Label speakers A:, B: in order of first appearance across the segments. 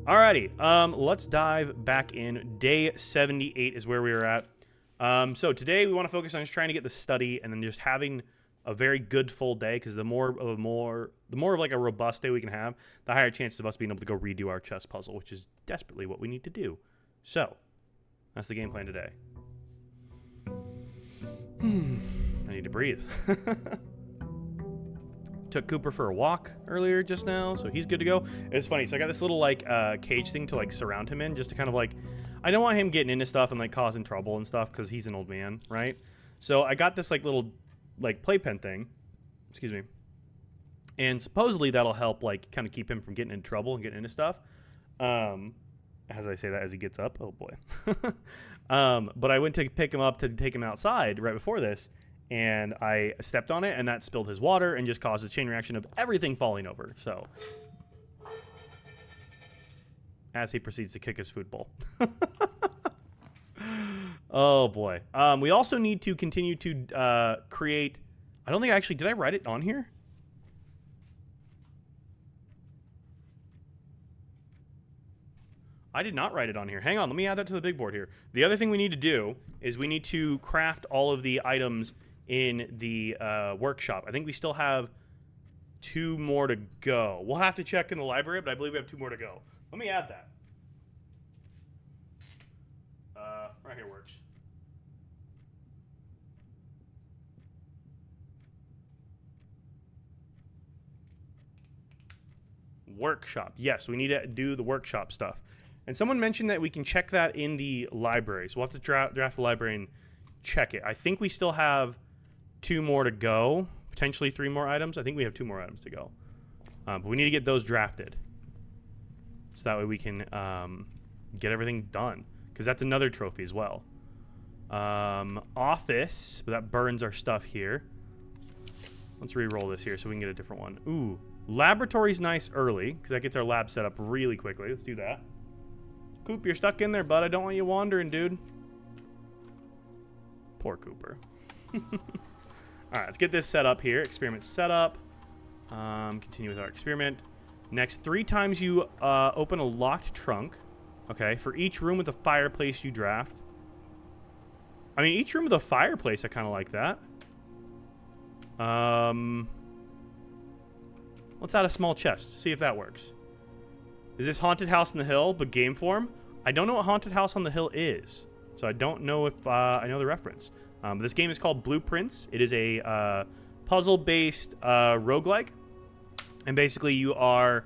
A: Alrighty, let's dive back in. Day 78 is where we were at. So today we want to focus on just trying to get the study and then just having a very good full day, because the more of like a robust day we can have, the higher chances of us being able to go redo our chess puzzle, which is desperately what we need to do. So that's the game plan today. I need to breathe. Took Cooper for a walk earlier just now, so he's good to go. It's funny, so I got this little like cage thing to like surround him in, just to kind of like, I don't want him getting into stuff and like causing trouble and stuff, because he's an old man, right? So I got this like little like playpen thing, excuse me, and supposedly that'll help like kind of keep him from getting into trouble and getting into stuff. As I say that as he gets up, oh boy. But I went to pick him up to take him outside right before this, and I stepped on it, and that spilled his water and just caused a chain reaction of everything falling over. So, as he proceeds to kick his food bowl. Oh, boy. We also need to continue to create... I don't think did I write it on here? I did not write it on here. Hang on, let me add that to the big board here. The other thing we need to do is we need to craft all of the items in the workshop. I think we still have 2 more to go. We'll have to check in the library, but I believe we have 2 more to go. Let me add that. Right here works. Workshop. Yes, we need to do the workshop stuff. And someone mentioned that we can check that in the library. So we'll have to draft the library and check it. I think we still have 2 more to go. Potentially 3 more items. I think we have 2 more items to go. But we need to get those drafted. So that way we can get everything done. Because that's another trophy as well. Office. But that burns our stuff here. Let's re-roll this here so we can get a different one. Ooh. Laboratory's nice early, because that gets our lab set up really quickly. Let's do that. Coop, you're stuck in there, bud. I don't want you wandering, dude. Poor Cooper. Alright, let's get this set up here. Experiment set up. Continue with our experiment. Next, 3 times you open a locked trunk. Okay, for each room with a fireplace you draft. I mean, each room with a fireplace, I kind of like that. Let's add a small chest. See if that works. Is this Haunted House on the Hill, but game form? I don't know what Haunted House on the Hill is, so I don't know if I know the reference. This game is called Blueprints. It is a puzzle-based roguelike, and basically you are,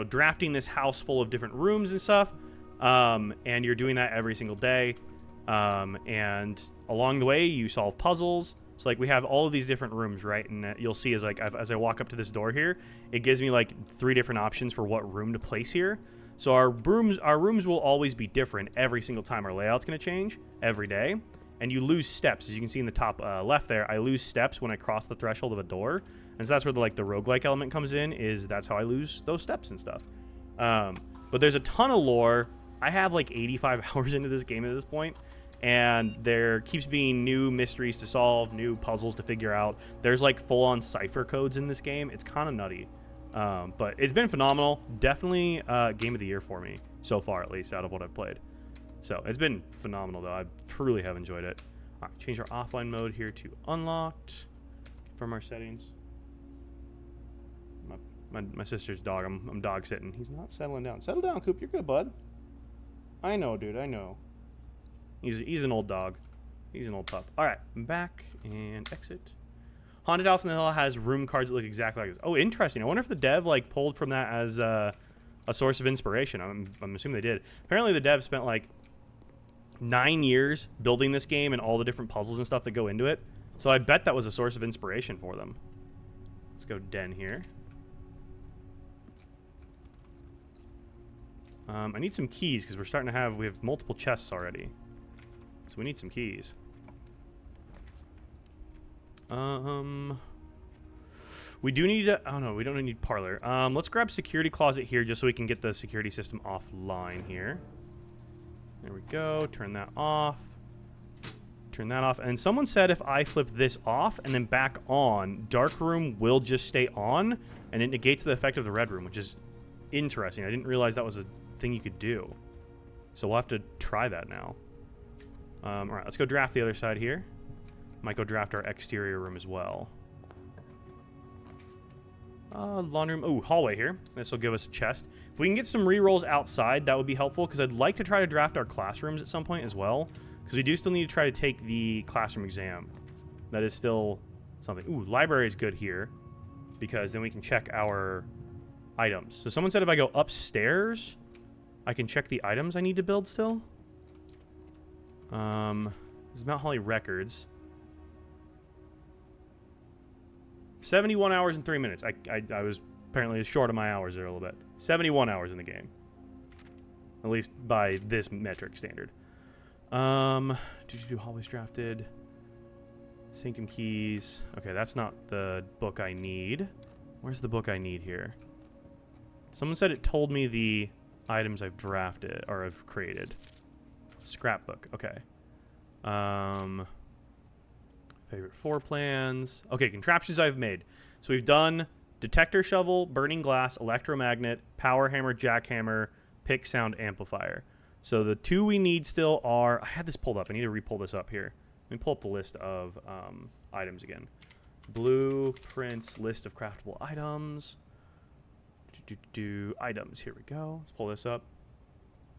A: drafting this house full of different rooms and stuff, and you're doing that every single day. And along the way, you solve puzzles. So like we have all of these different rooms, right? And you'll see as I walk up to this door here, it gives me like 3 different options for what room to place here. So our rooms will always be different every single time. Our layout's going to change every day, and you lose steps. As you can see in the top left there, I lose steps when I cross the threshold of a door, and so that's where the roguelike element comes in. That's how I lose those steps and stuff. But there's a ton of lore. I have like 85 hours into this game at this point. And there keeps being new mysteries to solve, new puzzles to figure out. There's like full-on cipher codes in this game. It's kind of nutty. But it's been phenomenal. Definitely game of the year for me, so far at least, out of what I've played. So it's been phenomenal, though. I truly have enjoyed it. All right, change our offline mode here to unlocked. Confirm our settings. My sister's dog. I'm dog sitting. He's not settling down. Settle down, Coop. You're good, bud. I know, dude. I know. He's an old dog. He's an old pup. All right, I'm back and exit. Haunted House on the Hill has room cards that look exactly like this. Oh, interesting. I wonder if the dev like pulled from that as a source of inspiration. I'm assuming they did. Apparently, the dev spent like 9 years building this game and all the different puzzles and stuff that go into it. So I bet that was a source of inspiration for them. Let's go den here. I need some keys because we have multiple chests already. So we need some keys. We do need oh no, we don't need parlor. Let's grab security closet here just so we can get the security system offline here. There we go. Turn that off. Turn that off. And someone said if I flip this off and then back on, dark room will just stay on and it negates the effect of the red room, which is interesting. I didn't realize that was a thing you could do. So we'll have to try that now. All right, let's go draft the other side here. Might go draft our exterior room as well. Laundry room. Ooh, hallway here. This will give us a chest. If we can get some rerolls outside, that would be helpful, because I'd like to try to draft our classrooms at some point as well, because we do still need to try to take the classroom exam. That is still something. Ooh, library is good here, because then we can check our items. So someone said if I go upstairs, I can check the items I need to build still. This is Mount Holly records. 71 hours and 3 minutes. I was apparently short of my hours there a little bit. 71 hours in the game. At least by this metric standard. Did you do hallways drafted? Sanctum keys. Okay, that's not the book I need. Where's the book I need here? Someone said it told me the items I've drafted or I've created. Scrapbook. Okay. Favorite floor plans. Okay, contraptions I've made. So we've done detector shovel, burning glass, electromagnet, power hammer, jackhammer, pick, sound amplifier. So the two we need still are... I had this pulled up. I need to re-pull this up here. Let me pull up the list of items again. Blueprints, list of craftable items. Items. Here we go. Let's pull this up.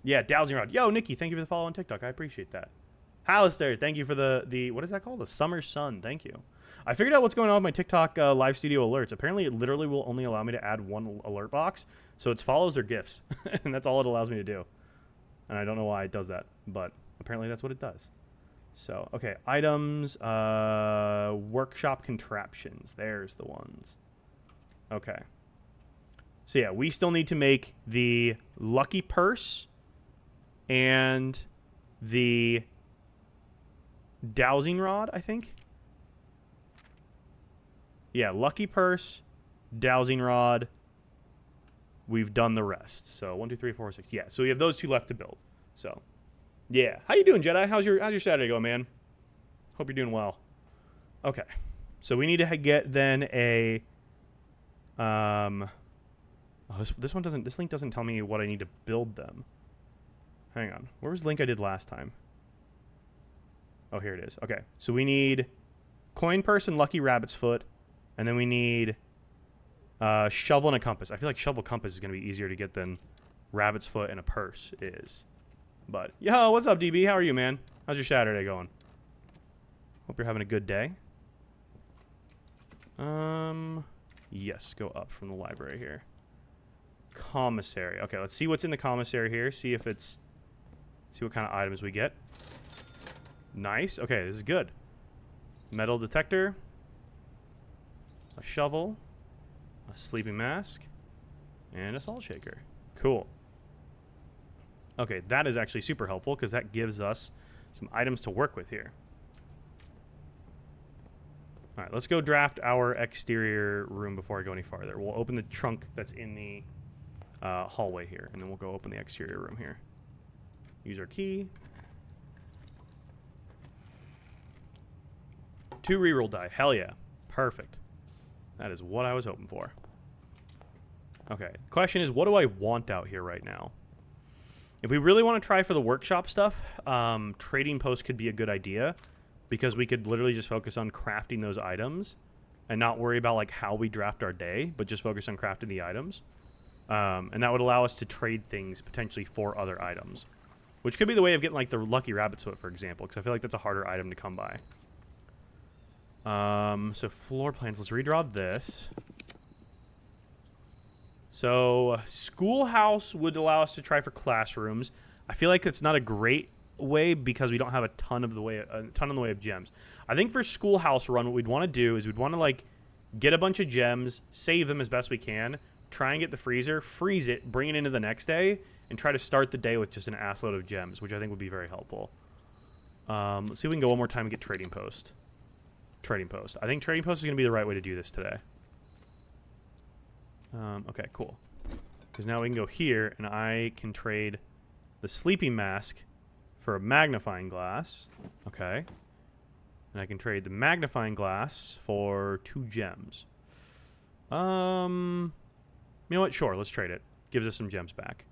A: Yeah, dowsing rod. Yo, Nikki, thank you for the follow on TikTok. I appreciate that. Hallister, thank you for the what is that called? The summer sun. Thank you. I figured out what's going on with my TikTok live studio alerts. Apparently, it literally will only allow me to add one alert box. So it's follows or GIFs. And that's all it allows me to do. And I don't know why it does that. But apparently, that's what it does. So, okay. Items. Workshop contraptions. There's the ones. Okay. So, yeah. We still need to make the lucky purse and the dowsing rod, I think. Yeah, lucky purse, dowsing rod. We've done the rest. So 1, 2, 3, 4, 6. Yeah, so we have those two left to build. So, yeah. How you doing, Jedi? How's your Saturday going, man? Hope you're doing well. Okay. So we need to get then a this one doesn't. This link doesn't tell me what I need to build them. Hang on. Where was the link I did last time? Oh, here it is. Okay. So we need coin purse and lucky rabbit's foot. And then we need shovel and a compass. I feel like shovel compass is going to be easier to get than rabbit's foot and a purse is. But, yo, what's up, DB? How are you, man? How's your Saturday going? Hope you're having a good day. Yes, go up from the library here. Commissary. Okay, let's see what's in the commissary here. See if it's... See what kind of items we get. Nice. Okay, this is good. Metal detector. A shovel. A sleeping mask. And a salt shaker. Cool. Okay, that is actually super helpful because that gives us some items to work with here. All right, let's go draft our exterior room before I go any farther. We'll open the trunk that's in the hallway here, and then we'll go open the exterior room here. Use our key. 2 reroll die. Hell yeah. Perfect. That is what I was hoping for. Okay. Question is, what do I want out here right now? If we really want to try for the workshop stuff, trading post could be a good idea because we could literally just focus on crafting those items and not worry about like how we draft our day, but just focus on crafting the items. And that would allow us to trade things potentially for other items, which could be the way of getting like the lucky rabbit's foot, for example, because I feel like that's a harder item to come by. So floor plans, let's redraw this. So schoolhouse would allow us to try for classrooms. I feel like it's not a great way because we don't have a ton in the way of gems. I think for schoolhouse run, what we'd want to do is we'd want to like get a bunch of gems, save them as best we can, try and get the freezer, freeze it, bring it into the next day, and try to start the day with just an assload of gems, which I think would be very helpful. Let's see if we can go one more time and get trading post. Trading post. I think trading post is going to be the right way to do this today. Okay, cool. Because now we can go here, and I can trade the sleeping mask for a magnifying glass. Okay. And I can trade the magnifying glass for 2 gems. You know what? Sure, let's trade it. gives us some gems back.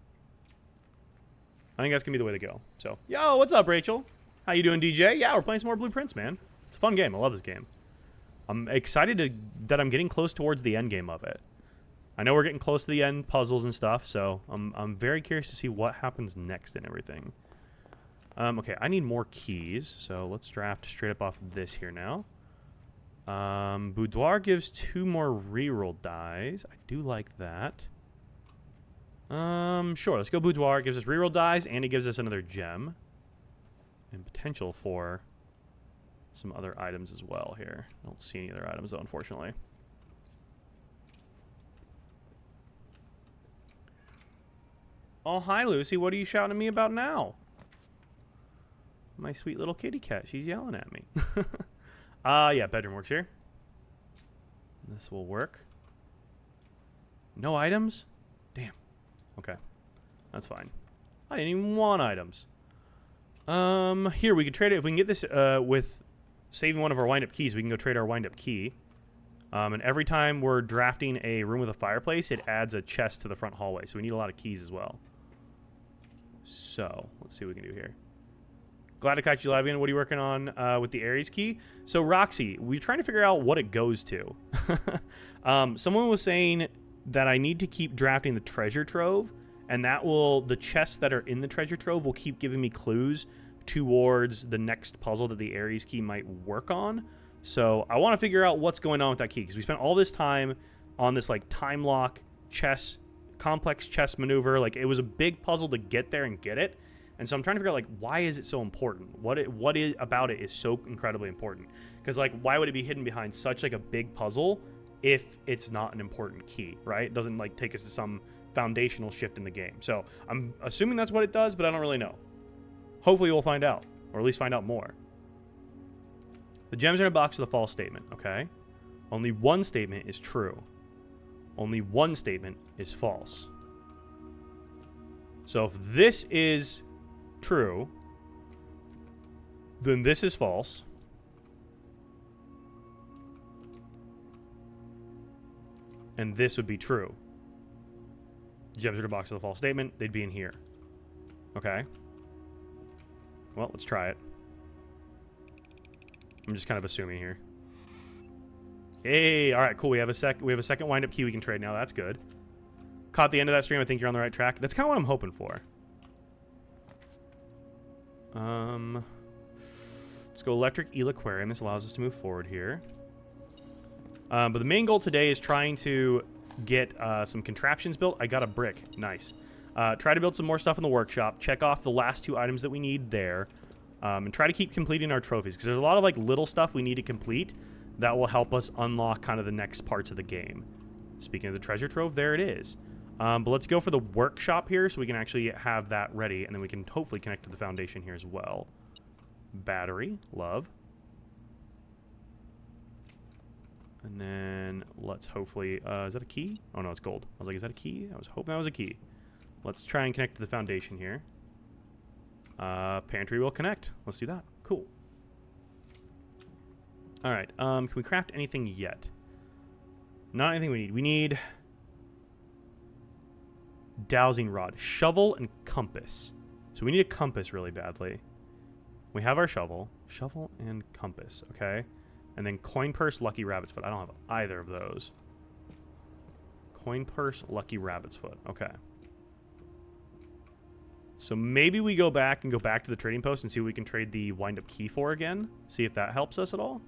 A: I think that's going to be the way to go. So, yo, what's up, Rachel? How you doing, DJ? Yeah, we're playing some more Blueprints, man. It's a fun game. I love this game. I'm excited that I'm getting close towards the end game of it. I know we're getting close to the end puzzles and stuff, so I'm very curious to see what happens next and everything. Okay, I need more keys, so let's draft straight up off this here now. Boudoir gives 2 more reroll dies. I do like that. Sure, let's go Boudoir. It gives us reroll dies, and it gives us another gem. And potential for some other items as well here. I don't see any other items, though, unfortunately. Oh, hi, Lucy. What are you shouting at me about now? My sweet little kitty cat. She's yelling at me. Yeah, bedroom works here. This will work. No items? Damn. Okay. That's fine. I didn't even want items. Here, we could trade it. If we can get this with saving one of our wind-up keys, we can go trade our wind-up key. And every time we're drafting a room with a fireplace, it adds a chest to the front hallway. So we need a lot of keys as well. So, let's see what we can do here. Glad to catch you live again. What are you working on with the Ares key? So, Roxy, we're trying to figure out what it goes to. Someone was saying that I need to keep drafting the treasure trove, and that will, the chests that are in the treasure trove will keep giving me clues towards the next puzzle that the Ares key might work on. So I want to figure out what's going on with that key, because we spent all this time on this like time lock chess, complex chess maneuver. Like, it was a big puzzle to get there and get it. And so I'm trying to figure out, like, why is it so important? What is about it is so incredibly important? Because, like, why would it be hidden behind such like a big puzzle if it's not an important key, right? It doesn't like take us to some foundational shift in the game. So I'm assuming that's what it does, but I don't really know. Hopefully we'll find out, or at least find out more. The gems are in a box with a false statement, okay? Only one statement is true. Only one statement is false. So if this is true, then this is false. And this would be true. Gems are in a box with a false statement. They'd be in here. Okay. Well, let's try it. I'm just kind of assuming here. Hey, all right, cool. We have a second wind-up key we can trade now. That's good. Caught the end of that stream. I think you're on the right track. That's kind of what I'm hoping for. Let's go electric eel aquarium. This allows us to move forward here. But the main goal today is trying to get some contraptions built. I got a brick. Nice. Try to build some more stuff in the workshop. Check off the last 2 items that we need there. And try to keep completing our trophies, because there's a lot of like little stuff we need to complete that will help us unlock kind of the next parts of the game. Speaking of the treasure trove, there it is. But let's go for the workshop here so we can actually have that ready, and then we can hopefully connect to the foundation here as well. Battery, love. And then let's hopefully, is that a key? Oh no, it's gold. I was like, is that a key? I was hoping that was a key. Let's try and connect to the foundation here. Pantry will connect. Let's do that. Cool. All right. Can we craft anything yet? Not anything we need. We need dowsing rod, shovel, and compass. So we need a compass really badly. We have our shovel and compass. Okay. And then coin purse, lucky rabbit's foot. I don't have either of those. Coin purse, lucky rabbit's foot. Okay. So maybe we go back to the trading post and see what we can trade the wind-up key for again. See if that helps us at all.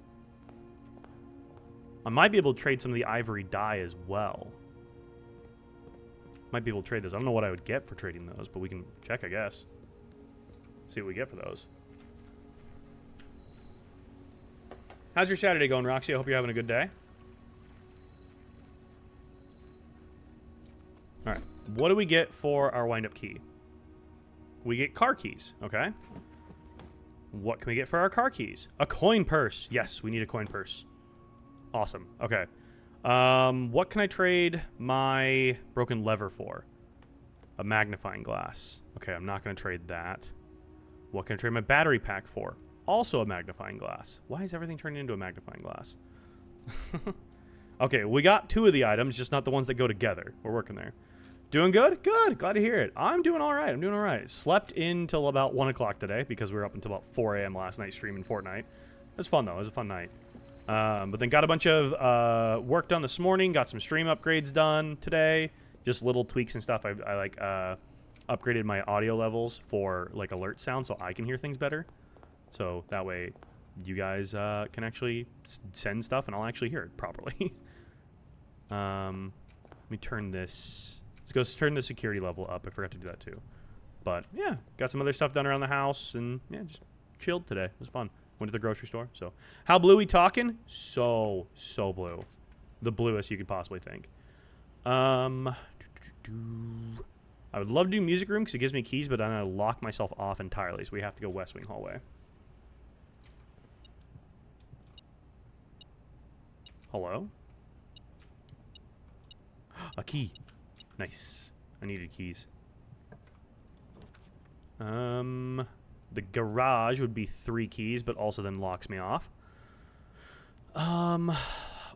A: I might be able to trade some of the ivory dye as well. Might be able to trade those. I don't know what I would get for trading those, but we can check, I guess. See what we get for those. How's your Saturday going, Roxy? I hope you're having a good day. All right. What do we get for our wind-up key? We get car keys, okay? What can we get for our car keys? A coin purse. Yes, we need a coin purse. Awesome. Okay. What can I trade my broken lever for? A magnifying glass. Okay, I'm not going to trade that. What can I trade my battery pack for? Also a magnifying glass. Why is everything turning into a magnifying glass? Okay, we got 2 of the items, just not the ones that go together. We're working there. Doing good? Good. Glad to hear it. I'm doing all right. I'm doing all right. Slept in till about 1 o'clock today because we were up until about 4 a.m. last night streaming Fortnite. It was fun, though. It was a fun night. But then got a bunch of work done this morning. Got some stream upgrades done today. Just little tweaks and stuff. I upgraded my audio levels for like alert sound so I can hear things better. So that way you guys can actually send stuff and I'll actually hear it properly. Let me turn this. Let's go turn the security level up. I forgot to do that too. But yeah, got some other stuff done around the house and yeah, just chilled today. It was fun. Went to the grocery store. So how blue we talking? So blue. The bluest you could possibly think. I would love to do music room because it gives me keys, but then I lock myself off entirely. So we have to go West Wing hallway. Hello? A key. Nice. I needed keys. The garage would be 3 keys, but also then locks me off.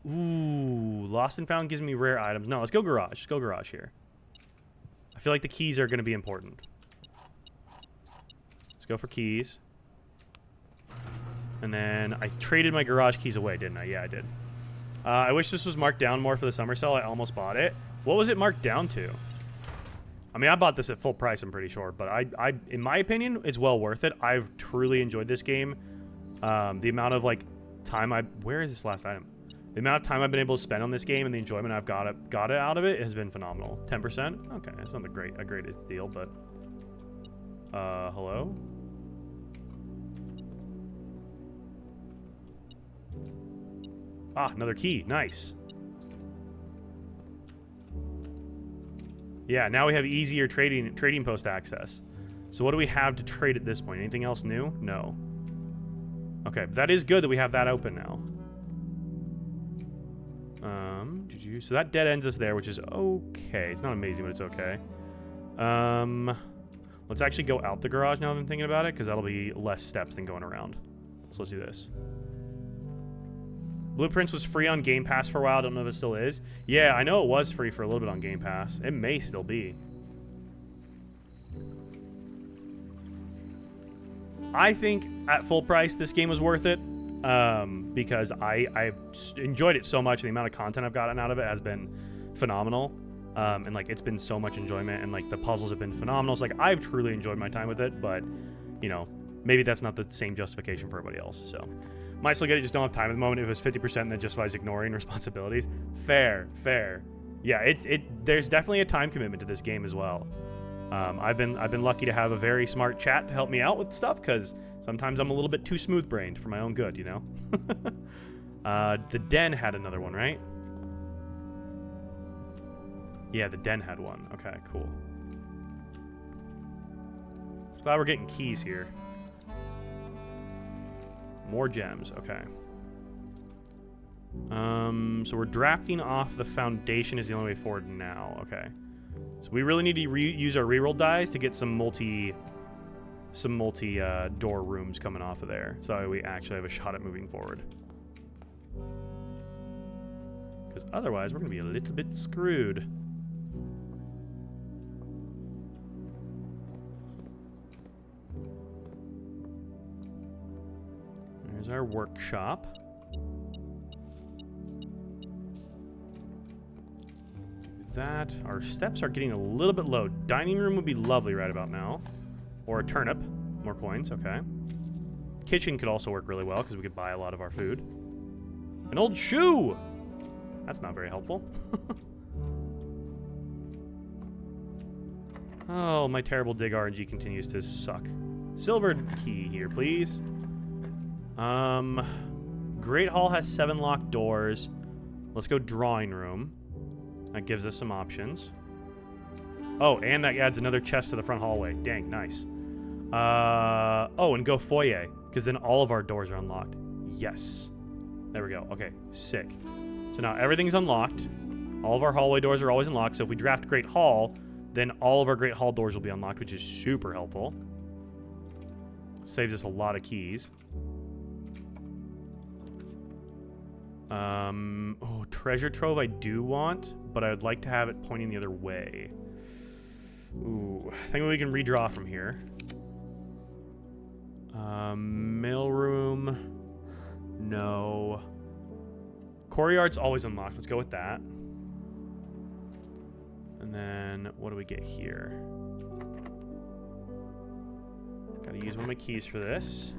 A: Ooh, lost and found gives me rare items. No, let's go garage. Let's go garage here. I feel like the keys are going to be important. Let's go for keys. And then I traded my garage keys away, didn't I? Yeah, I did. I wish this was marked down more for the summer sale. I almost bought it. What was it marked down to? I mean, I bought this at full price, I'm pretty sure. But I in my opinion, it's well worth it. I've truly enjoyed this game. The amount of, like, time where is this last item? The amount of time I've been able to spend on this game and the enjoyment I've got it out of it has been phenomenal. 10%? Okay, it's not a greatest deal, but... hello? Ah, another key. Nice. Yeah, now we have easier trading post access. So what do we have to trade at this point? Anything else new? No. Okay, that is good that we have that open now. So that dead ends us there, which is okay. It's not amazing, but it's okay. Let's actually go out the garage now that I'm thinking about it, because that'll be less steps than going around. So let's do this. Blueprints was free on Game Pass for a while. I don't know if it still is. Yeah, I know it was free for a little bit on Game Pass. It may still be. I think at full price, this game was worth it. Because I've enjoyed it so much. And the amount of content I've gotten out of it has been phenomenal. And like, it's been so much enjoyment, and like the puzzles have been phenomenal. So like, I've truly enjoyed my time with it, but you know, maybe that's not the same justification for everybody else. So might still get it, just don't have time at the moment. If it was 50%, that justifies ignoring responsibilities. Fair. Yeah, there's definitely a time commitment to this game as well. I've been lucky to have a very smart chat to help me out with stuff, because sometimes I'm a little bit too smooth-brained for my own good, you know? The den had another one, right? Yeah, the den had one. Okay, cool. Glad we're getting keys here. More gems, okay. So we're drafting off the foundation is the only way forward now, okay. So we really need to use our reroll dice to get some multi door rooms coming off of there, so we actually have a shot at moving forward. Because otherwise, we're going to be a little bit screwed. There's our workshop. That. Our steps are getting a little bit low. Dining room would be lovely right about now. Or a turnip. More coins, okay. Kitchen could also work really well because we could buy a lot of our food. An old shoe! That's not very helpful. Oh, my terrible dig RNG continues to suck. Silvered key here, please. Great Hall has 7 locked doors. Let's go drawing room. That gives us some options. Oh, and that adds another chest to the front hallway. Dang, nice. Oh, and go foyer, because then all of our doors are unlocked. Yes. There we go. Okay, sick. So now everything's unlocked. All of our hallway doors are always unlocked, so if we draft Great Hall, then all of our Great Hall doors will be unlocked, which is super helpful. Saves us a lot of keys. Oh, treasure trove I do want, but I would like to have it pointing the other way. Ooh, I think we can redraw from here. Mailroom. No. Courtyard's always unlocked. Let's go with that. And then what do we get here? Gotta use one of my keys for this.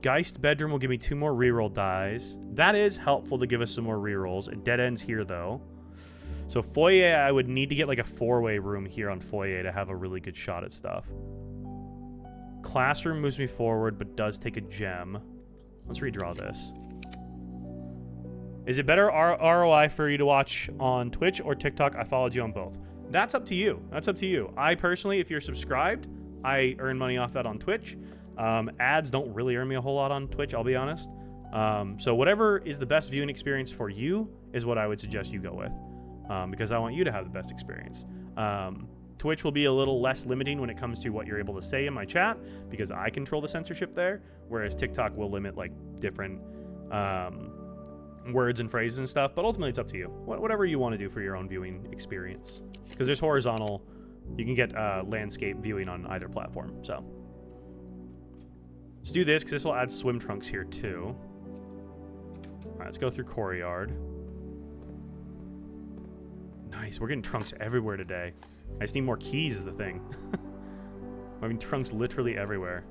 A: Geist bedroom will give me 2 more reroll dies. That is helpful to give us some more rerolls. It dead ends here though. So foyer, I would need to get like a 4-way room here on foyer to have a really good shot at stuff. Classroom moves me forward, but does take a gem. Let's redraw this. Is it better ROI for you to watch on Twitch or TikTok? I followed you on both. That's up to you. That's up to you. I personally, if you're subscribed, I earn money off that on Twitch. Ads don't really earn me a whole lot on Twitch, I'll be honest. So whatever is the best viewing experience for you is what I would suggest you go with. Because I want you to have the best experience. Twitch will be a little less limiting when it comes to what you're able to say in my chat because I control the censorship there, whereas TikTok will limit like different words and phrases and stuff, but ultimately it's up to you. Whatever you want to do for your own viewing experience. Because there's horizontal, you can get landscape viewing on either platform, so. Let's do this because this will add swim trunks here too. All right, let's go through Courtyard. Nice, we're getting trunks everywhere today. I just need more keys is the thing. I'm having trunks literally everywhere.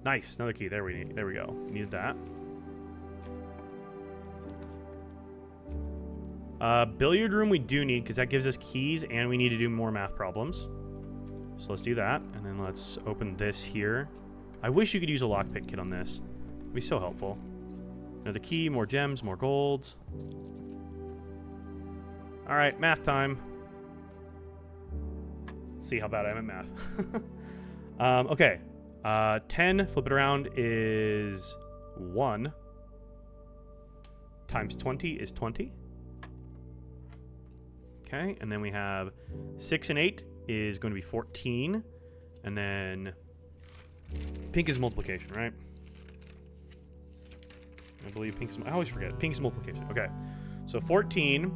A: Nice, another key. There we go. Needed that. Billiard room we do need because that gives us keys and we need to do more math problems. So let's do that, and then let's open this here. I wish you could use a lockpick kit on this. It'd be so helpful. Another key, more gems, more golds. All right, math time. Let's see how bad I am at math. Okay, 10, flip it around, is 1. Times 20 is 20. Okay, and then we have 6 and 8 is going to be 14. And then pink is multiplication, right? I believe pink is... I always forget. Pink is multiplication. Okay, so 14,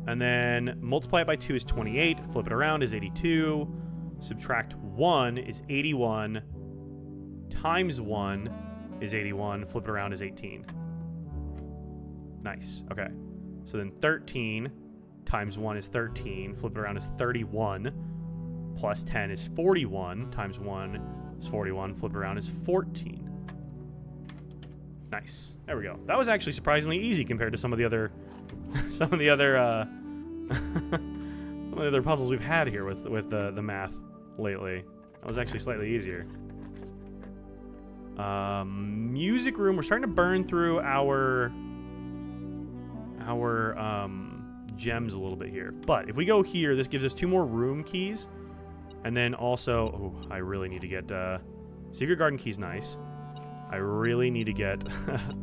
A: and then multiply it by 2 is 28. Flip it around is 82. Subtract 1 is 81. Times 1 is 81. Flip it around is 18. Nice. Okay, so then 13 times 1 is 13. Flip it around is 31. Plus 10 is 41. Times 1 is 41. Flip it around is 14. Nice. There we go. That was actually surprisingly easy compared to some of the other some of the other puzzles we've had here with the math lately. That was actually slightly easier. Music room. We're starting to burn through our gems a little bit here. But if we go here, this gives us 2 more room keys. And then also, oh, I really need to get Secret Garden key's nice. I really need to get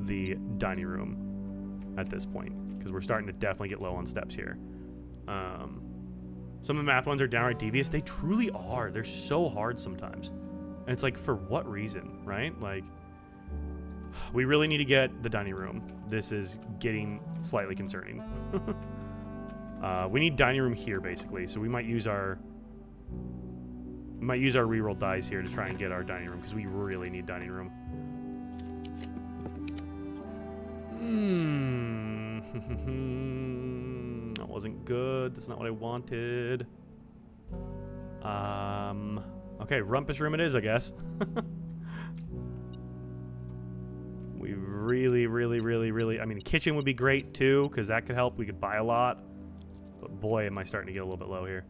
A: the dining room at this point because we're starting to definitely get low on steps here. Some of the math ones are downright devious. They truly are. They're so hard sometimes. And it's like, for what reason, right? Like, we really need to get the dining room. This is getting slightly concerning. We need dining room here, basically. So we might use our reroll dice here to try and get our dining room because we really need dining room. That wasn't good. That's not what I wanted. Okay, rumpus room it is, I guess. We really, I mean, kitchen would be great too, because that could help. We could buy a lot. But boy, am I starting to get a little bit low here.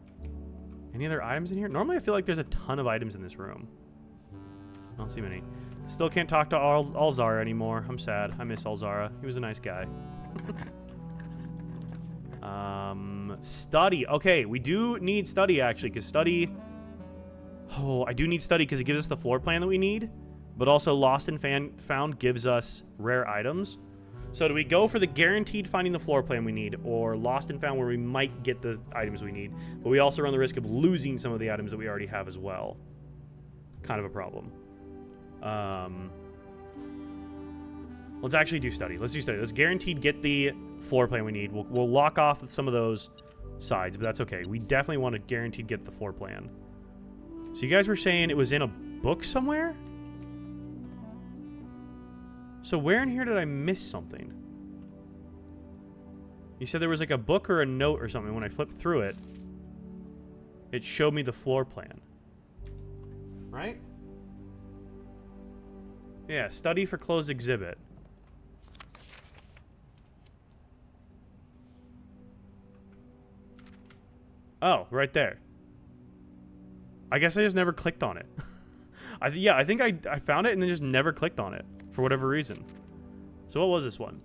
A: Any other items in here? Normally I feel like there's a ton of items in this room. I don't see many. Still can't talk to Alzara anymore. I'm sad. I miss Alzara. He was a nice guy. Study. Okay, we do need study, actually, because study... Oh, I do need study because it gives us the floor plan that we need, but also Lost and Found gives us rare items. So do we go for the guaranteed finding the floor plan we need, or Lost and Found where we might get the items we need, but we also run the risk of losing some of the items that we already have as well? Kind of a problem. Let's actually do study. Let's do study. Let's guaranteed get the floor plan we need. We'll lock off some of those sides, but that's okay. We definitely want to guaranteed get the floor plan. So you guys were saying it was in a book somewhere? So where in here did I miss something? You said there was like a book or a note or something. When I flipped through it, it showed me the floor plan. Right? Yeah, study for closed exhibit. Oh, right there. I guess I just never clicked on it. I think I found it and then just never clicked on it for whatever reason. So what was this one?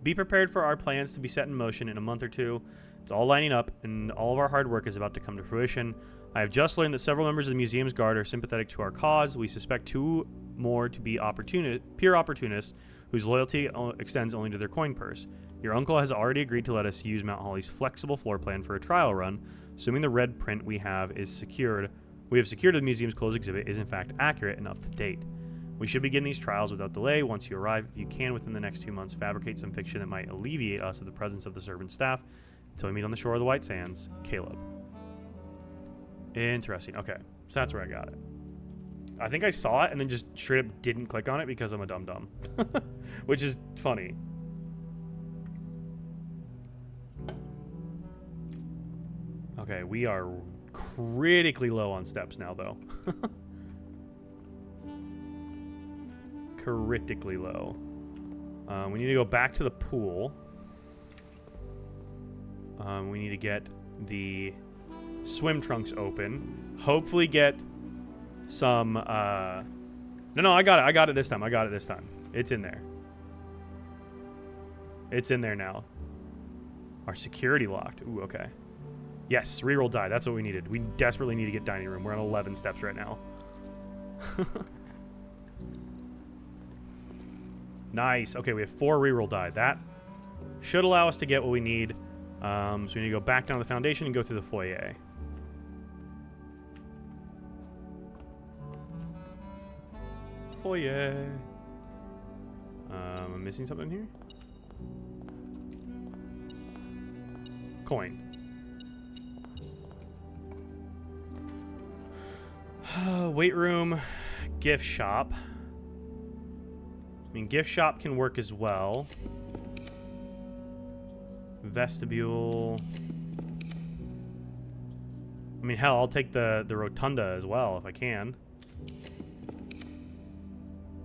A: Be prepared for our plans to be set in motion in a month or two. It's all lining up, and all of our hard work is about to come to fruition. I have just learned that several members of the museum's guard are sympathetic to our cause. We suspect 2 more to be pure opportunists whose loyalty extends only to their coin purse. Your uncle has already agreed to let us use Mount Holly's flexible floor plan for a trial run, assuming the red print we have secured the museum's closed exhibit is in fact accurate and up to date. We should begin these trials without delay. Once you arrive, if you can, within the next 2 months, fabricate some fiction that might alleviate us of the presence of the servant staff until we meet on the shore of the White Sands. Caleb. Interesting. Okay, so that's where I got it. I think I saw it and then just straight up didn't click on it because I'm a dum-dum. Which is funny. Okay, we are critically low on steps now, though. Critically low. We need to go back to the pool. We need to get the swim trunks open. Hopefully get some... No, I got it. I got it this time. It's in there. It's in there now. Our security locked. Ooh, okay. Yes, reroll die. That's what we needed. We desperately need to get dining room. We're on 11 steps right now. Nice. Okay, we have 4 reroll die. That should allow us to get what we need. So we need to go back down to the foundation and go through the foyer. Foyer. I'm missing something here. Coin. Weight room, gift shop. I mean, gift shop can work as well. Vestibule. I mean, hell, I'll take the rotunda as well if I can.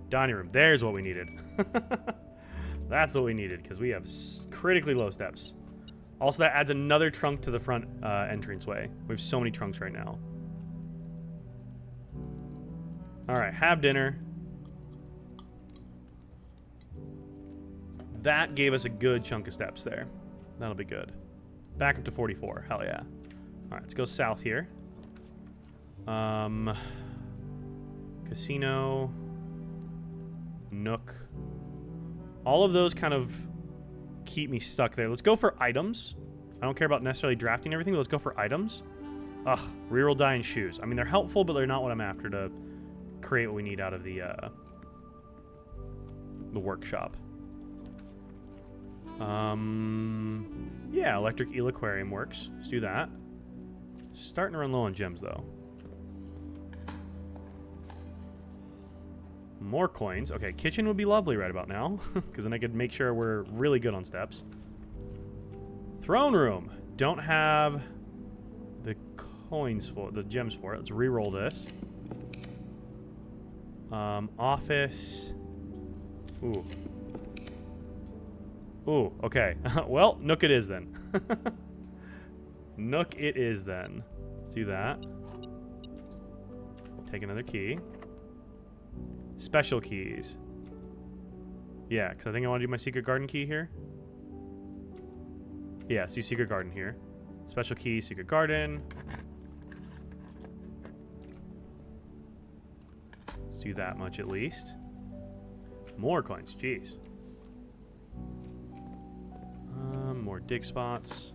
A: Dining room. There's what we needed. That's what we needed because we have critically low steps. Also, that adds another trunk to the front entranceway. We have so many trunks right now. All right, have dinner. That gave us a good chunk of steps there. That'll be good. Back up to 44. Hell yeah. All right, let's go south here. Casino. Nook. All of those kind of keep me stuck there. Let's go for items. I don't care about necessarily drafting everything, but let's go for items. Ugh, reroll die and shoes. I mean, they're helpful, but they're not what I'm after to create what we need out of the workshop. Yeah, electric eel aquarium works. Let's do that. Starting to run low on gems, though. More coins. Okay, kitchen would be lovely right about now, because then I could make sure we're really good on steps. Throne room. Don't have the coins for the gems for it. Let's re-roll this. Office. Ooh. Ooh, okay. Well, Nook it is then. Nook it is then. Let's do that. Take another key. Special keys. Yeah, because I think I want to do my secret garden key here. Yeah, let's do secret garden here. Special key, secret garden. Let's do that much at least. More coins, jeez. More dig spots.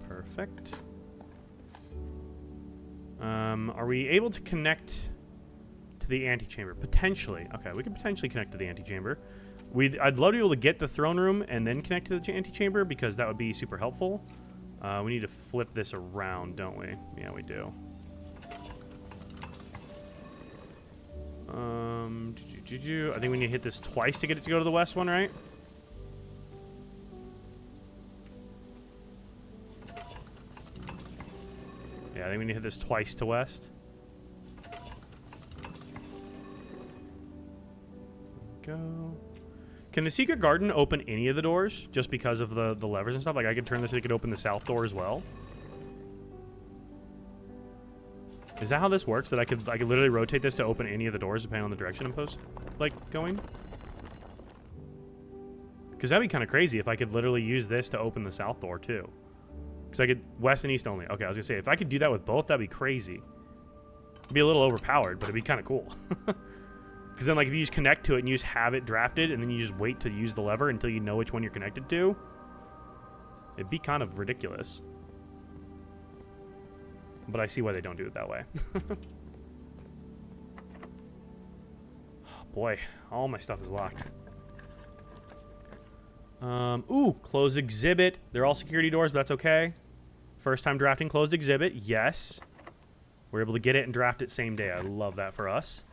A: Perfect. Are we able to connect to the antechamber. Potentially. Okay, we could potentially connect to the antechamber. I'd love to be able to get the throne room and then connect to the antechamber because that would be super helpful. We need to flip this around, don't we? Yeah, we do. I think we need to hit this twice to get it to go to the west one, right? Yeah, I think we need to hit this twice to west. Go. Can the secret garden open any of the doors just because of the levers and stuff? Like I could turn this and it could open the south door as well. Is that how this works? That I could literally rotate this to open any of the doors depending on the direction I'm going? Because that'd be kind of crazy if I could literally use this to open the south door too. Because I could west and east only. Okay, I was gonna say if I could do that with both, that'd be crazy. It'd be a little overpowered, but it'd be kind of cool. Because then, like, if you just connect to it and you just have it drafted, and then you just wait to use the lever until you know which one you're connected to, it'd be kind of ridiculous. But I see why they don't do it that way. Oh, boy, all my stuff is locked. Ooh, closed exhibit. They're all security doors, but that's okay. First time drafting closed exhibit, yes. We're able to get it and draft it same day. I love that for us.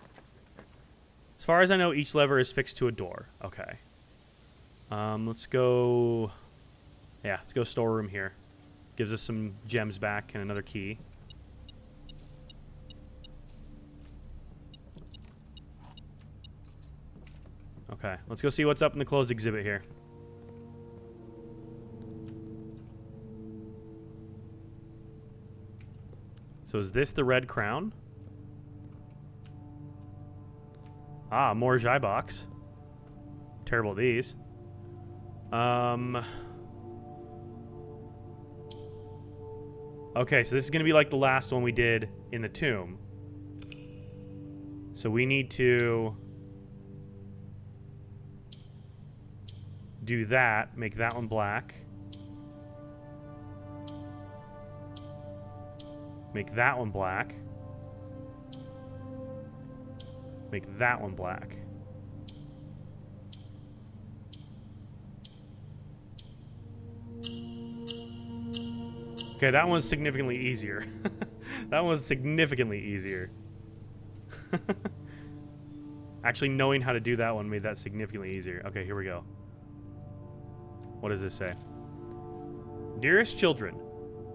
A: As far as I know, each lever is fixed to a door. Okay. Let's go... Yeah, let's go storeroom here. Gives us some gems back and another key. Okay, let's go see what's up in the closed exhibit here. So is this the red crown? Ah, more Jai box. Terrible at these. Okay, so this is going to be like the last one we did in the tomb. So we need to do that, make that one black. Make that one black. Make that one black. Okay, that one's significantly easier. That one's significantly easier. Actually, knowing how to do that one made that significantly easier. Okay, here we go. What does this say? Dearest children,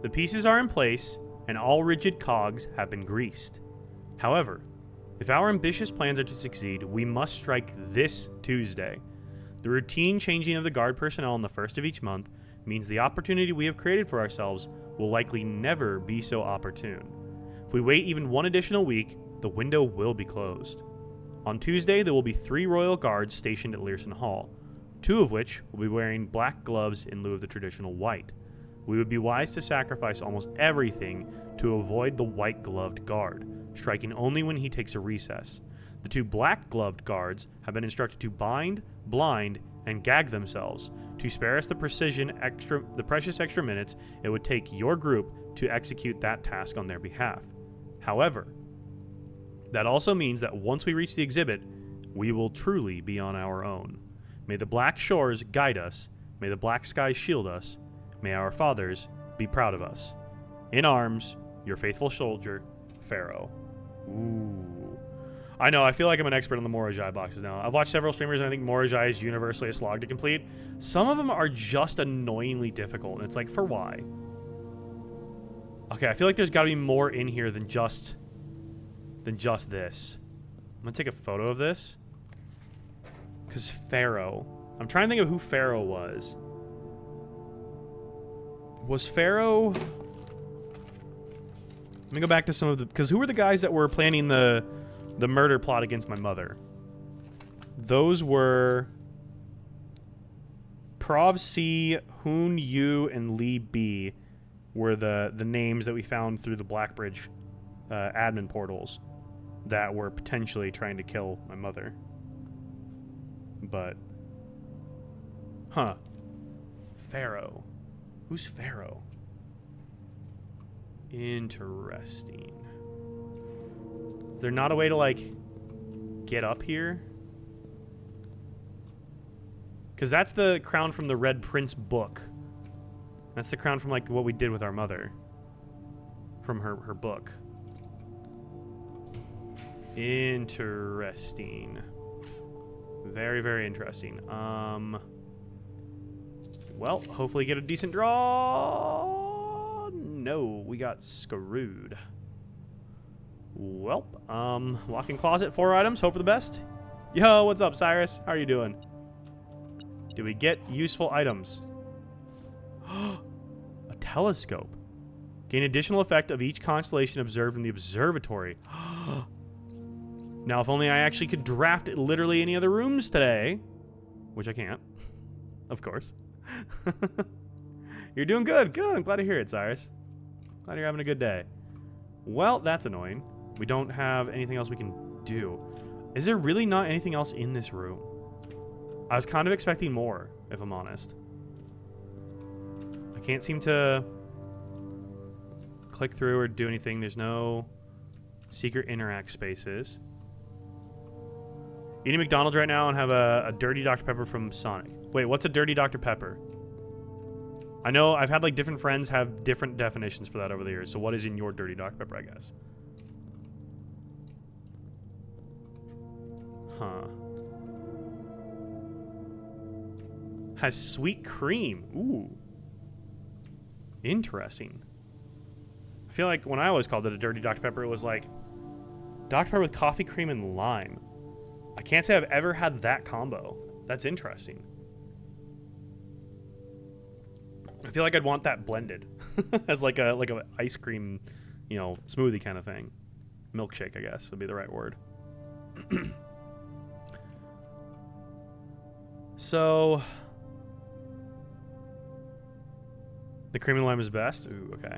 A: the pieces are in place and all rigid cogs have been greased. However, if our ambitious plans are to succeed, we must strike this Tuesday. The routine changing of the guard personnel on the first of each month means the opportunity we have created for ourselves will likely never be so opportune. If we wait even one additional week, the window will be closed. On Tuesday, there will be 3 royal guards stationed at Learson Hall, 2 of which will be wearing black gloves in lieu of the traditional white. We would be wise to sacrifice almost everything to avoid the white-gloved guard, striking only when he takes a recess. The 2 black-gloved guards have been instructed to bind, blind, and gag themselves to spare us the precious extra minutes it would take your group to execute that task on their behalf. However, that also means that once we reach the exhibit, we will truly be on our own. May the black shores guide us. May the black skies shield us. May our fathers be proud of us. In arms, your faithful soldier, Pharaoh. Ooh. I know, I feel like I'm an expert on the Morojai boxes now. I've watched several streamers and I think Morojai is universally a slog to complete. Some of them are just annoyingly difficult, and it's like, for why? Okay, I feel like there's got to be more in here than just this. I'm gonna take a photo of this. Because Pharaoh. I'm trying to think of who Pharaoh was. Was Pharaoh... Let me go back to some of the... Because who were the guys that were planning the murder plot against my mother? Those were... Prov C, Hoon Yu, and Lee B were the names that we found through the Blackbridge admin portals that were potentially trying to kill my mother. But... Huh. Pharaoh. Who's Pharaoh? Interesting. Is there not a way to, like, get up here? Because that's the crown from the Red Prince book. That's the crown from, like, what we did with our mother. From her book. Interesting. Very, very interesting. Well, hopefully get a decent draw. No, we got screwed. Welp. Walk-in closet, 4 items. Hope for the best. Yo, what's up, Cyrus? How are you doing? Do we get useful items? A telescope. Gain additional effect of each constellation observed in the observatory. Now, if only I actually could draft it literally any other rooms today. Which I can't. Of course. You're doing good. Good. I'm glad to hear it, Cyrus. Glad you're having a good day. Well, that's annoying. We don't have anything else we can do. Is there really not anything else in this room? I was kind of expecting more, if I'm honest. I can't seem to click through or do anything. There's no secret interact spaces. Eating McDonald's right now and have a dirty Dr. Pepper from Sonic. Wait, what's a dirty Dr. Pepper? I know I've had like different friends have different definitions for that over the years. So what is in your dirty Dr. Pepper, I guess? Huh. Has sweet cream. Ooh. Interesting. I feel like when I always called it a dirty Dr. Pepper, it was like Dr. Pepper with coffee cream and lime. I can't say I've ever had that combo. That's interesting. I feel like I'd want that blended as like a ice cream, you know, smoothie kind of thing. Milkshake, I guess would be the right word. So the cream and lime is best. Ooh, okay.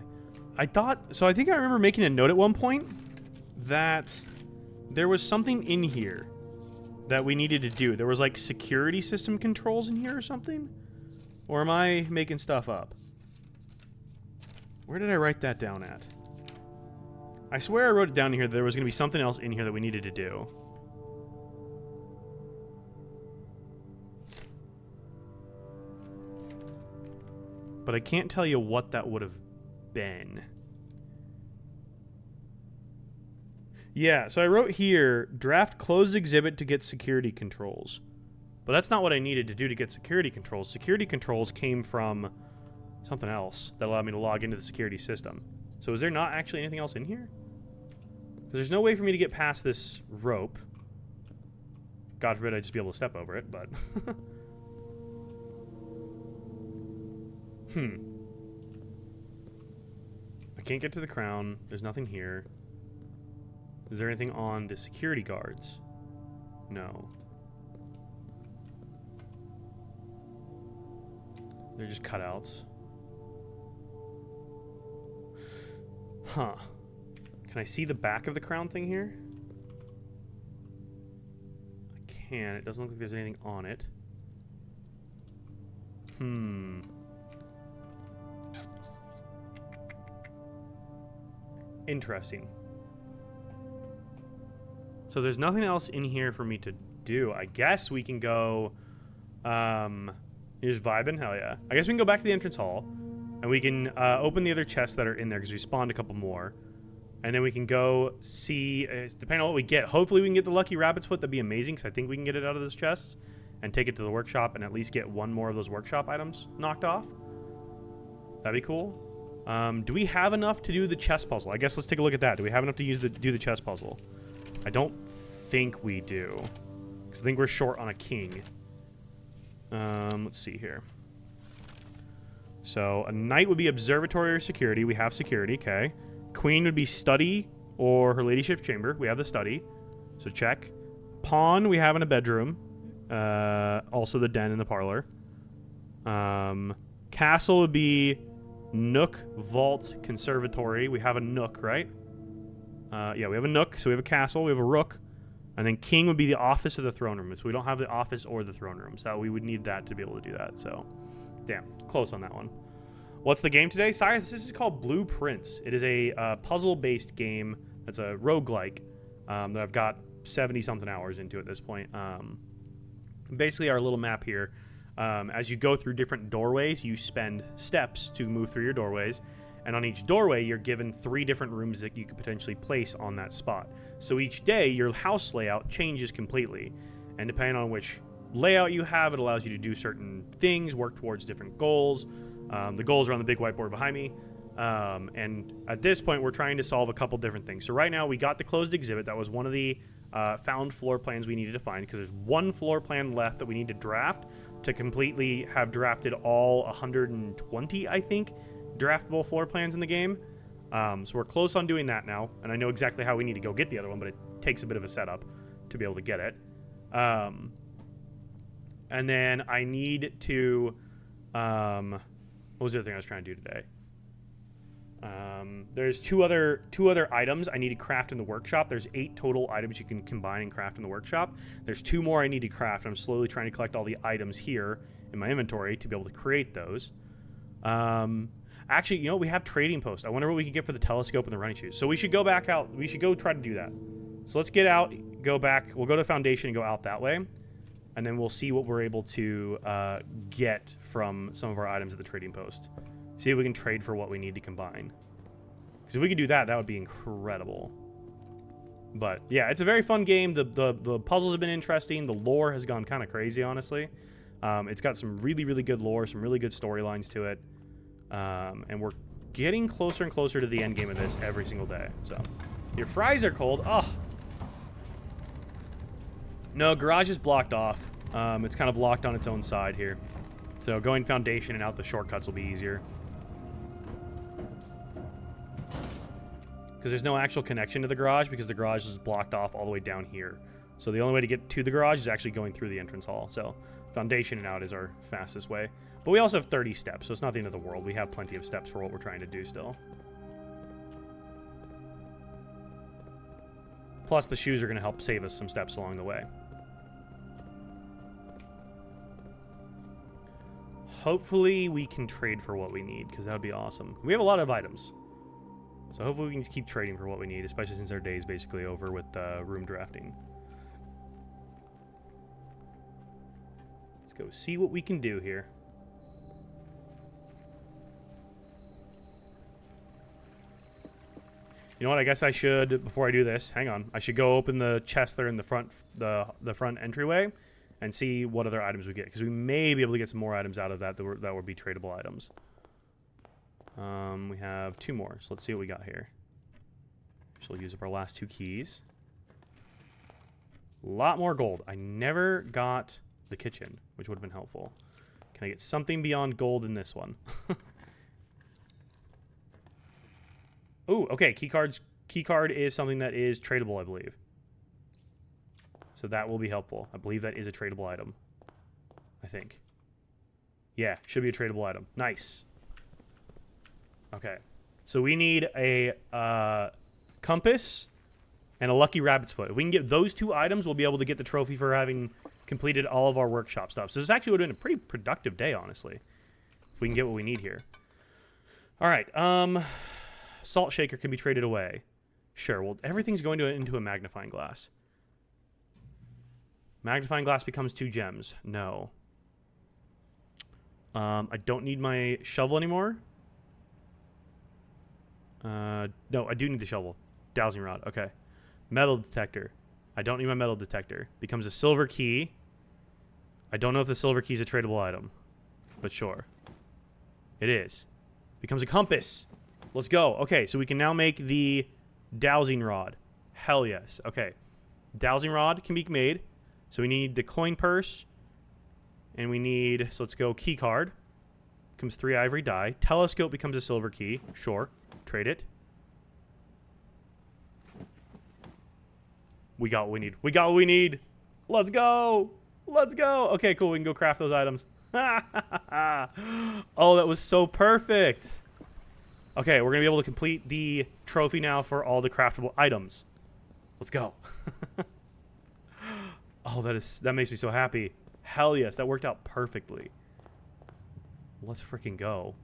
A: I think I remember making a note at one point that there was something in here that we needed to do. There was like security system controls in here or something? Or am I making stuff up? Where did I write that down at? I swear I wrote it down here that there was going to be something else in here that we needed to do. But I can't tell you what that would have been. Yeah, so I wrote here, draft closed exhibit to get security controls. But that's not what I needed to do to get security controls. Security controls came from something else that allowed me to log into the security system. So is there not actually anything else in here? Because there's no way for me to get past this rope. God forbid I'd just be able to step over it, but... I can't get to the crown. There's nothing here. Is there anything on the security guards? No. They're just cutouts. Huh. Can I see the back of the crown thing here? I can. It doesn't look like there's anything on it. Interesting. So there's nothing else in here for me to do. I guess we can go... You're just vibing? Hell yeah. I guess we can go back to the entrance hall. And we can open the other chests that are in there because we spawned a couple more. And then we can go see... depending on what we get. Hopefully we can get the Lucky Rabbit's Foot. That'd be amazing because I think we can get it out of this chest. And take it to the workshop and at least get one more of those workshop items knocked off. That'd be cool. Do we have enough to do the chess puzzle? I guess let's take a look at that. Do we have enough to do the chess puzzle? I don't think we do. Because I think we're short on a king. Let's see here. So, a knight would be observatory or security. We have security, okay. Queen would be study or her ladyship's chamber. We have the study. So, check. Pawn, we have in a bedroom. Also the den in the parlor. Castle would be nook, vault, conservatory. We have a nook, right? Yeah, we have a nook. So we have a castle. We have a rook. And then king would be the office of the throne room. So we don't have the office or the throne room. So we would need that to be able to do that. So, damn, close on that one. What's the game today? Cyrus, this is called Blue Prince. It is a puzzle-based game. It's a roguelike that I've got 70 something hours into at this point. Basically, our little map here, as you go through different doorways, you spend steps to move through your doorways. And on each doorway, you're given 3 different rooms that you could potentially place on that spot. So each day, your house layout changes completely. And depending on which layout you have, it allows you to do certain things, work towards different goals. The goals are on the big whiteboard behind me. And at this point, we're trying to solve a couple different things. So right now, we got the closed exhibit. That was one of the found floor plans we needed to find, because there's one floor plan left that we need to draft to completely have drafted all 120, I think, draftable floor plans in the game. So we're close on doing that now, and I know exactly how we need to go get the other one, but it takes a bit of a setup to be able to get it. And then I need to what was the other thing I was trying to do today? There's two other items I need to craft in the workshop. There's 8 total items you can combine and craft in the workshop. There's 2 more I need to craft. I'm slowly trying to collect all the items here in my inventory to be able to create those. Actually, you know, we have trading posts. I wonder what we could get for the telescope and the running shoes. So we should go back out. We should go try to do that. So let's get out, go back. We'll go to Foundation and go out that way. And then we'll see what we're able to get from some of our items at the trading post. See if we can trade for what we need to combine. Because if we could do that, that would be incredible. But yeah, it's a very fun game. The puzzles have been interesting. The lore has gone kind of crazy, honestly. It's got some really, really good lore, some really good storylines to it. And we're getting closer and closer to the end game of this every single day. So, your fries are cold. Oh. No, garage is blocked off. It's kind of locked on its own side here. So going Foundation and out the shortcuts will be easier. Because there's no actual connection to the garage, because the garage is blocked off all the way down here. So the only way to get to the garage is actually going through the entrance hall. So Foundation and out is our fastest way. But we also have 30 steps, so it's not the end of the world. We have plenty of steps for what we're trying to do still. Plus, the shoes are going to help save us some steps along the way. Hopefully, we can trade for what we need, because that would be awesome. We have a lot of items. So hopefully we can just keep trading for what we need, especially since our day is basically over with room drafting. Let's go see what we can do here. You know what? I guess I should, before I do this, hang on. I should go open the chest there in the front, the front entryway, and see what other items we get, because we may be able to get some more items out of that that would be tradable items. We have 2 more, so let's see what we got here. So we'll use up our last 2 keys. A lot more gold. I never got the kitchen, which would have been helpful. Can I get something beyond gold in this one? Ooh, okay. Keycard is something that is tradable, I believe. So that will be helpful. I believe that is a tradable item. I think. Yeah, should be a tradable item. Nice. Okay. So we need a compass and a lucky rabbit's foot. If we can get those 2 items, we'll be able to get the trophy for having completed all of our workshop stuff. So this actually would have been a pretty productive day, honestly, if we can get what we need here. All right. Salt shaker can be traded away. Sure. Well, everything's going into a magnifying glass. Magnifying glass becomes 2 gems. No. I don't need my shovel anymore. No, I do need the shovel. Dowsing rod. Okay. Metal detector. I don't need my metal detector. Becomes a silver key. I don't know if the silver key is a tradable item, but sure. It is. Becomes a compass. Let's go. Okay, so we can now make the dowsing rod. Hell yes. Okay. Dowsing rod can be made. So we need the coin purse. And we need, so let's go key card. Becomes 3 ivory die. Telescope becomes a silver key. Sure. Trade it. We got what we need. We got what we need. Let's go. Let's go. Okay, cool. We can go craft those items. Oh, that was so perfect. Okay, we're going to be able to complete the trophy now for all the craftable items. Let's go. Oh, that makes me so happy. Hell yes, that worked out perfectly. Let's freaking go.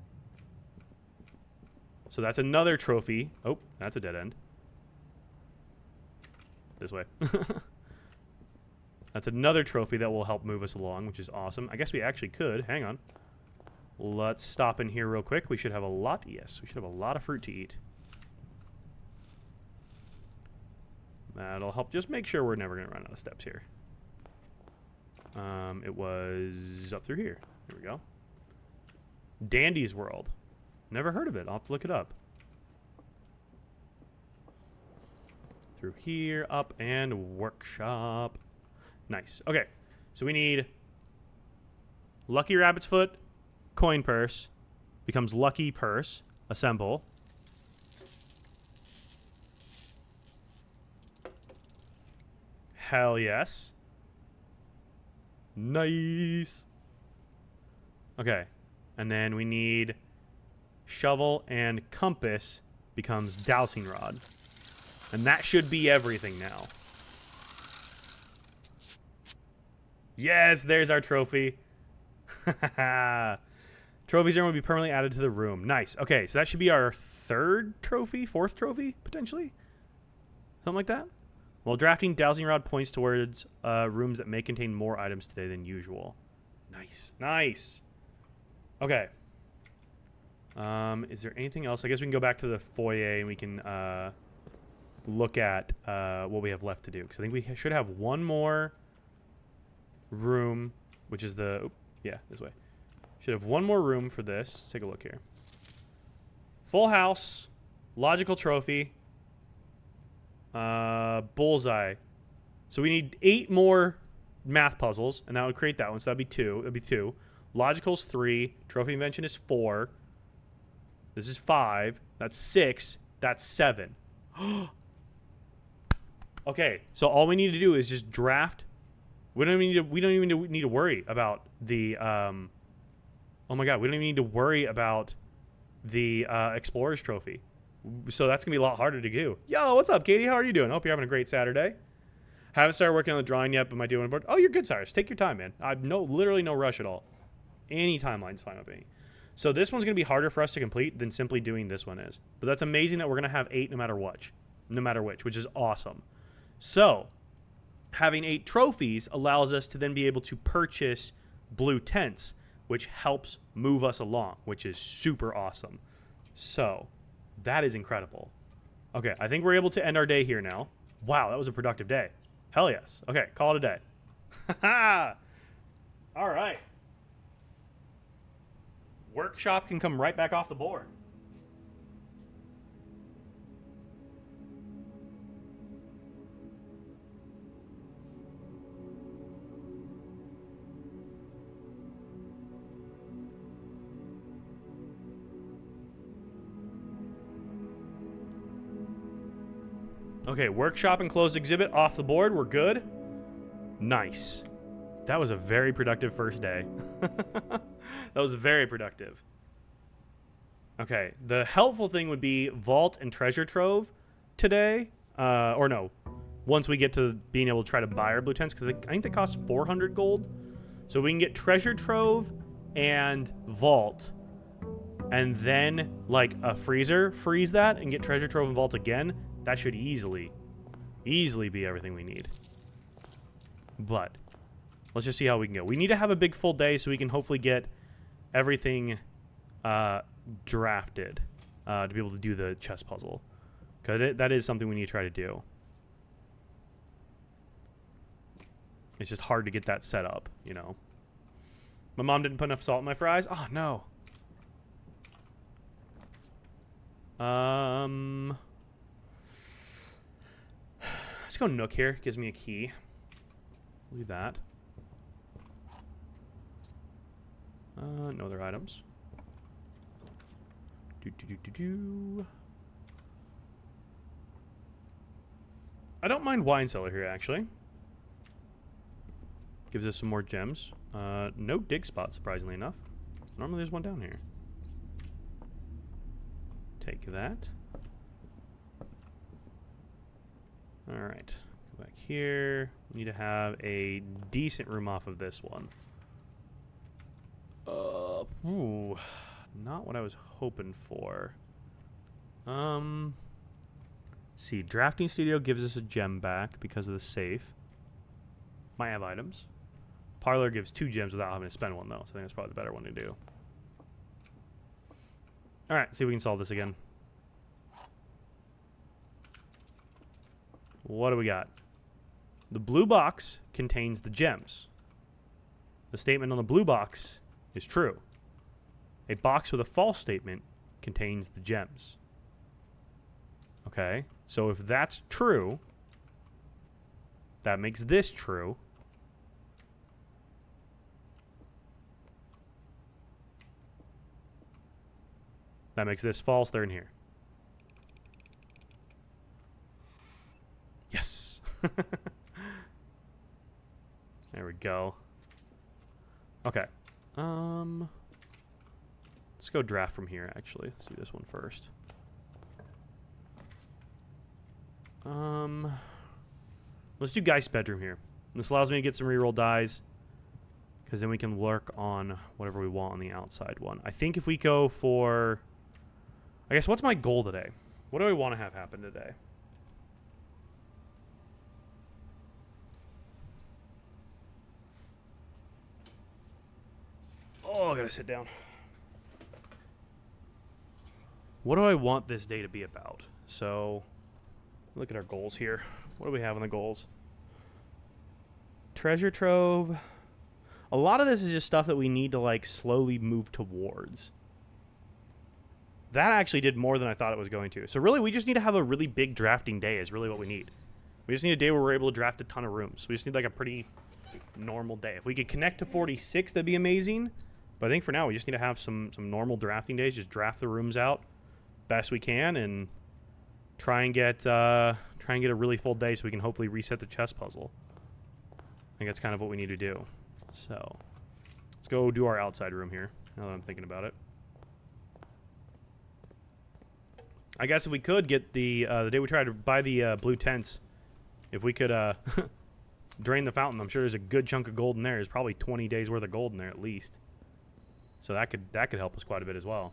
A: So that's another trophy. Oh, that's a dead end. this way. That's another trophy that will help move us along, which is awesome. I guess we actually could. Hang on. Let's stop in here real quick. We should have a lot. Yes, we should have a lot of fruit to eat. That'll help just make sure we're never going to run out of steps here. It was up through here. Here we go. Dandy's World. Never heard of it. I'll have to look it up. Through here, up, and workshop. Nice. Okay, so we need Lucky Rabbit's Foot, coin purse, becomes Lucky Purse, assemble. Hell yes. Nice. Okay, and then we need shovel and compass becomes dowsing rod. And that should be everything now. Yes, there's our trophy. Trophies are going to be permanently added to the room. Nice. Okay, so that should be our third trophy, fourth trophy, potentially? Something like that? While drafting, dowsing rod points towards rooms that may contain more items today than usual. Nice. Nice. Okay. Is there anything else? I guess we can go back to the foyer and we can look at what we have left to do. Because I think we should have one more room, which is the... Oh, yeah, this way. Should have one more room for this. Let's take a look here. Full house. Logical trophy. Bullseye. So we need 8 more math puzzles, and that would create that one. So that'd be 2. That'd be 2. Logical's 3. Trophy invention is 4. This is 5. That's 6. That's 7. Okay, so all we need to do is just draft. We don't even need to worry about the oh my god, we don't even need to worry about the Explorer's Trophy. So that's gonna be a lot harder to do. Yo, what's up, Katie? How are you doing? Hope you're having a great Saturday. Haven't started working on the drawing yet, but am I doing it? Oh, you're good, Cyrus. Take your time, man. I've literally no rush at all. Any timeline's fine with me. So this one's gonna be harder for us to complete than simply doing this one is. But that's amazing that we're gonna have 8 no matter which, which is awesome. So having 8 trophies allows us to then be able to purchase blue tents, which helps move us along, which is super awesome. So that is incredible. Okay, I think we're able to end our day here now. Wow, that was a productive day. Hell yes. Okay, call it a day. All right. Workshop can come right back off the board. Okay, workshop and closed exhibit off the board. We're good. Nice. That was a very productive first day. That was very productive. Okay, the helpful thing would be vault and treasure trove today. Or no, once we get to being able to try to buy our blue tents, because I think they cost 400 gold. So we can get treasure trove and vault, and then like a freezer, freeze that and get treasure trove and vault again. That should easily be everything we need. But let's just see how we can go. We need to have a big full day so we can hopefully get everything drafted to be able to do the chess puzzle. Because that is something we need to try to do. It's just hard to get that set up, you know. My mom didn't put enough salt in my fries. Oh, no. Let's go Nook here. Gives me a key. We'll do that. No other items. I don't mind wine cellar here, actually. Gives us some more gems. No dig spot, surprisingly enough. Normally there's one down here. Take that. Alright. Go back here. We need to have a decent room off of this one. Ooh. Not what I was hoping for. Let's see, drafting studio gives us a gem back because of the safe. Might have items. Parlor gives 2 gems without having to spend one, though, so I think that's probably the better one to do. Alright, see if we can solve this again. What do we got? The blue box contains the gems. The statement on the blue box is true. A box with a false statement contains the gems. Okay, so if that's true, that makes this true. That makes this false. They're in here. Yes. There we go. Okay. Let's go draft from here, actually. Let's do this one first. Let's do Geist's bedroom here. This allows me to get some reroll dies, because then we can work on whatever we want on the outside one. I think if we go for... I guess, what's my goal today? What do I want to have happen today? Oh, I gotta sit down. What do I want this day to be about? So, look at our goals here. What do we have on the goals? Treasure trove. A lot of this is just stuff that we need to, like, slowly move towards. That actually did more than I thought it was going to. So really, we just need to have a really big drafting day is really what we need. We just need a day where we're able to draft a ton of rooms. We just need, like, a pretty normal day. If we could connect to 46, that'd be amazing. But I think for now, we just need to have some normal drafting days. Just draft the rooms out best we can and try and get a really full day so we can hopefully reset the chess puzzle. I think that's kind of what we need to do. So let's go do our outside room here, now that I'm thinking about it. I guess if we could get the day we tried to buy the blue tents, if we could drain the fountain, I'm sure there's a good chunk of gold in there. There's probably 20 days worth of gold in there at least. So that could help us quite a bit as well.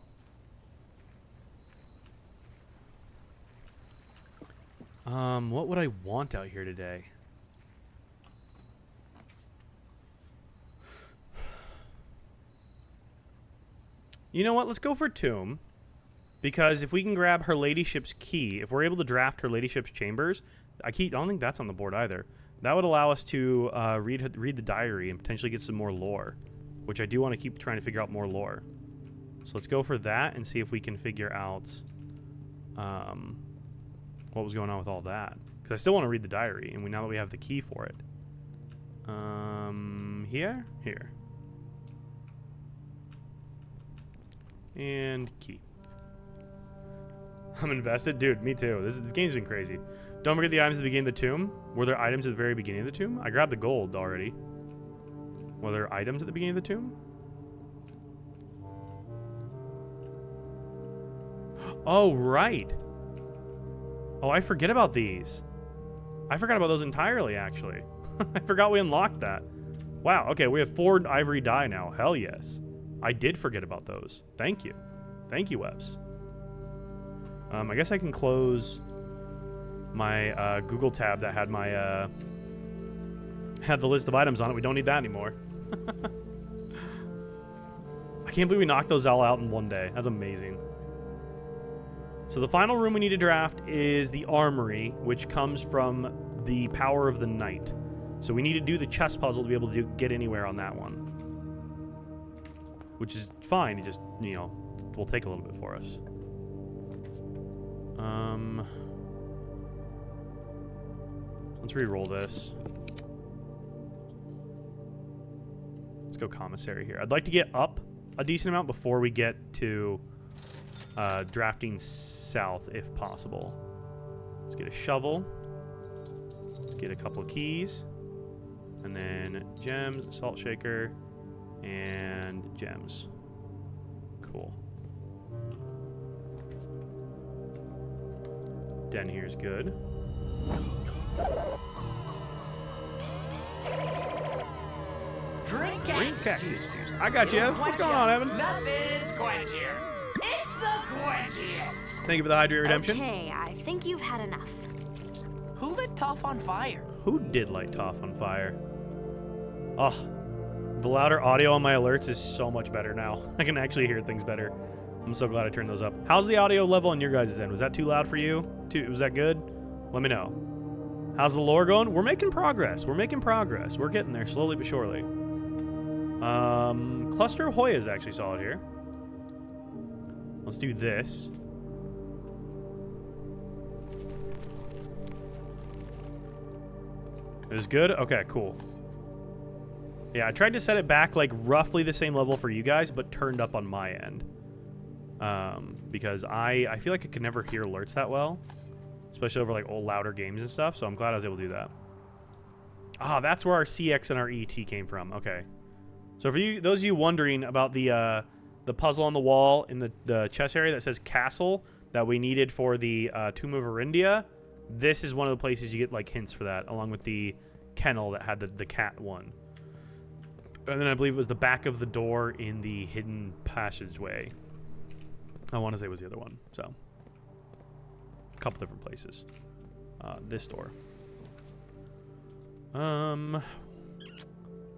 A: What would I want out here today? You know what? Let's go for Tomb. Because if we can grab her ladyship's key, if we're able to draft her ladyship's chambers, I don't think that's on the board either. That would allow us to read the diary and potentially get some more lore, which I do want to keep trying to figure out more lore. So let's go for that and see if we can figure out what was going on with all that. Because I still want to read the diary, and now that we have the key for it. Here? Here. And key. I'm invested. Dude, me too. This game's been crazy. Don't forget the items at the beginning of the tomb. Were there items at the very beginning of the tomb? I grabbed the gold already. Were there items at the beginning of the tomb? Oh, right. Oh, I forget about these. I forgot about those entirely, actually. I forgot we unlocked that. Wow, okay, we have 4 ivory dye now. Hell yes. I did forget about those. Thank you. Thank you, Webs. I guess I can close my Google tab that had my had the list of items on it. We don't need that anymore. I can't believe we knocked those all out in one day. That's amazing. So the final room we need to draft is the armory, which comes from the power of the night. So we need to do the chess puzzle to be able to get anywhere on that one. Which is fine. It just, you know, will take a little bit for us. Let's re-roll this. Let's go commissary here. I'd like to get up a decent amount before we get to drafting south, if possible. Let's get a shovel. Let's get a couple of keys. And then gems, salt shaker, and gems. Cool. Den here's good.
B: Drink
A: cactus juice. I got you, Evan. What's going on, Evan?
B: Nothing's quite here. It's
A: Thank you for the hydrate redemption.
B: Okay, I think you've had enough.
C: Who lit Toph on fire?
A: Who did light Toph on fire? Oh, the louder audio on my alerts is so much better now. I can actually hear things better. I'm so glad I turned those up. How's the audio level on your guys' end? Was that too loud for you? Was that good? Let me know. How's the lore going? We're making progress. We're making progress. We're getting there slowly but surely. Cluster of Hoya is actually solid here. Let's do this. It was good? Okay, cool. Yeah, I tried to set it back like roughly the same level for you guys, but turned up on my end. Because I feel like I could never hear alerts that well. Especially over like old louder games and stuff, so I'm glad I was able to do that. Ah, that's where our CX and our ET came from. Okay. So for you, those of you wondering about the puzzle on the wall in the chest area that says castle that we needed for the Tomb of Arindia, this is one of the places you get like hints for that, along with the kennel that had the cat one. And then I believe it was the back of the door in the hidden passageway. I want to say it was the other one. So a couple different places. This door.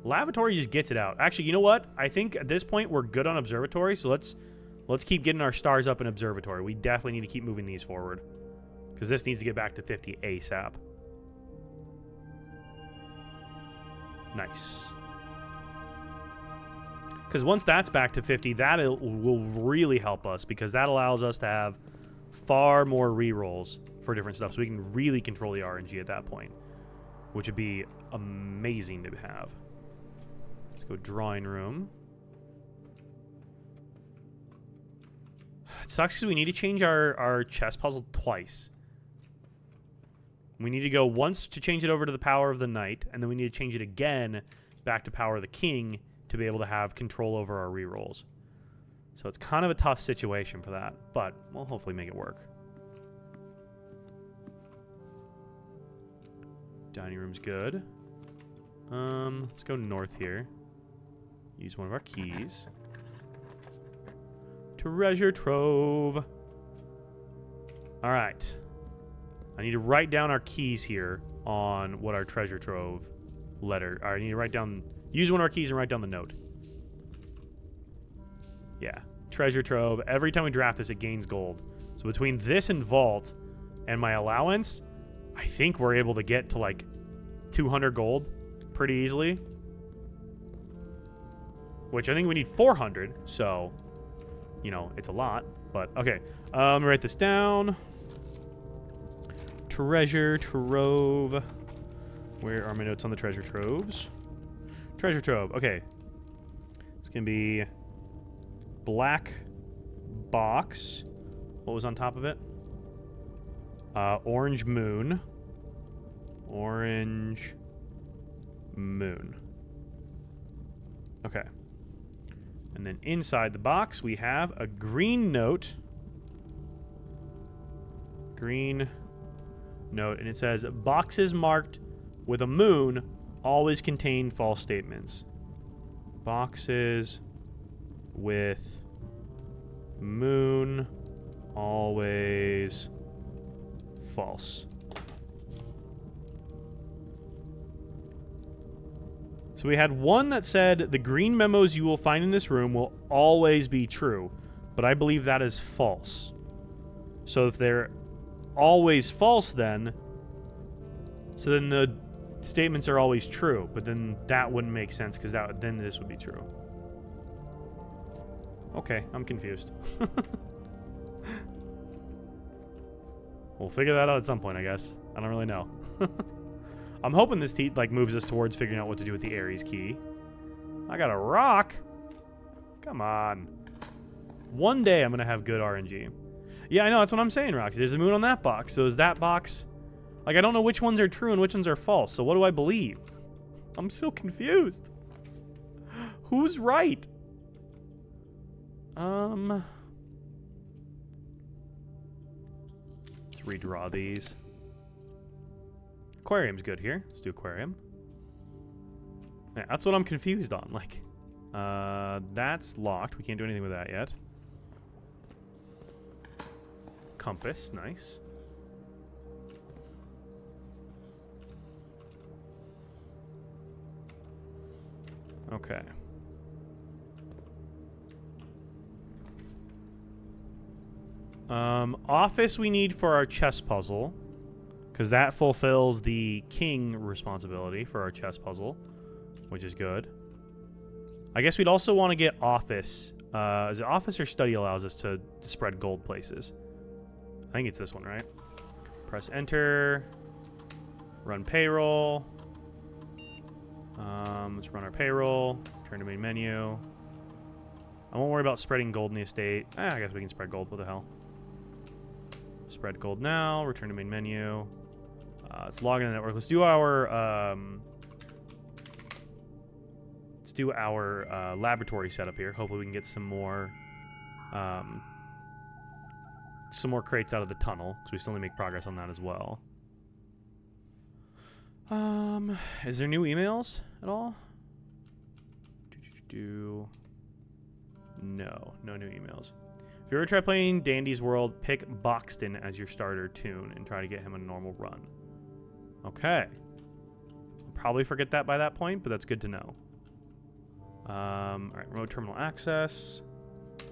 A: Lavatory just gets it out. Actually, you know what? I think at this point we're good on observatory, so let's keep getting our stars up in observatory. We definitely need to keep moving these forward, because this needs to get back to 50 ASAP. Nice. Because once that's back to 50, that will really help us, because that allows us to have far more rerolls for different stuff, so we can really control the RNG at that point, which would be amazing to have. Let's go drawing room. It sucks because we need to change our chess puzzle twice. We need to go once to change it over to the power of the knight, and then we need to change it again back to power of the king to be able to have control over our rerolls. So it's kind of a tough situation for that, but we'll hopefully make it work. Dining room's good. Let's go north here. Use one of our keys. Treasure trove. All right. I need to write down our keys here on what our treasure trove letter. I need to write down, use one of our keys and write down the note. Yeah, treasure trove. Every time we draft this, it gains gold. So between this and vault and my allowance, I think we're able to get to like 200 gold pretty easily. Which I think we need 400, so, you know, it's a lot. But, okay. Let me write this down. Treasure trove. Where are my notes on the treasure troves? Treasure trove. Okay. It's going to be black box. What was on top of it? Orange moon. Orange moon. Okay. And then inside the box, we have a green note. Green note. And it says, boxes marked with a moon always contain false statements. Boxes with moon always false. So we had one that said the green memos you will find in this room will always be true, but I believe that is false. So if they're always false then, so then the statements are always true, but then that wouldn't make sense because then this would be true. Okay, I'm confused. We'll figure that out at some point, I guess. I don't really know. I'm hoping this moves us towards figuring out what to do with the Ares key. I got a rock. Come on. One day I'm going to have good RNG. Yeah, I know. That's what I'm saying, Roxy. There's a moon on that box. So is that box... Like, I don't know which ones are true and which ones are false. So what do I believe? I'm so confused. Who's right? Let's redraw these. Aquarium's good here. Let's do aquarium. Yeah, that's what I'm confused on. Like, that's locked. We can't do anything with that yet. compass. Nice. Okay. Office we need for our chess puzzle, because that fulfills the king responsibility for our chess puzzle, which is good. I guess we'd also want to get office. Is it office or study allows us to spread gold places? I think it's this one, right? Press enter. Run payroll. Let's run our payroll. Turn to main menu. I won't worry about spreading gold in the estate. I guess we can spread gold. What the hell? Spread gold now. Return to main menu. Let's log in the network. Let's do our laboratory setup here. Hopefully we can get some more crates out of the tunnel, because we still need to make progress on that as well. Is there new emails at all? No new emails. If you ever try playing Dandy's World, pick Boxton as your starter tune and try to get him a normal run. Okay. I'll probably forget that by that point, but that's good to know. Alright, remote terminal access.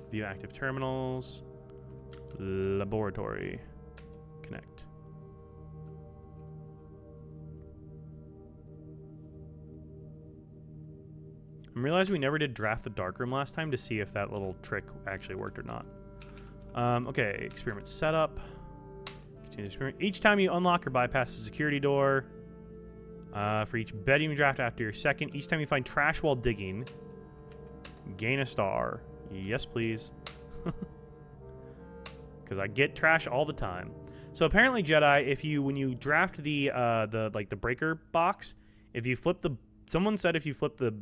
A: View active terminals. Laboratory. Connect. I'm realizing we never did draft the darkroom last time to see if that little trick actually worked or not. Okay, experiment setup. Continue the experiment. Each time you unlock or bypass the security door, for each bedroom you draft after your second, each time you find trash while digging, gain a star. Yes, please. Because I get trash all the time. So apparently, Jedi, when you draft the breaker box, if you flip someone said if you flip the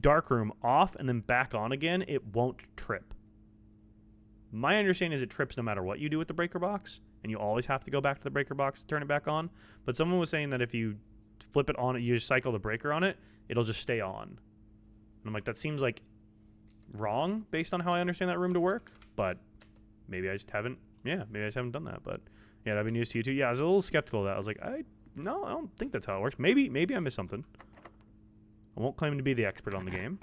A: darkroom off and then back on again, it won't trip. My understanding is it trips no matter what you do with the breaker box, and you always have to go back to the breaker box to turn it back on. But someone was saying that if you flip it on, you just cycle the breaker on it, it'll just stay on. And I'm like, that seems like wrong based on how I understand that room to work, but maybe I just haven't done that. But yeah, that'd be news to you too. Yeah, I was a little skeptical of that. I was like, I don't think that's how it works. Maybe I missed something. I won't claim to be the expert on the game.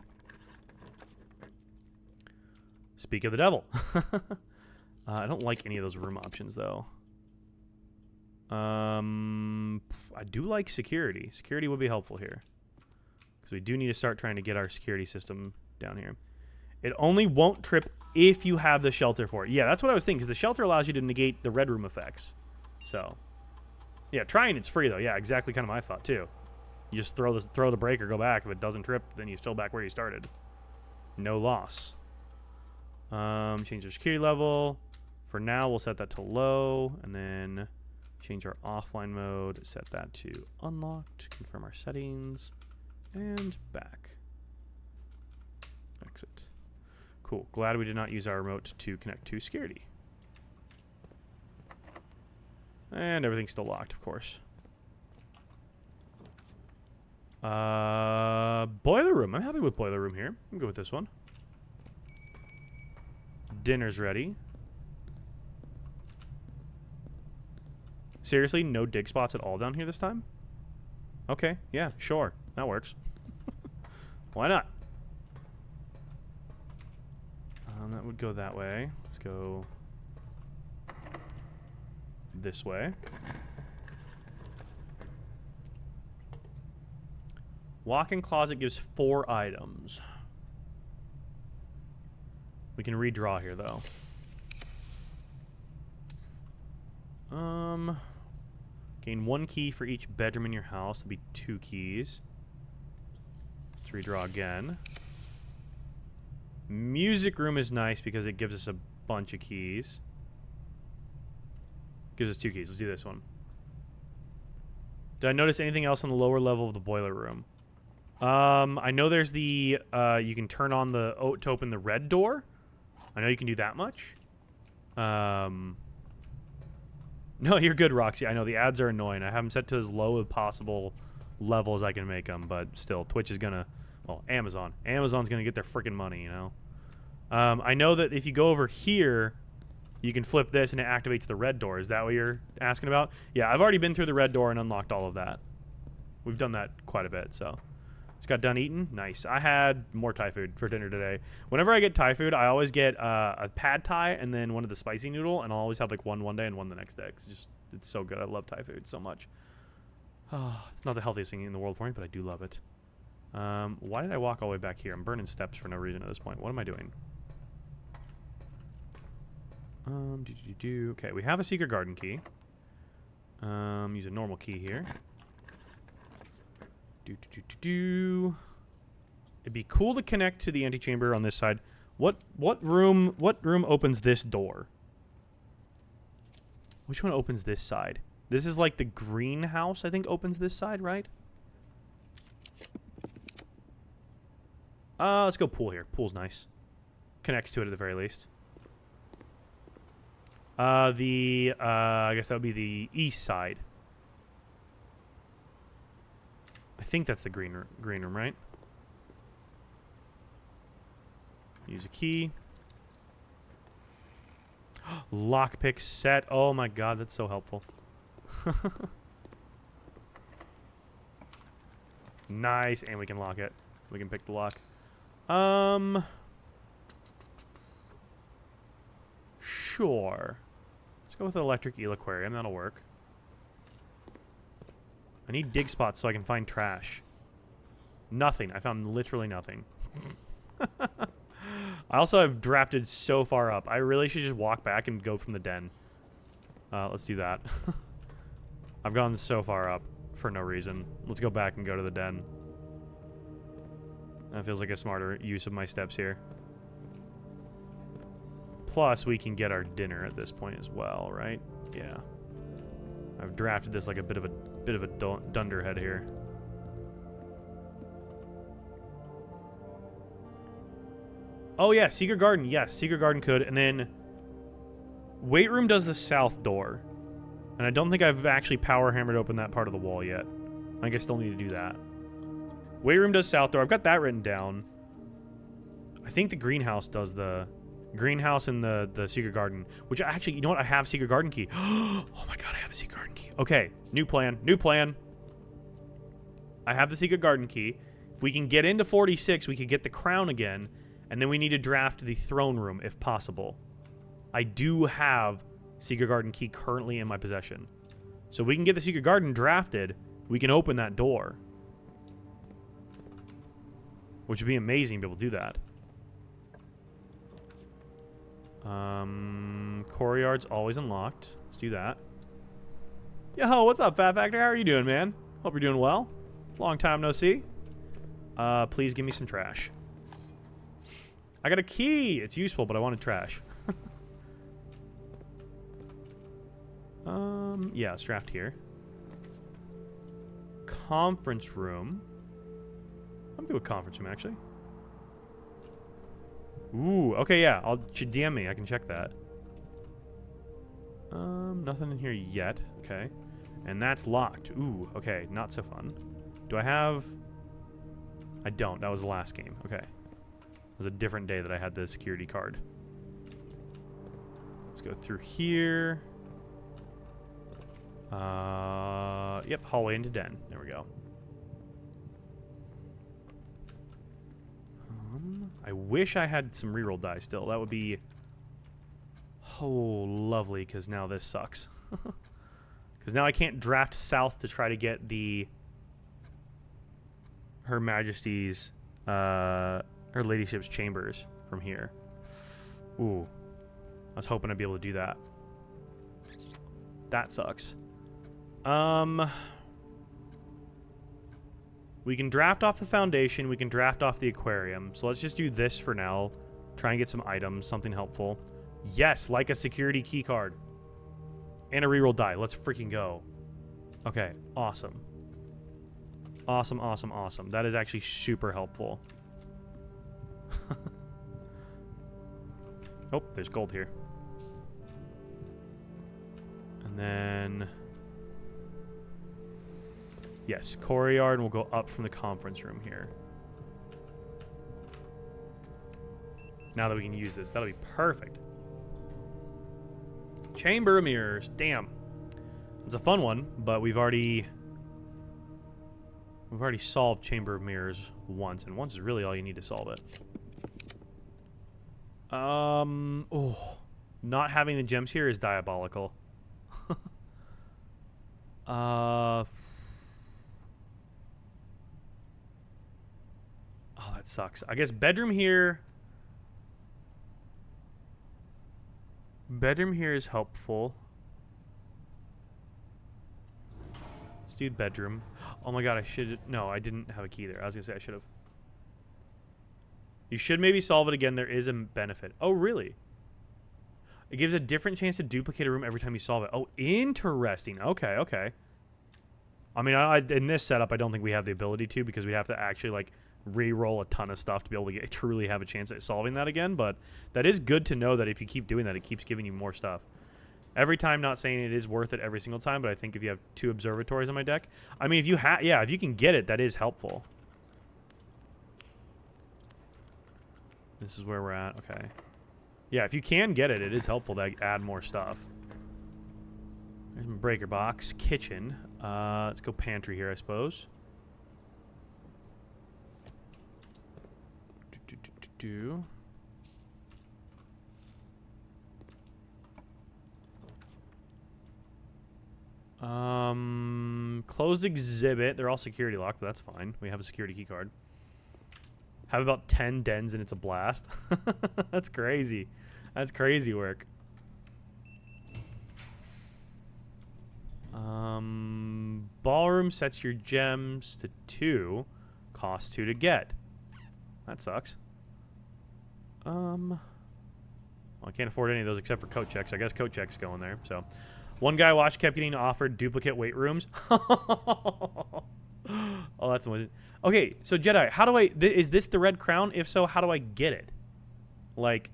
A: Speak of the devil. I don't like any of those room options, though. I do like security. Security would be helpful here, because we do need to start trying to get our security system down here. It only won't trip if you have the shelter for it. Yeah, that's what I was thinking, because the shelter allows you to negate the red room effects. So, yeah, trying it's free, though. Yeah, exactly kind of my thought, too. You just throw the breaker, go back. If it doesn't trip, then you're still back where you started. No loss. Change our security level. For now, we'll set that to low, and then change our offline mode. Set that to unlocked. Confirm our settings, and back. Exit. Cool. Glad we did not use our remote to connect to security. And everything's still locked, of course. Boiler room. I'm happy with boiler room here. I'm good with this one. Dinner's ready. Seriously, no dig spots at all down here this time? Okay, yeah, sure. That works. Why not? That would go that way. Let's go this way. Walk-in closet gives 4 items. We can redraw here, though. Gain 1 key for each bedroom in your house. That'll be 2 keys. Let's redraw again. Music room is nice because it gives us a bunch of keys. Gives us 2 keys. Let's do this one. Did I notice anything else on the lower level of the boiler room? I know there's the, you can turn on the, to open the red door. I know you can do that much. No, you're good, Roxy. I know the ads are annoying. I have them set to as low as possible level as I can make them, but still, Twitch is gonna, well, Amazon's gonna get their freaking money, you know? I know that if you go over here, you can flip this and it activates the red door. Is that what you're asking about? Yeah, I've already been through the red door and unlocked all of that. We've done that quite a bit, so. Just got done eating. Nice. I had more Thai food for dinner today. Whenever I get Thai food, I always get a pad Thai and then one of the spicy noodle, and I'll always have like one day and one the next day. It's so good. I love Thai food so much. Oh, it's not the healthiest thing in the world for me, but I do love it. Why did I walk all the way back here? I'm burning steps for no reason at this point. What am I doing? Okay, we have a secret garden key. Use a normal key here. It'd be cool to connect to the antechamber on this side. What room opens this door? Which one opens this side? This is like the greenhouse, I think, opens this side, right? Let's go pool here. Pool's nice. Connects to it at the very least. I guess that would be the east side. I think that's the green room, right? Use a key. Lockpick set. Oh my god, that's so helpful. Nice, and we can lock it. We can pick the lock. Sure. Let's go with the electric eel aquarium. That'll work. I need dig spots so I can find trash. Nothing. I found literally nothing. I also have drafted so far up. I really should just walk back and go from the den. Let's do that. I've gone so far up for no reason. Let's go back and go to the den. That feels like a smarter use of my steps here. Plus, we can get our dinner at this point as well, right? Yeah. I've drafted this like a bit of a dunderhead here. Oh yeah, secret garden. Yes, secret garden could. And then weight room does the south door. And I don't think I've actually power hammered open that part of the wall yet. I think I still need to do that. Weight room does south door. I've got that written down. I think the greenhouse does the greenhouse and the secret garden, which actually, you know what? I have secret garden key. Oh my god, I have the secret garden key. Okay, new plan. New plan. I have the secret garden key. If we can get into 46, we could get the crown again, and then we need to draft the throne room if possible. I do have secret garden key currently in my possession. So if we can get the secret garden drafted, we can open that door. Which would be amazing to be able to do that. Courtyard's always unlocked. Let's do that. Yo, what's up, Fat Factor? How are you doing, man? Hope you're doing well. Long time no see. Please give me some trash. I got a key. It's useful, but I wanted trash. Yeah, it's draft here. Conference room. I'm good with conference room, actually. Ooh, okay, yeah. Should DM me. I can check that. Nothing in here yet. Okay. And that's locked. Ooh, okay. Not so fun. Do I have... I don't. That was the last game. Okay. It was a different day that I had the security card. Let's go through here. Yep, hallway into den. There we go. I wish I had some reroll die still. That would be... Oh, lovely, because now this sucks. Because now I can't draft south to try to get Her Majesty's... Her Ladyship's chambers from here. Ooh. I was hoping I'd be able to do that. That sucks. We can draft off the foundation. We can draft off the aquarium. So let's just do this for now. Try and get some items, something helpful. Yes, like a security key card. And a reroll die. Let's freaking go. Okay, awesome. Awesome, awesome, awesome. That is actually super helpful. Oh, there's gold here. And then... Yes, courtyard, and we'll go up from the conference room here. Now that we can use this, that'll be perfect. Chamber of Mirrors. Damn. It's a fun one, but we've already solved Chamber of Mirrors once, and once is really all you need to solve it. Oh, not having the gems here is diabolical. Oh, that sucks. I guess bedroom here. Bedroom here is helpful. Let's do bedroom. Oh my god, I should... No, I didn't have a key there. I was gonna say I should have. You should maybe solve it again. There is a benefit. Oh, really? It gives a different chance to duplicate a room every time you solve it. Oh, interesting. Okay, okay. I mean, in this setup, I don't think we have the ability to, because we'd have to actually, like, re-roll a ton of stuff to be able to truly have a chance at solving that again. But that is good to know that if you keep doing that, it keeps giving you more stuff. Every time, not saying it is worth it every single time, but I think if you have 2 observatories on my deck... I mean, if you if you can get it, that is helpful. This is where we're at. Okay. Yeah, if you can get it, it is helpful to add more stuff. There's my breaker box. Kitchen. Let's go pantry here, I suppose. Closed exhibit. They're all security locked, but that's fine. We have a security key card. Have about 10 dens and it's a blast. That's crazy. That's crazy work. Ballroom sets your gems to 2. Costs 2 to get. That sucks. Well, I can't afford any of those except for coat checks. I guess coat checks go in there. So, one guy I watched kept getting offered duplicate weight rooms. Oh, that's one. Okay, so Jedi, how do I... is this the red crown? If so, how do I get it? Like,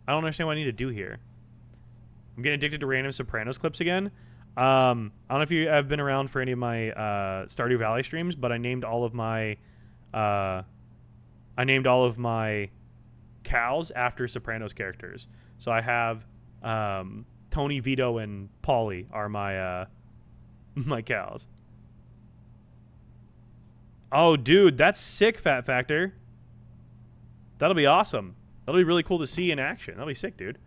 A: I don't understand what I need to do here. I'm getting addicted to random Sopranos clips again. I don't know if you have been around for any of my Stardew Valley streams, but I named all of my... cows after Sopranos characters. So I have Tony, Vito, and Paulie are my my cows. Oh, dude, that's sick, Fat Factor. That'll be awesome. That'll be really cool to see in action. That'll be sick, dude.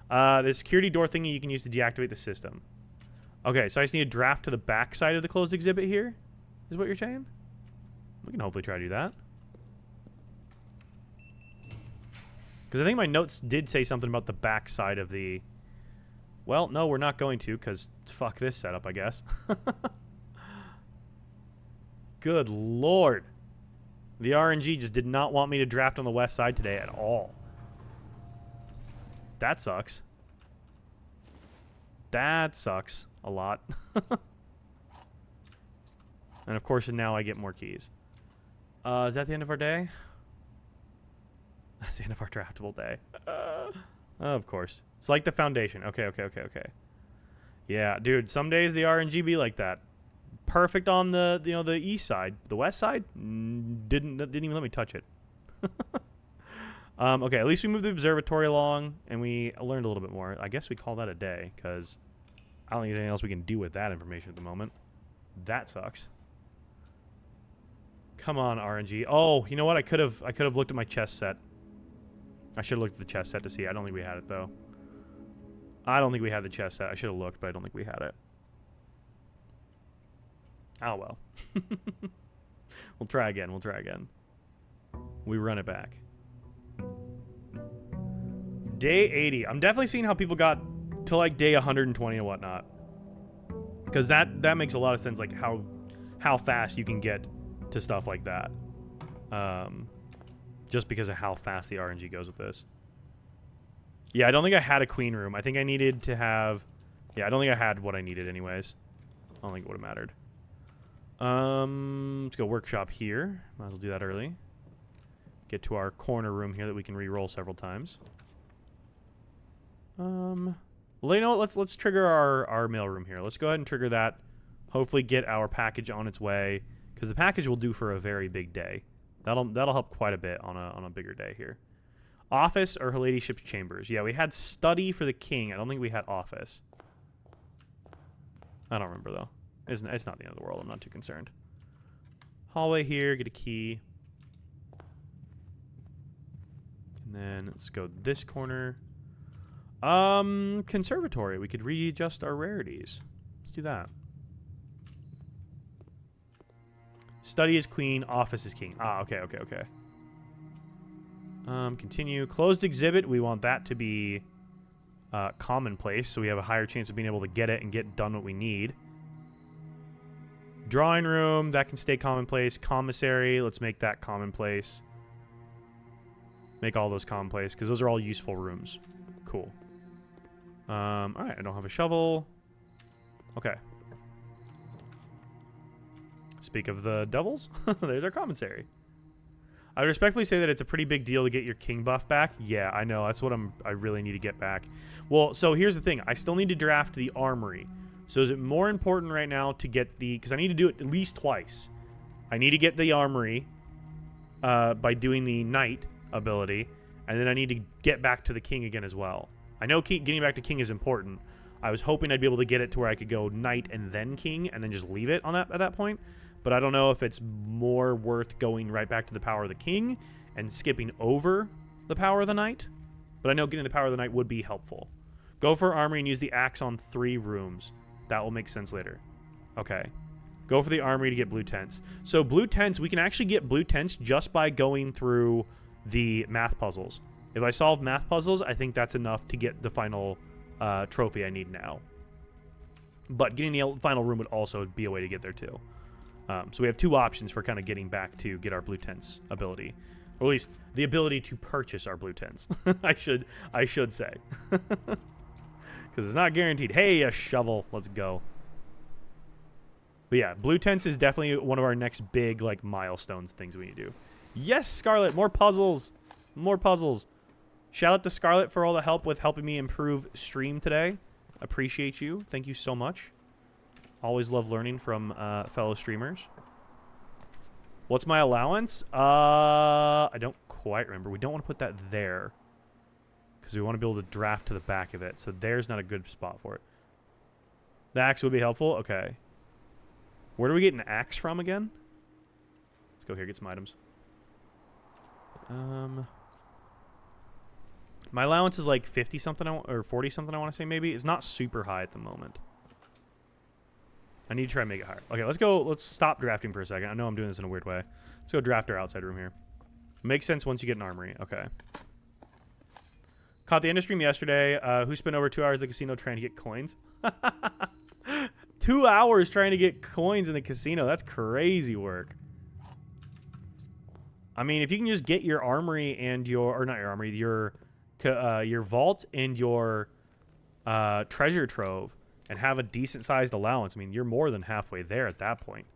A: The security door thingy you can use to deactivate the system. Okay, so I just need a draft to the back side of the closed exhibit here, is what you're saying? We can hopefully try to do that. Because I think my notes did say something about the back side of the... Well, no, we're not going to, because fuck this setup, I guess. Good lord. The RNG just did not want me to draft on the west side today at all. That sucks. That sucks a lot. And of course, now I get more keys. Is that the end of our day? That's the end of our draftable day. Of course. It's like the foundation. Okay. Yeah, dude, some days the RNG be like that. Perfect on the the east side. The west side didn't even let me touch it. Okay, at least we moved the observatory along and we learned a little bit more. I guess we call that a day because I don't think there's anything else we can do with that information at the moment. That sucks. Come on, RNG. Oh, you know what? I could have looked at my chess set. I should have looked at the chess set to see. I don't think we had it though. I don't think we had the chess set. I should have looked, but I don't think we had it. Oh well. We'll try again. We run it back. Day 80. I'm definitely seeing how people got to like day 120 and whatnot. Because that makes a lot of sense, like how fast you can get to stuff like that. Just because of how fast the RNG goes with this. Yeah, I don't think I had a queen room. I think I needed to have... Yeah, I don't think I had what I needed anyways. I don't think it would have mattered. Let's go workshop here. Might as well do that early. Get to our corner room here that we can re-roll several times. Well, you know what? Let's trigger our mailroom here. Let's go ahead and trigger that. Hopefully get our package on its way, because the package will do for a very big day. That'll help quite a bit on a bigger day here. Office or her ladyship's chambers? Yeah, we had study for the king. I don't think we had office. I don't remember, though. It's not the end of the world. I'm not too concerned. Hallway here. Get a key. And then let's go this corner. Conservatory. We could readjust our rarities. Let's do that. Study is queen. Office is king. Ah, okay. Continue. Closed exhibit. We want that to be commonplace, so we have a higher chance of being able to get it and get done what we need. Drawing room. That can stay commonplace. Commissary. Let's make that commonplace. Make all those commonplace, because those are all useful rooms. Cool. Alright, I don't have a shovel. Okay. Speak of the devils, there's our commissary. I would respectfully say that it's a pretty big deal to get your king buff back. Yeah, I know. That's what I really need to get back. Well, so here's the thing. I still need to draft the armory. So is it more important right now to get the... Because I need to do it at least twice. I need to get the armory by doing the knight ability. And then I need to get back to the king again as well. I know getting back to king is important. I was hoping I'd be able to get it to where I could go knight and then king and then just leave it on that at that point. But I don't know if it's more worth going right back to the power of the king and skipping over the power of the knight. But I know getting the power of the knight would be helpful. Go for armory and use the axe on 3 rooms. That will make sense later. Okay. Go for the armory to get blue tents. So blue tents, we can actually get blue tents just by going through the math puzzles. If I solve math puzzles, I think that's enough to get the final trophy I need now. But getting the final room would also be a way to get there too. So we have 2 options for kind of getting back to get our blue tents ability. Or at least the ability to purchase our blue tents. I should say. Because it's not guaranteed. Hey, a shovel. Let's go. But yeah, blue tents is definitely one of our next big like milestones things we need to do. Yes, Scarlet, more puzzles. More puzzles. Shout out to Scarlet for all the help with helping me improve stream today. Appreciate you. Thank you so much. Always love learning from fellow streamers. What's my allowance? I don't quite remember. We don't want to put that there. Because we want to be able to draft to the back of it. So there's not a good spot for it. The axe would be helpful? Okay. Where do we get an axe from again? Let's go here, get some items. My allowance is like 50-something or 40-something, I want to say maybe. It's not super high at the moment. I need to try and make it higher. Okay, let's go. Let's stop drafting for a second. I know I'm doing this in a weird way. Let's go draft our outside room here. Makes sense once you get an armory. Okay. Caught the end of stream yesterday. Who spent over 2 hours at the casino trying to get coins? 2 hours trying to get coins in the casino. That's crazy work. I mean, if you can just get your armory and your... Or not your armory. Your vault and your treasure trove and have a decent-sized allowance. I mean, you're more than halfway there at that point.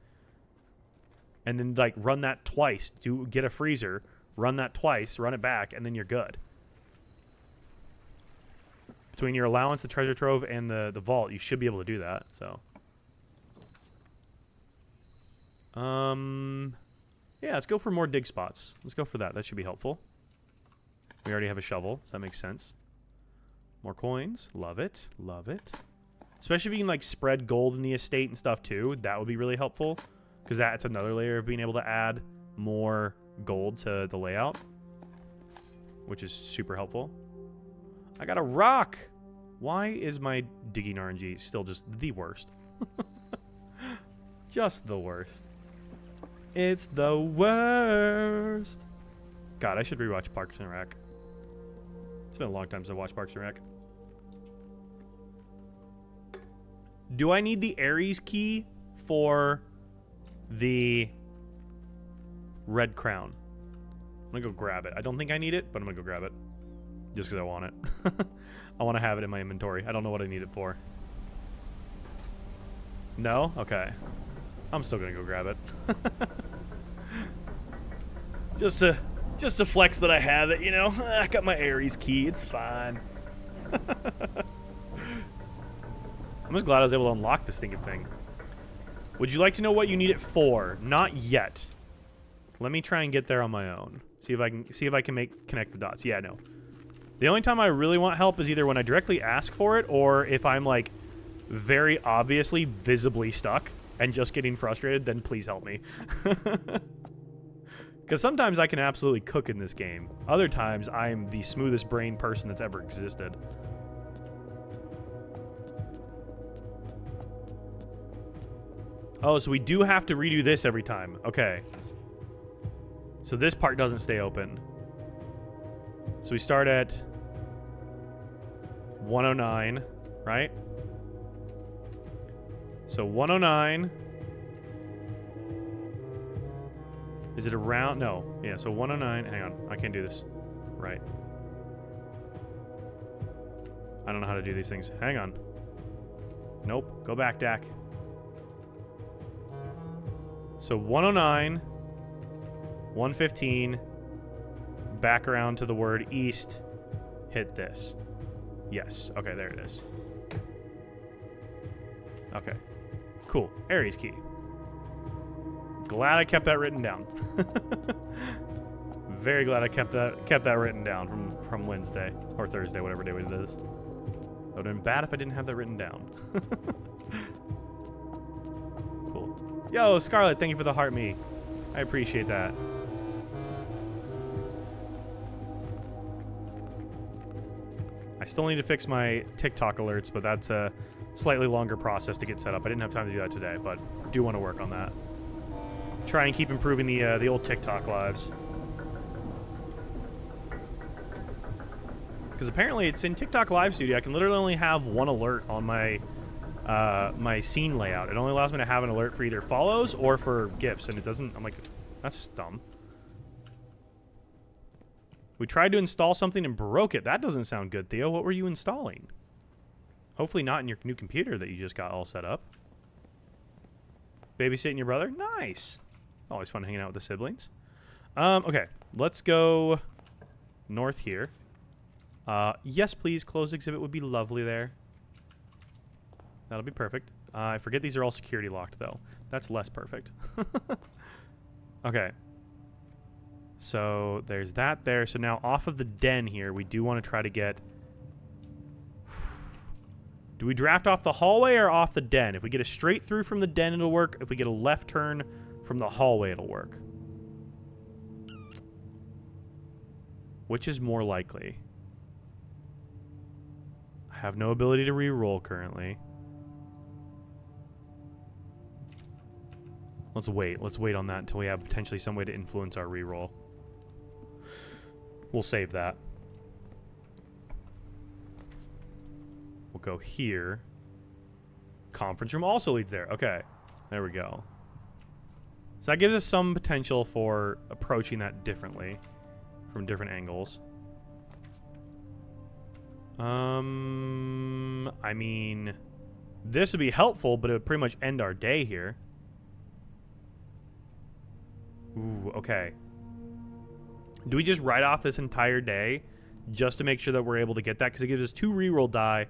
A: And then, like, run that twice. Get a freezer. Run that twice. Run it back. And then you're good. Between your allowance, the treasure trove, and the vault, you should be able to do that. So, yeah, let's go for more dig spots. Let's go for that. That should be helpful. We already have a shovel, so that makes sense. More coins. Love it. Love it. Especially if you can, like, spread gold in the estate and stuff, too. That would be really helpful. Because that's another layer of being able to add more gold to the layout. Which is super helpful. I got a rock! Why is my digging RNG still just the worst? Just the worst. It's the worst. God, I should rewatch Parks and Rec. It's been a long time since I watched Parks and Rec. Do I need the Ares key for the red crown? I'm gonna go grab it. I don't think I need it, but I'm gonna go grab it. Just because I want it. I want to have it in my inventory. I don't know what I need it for. No? Okay. I'm still gonna go grab it. Just to flex that I have it, you know? I got my Ares key. It's fine. I'm just glad I was able to unlock this stinking thing. Would you like to know what you need it for? Not yet. Let me try and get there on my own. See if I can connect the dots. Yeah, no. The only time I really want help is either when I directly ask for it or if I'm like very obviously visibly stuck and just getting frustrated, then please help me. Because sometimes I can absolutely cook in this game. Other times I'm the smoothest brain person that's ever existed. Oh, so we do have to redo this every time. Okay. So this part doesn't stay open. So we start at 109, right? So 109. Is it around? No. Yeah, so 109. Hang on. I can't do this. Right. I don't know how to do these things. Hang on. Nope. Go back, Dak. So 109, 115, back around to the word east, hit this. Yes. Okay, there it is. Okay. Cool. Aries key. Glad I kept that written down. Very glad I kept that written down from Wednesday or Thursday, whatever day it is. That would have been bad if I didn't have that written down. Cool. Yo, Scarlett, thank you for the heart me. I appreciate that. I still need to fix my TikTok alerts, but that's a slightly longer process to get set up. I didn't have time to do that today, but I do want to work on that. Try and keep improving the old TikTok lives. Because apparently it's in TikTok Live Studio. I can literally only have one alert on my my scene layout. It only allows me to have an alert for either follows or for GIFs, and it doesn't. I'm like, that's dumb. We tried to install something and broke it. That doesn't sound good, Theo. What were you installing? Hopefully not in your new computer that you just got all set up. Babysitting your brother? Nice. Always fun hanging out with the siblings. Okay, let's go north here. Yes, please. Closed exhibit would be lovely there. That'll be perfect. I forget these are all security locked, though. That's less perfect. Okay. So there's that there. So now off of the den here, we do want to try to get... Do we draft off the hallway or off the den? If we get a straight through from the den, it'll work. If we get a left turn from the hallway, it'll work. Which is more likely? I have no ability to re-roll currently. Let's wait. Let's wait on that until we have potentially some way to influence our re-roll. We'll save that. We'll go here. Conference room also leads there. Okay. There we go. So that gives us some potential for approaching that differently. From different angles. I mean... This would be helpful, but it would pretty much end our day here. Ooh, okay. Do we just write off this entire day just to make sure that we're able to get that? Because it gives us 2 reroll die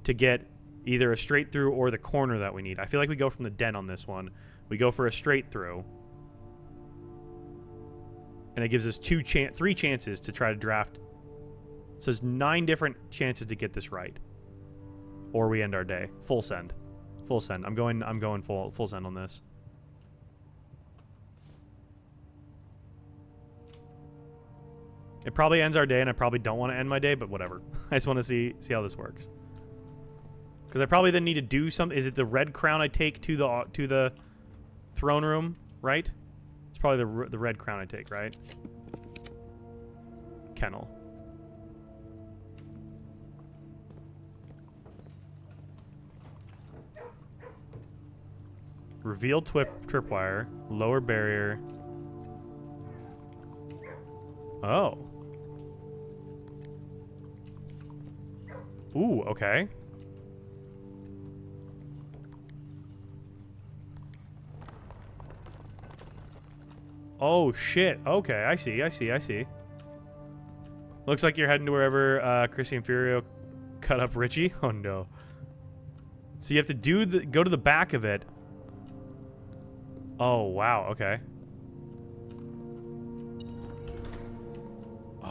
A: to get either a straight through or the corner that we need. I feel like we go from the den on this one. We go for a straight through. And it gives us 3 chances to try to draft. So there's 9 different chances to get this right. Or we end our day. Full send. Full send. I'm going full send on this. It probably ends our day, and I probably don't want to end my day, but whatever. I just want to see how this works. Because I probably then need to do something. Is it the red crown I take to the throne room, right? It's probably the red crown I take, right? Kennel. Reveal tripwire. Lower barrier. Oh. Ooh, okay. Oh, shit. Okay, I see. Looks like you're heading to wherever Christian Furio cut up Richie. Oh, no. So you have to go to the back of it. Oh, wow. Okay.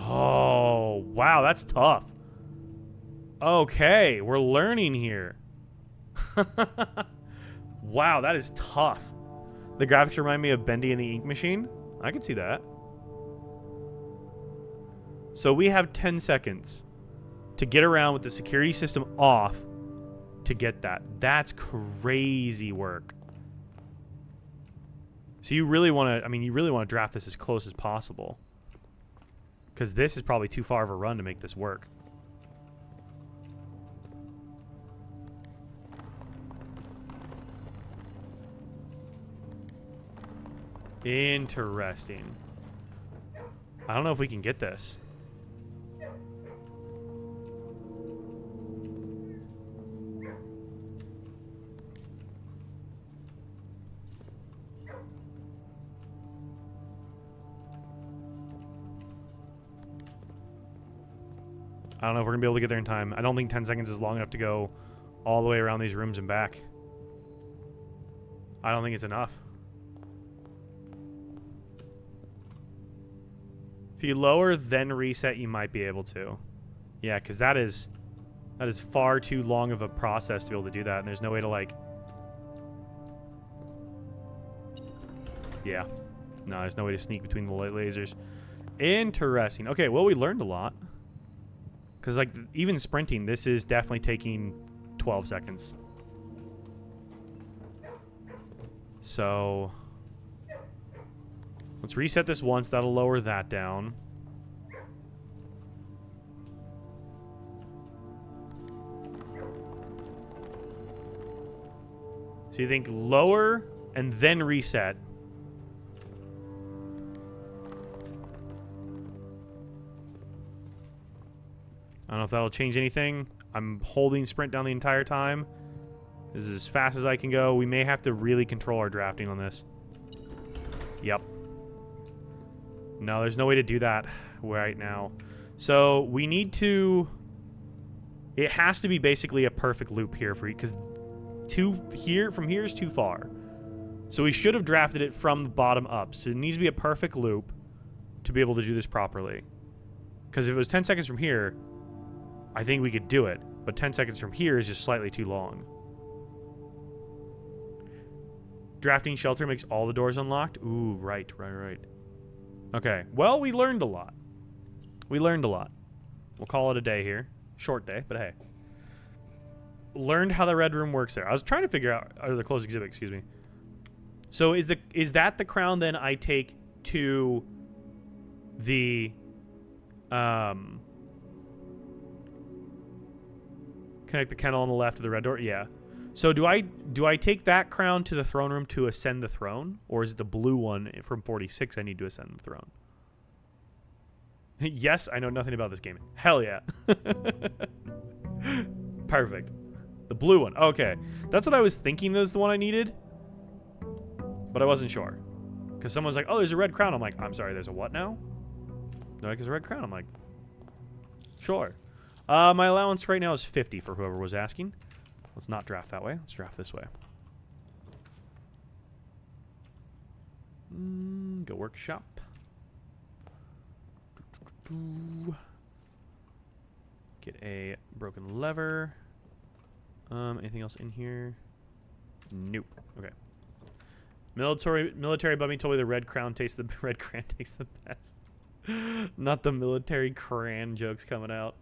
A: Oh, wow, that's tough. Okay, we're learning here. Wow, that is tough. The graphics remind me of Bendy and the Ink Machine. I can see that. So we have 10 seconds to get around with the security system off to get that. That's crazy work. So you really want to, I mean, you really want to draft this as close as possible. Because this is probably too far of a run to make this work. Interesting. I don't know if we can get this. I don't know if we're going to be able to get there in time. I don't think 10 seconds is long enough to go all the way around these rooms and back. I don't think it's enough. If you lower, then reset, you might be able to. Yeah, because that is far too long of a process to be able to do that, and there's no way to, like... Yeah. No, there's no way to sneak between the light lasers. Interesting. Okay, well, we learned a lot. Because, like, even sprinting, this is definitely taking 12 seconds. So... let's reset this once. That'll lower that down. So you think lower and then reset. I don't know if that'll change anything. I'm holding sprint down the entire time. This is as fast as I can go. We may have to really control our drafting on this. Yep. No, there's no way to do that right now. So we need to... it has to be basically a perfect loop here for you, because from here is too far. So we should have drafted it from the bottom up. So it needs to be a perfect loop to be able to do this properly. Because if it was 10 seconds from here, I think we could do it. But 10 seconds from here is just slightly too long. Drafting shelter makes all the doors unlocked? Ooh, right. Okay, well, we learned a lot. We'll call it a day here. Short day, but hey. Learned how the red room works there. I was trying to figure out, or the closed exhibit, excuse me. So is that the crown then I take to the connect the kennel on the left of the red door? Yeah. So do I take that crown to the throne room to ascend the throne? Or is it the blue one from 46 I need to ascend the throne? Yes, I know nothing about this game. Hell yeah. Perfect. The blue one. Okay. That's what I was thinking was the one I needed. But I wasn't sure. Because someone's like, oh, there's a red crown. I'm like, I'm sorry, there's a what now? No, like, there's a red crown. I'm like, sure. My allowance right now is 50 for whoever was asking. Let's not draft that way. Let's draft this way. Go workshop. Get a broken lever. Anything else in here? Nope. Okay. Military bummy told me the red crown tastes the best. Not the military crayon jokes coming out.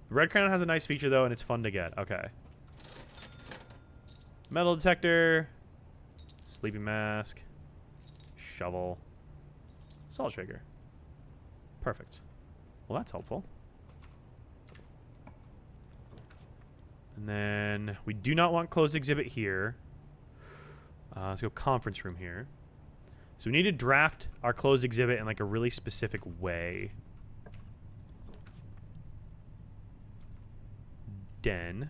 A: The red crown has a nice feature though, and it's fun to get. Okay. Metal detector, sleeping mask, shovel, salt shaker. Perfect. Well, that's helpful. And then we do not want closed exhibit here. Let's go conference room here. So we need to draft our closed exhibit in like a really specific way. Den.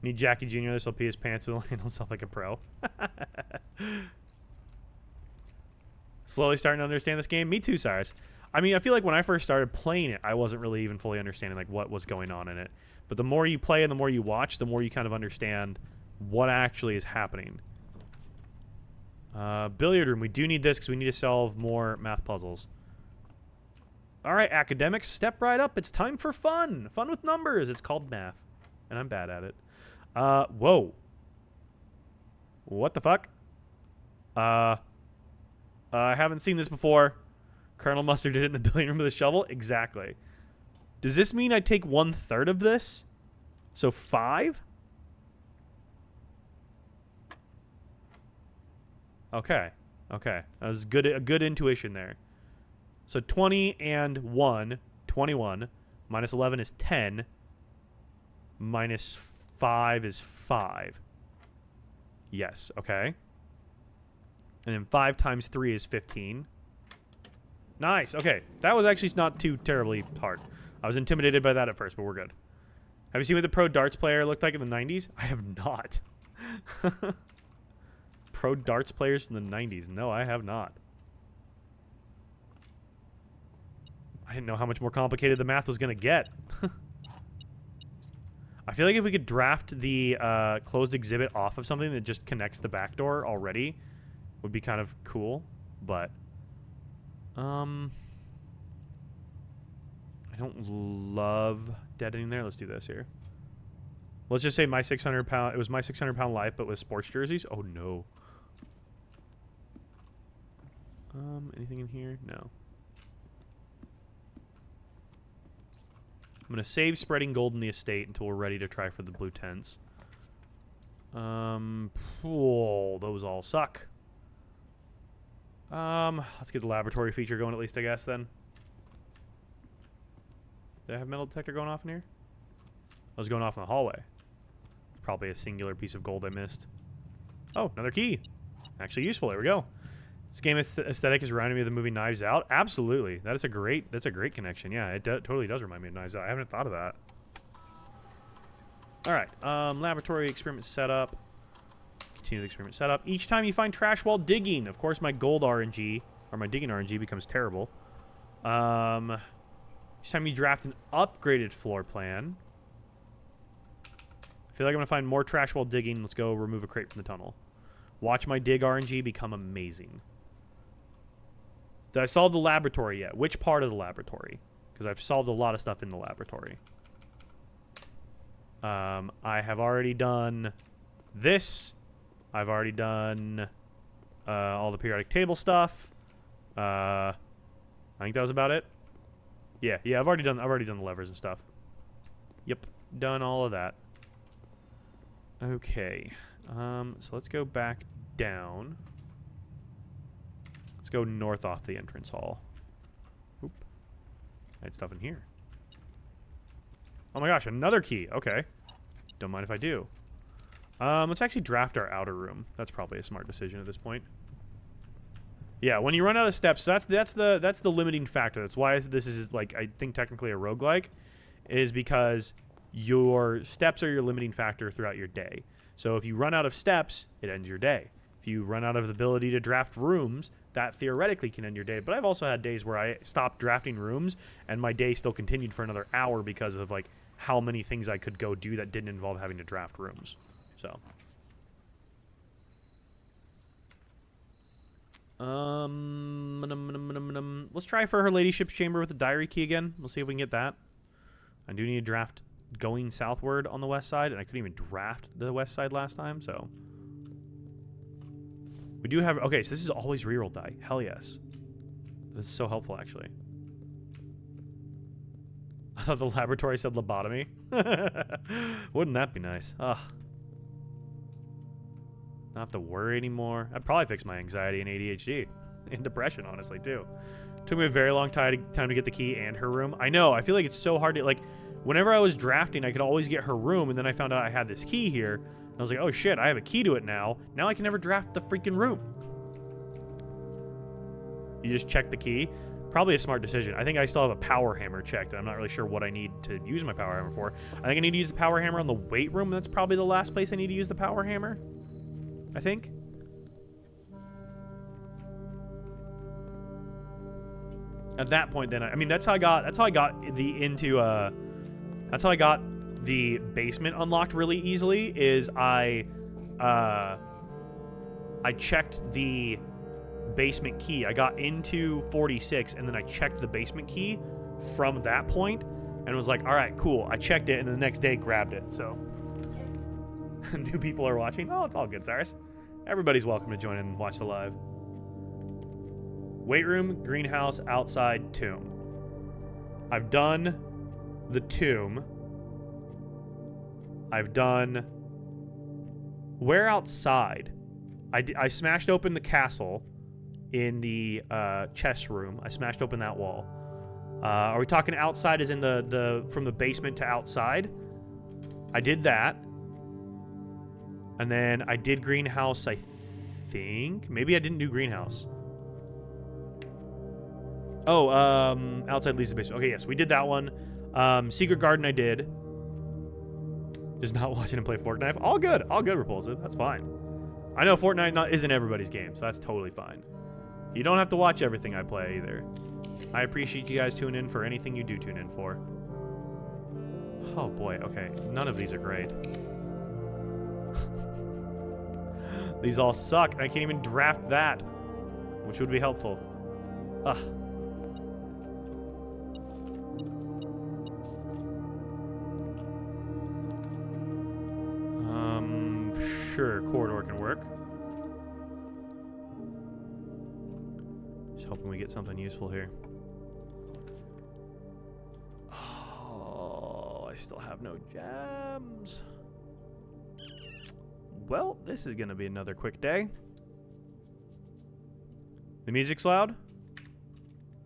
A: Need Jackie Jr. This will pee his pants, but he'll handle himself like a pro. Slowly starting to understand this game. Me too, Cyrus. I mean, I feel like when I first started playing it, I wasn't really even fully understanding like what was going on in it. But the more you play and the more you watch, the more you kind of understand what actually is happening. Billiard room. We do need this because we need to solve more math puzzles. All right, academics, step right up. It's time for fun. Fun with numbers. It's called math, and I'm bad at it. Whoa. What the fuck? I haven't seen this before. Colonel Mustard did it in the billiard room with a shovel? Exactly. Does this mean I take 1/3 of this? So 5? Okay. Okay. That was a good intuition there. So 20 and 1, 21. Minus 11 is 10. Minus 5 is 5. Yes, okay. And then 5 times 3 is 15. Nice, okay. That was actually not too terribly hard. I was intimidated by that at first, but we're good. Have you seen what the pro darts player looked like in the 90s? I have not. Pro darts players from the 90s. No, I have not. I didn't know how much more complicated the math was going to get. I feel like if we could draft the closed exhibit off of something that just connects the back door already would be kind of cool, but I don't love deadening there. Let's do this here. Let's just say my 600 pound, it was my 600 pound life, but with sports jerseys. Oh no. Anything in here? No. I'm gonna save spreading gold in the estate until we're ready to try for the blue tents. Oh, those all suck. Let's get the laboratory feature going at least, I guess, then. Did I have metal detector going off in here? I was going off in the hallway. Probably a singular piece of gold I missed. Oh, another key. Actually useful. There we go. This game aesthetic is reminding me of the movie Knives Out. Absolutely. That's a great connection. Yeah, it totally does remind me of Knives Out. I haven't thought of that. All right. Laboratory experiment setup. Continue the experiment setup. Each time you find trash while digging. Of course, my gold RNG, or my digging RNG, becomes terrible. Each time you draft an upgraded floor plan. I feel like I'm going to find more trash while digging. Let's go remove a crate from the tunnel. Watch my dig RNG become amazing. Did I solve the laboratory yet? Which part of the laboratory? Because I've solved a lot of stuff in the laboratory. I have already done this. I've already done all the periodic table stuff. I think that was about it. Yeah, I've already done the levers and stuff. Yep, done all of that. Okay. So let's go back down. Let's go north off the entrance hall. Oop. I had stuff in here. Oh my gosh, another key. Okay. Don't mind if I do. Let's actually draft our outer room. That's probably a smart decision at this point. Yeah, when you run out of steps, that's the limiting factor. That's why this is, like, I think technically a roguelike, is because your steps are your limiting factor throughout your day. So if you run out of steps, it ends your day. If you run out of the ability to draft rooms, that theoretically can end your day. But I've also had days where I stopped drafting rooms and my day still continued for another hour because of, like, how many things I could go do that didn't involve having to draft rooms. So let's try for Her Ladyship's chamber with the diary key again. We'll see if we can get that. I do need to draft going southward on the west side, and I couldn't even draft the west side last time, so we do have. Okay, so this is always reroll die. Hell yes, this is so helpful actually. I thought the laboratory said lobotomy. Wouldn't that be nice? Ugh. Not have to worry anymore. I'd probably fix my anxiety and ADHD and depression, honestly, too. Took me a very long time to get the key and her room. I know. I feel like it's so hard to, like, whenever I was drafting, I could always get her room, and then I found out I had this key here. And I was like, oh shit, I have a key to it now. Now I can never draft the freaking room. You just check the key. Probably a smart decision. I think I still have a power hammer checked, and I'm not really sure what I need to use my power hammer for. I think I need to use the power hammer on the weight room. That's probably the last place I need to use the power hammer, I think. At that point, then I mean that's how I got the basement unlocked really easily. Is I I checked the basement key. I got into 46, and then I checked the basement key from that point, and was like, all right, cool. I checked it, and the next day grabbed it. So new people are watching. Oh, it's all good, Cyrus. Everybody's welcome to join in and watch the live. Weight room, greenhouse, outside, tomb. I've done the tomb. I've done... Where outside? I smashed open the castle in the chess room. I smashed open that wall. Are we talking outside as in the from the basement to outside? I did that. And then I did greenhouse, I think. Maybe I didn't do greenhouse. Oh, outside leads the basement. Okay, yes, we did that one. Secret garden I did. Just not watching him play Fortnite. All good, Repulsive. That's fine. I know Fortnite isn't everybody's game, so that's totally fine. You don't have to watch everything I play either. I appreciate you guys tuning in for anything you do tune in for. Oh boy, okay. None of these are great. These all suck, and I can't even draft that, which would be helpful. Ugh. Sure, corridor can work. Just hoping we get something useful here. Oh, I still have no gems. Well, this is gonna be another quick day. The music's loud.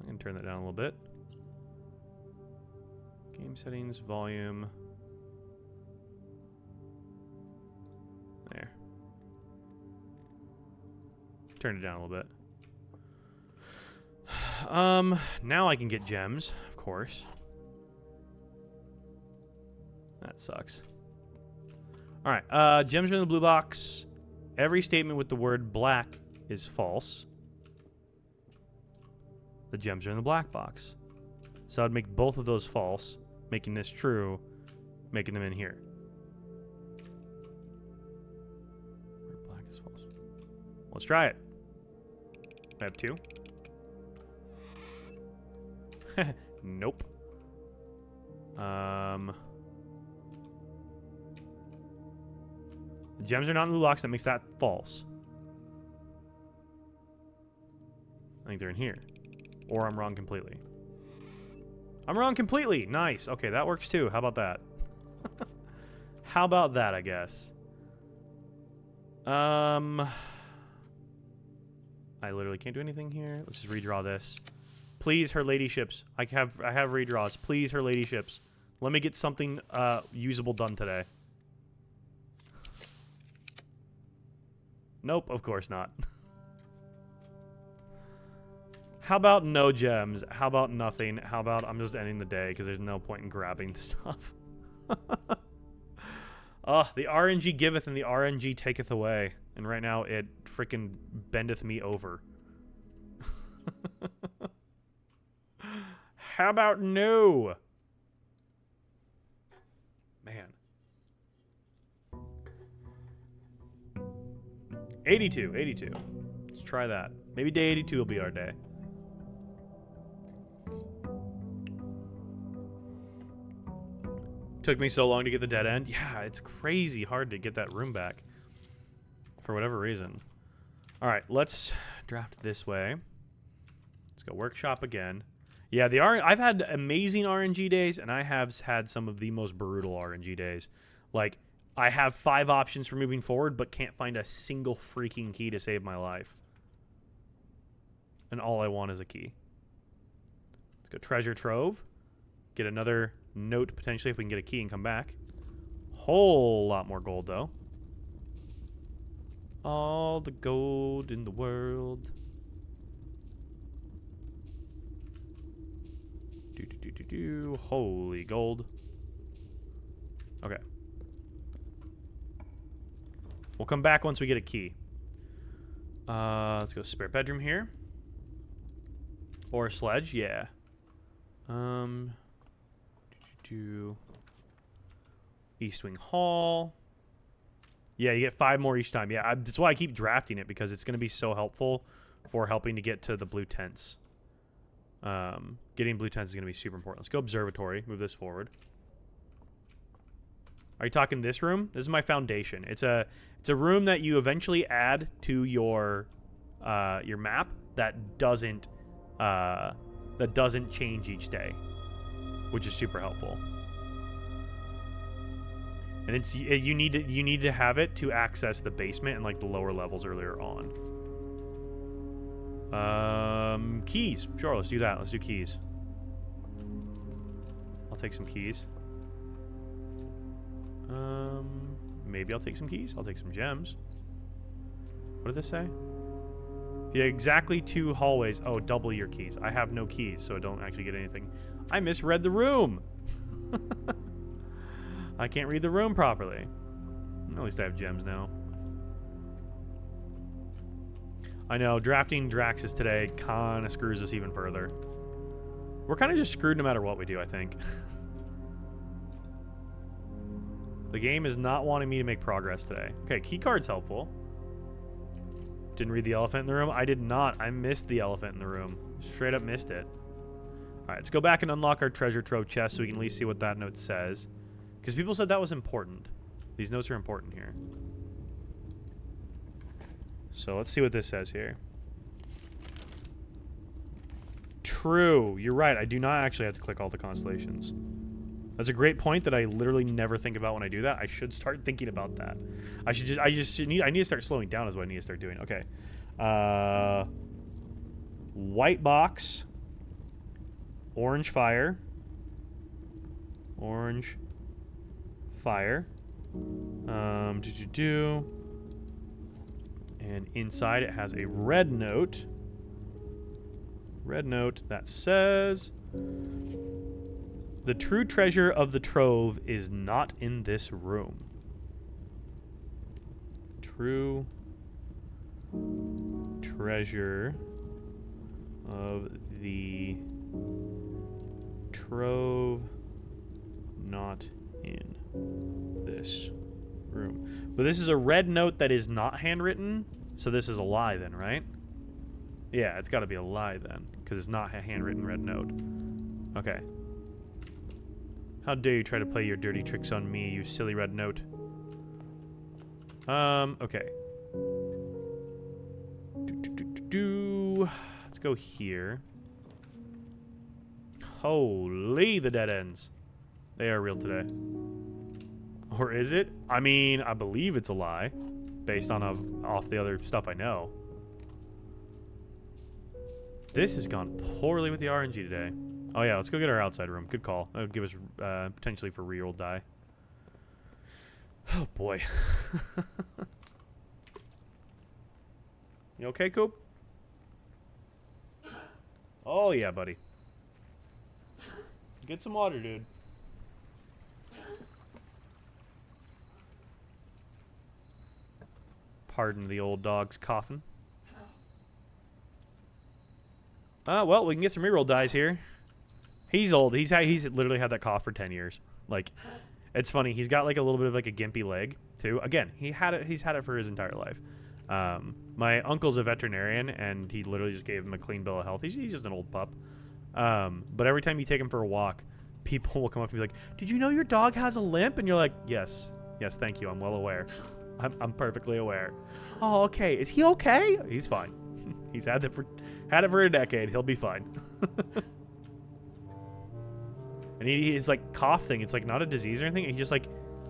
A: I'm gonna turn that down a little bit. Game settings, volume. There. Turn it down a little bit. Now I can get gems, of course. That sucks. Alright, gems are in the blue box. Every statement with the word black is false. The gems are in the black box. So I'd make both of those false, making this true, making them in here. Word black is false. Let's try it. I have 2. Nope. The gems are not in the blue box. That makes that false. I think they're in here. Or I'm wrong completely. I'm wrong completely. Nice. Okay, that works too. How about that? How about that, I guess? I literally can't do anything here. Let's just redraw this. Please, her ladyships. I have redraws. Please, her ladyships. Let me get something usable done today. Nope, of course not. How about no gems? How about nothing? How about I'm just ending the day because there's no point in grabbing the stuff. The RNG giveth and the RNG taketh away. And right now it freaking bendeth me over. How about no? Man. 82. Let's try that. Maybe day 82 will be our day. Took me so long to get the dead end. Yeah, it's crazy hard to get that room back. For whatever reason. Alright, let's draft this way. Let's go workshop again. Yeah, I've had amazing RNG days, and I have had some of the most brutal RNG days. Like, I have 5 options for moving forward, but can't find a single freaking key to save my life. And all I want is a key. Let's go treasure trove. Get another note, potentially, if we can get a key and come back. Whole lot more gold, though. All the gold in the world. Holy gold. Okay. We'll come back once we get a key. Let's go spare bedroom here. Or a sledge, yeah. East Wing Hall. Yeah, you get 5 more each time. Yeah, that's why I keep drafting it, because it's going to be so helpful for helping to get to the blue tents. Getting blue tents is going to be super important. Let's go observatory. Move this forward. Are you talking this room? This is my foundation. It's a room that you eventually add to your map that doesn't change each day, which is super helpful. And it's you need to have it to access the basement and like the lower levels earlier on. Keys. Sure, let's do that. Let's do keys. I'll take some keys. Maybe I'll take some keys. I'll take some gems. What did this say? Yeah, exactly 2 hallways. Oh, double your keys. I have no keys, so I don't actually get anything. I misread the room. I can't read the room properly. At least I have gems now. I know, drafting Draxus today kind of screws us even further. We're kind of just screwed no matter what we do, I think. The game is not wanting me to make progress today. Okay, keycard's helpful. Didn't read the elephant in the room? I did not. I missed the elephant in the room. Straight up missed it. Alright, let's go back and unlock our treasure trove chest so we can at least see what that note says. Because people said that was important. These notes are important here. So let's see what this says here. True. You're right. I do not actually have to click all the constellations. That's a great point that I literally never think about when I do that. I should start thinking about that. I need to start slowing down is what I need to start doing. Okay. White box. Orange fire. Orange fire. And inside it has a red note. Red note that says, the true treasure of the trove is not in this room. True treasure of the trove not in this room. But this is a red note that is not handwritten, so this is a lie then, right? Yeah, it's got to be a lie then, because it's not a handwritten red note. Okay. How dare you try to play your dirty tricks on me, you silly red note. Okay. Let's go here. Holy, the dead ends. They are real today. Or is it? I mean, I believe it's a lie, based on off the other stuff I know. This has gone poorly with the RNG today. Oh yeah, let's go get our outside room. Good call. That would give us potentially for reroll die. Oh boy. You okay, Coop? Oh yeah, buddy. Get some water, dude. Pardon the old dog's coughing. Well, we can get some reroll dies here. He's old. He's literally had that cough for 10 years. Like, it's funny. He's got like a little bit of like a gimpy leg too. Again, he's had it for his entire life. My uncle's a veterinarian, and he literally just gave him a clean bill of health. He's just an old pup. But every time you take him for a walk, people will come up and be like, "Did you know your dog has a limp?" And you're like, "Yes, thank you. I'm well aware. I'm perfectly aware." Oh, okay. Is he okay? He's fine. He's had it for a decade. He'll be fine. And his like cough thing, it's like not a disease or anything. He just like,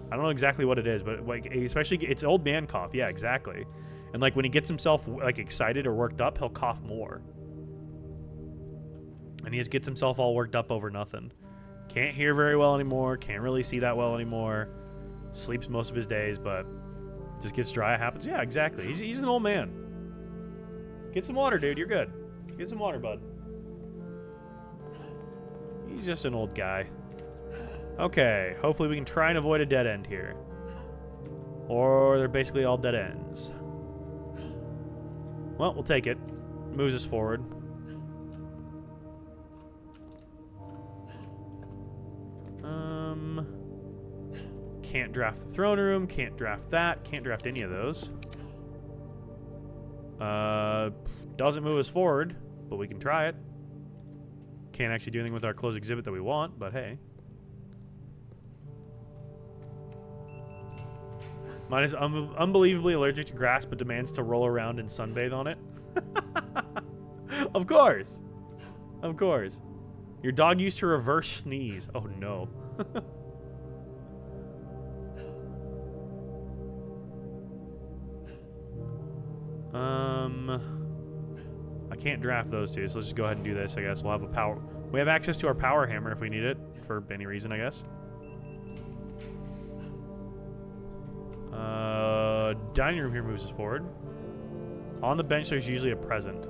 A: I don't know exactly what it is, but like especially it's old man cough. Yeah, exactly. And like when he gets himself like excited or worked up, he'll cough more. And he just gets himself all worked up over nothing. Can't hear very well anymore. Can't really see that well anymore. Sleeps most of his days, but just gets dry. It happens. Yeah, exactly. He's an old man. Get some water, dude. You're good. Get some water, bud. He's just an old guy. Okay, hopefully we can try and avoid a dead end here. Or they're basically all dead ends. Well, we'll take it. Moves us forward. Can't draft the throne room. Can't draft that. Can't draft any of those. Doesn't move us forward, but we can try it. Can't actually do anything with our closed exhibit that we want, but hey. Mine is unbelievably allergic to grass, but demands to roll around and sunbathe on it. Of course. Of course. Your dog used to reverse sneeze. Oh, no. I can't draft those two, so let's just go ahead and do this, I guess. We'll have a power... We have access to our power hammer if we need it, for any reason, I guess. Dining room here moves us forward. On the bench, there's usually a present.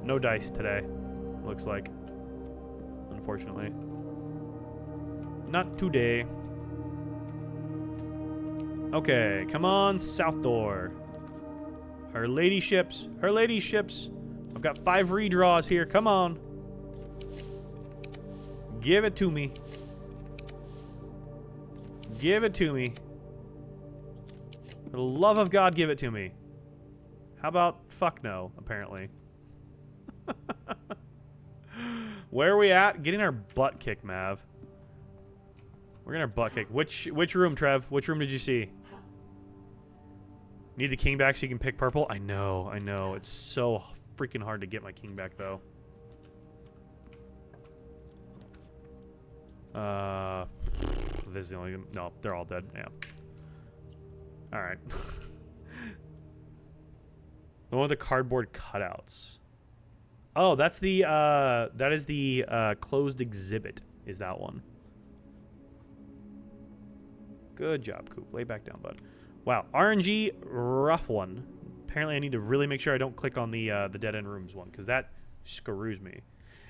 A: No dice today, looks like. Unfortunately. Not today. Okay, come on, south door. Her ladyships. Her ladyships. I've got 5 redraws here. Come on. Give it to me. Give it to me. For the love of God, give it to me. How about fuck no, apparently. Where are we at? Getting our butt kicked, Mav. We're getting our butt kicked. Which room, Trev? Which room did you see? Need the king back so you can pick purple? I know, I know. It's so freaking hard to get my king back, though. This is the only... No, they're all dead. Yeah. Alright. The one with the cardboard cutouts. Oh, that's the, that is the, closed exhibit, is that one. Good job, Coop. Lay back down, bud. Wow, RNG, rough one. Apparently I need to really make sure I don't click on the dead-end rooms one, because that screws me.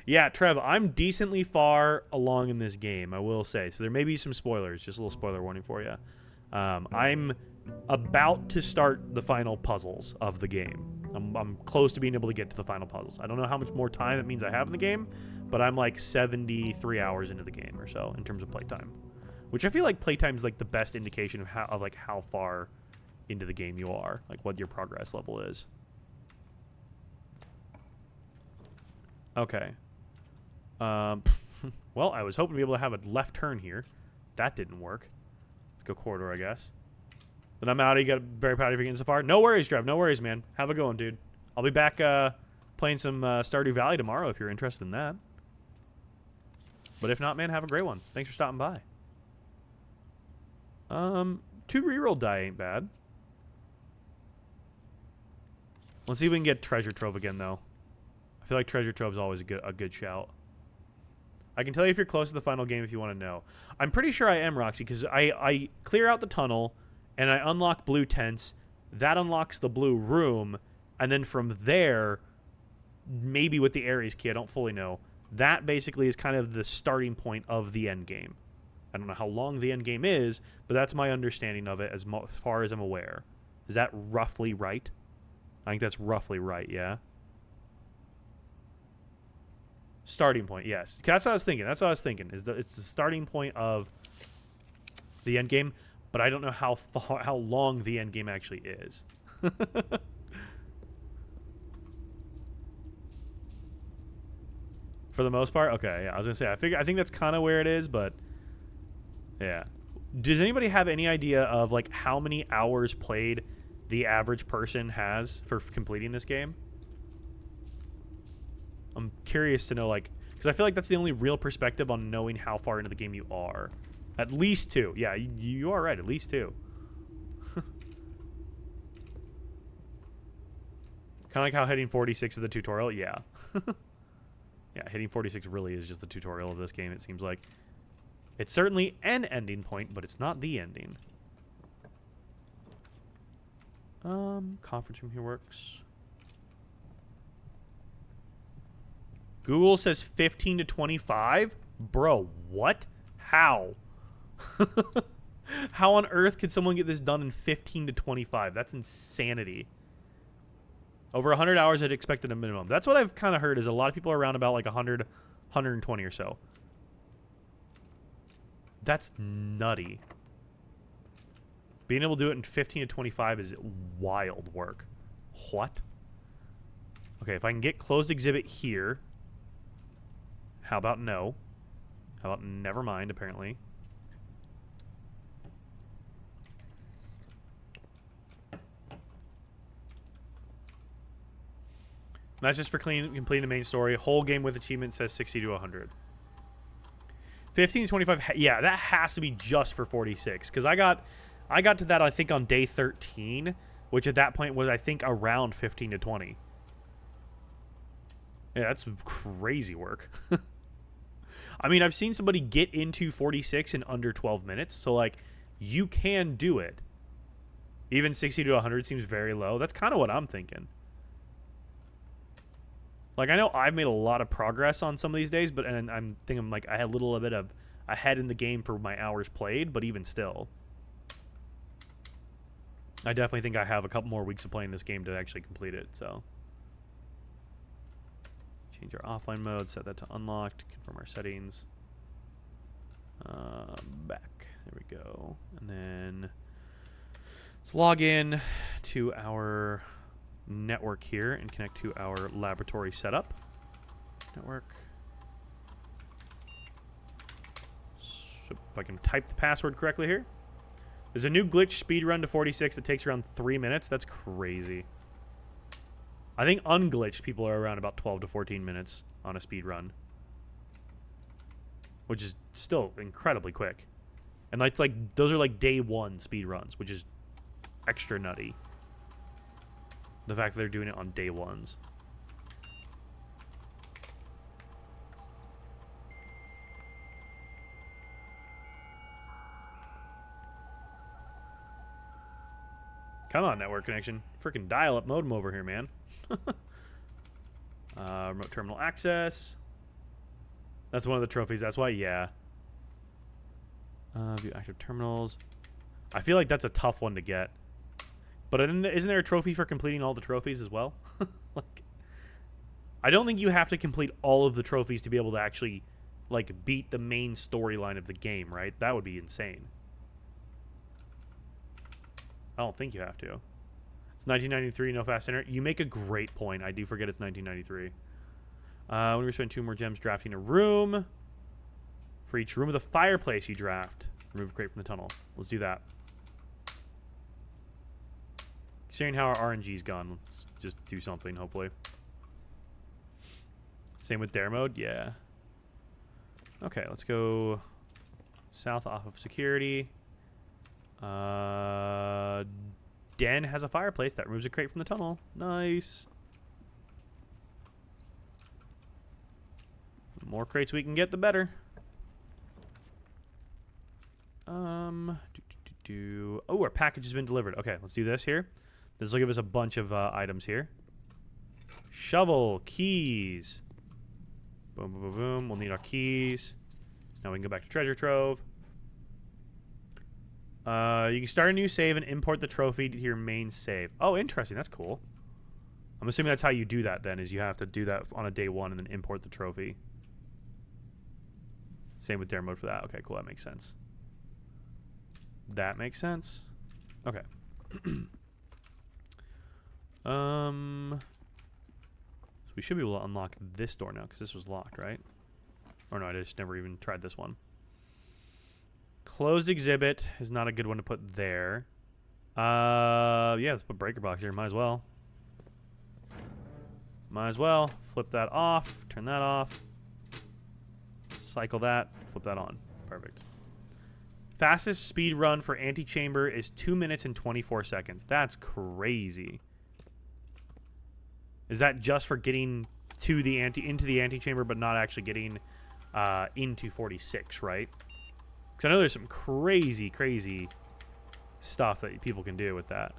A: Yeah, Trev, I'm decently far along in this game, I will say. So there may be some spoilers. Just a little spoiler warning for you. I'm about to start the final puzzles of the game. I'm close to being able to get to the final puzzles. I don't know how much more time it means I have in the game, but I'm like 73 hours into the game or so in terms of playtime. Which I feel like playtime is like the best indication of how far into the game you are, like what your progress level is. Okay. Well, I was hoping to be able to have a left turn here. That didn't work. Let's go corridor, I guess. Then I'm out. You got very proud of you getting so far. No worries, Trev. No worries, man. Have a good one, dude. I'll be back playing some Stardew Valley tomorrow if you're interested in that. But if not, man, have a great one. Thanks for stopping by. 2 reroll die ain't bad. Let's see if we can get Treasure Trove again, though. I feel like Treasure Trove is always a good shout. I can tell you if you're close to the final game if you want to know. I'm pretty sure I am, Roxy, because I clear out the tunnel, and I unlock blue tents. That unlocks the blue room, and then from there, maybe with the Ares key, I don't fully know. That basically is kind of the starting point of the end game. I don't know how long the end game is, but that's my understanding of it as far as I'm aware. Is that roughly right? I think that's roughly right, yeah. Starting point, yes. That's what I was thinking. That's what I was thinking. It's the starting point of the end game, but I don't know how long the end game actually is. For the most part, okay. Yeah, I was gonna say I think that's kind of where it is, but yeah. Does anybody have any idea of like how many hours played the average person has for completing this game? I'm curious to know, like, because I feel like that's the only real perspective on knowing how far into the game you are. At least 2. Yeah, you are right. At least 2. Kind of like how hitting 46 is the tutorial. Yeah. Yeah, hitting 46 really is just the tutorial of this game, it seems like. It's certainly an ending point, but it's not the ending. Conference room here works. Google says 15 to 25? Bro, what? How? How on earth could someone get this done in 15 to 25? That's insanity. Over 100 hours, I'd expected a minimum. That's what I've kind of heard, is a lot of people are around about like 100, 120 or so. That's nutty. Being able to do it in 15 to 25 is wild work. What? Okay, if I can get closed exhibit here. How about no? How about never mind, apparently? That's just for completing the main story. Whole game with achievement says 60 to 100. 15 to 25. Yeah, that has to be just for 46. Because I got to that, I think, on day 13. Which at that point was, I think, around 15 to 20. Yeah, that's crazy work. I mean, I've seen somebody get into 46 in under 12 minutes. So, like, you can do it. Even 60 to 100 seems very low. That's kind of what I'm thinking. Like, I know I've made a lot of progress on some of these days, but and I'm thinking, like, I had a little bit of ahead in the game for my hours played, but even still. I definitely think I have a couple more weeks of playing this game to actually complete it, so. Change our offline mode, set that to unlocked, confirm our settings. Back, there we go. And then let's log in to our network here and connect to our laboratory setup. Network. So if I can type the password correctly here. There's a new glitch speed run to 46 that takes around 3 minutes. That's crazy. I think unglitched people are around about 12 to 14 minutes on a speed run, which is still incredibly quick. And that's like those are like day one speed runs, which is extra nutty. The fact that they're doing it on day ones. Come on, network connection. Freaking dial-up modem over here, man. Remote terminal access. That's one of the trophies. That's why, yeah. View active terminals. I feel like that's a tough one to get. But isn't there a trophy for completing all the trophies as well? Like, I don't think you have to complete all of the trophies to be able to actually, like, beat the main storyline of the game, right? That would be insane. I don't think you have to. It's 1993, no fast internet. You make a great point. I do forget it's 1993. When we spend 2 more gems drafting a room. For each room with a fireplace you draft. Remove a crate from the tunnel. Let's do that. Seeing how our RNG's gone, let's just do something, hopefully. Same with dare mode, yeah. Okay, let's go south off of security. Den has a fireplace that removes a crate from the tunnel. Nice. The more crates we can get, the better. Oh, our package has been delivered. Okay, let's do this here. This will give us a bunch of items here. Shovel, keys. Boom, boom, boom, boom. We'll need our keys. Now we can go back to treasure trove. You can start a new save and import the trophy to your main save. Oh, interesting. That's cool. I'm assuming that's how you do that then, is you have to do that on a day one and then import the trophy. Same with dare mode for that. Okay, cool. That makes sense. That makes sense. Okay. So we should be able to unlock this door now because this was locked, right? Or no, I just never even tried this one. Closed exhibit is not a good one to put there. Yeah, let's put breaker box here. Might as well. Might as well. Flip that off. Turn that off. Cycle that. Flip that on. Perfect. Fastest speed run for antechamber is 2 minutes and 24 seconds. That's crazy. Is that just for getting to the into the antechamber, but not actually getting into 46, right? Because I know there's some crazy, crazy stuff that people can do with that.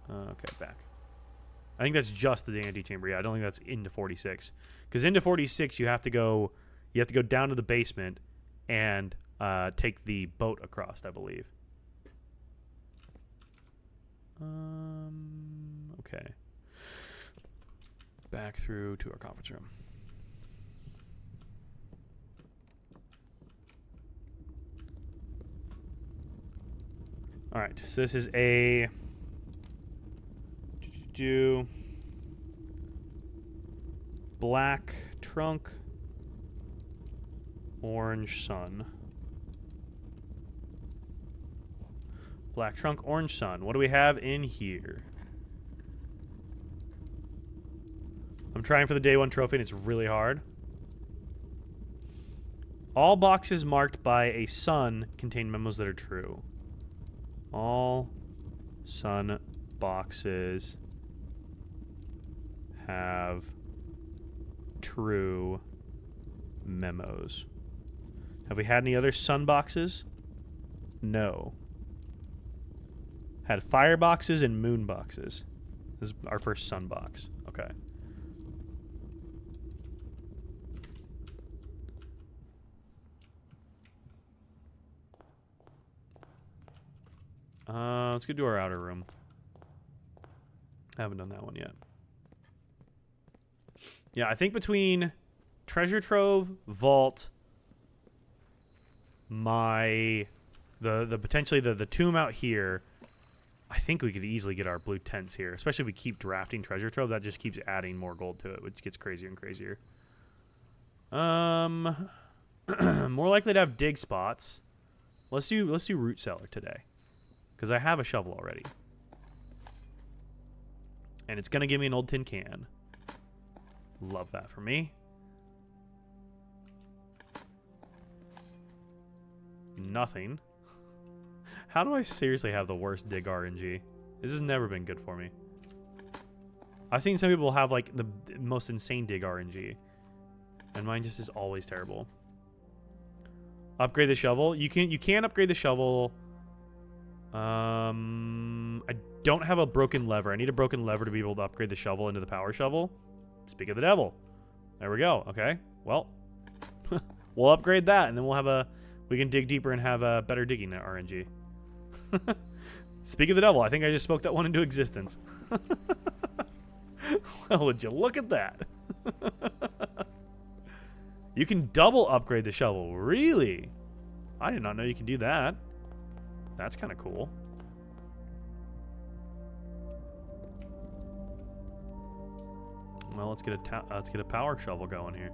A: Okay, back. I think that's just the antechamber. Yeah, I don't think that's into 46. Because into 46, you have to go down to the basement and take the boat across, I believe. Okay. Back through to our conference room. All right, so this is a black trunk, orange sun. Black trunk, orange sun. What do we have in here? I'm trying for the day 1 trophy and it's really hard. All boxes marked by a sun contain memos that are true. All sun boxes have true memos. Have we had any other sun boxes? No. Had fire boxes and moon boxes. This is our first sun box. Okay. Let's go do our outer room. I haven't done that one yet. Yeah, I think between treasure trove, vault, the potentially the tomb out here, I think we could easily get our blue tents here, especially if we keep drafting treasure trove. That just keeps adding more gold to it, which gets crazier and crazier. More likely to have dig spots. Let's do root cellar today, because I have a shovel already, and it's gonna give me an old tin can. Love that for me. Nothing. How do I seriously have the worst dig RNG? This has never been good for me. I've seen some people have like the most insane dig RNG, and mine just is always terrible. Upgrade the shovel. You can upgrade the shovel. I don't have a broken lever. I need a broken lever to be able to upgrade the shovel into the power shovel. Speak of the devil. There we go. Okay. Well, we'll upgrade that, and then we can dig deeper and have a better digging RNG. Speak of the devil. I think I just spoke that one into existence. Well, would you look at that? You can double upgrade the shovel. Really? I did not know you could do that. That's kind of cool. Well, let's get a power shovel going here.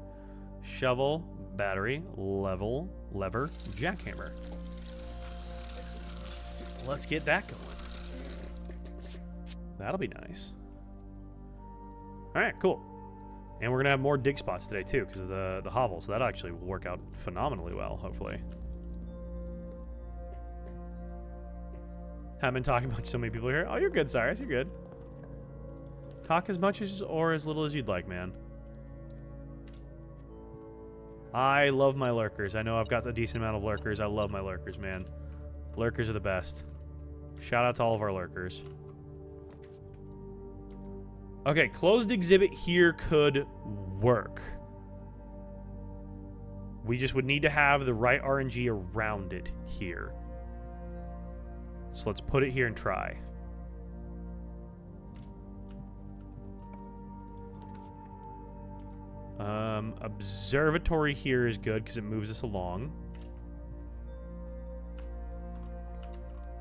A: Shovel, battery, lever, jackhammer. Let's get that going. That'll be nice. All right, cool. And we're gonna have more dig spots today too, because of the hovel. So that actually will work out phenomenally well, hopefully. Haven't been talking about so many people here. Oh, you're good, Cyrus. You're good. Talk as much as or as little as you'd like, man. I love my lurkers. I know I've got a decent amount of lurkers. I love my lurkers, man. Lurkers are the best. Shout out to all of our lurkers. Okay, closed exhibit here could work. We just would need to have the right RNG around it here. So let's put it here and try. Observatory here is good because it moves us along.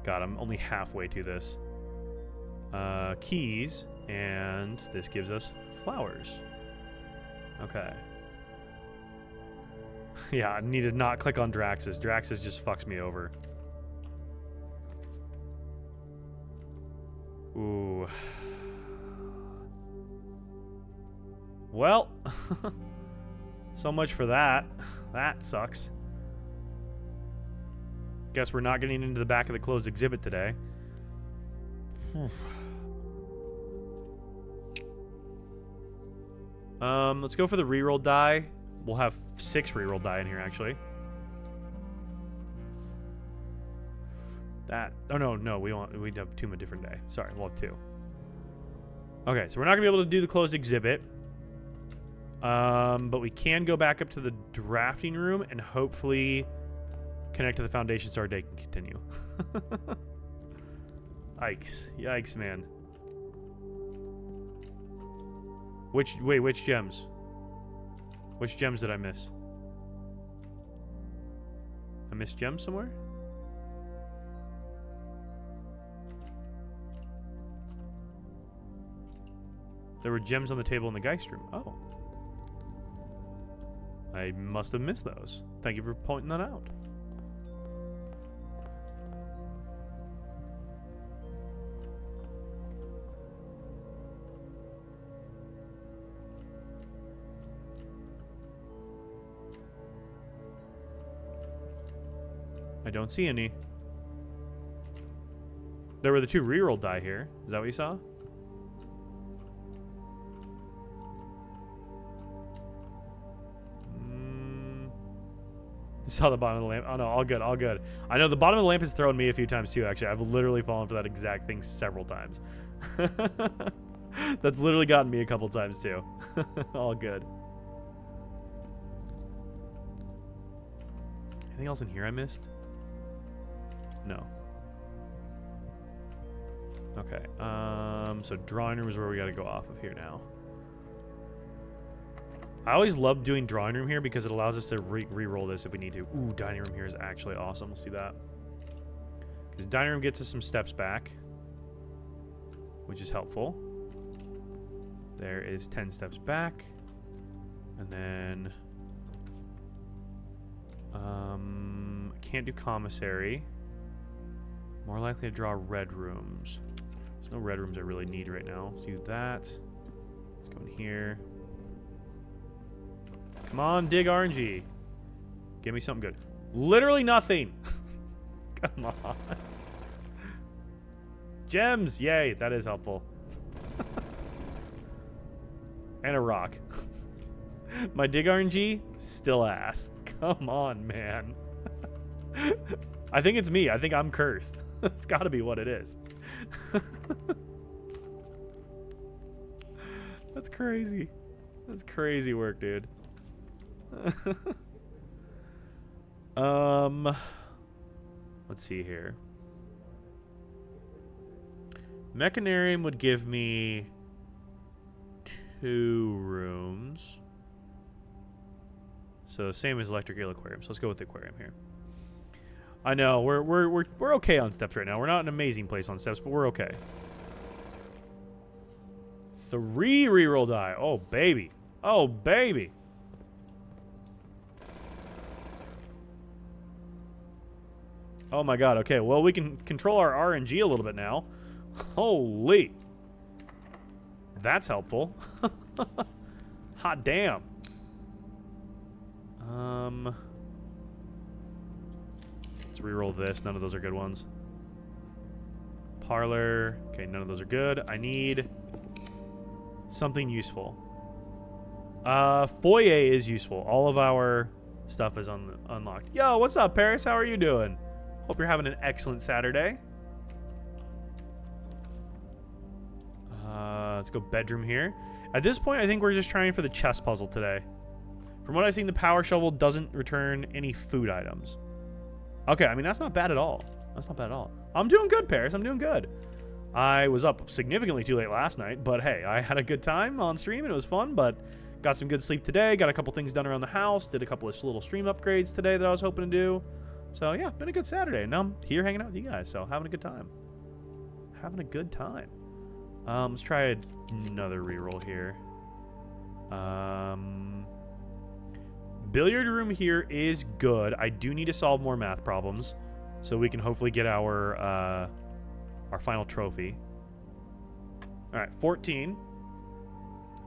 A: God, I'm only halfway to this. Keys, and this gives us flowers. Okay. Yeah, I need to not click on Draxus. Draxus just fucks me over. Ooh. Well, so much for that. That sucks. Guess we're not getting into the back of the closed exhibit today. Let's go for the reroll die. We'll have 6 reroll die in here, actually. No, we'd have 2 a different day. Sorry, we'll have 2. Okay, so we're not gonna be able to do the closed exhibit. But we can go back up to the drafting room and hopefully connect to the foundation so our day can continue. Yikes, man. Which gems? Which gems did I miss? I missed gems somewhere? There were gems on the table in the Geist room. Oh. I must have missed those. Thank you for pointing that out. I don't see any. There were the 2 reroll die here. Is that what you saw? You saw the bottom of the lamp. Oh no, all good, all good. I know the bottom of the lamp has thrown me a few times too, actually. I've literally fallen for that exact thing several times. That's literally gotten me a couple times too. All good. Anything else in here I missed? No. Okay. So drawing room is where we got to go off of here now. I always love doing drawing room here because it allows us to re-roll this if we need to. Ooh, dining room here is actually awesome. Let's do that. Because dining room gets us some steps back, which is helpful. There is 10 steps back. And then... can't do commissary. More likely to draw red rooms. There's no red rooms I really need right now. Let's do that. Let's go in here. Come on, dig RNG. Give me something good. Literally nothing. Come on. Gems. Yay, that is helpful. And a rock. My dig RNG, still ass. Come on, man. I think it's me. I think I'm cursed. It's got to be what it is. That's crazy. That's crazy work, dude. Let's see here. Mechanarium would give me 2 rooms. So same as Electric Eel Aquarium. So let's go with the aquarium here. I know we're okay on steps right now. We're not an amazing place on steps, but we're okay. 3 reroll die. Oh baby. Oh baby. Oh my god. Okay, well we can control our RNG a little bit now. Holy. That's helpful. Hot damn. Let's reroll this. None of those are good ones. Parlor. Okay, none of those are good. I need something useful. Foyer is useful. All of our stuff is unlocked. Yo, what's up, Paris? How are you doing? Hope you're having an excellent Saturday. Let's go bedroom here. At this point, I think we're just trying for the chess puzzle today. From what I've seen, the power shovel doesn't return any food items. Okay, I mean, that's not bad at all. That's not bad at all. I'm doing good, Paris. I'm doing good. I was up significantly too late last night, but hey, I had a good time on stream and it was fun, but got some good sleep today. Got a couple things done around the house. Did a couple of little stream upgrades today that I was hoping to do. So yeah, been a good Saturday. Now I'm here hanging out with you guys, so having a good time. Having a good time. Let's try another reroll here. Billiard room here is good. I do need to solve more math problems so we can hopefully get our final trophy. All right, 14.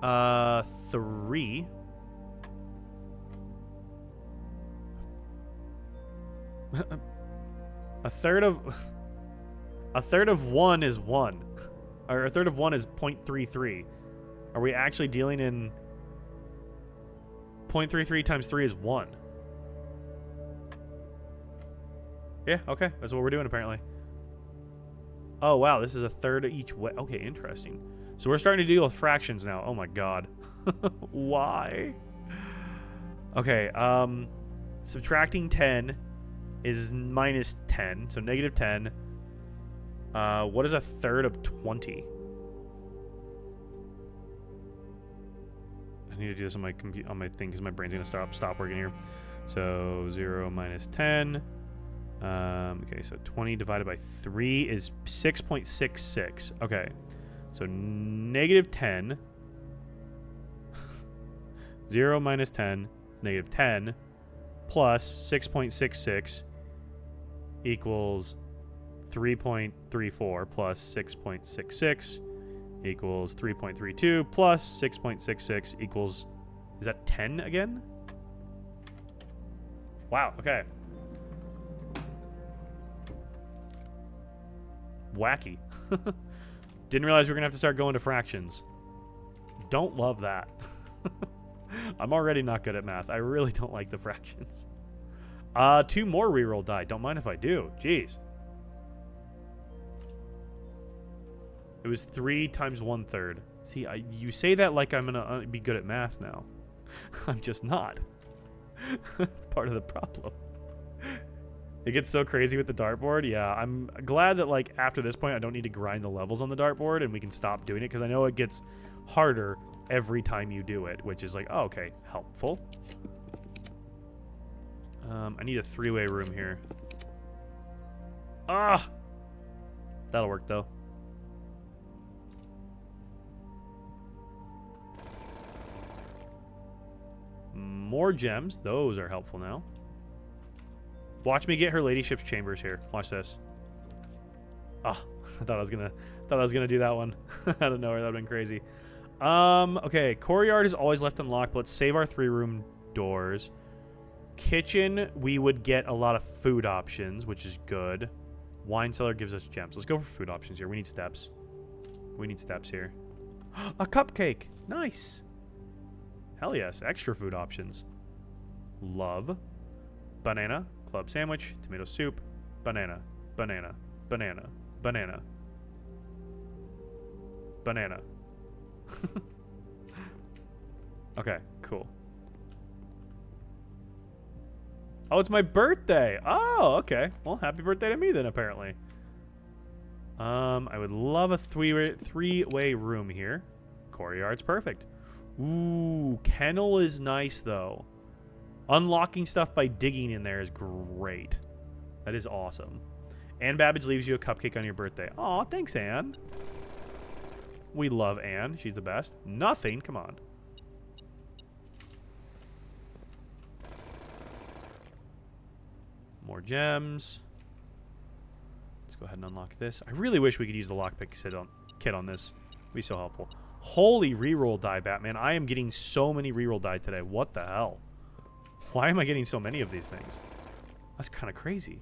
A: 3. A third of 1 is 1. Or a third of 1 is 0.33. Are we actually dealing in 0.33 times 3 is 1? Yeah, okay. That's what we're doing apparently. Oh, wow. This is a third of each way. Okay, interesting. So we're starting to deal with fractions now. Oh my god. Why? Okay, subtracting 10 is minus 10, so negative 10. What is a third of 20? I need to do this on my on my thing because my brain's gonna stop working here. So 0 minus 10. Okay, so 20 divided by 3 is 6.66. Okay, so negative 10. 0 minus 10 is negative 10 plus 6.66 equals 3.34 plus 6.66 equals 3.32 plus 6.66 equals, is that 10 again? Wow, okay. Wacky. Didn't realize we were gonna have to start going to fractions. Don't love that. I'm already not good at math. I really don't like the fractions. 2 more reroll die. Don't mind if I do. Jeez. It was 3 times 1/3. See, you say that like I'm gonna be good at math now. I'm just not. That's part of the problem. It gets so crazy with the dartboard. Yeah, I'm glad that like after this point I don't need to grind the levels on the dartboard and we can stop doing it because I know it gets harder every time you do it, which is like, oh, okay, helpful. I need a 3-way room here. Ah! That'll work though. More gems. Those are helpful now. Watch me get her ladyship's chambers here. Watch this. Ah, I thought I was gonna do that one. Out of nowhere, that would've been crazy. Okay, courtyard is always left unlocked, but let's save our 3-room doors. Kitchen, we would get a lot of food options, which is good. Wine cellar gives us gems. Let's go for food options here. We need steps. We need steps here. A cupcake. Nice. Hell yes. Extra food options. Love. Banana. Club sandwich. Tomato soup. Banana. Banana. Banana. Banana. Banana. Okay, cool. Oh, it's my birthday. Oh, okay. Well, happy birthday to me then, apparently. I would love a three-way room here. Courtyard's perfect. Ooh, kennel is nice, though. Unlocking stuff by digging in there is great. That is awesome. Anne Babbage leaves you a cupcake on your birthday. Aw, thanks, Anne. We love Anne. She's the best. Nothing. Come on. More gems. Let's go ahead and unlock this. I really wish we could use the lockpick kit on this. It'd be so helpful. Holy reroll die, Batman. I am getting so many reroll die today. What the hell? Why am I getting so many of these things? That's kind of crazy.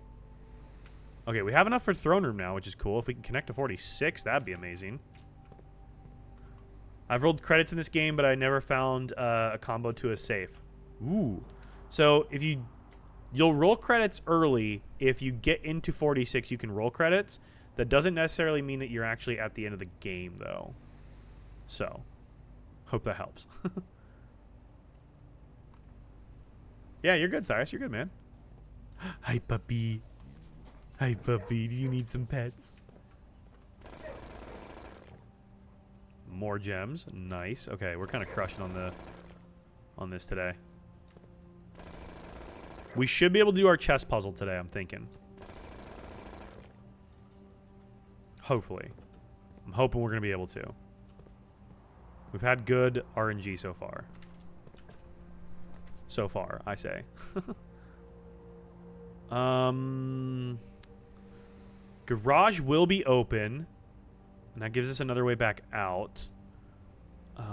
A: Okay, we have enough for throne room now, which is cool. If we can connect to 46, that'd be amazing. I've rolled credits in this game, but I never found a combo to a safe. Ooh. So if you'll roll credits early. If you get into 46, you can roll credits. That doesn't necessarily mean that you're actually at the end of the game, though. So, hope that helps. Yeah, you're good, Cyrus. You're good, man. Hi, puppy. Hi, puppy. Do you need some pets? More gems. Nice. Okay, we're kind of crushing on this today. We should be able to do our chess puzzle today, I'm thinking. Hopefully. I'm hoping we're going to be able to. We've had good RNG so far. So far, I say. Garage will be open. And that gives us another way back out.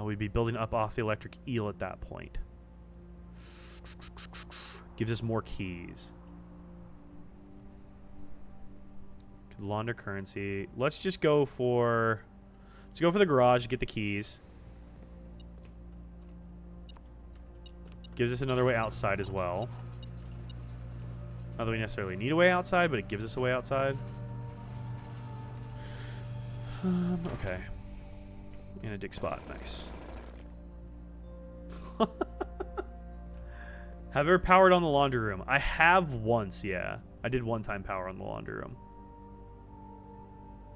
A: We'd be building up off the electric eel at that point. Gives us more keys. Could launder currency. Let's just go for... Let's go for the garage, get the keys. Gives us another way outside as well. Not that we necessarily need a way outside, but it gives us a way outside. Okay. And a dig spot. Nice. Have you ever powered on the laundry room? I have once, yeah. I did one time power on the laundry room.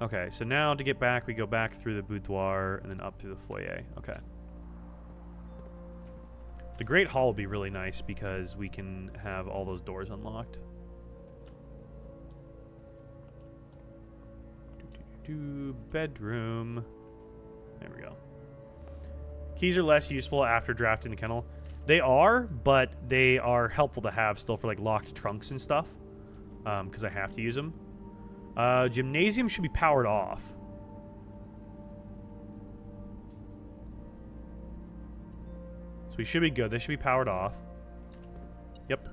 A: Okay, so now to get back, we go back through the boudoir and then up through the foyer. Okay. The Great Hall will be really nice because we can have all those doors unlocked. Bedroom. There we go. Keys are less useful after drafting the kennel. They are, but they are helpful to have still for like locked trunks and stuff. Because I have to use them. Gymnasium should be powered off. So we should be good. This should be powered off. Yep.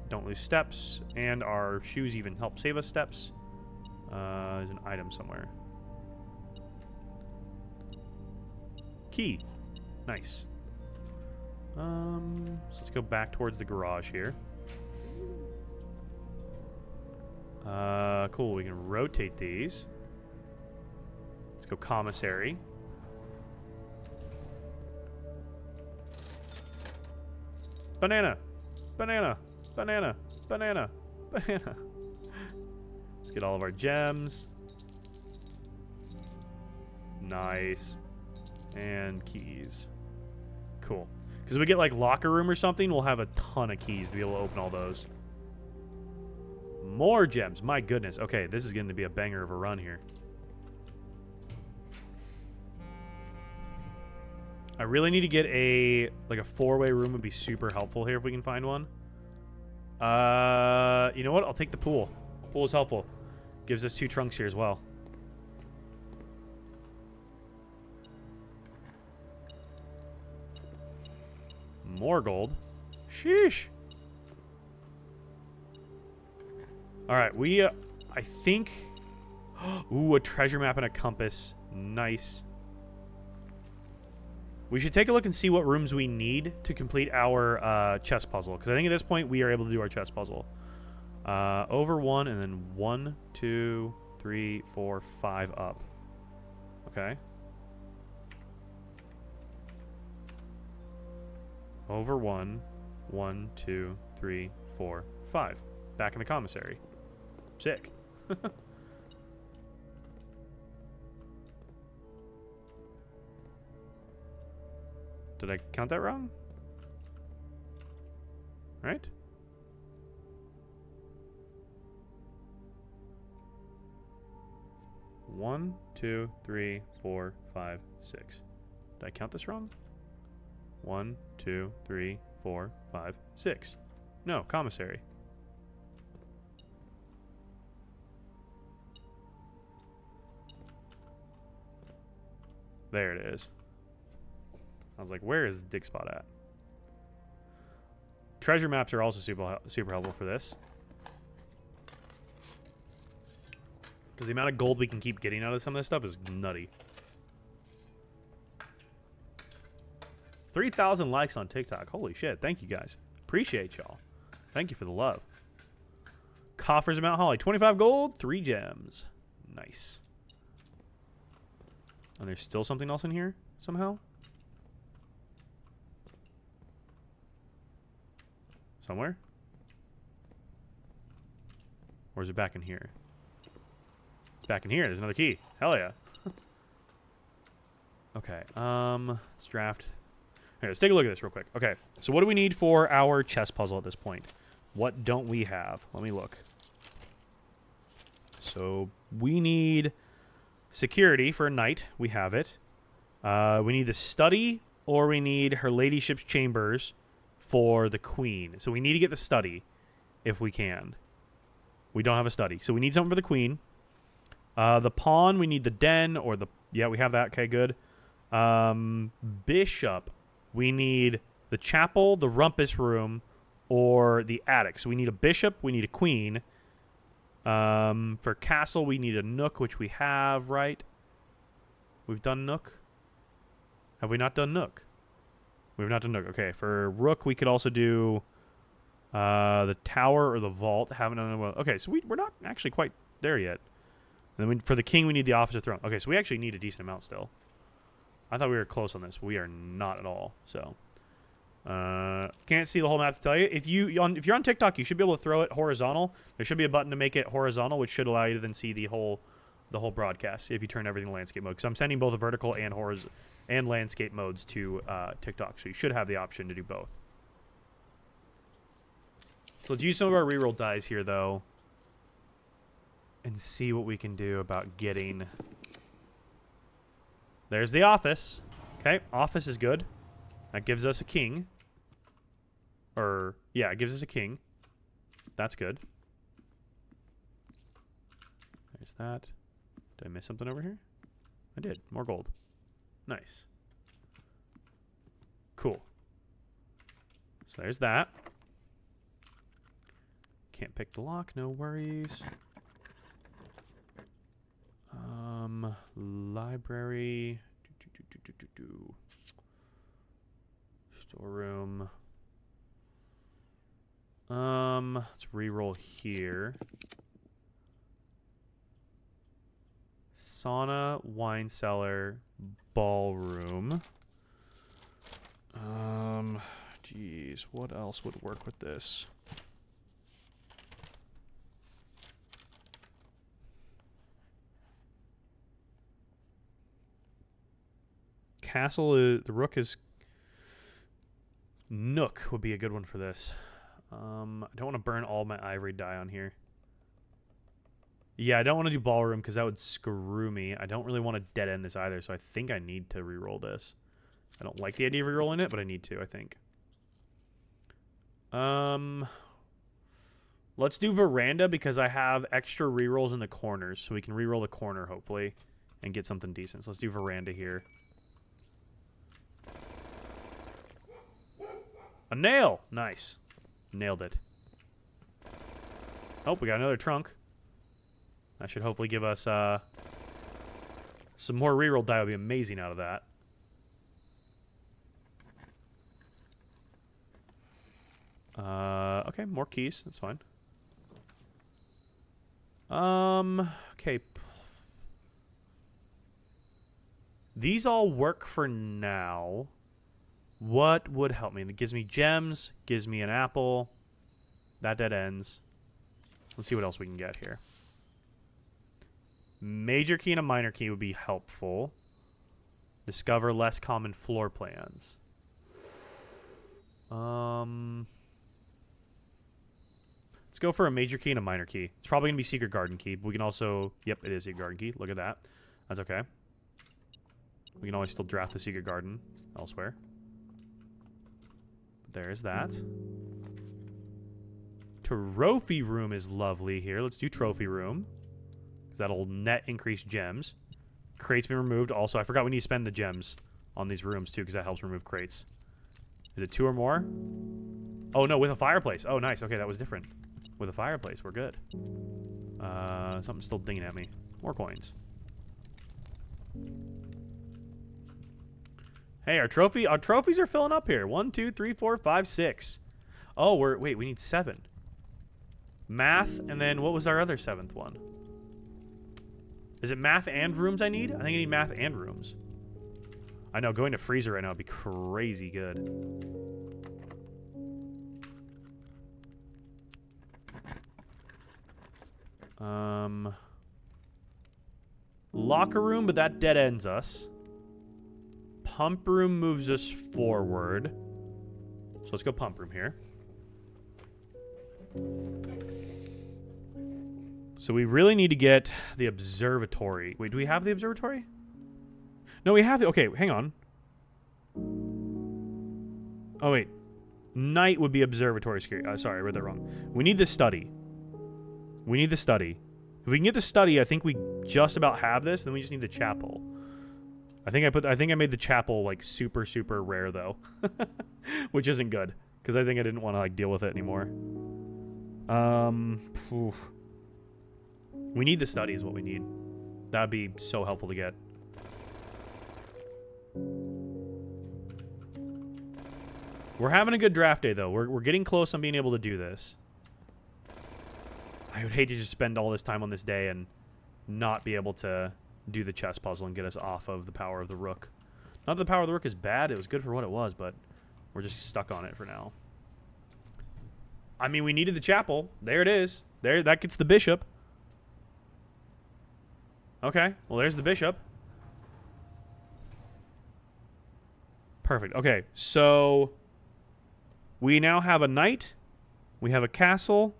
A: Don't lose steps. And our shoes even help save us steps. There's an item somewhere. Key. Nice. So let's go back towards the garage here. Cool. We can rotate these. Let's go commissary. Banana. Banana. Banana. Banana. Banana. Let's get all of our gems. Nice. And keys. Cool. Because if we get like locker room or something, we'll have a ton of keys to be able to open all those. More gems. My goodness. Okay, this is going to be a banger of a run here. I really need to get a like a 4-way room would be super helpful here if we can find one. You know what? I'll take the pool. Pool is helpful. Gives us 2 trunks here as well. More gold. Sheesh. All right, we I think ooh, a treasure map and a compass. Nice. We should take a look and see what rooms we need to complete our chess puzzle. Because I think at this point we are able to do our chess puzzle. Over 1 and then 1, 2, 3, 4, 5 up. Okay. Over 1, 1, 2, 3, 4, 5. Back in the commissary. Sick. Did I count that wrong? Right? One, 2, 3, 4, 5, 6. Did I count this wrong? 1, 2, 3, 4, 5, 6. No, commissary. There it is. I was like, where is the dig spot at? Treasure maps are also super helpful for this. Because the amount of gold we can keep getting out of some of this stuff is nutty. 3,000 likes on TikTok. Holy shit. Thank you guys. Appreciate y'all. Thank you for the love. Coffers of Mount Holly. 25 gold, 3 gems. Nice. And there's still something else in here somehow? Somewhere? Or is it back in here? It's back in here. There's another key. Hell yeah. Okay. Let's draft. Here, let's take a look at this real quick. Okay. So what do we need for our chess puzzle at this point? What don't we have? Let me look. So we need security for a knight. We have it. We need the study, or we need her ladyship's chambers for the queen. So we need to get the study if we can. We don't have a study. So we need something for the queen. The pawn, we need the den or the... Yeah, we have that. Okay, good. Bishop, we need the chapel, the rumpus room, or the attic. So we need a bishop. We need a queen. For castle, we need a nook, which we have, right? We've done nook. Have we not done nook? We've not done nook. Okay, for rook, we could also do the tower or the vault. Haven't done well. Okay, so we're not actually quite there yet. And then for the king, we need the office of throne. Okay, so we actually need a decent amount still. I thought we were close on this, but we are not at all. So can't see the whole map to tell you. If you're on TikTok, you should be able to throw it horizontal. There should be a button to make it horizontal, which should allow you to then see the whole the whole broadcast if you turn everything to landscape mode. Because I'm sending both the vertical and horizontal and landscape modes to TikTok, so you should have the option to do both. So let's use some of our reroll dice here, though, and see what we can do about getting... There's the office. Okay, office is good. That gives us a king. Or, yeah, it gives us a king. That's good. There's that. Did I miss something over here? I did. More gold. Nice. Cool. So there's that. Can't pick the lock. No worries. Library. Storeroom. Let's reroll here. Sauna, wine cellar, ballroom. Geez, what else would work with this? Castle is, the rook is... Nook would be a good one for this. I don't want to burn all my ivory dye on here. Yeah, I don't want to do ballroom because that would screw me. I don't really want to dead end this either, so I think I need to reroll this. I don't like the idea of rerolling it, but I need to, I think. Let's do veranda because I have extra rerolls in the corners, so we can reroll the corner, hopefully, and get something decent. So let's do veranda here. A nail! Nice. Nailed it. Oh, we got another trunk. That should hopefully give us some more reroll die. Would be amazing out of that. Okay, more keys. That's fine. Okay. These all work for now. What would help me? It gives me gems, gives me an apple. That dead ends. Let's see what else we can get here. Major key and a minor key would be helpful. Discover less common floor plans. Let's go for a major key and a minor key. It's probably going to be secret garden key. But we can also... Yep, it is secret garden key. Look at that. That's okay. We can always still draft the secret garden elsewhere. There's that. Trophy room is lovely here. Let's do trophy room. Because that'll net increase gems. Crates been removed. Also, I forgot we need to spend the gems on these rooms too, because that helps remove crates. Is it 2 or more? Oh no, with a fireplace. Oh nice. Okay, that was different. With a fireplace, we're good. Something's still dinging at me. More coins. Hey, our trophies are filling up here. 1, 2, 3, 4, 5, 6. Oh, wait, we need 7. Math, and then what was our other 7th one? Is it math and rooms I need? I think I need math and rooms. I know, going to freezer right now would be crazy good. Locker room, but that dead ends us. Pump room moves us forward. So let's go pump room here. So we really need to get the observatory. Wait, do we have the observatory? No, we have the... Okay, hang on. Oh, wait. Night would be observatory security. Sorry, I read that wrong. We need the study. We need the study. If we can get the study, I think we just about have this. Then we just need the chapel. I think I made the chapel like super rare though, which isn't good because I think I didn't want to like deal with it anymore. We need the study is what we need. That'd be so helpful to get. We're having a good draft day though. We're getting close on being able to do this. I would hate to just spend all this time on this day and not be able to do the chess puzzle and get us off of the power of the rook. Not that the power of the rook is bad. It was good for what it was, but we're just stuck on it for now. I mean, we needed the chapel. There it is. There, that gets the bishop. Okay. Well, there's the bishop. Perfect. Okay, so we now have a knight. We have a castle.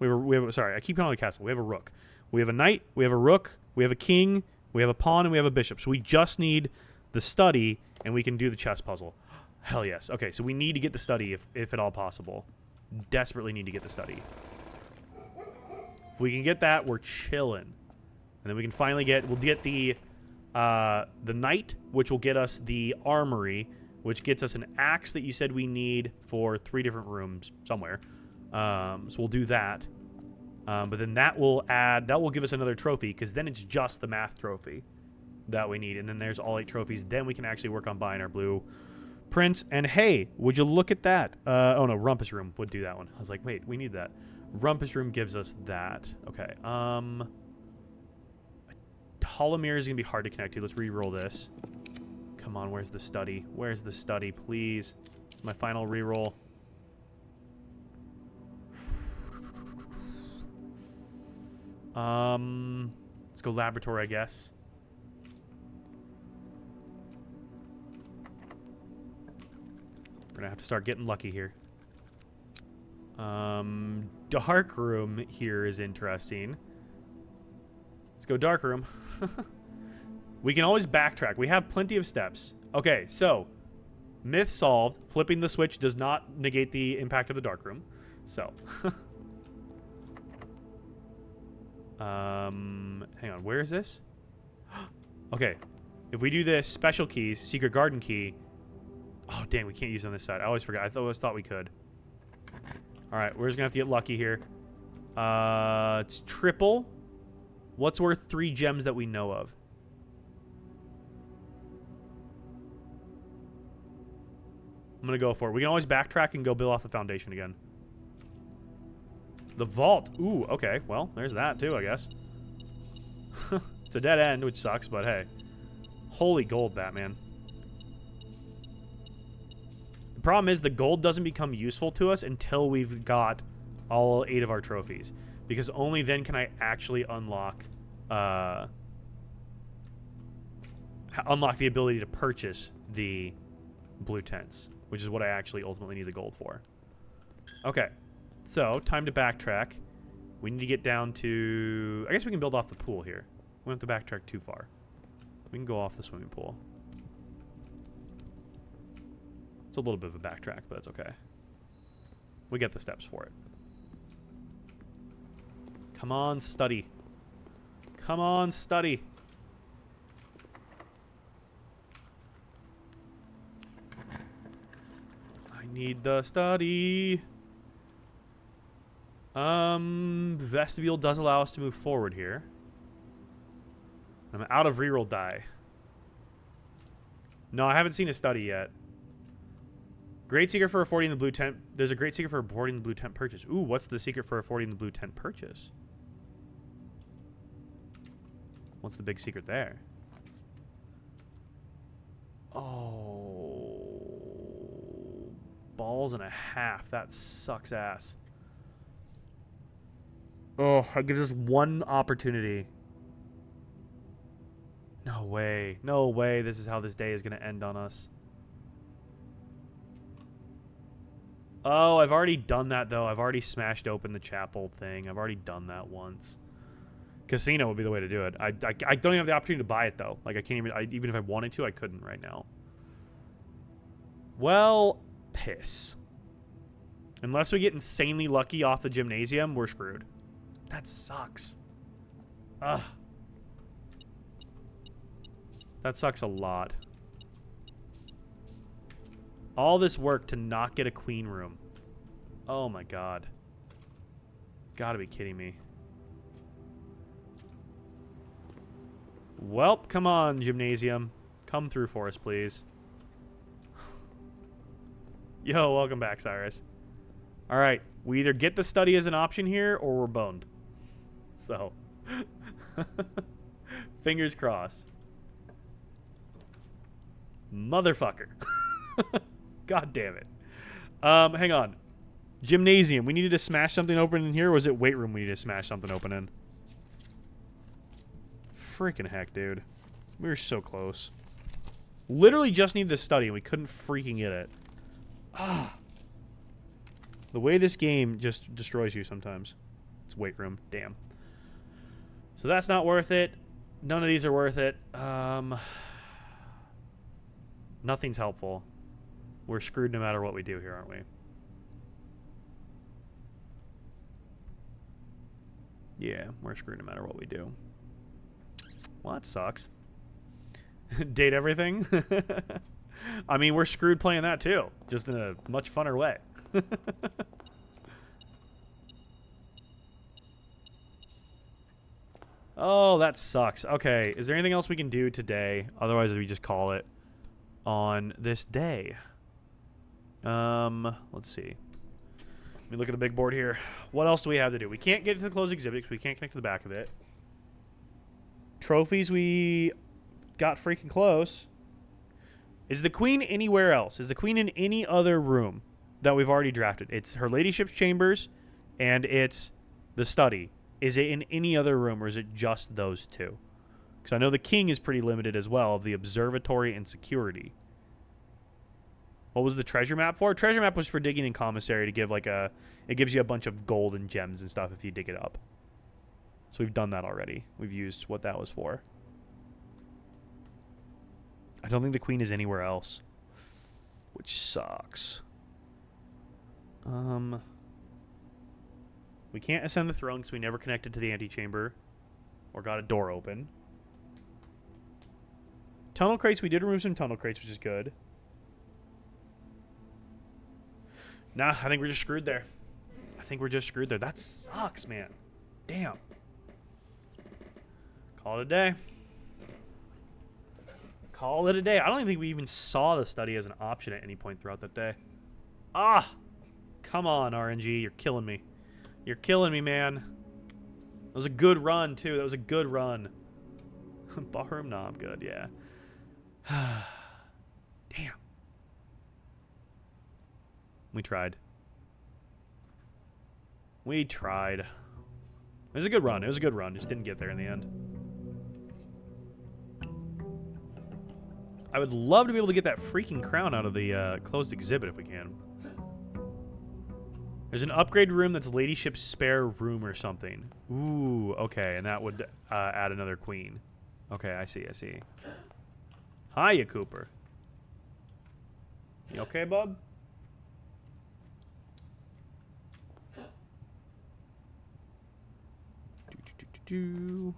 A: Sorry, I keep calling it a castle. We have a rook. We have a knight. We have a rook. We have a king. We have a pawn, and we have a bishop. So we just need the study, and we can do the chess puzzle. Hell yes. Okay, so we need to get the study if at all possible. Desperately need to get the study. If we can get that, we're chilling. And then we can finally we'll get the knight, which will get us the armory, which gets us an axe that you said we need for 3 different rooms somewhere. So we'll do that. But then that will give us another trophy, because then it's just the math trophy that we need. And then there's all 8 trophies. Then we can actually work on buying our blue prints. And hey, would you look at that? Oh no, Rumpus Room would do that one. I was like, wait, we need that. Rumpus Room gives us that. Okay. Holomere is going to be hard to connect to. Let's re-roll this. Come on, where's the study? Where's the study, please? It's my final re-roll. Let's go laboratory, I guess. We're gonna have to start getting lucky here. Dark room here is interesting. Let's go dark room. We can always backtrack. We have plenty of steps. Okay, so myth solved. Flipping the switch does not negate the impact of the dark room. So, hang on. Where is this? Okay, if we do this, special keys, secret garden key. Oh, dang, we can't use it on this side. I always forgot. I always thought we could. All right, we're just gonna have to get lucky here. It's triple. What's worth 3 gems that we know of? I'm going to go for it. We can always backtrack and go build off the foundation again. The vault. Ooh, okay. Well, there's that too, I guess. It's a dead end, which sucks, but hey. Holy gold, Batman. The problem is the gold doesn't become useful to us until we've got all 8 of our trophies. Because only then can I actually unlock the ability to purchase the blue tents, which is what I actually ultimately need the gold for. Okay, so time to backtrack. We need to get down to... I guess we can build off the pool here. We don't have to backtrack too far. We can go off the swimming pool. It's a little bit of a backtrack, but that's okay. We get the steps for it. Come on, study. Come on, study. I need the study. Vestibule does allow us to move forward here. I'm out of reroll die. No, I haven't seen a study yet. Great secret for affording the blue tent. There's a great secret for affording the blue tent purchase. Ooh, what's the secret for affording the blue tent purchase? What's the big secret there? Oh. Balls and a half. That sucks ass. Oh, I give us one opportunity. No way. No way this is how this day is going to end on us. Oh, I've already done that, though. I've already smashed open the chapel thing. I've already done that once. Casino would be the way to do it. I don't even have the opportunity to buy it, though. Like, I can't even... even if I wanted to, I couldn't right now. Well, piss. Unless we get insanely lucky off the gymnasium, we're screwed. That sucks. Ugh. That sucks a lot. All this work to not get a queen room. Oh my god. Gotta be kidding me. Welp, come on, gymnasium. Come through for us, please. Yo, welcome back, Cyrus. Alright, we either get the study as an option here, or we're boned. So, fingers crossed. Motherfucker. God damn it. Hang on. Gymnasium. We needed to smash something open in here, or was it weight room we needed to smash something open in? Freaking heck, dude. We were so close. Literally just need this study, and we couldn't freaking get it. Ah. The way this game just destroys you sometimes. It's weight room. Damn. So that's not worth it. None of these are worth it. Nothing's helpful. We're screwed no matter what we do here, aren't we? Yeah, we're screwed no matter what we do. Well, that sucks. Date everything? I mean, we're screwed playing that too. Just in a much funner way. Oh, that sucks. Okay, is there anything else we can do today? Otherwise, we just call it on this day. Let's see. Let me look at the big board here. What else do we have to do? We can't get to the closed exhibit because we can't connect to the back of it. Trophies, we got freaking close. Is the queen anywhere else? Is the queen in any other room that we've already drafted? It's her ladyship's chambers, and it's the study. Is it in any other room, or is it just those two? Because I know the king is pretty limited as well, of the observatory and security. What was the treasure map for? Treasure map was for digging in commissary to give like a... It gives you a bunch of gold and gems and stuff if you dig it up. So we've done that already. We've used what that was for. I don't think the queen is anywhere else. Which sucks. We can't ascend the throne because we never connected to the antechamber. Or got a door open. Tunnel crates, we did remove some tunnel crates, which is good. Nah, I think we're just screwed there. I think we're just screwed there. That sucks, man. Damn. Call it a day. Call it a day. I don't even think we even saw the study as an option at any point throughout that day. Ah! Come on, RNG. You're killing me. You're killing me, man. That was a good run, too. That was a good run. Bahroom? No, I'm good, yeah. Damn. We tried. We tried. It was a good run. It was a good run. Just didn't get there in the end. I would love to be able to get that freaking crown out of the closed exhibit if we can. There's an upgrade room that's ladyship's spare room or something. Ooh, okay, and that would add another queen. Okay, I see, I see. Hiya, Cooper. You okay, bub? Ooh.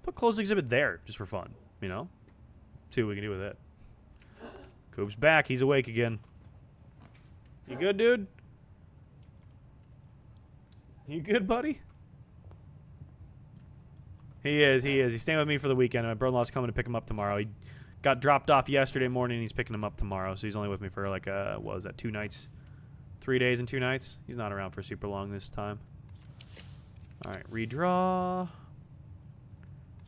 A: Put closed exhibit there, just for fun, you know? See what we can do with it. Coop's back. He's awake again. You good, dude? You good, buddy? He is. He is. He's staying with me for the weekend. My brother-in-law's coming to pick him up tomorrow. He got dropped off yesterday morning, and he's picking him up tomorrow. So he's only with me for like, what was that, 2 nights? 3 days and 2 nights? He's not around for super long this time. All right, redraw.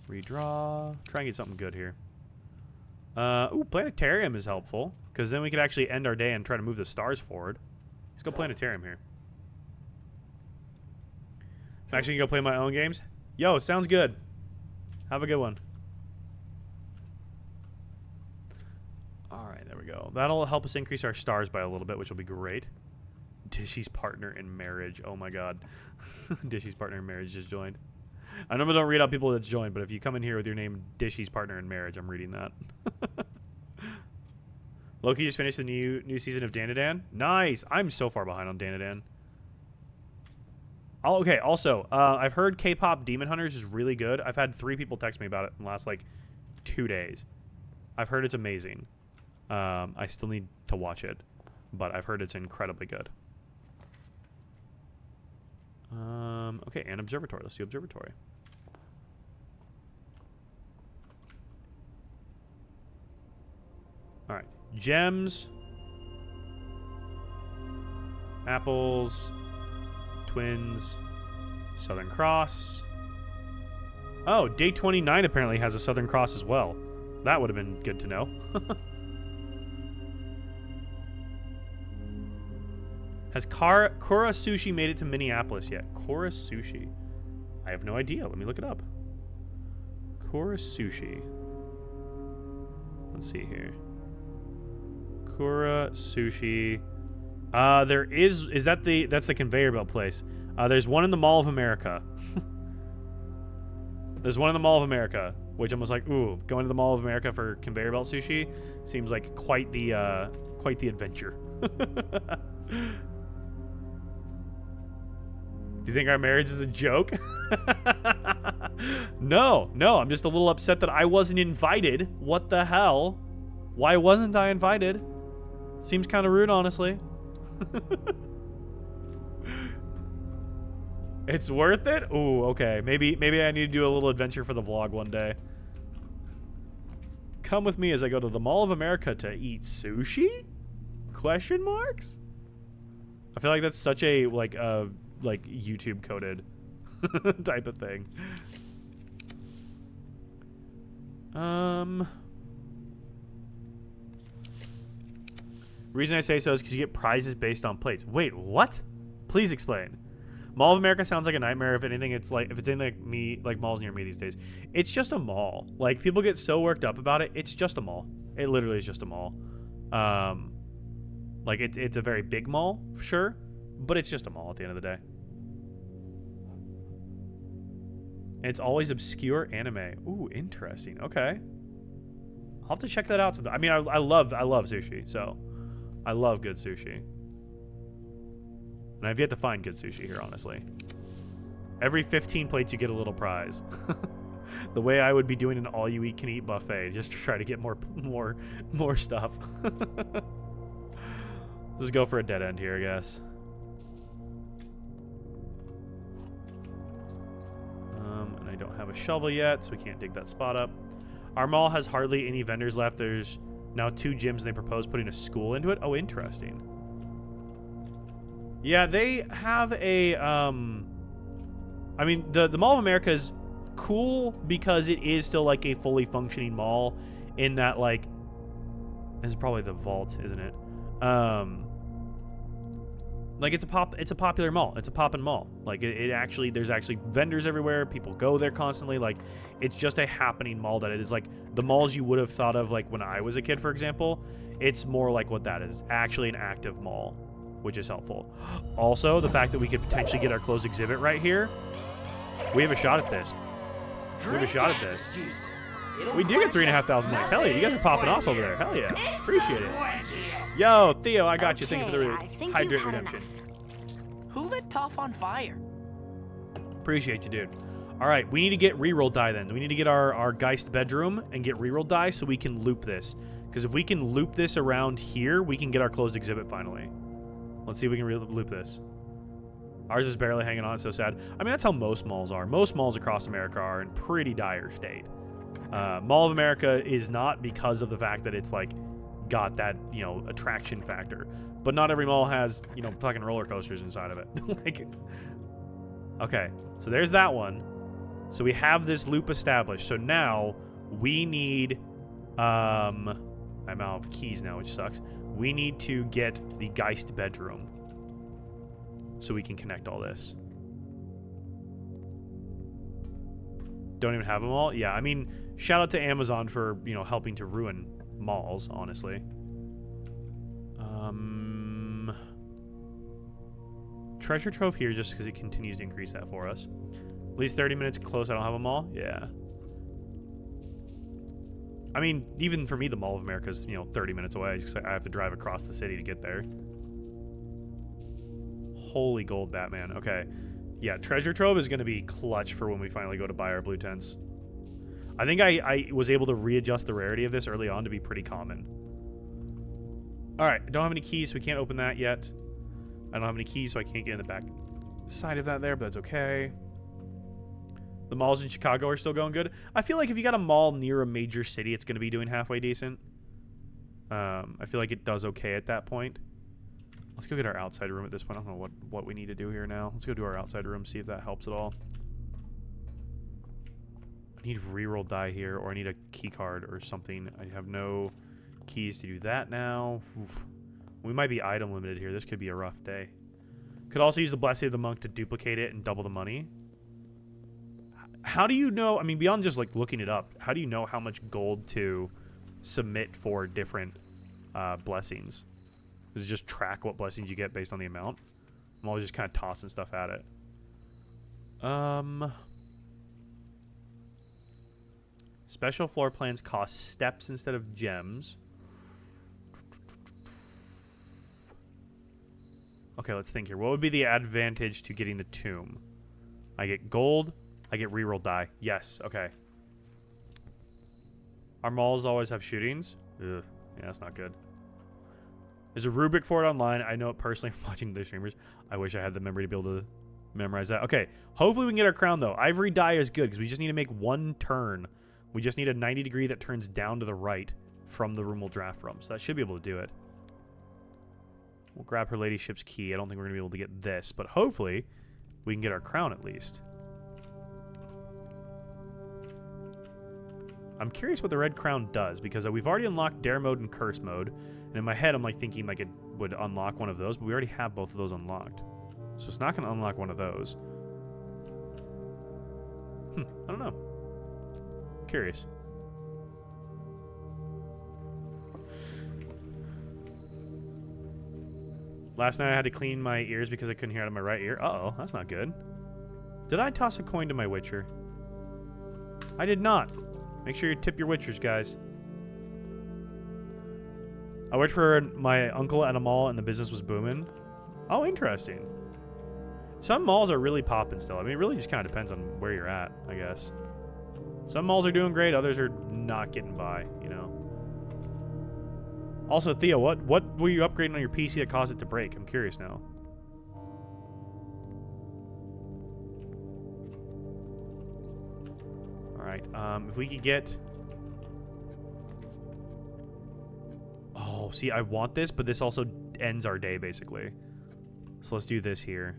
A: Redraw. Try and get something good here. Ooh, planetarium is helpful, because then we could actually end our day and try to move the stars forward. Let's go planetarium here. I'm actually gonna go play my own games. Yo, sounds good. Have a good one. All right, there we go. That'll help us increase our stars by a little bit, which will be great. Dishy's partner in marriage. Oh my god. Dishy's partner in marriage just joined. I normally don't read out people that's joined, but if you come in here with your name Dishy's partner in marriage, I'm reading that. Loki just finished the new season of Danadan. Nice. I'm so far behind on Danadan. Oh, okay, also, I've heard K-pop Demon Hunters is really good. I've had 3 people text me about it in the last, like, 2 days. I've heard it's amazing. I still need to watch it, but I've heard it's incredibly good. Okay, and observatory. Let's do observatory. All right, gems, apples, twins, Southern Cross. Oh, day 29 apparently has a Southern Cross as well. That would have been good to know. Has Kura Sushi made it to Minneapolis yet? Kura Sushi. I have no idea. Let me look it up. Kura Sushi. Let's see here. Kura Sushi. There is that that's the conveyor belt place. There's one in the Mall of America. There's one in the Mall of America, which I'm just like, ooh, going to the Mall of America for conveyor belt sushi seems like quite the adventure. Do you think our marriage is a joke? No, I'm just a little upset that I wasn't invited. What the hell? Why wasn't I invited? Seems kind of rude, honestly. It's worth it? Ooh, okay. Maybe I need to do a little adventure for the vlog one day. Come with me as I go to the Mall of America to eat sushi? Question marks? I feel like that's such a like YouTube coded type of thing. Reason I say so is because you get prizes based on plates. Wait, what? Please explain. Mall of America sounds like a nightmare. If anything, it's anything like malls near me these days. It's just a mall. Like, people get so worked up about it. It's just a mall. It literally is just a mall. Like it's a very big mall for sure, but it's just a mall at the end of the day. And it's always obscure anime. Ooh, interesting. Okay, I'll have to check that out sometime. I mean, I love sushi, so I love good sushi. And I've yet to find good sushi here, honestly. Every 15 plates, you get a little prize. The way I would be doing an all-you-eat-can-eat buffet, just to try to get more stuff. Let's go for a dead end here, I guess. And I don't have a shovel yet, so we can't dig that spot up. Our mall has hardly any vendors left. There's now 2 gyms, and they propose putting a school into it. Oh, interesting. Yeah, they have a, I mean, the Mall of America is cool because it is still, like, a fully functioning mall in that, like, this is probably the vault, isn't it? Like, it's a popular mall. It's a poppin' mall. Like, there's actually vendors everywhere. People go there constantly. Like, it's just a happening mall that it is, like, the malls you would have thought of, like, when I was a kid, for example. It's more like what that is. Actually an active mall, which is helpful. Also, the fact that we could potentially get our closed exhibit right here. We have a shot at this. We have a shot at this. We do get 3,500 likes. Hell yeah, you guys are popping off over there. Hell yeah. Appreciate it. Yo, Theo, I got you. Thank you for the hydrate redemption.
C: Who lit Toph on fire?
A: Appreciate you, dude. All right, we need to get reroll die then. We need to get our Geist bedroom and get reroll die so we can loop this. Because if we can loop this around here, we can get our closed exhibit finally. Let's see if we can loop this. Ours is barely hanging on. It's so sad. I mean, that's how most malls are. Most malls across America are in pretty dire state. Mall of America is not because of the fact that it's like got that, you know, attraction factor. But not every mall has, you know, fucking roller coasters inside of it. Like, okay, so there's that one. So we have this loop established. So now we need, I'm out of keys now, which sucks. We need to get the Geist bedroom so we can connect all this. Don't even have them all? Yeah, I mean, shout out to Amazon for, you know, helping to ruin malls, honestly. Treasure trove here just because it continues to increase that for us. At least 30 minutes close, I don't have them all? Yeah. I mean, even for me, the Mall of America is, you know, 30 minutes away. Just I have to drive across the city to get there. Holy gold, Batman. Okay. Yeah, treasure trove is going to be clutch for when we finally go to buy our blue tents. I think I was able to readjust the rarity of this early on to be pretty common. All right, I don't have any keys, so we can't open that yet. I don't have any keys, so I can't get in the back side of that there, but that's okay. The malls in Chicago are still going good. I feel like if you got a mall near a major city, it's going to be doing halfway decent. I feel like it does okay at that point. Let's go get our outside room at this point. I don't know what we need to do here now. Let's go do our outside room, see if that helps at all. I need reroll die here, or I need a key card or something. I have no keys to do that now. Oof. We might be item limited here. This could be a rough day. Could also use the Blessing of the Monk to duplicate it and double the money. How do you know? I mean, beyond just like looking it up, how do you know how much gold to submit for different blessings? Does it just track what blessings you get based on the amount? I'm always just kind of tossing stuff at it. Special floor plans cost steps instead of gems. Okay, let's think here. What would be the advantage to getting the tomb? I get gold. I get reroll die. Yes, okay. Our malls always have shootings. Ugh. Yeah, that's not good. There's a rubric for it online. I know it personally from watching the streamers. I wish I had the memory to be able to memorize that. Okay, hopefully we can get our crown, though. Ivory die is good because we just need to make one turn. We just need a 90 degree that turns down to the right from the room we'll draft from. So that should be able to do it. We'll grab her ladyship's key. I don't think we're going to be able to get this, but hopefully we can get our crown at least. I'm curious what the red crown does, because we've already unlocked dare mode and curse mode, and in my head I'm like thinking like it would unlock one of those, but we already have both of those unlocked, so it's not going to unlock one of those. I don't know. Curious. Last night I had to clean my ears because I couldn't hear out of my right ear. Uh-oh, that's not good. Did I toss a coin to my witcher? I did not. Make sure you tip your witchers, guys. I worked for my uncle at a mall and the business was booming. Oh, interesting. Some malls are really popping still. I mean, it really just kind of depends on where you're at, I guess. Some malls are doing great, others are not getting by, you know. Also, Theo, what were you upgrading on your PC that caused it to break? I'm curious now. Alright, if we could get... Oh, see, I want this, but this also ends our day, basically. So let's do this here.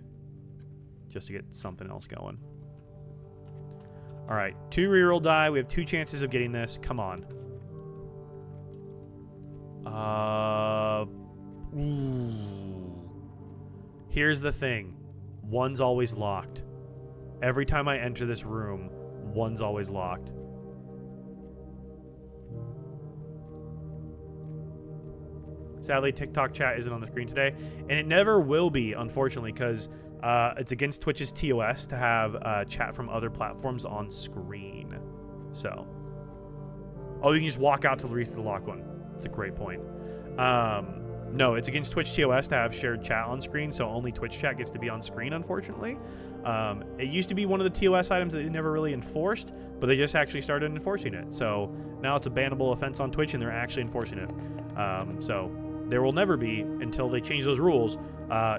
A: Just to get something else going. Alright, 2 reroll die. We have 2 chances of getting this. Come on. Ooh. Here's the thing. One's always locked. Every time I enter this room, one's always locked. Sadly, TikTok chat isn't on the screen today, and it never will be, unfortunately, because it's against Twitch's TOS to have chat from other platforms on screen. So, oh, you can just walk out to reach the lock one. That's a great point. No, it's against Twitch TOS to have shared chat on screen, so only Twitch chat gets to be on screen, unfortunately. It used to be one of the TOS items that they never really enforced, but they just actually started enforcing it. So now it's a bannable offense on Twitch, and they're actually enforcing it. So there will never be, until they change those rules,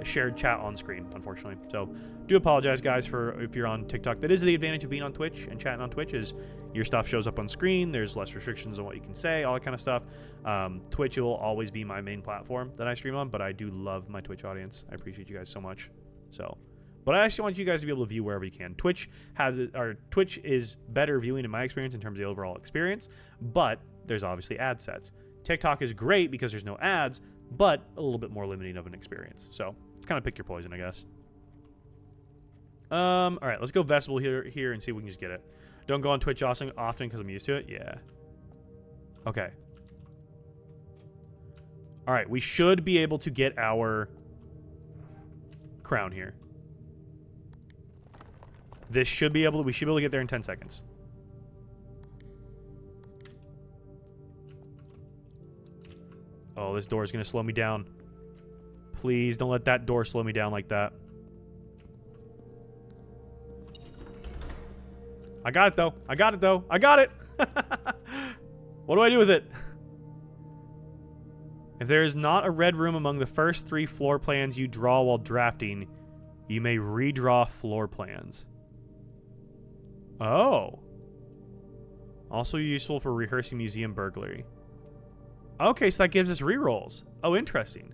A: shared chat on screen, unfortunately. So do apologize, guys, for if you're on TikTok. That is the advantage of being on Twitch and chatting on Twitch, is your stuff shows up on screen. There's less restrictions on what you can say, all that kind of stuff. Twitch will always be my main platform that I stream on, but I do love my Twitch audience. I appreciate you guys so much. So, but I actually want you guys to be able to view wherever you can. Twitch is better viewing in my experience in terms of the overall experience, but there's obviously ad sets. TikTok is great because there's no ads, but a little bit more limiting of an experience. So it's kind of pick your poison, I guess. All right, let's go Vestibule here and see if we can just get it. Don't go on Twitch often because I'm used to it. Yeah. Okay. All right, we should be able to get our crown here. We should be able to get there in 10 seconds. Oh, this door is going to slow me down. Please don't let that door slow me down like that. I got it, though. I got it, though. I got it. What do I do with it? If there is not a red room among the first 3 floor plans you draw while drafting, you may redraw floor plans. Oh. Also useful for rehearsing museum burglary. Okay, so that gives us rerolls. Oh, interesting.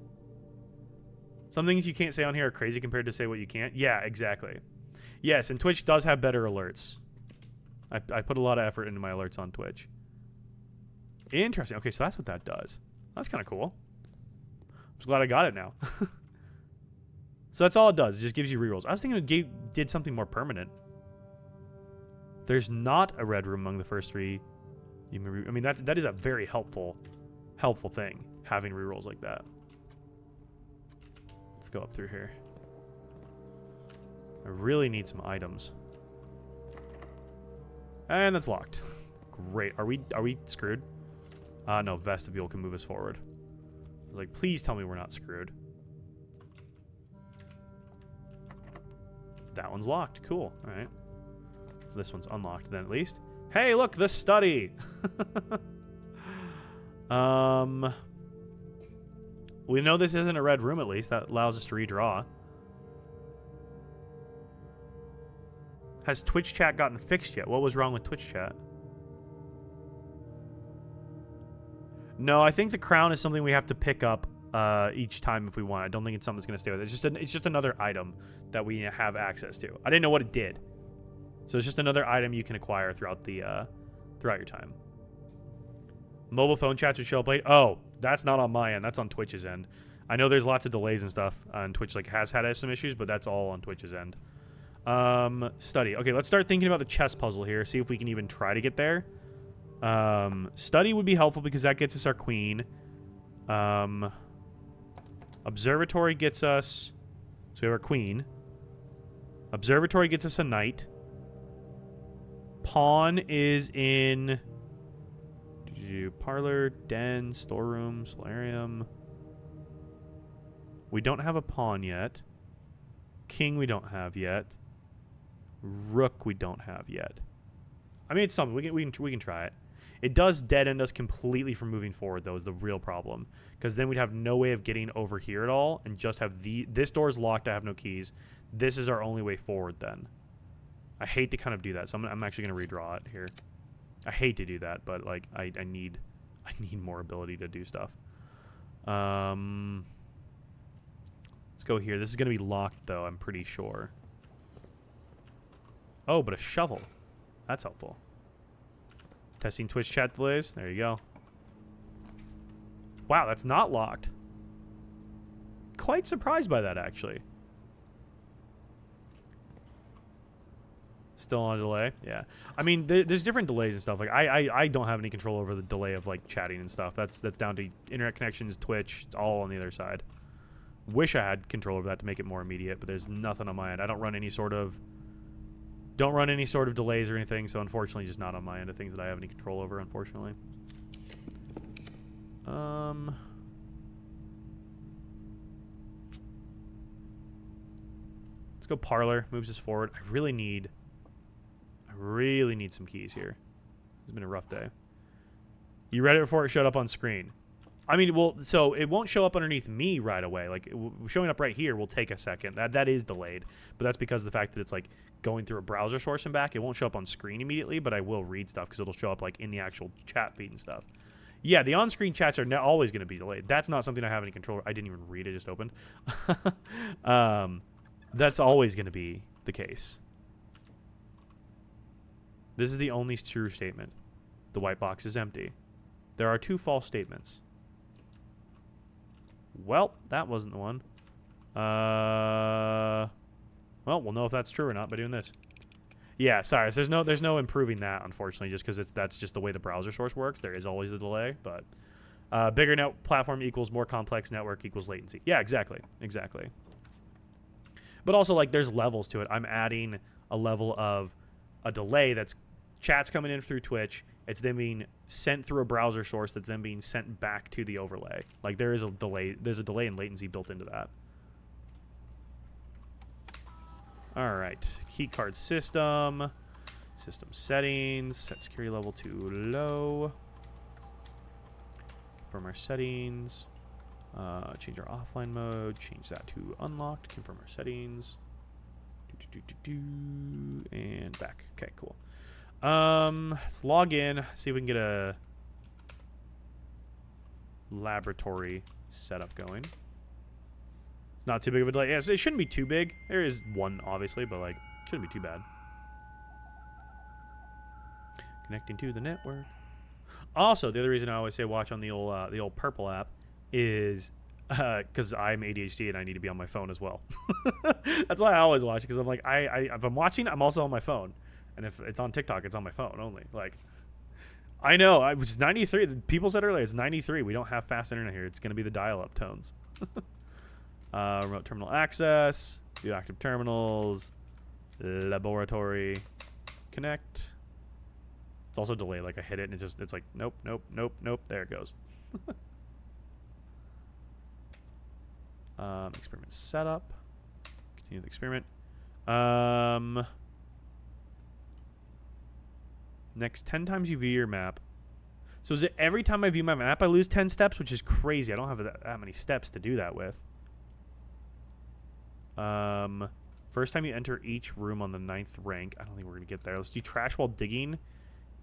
A: Some things you can't say on here are crazy compared to say what you can't. Yeah, exactly. Yes, and Twitch does have better alerts. I put a lot of effort into my alerts on Twitch. Interesting. Okay, so that's what that does. That's kind of cool. I'm just glad I got it now. So that's all it does. It just gives you rerolls. I was thinking it did something more permanent. There's not a red room among the first 3. I mean, that is a very helpful thing, having rerolls like that. Let's go up through here. I really need some items. And that's locked. Great. Are we screwed? No, vestibule can move us forward. I was like, please tell me we're not screwed. That one's locked. Cool. All right. This one's unlocked then at least. Hey, look, the study. We know this isn't a red room at least. That allows us to redraw. Has Twitch chat gotten fixed yet? What was wrong with Twitch chat? No, I think the crown is something we have to pick up each time if we want. I don't think it's something that's going to stay with it. It's just another item that we have access to. I didn't know what it did. So it's just another item you can acquire throughout your time. Mobile phone chats would show up late. Oh, that's not on my end. That's on Twitch's end. I know there's lots of delays and stuff on Twitch. Like has had some issues, but that's all on Twitch's end. Study. Okay, let's start thinking about the chess puzzle here. See if we can even try to get there. Study would be helpful because that gets us our queen. Observatory gets us... So we have our queen. Observatory gets us a knight. Pawn is in... Parlor, den, storeroom, solarium. We don't have a pawn yet. King we don't have yet. Rook we don't have yet. I mean, it's something. We can try it. It does dead end us completely from moving forward, though, is the real problem. Because then we'd have no way of getting over here at all and just have this door's locked. I have no keys. This is our only way forward then. I hate to kind of do that, so I'm actually going to redraw it here. I hate to do that, but like I need more ability to do stuff. Let's go here. This is going to be locked, though, I'm pretty sure. Oh, but a shovel. That's helpful. Testing Twitch chat delays. There you go. Wow, that's not locked. Quite surprised by that, actually. Still on a delay? Yeah. I mean, there's different delays and stuff. Like, I don't have any control over the delay of, like, chatting and stuff. That's down to internet connections, Twitch. It's all on the other side. Wish I had control over that to make it more immediate, but there's nothing on my end. I don't run any sort of delays or anything, so unfortunately just not on my end of things that I have any control over, unfortunately. Let's go parlor. Moves us forward. I really need some keys here. It's been a rough day. You read it before it showed up on screen. I mean, well, so it won't show up underneath me right away. Like, showing up right here will take a second. That is delayed, but that's because of the fact that it's, like, going through a browser source and back. It won't show up on screen immediately, but I will read stuff because it'll show up, like, in the actual chat feed and stuff. Yeah, the on-screen chats are always going to be delayed. That's not something I have any control over. I didn't even read it, just opened. That's always going to be the case. This is the only true statement. The white box is empty. There are 2 false statements. Well, that wasn't the one. Well, we'll know if that's true or not by doing this. Yeah, sorry. So there's no improving that, unfortunately, just because that's just the way the browser source works. There is always a delay, but bigger net platform equals more complex network equals latency. Yeah, exactly. But also, like, there's levels to it. I'm adding a level of a delay that's chats coming in through Twitch. It's then being sent through a browser source that's then being sent back to the overlay. Like, there is a delay. There's a delay in latency built into that. All right. Keycard system. System settings. Set security level to low. Confirm our settings. Change our offline mode. Change that to unlocked. Confirm our settings. And back. Okay, cool. Let's log in, see if we can get a laboratory setup going. It's not too big of a delay. Yes, it shouldn't be too big. There is one, obviously, but, like, shouldn't be too bad. Connecting to the network. Also, the other reason I always say watch on the old purple app is because I'm ADHD and I need to be on my phone as well. That's why I always watch, because I'm like, if I'm watching, I'm also on my phone, and if it's on TikTok, it's on my phone only. Like, I know, which is 93. People said earlier it's 93. We don't have fast internet here. It's going to be the dial-up tones. Remote terminal access, view active terminals, laboratory, connect. It's also delayed. Like, I hit it and it's like, nope, nope, nope, nope. There it goes. Experiment setup. Continue the experiment. Next 10 times you view your map. So is it every time I view my map I lose 10 steps, which is crazy. I don't have that many steps to do that with. First time you enter each room on the 9th rank. I don't think we're going to get there. Let's do trash while digging.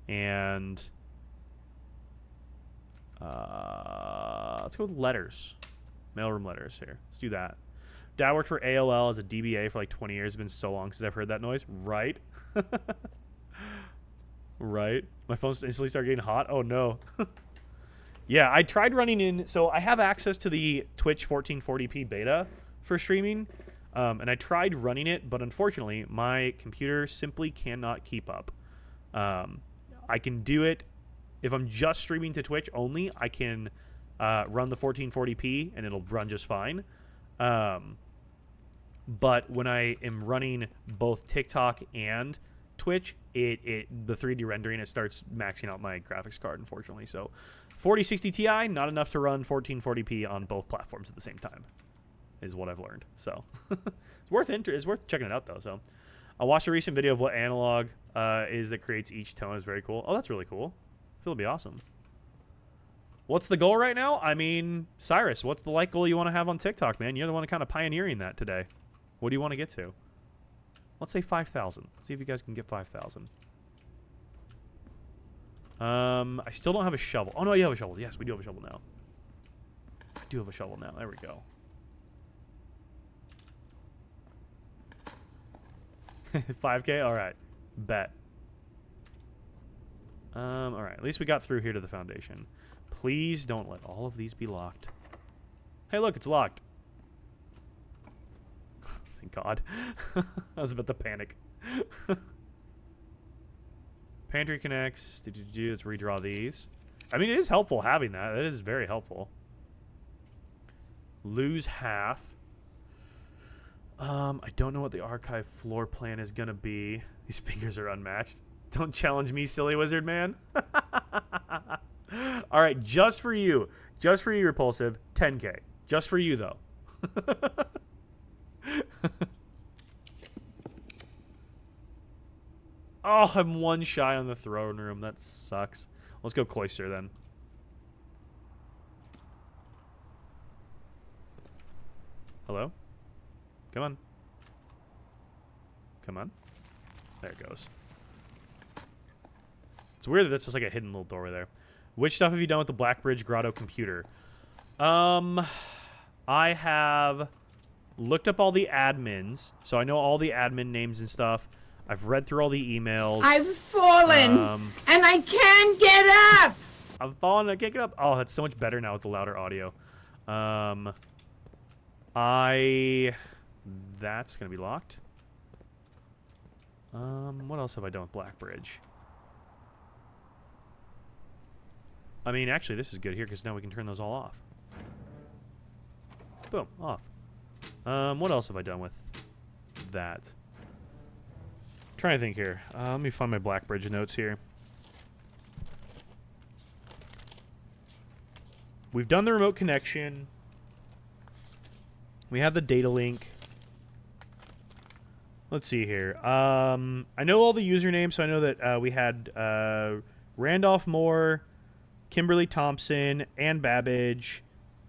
A: And let's go with letters. Mailroom letters here. Let's do that. Dad worked for AOL as a DBA for like 20 years. It's been so long since I've heard that noise. Right? Right? My phone instantly started getting hot. Oh, no. Yeah, I tried running in. So I have access to the Twitch 1440p beta for streaming. And I tried running it, but unfortunately, my computer simply cannot keep up. I can do it if I'm just streaming to Twitch only. I can run the 1440p and it'll run just fine. But when I am running both TikTok and Twitch, the 3D rendering, it starts maxing out my graphics card, unfortunately. So 4060 Ti, not enough to run 1440p on both platforms at the same time, is what I've learned. So it's worth checking it out, though. So I watched a recent video of what analog is that creates each tone. It's very cool. Oh, that's really cool. I feel it'll be awesome. What's the goal right now? I mean, Cyrus, what's the like goal you want to have on TikTok, man? You're the one kind of pioneering that today. What do you want to get to? Let's say 5,000. See if you guys can get 5,000. I still don't have a shovel. Oh, no, you have a shovel. Yes, we do have a shovel now. I do have a shovel now. There we go. 5K? All right. Bet. All right. At least we got through here to the foundation. Please don't let all of these be locked. Hey, look, it's locked. Thank God. I was about to panic. Pantry connects. Let's redraw these. I mean, it is helpful having that. It is very helpful. Lose half. I don't know what the archive floor plan is going to be. These fingers are unmatched. Don't challenge me, silly wizard man. All right, just for you. Just for you, Repulsive. 10K. Just for you, though. Oh, I'm one shy on the throne room. That sucks. Let's go Cloister, then. Hello? Come on. Come on. There it goes. It's weird that that's just like a hidden little doorway there. Which stuff have you done with the Blackbridge Grotto computer? I have looked up all the admins, so I know all the admin names and stuff. I've read through all the emails.
D: I've fallen, and I can't get up!
A: I've fallen, I can't get up. Oh, that's so much better now with the louder audio. That's going to be locked. What else have I done with Blackbridge? I mean, actually, this is good here, because now we can turn those all off. Boom, off. What else have I done with that? Trying to think here. Let me find my Blackbridge notes here. We've done the remote connection. We have the data link. Let's see here. I know all the usernames, so I know that we had Randolph Moore, Kimberly Thompson, Ann Babbage.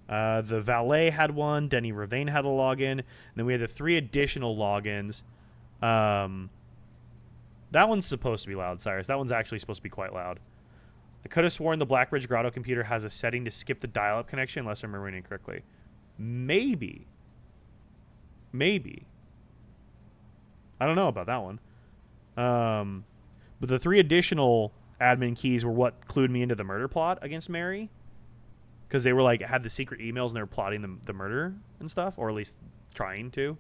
A: The valet had one. Denny Ravane had a login. And then we had the 3 additional logins. That one's supposed to be loud, Cyrus. That one's actually supposed to be quite loud. I could have sworn the Blackbridge Grotto computer has a setting to skip the dial-up connection, unless I'm remembering correctly. Maybe. Maybe. I don't know about that one. But the 3 additional admin keys were what clued me into the murder plot against Mary. because they were like had the secret emails and they were plotting the murder and stuff, or at least trying to.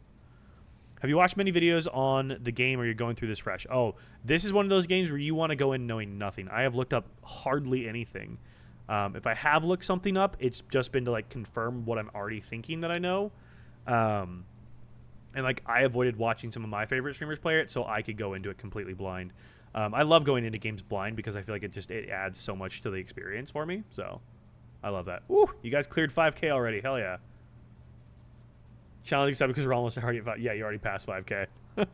A: Have you watched many videos on the game, or you're going through this fresh? Oh, this is one of those games where you want to go in knowing nothing. I have looked up hardly anything. If I have looked something up, it's just been to like confirm what I'm already thinking that I know. And like I avoided watching some of my favorite streamers play it, so I could go into it completely blind. I love going into games blind because I feel like it adds so much to the experience for me. So I love that. Woo! You guys cleared 5K already. Hell yeah. Challenge accepted because we're almost already at 5. Yeah, you already passed 5K. And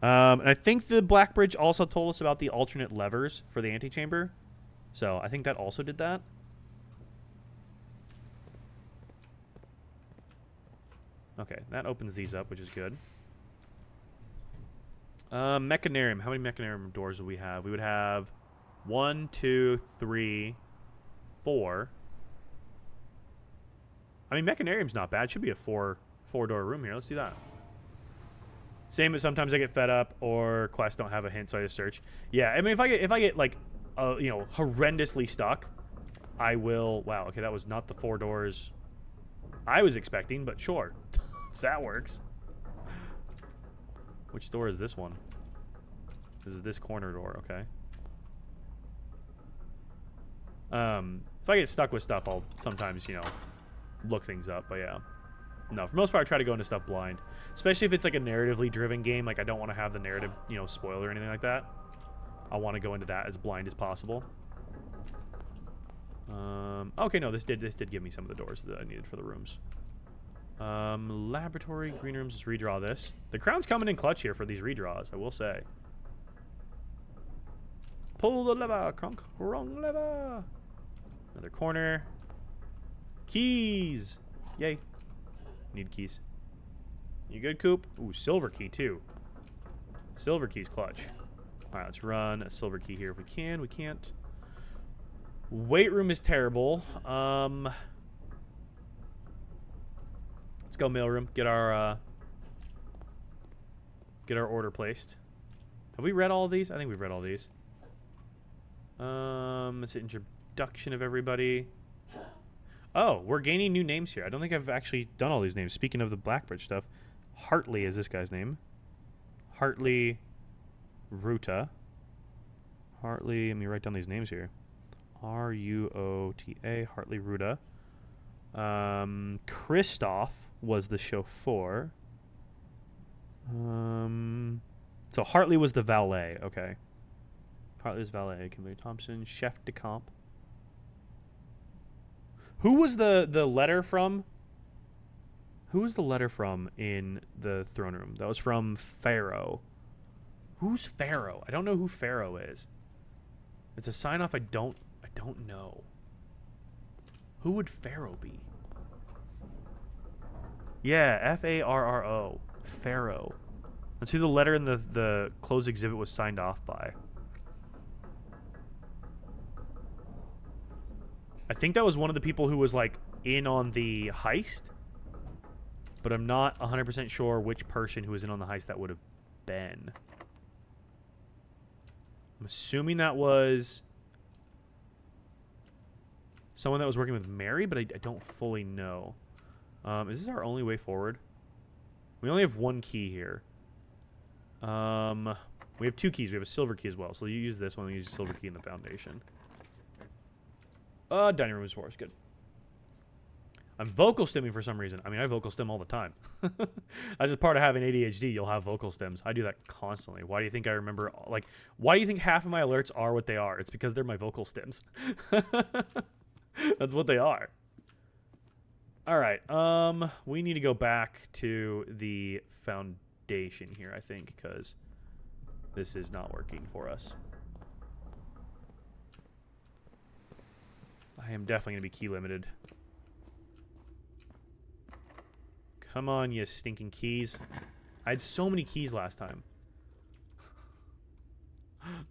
A: I think the Black Bridge also told us about the alternate levers for the antechamber. So I think that also did that. Okay, that opens these up, which is good. Mechanarium. How many Mechanarium doors do we have? We would have 1, 2, 3, 4. I mean, Mechanarium's not bad. It should be a four-door room here. Let's do that. Same as sometimes I get fed up or quests don't have a hint, so I just search. Yeah, I mean, if I get like, you know, horrendously stuck, I will. Wow. Okay, that was not the 4 doors I was expecting, but sure, that works. Which door is this one? This is this corner door. Okay. If I get stuck with stuff, I'll sometimes, you know, look things up, but yeah. No, for the most part, I try to go into stuff blind. Especially if it's like a narratively driven game. Like, I don't want to have the narrative, you know, spoil or anything like that. I want to go into that as blind as possible. Okay, no, this did give me some of the doors that I needed for the rooms. Laboratory, green rooms, let's redraw this. The crown's coming in clutch here for these redraws, I will say. Pull the lever, crunk, wrong lever. Another corner. Keys! Yay. Need keys. You good, Coop? Ooh, silver key, too. Silver key's clutch. Alright, let's run a silver key here if we can. We can't. Weight room is terrible. Let's go mailroom. Get our order placed. Have we read all of these? I think we've read all these. It's an introduction of everybody. Oh, we're gaining new names here. I don't think I've actually done all these names. Speaking of the Blackbridge stuff, Hartley is this guy's name. Hartley Ruta. Hartley, let me write down these names here. R-U-O-T-A, Hartley Ruta. Christoph was the chauffeur. So Hartley was the valet. Okay. Hartley's valet. Kimberly Thompson. Chef de Camp. Who was the letter from? Who was the letter from in the throne room? That was from Pharaoh. Who's Pharaoh? I don't know who Pharaoh is. It's a sign off I don't know. Who would Pharaoh be? Yeah, F-A-R-R-O. Pharaoh. That's who the letter in the closed exhibit was signed off by. I think that was one of the people who was like in on the heist, but I'm not 100% sure which person who was in on the heist that would have been. I'm assuming that was someone that was working with Mary, but I don't fully know. Is this our only way forward? We only have 1 key here. We have 2 keys. We have a silver key as well. So you use this one. We use a silver key in the foundation. Dining room is for us. Good. I'm vocal stimming for some reason. I mean, I vocal stim all the time. As a part of having ADHD, you'll have vocal stims. I do that constantly. Why do you think I remember? Like, why do you think half of my alerts are what they are? It's because they're my vocal stims. That's what they are. All right. We need to go back to the foundation here, I think, because this is not working for us. I am definitely going to be key limited. Come on, you stinking keys. I had so many keys last time.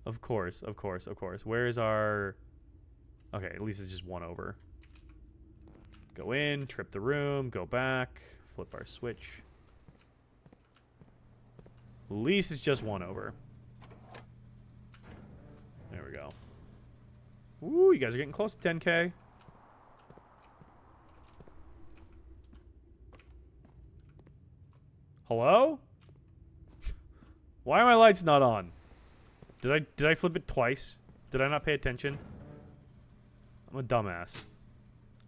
A: Of course, of course, of course. Where is our... Okay, at least it's just 1 over. Go in, trip the room, go back, flip our switch. At least it's just 1 over. There we go. Ooh, you guys are getting close to 10K. Hello? Why are my lights not on? Did I flip it twice? Did I not pay attention? I'm a dumbass.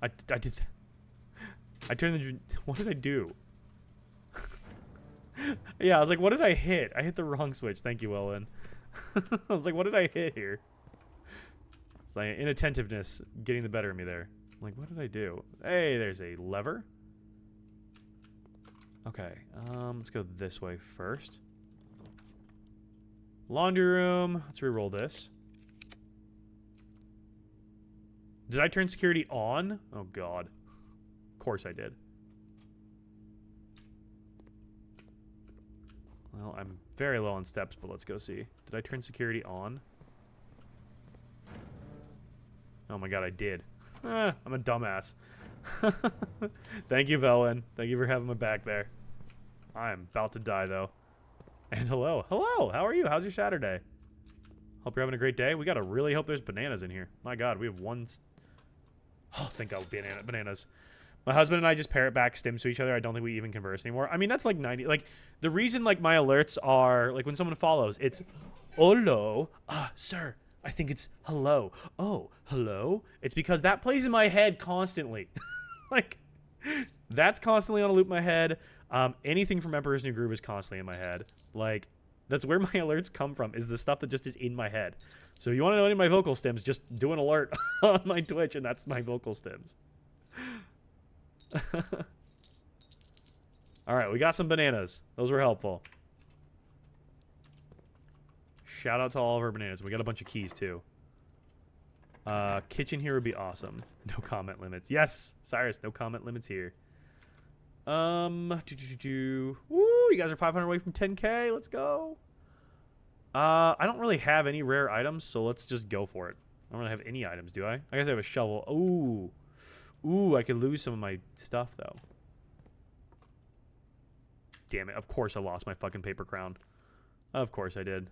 A: I did. I turned the. What did I do? Yeah, I was like, what did I hit? I hit the wrong switch. Thank you, Ellen. I was like, what did I hit here? It's like inattentiveness getting the better of me there. I'm like, what did I do? Hey, there's a lever. Okay, let's go this way first. Laundry room. Let's re-roll this. Did I turn security on? Oh, God. Of course I did. Well, I'm very low on steps, but let's go see. Did I turn security on? Oh my God, I did. I'm a dumbass. Thank you, Velen. Thank you for having my back there. I am about to die, though. And hello. Hello! How are you? How's your Saturday? Hope you're having a great day. We gotta really hope there's bananas in here. My God, we have one... Oh, thank God, bananas. My husband and I just parrot back stims to each other. I don't think we even converse anymore. I mean, that's like 90... Like, the reason, like, my alerts are... Like, when someone follows, it's... Hello? Sir. I think it's hello. Oh, hello? It's because that plays in my head constantly. Like, that's constantly on a loop in my head. Anything from Emperor's New Groove is constantly in my head. Like, that's where my alerts come from, is the stuff that just is in my head. So if you want to know any of my vocal stems, just do an alert on my Twitch, and that's my vocal stems. Alright, we got some bananas. Those were helpful. Shout out to all of our bananas. We got a bunch of keys, too. Kitchen here would be awesome. No comment limits. Yes, Cyrus, no comment limits here. Woo, you guys are 500 away from 10K. Let's go. I don't really have any rare items, so let's just go for it. I don't really have any items, do I? I guess I have a shovel. Ooh. Ooh, I could lose some of my stuff, though. Damn it. Of course I lost my fucking paper crown. Of course I did.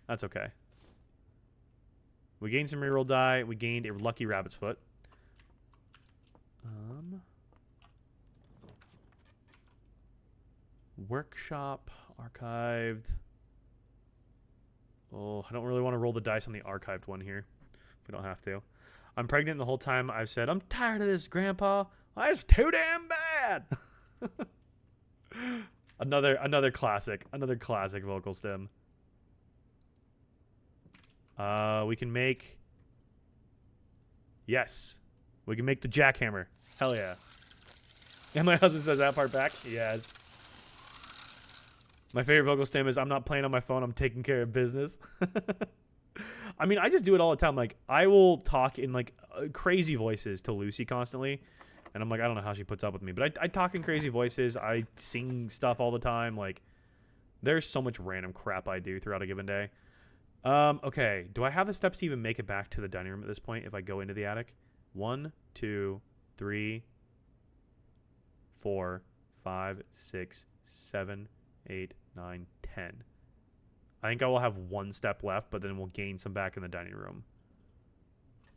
A: That's okay. We gained some reroll die. We gained a lucky rabbit's foot. Workshop. Archived. Oh, I don't really want to roll the dice on the archived one here. We don't have to. I'm pregnant the whole time I've said, I'm tired of this, Grandpa. It's too damn bad. Another classic. Another classic vocal stem. We can make... Yes. We can make the jackhammer. Hell yeah. And my husband says that part back? Yes. My favorite vocal stem is, I'm not playing on my phone, I'm taking care of business. I mean, I just do it all the time. Like, I will talk in, like, crazy voices to Lucy constantly. And I'm like, I don't know how she puts up with me. But I talk in crazy voices. I sing stuff all the time. Like, there's so much random crap I do throughout a given day. Okay. Do I have the steps to even make it back to the dining room at this point if I go into the attic? 1, 2, 3, 4, 5, 6, 7, 8, 9, 10. I think I will have one step left, but then we'll gain some back in the dining room.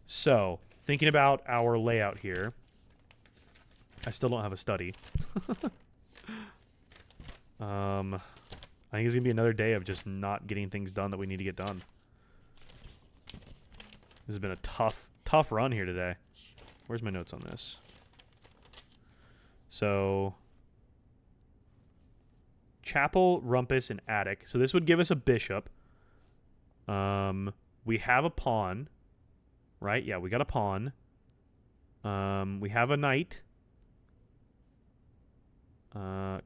A: So, thinking about our layout here. I still don't have a study. I think it's going to be another day of just not getting things done that we need to get done. This has been a tough run here today. Where's my notes on this? So, chapel, rumpus, and attic. So this would give us a bishop. We have a pawn. Right? Yeah, we got a pawn. We have a knight.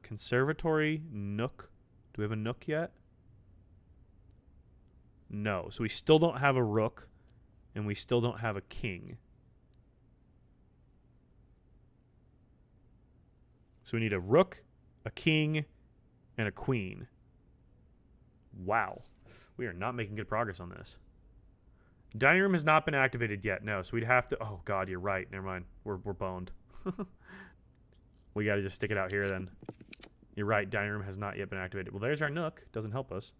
A: Conservatory, nook. Do we have a nook yet? No. So we still don't have a rook. And we still don't have a king. So we need a rook, a king, and a queen. Wow. We are not making good progress on this. Dining room has not been activated yet. No, so we'd have to... Oh, God, you're right. Never mind. We're boned. We got to just stick it out here then. You're right. Dining room has not yet been activated. Well, there's our nook. Doesn't help us.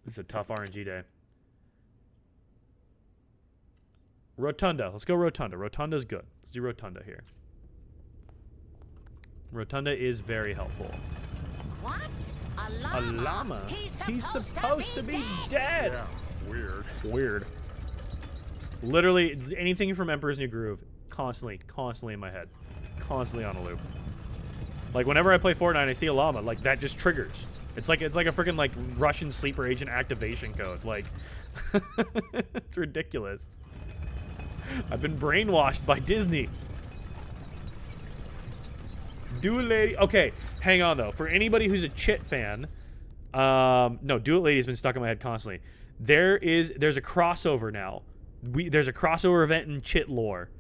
A: This is a tough RNG day. Rotunda. Let's go Rotunda. Rotunda's good. Let's do Rotunda here. Rotunda is very helpful.
E: What?
A: A llama? He's supposed to be dead.
F: Yeah, weird.
A: Weird. Literally, anything from Emperor's New Groove, constantly in my head. Constantly on a loop. Like, whenever I play Fortnite and I see a llama, like, that just triggers. It's like a freaking, like, Russian sleeper agent activation code. Like, it's ridiculous. I've been brainwashed by Disney. Do It Lady. Okay, hang on, though. For anybody who's a Chit fan, no, Do It Lady has been stuck in my head constantly. There's a crossover now. There's a crossover event in Chit lore.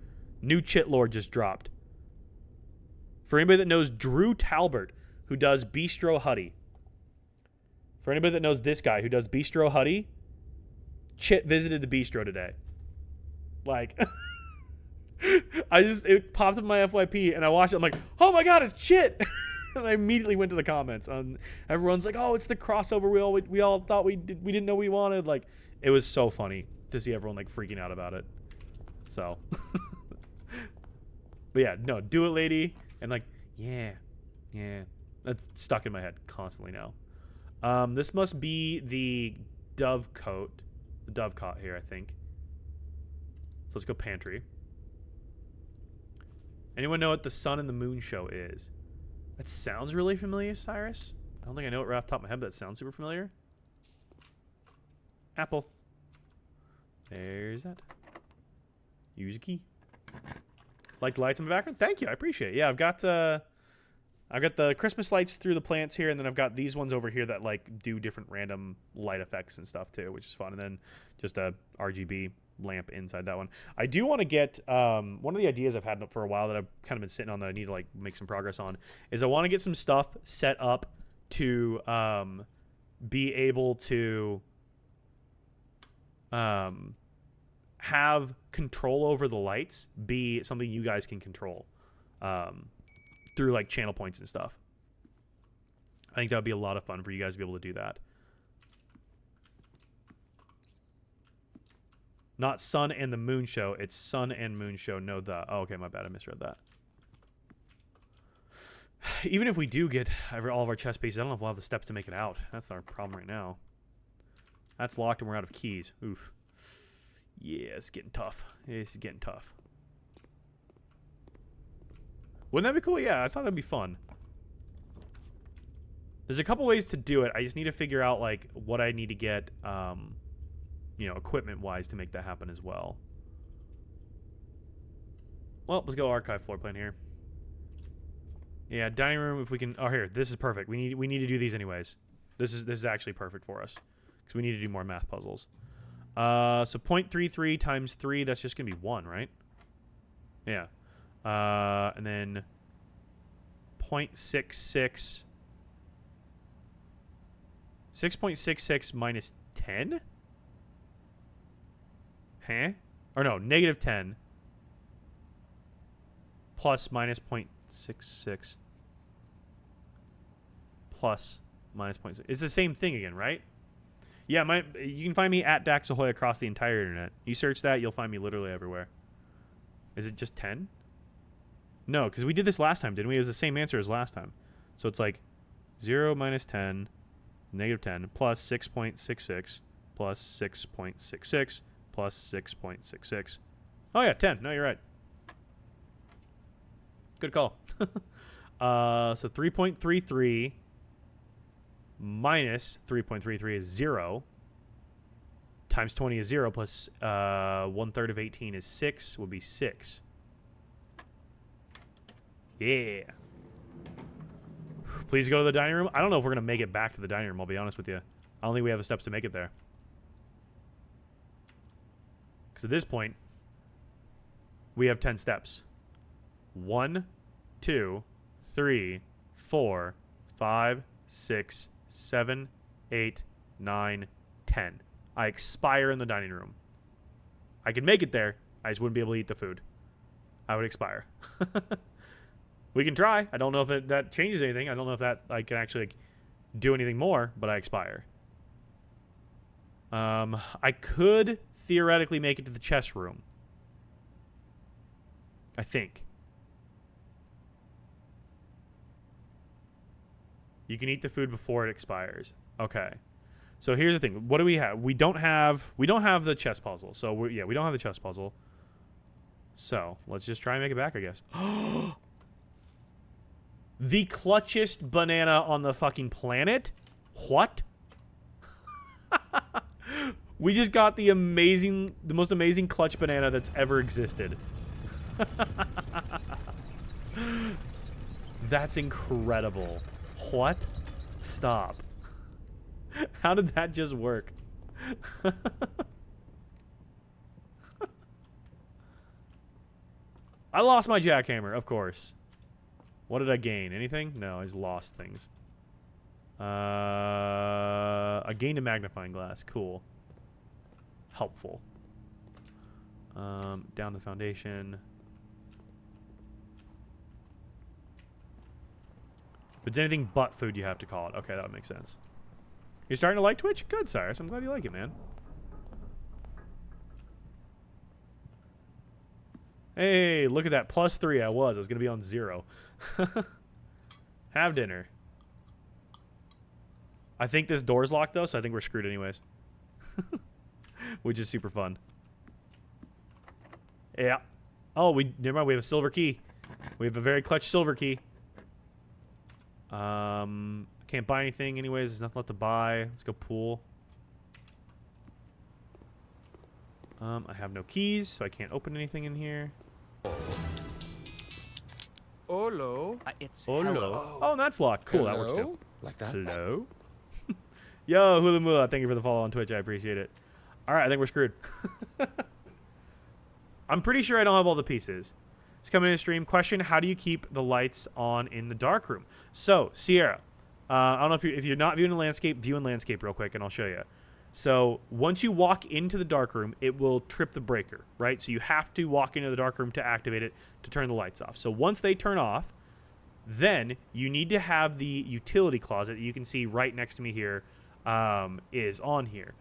A: New Chit lore just dropped. For anybody that knows Drew Talbert, who does Bistro Huddy. For anybody that knows this guy who does Bistro Huddy, Chit visited the bistro today. Like, it popped up in my FYP and I watched it. I'm like, oh my god, it's Chit! And I immediately went to the comments. Everyone's like, oh, it's the crossover we all thought we didn't know we wanted. Like, it was so funny to see everyone like freaking out about it. So, but yeah, no, Do It Lady, and like, yeah, that's stuck in my head constantly now. This must be the Dovecot here, I think. So let's go pantry. Anyone know what the Sun and the Moon show is? That sounds really familiar, Cyrus. I don't think I know it right off the top of my head, but that sounds super familiar. Apple. There's that. Use a key. Like the lights in the background? Thank you, I appreciate it. Yeah, I've got the Christmas lights through the plants here, and then I've got these ones over here that like do different random light effects and stuff too, which is fun. And then just a RGB lamp inside that one. I do want to get one of the ideas I've had for a while that I've kind of been sitting on that I need to like make some progress on is I want to get some stuff set up to be able to have control over the lights be something you guys can control through like channel points and stuff. I think that would be a lot of fun for you guys to be able to do that. Not Sun and the Moon show. It's Sun and Moon show. No, the. Oh, okay, my bad. I misread that. Even if we do get all of our chest pieces, I don't know if we'll have the steps to make it out. That's our problem right now. That's locked and we're out of keys. Oof. Yeah, it's getting tough. It's getting tough. Wouldn't that be cool? Yeah, I thought that'd be fun. There's a couple ways to do it. I just need to figure out like what I need to get, you know, equipment-wise to make that happen as well. Well, let's go archive floor plan here. Yeah, dining room. If we can. Oh, here. This is perfect. We need to do these anyways. This is actually perfect for us because we need to do more math puzzles. So 0.33 times 3. That's just gonna be 1, right? Yeah. And then 0.66. 6.66 minus 10? Huh? Or no, negative 10 plus minus 0.66 plus minus 0.6. It's the same thing again, right? Yeah, you can find me at Daxahoy across the entire internet. You search that, you'll find me literally everywhere. Is it just 10? No, because we did this last time, didn't we? It was the same answer as last time. So it's like 0 minus 10, negative 10, plus 6.66, plus 6.66, plus 6.66. Oh, yeah, 10. No, you're right. Good call. So 3.33 minus 3.33 is 0. Times 20 is 0, plus 1/3 of 18 is 6, would be 6. Yeah. Please go to the dining room. I don't know if we're going to make it back to the dining room, I'll be honest with you. I don't think we have the steps to make it there. Because at this point, we have 10 steps. 1, 2, 3, 4, 5, 6, 7, 8, 9, 10. I expire in the dining room. I could make it there. I just wouldn't be able to eat the food. I would expire. We can try. I don't know if that changes anything. I don't know if that I can actually like, do anything more, but I expire. I could theoretically make it to the chess room. I think. You can eat the food before it expires. Okay. So here's the thing. What do we have? We don't have the chess puzzle. So we don't have the chess puzzle. So let's just try and make it back, I guess. The clutchest banana on the fucking planet? What? We just got the most amazing clutch banana that's ever existed. That's incredible. What? Stop. How did that just work? I lost my jackhammer, of course. What did I gain? Anything? No, I just lost things. I gained a magnifying glass. Cool. Helpful. Down the foundation. If it's anything but food, you have to call it. Okay, that would make sense. You're starting to like Twitch? Good, Cyrus. I'm glad you like it, man. Hey, look at that. +3 I was going to be on 0. Have dinner. I think this door's locked, though, so I think we're screwed anyways. Which is super fun. Yeah. Oh, never mind. We have a silver key. We have a very clutch silver key. Can't buy anything anyways. There's nothing left to buy. Let's go pool. I have no keys, so I can't open anything in here.
C: Hello. It's
A: hello. Oh, that's locked. Cool, that works too.
E: Like that?
A: Hello? Yo, Hula Mula, thank you for the follow on Twitch. I appreciate it. All right, I think we're screwed. I'm pretty sure I don't have all the pieces. It's coming in the stream. Question, how do you keep the lights on in the dark room? So, Sierra, I don't know if you're not viewing the landscape, view in landscape real quick, and I'll show you. So, once you walk into the dark room, it will trip the breaker, right? So, you have to walk into the dark room to activate it to turn the lights off. So, once they turn off, then you need to have the utility closet that you can see right next to me here is on here.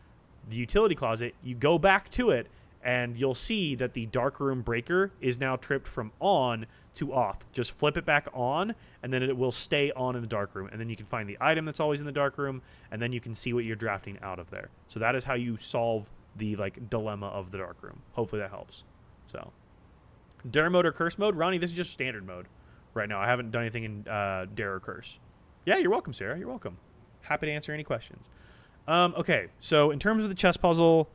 A: The utility closet, you go back to it, and you'll see that the darkroom breaker is now tripped from on to off. Just flip it back on, and then it will stay on in the darkroom. And then you can find the item that's always in the darkroom, and then you can see what you're drafting out of there. So that is how you solve the dilemma of the darkroom. Hopefully that helps. So, Dare mode or curse mode? Ronnie, this is just standard mode right now. I haven't done anything in Dare or curse. Yeah, you're welcome, Sarah. You're welcome. Happy to answer any questions. Okay, so in terms of the chess puzzle,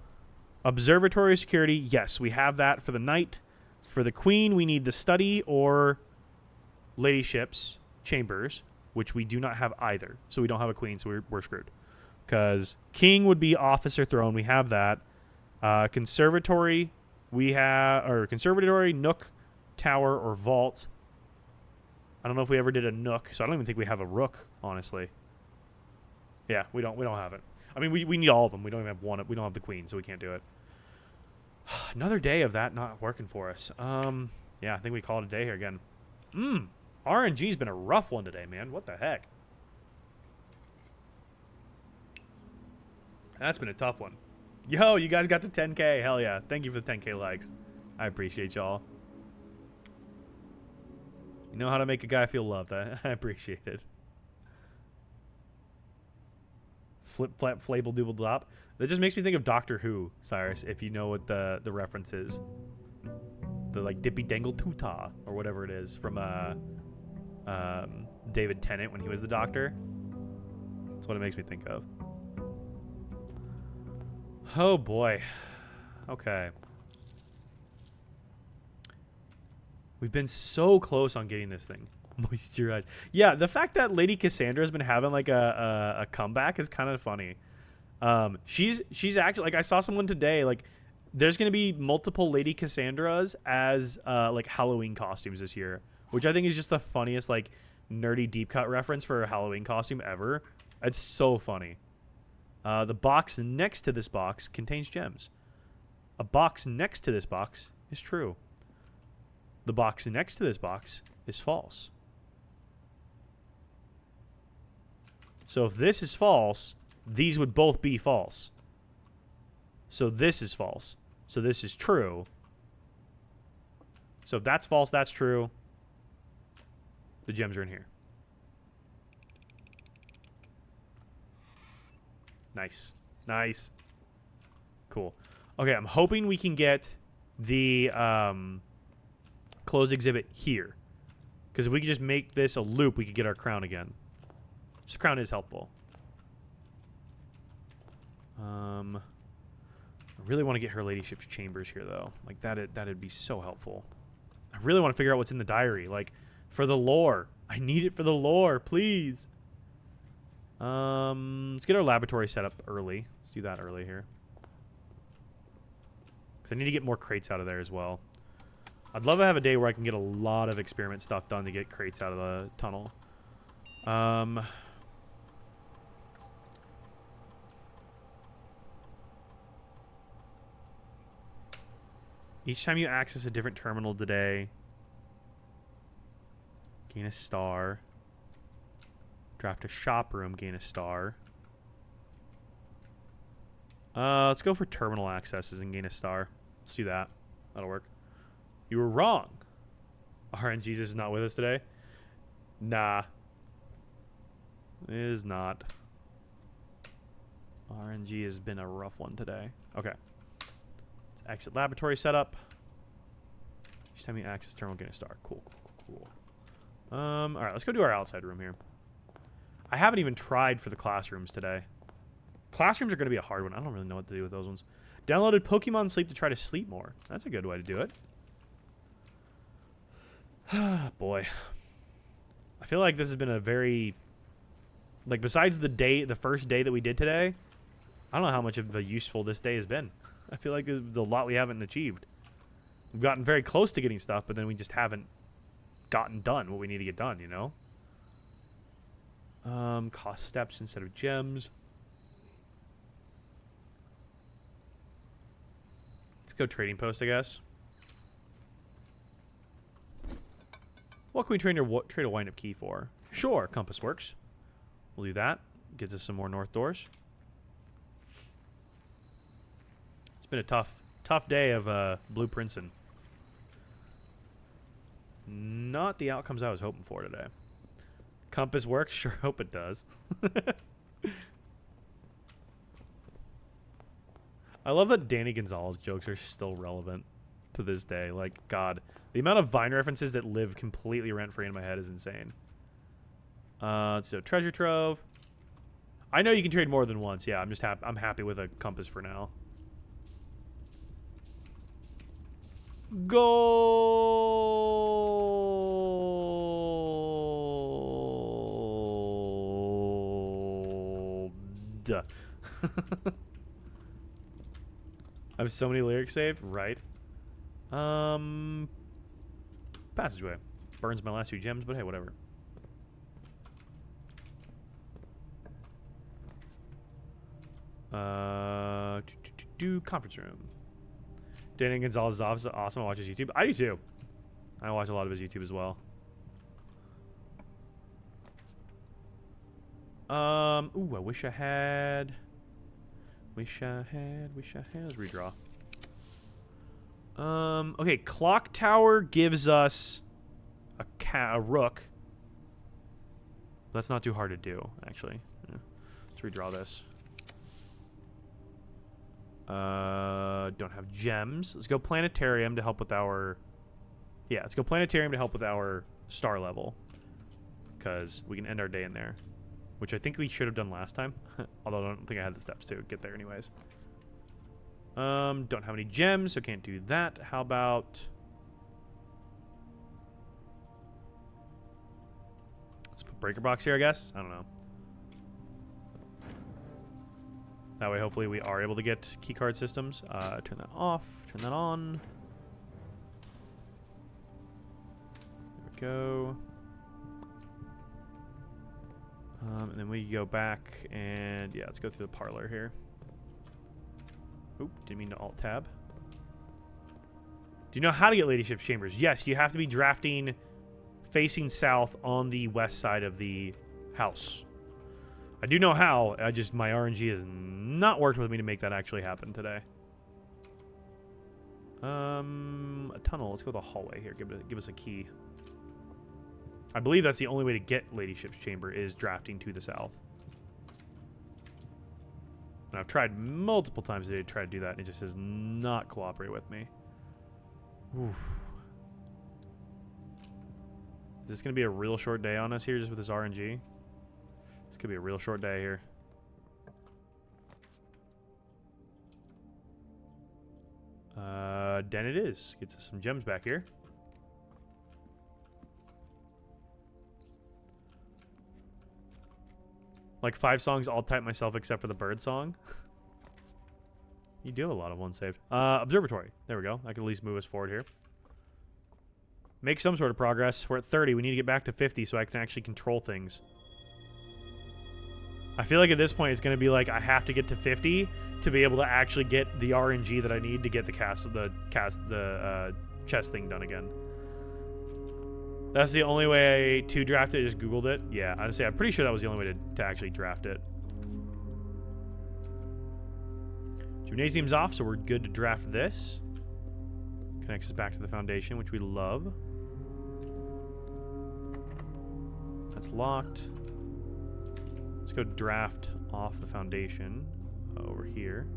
A: observatory security, yes, we have that for the knight. For the queen, we need the study or ladyships chambers, which we do not have either. So we don't have a queen, so we're screwed. Because king would be officer throne. We have that. Conservatory, conservatory, nook, tower, or vault. I don't know if we ever did a nook, so I don't even think we have a rook, honestly. Yeah, we don't have it. I mean, we need all of them. We don't even have one. We don't have the queen, so we can't do it. Another day of that not working for us. Yeah, I think we call it a day here again. RNG's been a rough one today, man. What the heck? That's been a tough one. Yo, you guys got to 10K. Hell yeah. Thank you for the 10K likes. I appreciate y'all. You know how to make a guy feel loved. I appreciate it. Flip, flap, flable, dooble, dop. That just makes me think of Doctor Who, Cyrus, if you know what the reference is. The Dippy Dangle Tootah, or whatever it is, from David Tennant when he was the Doctor. That's what it makes me think of. Oh, boy. Okay. We've been so close on getting this thing. Moisturize. Yeah, the fact that Lady Cassandra has been having a comeback is kind of funny. She's actually, I saw someone today, there's going to be multiple Lady Cassandras as Halloween costumes this year, which I think is just the funniest nerdy deep cut reference for a Halloween costume ever. It's so funny. The box next to this box contains gems. A box next to this box is true. The box next to this box is false. So if this is false, these would both be false. So this is false. So this is true. So if that's false, that's true. The gems are in here. Nice. Nice. Cool. Okay, I'm hoping we can get the closed exhibit here. Because if we could just make this a loop, we could get our crown again. This crown is helpful. I really want to get her ladyship's chambers here, though. Like, that'd be so helpful. I really want to figure out what's in the diary. Like, for the lore. I need it for the lore, please. Let's get our laboratory set up early. Let's do that early here. Because I need to get more crates out of there as well. I'd love to have a day where I can get a lot of experiment stuff done to get crates out of the tunnel. Each time you access a different terminal today, gain a star. Draft a shop room, gain a star. Let's go for terminal accesses and gain a star. Let's do that. That'll work. You were wrong. RNGesus is not with us today. Nah. It is not. RNG has been a rough one today. Okay. Let's exit laboratory setup. Each time you access terminal, gain a star. Cool, cool, cool, cool. Alright, let's go do our outside room here. I haven't even tried for the classrooms today. Classrooms are going to be a hard one. I don't really know what to do with those ones. Downloaded Pokemon Sleep to try to sleep more. That's a good way to do it. Boy. I feel like this has been a very... Like, besides the first day that we did today, I don't know how much of a useful this day has been. I feel like there's a lot we haven't achieved. We've gotten very close to getting stuff, but then we just haven't gotten done what we need to get done, you know? Cost steps instead of gems. Let's go trading post, I guess. What can we trade a wind-up key for? Sure, compass works. We'll do that. Gives us some more north doors. It's been a tough day of blueprintsing. Not the outcomes I was hoping for today. Compass works? Sure hope it does. I love that Danny Gonzalez jokes are still relevant to this day. Like, God. The amount of Vine references that live completely rent-free in my head is insane. Let's do a treasure trove. I know you can trade more than once. Yeah, I'm happy with a compass for now. Gold. I have so many lyrics saved. Right. Passageway. Burns my last 2 gems, but hey, whatever. Conference room. Danny Gonzalez is awesome. I watch his YouTube. I do too. I watch a lot of his YouTube as well. Ooh, I wish I had. Wish I had. Let's redraw. Okay, clock tower gives us a rook. That's not too hard to do, actually. Yeah. Let's redraw this. Don't have gems. Let's go planetarium to help with our... Yeah, let's go planetarium to help with our star level. Because we can end our day in there. Which I think we should have done last time. Although I don't think I had the steps to get there anyways. Don't have any gems, so can't do that. How about... Let's put breaker box here, I guess. I don't know. That way, hopefully, we are able to get keycard systems. Turn that off. Turn that on. There we go. And then we go back and, yeah, let's go through the parlor here. Oop, didn't mean to alt-tab. Do you know how to get ladyship's chambers? Yes, you have to be drafting facing south on the west side of the house. I do know how. My RNG has not worked with me to make that actually happen today. A tunnel. Let's go to the hallway here. Give us a key. I believe that's the only way to get ladyship's chamber is drafting to the south. And I've tried multiple times today to try to do that, and it just does not cooperate with me. Oof. Is this going to be a real short day on us here just with this RNG? This could be a real short day here. Then it is. Gets us some gems back here. Like 5 songs, I'll type myself except for the bird song. You do have a lot of ones saved. Observatory. There we go. I can at least move us forward here. Make some sort of progress. We're at 30. We need to get back to 50 so I can actually control things. I feel like at this point it's going to be like I have to get to 50 to be able to actually get the RNG that I need to get the chest thing done again. That's the only way to draft it. I just Googled it. Yeah, honestly, I'm pretty sure that was the only way to actually draft it. Gymnasium's off, so we're good to draft this. Connects us back to the foundation, which we love. That's locked. Let's go draft off the foundation over here.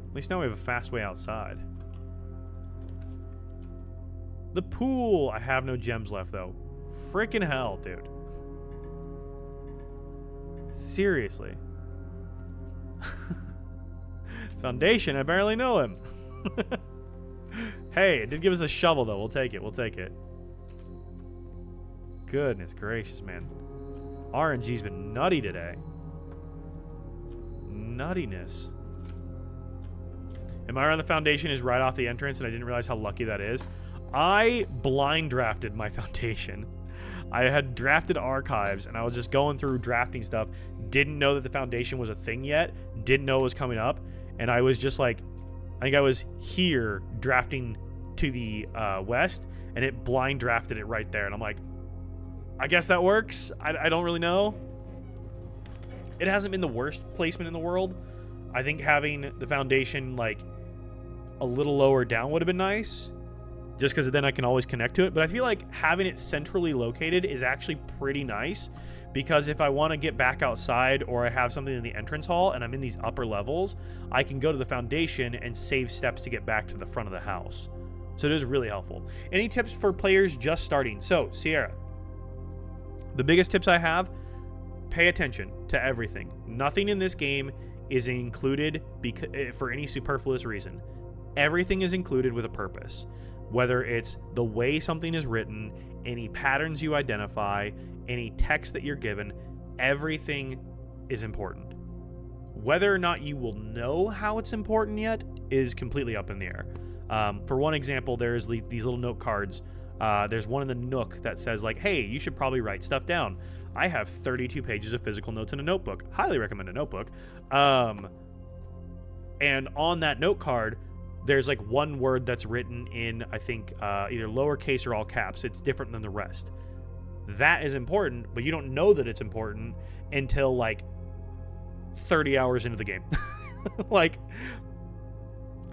A: At least now we have a fast way outside. The pool. I have no gems left, though. Freaking hell, dude. Seriously. Foundation, I barely know him. Hey, it did give us a shovel, though. We'll take it. We'll take it. Goodness gracious, man. RNG's been nutty today. Nuttiness. Am I around the foundation is right off the entrance, and I didn't realize how lucky that is. I blind drafted my foundation. I had drafted archives, and I was just going through drafting stuff. Didn't know that the foundation was a thing yet. Didn't know it was coming up. And I was just like, I think I was here drafting to the west, and it blind drafted it right there. And I'm like, I guess that works. I don't really know. It hasn't been the worst placement in the world. I think having the foundation like a little lower down would have been nice, just because then I can always connect to it. But I feel like having it centrally located is actually pretty nice, because if I want to get back outside or I have something in the entrance hall and I'm in these upper levels, I can go to the foundation and save steps to get back to the front of the house. So it is really helpful. Any tips for players just starting? So, Sierra, the biggest tips I have, pay attention to everything. Nothing in this game is included for any superfluous reason. Everything is included with a purpose. Whether it's the way something is written, any patterns you identify, any text that you're given, everything is important. Whether or not you will know how it's important yet is completely up in the air. For one example, there's these little note cards. There's one in the Nook that says like, hey, you should probably write stuff down. I have 32 pages of physical notes in a notebook. Highly recommend a notebook. And on that note card, there's like one word that's written in, I think, either lowercase or all caps. It's different than the rest. That is important, but you don't know that it's important until like 30 hours into the game. Like,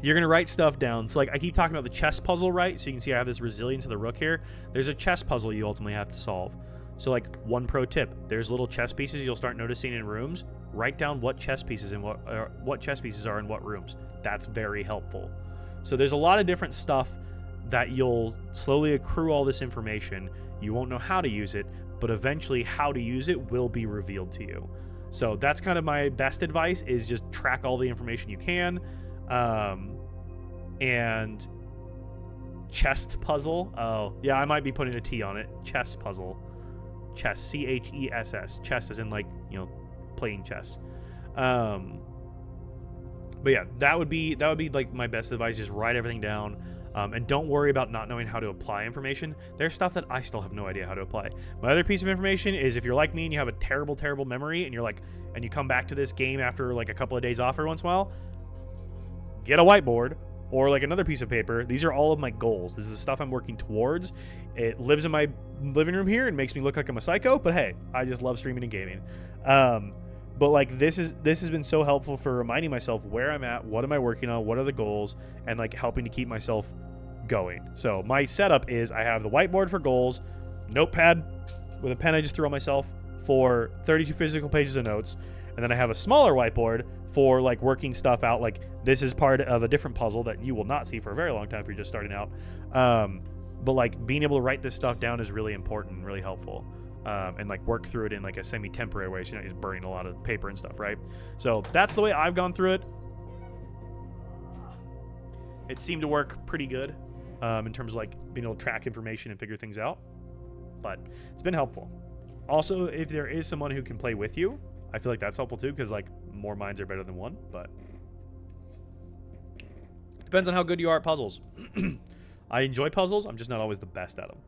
A: you're going to write stuff down. So like I keep talking about the chess puzzle, right? So you can see I have this resilience of the rook here. There's a chess puzzle you ultimately have to solve. So like one pro tip, there's little chess pieces you'll start noticing in rooms. Write down what chess pieces and what chess pieces are in what rooms. That's very helpful. So there's a lot of different stuff that you'll slowly accrue all this information. You won't know how to use it, but eventually how to use it will be revealed to you. So that's kind of my best advice, is just track all the information you can. And chest puzzle. Oh, yeah, I might be putting a T on it. Chess puzzle. Chess, C-H-E-S-S. Chess as in like, you know, playing chess. But yeah, that would be like my best advice. Just write everything down. And don't worry about not knowing how to apply information. There's stuff that I still have no idea how to apply. My other piece of information is, if you're like me and you have a terrible, terrible memory, and you're like, and you come back to this game after like a couple of days off every once in a while, get a whiteboard or like another piece of paper. These are all of my goals. This is the stuff I'm working towards. It lives in my living room here and makes me look like I'm a psycho, but hey, I just love streaming and gaming. But like this has been so helpful for reminding myself where I'm at, what am I working on, what are the goals, and like helping to keep myself going. So my setup is I have the whiteboard for goals, notepad with a pen I just threw on myself for 32 physical pages of notes, And then I have a smaller whiteboard for like working stuff out. Like this is part of a different puzzle that you will not see for a very long time if you're just starting out. But like being able to write this stuff down is really important and really helpful. And like work through it in like a semi-temporary way, so you're not just burning a lot of paper and stuff, right? So that's the way I've gone through it. It seemed to work pretty good in terms of like being able to track information and figure things out. But it's been helpful. Also, if there is someone who can play with you, I feel like that's helpful too, because like more minds are better than one. But depends on how good you are at puzzles. I enjoy puzzles. I'm just not always the best at them.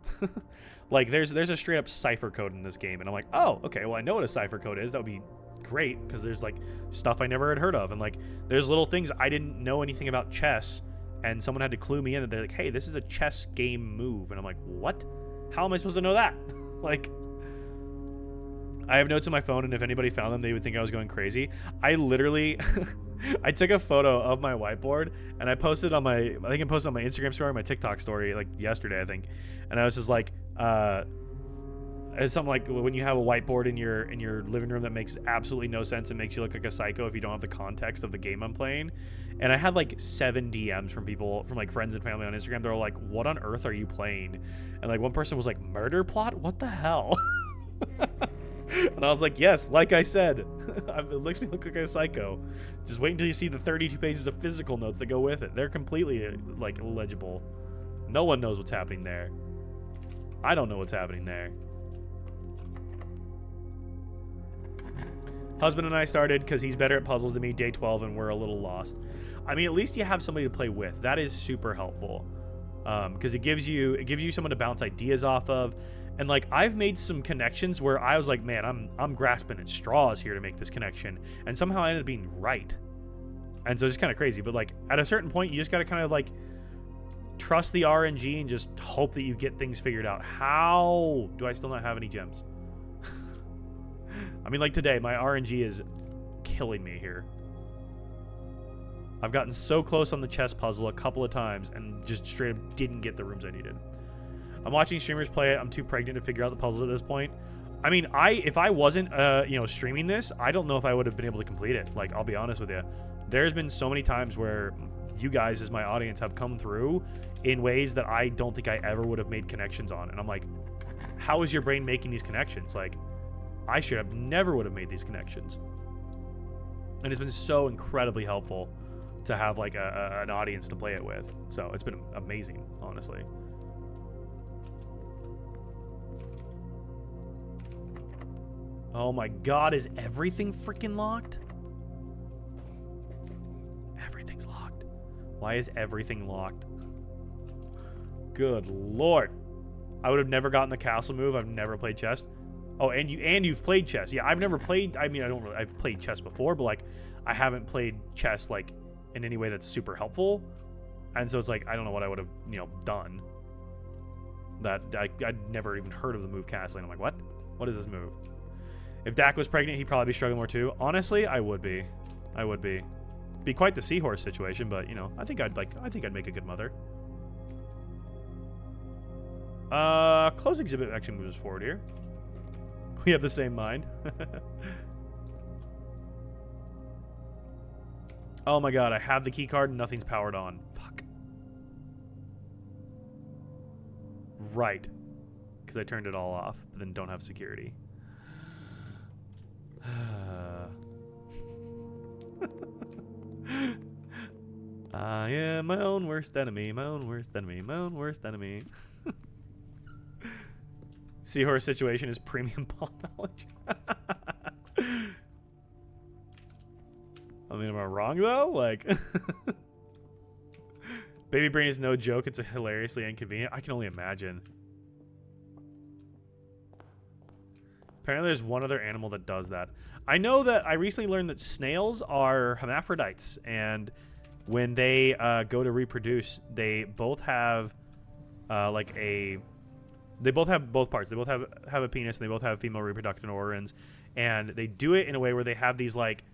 A: Like there's a straight up cipher code in this game, and I'm like, oh, okay, well I know what a cipher code is. That would be great because there's like stuff I never had heard of, and like there's little things I didn't know anything about chess, and someone had to clue me in that they're like, hey, this is a chess game move, and I'm like, what? How am I supposed to know that? Like, I have notes on my phone, and if anybody found them, they would think I was going crazy. I literally, I took a photo of my whiteboard, and I posted on I think I posted on my Instagram story, my TikTok story, like yesterday, I think. And I was just like, it's something like when you have a whiteboard in your living room that makes absolutely no sense and makes you look like a psycho if you don't have the context of the game I'm playing. And I had like 7 DMs from people, from like friends and family on Instagram. They're all like, what on earth are you playing? And like one person was like, murder plot? What the hell? And I was like, yes, like I said, it makes me look like a psycho. Just wait until you see the 32 pages of physical notes that go with it. They're completely like illegible. No one knows what's happening there. I don't know what's happening there. Husband and I started because he's better at puzzles than me, day 12, and we're a little lost. I mean, at least you have somebody to play with. That is super helpful because it gives you someone to bounce ideas off of. And like I've made some connections where I was like, man, I'm grasping at straws here to make this connection, and somehow I ended up being right. And so it's kind of crazy. But like at a certain point, you just got to kind of like trust the RNG and just hope that you get things figured out. How do I still not have any gems? I mean, like today, my RNG is killing me here. I've gotten so close on the chess puzzle a couple of times and just straight up didn't get the rooms I needed. I'm watching streamers play it. I'm too pregnant to figure out the puzzles at this point. I mean, if I wasn't, streaming this, I don't know if I would have been able to complete it. Like, I'll be honest with you. There's been so many times where you guys, as my audience, have come through in ways that I don't think I ever would have made connections on. And I'm like, how is your brain making these connections? Like, I should have never would have made these connections. And it's been so incredibly helpful to have like an audience to play it with. So it's been amazing, honestly. Oh my god, is everything freaking locked? Everything's locked. Why is everything locked? Good lord. I would have never gotten the castle move. I've never played chess. Oh, and you've played chess. Yeah, I've never played, I mean, I've played chess before, but like I haven't played chess like in any way that's super helpful. And so it's like I don't know what I would have, done. That I'd never even heard of the move castling. I'm like, what? What is this move? If Dak was pregnant, he'd probably be struggling more too. Honestly, I would be. Be quite the seahorse situation, but I think I'd make a good mother. Close exhibit actually moves forward here. We have the same mind. Oh my god, I have the key card and nothing's powered on. Fuck. Right. Because I turned it all off, but then don't have security. I am my own worst enemy, my own worst enemy, my own worst enemy. Seahorse situation is premium ball knowledge. I mean, am I wrong though? Like, baby brain is no joke. It's a hilariously inconvenient. I can only imagine. Apparently there's one other animal that does that. I know that I recently learned that snails are hermaphrodites, and when they go to reproduce, they both have they both have both parts. They both have a penis, and they both have female reproductive organs, and they do it in a way where they have these like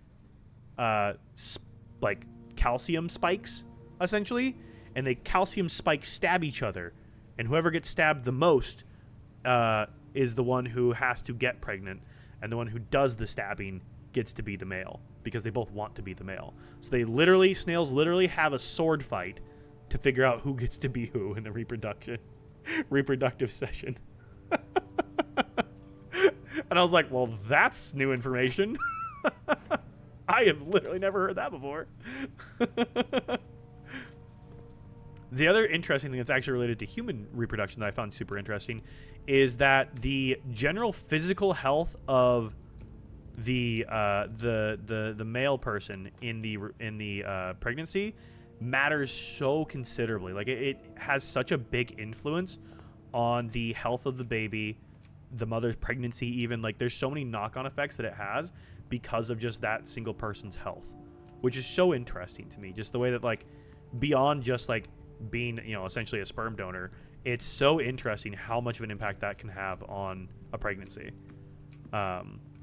A: calcium spikes essentially, and they calcium spikes stab each other, and whoever gets stabbed the most is the one who has to get pregnant, and the one who does the stabbing gets to be the male because they both want to be the male. So snails literally have a sword fight to figure out who gets to be who in the reproductive session. And I was like, well, that's new information. I have literally never heard that before. The other interesting thing that's actually related to human reproduction that I found super interesting is that the general physical health of the male person in the pregnancy matters so considerably. Like it has such a big influence on the health of the baby, the mother's pregnancy, even. Like there's so many knock-on effects that it has because of just that single person's health, which is so interesting to me. Just the way that, like, beyond just like being, you know, essentially a sperm donor, it's so interesting how much of an impact that can have on a pregnancy.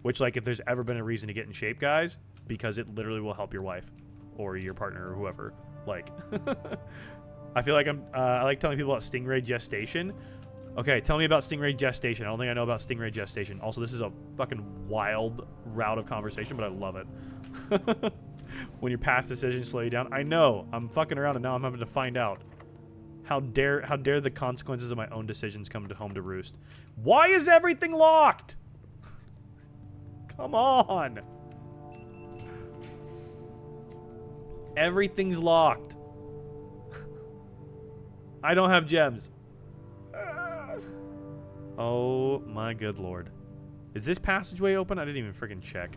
A: Which, like, if there's ever been a reason to get in shape, guys, because it literally will help your wife or your partner or whoever. Like, I feel like I like telling people about stingray gestation. Okay, tell me about stingray gestation. I don't think I know about stingray gestation. Also, this is a fucking wild route of conversation, but I love it. When your past decisions slow you down. I know. I'm fucking around and now I'm having to find out. How dare the consequences of my own decisions come home to roost. Why is everything locked? Come on. Everything's locked. I don't have gems. Oh my good lord. Is this passageway open? I didn't even freaking check.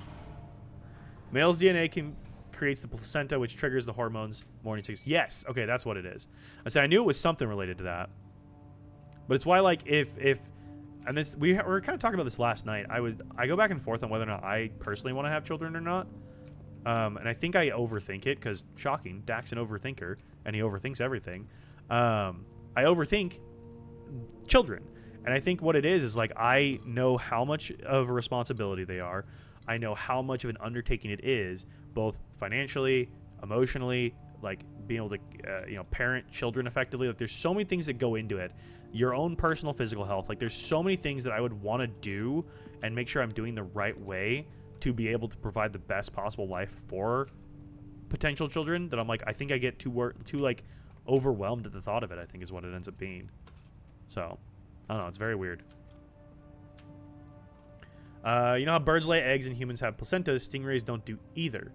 A: Male's DNA creates the placenta, which triggers the hormones. Morning 6. Yes. Okay, that's what it is. I knew it was something related to that. But it's why, like, if and this we were kind of talking about this last night. I go back and forth on whether or not I personally want to have children or not. And I think I overthink it because, shocking, Dak's an overthinker and he overthinks everything. I overthink children. And I think what it is like I know how much of a responsibility they are. I know how much of an undertaking it is, both financially, emotionally, like being able to, parent children effectively. Like there's so many things that go into it. Your own personal physical health. Like there's so many things that I would want to do and make sure I'm doing the right way to be able to provide the best possible life for potential children that I'm like, I think I get too like overwhelmed at the thought of it, I think is what it ends up being. So, I don't know. It's very weird. You know how birds lay eggs and humans have placentas? Stingrays don't do either.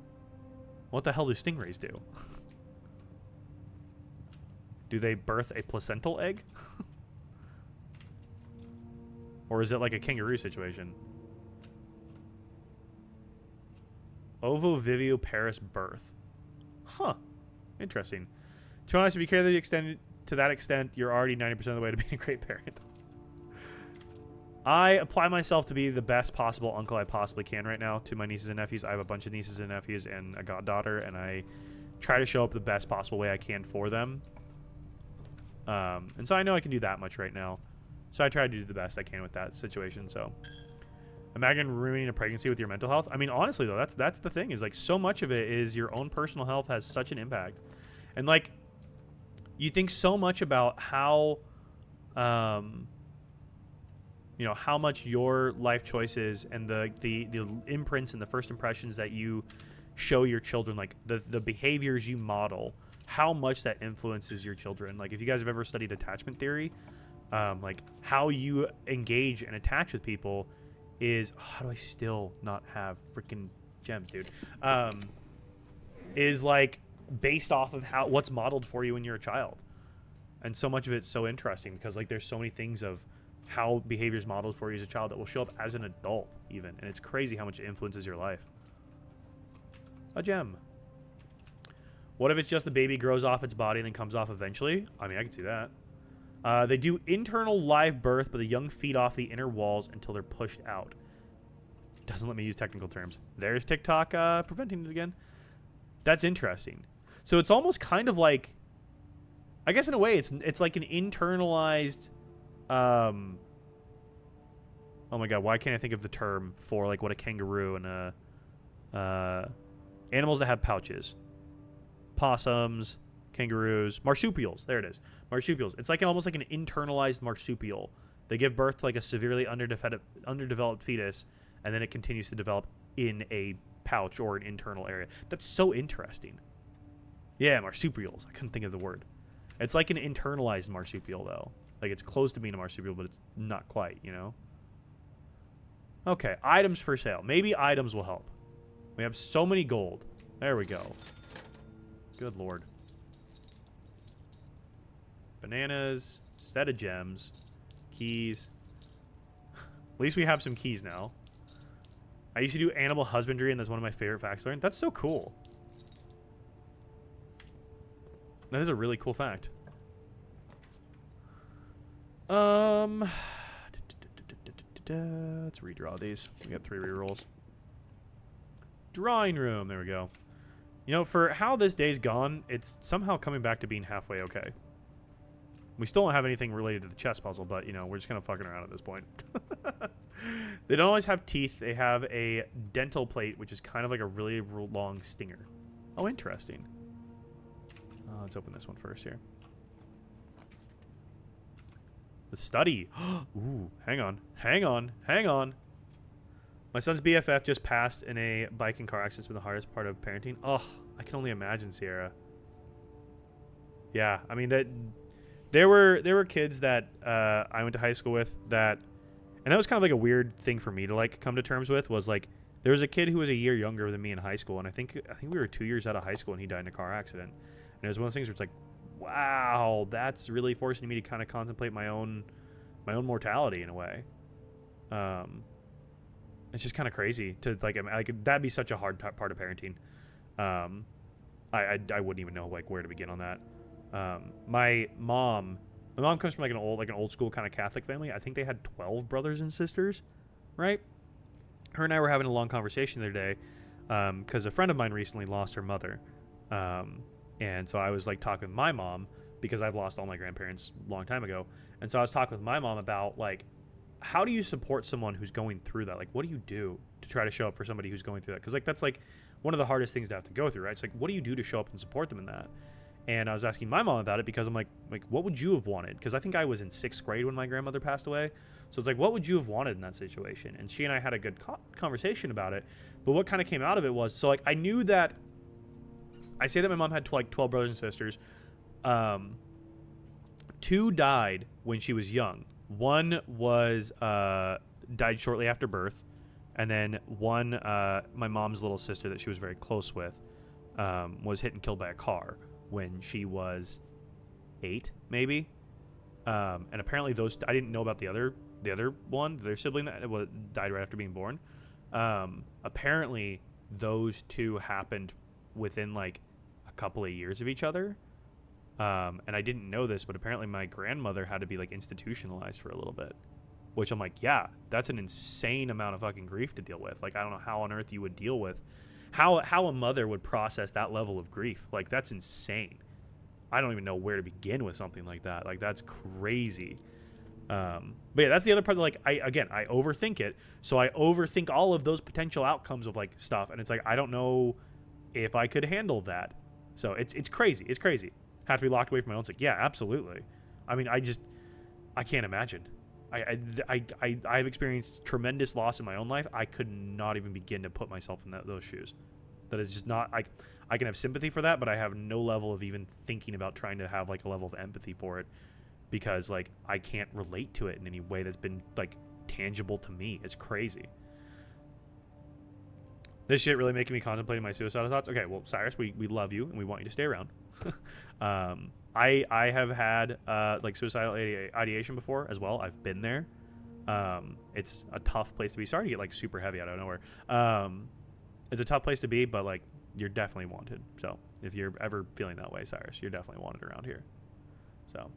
A: What the hell do stingrays do? Do they birth a placental egg? Or is it like a kangaroo situation? Ovoviviparous birth. Huh. Interesting. To be honest, if you care to that extent, you're already 90% of the way to being a great parent. I apply myself to be the best possible uncle I possibly can right now to my nieces and nephews. I have a bunch of nieces and nephews and a goddaughter, and I try to show up the best possible way I can for them. And so I know I can do that much right now. So I try to do the best I can with that situation. So imagine ruining a pregnancy with your mental health. I mean, honestly, though, that's the thing is like so much of it is your own personal health has such an impact. And like you think so much about how how much your life choices and the imprints and the first impressions that you show your children, like the behaviors you model, how much that influences your children. Like if you guys have ever studied attachment theory, like how you engage and attach with people is, how do I still not have freaking gems, dude? Is like based off of what's modeled for you when you're a child. And so much of it's so interesting because like there's so many things of how behavior is modeled for you as a child that will show up as an adult even. And it's crazy how much it influences your life. A gem. What if it's just the baby grows off its body and then comes off eventually? I mean, I can see that. They do internal live birth, but the young feed off the inner walls until they're pushed out. Doesn't let me use technical terms. There's TikTok preventing it again. That's interesting. So it's almost kind of like, I guess in a way, it's like an internalized. Oh my god, why can't I think of the term for like what a kangaroo and animals that have pouches? Possums, kangaroos, marsupials. There it is. Marsupials. It's like almost like an internalized marsupial. They give birth to like a severely underdeveloped fetus, and then it continues to develop in a pouch or an internal area. That's so interesting. Yeah, marsupials. I couldn't think of the word. It's like an internalized marsupial, though. Like, it's close to being a marsupial, but it's not quite, you know? Okay, items for sale. Maybe items will help. We have so many gold. There we go. Good lord. Bananas, set of gems, keys. At least we have some keys now. I used to do animal husbandry, and that's one of my favorite facts to learn. That's so cool. That is a really cool fact. Let's redraw these. We got 3 rerolls. Drawing room. There we go. You know, for how this day's gone, it's somehow coming back to being halfway okay. We still don't have anything related to the chess puzzle, but, you know, we're just kind of fucking around at this point. They don't always have teeth. They have a dental plate, which is kind of like a really long stinger. Oh, interesting. Let's open this one first here. The study. Ooh, hang on. Hang on. Hang on. My son's BFF just passed in a bike and car accident. It's been the hardest part of parenting. Oh, I can only imagine, Sierra. Yeah, I mean, there were kids that I went to high school with that, and that was kind of like a weird thing for me to like come to terms with, was like there was a kid who was a year younger than me in high school, and I think we were 2 years out of high school and he died in a car accident. And it was one of those things where it's like, wow, that's really forcing me to kind of contemplate my own mortality in a way. It's just kind of crazy to like that'd be such a hard part of parenting. I wouldn't even know like where to begin on that. My mom comes from like an old school kind of Catholic family. I think they had 12 brothers and sisters, right? Her and I were having a long conversation the other day because a friend of mine recently lost her mother. And so I was like talking with my mom because I've lost all my grandparents a long time ago. And so I was talking with my mom about like, how do you support someone who's going through that? Like, what do you do to try to show up for somebody who's going through that? Because like, that's like one of the hardest things to have to go through, right? It's like, what do you do to show up and support them in that? And I was asking my mom about it because I'm like, what would you have wanted? Because I think I was in 6th grade when my grandmother passed away. So it's like, what would you have wanted in that situation? And she and I had a good conversation about it. But what kind of came out of it was, so like, I knew that, I say that my mom had 12 brothers and sisters. 2 died when she was young. One was died shortly after birth. And then one, my mom's little sister that she was very close with, was hit and killed by a car when she was 8, maybe. And apparently those, I didn't know about the other one, their sibling that died right after being born. Apparently those 2 happened within like a couple of years of each other. And I didn't know this, but apparently my grandmother had to be like institutionalized for a little bit, which I'm like, yeah, that's an insane amount of fucking grief to deal with. Like, I don't know how on earth you would deal with how a mother would process that level of grief. Like, that's insane. I don't even know where to begin with something like that. Like, that's crazy. But yeah, that's the other part. Like, I overthink it. So I overthink all of those potential outcomes of like stuff. And it's like, I don't know if I could handle that. So it's crazy. It's crazy. Have to be locked away from my own. It's like, yeah, absolutely. I mean, I can't imagine. I've experienced tremendous loss in my own life. I could not even begin to put myself in those shoes. That is just not, I can have sympathy for that, but I have no level of even thinking about trying to have like a level of empathy for it, because like I can't relate to it in any way that's been like tangible to me. It's crazy. This shit really making me contemplating my suicidal thoughts. Okay, well, Cyrus, we love you and we want you to stay around. I have had like suicidal ideation before as well. I've been there. It's a tough place to be. Sorry to get like super heavy out of nowhere. It's a tough place to be, but like you're definitely wanted. So if you're ever feeling that way, Cyrus, you're definitely wanted around here. So,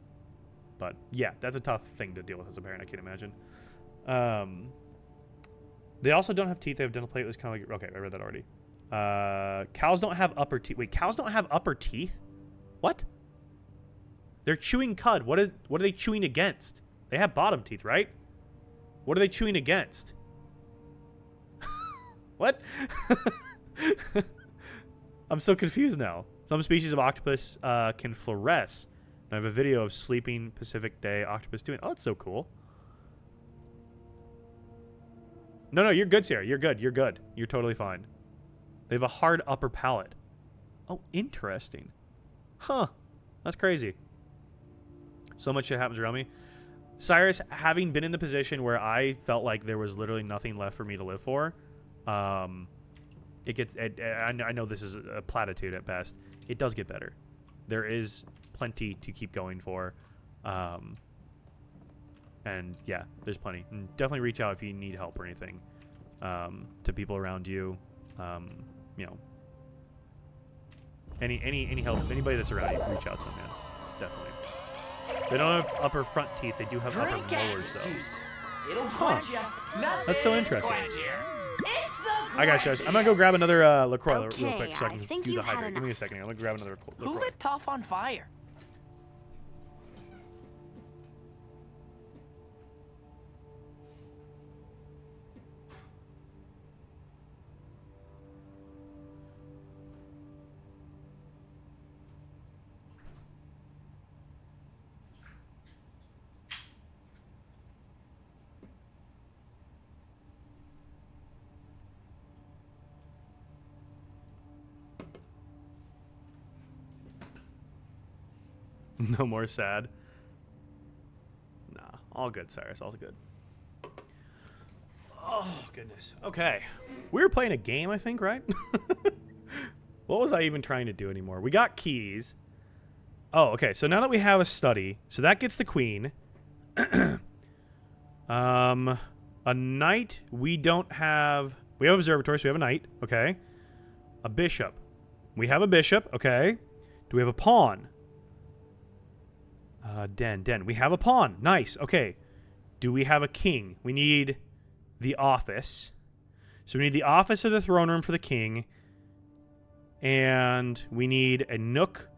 A: but yeah, that's a tough thing to deal with as a parent. I can't imagine. They also don't have teeth. They have dental plate. It was kind of like, okay, I read that already. Cows don't have upper teeth. Wait, cows don't have upper teeth? What? They're chewing cud. What are they chewing against? They have bottom teeth, right? What are they chewing against? What? I'm so confused now. Some species of octopus can fluoresce. I have a video of sleeping Pacific Day octopus doing. Oh, that's so cool. No, you're good, Sarah. You're good. You're good. You're totally fine. They have a hard upper palate. Oh, interesting. Huh. That's crazy. So much shit happens around me. Cyrus, having been in the position where I felt like there was literally nothing left for me to live for, it gets. I know this is a platitude at best. It does get better. There is plenty to keep going for, and yeah, there's plenty. And definitely reach out if you need help or anything to people around you. You know, any help, anybody that's around you, reach out to them, man. Definitely. They don't have upper front teeth. They do have upper molars, though.
C: It'll
A: Huh. That's so interesting. I got you. I'm gonna go grab another LaCroix real quick so I can do the hydrate. Give me a second. I'm gonna grab another LaCroix.
C: Who lit Toph on fire?
A: No more sad. Nah, all good, Cyrus. All good. Oh, goodness. Okay. We were playing a game, I think, right? What was I even trying to do anymore? We got keys. Oh, okay. So now that we have a study, so that gets the queen. A knight, we don't have... We have observatory, so we have a knight. Okay. A bishop. We have a bishop. Okay. Do we have a pawn? Den. We have a pawn. Nice. Okay. Do we have a king? We need the office. So we need the office of the throne room for the king. And we need a nook,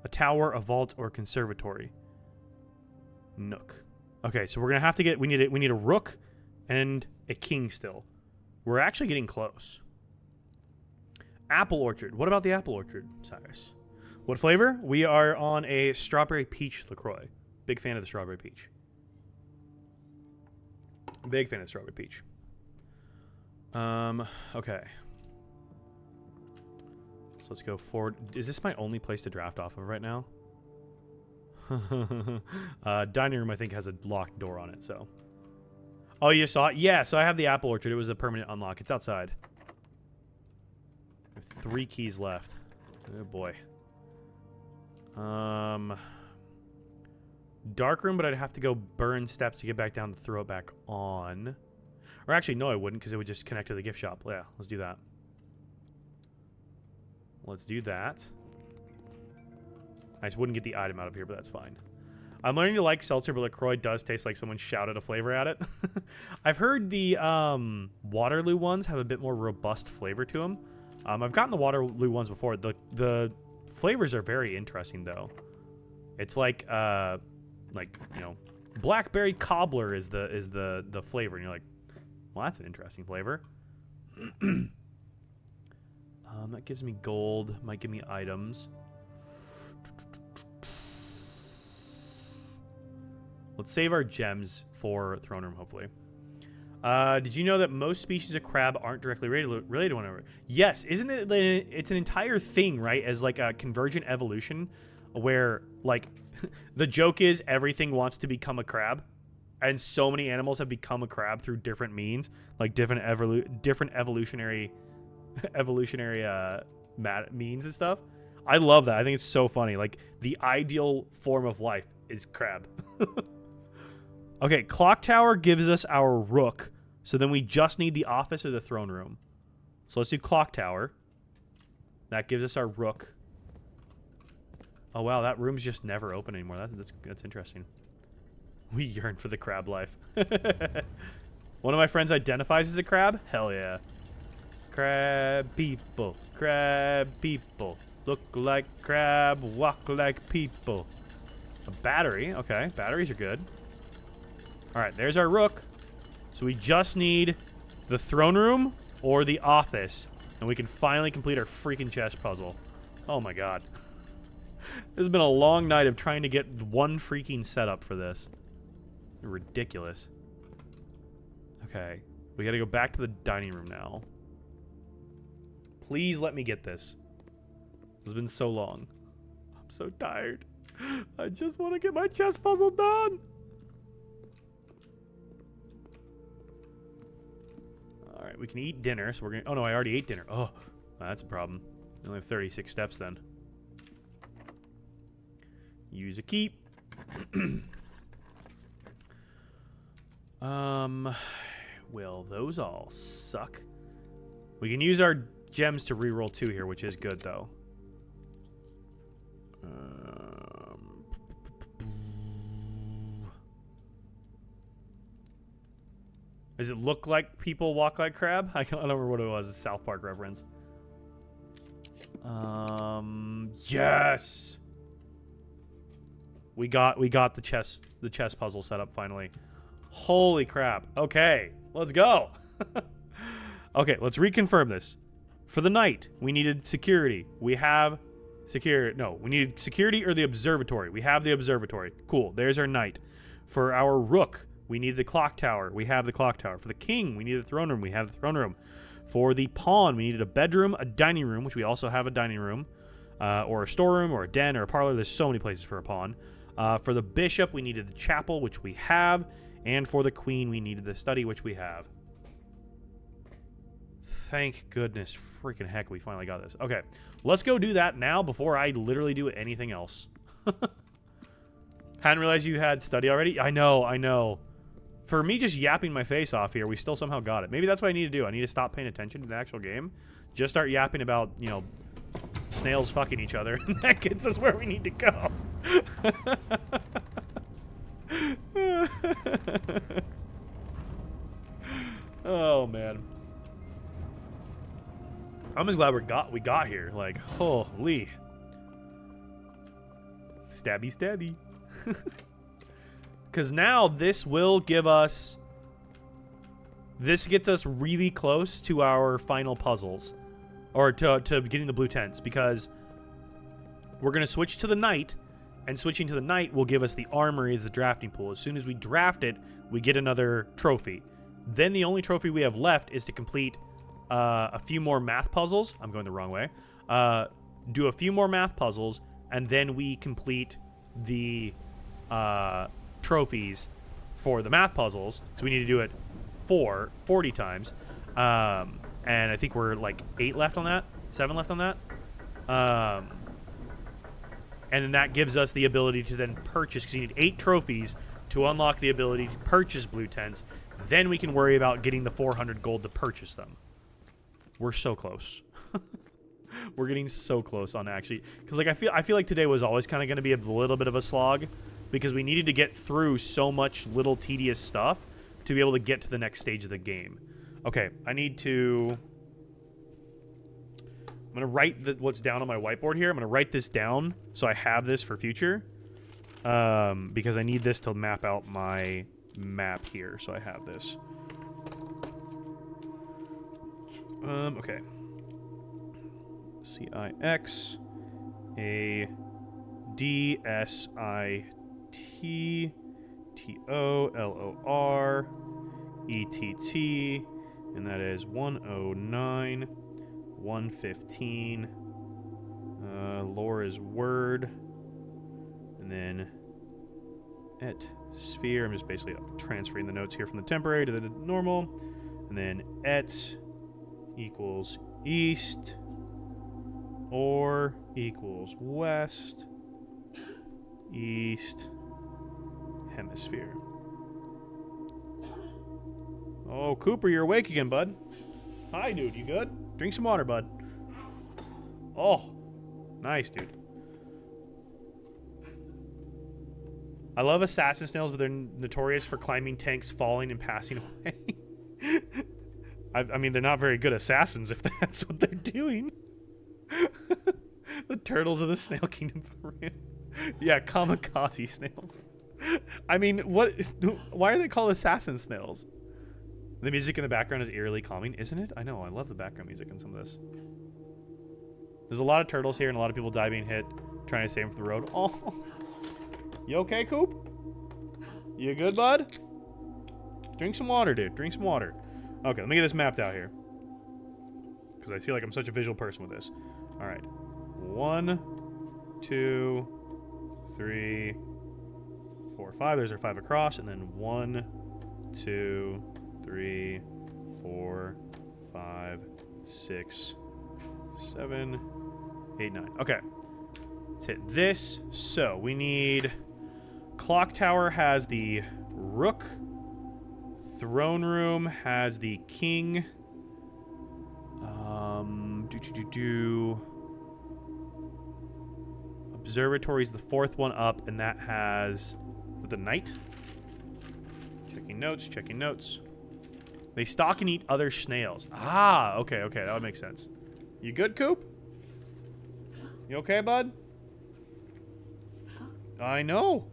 A: a tower, a vault, or a conservatory. Nook. Okay, so we're going to have to get... We need a rook and a king still. We're actually getting close. Apple orchard. What about the apple orchard, Cyrus? What flavor? We are on a strawberry peach LaCroix. Big fan of the strawberry peach. Big fan of the strawberry peach. Okay. So let's go forward. Is this my only place to draft off of right now? Dining room, I think, has a locked door on it, so. Oh, you saw it? Yeah, so I have the apple orchard. It was a permanent unlock. It's outside. I have 3 keys left. Oh, boy. Dark room, but I'd have to go burn steps to get back down to throw it back on. Or actually, no, I wouldn't, because it would just connect to the gift shop. Yeah, let's do that. Let's do that. I just wouldn't get the item out of here, but that's fine. I'm learning to like seltzer, but LaCroix does taste like someone shouted a flavor at it. I've heard the Waterloo ones have a bit more robust flavor to them. I've gotten the Waterloo ones before. The flavors are very interesting, though. It's like you know, blackberry cobbler is the flavor, and you're like, well, that's an interesting flavor. That gives me gold. Might give me items. Let's save our gems for throne room, hopefully. Did you know that most species of crab aren't directly related to one another? Yes, isn't it? It's an entire thing, right? As like a convergent evolution, where like the joke is everything wants to become a crab, and so many animals have become a crab through different means, like different evolutionary means and stuff. I love that. I think it's so funny. Like the ideal form of life is crab. Okay, clock tower gives us our rook. So then we just need the office or the throne room. So let's do clock tower. That gives us our rook. Oh wow, that room's just never open anymore. That's interesting. We yearn for the crab life. One of my friends identifies as a crab? Hell yeah. Crab people, look like crab, walk like people. A battery, okay, batteries are good. All right, there's our rook. So we just need the throne room or the office, and we can finally complete our freaking chess puzzle. Oh my god. This has been a long night of trying to get one freaking setup for this. Ridiculous. Okay. We gotta go back to the dining room now. Please let me get this. It's been so long. I'm so tired. I just want to get my chess puzzle done. All right, we can eat dinner. So we're gonna. Oh no, I already ate dinner. Oh, that's a problem. We only have 36 steps then. Use a keep. Will those all suck? We can use our gems to reroll 2 here, which is good though. Does it look like people walk like crab? I don't remember what it was. A South Park reference. Yes. We got the chess puzzle set up finally. Holy crap. Okay, let's go. Okay, let's reconfirm this. For the night, we needed security. We have security. No, we needed security or the observatory. We have the observatory. Cool. There's our knight. For our rook, we need the clock tower. We have the clock tower. For the king, we need the throne room. We have the throne room. For the pawn, we needed a bedroom, a dining room, which we also have a dining room, or a storeroom, or a den, or a parlor. There's so many places for a pawn. For the bishop, we needed the chapel, which we have. And for the queen, we needed the study, which we have. Thank goodness freaking heck we finally got this. Okay, let's go do that now before I literally do anything else. Hadn't realized you had study already. I know. For me just yapping my face off here, we still somehow got it. Maybe that's what I need to do. I need to stop paying attention to the actual game. Just start yapping about, you know, snails fucking each other. And that gets us where we need to go. Oh, man. I'm just glad we got here. Like, holy. Stabby, stabby. Because now this will give us... This gets us really close to our final puzzles. Or to getting the blue tents. Because we're going to switch to the knight. And switching to the knight will give us the armory as the drafting pool. As soon as we draft it, we get another trophy. Then the only trophy we have left is to complete a few more math puzzles. I'm going the wrong way. Do a few more math puzzles, and then we complete the trophies for the math puzzles. So we need to do it 40 times. And I think we're like 8 left on that. 7 left on that. And then that gives us the ability to then purchase, because you need 8 trophies to unlock the ability to purchase blue tents. Then we can worry about getting the 400 gold to purchase them. We're so close. We're getting so close on actually, because like I feel like today was always kind of going to be a little bit of a slog, because we needed to get through so much little tedious stuff to be able to get to the next stage of the game. Okay, I need to... I'm going to write what's down on my whiteboard here. I'm going to write this down so I have this for future, because I need this to map out my map here, so I have this. Okay. CIX ADSITTOLOR and that is 109 115. Lore is word, and then et sphere. I'm just basically transferring the notes here from the temporary to the normal, and then et equals east, or equals west, east hemisphere. Oh, Cooper, you're awake again, bud. Hi, dude. You good? Drink some water, bud. Oh, nice, dude. I love assassin snails, but they're notorious for climbing tanks, falling, and passing away. I mean, they're not very good assassins if that's what they're doing. The turtles of the Snail Kingdom. Yeah, kamikaze snails. I mean, why are they called assassin snails? The music in the background is eerily calming, isn't it? I know, I love the background music in some of this. There's a lot of turtles here and a lot of people die being hit, trying to save them from the road. Oh, you okay, Coop? You good, bud? Drink some water, dude. Drink some water. Okay, let me get this mapped out here. Because I feel like I'm such a visual person with this. All right. 1, 2, 3, 4, 5. There's our 5 across. And then 1, 2, 3, 4, 5, 6, 7, 8, 9. Okay. Let's hit this. So we need... Clock Tower has the Rook. Throne Room has the King. Observatory is the 4th one up, and that has the Knight. Checking notes, checking notes. They stalk and eat other snails. Ah, okay, okay, that would make sense. You good, Coop? You okay, bud? I know.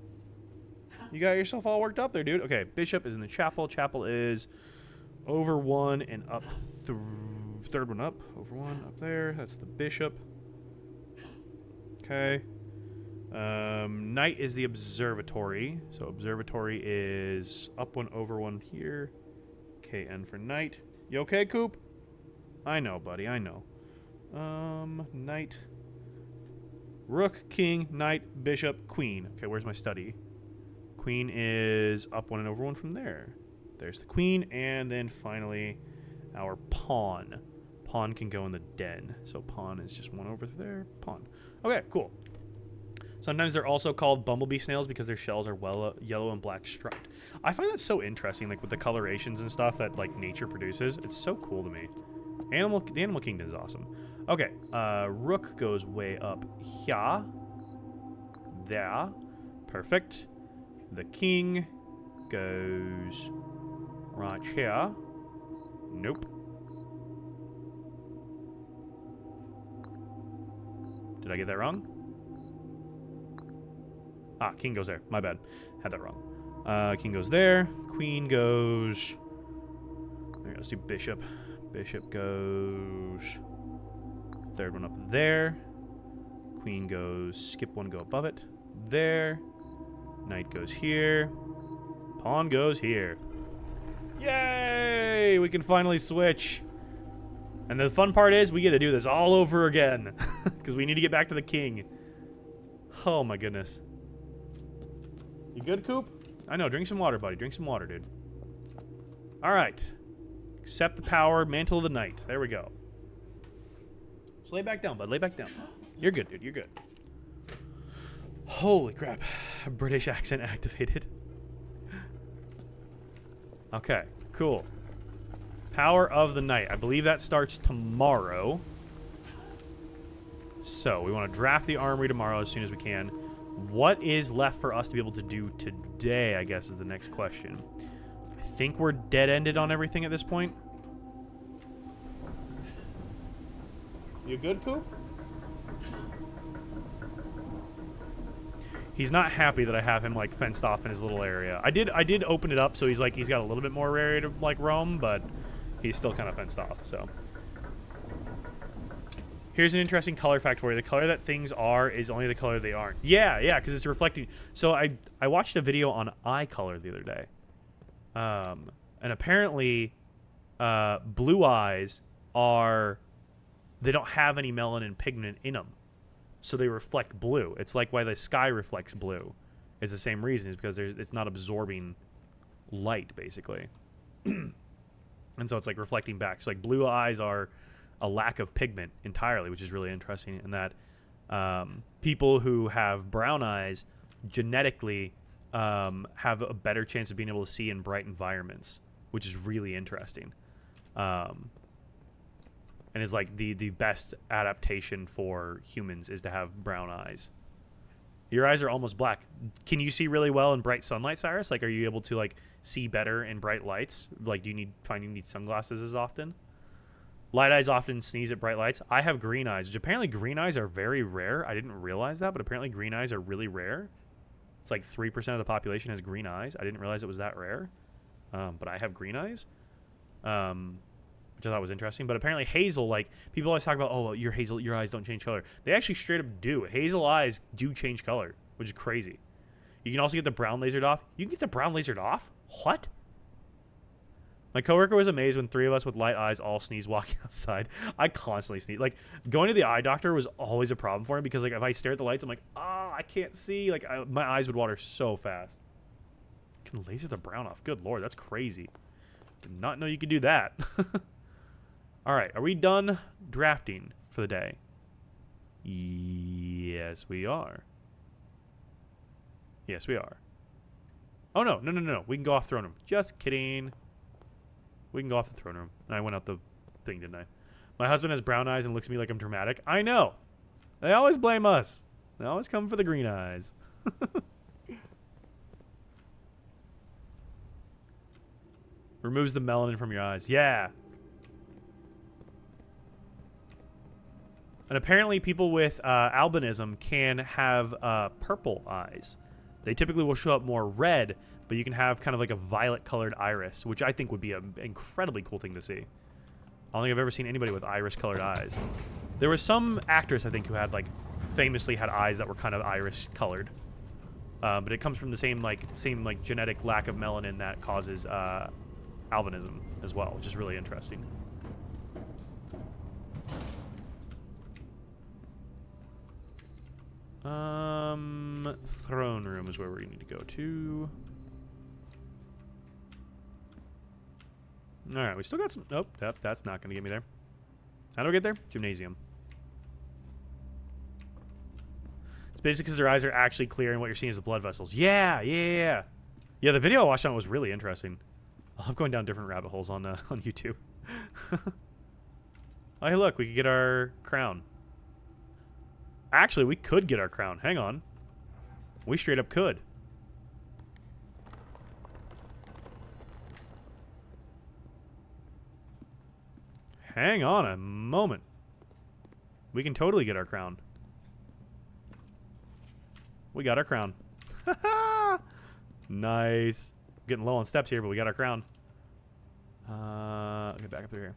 A: You got yourself all worked up there, dude. Okay, Bishop is in the chapel. Chapel is over 1 and up 3rd one up. Over 1 up there. That's the Bishop. Okay. Knight is the observatory. So observatory is up 1, over 1 here. KN for Knight. You okay, Coop? I know, buddy. I know. Knight. Rook, King, Knight, Bishop, Queen. Okay, where's my study? Queen is up 1 and over 1 from there. There's the Queen, and then finally our Pawn. Pawn can go in the den. So Pawn is just 1 over there. Pawn. Okay, cool. Sometimes they're also called bumblebee snails because their shells are yellow and black striped. I find that so interesting, like with the colorations and stuff that like nature produces. It's so cool to me. The Animal Kingdom is awesome. Okay, Rook goes way up here. There. Perfect. The King goes right here. Nope. Did I get that wrong? Ah, King goes there. My bad. Had that wrong. King goes there. Queen goes... There, let's do Bishop. Bishop goes... 3rd one up there. Queen goes... Skip 1, go above it. There. Knight goes here. Pawn goes here. Yay! We can finally switch. And the fun part is we get to do this all over again. Because we need to get back to the King. Oh my goodness. You good, Coop? I know. Drink some water, buddy. Drink some water, dude. Alright. Accept the power. Mantle of the Knight. There we go. Just lay back down, bud. Lay back down. You're good, dude. You're good. Holy crap. British accent activated. Okay, cool. Power of the Night. I believe that starts tomorrow. So, we want to draft the armory tomorrow as soon as we can. What is left for us to be able to do today, I guess, is the next question. I think we're dead-ended on everything at this point. You good, Coop? He's not happy that I have him like fenced off in his little area. I did open it up so he's got a little bit more area to like roam, but he's still kind of fenced off. So here's an interesting color fact for you: the color that things are is only the color they aren't. Yeah, because it's reflecting. So I watched a video on eye color the other day, and apparently, blue eyes they don't have any melanin pigment in them. So they reflect blue. It's like why the sky reflects blue. It's the same reason. It's because it's not absorbing light, basically. And so it's like reflecting back. So like blue eyes are a lack of pigment entirely, which is really interesting. And that people who have brown eyes genetically have a better chance of being able to see in bright environments, which is really interesting. And is like the best adaptation for humans is to have brown eyes. Your eyes are almost black. Can you see really well in bright sunlight, Cyrus? Like, are you able to like see better in bright lights? Like, do you need sunglasses as often? Light eyes often sneeze at bright lights. I have green eyes, which apparently green eyes are very rare. I didn't realize that, but apparently green eyes are really rare. It's like 3% of the population has green eyes. I didn't realize it was that rare. But I have green eyes. Which I thought was interesting. But apparently hazel, like, people always talk about, oh, your eyes don't change color. They actually straight up do. Hazel eyes do change color, which is crazy. You can also get the brown lasered off. You can get the brown lasered off? What? My coworker was amazed when 3 of us with light eyes all sneeze walking outside. I constantly sneeze. Like, going to the eye doctor was always a problem for me because, like, if I stare at the lights, I'm like, oh, I can't see. Like, my eyes would water so fast. Can laser the brown off. Good lord, that's crazy. Did not know you could do that. All right, are we done drafting for the day? Yes, we are. Yes, we are. Oh, no. We can go off throne room. Just kidding. We can go off the throne room. I went out the thing, didn't I? My husband has brown eyes and looks at me like I'm dramatic. I know. They always blame us. They always come for the green eyes. Removes the melanin from your eyes. Yeah. And apparently people with albinism can have purple eyes. They typically will show up more red, but you can have kind of like a violet-colored iris, which I think would be an incredibly cool thing to see. I don't think I've ever seen anybody with iris-colored eyes. There was some actress, I think, who had, like, famously had eyes that were kind of iris-colored. But it comes from the same genetic lack of melanin that causes albinism as well, which is really interesting. Throne room is where we need to go to. All right, we still got some. Nope, that's not going to get me there. How do I get there? Gymnasium. It's basically because their eyes are actually clear, and what you're seeing is the blood vessels. Yeah. Yeah, the video I watched on it was really interesting. I love going down different rabbit holes on YouTube. Oh, hey, look, we could get our crown. Actually, we could get our crown. Hang on. We straight up could. Hang on a moment. We can totally get our crown. We got our crown. Nice. Getting low on steps here, but we got our crown. Okay, back up through here.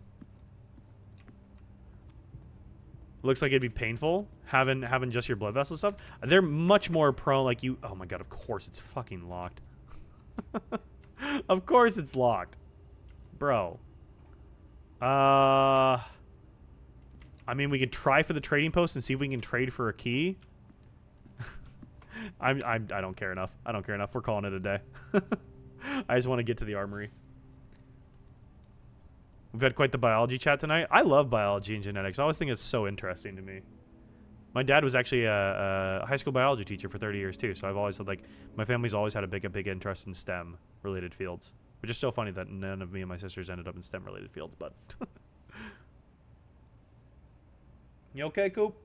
A: Looks like it'd be painful having just your blood vessel stuff. They're much more prone, like you. Oh my god! Of course it's fucking locked. Of course it's locked, bro. I mean, we could try for the trading post and see if we can trade for a key. I don't care enough. I don't care enough. We're calling it a day. I just want to get to the armory. We've had quite the biology chat tonight. I love biology and genetics. I always think it's so interesting to me. My dad was actually a high school biology teacher for 30 years too, so I've always had, like, my family's always had a big interest in STEM related fields. Which is so funny that none of me and my sisters ended up in STEM related fields, but you okay, Coop?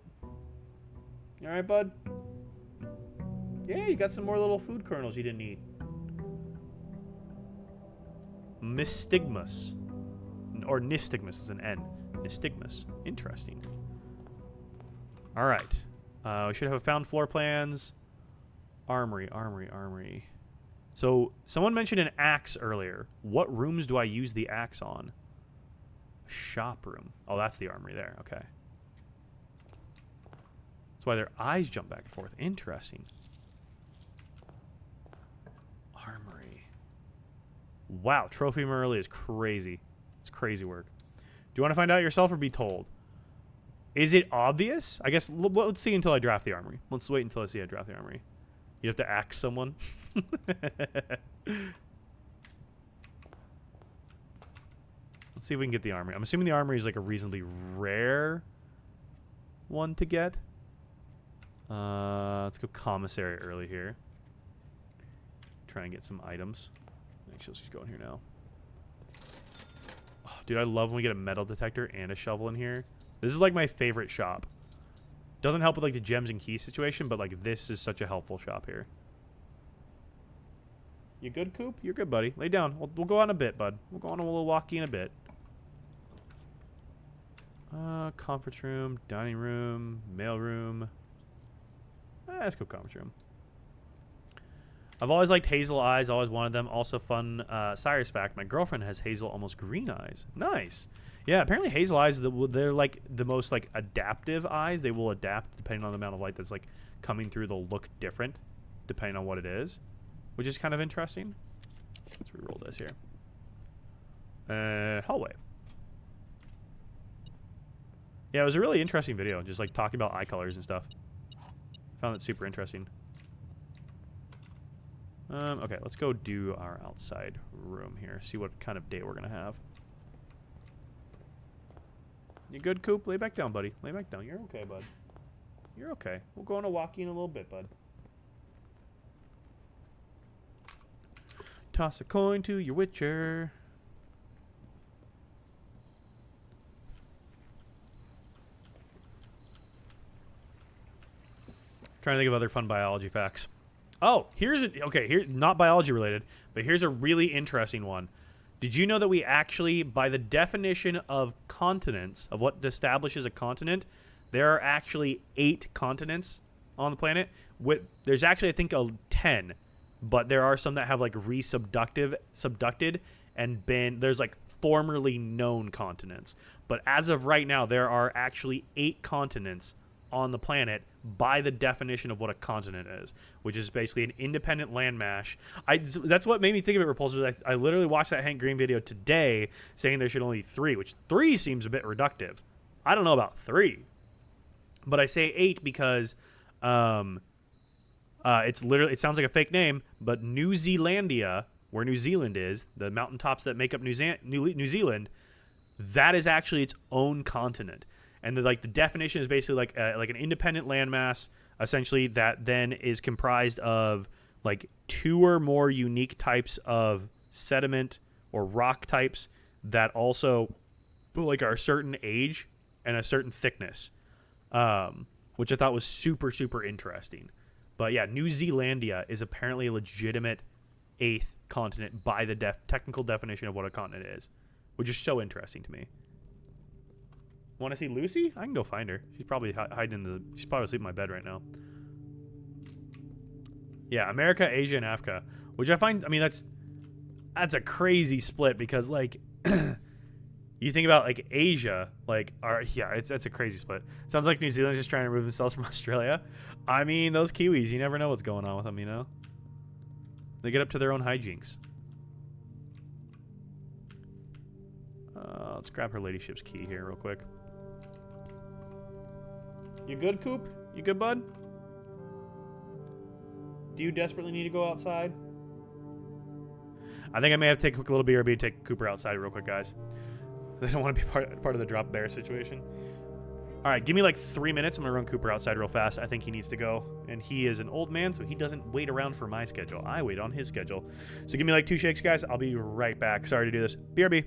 A: You alright, bud? Yeah, you got some more little food kernels you didn't eat. Mystigmus. Or nystagmus is an N. Nystagmus. Interesting. Alright. We should have found floor plans. Armory. So, someone mentioned an axe earlier. What rooms do I use the axe on? Shop room. Oh, that's the armory there. Okay. That's why their eyes jump back and forth. Interesting. Armory. Wow, trophy room early is crazy. It's crazy work. Do you want to find out yourself or be told? Is it obvious? I guess let's see until I draft the armory. Let's wait until I see I draft the armory. You have to axe someone. Let's see if we can get the armory. I'm assuming the armory is like a reasonably rare one to get. Let's go commissary early here. Try and get some items. Actually, let's just go in here now. Oh, dude, I love when we get a metal detector and a shovel in here. This is like my favorite shop. Doesn't help with like the gems and keys situation, but like this is such a helpful shop here. You good, Coop? You're good, buddy. Lay down. We'll go on in a bit, bud. We'll go on a little walkie in a bit. Conference room, dining room, mail room. Let's go conference room. I've always liked hazel eyes. Always wanted them. Also fun Cyrus fact. My girlfriend has hazel, almost green eyes. Nice. Yeah, apparently hazel eyes, they're like the most like adaptive eyes. They will adapt depending on the amount of light that's like coming through. They'll look different depending on what it is, which is kind of interesting. Let's re-roll this here. Hallway. Yeah, it was a really interesting video, just like talking about eye colors and stuff. Found it super interesting. Okay, let's go do our outside room here. See what kind of day we're gonna have. You good, Coop? Lay back down, buddy. Lay back down. You're okay, bud. You're okay. We'll go on a walkie in a little bit, bud. Toss a coin to your witcher. Trying to think of other fun biology facts. Oh, here's a, okay, here, not biology related, but here's a really interesting one. Did you know that we actually, by the definition of continents, of what establishes a continent, there are actually 8 continents on the planet? There's actually, I think, 10, but there are some that have like subducted and been, there's like formerly known continents. But as of right now, there are actually 8 continents on the planet by the definition of what a continent is, which is basically an independent landmass. That's what made me think of it repulsive. I literally watched that Hank Green video today saying there should only be 3, which 3 seems a bit reductive. I don't know about 3, but I say 8 because it's literally, it sounds like a fake name, but New Zealandia, where New Zealand is, the mountaintops that make up New Zealand, that is actually its own continent. And the definition is basically like an independent landmass, essentially, that then is comprised of like 2 or more unique types of sediment or rock types that also like are a certain age and a certain thickness, which I thought was super, super interesting. But yeah, New Zealandia is apparently a legitimate 8th continent by the technical definition of what a continent is, which is so interesting to me. Want to see Lucy? I can go find her. She's probably hiding she's probably asleep in my bed right now. Yeah, America, Asia, and Africa, which I find, I mean, that's a crazy split because like you think about like Asia, like it's a crazy split. Sounds like New Zealand's just trying to remove themselves from Australia. I mean, those Kiwis, you never know what's going on with them, you know? They get up to their own hijinks. Let's grab her ladyship's key here real quick. You good, Coop? You good, bud? Do you desperately need to go outside? I think I may have to take a quick little BRB to take Cooper outside real quick, guys. They don't want to be part of the drop bear situation. All right, give me like 3 minutes. I'm going to run Cooper outside real fast. I think he needs to go. And he is an old man, so he doesn't wait around for my schedule. I wait on his schedule. So give me like 2 shakes, guys. I'll be right back. Sorry to do this. BRB.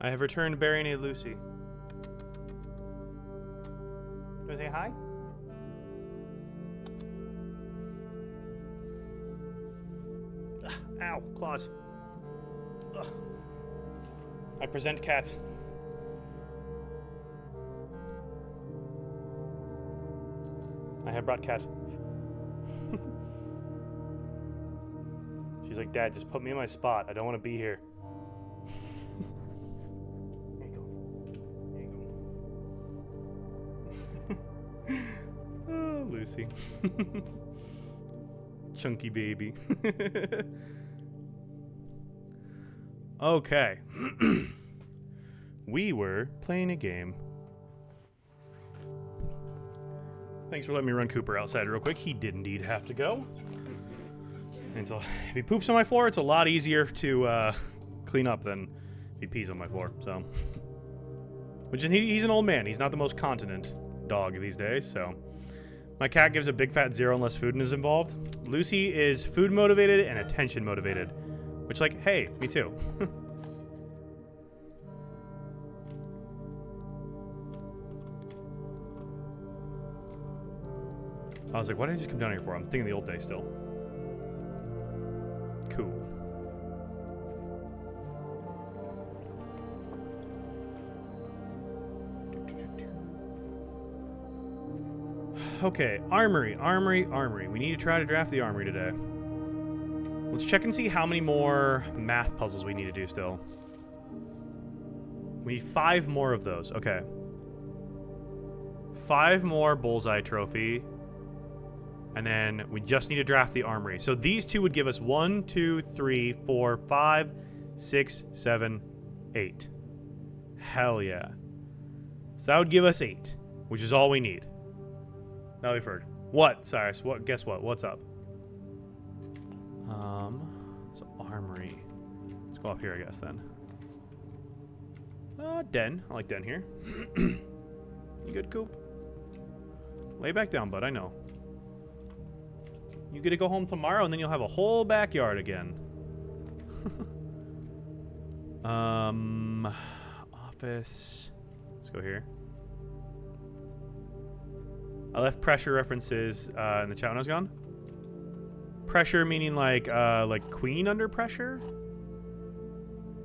A: I have returned Barry and Lucy. Do I say hi? Ugh, ow, claws. Ugh. I present cat. I have brought cat. She's like, Dad, just put me in my spot. I don't want to be here. There you go. There you go. Oh, Lucy. Chunky baby. Okay. We were playing a game. Thanks for letting me run Cooper outside real quick. He did indeed have to go. And so if he poops on my floor, it's a lot easier to clean up than if he pees on my floor. So, which he's an old man. He's not the most continent dog these days. So, my cat gives a big fat 0 unless food is involved. Lucy is food motivated and attention motivated, which, like, hey, me too. I was like, what did I just come down here for? I'm thinking the old day still. Cool. Okay, armory. We need to try to draft the armory today. Let's check and see how many more math puzzles we need to do still. We need 5 more of those. Okay. 5 more bullseye trophy. And then we just need to draft the armory. So these 2 would give us 1, 2, 3, 4, 5, 6, 7, 8. Hell yeah. So that would give us 8, which is all we need. Now we've heard. What, Cyrus? What? Guess what? What's up? So armory. Let's go up here, I guess, then. Den. I like Den here. You good, Coop? Lay back down, bud. I know. You get to go home tomorrow, and then you'll have a whole backyard again. Office. Let's go here. I left pressure references in the chat when I was gone. Pressure meaning like queen under pressure.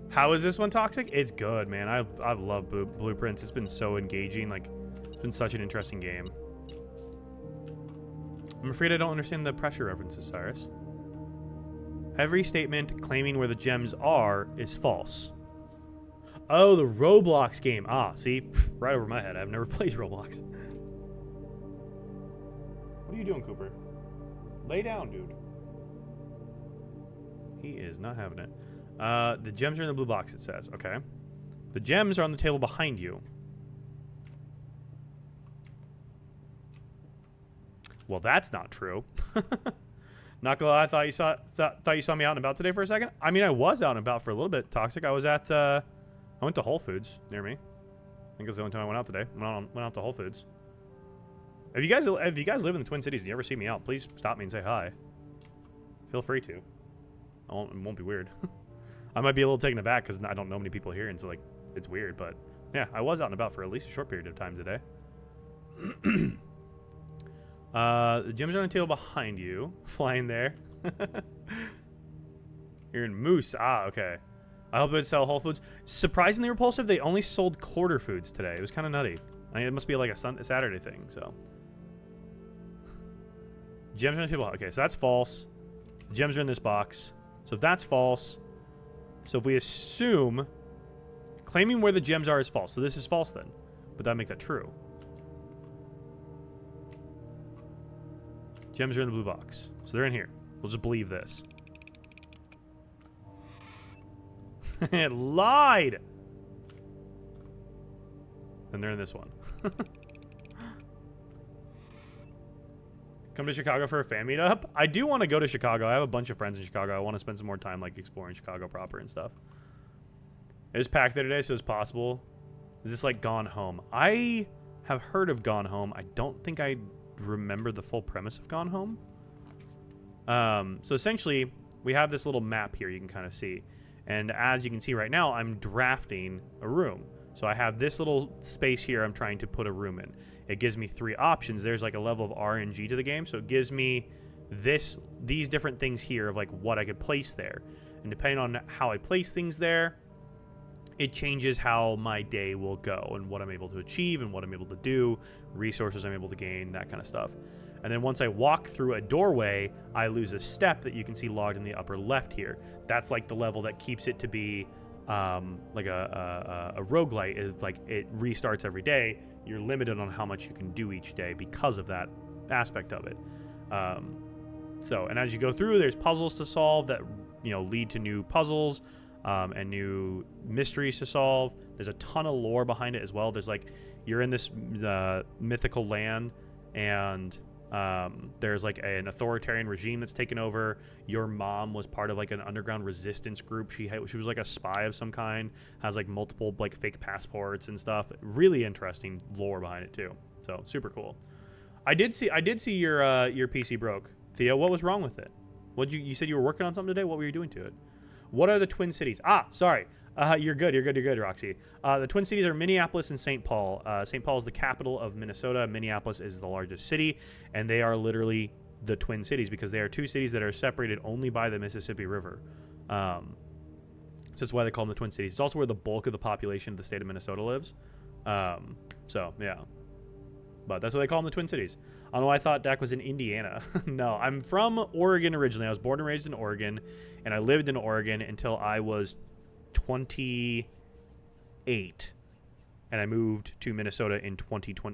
A: How is this one toxic? It's good, man. I've loved Blueprints. It's been so engaging. Like, it's been such an interesting game. I'm afraid I don't understand the pressure references, Cyrus. Every statement claiming where the gems are is false. Oh, the Roblox game. Ah, see? Right over my head. I've never played Roblox. What are you doing, Cooper? Lay down, dude. He is not having it. The gems are in the blue box, it says. Okay. The gems are on the table behind you. Well, that's not true. Not gonna lie, I thought you saw me out and about today for a second. I mean, I was out and about for a little bit. Toxic. I was at. I went to Whole Foods near me. I think it's the only time I went out today. Went out to Whole Foods. If you guys live in the Twin Cities and you ever see me out, please stop me and say hi. Feel free to. It won't be weird. I might be a little taken aback because I don't know many people here, and so like it's weird. But yeah, I was out and about for at least a short period of time today. The gems are on the table behind you. Flying there. You're in Moose. Ah, okay. I hope it would sell Whole Foods. Surprisingly repulsive, they only sold quarter foods today. It was kind of nutty. I mean, it must be like a Saturday thing, so. Gems are on the table. Okay, so that's false. The gems are in this box. So if that's false. So if we assume claiming where the gems are is false. So this is false then. But that makes that true. Gems are in the blue box. So they're in here. We'll just believe this. It lied! And they're in this one. Come to Chicago for a fan meetup? I do want to go to Chicago. I have a bunch of friends in Chicago. I want to spend some more time like exploring Chicago proper and stuff. It was packed there today, so it's possible. Is this like Gone Home? I have heard of Gone Home. I don't think I remember the full premise of Gone Home. So essentially, we have this little map here you can kind of see. And as you can see right now, I'm drafting a room. So I have this little space here I'm trying to put a room in. It gives me 3 options. There's like a level of RNG to the game, so it gives me these different things here of like what I could place there. And depending on how I place things there, it changes how my day will go and what I'm able to achieve and what I'm able to do, resources I'm able to gain, that kind of stuff. And then once I walk through a doorway, I lose a step that you can see logged in the upper left here. That's like the level that keeps it to be like a roguelite. Is like it restarts every day. You're limited on how much you can do each day because of that aspect of it. And as you go through, there's puzzles to solve that lead to new puzzles and new mysteries to solve. There's a ton of lore behind it as well. There's like you're in this mythical land, and there's like an authoritarian regime that's taken over. Your mom was part of like an underground resistance group. She was like a spy of some kind, has like multiple like fake passports and stuff. Really interesting lore behind it too. So super cool. I did see your PC broke. Theo, what was wrong with it? You said you were working on something today? What were you doing to it? What are the Twin Cities? Sorry. You're good, Roxy. The Twin Cities are Minneapolis and St. Paul. St. Paul is the capital of Minnesota. Minneapolis is the largest city, and they are literally the Twin Cities because they are 2 cities that are separated only by the Mississippi River. So that's why they call them the Twin Cities. It's also where the bulk of the population of the state of Minnesota lives. Yeah. But that's what they call them, the Twin Cities. I don't know why I thought Dak was in Indiana. No, I'm from Oregon originally. I was born and raised in Oregon, and I lived in Oregon until I was 28, and I moved to Minnesota in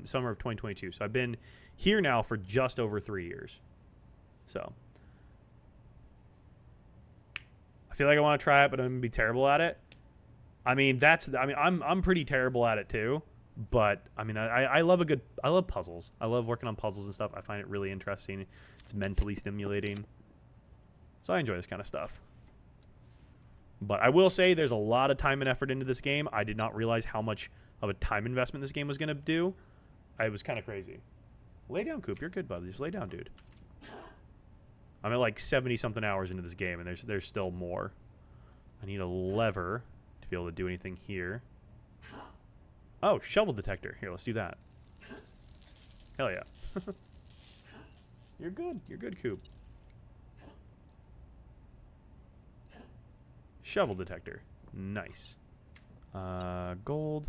A: summer of 2022. So I've been here now for just over 3 years. So I feel like I want to try it, but I'm gonna be terrible at it. I'm pretty terrible at it too. But I love puzzles. I love working on puzzles and stuff. I find it really interesting. It's mentally stimulating. So I enjoy this kind of stuff. But I will say there's a lot of time and effort into this game. I did not realize how much of a time investment this game was going to do. It was kind of crazy. Lay down, Coop. You're good, bud. Just lay down, dude. I'm at like 70-something hours into this game, and there's still more. I need a lever to be able to do anything here. Oh, shovel detector. Here, let's do that. Hell yeah. You're good. You're good, Coop. Shovel detector. Nice. Gold.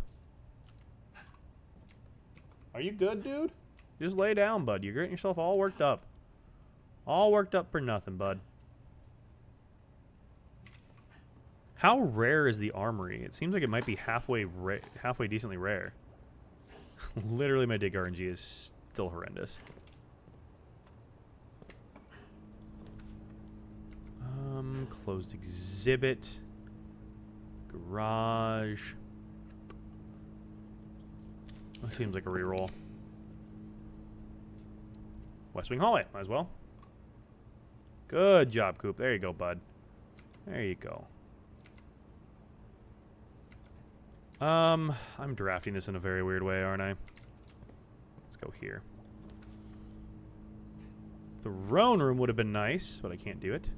A: Are you good, dude? Just lay down, bud. You're getting yourself all worked up. All worked up for nothing, bud. How rare is the armory? It seems like it might be halfway decently rare. Literally, my dig RNG is still horrendous. Closed exhibit. Garage. That seems like a reroll. West Wing Hallway, might as well. Good job, Coop. There you go, bud. There you go. I'm drafting this in a very weird way, aren't I? Let's go here. Throne room would have been nice, but I can't do it.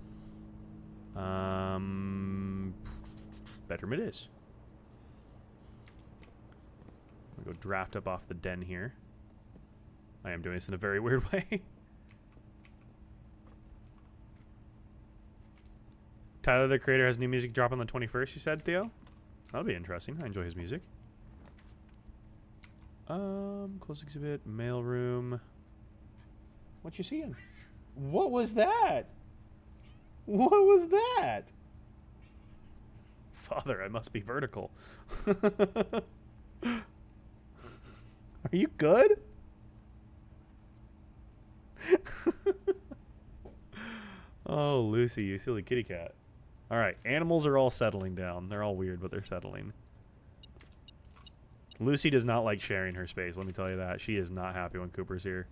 A: Bedroom it is. I'm gonna go draft up off the den here. I am doing this in a very weird way. Tyler, the creator, has new music drop on the 21st, you said, Theo? That'll be interesting. I enjoy his music. Close exhibit, mail room. What you seeing? What was that? What was that? Father, I must be vertical. Are you good? Oh, Lucy, you silly kitty cat. All right, animals are all settling down. They're all weird, but they're settling. Lucy does not like sharing her space, let me tell you that. She is not happy when Cooper's here.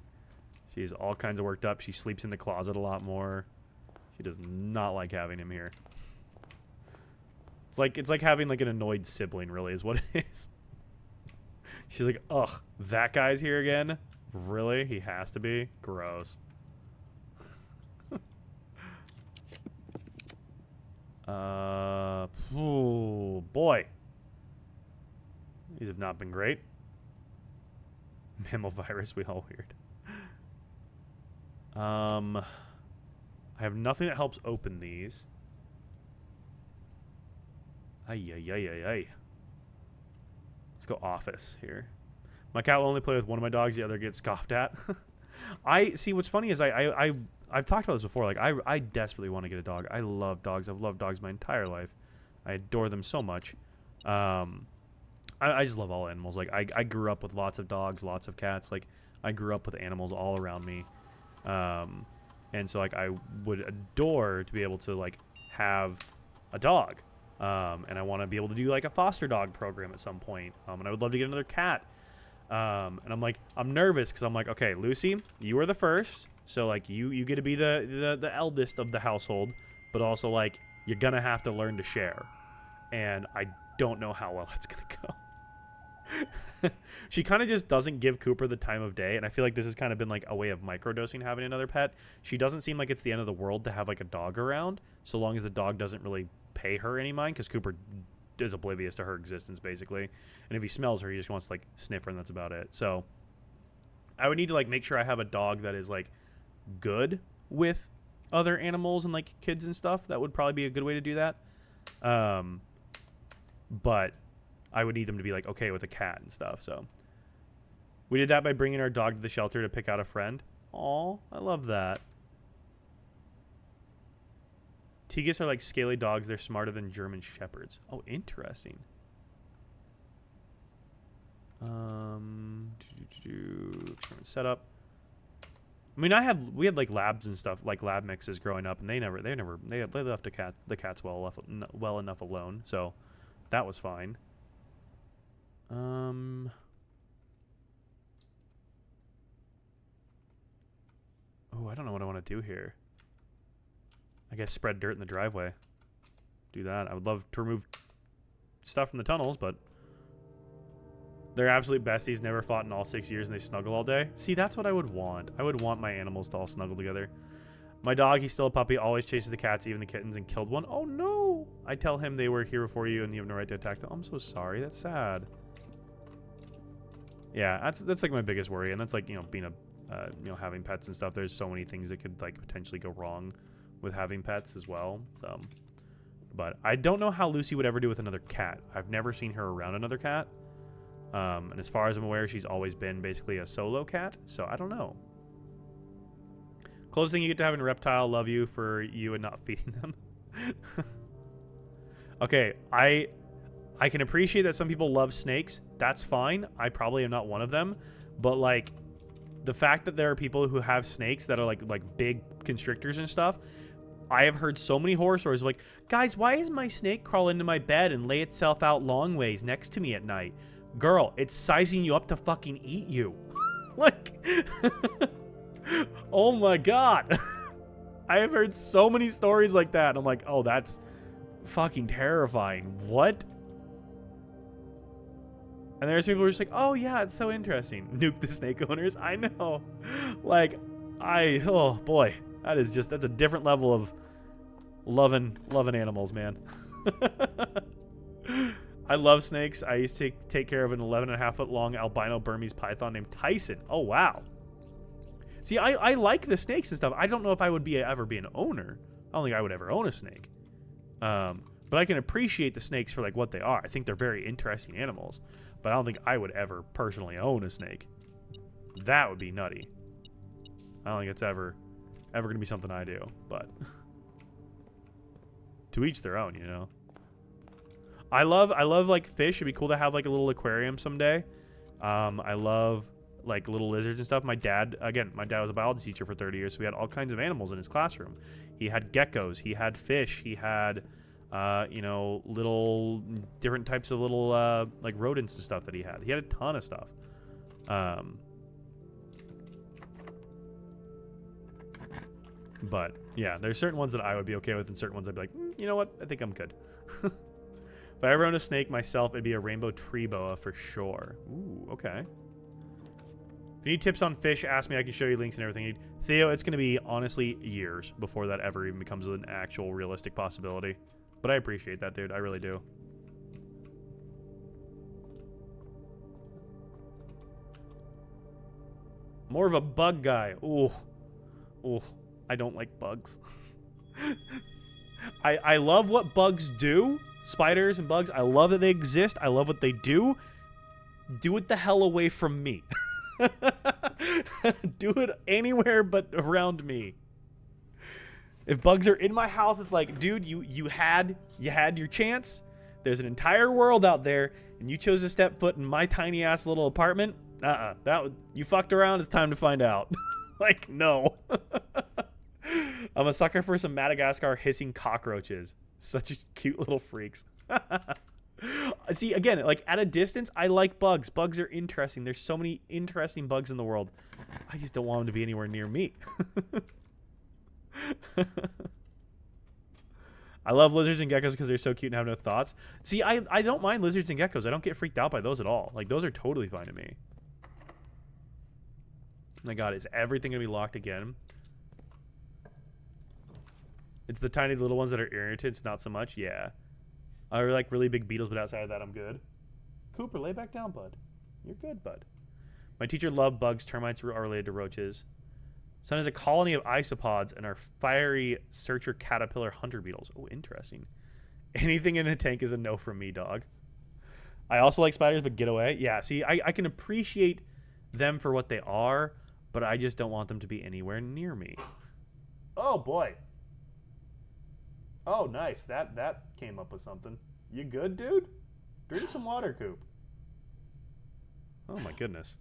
A: She's all kinds of worked up. She sleeps in the closet a lot more. She does not like having him here. It's like having like an annoyed sibling, really, is what it is. She's like, ugh, that guy's here again? Really? He has to be? Gross. Oh boy. These have not been great. Mammal virus, we all weird. I have nothing that helps open these. Ay, ay, ay, ay, ay. Let's go office here. My cat will only play with one of my dogs, the other gets scoffed at. I see. What's funny is I've talked about this before. Like I desperately want to get a dog. I love dogs. I've loved dogs my entire life. I adore them so much. I just love all animals. Like I grew up with lots of dogs, lots of cats. Like I grew up with animals all around me. And so like I would adore to be able to like have a dog. And I want to be able to do like a foster dog program at some point. And I would love to get another cat. And I'm nervous because I'm like, okay, Lucy, you were the first, so like you get to be the eldest of the household, but also like you're gonna have to learn to share, and I don't know how well that's gonna go. She kind of just doesn't give Cooper the time of day, and I feel like this has kind of been like a way of microdosing having another pet. She doesn't seem like it's the end of the world to have like a dog around, so long as the dog doesn't really pay her any mind, because Cooper is oblivious to her existence basically, and if he smells her he just wants to like sniff her, and that's about it. So I would need to like make sure I have a dog that is like good with other animals and like kids and stuff. That would probably be a good way to do that. But I would need them to be like okay with a cat and stuff. So we did that by bringing our dog to the shelter to pick out a friend. Aw, I love that. Tigers are like scaly dogs. They're smarter than German shepherds. Oh, interesting. Experiment setup. I mean, we had like labs and stuff, like lab mixes growing up, and they left the cats well enough alone, so that was fine. Oh, I don't know what I want to do here. I guess spread dirt in the driveway. Do that. I would love to remove stuff from the tunnels, but they're absolute besties, never fought in all 6 years, and they snuggle all day. See, that's what I would want. I would want my animals to all snuggle together. My dog, he's still a puppy, always chases the cats, even the kittens, and killed one. Oh, no! I tell him they were here before you, and you have no right to attack them. I'm so sorry. That's sad. Yeah, that's like my biggest worry, and that's like, you know, being a, having pets and stuff. There's so many things that could like potentially go wrong with having pets as well. So, but I don't know how Lucy would ever do with another cat. I've never seen her around another cat. And as far as I'm aware, she's always been basically a solo cat. So I don't know. Closest thing you get to having a reptile. Love you for you and not feeding them. Okay, I can appreciate that some people love snakes. That's fine. I probably am not one of them. But like the fact that there are people who have snakes that are like big constrictors and stuff. I have heard so many horror stories like, guys, why does my snake crawl into my bed and lay itself out long ways next to me at night? Girl, it's sizing you up to fucking eat you. Like, oh my God. I have heard so many stories like that. I'm like, oh, that's fucking terrifying. What? And there's people who are just like, oh yeah, it's so interesting. Nuke the snake owners. I know. Like, oh boy. That's a different level of loving animals, man. I love snakes. I used to take care of an 11.5-foot long albino Burmese python named Tyson. Oh, wow. See, I like the snakes and stuff. I don't know if I would ever be an owner. I don't think I would ever own a snake. But I can appreciate the snakes for like what they are. I think they're very interesting animals. But I don't think I would ever personally own a snake. That would be nutty. I don't think it's ever going to be something I do, but to each their own, you know. I love like fish. It'd be cool to have like a little aquarium someday. I love like little lizards and stuff. My dad was a biology teacher for 30 years, so we had all kinds of animals in his classroom. He had geckos, he had fish, he had little different types of little like rodents and stuff that he had. He had a ton of stuff. But yeah, there's certain ones that I would be okay with, and certain ones I'd be like, you know what? I think I'm good. If I ever owned a snake myself, it'd be a rainbow tree boa for sure. Ooh, okay. If you need tips on fish, ask me. I can show you links and everything. Theo, it's going to be honestly years before that ever even becomes an actual realistic possibility. But I appreciate that, dude. I really do. More of a bug guy. Ooh. Ooh. I don't like bugs. I love what bugs do. Spiders and bugs. I love that they exist. I love what they do. Do it the hell away from me. Do it anywhere but around me. If bugs are in my house, it's like, dude, you had your chance. There's an entire world out there, and you chose to step foot in my tiny ass little apartment. You fucked around. It's time to find out. Like, no. I'm a sucker for some Madagascar hissing cockroaches. Such a cute little freaks. See, again, like at a distance, I like bugs. Bugs are interesting. There's so many interesting bugs in the world. I just don't want them to be anywhere near me. I love lizards and geckos because they're so cute and have no thoughts. See, I don't mind lizards and geckos. I don't get freaked out by those at all. Like, those are totally fine to me. Oh my god, is everything going to be locked again? It's the tiny little ones that are irritants, not so much. Yeah. I like really big beetles, but outside of that, I'm good. Cooper, lay back down, bud. You're good, bud. My teacher loved bugs. Termites are related to roaches. Sun is a colony of isopods and are fiery searcher caterpillar hunter beetles. Oh, interesting. Anything in a tank is a no from me, dog. I also like spiders, but get away. Yeah, see, I can appreciate them for what they are, but I just don't want them to be anywhere near me. Oh, boy. Oh, nice. That came up with something. You good, dude? Drink some water, Coop. Oh, my goodness.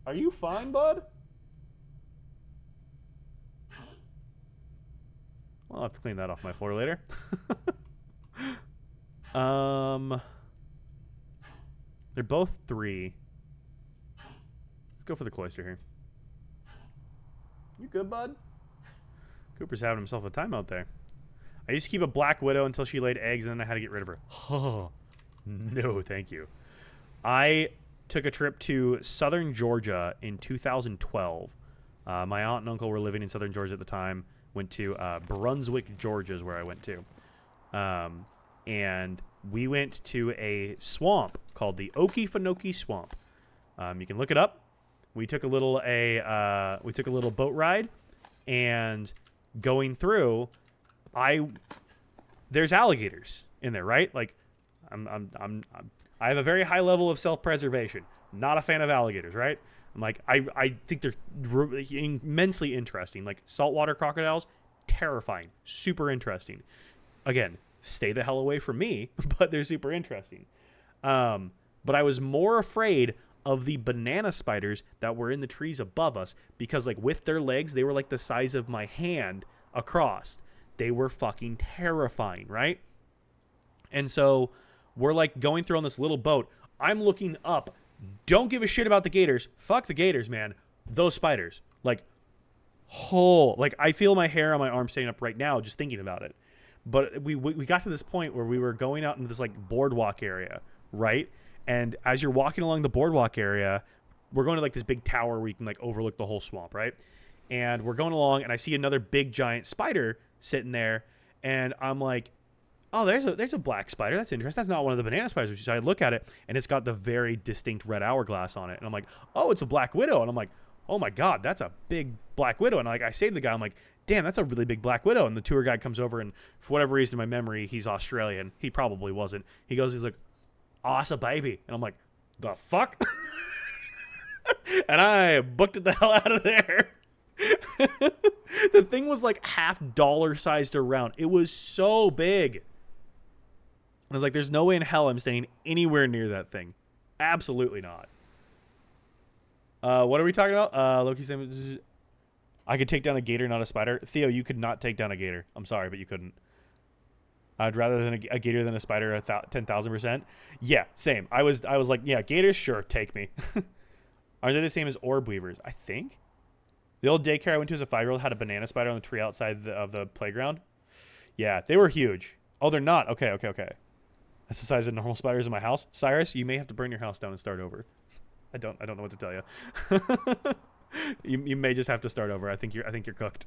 A: Are you fine, bud? I'll have to clean that off my floor later. They're both 3. Let's go for the cloister here. You good, bud? Cooper's having himself a time out there. I used to keep a black widow until she laid eggs, and then I had to get rid of her. Oh, no, thank you. I took a trip to southern Georgia in 2012. My aunt and uncle were living in southern Georgia at the time. Went to Brunswick, Georgia is where I went to. And we went to a swamp called the Okefenokee Swamp. You can look it up. We took a little boat ride, and going through, there's alligators in there, right? Like, I have a very high level of self-preservation. Not a fan of alligators, right? I'm like, I think they're immensely interesting. Like, saltwater crocodiles, terrifying, super interesting. Again, stay the hell away from me, but they're super interesting. But I was more afraid of the banana spiders that were in the trees above us because, like, with their legs, they were like the size of my hand across. They were fucking terrifying, right? And so we're like going through on this little boat. I'm looking up. Don't give a shit about the gators. Fuck the gators, man. Those spiders. Like, I feel my hair on my arm standing up right now just thinking about it. But we got to this point where we were going out into this, like, boardwalk area, right? And as you're walking along the boardwalk area, we're going to, like, this big tower where you can, like, overlook the whole swamp, right? And we're going along, and I see another big giant spider sitting there, and I'm like, oh, there's a black spider. That's interesting. That's not one of the banana spiders. So I look at it, and it's got the very distinct red hourglass on it. And I'm like, oh, it's a black widow. And I'm like, oh my god, that's a big black widow. And like, I say to the guy, I'm like, damn, that's a really big black widow. And the tour guide comes over, and for whatever reason in my memory, he's Australian. He probably wasn't. He's like, oh, it's a baby. And I'm like, the fuck? And I booked it the hell out of there. The thing was like half dollar sized around. It was so big. I was like, there's no way in hell I'm staying anywhere near that thing. Absolutely not. What are we talking about? Loki saying I could take down a gator, not a spider. Theo, you could not take down a gator. I'm sorry, but you couldn't. I'd rather than a gator than a spider 10,000%. Yeah, same. I was like, yeah, gators, sure, take me. Are they the same as orb weavers? I think. The old daycare I went to as a 5-year-old had a banana spider on the tree outside of the playground. Yeah, they were huge. Oh, they're not. Okay. That's the size of normal spiders in my house. Cyrus, you may have to burn your house down and start over. I don't know what to tell you. You may just have to start over. I think you're cooked.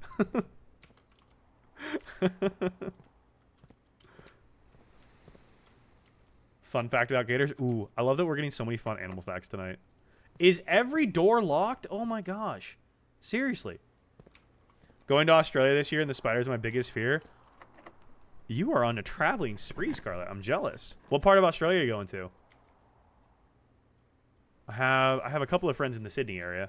A: Fun fact about gators. Ooh, I love that we're getting so many fun animal facts tonight. Is every door locked? Oh my gosh. Seriously. Going to Australia this year and the spiders are my biggest fear. You are on a traveling spree, Scarlett. I'm jealous. What part of Australia are you going to? I have a couple of friends in the Sydney area.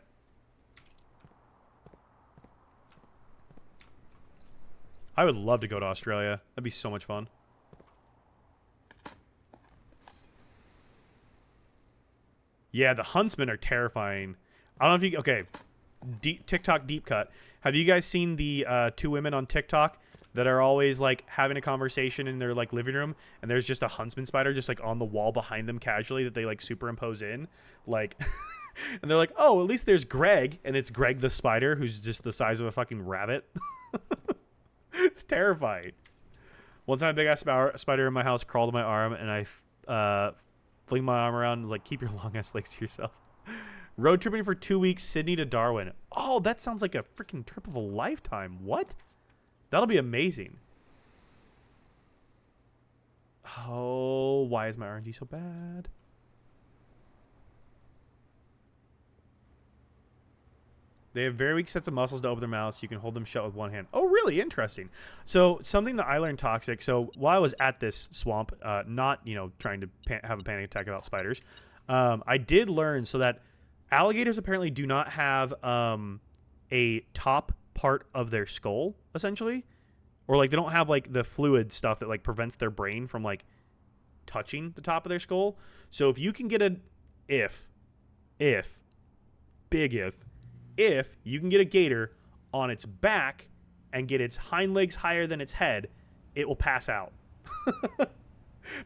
A: I would love to go to Australia. That'd be so much fun. Yeah, the huntsmen are terrifying. I don't know if you... Okay. TikTok deep cut. Have you guys seen the 2 women on TikTok that are always, like, having a conversation in their, like, living room, and there's just a huntsman spider just, like, on the wall behind them casually that they, like, superimpose in? Like... and they're like, oh, at least there's Greg, and it's Greg the spider, who's just the size of a fucking rabbit. It's terrifying. One time a big-ass spider in my house crawled on my arm, and I fling my arm around, like, keep your long-ass legs to yourself. Road tripping for 2 weeks, Sydney to Darwin. Oh, that sounds like a freaking trip of a lifetime. What? That'll be amazing. Oh, why is my RNG so bad? They have very weak sets of muscles to open their mouths. You can hold them shut with one hand. Oh, really? Interesting. So something that I learned toxic. So while I was at this swamp, not, you know, trying to have a panic attack about spiders, I did learn so that alligators apparently do not have a top part of their skull, essentially. Or, like, they don't have, like, the fluid stuff that, like, prevents their brain from, like, touching the top of their skull. So if you can get if you can get a gator on its back and get its hind legs higher than its head, it will pass out. But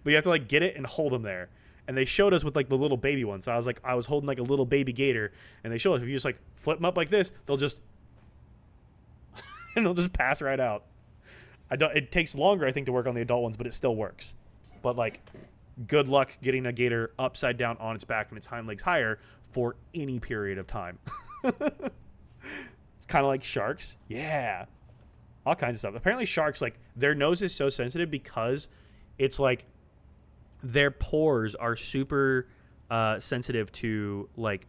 A: you have to, like, get it and hold them there. And they showed us with, like, the little baby one. So I was holding, like, a little baby gator, and they showed us if you just, like, flip them up like this, they'll just and they'll just pass right out. It takes longer, I think, to work on the adult ones, but it still works. But, like, good luck getting a gator upside down on its back and its hind legs higher for any period of time. It's kind of like sharks. Yeah. All kinds of stuff. Apparently sharks, like, their nose is so sensitive because it's, like, their pores are super sensitive to, like,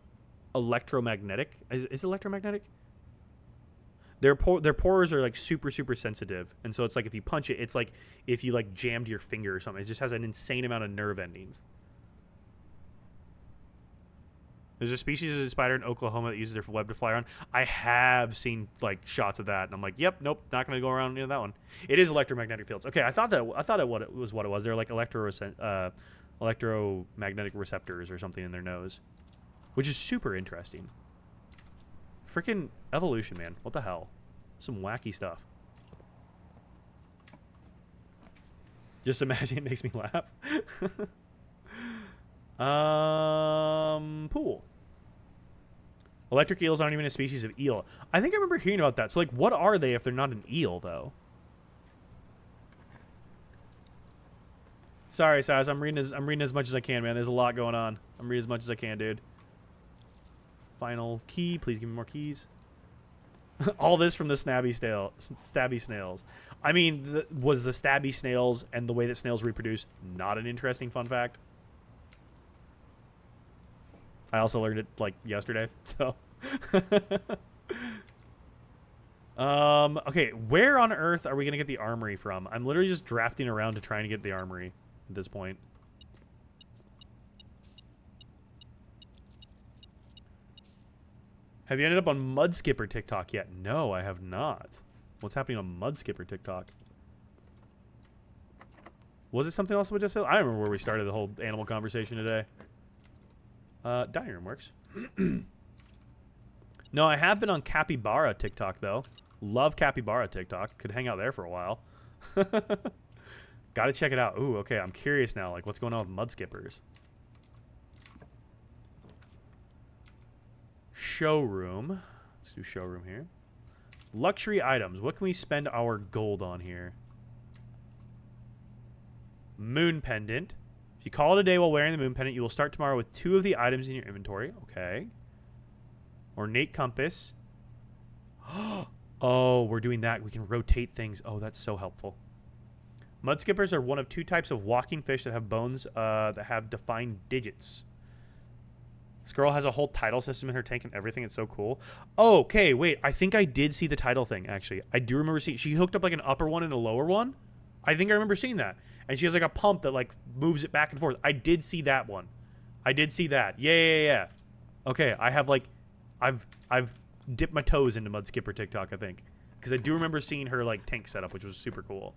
A: electromagnetic. Is electromagnetic? Their pores are, like, super, super sensitive. And so it's like if you punch it, it's like if you, like, jammed your finger or something. It just has an insane amount of nerve endings. There's a species of spider in Oklahoma that uses their web to fly around. I have seen, like, shots of that, and I'm like, yep, nope, not going to go around near that one. It is electromagnetic fields. Okay, I thought it was what it was. They're like electromagnetic receptors or something in their nose, which is super interesting. Freaking evolution, man. What the hell? Some wacky stuff. Just imagine it makes me laugh. Pool. Electric eels aren't even a species of eel. I think I remember hearing about that. So, like, what are they if they're not an eel, though? Sorry, Saz. I'm reading as much as I can, man. There's a lot going on. I'm reading as much as I can, dude. Final key. Please give me more keys. All this from the stabby snails. I mean, was the stabby snails and the way that snails reproduce not an interesting fun fact? I also learned it, like, yesterday, so. Okay, where on earth are we going to get the armory from? I'm literally just drafting around to try and get the armory at this point. Have you ended up on Mudskipper TikTok yet? No, I have not. What's happening on Mudskipper TikTok? Was it something else we just said? I don't remember where we started the whole animal conversation today. Dining room works. No, I have been on Capybara TikTok, though. Love Capybara TikTok. Could hang out there for a while. Gotta check it out. Ooh, okay, I'm curious now. Like, what's going on with Mudskippers? Showroom. Let's do showroom here. Luxury items. What can we spend our gold on here? Moon pendant. If you call it a day while wearing the moon pendant, you will start tomorrow with 2 of the items in your inventory. Okay. Ornate compass. Oh, we're doing that. We can rotate things. Oh, that's so helpful. Mudskippers are one of 2 types of walking fish that have bones that have defined digits. This girl has a whole tidal system in her tank and everything. It's so cool. Oh, okay, wait. I think I did see the tidal thing, actually. I do remember seeing... She hooked up, like, an upper one and a lower one. I think I remember seeing that. And she has, like, a pump that, like, moves it back and forth. I did see that one. I did see that. Yeah. Okay, I have, like... I've dipped my toes into Mudskipper TikTok, I think. Because I do remember seeing her, like, tank setup, which was super cool.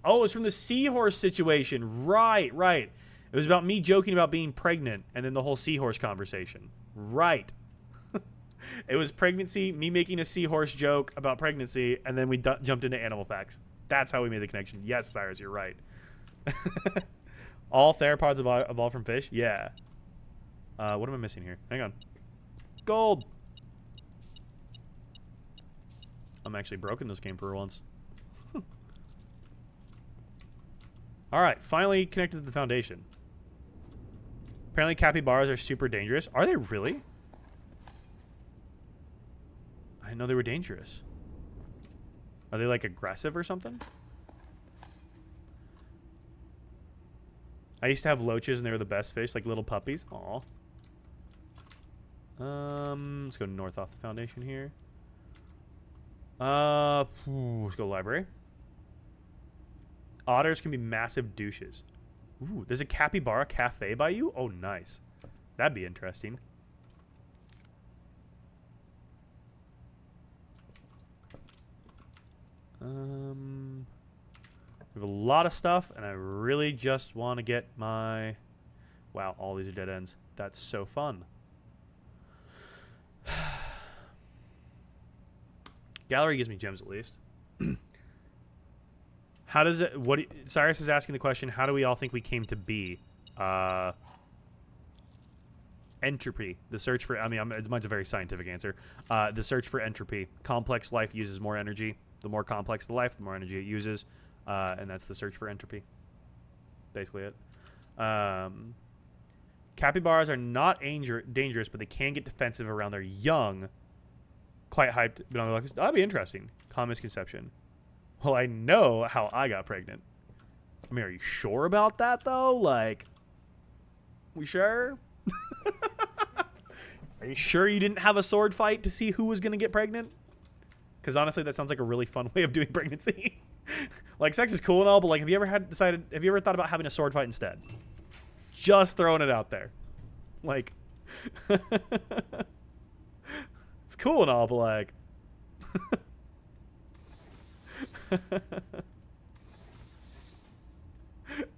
A: Oh, it's from the seahorse situation. Right. It was about me joking about being pregnant and then the whole seahorse conversation. Right. It was pregnancy, me making a seahorse joke about pregnancy, and then we jumped into animal facts. That's how we made the connection. Yes, Cyrus, you're right. All theropods evolve from fish? Yeah. What am I missing here? Hang on. Gold. I'm actually broken this game for once. All right, finally connected to the foundation. Apparently capybaras are super dangerous. Are they really? I didn't know they were dangerous. Are they, like, aggressive or something? I used to have loaches and they were the best fish, like little puppies. Aw. Let's go north off the foundation here. Let's go library. Otters can be massive douches. Ooh, there's a capybara cafe by you? Oh, nice. That'd be interesting. We have a lot of stuff, and I really just want to get my... Wow, all these are dead ends. That's so fun. Gallery gives me gems at least. How does it... Cyrus is asking the question, how do we all think we came to be? Entropy. The search for... I mean, mine's a very scientific answer. The search for entropy. Complex life uses more energy. The more complex the life, the more energy it uses. And that's the search for entropy. Basically it. Capybaras are not dangerous, but they can get defensive around their young. Quite hyped. But I'm like, that'd be interesting. Common misconception. Well, I know how I got pregnant. I mean, are you sure about that, though? Like, we sure? Are you sure you didn't have a sword fight to see who was going to get pregnant? Because honestly, that sounds like a really fun way of doing pregnancy. Like, sex is cool and all, but like, have you ever thought about having a sword fight instead? Just throwing it out there. Like, it's cool and all, but like...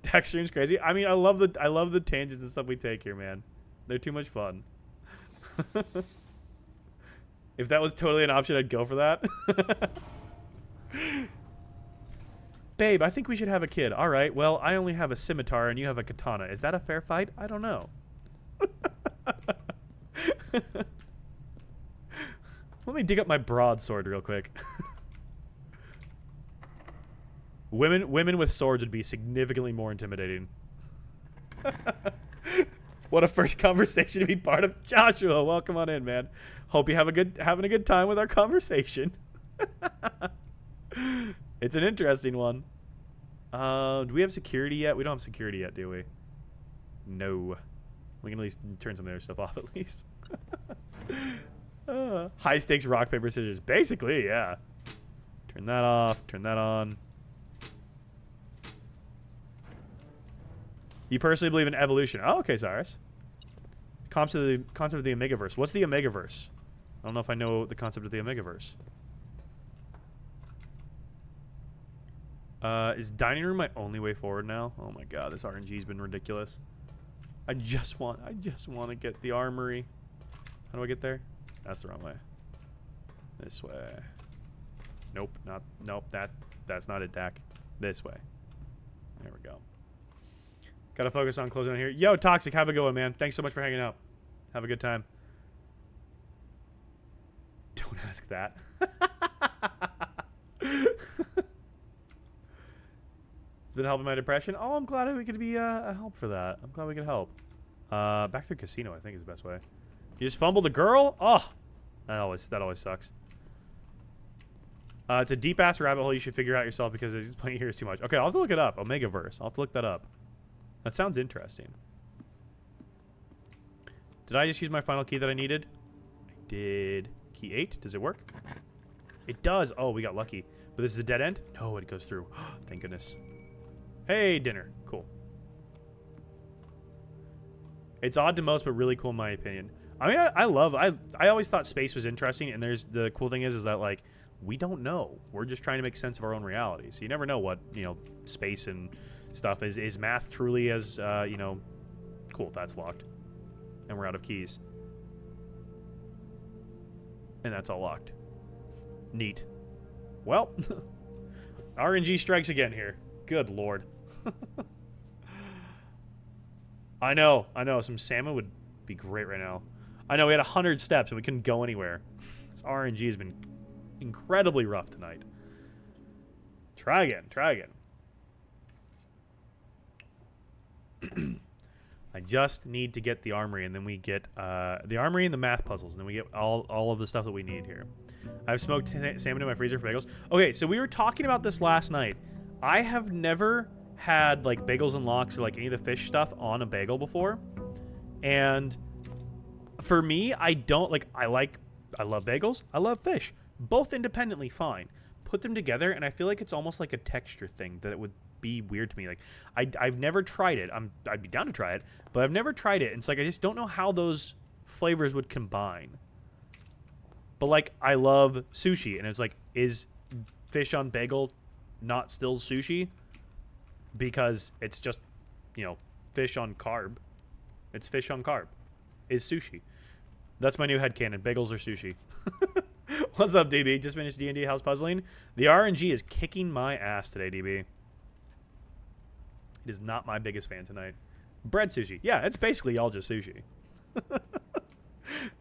A: Dak stream's crazy. I mean, I love the tangents and stuff we take here, man. They're too much fun. If that was totally an option, I'd go for that. Babe, I think we should have a kid. All right. Well, I only have a scimitar and you have a katana. Is that a fair fight? I don't know. Let me dig up my broadsword real quick. Women with swords would be significantly more intimidating. What a first conversation to be part of. Joshua, welcome on in, man. Hope you having a good time with our conversation. It's an interesting one. Do we have security yet? We don't have security yet, do we? No. We can at least turn some of their stuff off at least. High stakes rock, paper, scissors. Basically, yeah. Turn that off. Turn that on. You personally believe in evolution. Oh, okay, Cyrus. Concept of the Omegaverse. What's the Omegaverse? I don't know if I know the concept of the Omegaverse. Is dining room my only way forward now? Oh my god, this RNG's been ridiculous. I just want to get the armory. How do I get there? That's the wrong way. This way. Nope, that's not it, Dak. This way. There we go. Gotta focus on closing on here. Yo, Toxic, have a good one, man. Thanks so much for hanging out. Have a good time. Don't ask that. It's been helping my depression. Oh, I'm glad we could be a help for that. I'm glad we could help. Back through casino, I think is the best way. You just fumbled the girl? Oh, that always sucks. It's a deep-ass rabbit hole you should figure out yourself because playing here is too much. Okay, I'll have to look it up. Omegaverse. I'll have to look that up. That sounds interesting. Did I just use my final key that I needed? I did. Key 8. Does it work? It does. Oh, we got lucky. But this is a dead end? No, it goes through. Thank goodness. Hey, dinner. Cool. It's odd to most, but really cool in my opinion. I mean, I always thought space was interesting, and there's the cool thing is that, like, we don't know. We're just trying to make sense of our own reality. So you never know what, you know, space and stuff is. Is math truly as, you know, cool, that's locked. And we're out of keys. And that's all locked. Neat. Well, RNG strikes again here. Good lord. I know. Some salmon would be great right now. I know we had 100 steps and we couldn't go anywhere. This RNG has been incredibly rough tonight. Try again. I just need to get the armory, and then we get the armory and the math puzzles, and then we get all of the stuff that we need here. I've smoked salmon in my freezer for bagels. Okay, so we were talking about this last night. I have never had like bagels and lox or like any of the fish stuff on a bagel before, and for me, I don't like. I love bagels. I love fish. Both independently fine. Put them together, and I feel like it's almost like a texture thing that it would be weird to me. Like I've never tried it. I'd be down to try it, but I've never tried it. And it's like I just don't know how those flavors would combine. But like I love sushi, and it's like, is fish on bagel not still sushi? Because it's just, you know, fish on carb. It's fish on carb. Is sushi. That's my new headcanon. Bagels are sushi. What's up, DB? Just finished D&D house puzzling. The RNG is kicking my ass today, DB. It is not my biggest fan tonight. Bread sushi. Yeah, it's basically all just sushi.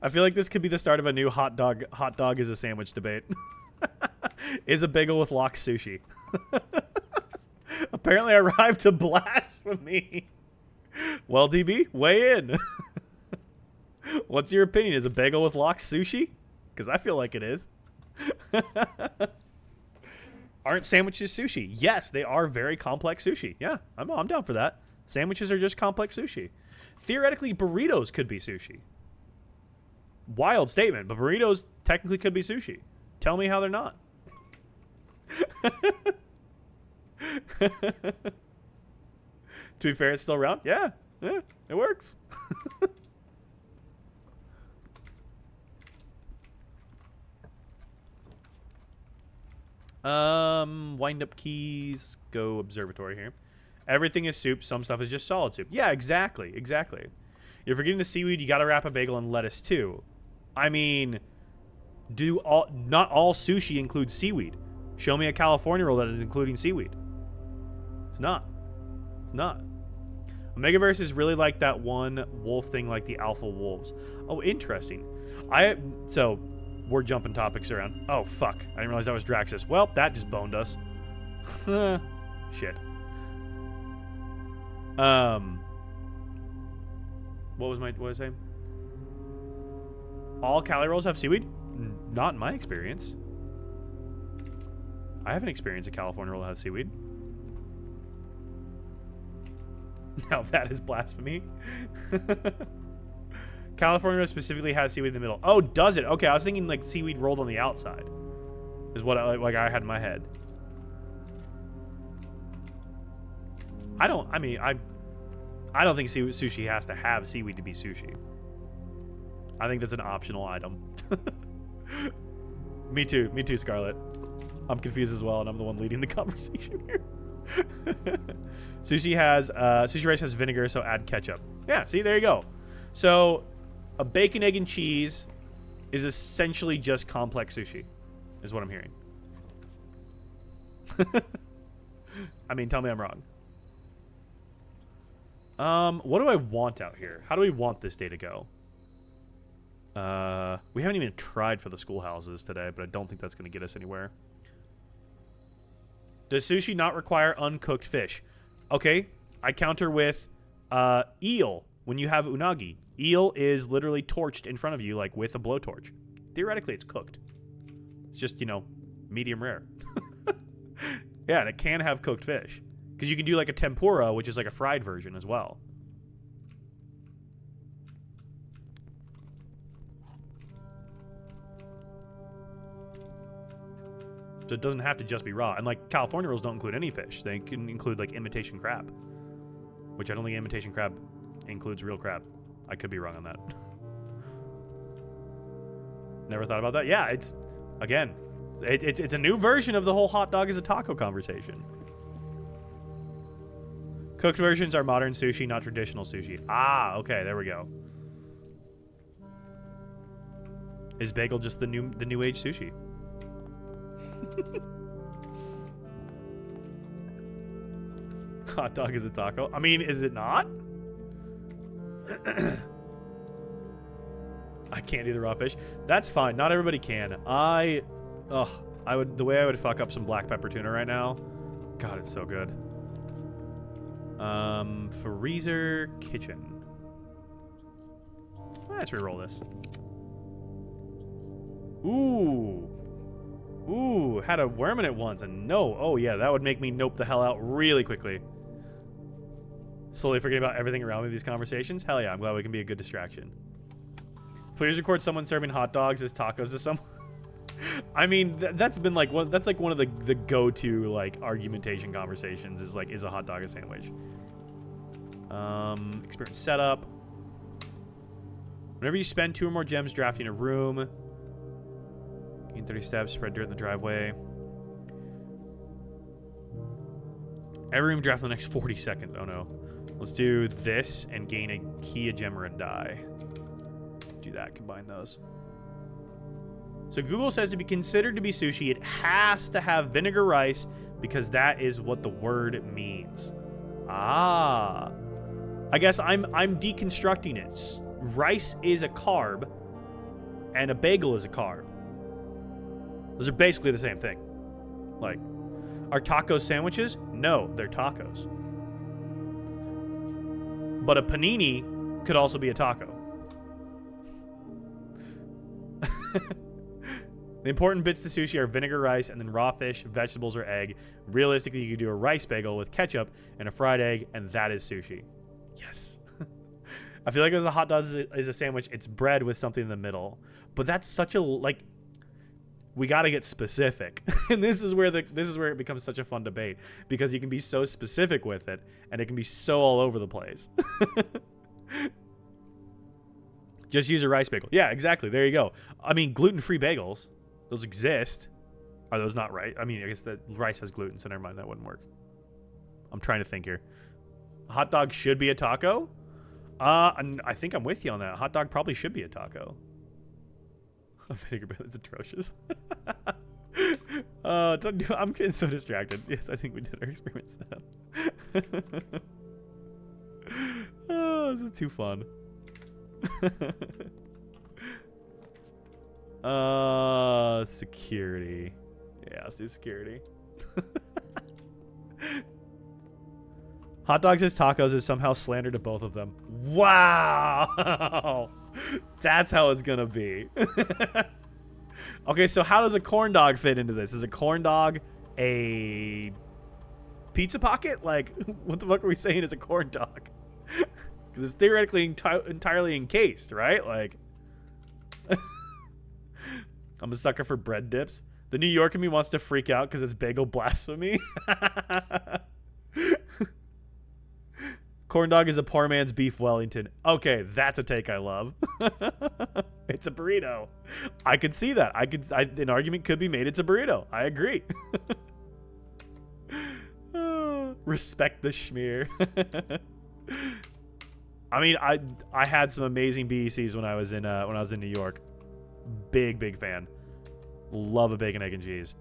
A: I feel like this could be the start of a new hot dog is a sandwich debate. Is a bagel with lox sushi? Apparently I arrived to blasphemy. Well, DB, weigh in. What's your opinion? Is a bagel with lox sushi? Because I feel like it is. Aren't sandwiches sushi? Yes, they are very complex sushi. Yeah, I'm down for that. Sandwiches are just complex sushi. Theoretically, burritos could be sushi. Wild statement, but burritos technically could be sushi. Tell me how they're not. To be fair, it's still around. Yeah, it works. Wind up keys. Go observatory here. Everything is soup. Some stuff is just solid soup. Yeah, exactly. You're forgetting the seaweed. You gotta wrap a bagel in lettuce too. I mean, not all sushi includes seaweed. Show me a California roll that is including seaweed. It's not. Omegaverse is really like that one wolf thing, like the alpha wolves. Oh, interesting. So we're jumping topics around. Oh, fuck. I didn't realize that was Draxus. Well, that just boned us. Shit. What was I saying? All Cali rolls have seaweed? Not in my experience. I haven't experienced a California roll that has seaweed. Now that is blasphemy. California specifically has seaweed in the middle. Oh, does it? Okay, I was thinking like seaweed rolled on the outside. Is what I had in my head. I don't think sushi has to have seaweed to be sushi. I think that's an optional item. Me too, Scarlett. I'm confused as well, and I'm the one leading the conversation here. Sushi rice has vinegar, so add ketchup. Yeah, see, there you go. So a bacon, egg, and cheese is essentially just complex sushi, is what I'm hearing. I mean, tell me I'm wrong. What do I want out here? How do we want this day to go? We haven't even tried for the schoolhouses today, but I don't think that's going to get us anywhere. Does sushi not require uncooked fish? Okay, I counter with eel when you have unagi. Eel is literally torched in front of you, like with a blowtorch. Theoretically, it's cooked. It's just, you know, medium rare. Yeah, and it can have cooked fish. Because you can do like a tempura, which is like a fried version as well. So it doesn't have to just be raw. And like California rolls don't include any fish. They can include like imitation crab. Which I don't think imitation crab includes real crab. I could be wrong on that. Never thought about that. Yeah, it's again, it's a new version of the whole hot dog is a taco conversation. Cooked versions are modern sushi, not traditional sushi. Ah, okay, there we go. Is bagel just the new age sushi? Hot dog is a taco. I mean, is it not? I can't do the raw fish. That's fine. Not everybody can. I would, the way I would fuck up some black pepper tuna right now. God, it's so good. Freezer kitchen. Let's re-roll this. Ooh, had a worm in it once, and no. Oh yeah, that would make me nope the hell out really quickly. Slowly forgetting about everything around me in these conversations. Hell yeah, I'm glad we can be a good distraction. Please record someone serving hot dogs as tacos to someone. I mean, that's been like one of the go-to like argumentation conversations is like, is a hot dog a sandwich? Experience setup. Whenever you spend 2 or more gems drafting a room, gain 30 steps, spread dirt in the driveway. Every room draft in the next 40 seconds. Oh no. Let's do this and gain a key, a gem, or a die. Do that, combine those. So Google says to be considered to be sushi, it has to have vinegar rice because that is what the word means. Ah. I guess I'm deconstructing it. Rice is a carb and a bagel is a carb. Those are basically the same thing. Like, are tacos sandwiches? No, they're tacos. But a panini could also be a taco. The important bits to sushi are vinegar rice and then raw fish, vegetables, or egg. Realistically, you could do a rice bagel with ketchup and a fried egg, and that is sushi. Yes. I feel like if the hot dog is a sandwich, it's bread with something in the middle. But that's such a, like, we got to get specific. And this is where it becomes such a fun debate, because you can be so specific with it and it can be so all over the place. Just use a rice bagel. Yeah, exactly. There you go. I mean, gluten-free bagels, those exist. Are those not right? I mean, I guess that rice has gluten, so never mind, that wouldn't work. I'm trying to think here. A hot dog should be a taco? I think I'm with you on that. A hot dog probably should be a taco. A vinegar bagel, it's atrocious. I'm getting so distracted. Yes, I think we did our experiment setup. Oh, this is too fun. Security. Yeah, let's do security. Hot dogs as tacos is somehow slander to both of them. Wow! That's how it's gonna be. Okay, so how does a corn dog fit into this? Is a corn dog a pizza pocket? Like, what the fuck are we saying is a corn dog? Because it's theoretically entirely encased, right? Like, I'm a sucker for bread dips. The New York in me wants to freak out because it's bagel blasphemy. Corn dog is a poor man's beef Wellington. Okay, that's a take I love. It's a burrito. I could see that. An argument could be made it's a burrito. I agree. Respect the schmear. I mean, I had some amazing BECs when I was in New York. Big fan. Love a bacon, egg, and cheese.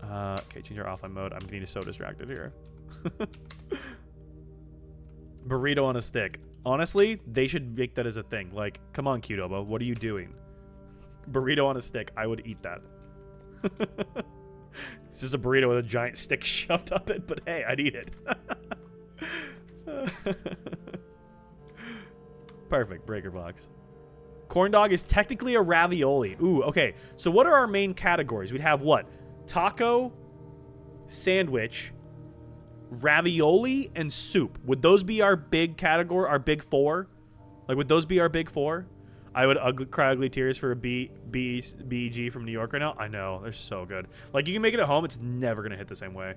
A: Okay, change our offline mode. I'm getting so distracted here. Burrito on a stick. Honestly, they should make that as a thing. Like, come on, Qdoba, what are you doing? Burrito on a stick. I would eat that. It's just a burrito with a giant stick shoved up it, but hey, I'd eat it. Perfect. Breaker box. Corn dog is technically a ravioli. Ooh, okay. So what are our main categories? We'd have what? taco, sandwich, ravioli, and soup. Would those be our big category, our big four? Like, would those be our big four? I would cry ugly tears for a BEG from New York right now. I know, they're so good. Like, you can make it at home, it's never gonna hit the same way.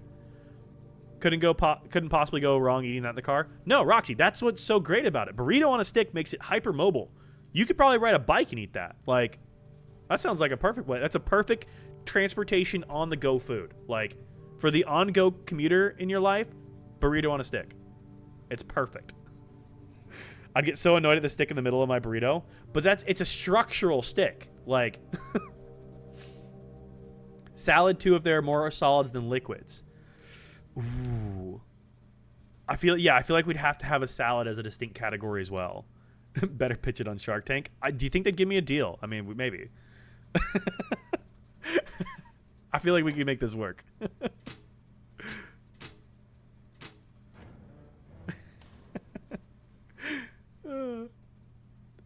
A: Couldn't possibly go wrong eating that in the car. No, Roxy, that's what's so great about it. Burrito on a stick makes it hyper mobile. You could probably ride a bike and eat that. Like, that sounds like a perfect way. That's a perfect transportation on the go food. Like, for the on go commuter in your life, burrito on a stick. It's perfect. I'd get so annoyed at the stick in the middle of my burrito, but it's a structural stick. Like, salad too if there are more solids than liquids. Ooh. I feel like we'd have to have a salad as a distinct category as well. Better pitch it on Shark Tank. Do you think they'd give me a deal? I mean, maybe. I feel like we can make this work.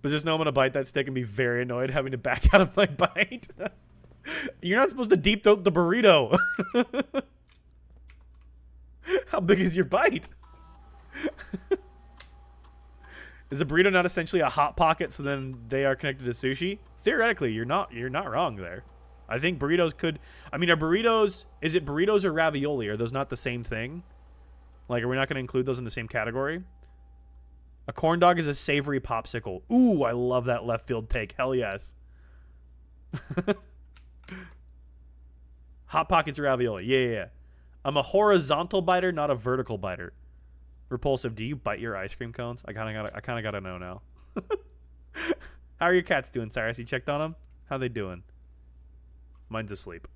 A: But just know I'm gonna bite that stick and be very annoyed having to back out of my bite. You're not supposed to deep throat the burrito. How big is your bite? Is a burrito not essentially a hot pocket, so then they are connected to sushi? Theoretically, you're not wrong there. I think burritos could... I mean, are burritos... Is it burritos or ravioli? Are those not the same thing? Like, are we not going to include those in the same category? A corn dog is a savory popsicle. Ooh, I love that left field take. Hell yes. Hot Pockets ravioli. Yeah. I'm a horizontal biter, not a vertical biter. Repulsive, do you bite your ice cream cones? I kind of gotta know now. How are your cats doing, Cyrus? You checked on them? How they doing? Mine's asleep.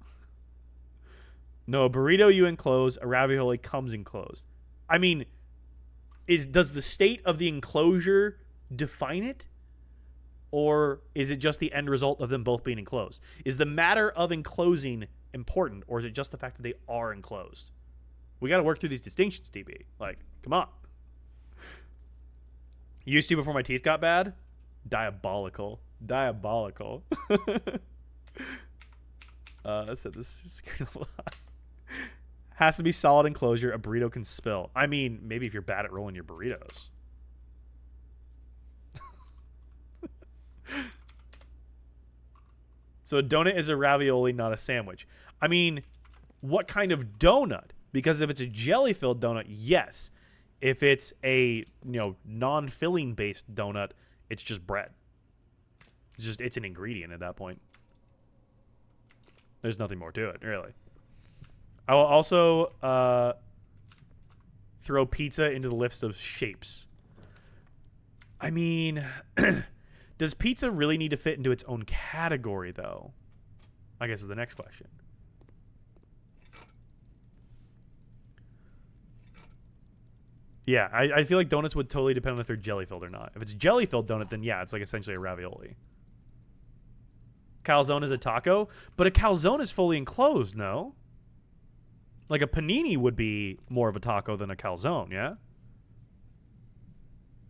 A: No, a burrito you enclose, a ravioli comes enclosed. I mean, does the state of the enclosure define it? Or is it just the end result of them both being enclosed? Is the matter of enclosing important, or is it just the fact that they are enclosed? We got to work through these distinctions, DB. Like, come on. Used to before my teeth got bad? Diabolical. So this is has to be solid enclosure. A burrito can spill. I mean, maybe if you're bad at rolling your burritos. So a donut is a ravioli, not a sandwich. I mean, what kind of donut? Because if it's a jelly-filled donut, yes. If it's a, non-filling based donut, it's just bread. It's an ingredient at that point. There's nothing more to it, really. I will also throw pizza into the list of shapes. I mean, does pizza really need to fit into its own category, though? I guess is the next question. Yeah, I feel like donuts would totally depend on if they're jelly-filled or not. If it's jelly-filled donut, then yeah, it's like essentially a ravioli. Calzone is a taco, but a calzone is fully enclosed, no? Like a panini would be more of a taco than a calzone, yeah?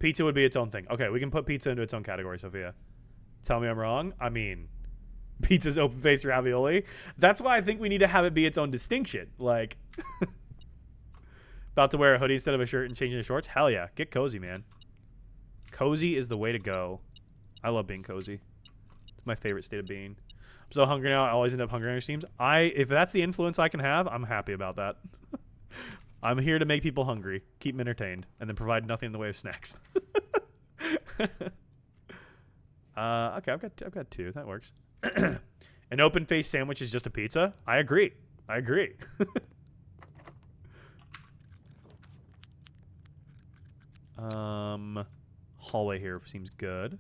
A: Pizza would be its own thing. Okay, we can put pizza into its own category, Sophia. Tell me I'm wrong. I mean, pizza's open-faced ravioli. That's why I think we need to have it be its own distinction. Like... About to wear a hoodie instead of a shirt and changing to shorts? Hell yeah. Get cozy, man. Cozy is the way to go. I love being cozy. It's my favorite state of being. I'm so hungry now, I always end up hungry on your streams. If that's the influence I can have, I'm happy about that. I'm here to make people hungry, keep them entertained, and then provide nothing in the way of snacks. Okay, I've got two. That works. An open-faced sandwich is just a pizza? I agree. Hallway here seems good.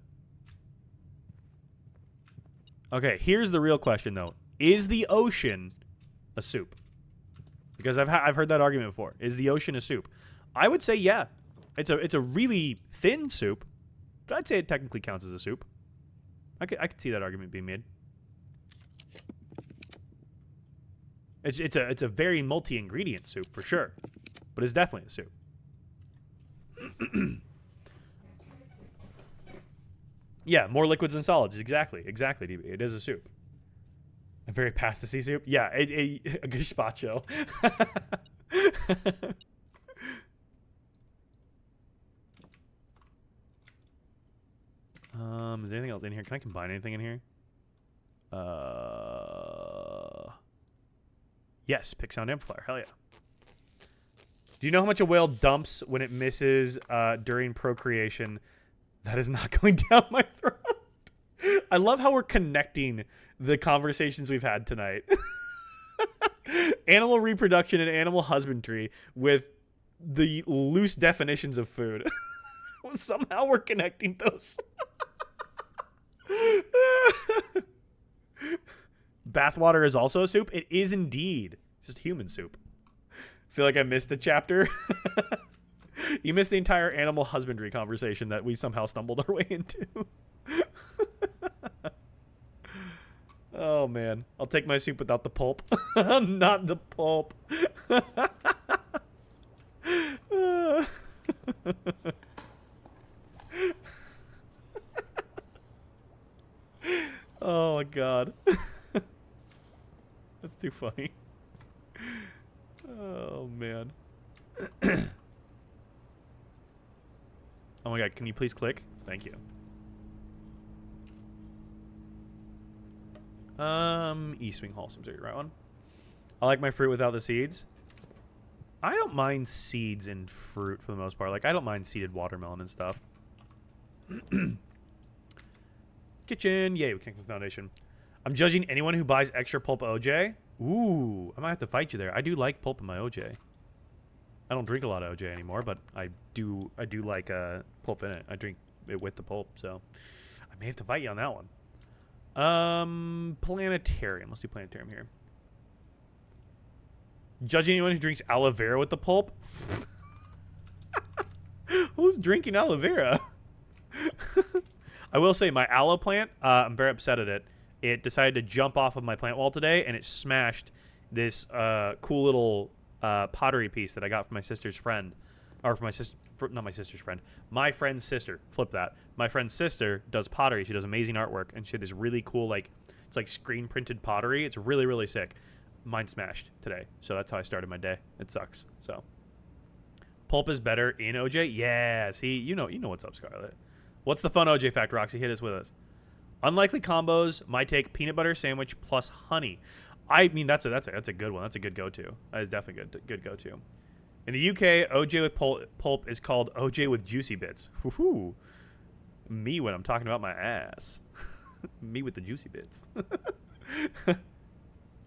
A: Okay, here's the real question though. Is the ocean a soup? Because I've heard that argument before. Is the ocean a soup? I would say yeah. It's a really thin soup, but I'd say it technically counts as a soup. I could see that argument being made. It's a very multi-ingredient soup for sure, but it's definitely a soup. Yeah, more liquids than solids. Exactly, DB. It is a soup. A very pasty soup. Yeah, a gazpacho. Is there anything else in here? Can I combine anything in here? Yes, pick sound amplifier. Hell yeah. Do you know how much a whale dumps when it misses during procreation? That is not going down my throat. I love how we're connecting the conversations we've had tonight. Animal reproduction and animal husbandry with the loose definitions of food. Somehow we're connecting those. Bathwater is also a soup. It is indeed. It's just human soup. Feel like I missed a chapter. You missed the entire animal husbandry conversation that we somehow stumbled our way into. Oh man, I'll take my soup without the pulp. Not the pulp. Oh my god. That's too funny. Oh man. Oh my god, can you please click? Thank you. East Wing Wholesome's the right one. I like my fruit without the seeds. I don't mind seeds in fruit for the most part. Like, I don't mind seeded watermelon and stuff. Kitchen. Yay, we connect with the foundation. I'm judging anyone who buys extra pulp OJ. Ooh, I might have to fight you there. I do like pulp in my OJ. I don't drink a lot of OJ anymore, but I do like pulp in it. I drink it with the pulp, so I may have to fight you on that one. Planetarium. Let's do planetarium here. Judging anyone who drinks aloe vera with the pulp. Who's drinking aloe vera? I will say my aloe plant, I'm very upset at it. It decided to jump off of my plant wall today, and it smashed this cool little pottery piece that I got from my sister's friend. Or from my sister, not my sister's friend. My friend's sister. Flip that. My friend's sister does pottery. She does amazing artwork, and she had this really cool, like, it's like screen printed pottery. It's really, really sick. Mine smashed today, so that's how I started my day. It sucks. So, pulp is better in OJ. Yeah. See, you know what's up, Scarlett. What's the fun OJ fact, Roxy? Hit us with us. Unlikely combos. My take: peanut butter sandwich plus honey. I mean, that's a good one. That's a good go-to. That is definitely good go-to. In the UK, OJ with pulp is called OJ with juicy bits. Woohoo! Me when I'm talking about my ass. Me with the juicy bits.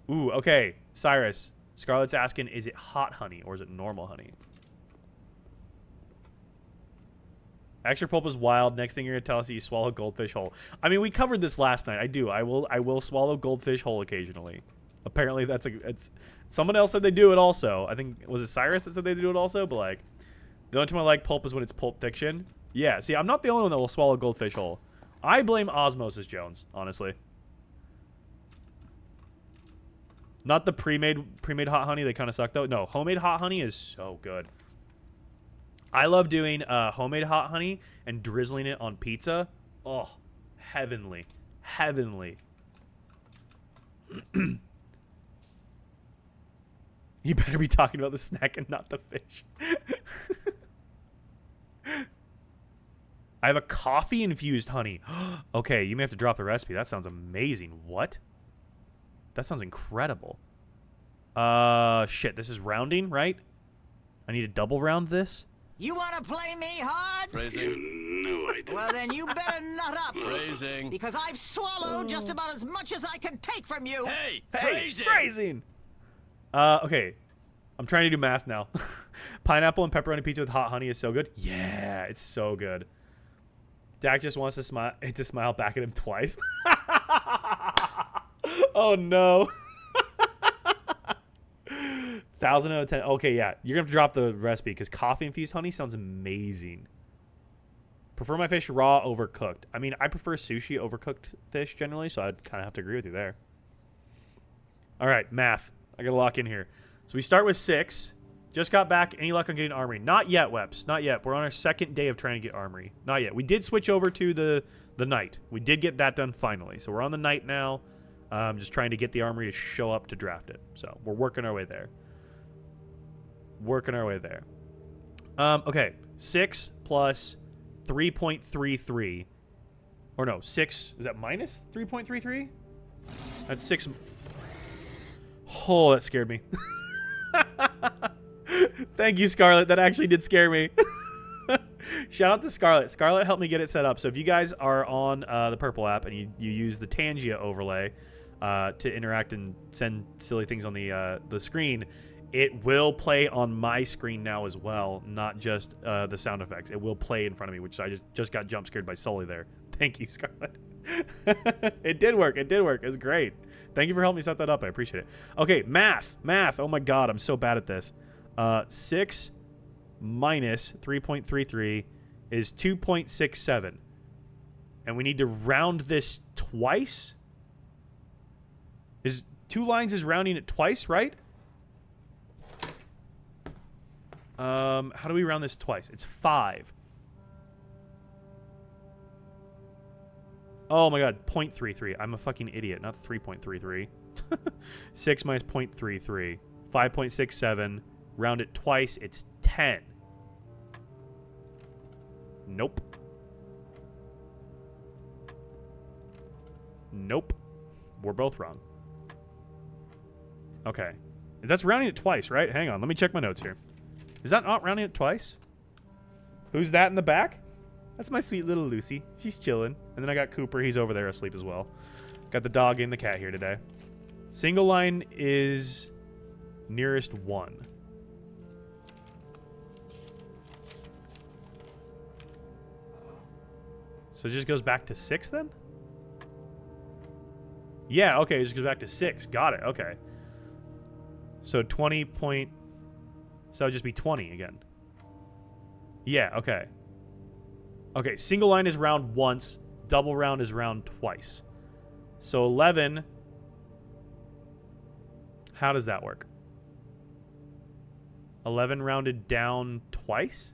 A: Ooh, okay. Cyrus. Scarlett's asking, is it hot honey or is it normal honey? Extra pulp is wild. Next thing you're going to tell us is you swallow goldfish whole. I mean, we covered this last night. I do. I will swallow goldfish whole occasionally. Apparently it's someone else said they do it also. I think, was it Cyrus that said they do it also? But like, the only time I like pulp is when it's Pulp Fiction. Yeah, see, I'm not the only one that will swallow goldfish whole. I blame Osmosis Jones, honestly. Not the pre-made hot honey. They kind of suck though. No, homemade hot honey is so good. I love doing homemade hot honey and drizzling it on pizza. Oh, heavenly. Heavenly. You better be talking about the snack and not the fish. I have a coffee-infused honey. Okay, you may have to drop the recipe. That sounds amazing. What? That sounds incredible. Shit, this is rounding, right? I need to double round this?
E: You want to play me hard?
C: Phrasing.
F: No, I don't.
E: Well, then you better nut up.
C: Phrasing.
E: Because I've swallowed just about as much as I can take from you.
C: Hey,
A: Hey,
C: phrasing.
A: phrasing! Okay. I'm trying to do math now. Pineapple and pepperoni pizza with hot honey is so good. Yeah, it's so good. Dak just wants to smile back at him twice. Oh, no. 1,000 out of 10. Okay, yeah. You're going to have to drop the recipe because coffee-infused honey sounds amazing. Prefer my fish raw over cooked. I mean, I prefer sushi over cooked fish generally, so I'd kind of have to agree with you there. All right, math. I got to lock in here. So we start with 6. Just got back. Any luck on getting armory? Not yet, Weps. Not yet. We're on our second day of trying to get armory. Not yet. We did switch over to the knight. We did get that done finally. So we're on the knight now. Just trying to get the armory to show up to draft it. So we're working our way there. Okay, 6 plus 3.33. Or no, 6, is that minus 3.33? That's 6. Oh, that scared me. Thank you, Scarlet. That actually did scare me. Shout out to Scarlet. Scarlet helped me get it set up. So if you guys are on the Purple app and you use the Tangia overlay to interact and send silly things on the screen, it will play on my screen now as well, not just the sound effects. It will play in front of me, which I just got jump scared by Sully there. Thank you, Scarlet. It did work. It was great. Thank you for helping me set that up. I appreciate it. Okay, math. Oh my god, I'm so bad at this. 6 minus 3.33 is 2.67. And we need to round this twice? Is 2 lines is rounding it twice, right? How do we round this twice? It's 5. Oh my god, 0.33. I'm a fucking idiot, not 3.33. 6 minus 0.33. 5.67. Round it twice, it's 10. Nope. We're both wrong. Okay. That's rounding it twice, right? Hang on, let me check my notes here. Is that not rounding it twice? Who's that in the back? That's my sweet little Lucy. She's chilling. And then I got Cooper. He's over there asleep as well. Got the dog and the cat here today. Single line is nearest 1. So it just goes back to 6 then? Yeah, okay. It just goes back to 6. Got it. Okay. So 20 point... So that would just be 20 again. Yeah, okay. Okay, single line is round once. Double round is round twice. So 11... How does that work? 11 rounded down twice?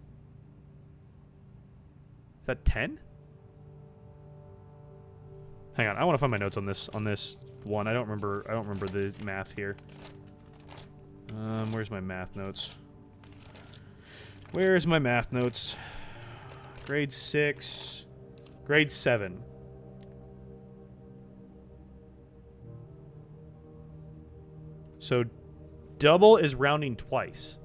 A: Is that 10? Hang on, I want to find my notes on this one. I don't remember the math here. Where's my math notes? Where's my math notes? Grade 6. Grade 7. So double is rounding twice.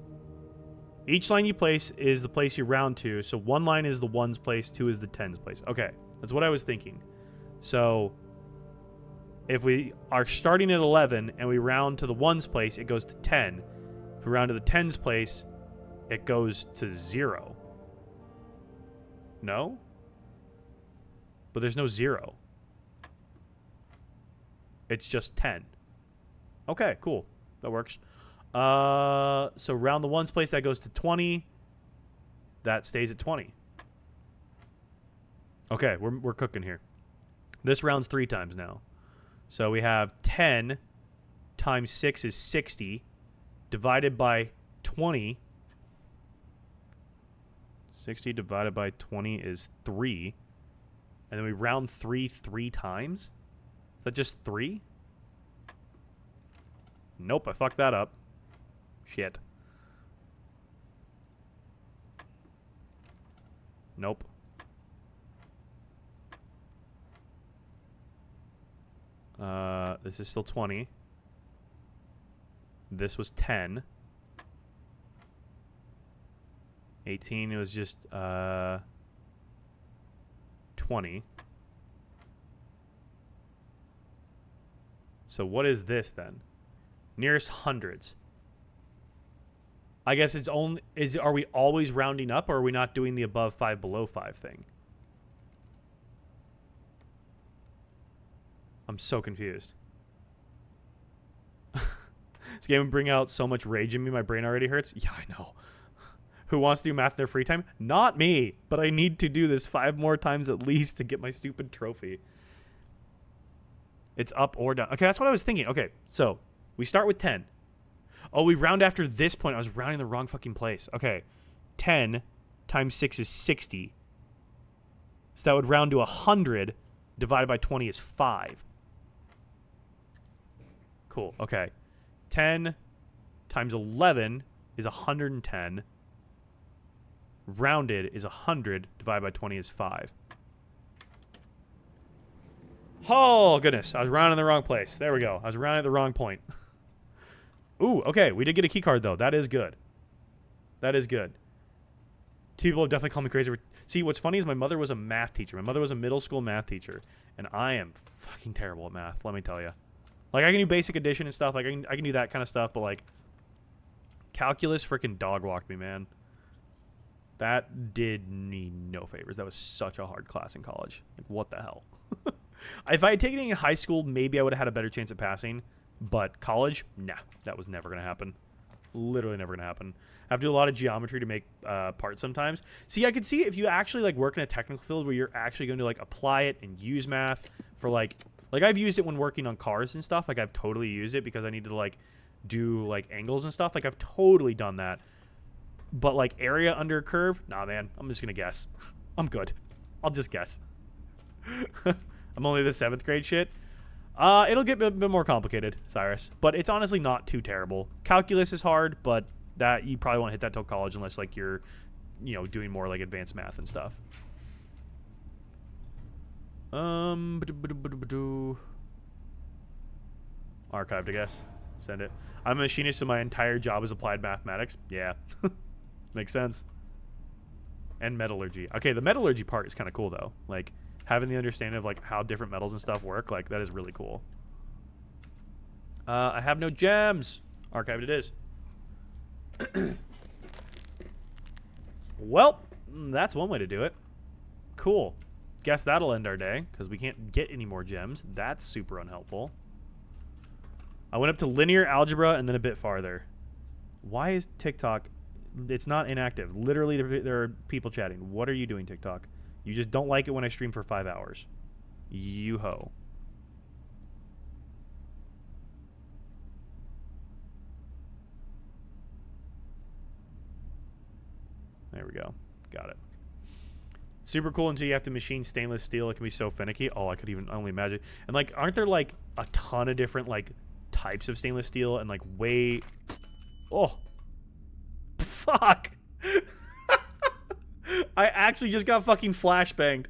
A: Each line you place is the place you round to. So 1 line is the 1's place, 2 is the 10's place. Okay, that's what I was thinking. So if we are starting at 11 and we round to the 1's place, it goes to 10. If we round to the 10's place, it goes to 0. No? But there's no 0. It's just 10. Okay, cool. That works. So round the 1's place, that goes to 20. That stays at 20. Okay, we're cooking here. This rounds 3 times now. So we have 10 times 6 is 60 divided by 20. 60 divided by 20 is 3. And then we round 3 times? Is that just 3? Nope, I fucked that up. Shit. Nope. This is still 20. This was 10. 18, it was just 20. So what is this then? Nearest hundreds. I guess it's only are we always rounding up, or are we not doing the above 5 below 5 thing? I'm so confused. This game would bring out so much rage in me, my brain already hurts. Yeah, I know. Who wants to do math in their free time? Not me, but I need to do this 5 more times at least to get my stupid trophy. It's up or down. Okay, that's what I was thinking. Okay, so we start with 10. Oh, we round after this point. I was rounding the wrong fucking place. Okay, 10 times 6 is 60. So that would round to 100 divided by 20 is 5. Cool. Okay. 10 times 11 is 110. Rounded is 100. Divided by 20 is 5. Oh, goodness. I was rounding the wrong place. There we go. I was rounding at the wrong point. Ooh, okay. We did get a key card, though. That is good. That is good. People have definitely called me crazy. See, what's funny is my mother was a math teacher. My mother was a middle school math teacher. And I am fucking terrible at math, let me tell you. Like, I can do basic addition and stuff. Like, I can do that kind of stuff. But, like, calculus freaking dog walked me, man. That did me no favors. That was such a hard class in college. Like, what the hell? If I had taken it in high school, maybe I would have had a better chance at passing. But college, nah, that was never going to happen. Literally never going to happen. I have to do a lot of geometry to make parts sometimes. See, I could see if you actually, like, work in a technical field where you're actually going to, like, apply it and use math for, like, I've used it when working on cars and stuff. Like, I've totally used it because I need to, like, do, like, angles and stuff. Like, I've totally done that. But, like, area under a curve? Nah, man. I'm just going to guess. I'm good. I'll just guess. I'm only the 7th grade shit. It'll get a bit more complicated, Cyrus. But it's honestly not too terrible. Calculus is hard, but that you probably won't hit that till college unless, like, you're, you know, doing more, like, advanced math and stuff. Archived, I guess. Send it. I'm a machinist, so my entire job is applied mathematics. Yeah. Makes sense. And metallurgy. Okay, the metallurgy part is kind of cool, though. Like, having the understanding of, like, how different metals and stuff work, like, that is really cool. I have no gems. Archived it is. Well, that's one way to do it. Cool. Guess that'll end our day, because we can't get any more gems. That's super unhelpful. I went up to linear algebra and then a bit farther. Why is TikTok... It's not inactive. Literally, there are people chatting. What are you doing, TikTok? You just don't like it when I stream for 5 hours. You-ho. There we go. Got it. Super cool until you have to machine stainless steel. It can be so finicky. Oh, I could even only imagine. And, like, aren't there, like, a ton of different, like, types of stainless steel and, like, way... Oh. Fuck. I actually just got fucking flashbanged.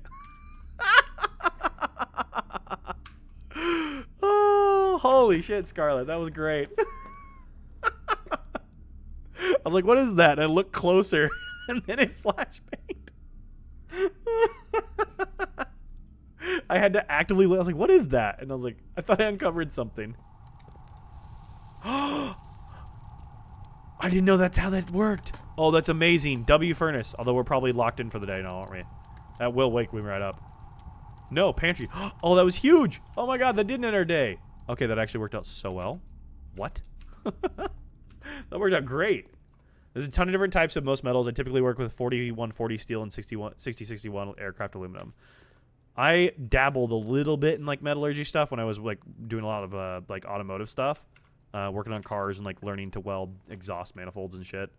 A: Oh, holy shit, Scarlet. That was great. I was like, what is that? And I looked closer, and then it flashbanged. I had to actively look. I was like, what is that? And I was like, I thought I uncovered something. I didn't know that's how that worked. Oh, that's amazing. W furnace. Although we're probably locked in for the day now, aren't we? That will wake me right up. No, pantry. Oh, that was huge. Oh my god, that didn't end our day. Okay, that actually worked out so well. What? That worked out great. There's a ton of different types of most metals. I typically work with 4140 steel and 6061 aircraft aluminum. I dabbled a little bit in, like, metallurgy stuff when I was, like, doing a lot of like automotive stuff. Working on cars and, like, learning to weld exhaust manifolds and shit.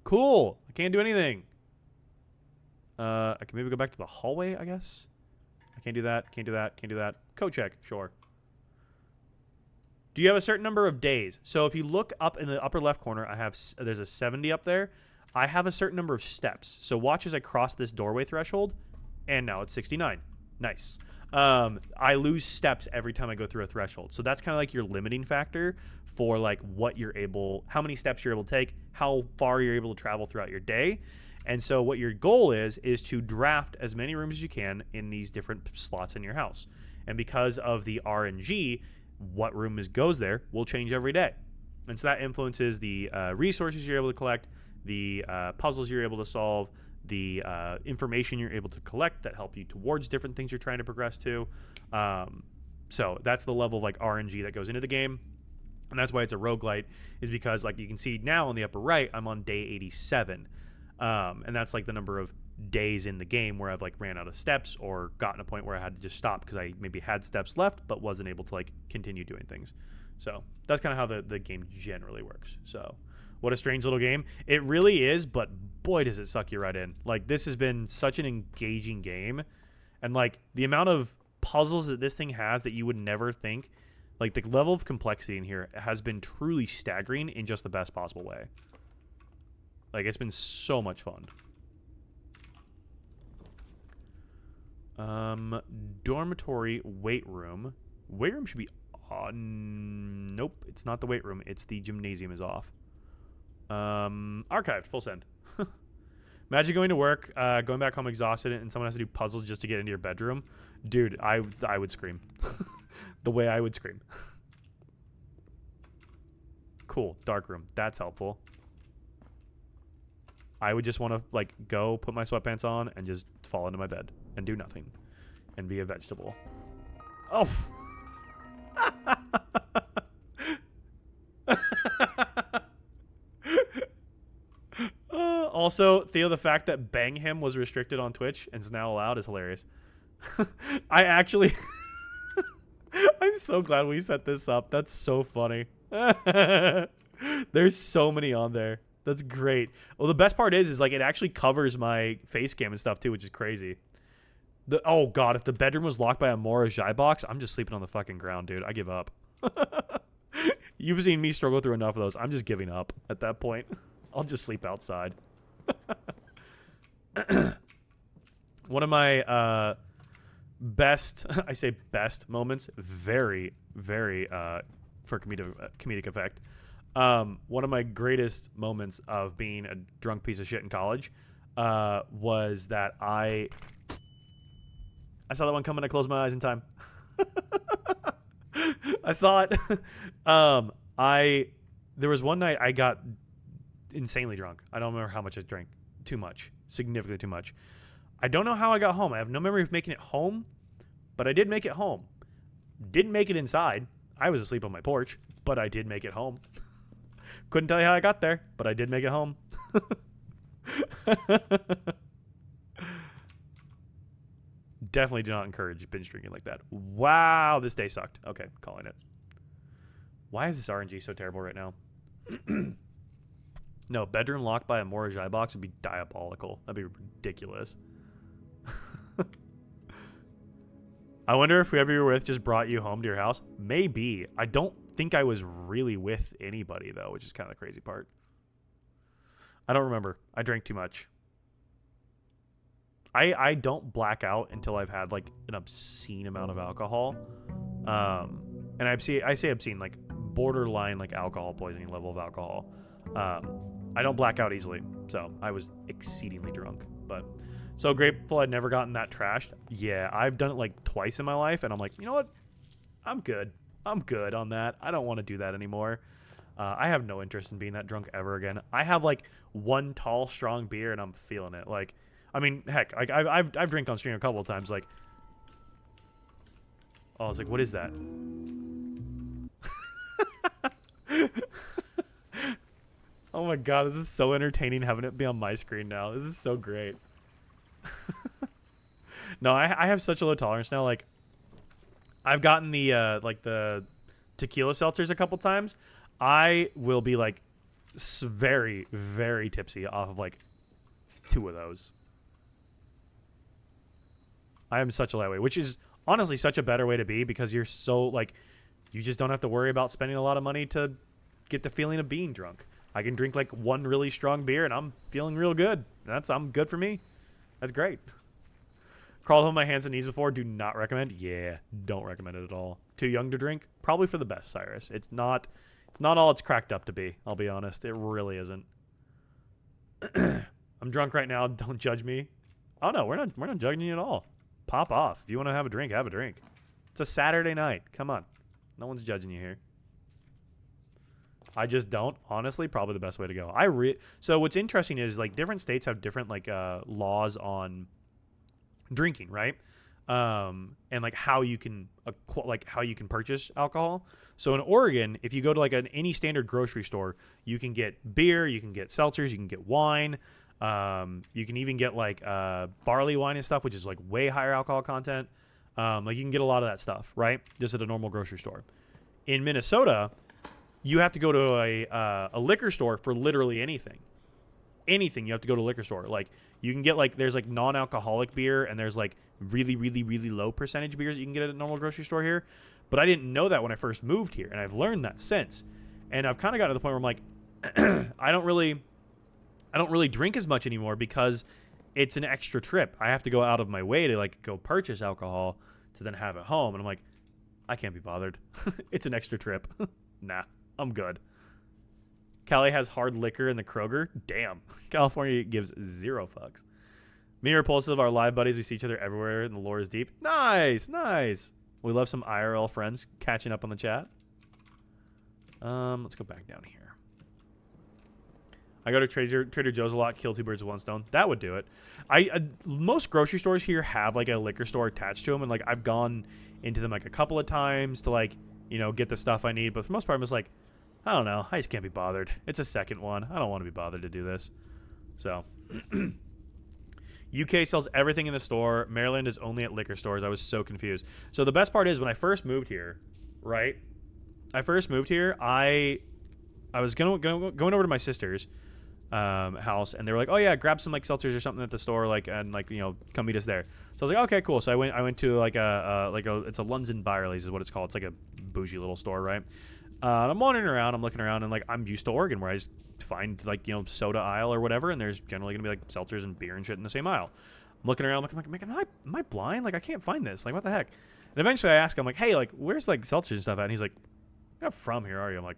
A: Cool. I can't do anything. I can maybe go back to the hallway, I guess. I can't do that. Can't do that. Can't do that. Code check. Sure. Do you have a certain number of days? So if you look up in the upper left corner, there's a 70 up there. I have a certain number of steps. So watch as I cross this doorway threshold, and now it's 69. Nice. I lose steps every time I go through a threshold. So that's kind of like your limiting factor for, like, how many steps you're able to take, how far you're able to travel throughout your day. And so what your goal is to draft as many rooms as you can in these different slots in your house. And because of the RNG, what room goes there will change every day. And so that influences the resources you're able to collect, the puzzles you're able to solve, the information you're able to collect that help you towards different things you're trying to progress to. So that's the level of, like, RNG that goes into the game. And that's why it's a roguelite, is because, like, you can see now on the upper right, I'm on day 87. And that's, like, the number of days in the game where I've, like, ran out of steps or gotten a point where I had to just stop because I maybe had steps left but wasn't able to, like, continue doing things. So that's kind of how the game generally works. So what a strange little game. It really is, but boy, does it suck you right in. Like, this has been such an engaging game. And, like, the amount of puzzles that this thing has that you would never think. Like, the level of complexity in here has been truly staggering in just the best possible way. Like, it's been so much fun. Dormitory weight room. Weight room should be on. Nope, it's not the weight room. It's the gymnasium is off. Archived, full send. Imagine going to work, going back home exhausted, and someone has to do puzzles just to get into your bedroom. Dude, I would scream. The way I would scream. Cool, dark room. That's helpful. I would just want to, like, go put my sweatpants on and just fall into my bed and do nothing and be a vegetable. Oh. Also, Theo, the fact that Bang Him was restricted on Twitch and is now allowed is hilarious. I actually... I'm so glad we set this up. That's so funny. There's so many on there. That's great. Well, the best part is like it actually covers my face cam and stuff too, which is crazy. Oh god, if the bedroom was locked by a Mora Jai box, I'm just sleeping on the fucking ground, dude. I give up. You've seen me struggle through enough of those. I'm just giving up at that point. I'll just sleep outside. One of my best, I say best moments, very, very for comedic effect. One of my greatest moments of being a drunk piece of shit in college was that I saw that one coming. I closed my eyes in time. I saw it. There was one night I got insanely drunk. I don't remember how much I drank. Too much. Significantly too much. I don't know how I got home. I have no memory of making it home, but I did make it home. Didn't make it inside. I was asleep on my porch, but I did make it home. Couldn't tell you how I got there, but I did make it home. Definitely do not encourage binge drinking like that. Wow, this day sucked. Okay, calling it. Why is this RNG so terrible right now? No, bedroom locked by a Mora Jai box would be diabolical. That'd be ridiculous. I wonder if whoever you were with just brought you home to your house. Maybe. I don't think I was really with anybody, though, which is kind of the crazy part. I don't remember. I drank too much. I don't black out until I've had, like, an obscene amount of alcohol. And I say obscene, like, borderline, like, alcohol poisoning level of alcohol. I don't black out easily, so I was exceedingly drunk. But so grateful I'd never gotten that trashed. Yeah, I've done it like twice in my life, and I'm like, you know what? I'm good. I'm good on that. I don't want to do that anymore. I have no interest in being that drunk ever again. I have like one tall, strong beer, and I'm feeling it. Like, I mean, heck, like I've drank on stream a couple of times. Like, oh, I was like, what is that? Oh my god, this is so entertaining having it be on my screen now. This is so great. No, I have such a low tolerance now. Like, I've gotten the like the tequila seltzers a couple times. I will be like very, very tipsy off of like 2 of those. I am such a lightweight, which is honestly such a better way to be because you're so like you just don't have to worry about spending a lot of money to get the feeling of being drunk. I can drink like one really strong beer and I'm feeling real good. I'm good for me. That's great. Crawled home on my hands and knees before. Do not recommend. Yeah, don't recommend it at all. Too young to drink. Probably for the best, Cyrus. It's not all it's cracked up to be. I'll be honest. It really isn't. I'm drunk right now. Don't judge me. Oh no, we're not judging you at all. Pop off. If you want to have a drink, have a drink. It's a Saturday night. Come on. No one's judging you here. I just don't. Honestly, probably the best way to go. So what's interesting is like different states have different like laws on drinking, right? And like how you can purchase alcohol. So in Oregon, if you go to like any standard grocery store, you can get beer, you can get seltzers, you can get wine. You can even get like barley wine and stuff, which is like way higher alcohol content. Like you can get a lot of that stuff, right? Just at a normal grocery store. In Minnesota, you have to go to a liquor store for literally anything. anything, you have to go to a liquor store. Like, you can get, like, there's, like, non-alcoholic beer, and there's, like, really, really, really low percentage beers that you can get at a normal grocery store here. But I didn't know that when I first moved here, and I've learned that since. And I've kind of gotten to the point where I'm like, I don't really drink as much anymore because it's an extra trip. I have to go out of my way to, like, go purchase alcohol to then have at home. And I'm like, I can't be bothered. It's an extra trip. Nah, I'm good. Cali has hard liquor in the Kroger. Damn. California gives 0 fucks. Me and Repulsive are live buddies. We see each other everywhere, and the lore is deep. Nice, nice. We love some IRL friends catching up on the chat. Let's go back down here. I go to Trader Joe's a lot. Kill 2 birds with 1 stone. That would do it. Most grocery stores here have, like, a liquor store attached to them, and, like, I've gone into them, like, a couple of times to, like, you know, get the stuff I need. But for the most part, I'm just like, I don't know. I just can't be bothered. It's a second one. I don't want to be bothered to do this. So, UK sells everything in the store. Maryland is only at liquor stores. I was so confused. So the best part is when I first moved here, right? I was going over to my sister's house, and they were like, "Oh yeah, grab some like seltzers or something at the store, like, and like, you know, come meet us there." So I was like, "Okay, cool." So I went to like it's a London Byerly's is what it's called. It's like a bougie little store, right? And I'm wandering around, I'm looking around, and like I'm used to Oregon where I just find like, you know, soda aisle or whatever, and there's generally gonna be like seltzers and beer and shit in the same aisle. I'm looking around, I'm like, am I blind? Like I can't find this. Like what the heck? And eventually I ask him, like, hey, like where's like seltzers and stuff at? And he's like, you're not from here, are you? I'm like,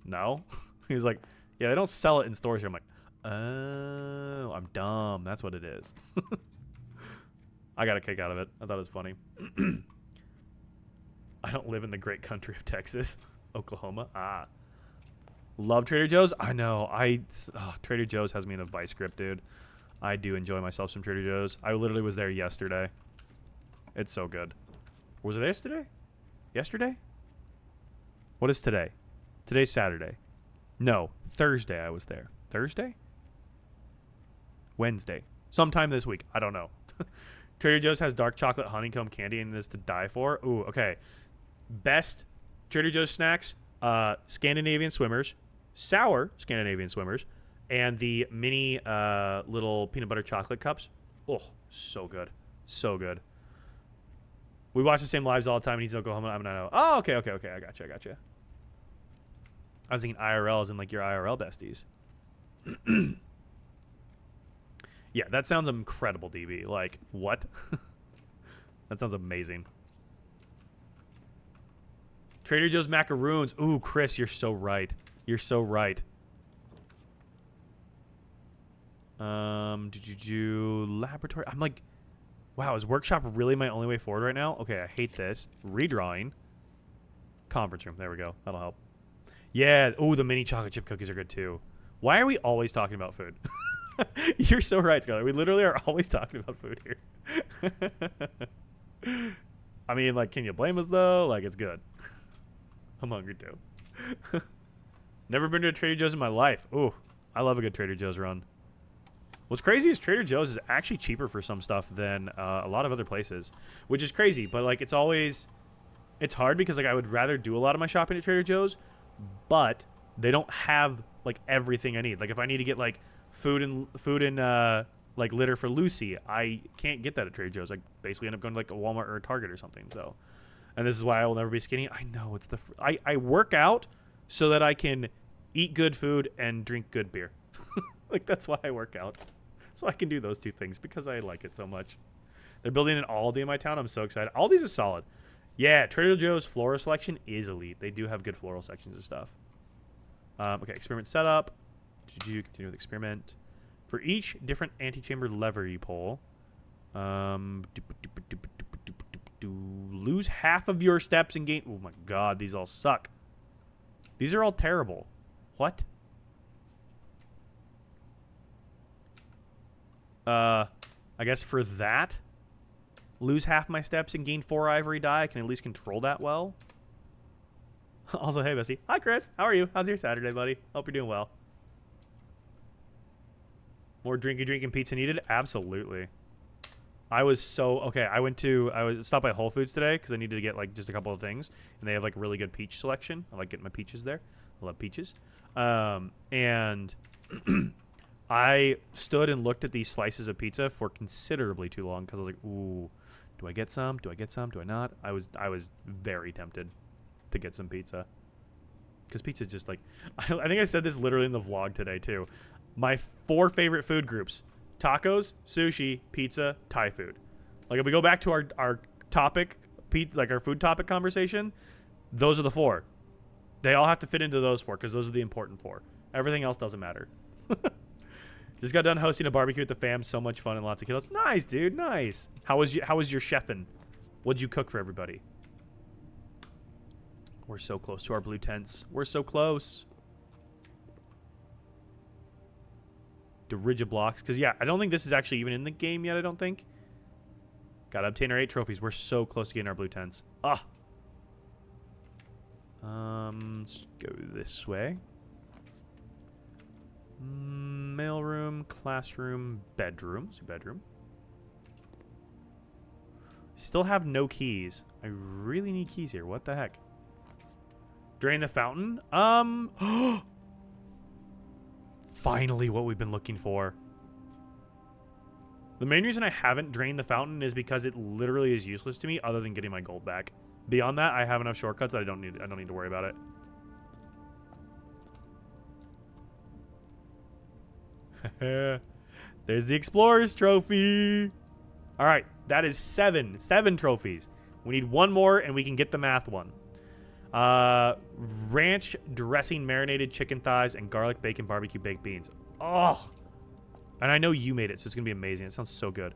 A: no. He's like, yeah, they don't sell it in stores here. I'm like, oh, I'm dumb. That's what it is. I got a kick out of it. I thought it was funny. I don't live in the great country of Texas. Oklahoma. Love Trader Joe's. I know. Trader Joe's has me in a vice grip, dude. I do enjoy myself some Trader Joe's. I literally was there yesterday. It's so good. Was it yesterday? Yesterday? What is today? Today's Saturday. No, Thursday I was there. Thursday? Wednesday. Sometime this week. I don't know. Trader Joe's has dark chocolate honeycomb candy and this to die for. Ooh, okay. Best Trader Joe's snacks, Scandinavian Swimmers, sour Scandinavian Swimmers, and the mini little peanut butter chocolate cups. Oh, so good. So good. We watch the same lives all the time, and he's in Oklahoma. I know. Oh, okay. I got you. I was thinking IRL as in, like, your IRL besties. Yeah, that sounds incredible, DB. Like, what? That sounds amazing. Trader Joe's macaroons. Ooh, Chris, you're so right. You're so right. Did you do laboratory? I'm like, wow, is workshop really my only way forward right now? Okay, I hate this. Redrawing. Conference room. There we go. That'll help. Yeah. Oh, the mini chocolate chip cookies are good too. Why are we always talking about food? You're so right, Skylar. We literally are always talking about food here. I mean, like, can you blame us though? Like, it's good. I'm hungry too. Never been to a Trader Joe's in my life. Ooh, I love a good Trader Joe's run. What's crazy is Trader Joe's is actually cheaper for some stuff than a lot of other places, which is crazy. But like, it's hard because like I would rather do a lot of my shopping at Trader Joe's, but they don't have like everything I need. Like if I need to get like food and like litter for Lucy, I can't get that at Trader Joe's. I basically end up going to like a Walmart or a Target or something. So, and this is why I will never be skinny. I know it's I work out so that I can eat good food and drink good beer. Like that's why I work out. So I can do those two things because I like it so much. They're building an Aldi in my town. I'm so excited. Aldi's is solid. Yeah, Trader Joe's floral selection is elite. They do have good floral sections of stuff. Okay, experiment setup. Did you continue with experiment? For each different antechamber lever you pull, lose half of your steps and gain... Oh my god, these all suck. These are all terrible. What? I guess for that, lose half my steps and gain 4 ivory dye. I can at least control that well. Also, hey, Bessie. Hi, Chris. How are you? How's your Saturday, buddy? Hope you're doing well. More drinking pizza needed? Absolutely. I was so... Okay, I stopped by Whole Foods today because I needed to get, like, just a couple of things. And they have, like, really good peach selection. I like getting my peaches there. I love peaches. And... I stood and looked at these slices of pizza for considerably too long because I was like, ooh, do I get some? Do I get some? Do I not? I was very tempted to get some pizza. Because pizza is just like, I think I said this literally in the vlog today too. My 4 favorite food groups: tacos, sushi, pizza, Thai food. Like if we go back to our topic, like our food topic conversation, those are the 4. They all have to fit into those 4 because those are the important 4. Everything else doesn't matter. Just got done hosting a barbecue with the fam. So much fun and lots of kiddos. Nice, dude. Nice. How was your chefing? What'd you cook for everybody? We're so close to our blue tents. We're so close. Dirigid blocks. Because, yeah, I don't think this is actually even in the game yet, I don't think. Gotta obtain our 8 trophies. We're so close to getting our blue tents. Ah. Let's go this way. Mailroom, classroom, bedroom. So bedroom. Still have no keys. I really need keys here. What the heck? Drain the fountain? Finally what we've been looking for. The main reason I haven't drained the fountain is because it literally is useless to me other than getting my gold back. Beyond that, I have enough shortcuts that I don't need to worry about it. There's the Explorer's Trophy. All right, that is 7 trophies. We need 1 more and we can get the math one. Ranch dressing marinated chicken thighs and garlic bacon barbecue baked beans. Oh, and I know you made it, so it's gonna be amazing. It sounds so good.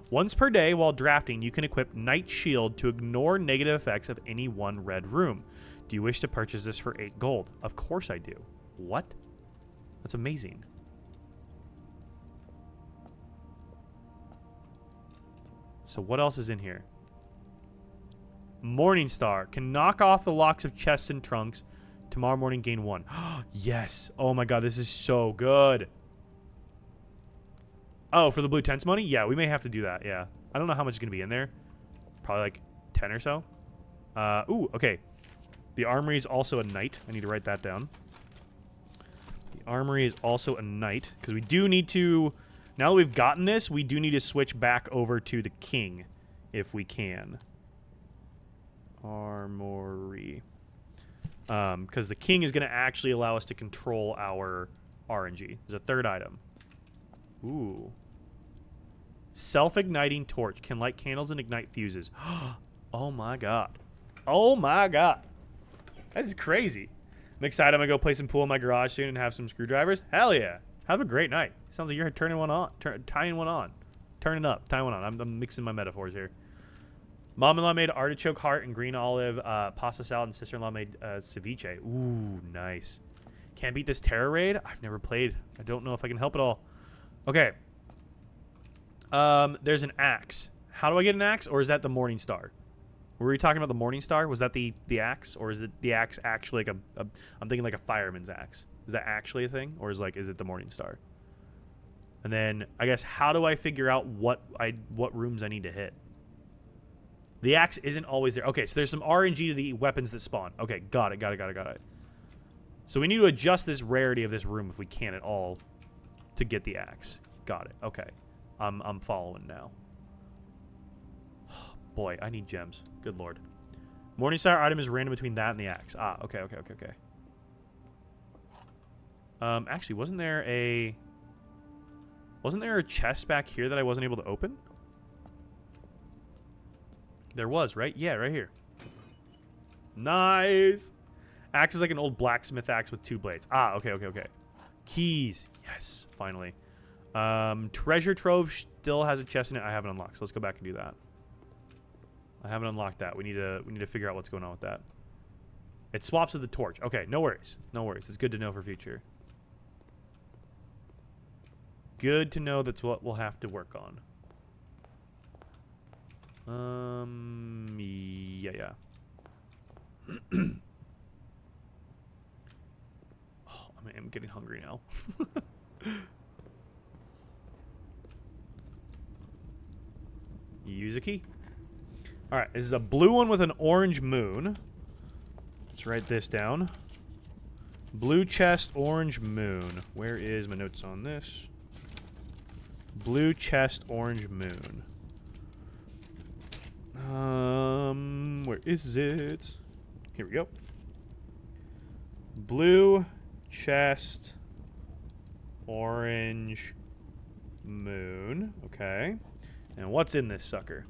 A: Once per day while drafting, you can equip Night Shield to ignore negative effects of any one red room. Do you wish to purchase this for 8 gold? Of course I do. What? That's amazing. So what else is in here? Morningstar can knock off the locks of chests and trunks. Tomorrow morning, gain 1. Yes. Oh my god, this is so good. Oh, for the blue tents money? Yeah, we may have to do that. Yeah. I don't know how much is going to be in there. Probably like 10 or so. Ooh, okay. The armory is also a knight. I need to write that down. The armory is also a knight. Because we do need to... Now that we've gotten this, we do need to switch back over to the king. If we can. Armory. Because the king is going to actually allow us to control our RNG. There's a 3rd item. Ooh. Self-igniting torch. Can light candles and ignite fuses. Oh my god. Oh my god. This is crazy. I'm excited. I'm going to go play some pool in my garage soon and have some screwdrivers. Hell yeah. Have a great night. Sounds like you're turning one on. Tying one on. Turning up. Tying one on. I'm mixing my metaphors here. Mom-in-law made artichoke heart and green olive pasta salad, and sister-in-law made ceviche. Ooh, nice. Can't beat this Terror Raid? I've never played. I don't know if I can help at all. Okay. There's an axe. How do I get an axe, or is that the Morningstar? Were we talking about the Morningstar? Was that the axe, or is it the axe actually like a I'm thinking like a fireman's axe. Is that actually a thing, or is it the Morningstar? And then I guess how do I figure out what rooms I need to hit? The axe isn't always there. Okay, so there's some RNG to the weapons that spawn. Okay, got it. So we need to adjust this rarity of this room if we can at all to get the axe. Got it. Okay. I'm following now. Boy, I need gems. Good lord. Morningstar item is random between that and the axe. Ah, okay. Actually, wasn't there a chest back here that I wasn't able to open? There was, right? Yeah, right here. Nice. Axe is like an old blacksmith axe with 2 blades. Ah, okay. Keys. Yes, finally. Treasure trove still has a chest in it I haven't unlocked, so let's go back and do that. I haven't unlocked that. We need to figure out what's going on with that. It swaps with the torch. Okay, no worries. It's good to know for future. Good to know that's what we'll have to work on. Yeah. Oh, I'm getting hungry now. Use a key. All right, this is a blue one with an orange moon. Let's write this down. Blue chest, orange moon. Where is my notes on this? Blue chest, orange moon. Where is it? Here we go. Blue chest, orange moon. Okay. And what's in this sucker?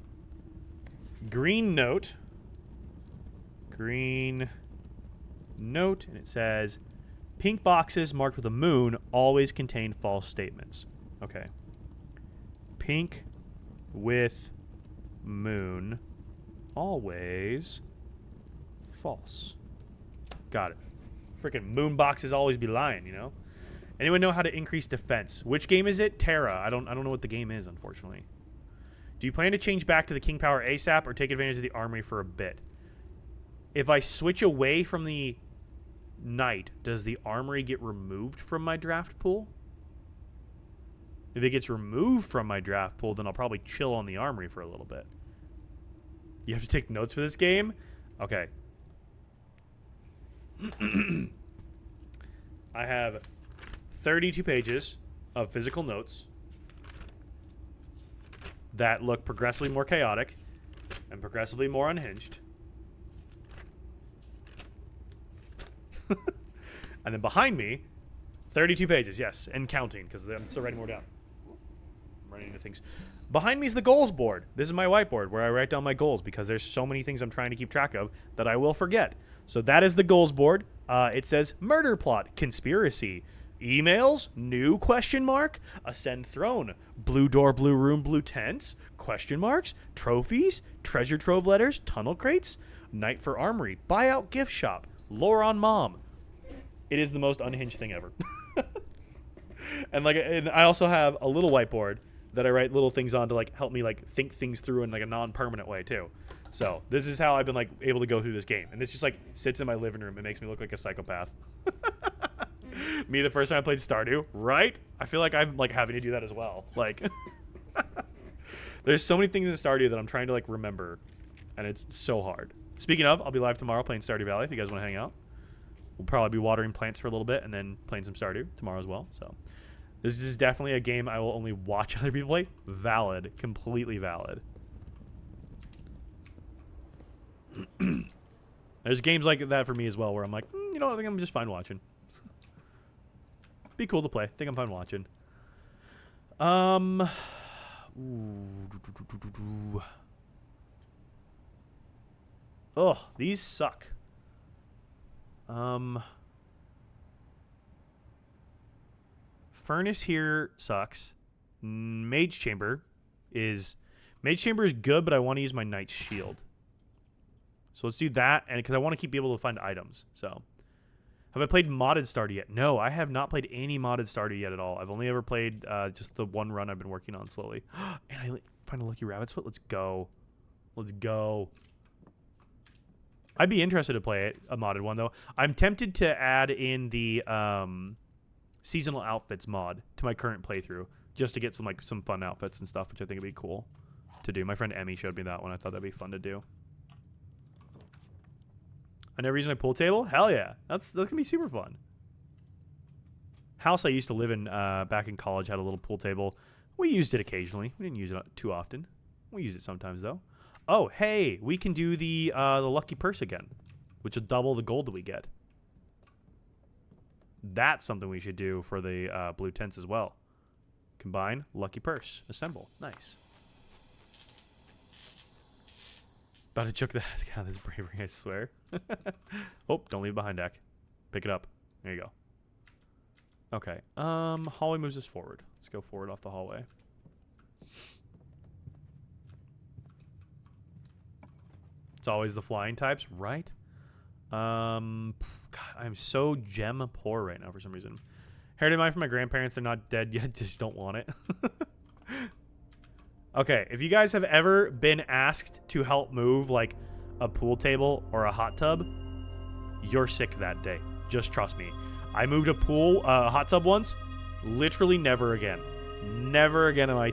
A: Green note. Green note. And it says, pink boxes marked with a moon always contain false statements. Okay. Pink with moon. Always false. Got it. Freaking moon boxes always be lying, you know? Anyone know how to increase defense? Which game is it? Terra. I don't know what the game is, unfortunately. Do you plan to change back to the King Power ASAP or take advantage of the armory for a bit? If I switch away from the knight, does the armory get removed from my draft pool? If it gets removed from my draft pool, then I'll probably chill on the armory for a little bit. You have to take notes for this game? Okay. I have 32 pages of physical notes that look progressively more chaotic and progressively more unhinged. And then behind me, 32 pages, yes, and counting, because I'm still writing more down. I'm writing into things. Behind me is the goals board. This is my whiteboard where I write down my goals because there's so many things I'm trying to keep track of that I will forget. So that is the goals board. It says murder plot, conspiracy, emails, new question mark, ascend throne, blue door, blue room, blue tents, question marks, trophies, treasure trove letters, tunnel crates, night for armory, buyout gift shop, lore on mom. It is the most unhinged thing ever. And I also have a little whiteboard that I write little things on to like help me like think things through in like a non-permanent way too. So this is how I've been like able to go through this game, and this just like sits in my living room. It makes me look like a psychopath. Me the first time I played Stardew, right? I feel like I'm like having to do that as well. Like, there's so many things in Stardew that I'm trying to like remember, and it's so hard. Speaking of, I'll be live tomorrow playing Stardew Valley if you guys want to hang out. We'll probably be watering plants for a little bit and then playing some Stardew tomorrow as well. So this is definitely a game I will only watch other people play. Valid. Completely valid. There's games like that for me as well where I'm like, you know what, I think I'm just fine watching. Be cool to play. I think I'm fine watching. Oh, these suck. Furnace here sucks. Mage Chamber is good, but I want to use my Knight's Shield. So let's do that, and because I want to keep able to find items. So, have I played modded Stardew yet? No, I have not played any modded Stardew yet at all. I've only ever played just the one run I've been working on slowly. And I find a lucky rabbit's foot. Let's go. Let's go. I'd be interested to play a modded one, though. I'm tempted to add in the seasonal outfits mod to my current playthrough, just to get some fun outfits and stuff, which I think would be cool to do. My friend Emmy showed me that one. I thought that'd be fun to do. I never used my pool table? Hell yeah. That's going to be super fun. House I used to live in back in college had a little pool table. We used it occasionally. We didn't use it too often. We use it sometimes, though. Oh, hey, we can do the lucky purse again, which will double the gold that we get. That's something we should do for the blue tents as well. Combine, lucky purse, assemble. Nice. About to choke that. God, this bravery, I swear. Oh, don't leave it behind, Dak. Pick it up. There you go. Okay. Hallway moves us forward. Let's go forward off the hallway. It's always the flying types, right? God, I'm so gem poor right now for some reason. Inherited mine from my grandparents. They're not dead yet. Just don't want it. Okay, if you guys have ever been asked to help move like a pool table or a hot tub, you're sick that day. Just trust me. I moved a hot tub once. Literally never again. Never again am I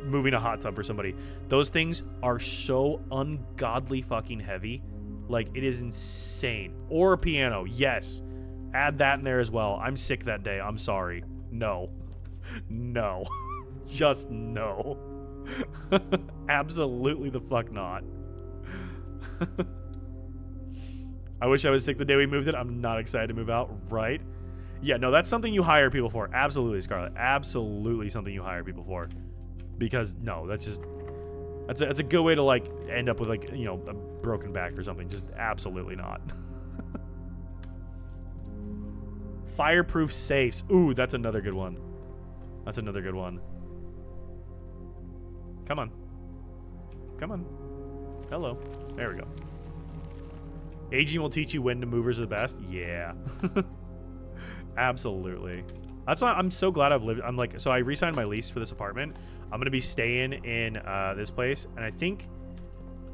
A: moving a hot tub for somebody. Those things are so ungodly fucking heavy. Like, it is insane. Or a piano, yes. Add that in there as well. I'm sick that day. I'm sorry. No. No. just no. Absolutely the fuck not. I wish I was sick the day we moved it. I'm not excited to move out, right? Yeah, no, that's something you hire people for. Absolutely, Scarlett. Absolutely something you hire people for. Because, no, that's a good way to, like, end up with, like, you know, a broken back or something. Just absolutely not. Fireproof safes. Ooh, that's another good one. That's another good one. Come on. Come on. Hello. There we go. Aging will teach you when to movers are the best. Yeah. Absolutely. That's why I'm so glad I've lived. I'm like, so I re-signed my lease for this apartment. I'm going to be staying in this place. And I think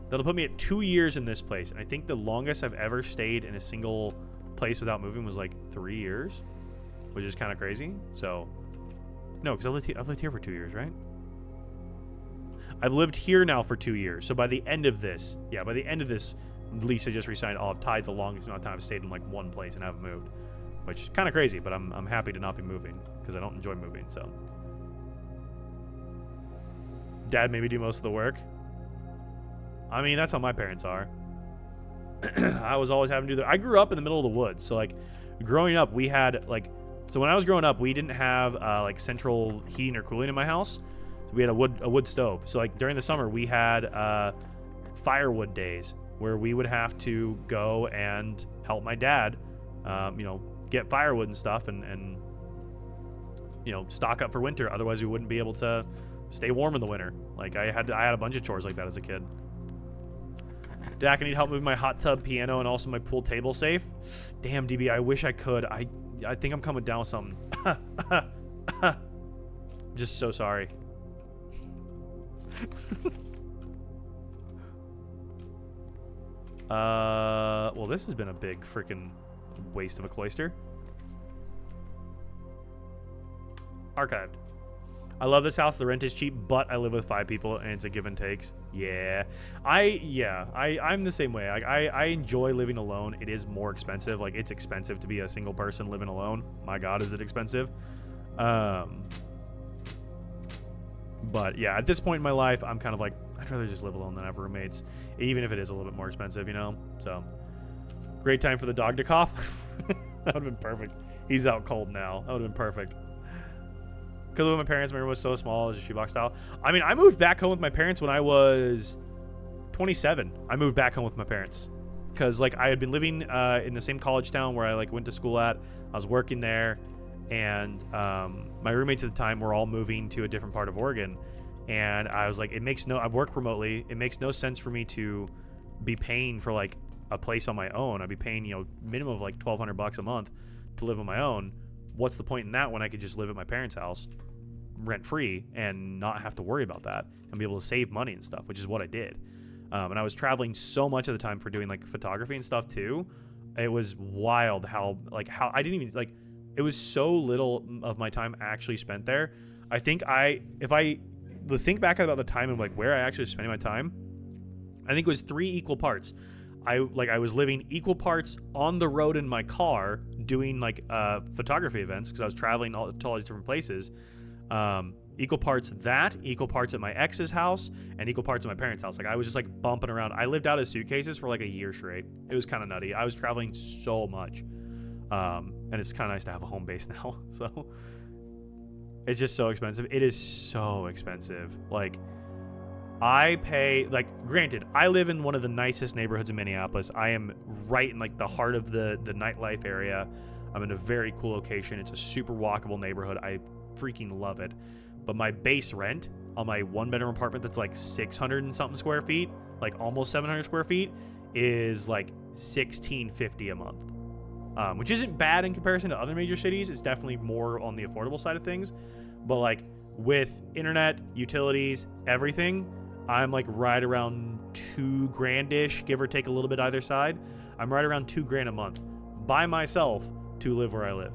A: that'll put me at 2 years in this place. And I think the longest I've ever stayed in a single place without moving was like 3 years, which is kind of crazy. So, no, because I've lived here for 2 years, right? I've lived here now for 2 years. So by the end of this, by the end of this lease I just re-signed, I'll have tied the longest amount of time I've stayed in like one place and haven't moved, which is kind of crazy, but I'm happy to not be moving because I don't enjoy moving. So Dad maybe do most of the work. I mean, that's how my parents are. I was always having to do that. I grew up in the middle of the woods, so like growing up we had like, so when I was growing up we didn't have like central heating or cooling in my house. So we had a wood stove. So like during the summer we had firewood days where we would have to go and help my dad, you know, get firewood and stuff and you know, stock up for winter. Otherwise we wouldn't be able to stay warm in the winter. Like I had a bunch of chores like that as a kid. Dak, I need help moving my hot tub, piano, and also my pool table safe. Damn, DB, I wish I could. I think I'm coming down with something. I'm just so sorry. Well, this has been a big freaking waste of a cloister. Archived. I love this house. The rent is cheap, but I live with 5 people, and it's a give and takes. Yeah, I'm the same way. I enjoy living alone. It is more expensive. Like, it's expensive to be a single person living alone. My God, is it expensive? But yeah, at this point in my life, I'm kind of like, I'd rather just live alone than have roommates, even if it is a little bit more expensive, you know? So, great time for the dog to cough. That would have been perfect. He's out cold now. That would have been perfect. Because when my parents, my room was so small, it was a shoebox style. I mean, I moved back home with my parents when I was 27. I moved back home with my parents. Because, like, I had been living in the same college town where I, like, went to school at. I was working there. And my roommates at the time were all moving to a different part of Oregon. And I was like, I work remotely. It makes no sense for me to be paying for, like, a place on my own. I'd be paying, you know, minimum of, like, $1,200 a month to live on my own. What's the point in that when I could just live at my parents' house rent-free and not have to worry about that and be able to save money and stuff, which is what I did. And I was traveling so much of the time for doing, like, photography and stuff, too. It was wild how I didn't even, like, it was so little of my time actually spent there. I think think back about the time and, like, where I actually was spending my time, I think it was 3 equal parts. I was living equal parts on the road in my car doing, like, photography events because I was traveling to all these different places. Equal parts equal parts at my ex's house, and equal parts at my parents' house. Like, I was just, like, bumping around. I lived out of suitcases for, like, a year straight. It was kind of nutty. I was traveling so much. And it's kind of nice to have a home base now. So it's just so expensive. It is so expensive. Like, I pay, like, granted, I live in one of the nicest neighborhoods in Minneapolis. I am right in, like, the heart of the nightlife area. I'm in a very cool location. It's a super walkable neighborhood. I freaking love it. But my base rent on my 1-bedroom apartment that's like 600 and something square feet, like almost 700 square feet, is like $1,650 a month. Which isn't bad in comparison to other major cities. It's definitely more on the affordable side of things. But, like, with internet, utilities, everything, I'm, like, right around $2,000-ish, give or take a little bit either side. I'm right around $2,000 a month by myself to live where I live.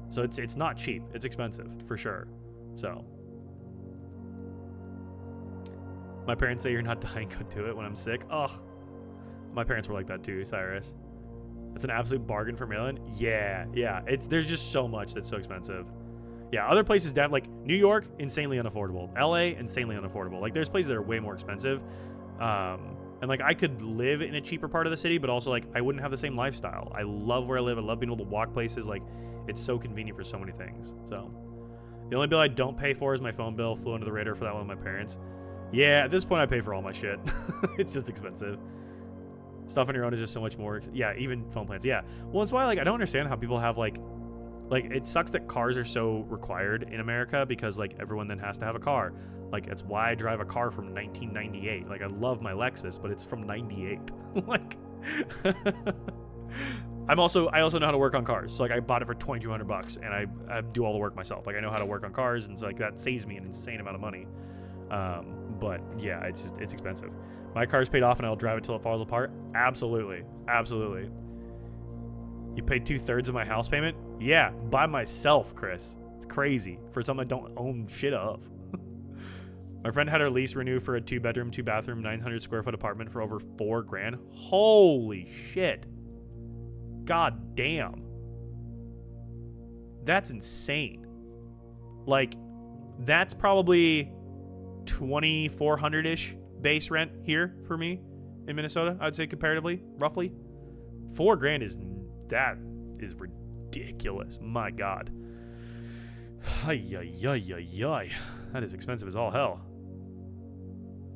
A: So it's not cheap. It's expensive for sure. So my parents say you're not dying, go do it when I'm sick. Ugh. My parents were like that too, Cyrus. It's an absolute bargain for Maryland. Yeah. There's just so much that's so expensive. Yeah, other places, like New York, insanely unaffordable. LA, insanely unaffordable. Like, there's places that are way more expensive. And like, I could live in a cheaper part of the city, but also like, I wouldn't have the same lifestyle. I love where I live. I love being able to walk places. Like, it's so convenient for so many things. So, the only bill I don't pay for is my phone bill. Flew under the radar for that one with my parents. Yeah, at this point, I pay for all my shit. It's just expensive. Stuff on your own is just so much more. Yeah, even phone plans. Yeah. Well, it's why like I don't understand how people have like it sucks that cars are so required in America because like everyone then has to have a car. Like it's why I drive a car from 1998. Like I love my Lexus, but it's from 98. Like I also know how to work on cars. So like I bought it for $2,200 and I do all the work myself. Like I know how to work on cars and so like that saves me an insane amount of money. But yeah, it's expensive. My car's paid off and I'll drive it till it falls apart. Absolutely. Absolutely. You paid 2/3 of my house payment? Yeah, by myself, Chris. It's crazy for something I don't own shit of. My friend had her lease renew for a 2-bedroom, 2-bathroom, 900 square foot apartment for over $4,000. Holy shit. God damn. That's insane. Like, that's probably $2,400-ish base rent here for me in Minnesota, I'd say comparatively, roughly. $4,000 is ridiculous. My God. Ay. That is expensive as all hell.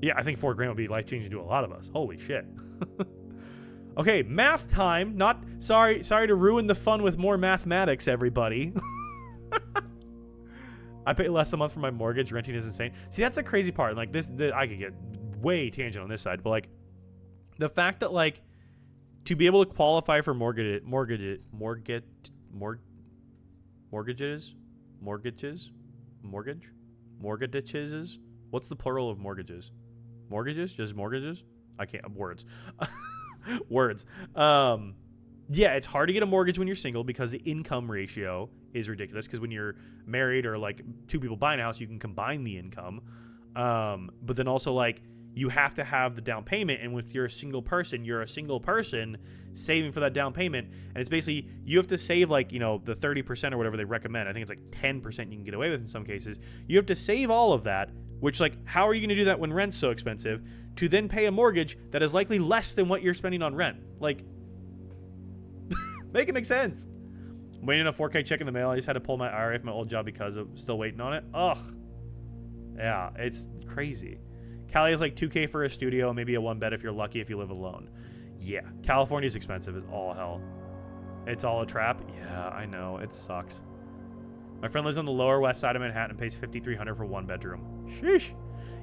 A: Yeah, I think $4,000 would be life-changing to a lot of us. Holy shit. Okay, math time. Not sorry to ruin the fun with more mathematics, everybody. I pay less a month for my mortgage. Renting is insane. See, that's the crazy part. Like I could get way tangent on this side, but like the fact that like to be able to qualify for mortgages. What's the plural of mortgages? Mortgages? Just mortgages? I can't. Words. Words. Yeah, it's hard to get a mortgage when you're single because the income ratio is ridiculous. Because when you're married or like two people buying a house, you can combine the income. But then also like you have to have the down payment. And if you're a single person saving for that down payment. And it's basically you have to save like, you know, the 30% or whatever they recommend. I think it's like 10% you can get away with in some cases. You have to save all of that, which like, how are you going to do that when rent's so expensive to then pay a mortgage that is likely less than what you're spending on rent? Like, make it make sense. I'm waiting on a 4K check in the mail. I just had to pull my IRA from my old job because I'm still waiting on it. Ugh. Yeah, it's crazy. Cali is like 2K for a studio, maybe a 1-bed if you're lucky if you live alone. Yeah, California's expensive as all hell. It's all a trap. Yeah, I know. It sucks. My friend lives on the lower west side of Manhattan and pays $5,300 for 1 bedroom. Sheesh.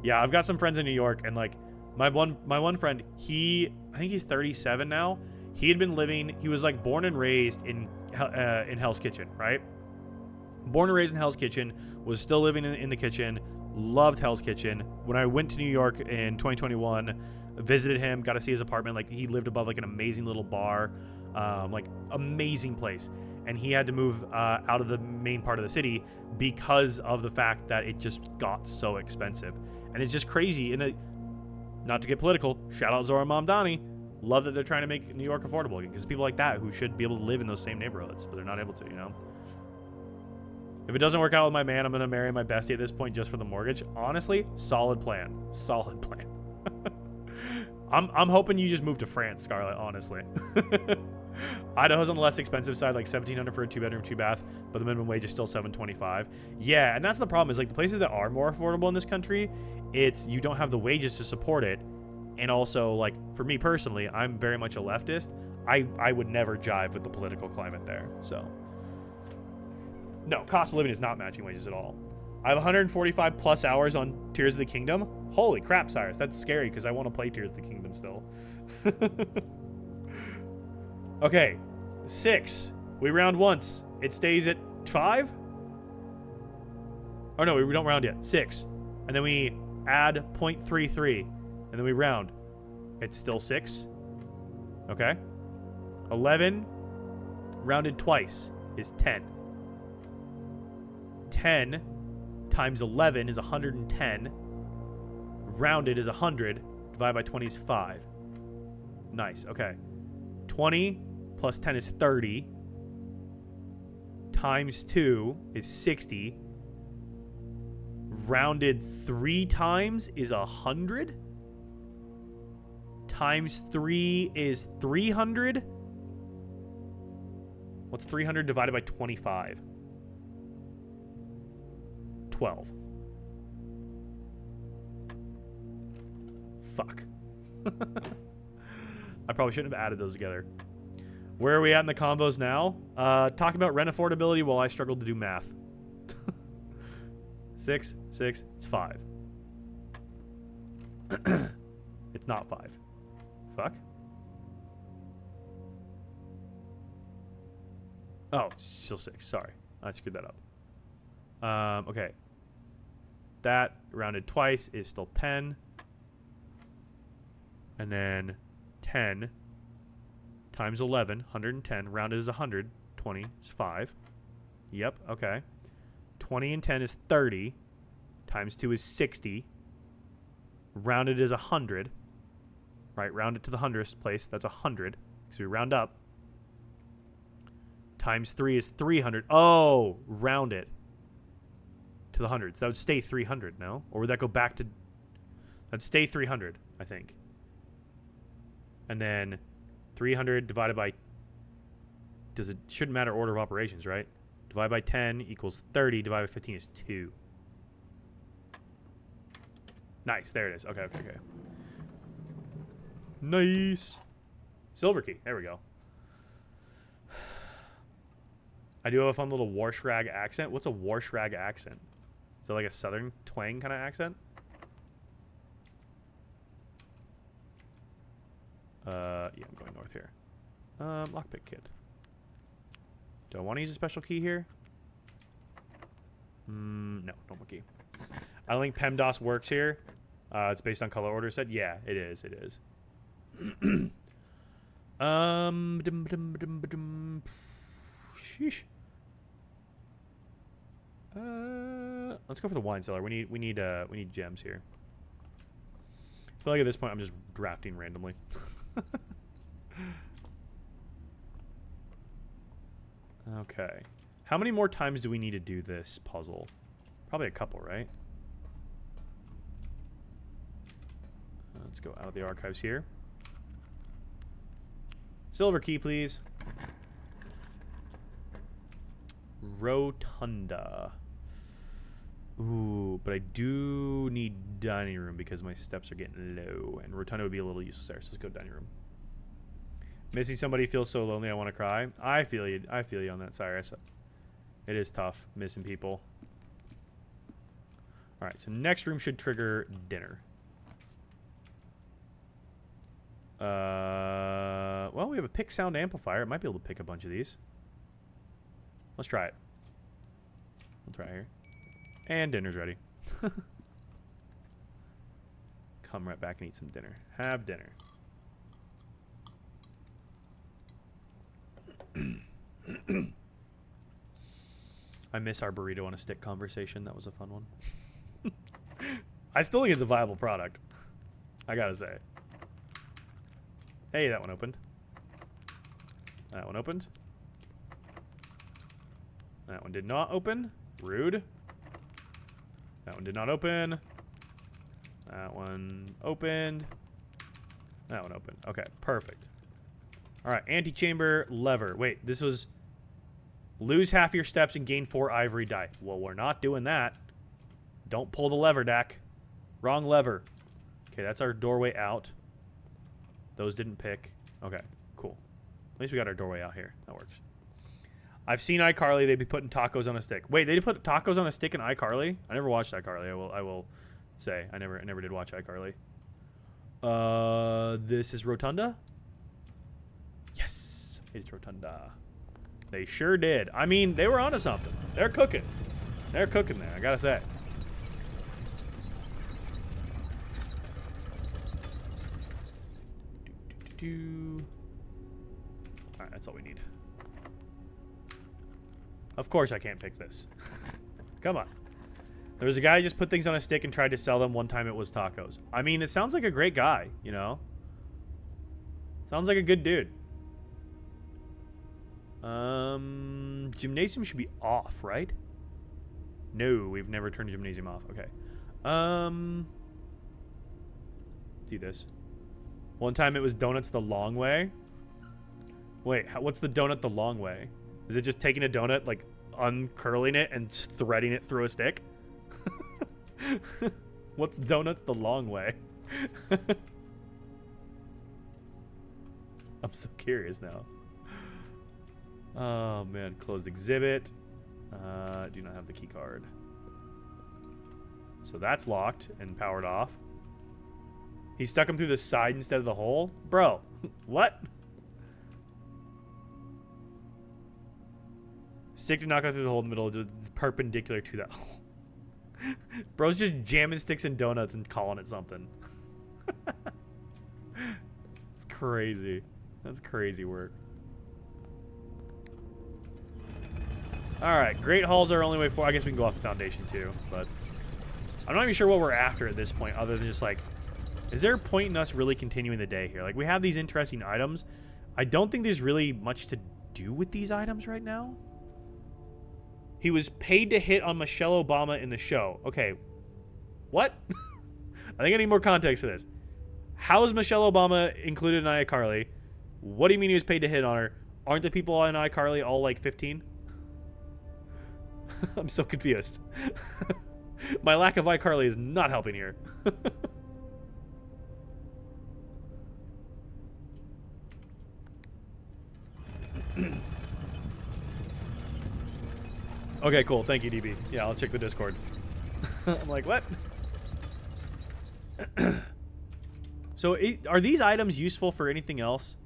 A: Yeah, I've got some friends in New York, and like my one friend, I think he's 37 now. He was like born and raised in Hell's Kitchen, right? Born and raised in Hell's Kitchen, was still living in the kitchen, loved Hell's Kitchen. When I went to New York in 2021, visited him, got to see his apartment. Like he lived above like an amazing little bar, like amazing place. And he had to move out of the main part of the city because of the fact that it just got so expensive. And it's just crazy. And not to get political, shout out Zora Mamdani. Love that they're trying to make New York affordable because people like that who should be able to live in those same neighborhoods, but they're not able to, you know? If it doesn't work out with my man, I'm going to marry my bestie at this point just for the mortgage. Honestly, solid plan. Solid plan. I'm hoping you just move to France, Scarlett, honestly. Idaho's on the less expensive side, like $1,700 for a 2-bedroom, 2-bath, but the minimum wage is still $725. Yeah, and that's the problem is like the places that are more affordable in this country, it's you don't have the wages to support it. And also, like, for me personally, I'm very much a leftist. I would never jive with the political climate there. So, no, cost of living is not matching wages at all. I have 145 plus hours on Tears of the Kingdom. Holy crap, Cyrus. That's scary because I want to play Tears of the Kingdom still. Okay, 6. We round once. It stays at 5? Oh, no, we don't round yet. 6. And then we add 0.33. And then we round. It's still 6. Okay. 11 rounded twice is 10. 10 times 11 is 110. Rounded is 100. Divided by 20 is 5. Nice. Okay. 20 plus 10 is 30. Times 2 is 60. rounded 3 times is 100. Times 3 is 300. What's 300 divided by 25? 12. Fuck. I probably shouldn't have added those together. Where are we at in the combos now? Talk about rent affordability while I struggled to do math. 6, 6, it's 5. It's not 5. Fuck. Oh, still 6. Sorry. I screwed that up. Okay. That rounded twice is still 10. And then 10 times 11, 110. Rounded is 100. 20 is 5. Yep, okay. 20 and 10 is 30. Times 2 is 60. Rounded is 100. Right, round it to the 100th place. That's 100. So we round up. Times 3 is 300. Oh, round it to the hundreds. That would stay 300, no? Or would that go back to... That'd stay 300, I think. And then 300 divided by... Shouldn't matter order of operations, right? Divide by 10 equals 30. Divided by 15 is 2. Nice. There it is. Okay. Nice. Silver key. There we go. I do have a fun little Warshrag accent. What's a Warshrag accent? Is that like a southern twang kind of accent? Yeah, I'm going north here. Lockpick kit. Do I want to use a special key here? No, normal key. I don't think PEMDAS works here. It's based on color order set. Yeah, it is. It is. Sheesh. Let's go for the wine cellar. We need gems here. I feel like at this point I'm just drafting randomly. Okay. How many more times do we need to do this puzzle? Probably a couple, right? Let's go out of the archives here. Silver key, please. Rotunda. Ooh, but I do need dining room because my steps are getting low. And Rotunda would be a little useless there, so let's go dining room. Missing somebody feels so lonely I want to cry. I feel you. I feel you on that, Cyrus. It is tough, missing people. Alright, so next room should trigger dinner. Well, we have a pick sound amplifier. It might be able to pick a bunch of these. Let's try it. We'll try it here. And dinner's ready. Come right back and eat some dinner. Have dinner. I miss our burrito on a stick conversation. That was a fun one. I still think it's a viable product. I gotta say. Hey, that one opened. That one opened. That one did not open. Rude. That one did not open. That one opened. That one opened. Okay, perfect. All right, antechamber lever. Wait, this was lose half your steps and gain 4 ivory die. Well, we're not doing that. Don't pull the lever, Dak. Wrong lever. Okay, that's our doorway out. Those didn't pick. Okay, cool. At least we got our doorway out here. That works. I've seen iCarly. They'd be putting tacos on a stick. Wait, they put tacos on a stick in iCarly? I never watched iCarly. I will say I never did watch iCarly. This is Rotunda. Yes, it's Rotunda. They sure did. I mean, they were onto something. They're cooking. They're cooking there. I gotta say. Alright, that's all we need. Of course I can't pick this. Come on. There was a guy who just put things on a stick and tried to sell them. One time it was tacos. I mean, it sounds like a great guy, you know? Sounds like a good dude. Gymnasium should be off, right? No, we've never turned the gymnasium off. Okay. See this. One time it was donuts the long way. Wait, what's the donut the long way? Is it just taking a donut, like, uncurling it and threading it through a stick? What's donuts the long way? I'm so curious now. Oh, man. Closed exhibit. Do not have the key card. So that's locked and powered off. He stuck him through the side instead of the hole? Bro, what? Stick to knock out through the hole in the middle, perpendicular to that hole. Bro's just jamming sticks and donuts and calling it something. It's crazy. That's crazy work. Alright, Great Hall's our only way forward. I guess we can go off the foundation too, but I'm not even sure what we're after at this point, other than just like, is there a point in us really continuing the day here? Like, we have these interesting items. I don't think there's really much to do with these items right now. He was paid to hit on Michelle Obama in the show. Okay, what? I think I need more context for this. How is Michelle Obama included in iCarly? What do you mean he was paid to hit on her? Aren't the people in iCarly all like 15? I'm so confused. My lack of iCarly is not helping here. Okay, cool. Thank you, DB. Yeah, I'll check the Discord. I'm like, what? So, are these items useful for anything else?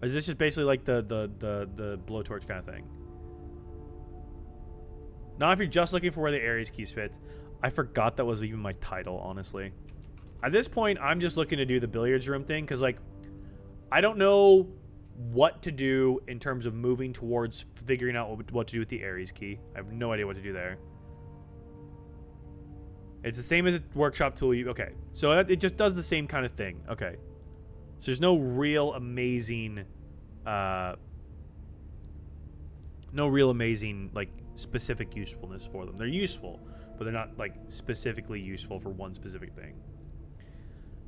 A: Or is this just basically like the blowtorch kind of thing? Not if you're just looking for where the Ares keys fit. I forgot that was even my title, honestly. At this point, I'm just looking to do the billiards room thing, because, like, I don't know what to do in terms of moving towards figuring out what to do with the Ares key. I have no idea what to do there. It's the same as a workshop tool. Okay, so it just does the same kind of thing. Okay, so there's no real amazing, like specific usefulness for them. They're useful, but they're not like specifically useful for one specific thing.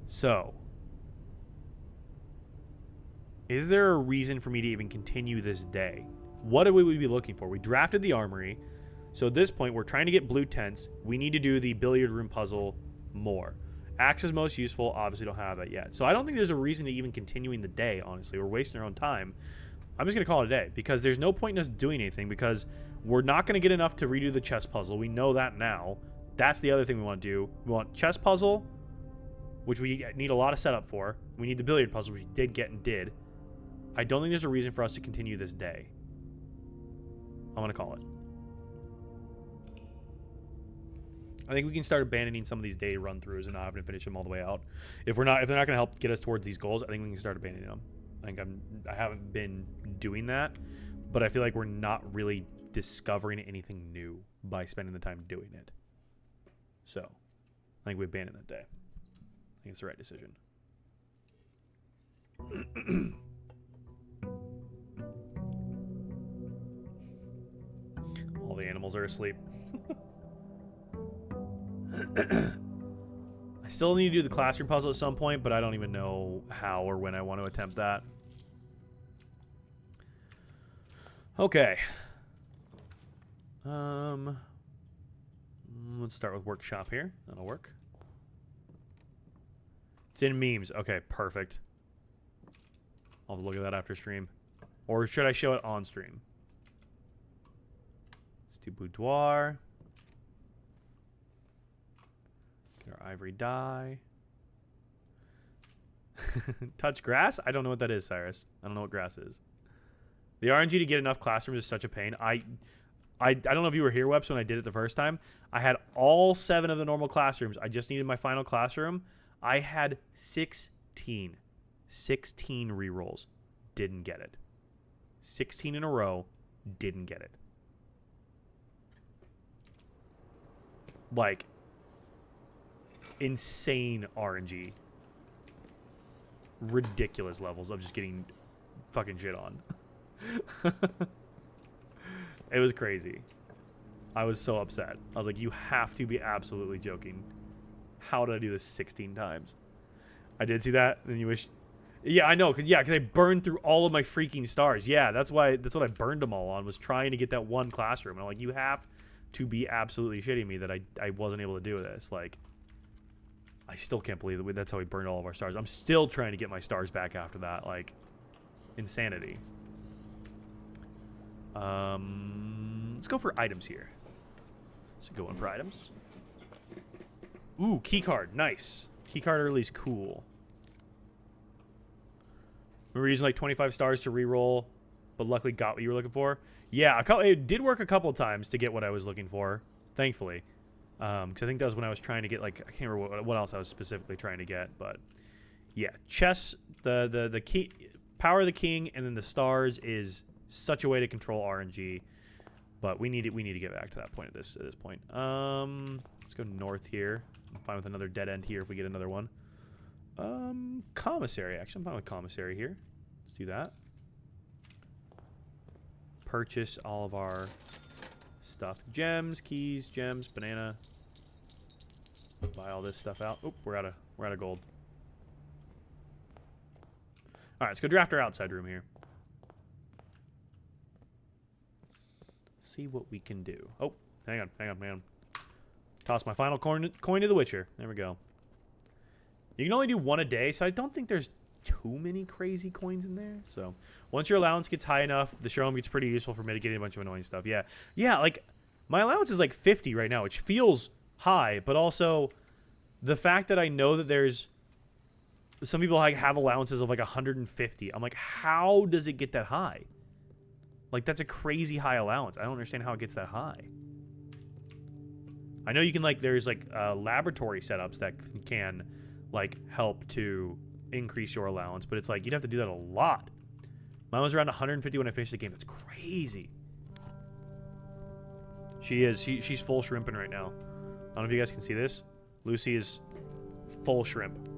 A: So, is there a reason for me to even continue this day? What would we be looking for? We drafted the armory. So at this point, we're trying to get blue tents. We need to do the billiard room puzzle more. Axe is most useful. Obviously don't have that yet. So I don't think there's a reason to even continuing the day, honestly. We're wasting our own time. I'm just going to call it a day because there's no point in us doing anything because we're not going to get enough to redo the chess puzzle. We know that now. That's the other thing we want to do. We want chess puzzle, which we need a lot of setup for. We need the billiard puzzle, which we did get and did. I don't think there's a reason for us to continue this day. I'm going to call it. I think we can start abandoning some of these day run-throughs and not having to finish them all the way out. If they're not going to help get us towards these goals, I think we can start abandoning them. I haven't been doing that, but I feel like we're not really discovering anything new by spending the time doing it. So, I think we abandon that day. I think it's the right decision. All the animals are asleep. I still need to do the classroom puzzle at some point, but I don't even know how or when I want to attempt that. Okay. Let's start with workshop here. That'll work. It's in memes. Okay, perfect. I'll look at that after stream. Or should I show it on stream? Let's do boudoir. Get our ivory dye. Touch grass? I don't know what that is, Cyrus. I don't know what grass is. The RNG to get enough classrooms is such a pain. I don't know if you were here, Weps, when I did it the first time. I had all 7 of the normal classrooms. I just needed my final classroom. I had 16 rerolls. Didn't get it. 16 in a row. Didn't get it. Like, insane RNG. Ridiculous levels of just getting fucking shit on. It was crazy. I was so upset. I was like, you have to be absolutely joking. How did I do this 16 times? I did see that. Then you wish... Yeah, I know. Cause I burned through all of my freaking stars. Yeah, that's what I burned them all on, was trying to get that one classroom. And I'm like, you have to be absolutely shitting me that I wasn't able to do this. Like, I still can't believe that's how we burned all of our stars. I'm still trying to get my stars back after that. Like, insanity. Let's go for items here. Let's go in for items. Ooh, key card. Nice. Key card early is cool. We were using like 25 stars to reroll, but luckily got what you were looking for. Yeah, it did work a couple of times to get what I was looking for, thankfully. Because I think that was when I was trying to get, like, I can't remember what else I was specifically trying to get, but yeah, chess, the key, power of the king, and then the stars is such a way to control RNG. But we need to get back to that point at this point. Let's go north here. I'm fine with another dead end here if we get another one. Commissary. Actually, I'm fine with commissary here. Let's do that. Purchase all of our stuff. Gems, keys, gems, banana. Buy all this stuff out. Oh, we're out of gold. All right, let's go draft our outside room here. See what we can do. Oh, hang on. Toss my final coin to the Witcher. There we go. You can only do one a day, so I don't think there's too many crazy coins in there. So once your allowance gets high enough, the showroom gets pretty useful for mitigating a bunch of annoying stuff. Yeah, like my allowance is like 50 right now, which feels high, but also the fact that I know that there's some people like have allowances of like 150. I'm like, how does it get that high? Like, that's a crazy high allowance. I don't understand how it gets that high. I know you can, like, there's, like, laboratory setups that can, like, help to increase your allowance, but it's like, you'd have to do that a lot. Mine was around 150 when I finished the game. That's crazy. She is. She's full shrimping right now. I don't know if you guys can see this. Lucy is full shrimp.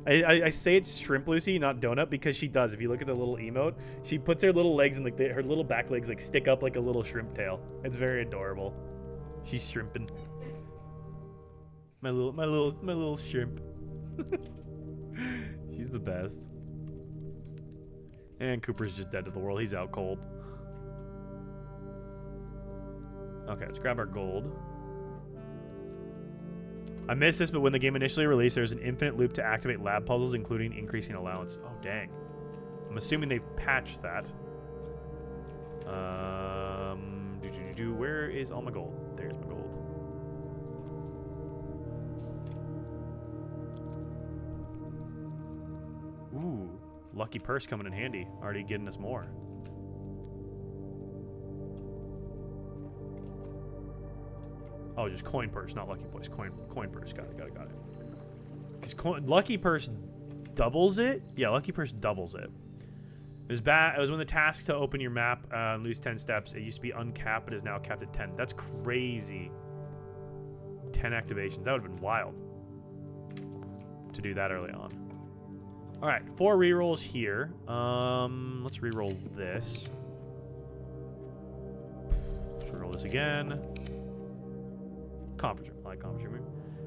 A: I say it's shrimp Lucy, not donut, because she does. If you look at the little emote, she puts her little legs and like her little back legs like stick up like a little shrimp tail. It's very adorable. She's shrimping. My little shrimp. She's the best. And Cooper's just dead to the world. He's out cold. Okay, let's grab our gold. I missed this, but when the game initially released, there's an infinite loop to activate lab puzzles, including increasing allowance. Oh, dang. I'm assuming they've patched that. Where is all my gold? There's my gold. Ooh, lucky purse coming in handy. Already getting us more. Oh, just coin purse, not lucky purse. Coin purse. Got it. Because lucky purse doubles it. Yeah, lucky purse doubles it. It was bad. It was when the task to open your map and lose 10 steps. It used to be uncapped, but is now capped at 10. That's crazy. 10 activations. That would have been wild to do that early on. All right, 4 rerolls here. Let's reroll this. Let's reroll this again. Conference room. I like conference room.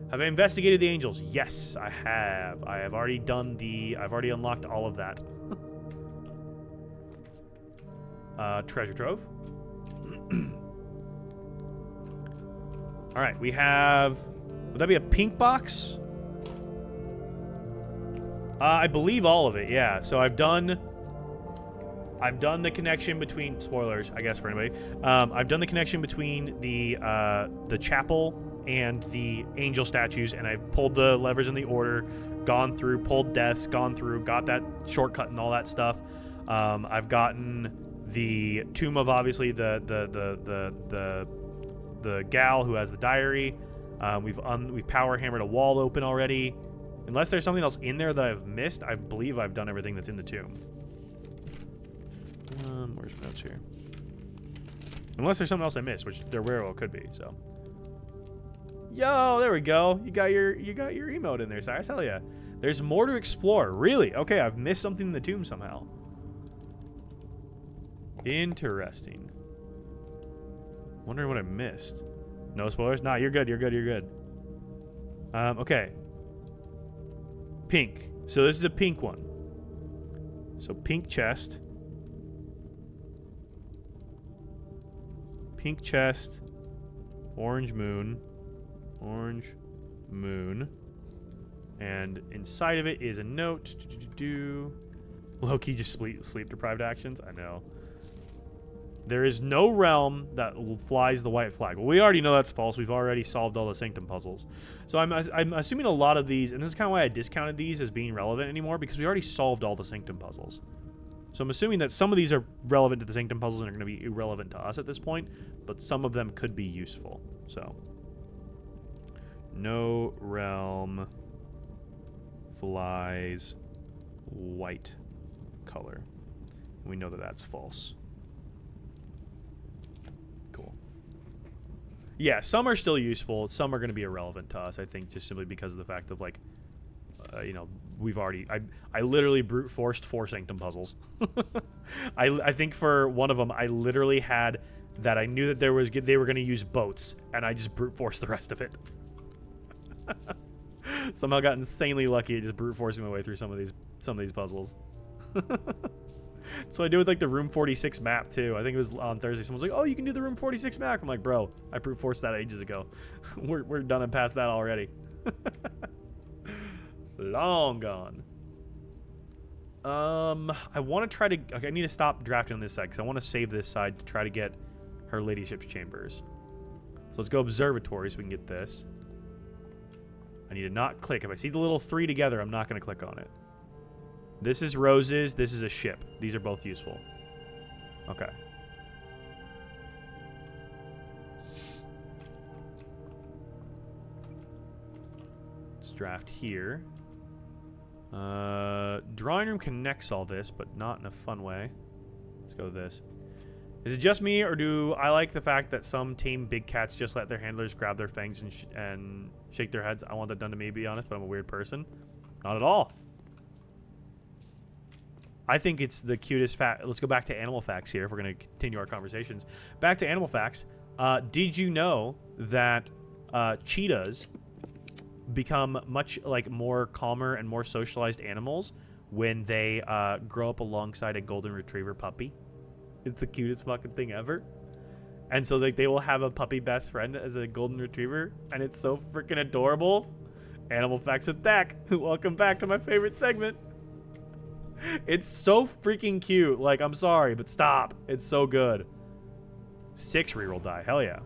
A: Have I investigated the angels? Yes, I have. I have already done I've already unlocked all of that. Treasure trove. All right, we have. Would that be a pink box? I believe all of it. Yeah. So I've done the connection between spoilers, I guess for anybody. I've done the connection between the chapel and the angel statues, and I've pulled the levers in the order, gone through, pulled deaths, gone through, got that shortcut and all that stuff. I've gotten the tomb of obviously the gal who has the diary. We've power hammered a wall open already. Unless there's something else in there that I've missed, I believe I've done everything that's in the tomb. Where's my notes here? Unless there's something else I missed, which there very well could be. So, yo, there we go. You got your emote in there, Cyrus. Hell yeah. There's more to explore. Really? Okay, I've missed something in the tomb somehow. Interesting. Wondering what I missed. No spoilers? Nah, you're good. You're good. You're good. Okay. Pink. So this is a pink one. So pink chest. Pink chest. Orange moon. Orange moon. And inside of it is a note. Low-key just sleep deprived actions. I know. There is no realm that flies the white flag. Well, we already know that's false. We've already solved all the Sanctum puzzles. So I'm assuming a lot of these, and this is kind of why I discounted these as being relevant anymore, because we already solved all the Sanctum puzzles. So I'm assuming that some of these are relevant to the Sanctum puzzles and are going to be irrelevant to us at this point, but some of them could be useful. So, no realm flies white color. We know that that's false. Cool. Yeah, some are still useful. Some are going to be irrelevant to us, I think, just simply because of the fact of, like, you know, we've already... I literally brute forced 4 Sanctum puzzles. I think for one of them, I literally had that I knew that they were going to use boats, and I just brute forced the rest of it. Somehow got insanely lucky at just brute forcing my way through some of these puzzles. So I did with like the Room 46 map too. I think it was on Thursday. Someone's like, "Oh, you can do the Room 46 map." I'm like, "Bro, I brute forced that ages ago. we're done and past that already." Long gone. I want to try to. Okay, I need to stop drafting on this side because I want to save this side to try to get her ladyship's chambers. So let's go observatory so we can get this. I need to not click. If I see the little 3 together, I'm not going to click on it. This is roses. This is a ship. These are both useful. Okay. Let's draft here. Drawing room connects all this, but not in a fun way. Let's go with this. Is it just me, or do I like the fact that some tame big cats just let their handlers grab their fangs and shake their heads? I want that done to me, to be honest, but I'm a weird person. Not at all. I think it's the cutest fact. Let's go back to animal facts here if we're going to continue our conversations. Back to animal facts. Did you know that cheetahs become much like more calmer and more socialized animals when they grow up alongside a golden retriever puppy? It's the cutest fucking thing ever. And so like they will have a puppy best friend as a golden retriever, and it's so freaking adorable. Animal facts with Dak. Welcome back to my favorite segment. It's so freaking cute. Like, I'm sorry, but stop. It's so good. 6 reroll die. Hell yeah.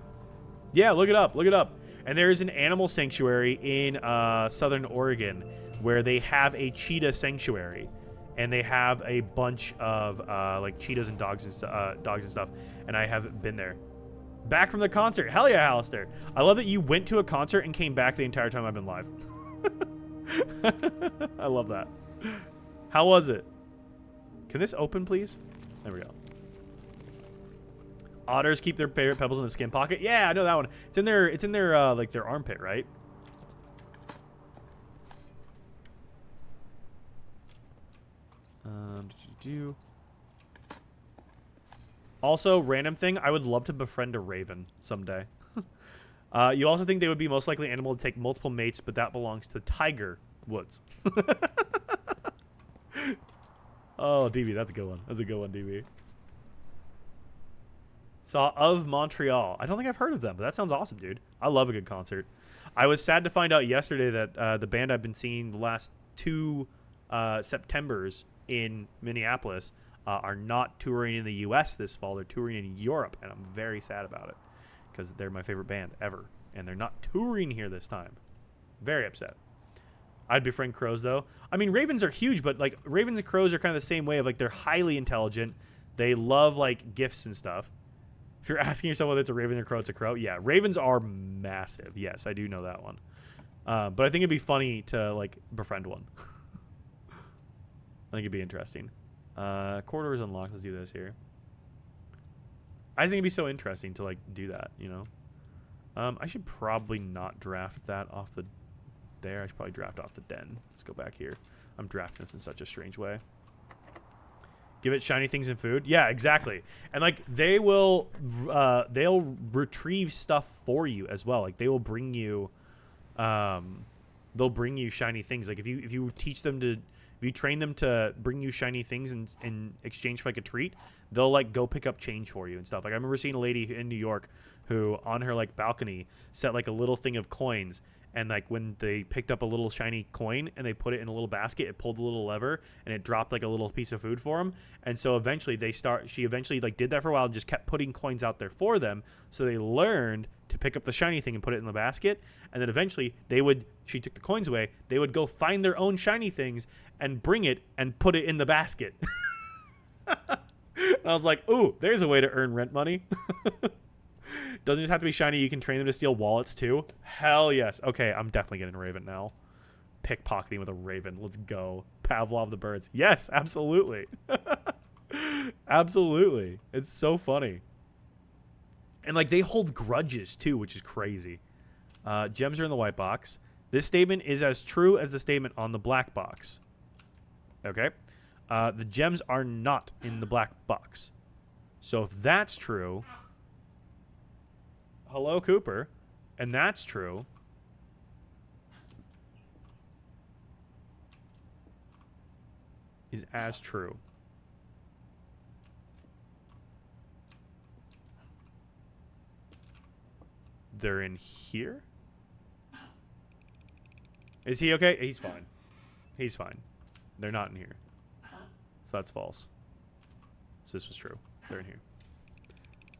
A: Yeah, look it up. Look it up. And there is an animal sanctuary in Southern Oregon where they have a cheetah sanctuary. And they have a bunch of like cheetahs and dogs and stuff. And I have been there. Back from the concert. Hell yeah, Alistair. I love that you went to a concert and came back the entire time I've been live. I love that. How was it? Can this open, please? There we go. Otters keep their favorite pebbles in the skin pocket. Yeah, I know that one. It's in their like their armpit, right? Also, random thing, I would love to befriend a raven someday. You also think they would be most likely animal to take multiple mates, but that belongs to tiger woods. Oh, DB, that's a good one. That's a good one, DB. Saw Of Montreal. I don't think I've heard of them, but that sounds awesome, dude. I love a good concert. I was sad to find out yesterday that the band I've been seeing the last 2 Septembers in Minneapolis are not touring in the U.S. this fall. They're touring in Europe, and I'm very sad about it because they're my favorite band ever, and they're not touring here this time. Very upset. I'd befriend crows, though. I mean, ravens are huge, but, like, ravens and crows are kind of the same way of, like, they're highly intelligent. They love, like, gifts and stuff. If you're asking yourself whether it's a raven or crow, it's a crow. Yeah, ravens are massive. Yes, I do know that one. But I think it'd be funny to, like, befriend one. I think it'd be interesting. Corridor is unlocked. Let's do this here. I think it'd be so interesting to, like, do that, you know? I should probably not draft that off the... There, I should probably draft off the den. Let's go back here. I'm drafting this in such a strange way. Give it shiny things and food. Yeah, exactly. And like they'll retrieve stuff for you as well. Like they will bring you, they'll bring you shiny things. Like if you teach them to, if you train them to bring you shiny things in exchange for like a treat, they'll like go pick up change for you and stuff. Like I remember seeing a lady in New York who on her like balcony set like a little thing of coins. And like when they picked up a little shiny coin and they put it in a little basket, it pulled a little lever and it dropped like a little piece of food for them. And so eventually she eventually like did that for a while and just kept putting coins out there for them. So they learned to pick up the shiny thing and put it in the basket. And then eventually she took the coins away. They would go find their own shiny things and bring it and put it in the basket. And I was like, ooh, there's a way to earn rent money. Doesn't just have to be shiny. You can train them to steal wallets too. Hell yes. Okay, I'm definitely getting a Raven now. Pickpocketing with a Raven. Let's go. Pavlov the birds. Yes, absolutely. Absolutely. It's so funny. And like they hold grudges too, which is crazy. Gems are in the white box. This statement is as true as the statement on the black box. Okay. The gems are not in the black box. So if that's true... Hello, Cooper. And that's true. Is as true. They're in here? Is he okay? He's fine. He's fine. They're not in here. So that's false. So this was true. They're in here.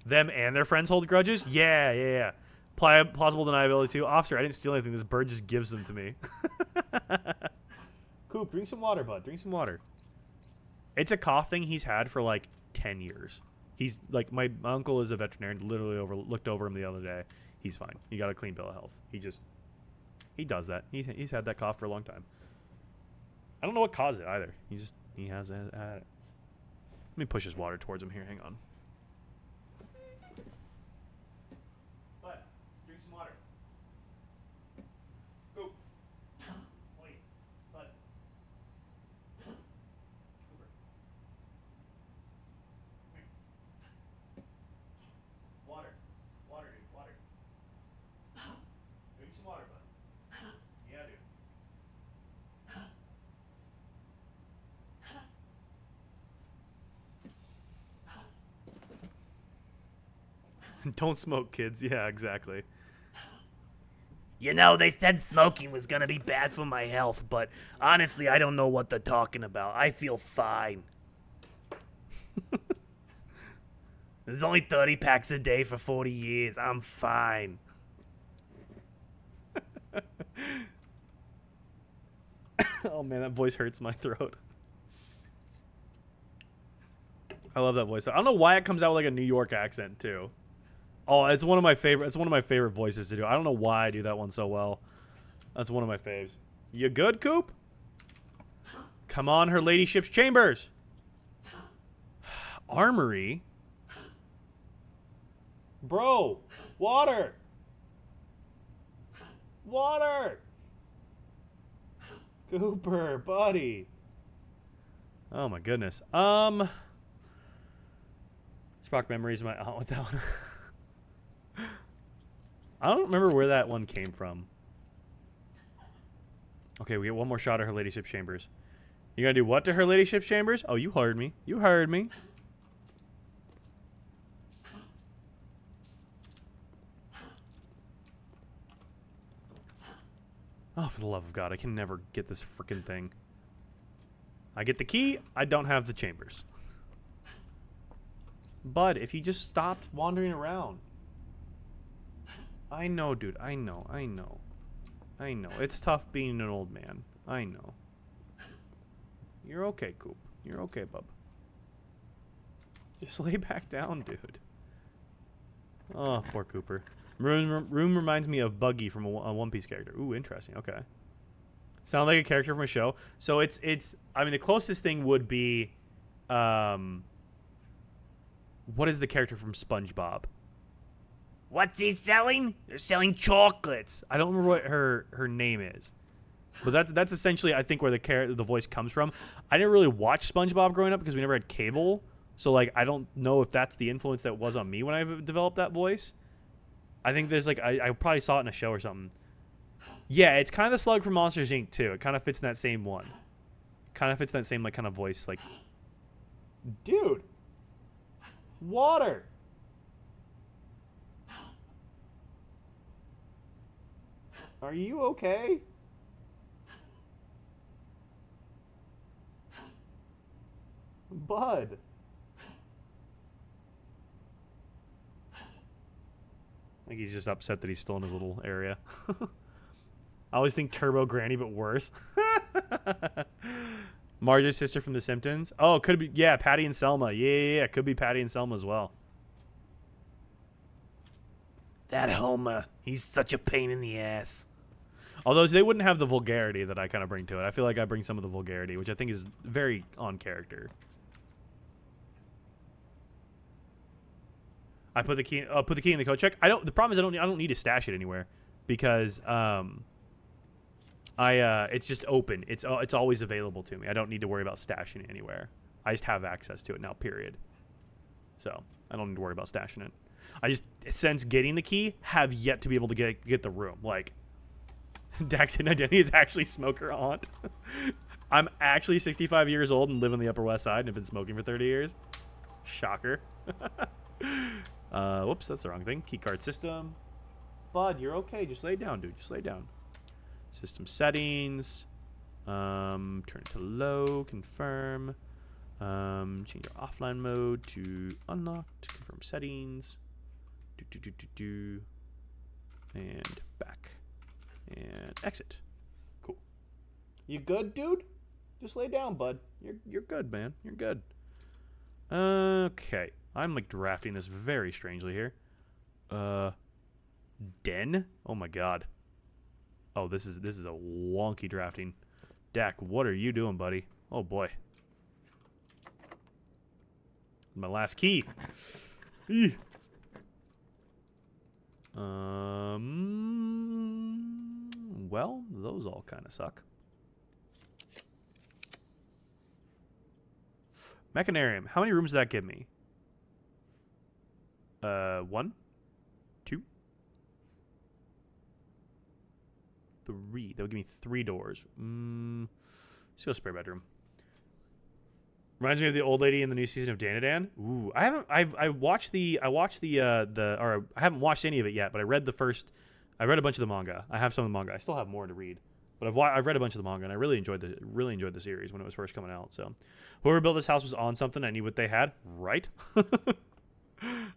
A: Them and their friends hold grudges? Yeah. Plausible deniability too. Officer, I didn't steal anything. This bird just gives them to me. Coop, drink some water, bud. Drink some water. It's a cough thing he's had for like 10 years. He's like, my uncle is a veterinarian. Literally looked over him the other day. He's fine. He got a clean bill of health. He does that. He's had that cough for a long time. I don't know what caused it either. He has had it. Let me push his water towards him here. Hang on. Drink some water. Go. Wait. Bud. Cooper. Come here. Water. Water, dude. Water. Drink some water, bud. Yeah, dude. Don't smoke, kids. Yeah, exactly.
F: You know, they said smoking was gonna be bad for my health, but honestly, I don't know what they're talking about. I feel fine. There's only 30 packs a day for 40 years. I'm fine.
A: Oh man, that voice hurts my throat. I love that voice. I don't know why it comes out with like a New York accent too. Oh, it's one of my favorite. It's one of my favorite voices to do. I don't know why I do that one so well. That's one of my faves. You good, Coop? Come on, her ladyship's chambers. Armory. Bro, water. Water. Cooper, buddy. Oh my goodness. Spark memories of my aunt with that one. I don't remember where that one came from. Okay, we get one more shot at her ladyship's chambers. You gonna do what to her ladyship's chambers? Oh, you heard me. You heard me. Oh, for the love of God, I can never get this freaking thing. I get the key, I don't have the chambers. Bud, if you just stopped wandering around. I know, dude. I know. It's tough being an old man. I know. You're okay, Coop. You're okay, bub. Just lay back down, dude. Oh, poor Cooper. Room reminds me of Buggy from a One Piece character. Ooh, interesting. Okay. Sound like a character from a show. So it's. I mean, the closest thing would be, what is the character from SpongeBob?
F: What's he selling? They're selling chocolates.
A: I don't remember what her name is. But that's essentially, I think, where the voice comes from. I didn't really watch SpongeBob growing up because we never had cable. So, like, I don't know if that's the influence that was on me when I developed that voice. I think there's, like, I probably saw it in a show or something. Yeah, it's kind of the Slug from Monsters, Inc., too. It kind of fits in that same one. Kind of fits in that same, like, kind of voice, like... Dude! Water! Are you okay? Bud. I think he's just upset that he's still in his little area. I always think Turbo Granny, but worse. Marge's sister from The Simpsons. Oh, could be. Yeah, Patty and Selma. Yeah. Could be Patty and Selma as well.
F: That Homer, he's such a pain in the ass.
A: Although they wouldn't have the vulgarity that I kind of bring to it. I feel like I bring some of the vulgarity, which I think is very on character. I put the key. Put the key in the code check. The problem is I don't need to stash it anywhere because it's just open. It's always available to me. I don't need to worry about stashing it anywhere. I just have access to it now. Period. So I don't need to worry about stashing it. I just, since getting the key, have yet to be able to get the room. Like, Dax Hidden Identity is actually smoker aunt. I'm actually 65 years old and live on the Upper West Side and have been smoking for 30 years. Shocker. Whoops, that's the wrong thing. Keycard system. Bud, you're okay. Just lay down, dude. Just lay down. System settings. Turn it to low. Confirm. Change our offline mode to unlocked. Confirm settings. And back. And exit. Cool. You good, dude? Just lay down, bud. You're good, man. You're good. Okay. I'm like drafting this very strangely here. Den? Oh my god. Oh, this is a wonky drafting. Dak, what are you doing, buddy? Oh boy. My last key. Eeh. Well, those all kind of suck. Mechanarium. How many rooms did that give me? 1, 2, 3. That would give me 3 doors. Let's go spare bedroom. Reminds me of the old lady in the new season of Danadan. Ooh, I haven't. I watched the. I haven't watched any of it yet, but I read the first. I read a bunch of the manga. I have some of the manga. I still have more to read, but I've read a bunch of the manga, and I really enjoyed the series when it was first coming out. So, whoever built this house was on something. I knew what they had. Right.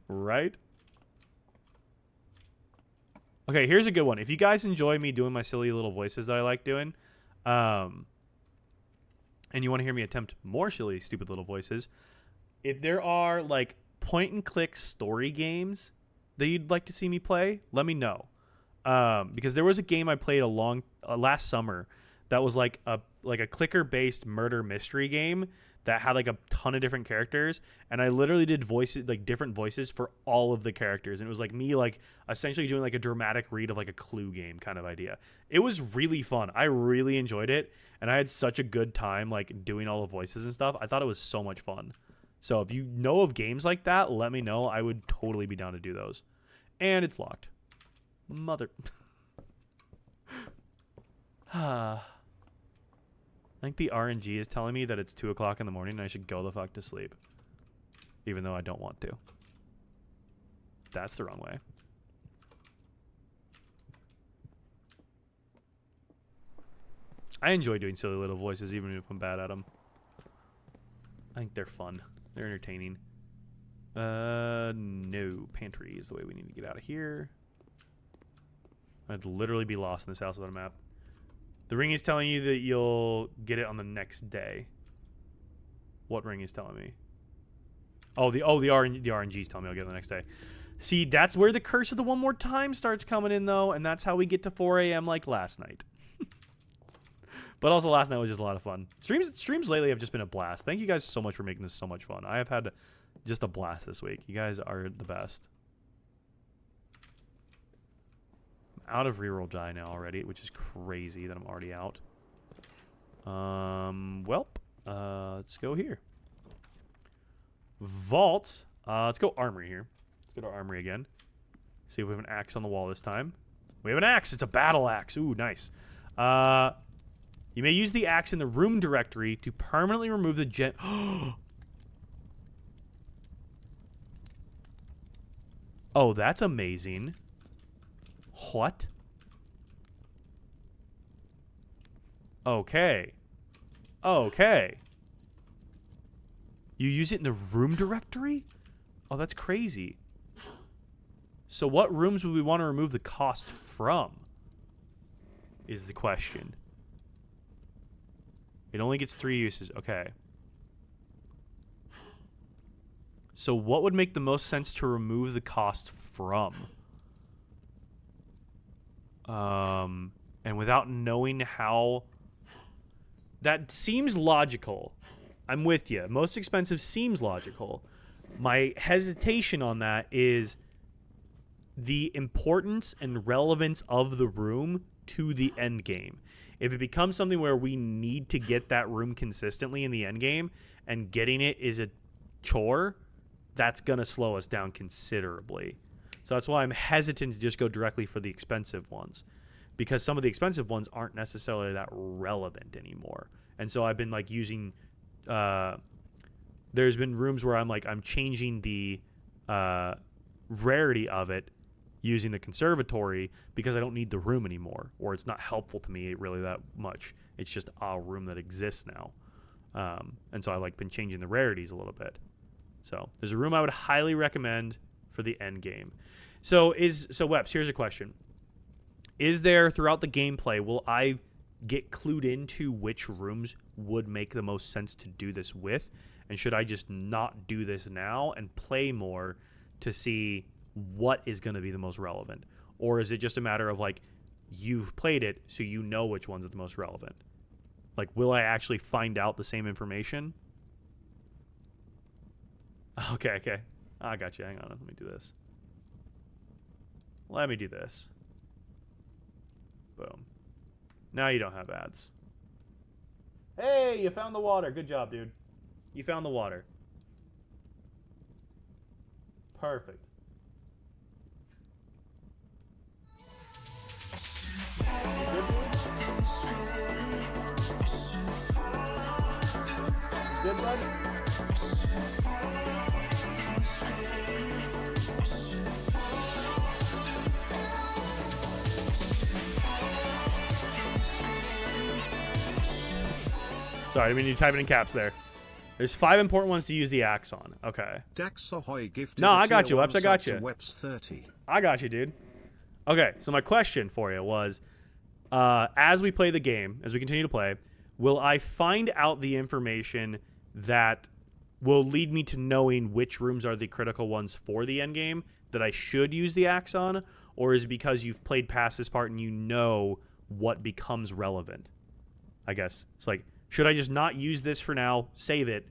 A: Right. Okay, here's a good one. If you guys enjoy me doing my silly little voices that I like doing, and you want to hear me attempt more silly, stupid little voices, if there are like point-and-click story games that you'd like to see me play, let me know. Because there was a game I played last summer that was like a clicker-based murder mystery game that had like a ton of different characters, and I literally did voices, like different voices for all of the characters, and it was like me like essentially doing like a dramatic read of like a Clue game kind of idea. It was really fun. I really enjoyed it, and I had such a good time like doing all the voices and stuff. I thought it was so much fun. So if you know of games like that, let me know. I would totally be down to do those. And it's locked. Mother. I think the RNG is telling me that it's 2 o'clock in the morning and I should go the fuck to sleep. Even though I don't want to. That's the wrong way. I enjoy doing silly little voices even if I'm bad at them. I think they're fun. They're entertaining. No. Pantry is the way we need to get out of here. I'd literally be lost in this house without a map. The ring is telling you that you'll get it on the next day. What ring is telling me? Oh, the RNG is telling me I'll get it the next day. See, that's where the curse of the one more time starts coming in, though, and that's how we get to 4 a.m. like last night. But also last night was just a lot of fun. Streams lately have just been a blast. Thank you guys so much for making this so much fun. I have had just a blast this week. You guys are the best. out of reroll die now already, which is crazy that I'm already out. Let's go here. Vault. Let's go armory here. Let's go to armory again. See if we have an axe on the wall this time. We have an axe. It's a battle axe. Ooh, nice. You may use the axe in the room directory to permanently remove the gen... Oh, that's amazing. What? Okay. Okay. You use it in the room directory? Oh, that's crazy. So what rooms would we want to remove the cost from? Is the question. It only gets 3 uses. Okay. So what would make the most sense to remove the cost from? And without knowing how... That seems logical. I'm with you. Most expensive seems logical. My hesitation on that is the importance and relevance of the room to the end game. If it becomes something where we need to get that room consistently in the end game and getting it is a chore, that's going to slow us down considerably. So that's why I'm hesitant to just go directly for the expensive ones, because some of the expensive ones aren't necessarily that relevant anymore. And so I've been like using there's been rooms where I'm changing the rarity of it using the conservatory because I don't need the room anymore, or it's not helpful to me really that much. It's just a room that exists now. And so I've been changing the rarities a little bit. So there's a room I would highly recommend for the end game. So Weps, here's a question. Is there, throughout the gameplay, will I get clued into which rooms would make the most sense to do this with? And should I just not do this now and play more to see what is going to be the most relevant? Or is it just a matter of you've played it, so you know which ones are the most relevant? Will I actually find out the same information? Okay. I got you. Hang on. Let me do this. Let me do this. Boom. Now you don't have ads. Hey, you found the water. Good job, dude. You found the water. Perfect. Good, bud? Sorry, I mean you type it in caps there. There's 5 important ones to use the axe on. Okay.
G: Dax Ahoy gifted
A: No, I got you, Weps. I got you.
G: Weps 30.
A: I got you, dude. Okay, so my question for you was, as we play the game, as we continue to play, will I find out the information that will lead me to knowing which rooms are the critical ones for the end game that I should use the axe on? Or is it because you've played past this part and you know what becomes relevant? I guess. It's should I just not use this for now, save it,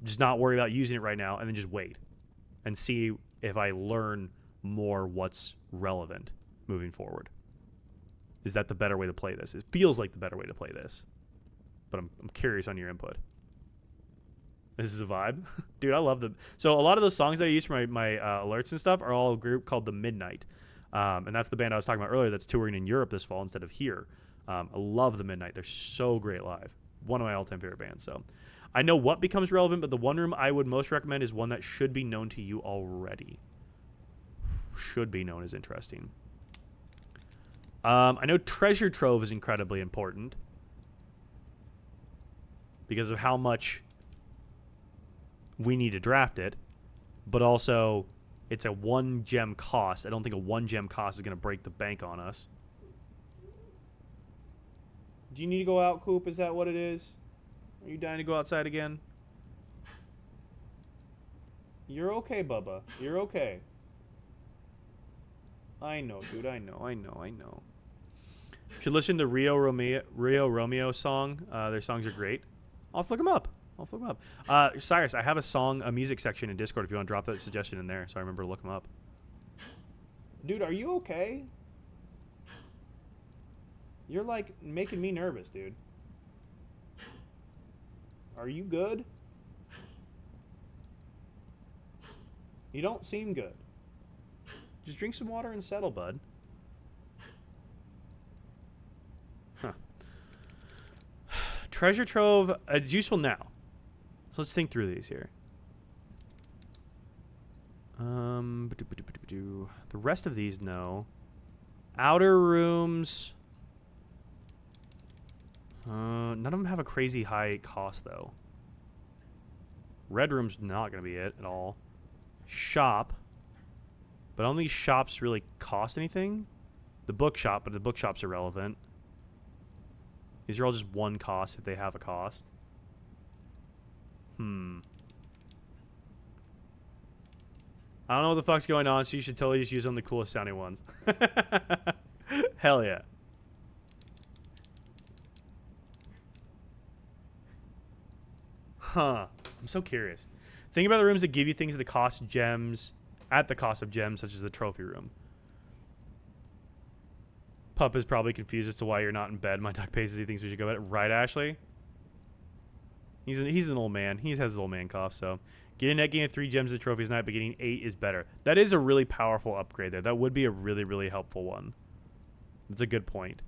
A: just not worry about using it right now, and then just wait and see if I learn more what's relevant moving forward? Is that the better way to play this? It feels like the better way to play this, but I'm curious on your input. This is a vibe. Dude, I love them. So a lot of those songs that I use for my alerts and stuff are all a group called The Midnight. And that's the band I was talking about earlier that's touring in Europe this fall instead of here. I love The Midnight. They're so great live. One of my all-time favorite bands. So I know what becomes relevant, but the one room I would most recommend is one that should be known to you already. Should be known as interesting. I know Treasure Trove is incredibly important because of how much we need to draft it, but also it's a 1 gem cost. I don't think a 1 gem cost is going to break the bank on us. Do you need to go out, Coop? Is that what it is? Are you dying to go outside again? You're okay, Bubba. You're okay. I know, dude. I know. Should listen to Rio Romeo song. Their songs are great. I'll have to look them up. Cyrus, I have a music section in Discord if you want to drop that suggestion in there, so I remember to look them up. Dude, are you okay? You're like making me nervous, dude. Are you good? You don't seem good. Just drink some water and settle, bud. Huh. Treasure trove. It's useful now. So let's think through these here. The rest of these, no. Outer rooms. None of them have a crazy high cost, though. Red room's not going to be it at all. Shop. But none of these shops really cost anything. The bookshop, but the bookshop's irrelevant. These are all just one cost if they have a cost. I don't know what the fuck's going on, so you should totally just use them the coolest sounding ones. Hell yeah. Huh. I'm so curious. Think about the rooms that give you things that cost gems, at the cost of gems, such as the trophy room. Pup is probably confused as to why you're not in bed. My duck paces, he thinks we should go to bed. Right, Ashley? He's an old man. He has his old man cough, so... Getting that game of 3 gems and trophies night, but getting 8 is better. That is a really powerful upgrade there. That would be a really, really helpful one. That's a good point.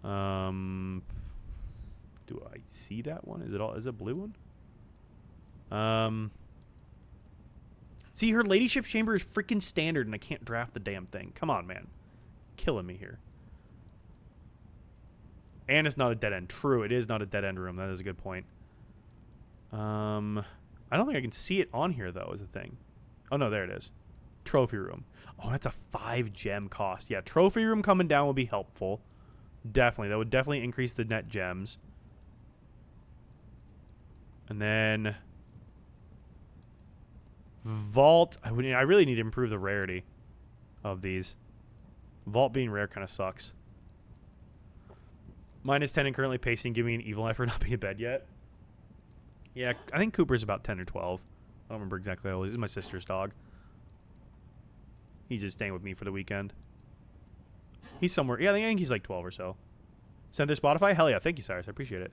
A: Do I see that one? Is it a blue one? See, her ladyship's chamber is freaking standard, and I can't draft the damn thing. Come on, man. Killing me here. And it's not a dead end. True, it is not a dead end room. That is a good point. I don't think I can see it on here, though, is the thing. Oh, no, there it is. Trophy room. Oh, that's a 5 gem cost. Yeah, trophy room coming down would be helpful. Definitely. That would definitely increase the net gems. And then... Vault. I really need to improve the rarity of these. Vault being rare kind of sucks. Minus 10 and currently pacing. Give me an evil eye for not being in bed yet. Yeah, I think Cooper's about 10 or 12. I don't remember exactly how old he is. He's my sister's dog. He's just staying with me for the weekend. He's somewhere. Yeah, I think he's like 12 or so. Send to Spotify? Hell yeah. Thank you, Cyrus. I appreciate it.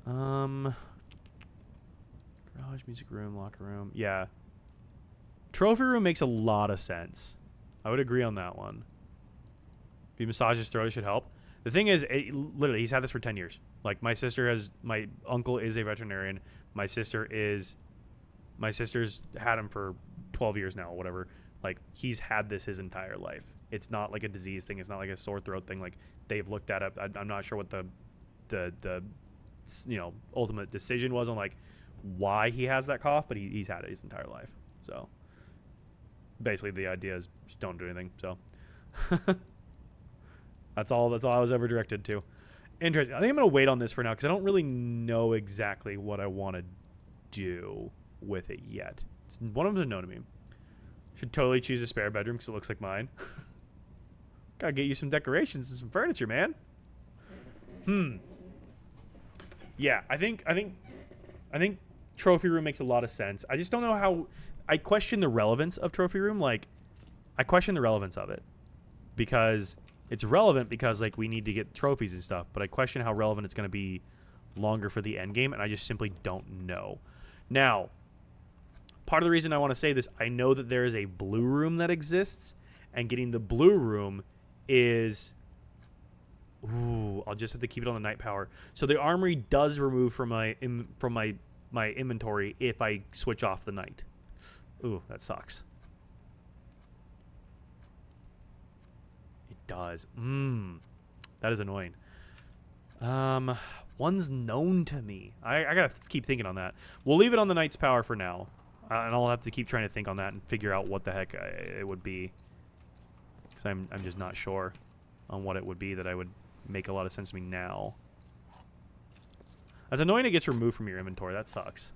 A: Garage, music room, locker room. Yeah. Trophy room makes a lot of sense. I would agree on that one. If you massage his throat, it should help. The thing is, literally, he's had this for 10 years. Like, my uncle is a veterinarian. My sister's had him for 12 years now, you Like, he's had this his entire life. It's not like a disease thing. It's not like a sore throat thing. Like, they've looked at it. I'm not sure what the ultimate decision was on, like, why he has that cough, but he's had it his entire life. So, basically, the idea is just don't do anything. So, That's all I was ever directed to. Interesting. I think I'm going to wait on this for now because I don't really know exactly what I want to do with it yet. One of them's unknown to me. Should totally choose a spare bedroom because it looks like mine. Gotta get you some decorations and some furniture, man. Yeah, I think trophy room makes a lot of sense. I just don't know how... I question the relevance of trophy room. Like, I question the relevance of it because... It's relevant because, like, we need to get trophies and stuff, but I question how relevant it's going to be longer for the end game, and I just simply don't know. Now, part of the reason I want to say this, I know that there is a blue room that exists, and getting the blue room is... Ooh, I'll just have to keep it on the night power. So the armory does remove from my inventory if I switch off the night. Ooh, that sucks. Does. That is annoying. One's known to me. I gotta keep thinking on that. We'll leave it on the Knight's Power for now. And I'll have to keep trying to think on that and figure out what the heck it would be. Because I'm just not sure on what it would be that I would make a lot of sense to me now. That's annoying it gets removed from your inventory. That sucks.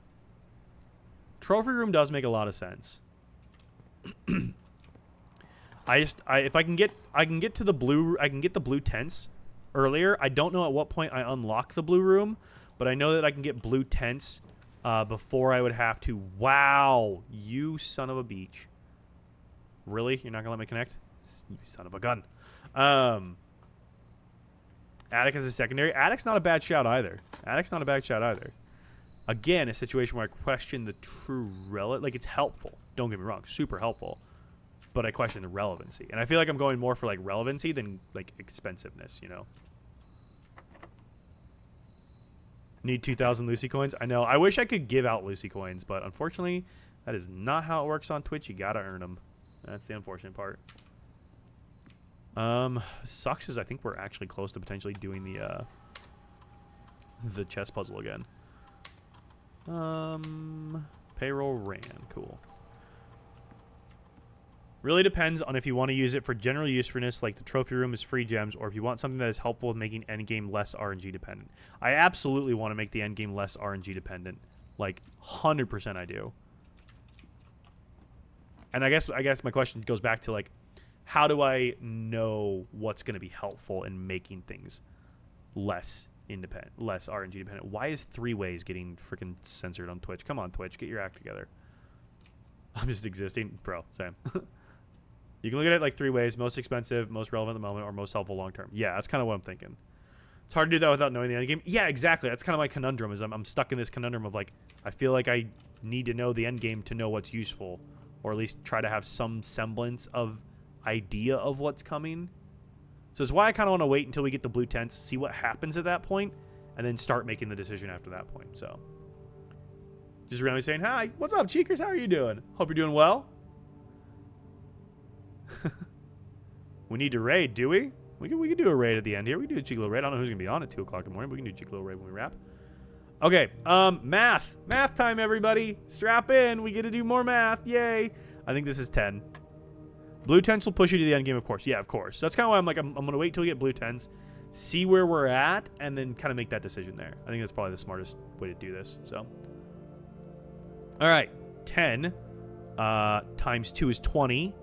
A: Trophy room does make a lot of sense. If I can get the blue tents earlier. I don't know at what point I unlock the blue room, but I know that I can get blue tents before I would have to. Wow, you son of a beach! Really? You're not gonna let me connect? You son of a gun. Attic as a secondary. Attic's not a bad shout either. Again, a situation where I question the true like it's helpful. Don't get me wrong, super helpful. But I question the relevancy. And I feel like I'm going more for like relevancy than like expensiveness, you know. Need 2,000 Lucy coins? I know. I wish I could give out Lucy coins, but unfortunately, that is not how it works on Twitch. You gotta earn them. That's the unfortunate part. Sucks is I think we're actually close to potentially doing the chess puzzle again. Payroll ran. Cool. Really depends on if you want to use it for general usefulness, like the trophy room is free gems, or if you want something that is helpful with making endgame less RNG dependent. I absolutely want to make the endgame less RNG dependent. Like, 100% I do. And I guess my question goes back to, like, how do I know what's going to be helpful in making things less independent, less RNG dependent? Why is 3 ways getting freaking censored on Twitch? Come on, Twitch, get your act together. I'm just existing. Bro, same. You can look at it like 3 ways: most expensive, most relevant at the moment, or most helpful long term. Yeah, that's kind of what I'm thinking. It's hard to do that without knowing the end game. Yeah, exactly. That's kind of my conundrum. Is I'm stuck in this conundrum of like, I feel like I need to know the end game to know what's useful, or at least try to have some semblance of idea of what's coming. So it's why I kind of want to wait until we get the blue tents, see what happens at that point, and then start making the decision after that point. So just randomly saying, hi, what's up, Cheekers? How are you doing? Hope you're doing well. We need to raid, do we? We can do a raid at the end here. We can do a cheeky little raid. I don't know who's going to be on at 2 o'clock in the morning, but we can do a cheeky little raid when we wrap. Okay, math. Math time, everybody. Strap in. We get to do more math. Yay. I think this is 10. Blue tents will push you to the end game, of course. Yeah, of course. So that's kind of why I'm like, I'm going to wait till we get blue tents, see where we're at, and then kind of make that decision there. I think that's probably the smartest way to do this. So, all right, 10 times 2 is 20.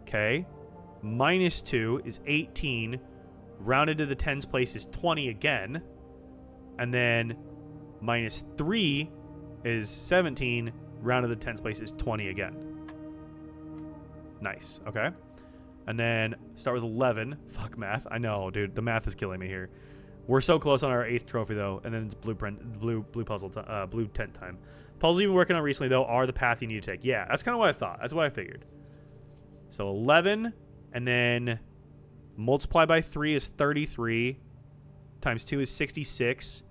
A: Okay. Minus 2 is 18. Rounded to the tens place is 20 again. And then minus 3 is 17. Rounded to the tens place is 20 again. Nice. Okay. And then start with 11. Fuck math. I know, dude. The math is killing me here. We're so close on our 8th trophy, though. And then it's blue tent time. Puzzles you've been working on recently, though, are the path you need to take. Yeah, that's kind of what I thought. That's what I figured. So 11, and then multiply by 3 is 33, times 2 is 66,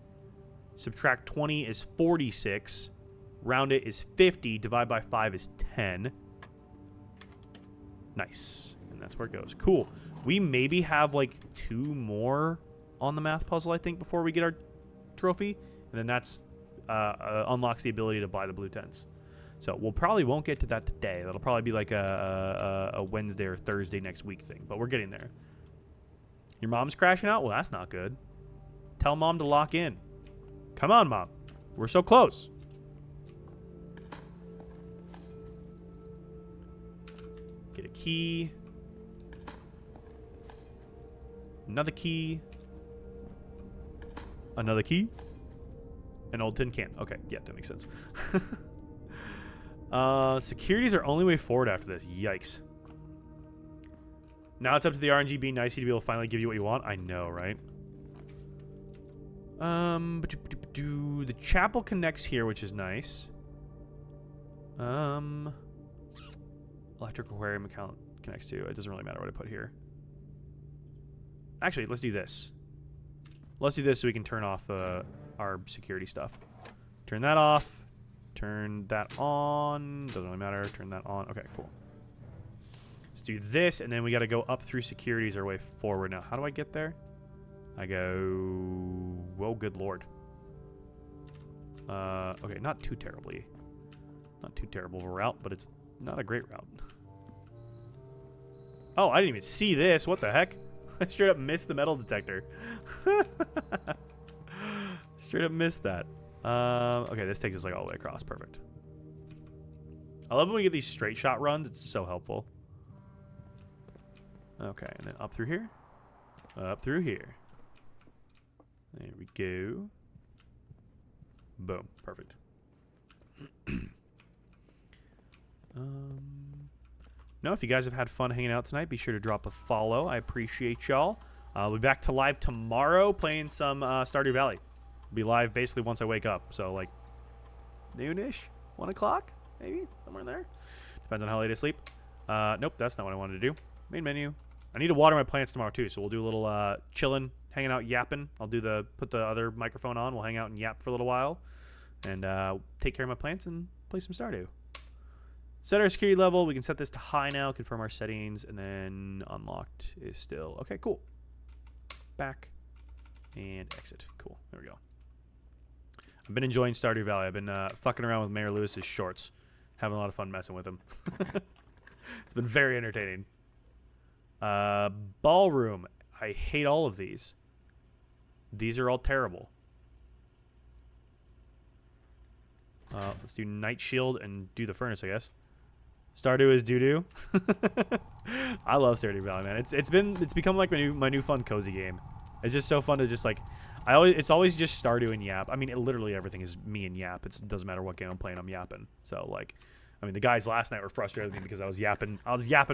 A: subtract 20 is 46, round it is 50, divide by 5 is 10. Nice. And that's where it goes. Cool. We maybe have like 2 more on the math puzzle, I think, before we get our trophy. And then that's unlocks the ability to buy the blue tents. So we'll probably won't get to that today. That'll probably be like a Wednesday or Thursday next week thing. But we're getting there. Your mom's crashing out? Well, that's not good. Tell mom to lock in. Come on, mom. We're so close. Get a key. Another key. Another key. An old tin can. Okay, yeah, that makes sense. Securities are only way forward after this. Yikes. Now it's up to the RNG being nice to be able to finally give you what you want. I know, right? The chapel connects here, which is nice. Electric aquarium account connects to. It doesn't really matter what I put here. Actually, let's do this. Let's do this so we can turn off our security stuff. Turn that off. Turn that on. Doesn't really matter. Turn that on. Okay, cool. Let's do this, and then we got to go up through securities our way forward. Now, how do I get there? I go... Whoa, good lord. Okay, not too terribly. Not too terrible of a route, but it's not a great route. Oh, I didn't even see this. What the heck? I straight up missed the metal detector. Straight up missed that. Okay, this takes us like all the way across. Perfect. I love when we get these straight shot runs. It's so helpful. Okay, and then up through here. Up through here. There we go. Boom. Perfect. no, if you guys have had fun hanging out tonight, be sure to drop a follow. I appreciate y'all. We'll be back to live tomorrow playing some Stardew Valley. We'll be live basically once I wake up. So, like, noonish? 1 o'clock? Maybe? Somewhere in there? Depends on how late I sleep. Nope, that's not what I wanted to do. Main menu. I need to water my plants tomorrow, too. So we'll do a little chilling, hanging out, yapping. I'll do put the other microphone on. We'll hang out and yap for a little while. And take care of my plants and play some Stardew. Set our security level. We can set this to high now. Confirm our settings. And then unlocked is still... Okay, cool. Back. And exit. Cool. There we go. I've been enjoying Stardew Valley. I've been fucking around with Mayor Lewis's shorts. Having a lot of fun messing with him. It's been very entertaining. Ballroom. I hate all of these. These are all terrible. Let's do Night Shield and do the furnace, I guess. Stardew is doo-doo. I love Stardew Valley, man. It's become like my new fun cozy game. It's just so fun to just like it's always just Stardew and Yap. I mean, literally everything is me and Yap. It doesn't matter what game I'm playing, I'm yapping. So like, I mean, the guys last night were frustrated with me because I was yapping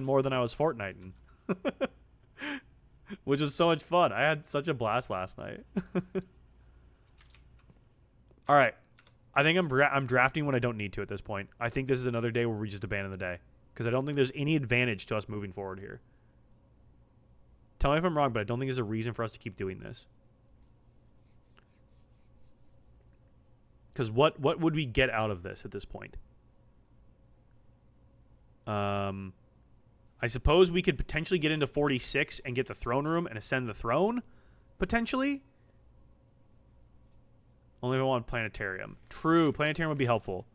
A: more than I was Fortniting. Which was so much fun. I had such a blast last night. All right. I think I'm drafting when I don't need to at this point. I think this is another day where we just abandon the day. Because I don't think there's any advantage to us moving forward here. Tell me if I'm wrong, but I don't think there's a reason for us to keep doing this. Because what would we get out of this at this point? I suppose we could potentially get into 46 and get the throne room and ascend the throne, potentially. Only if I want planetarium. True, planetarium would be helpful.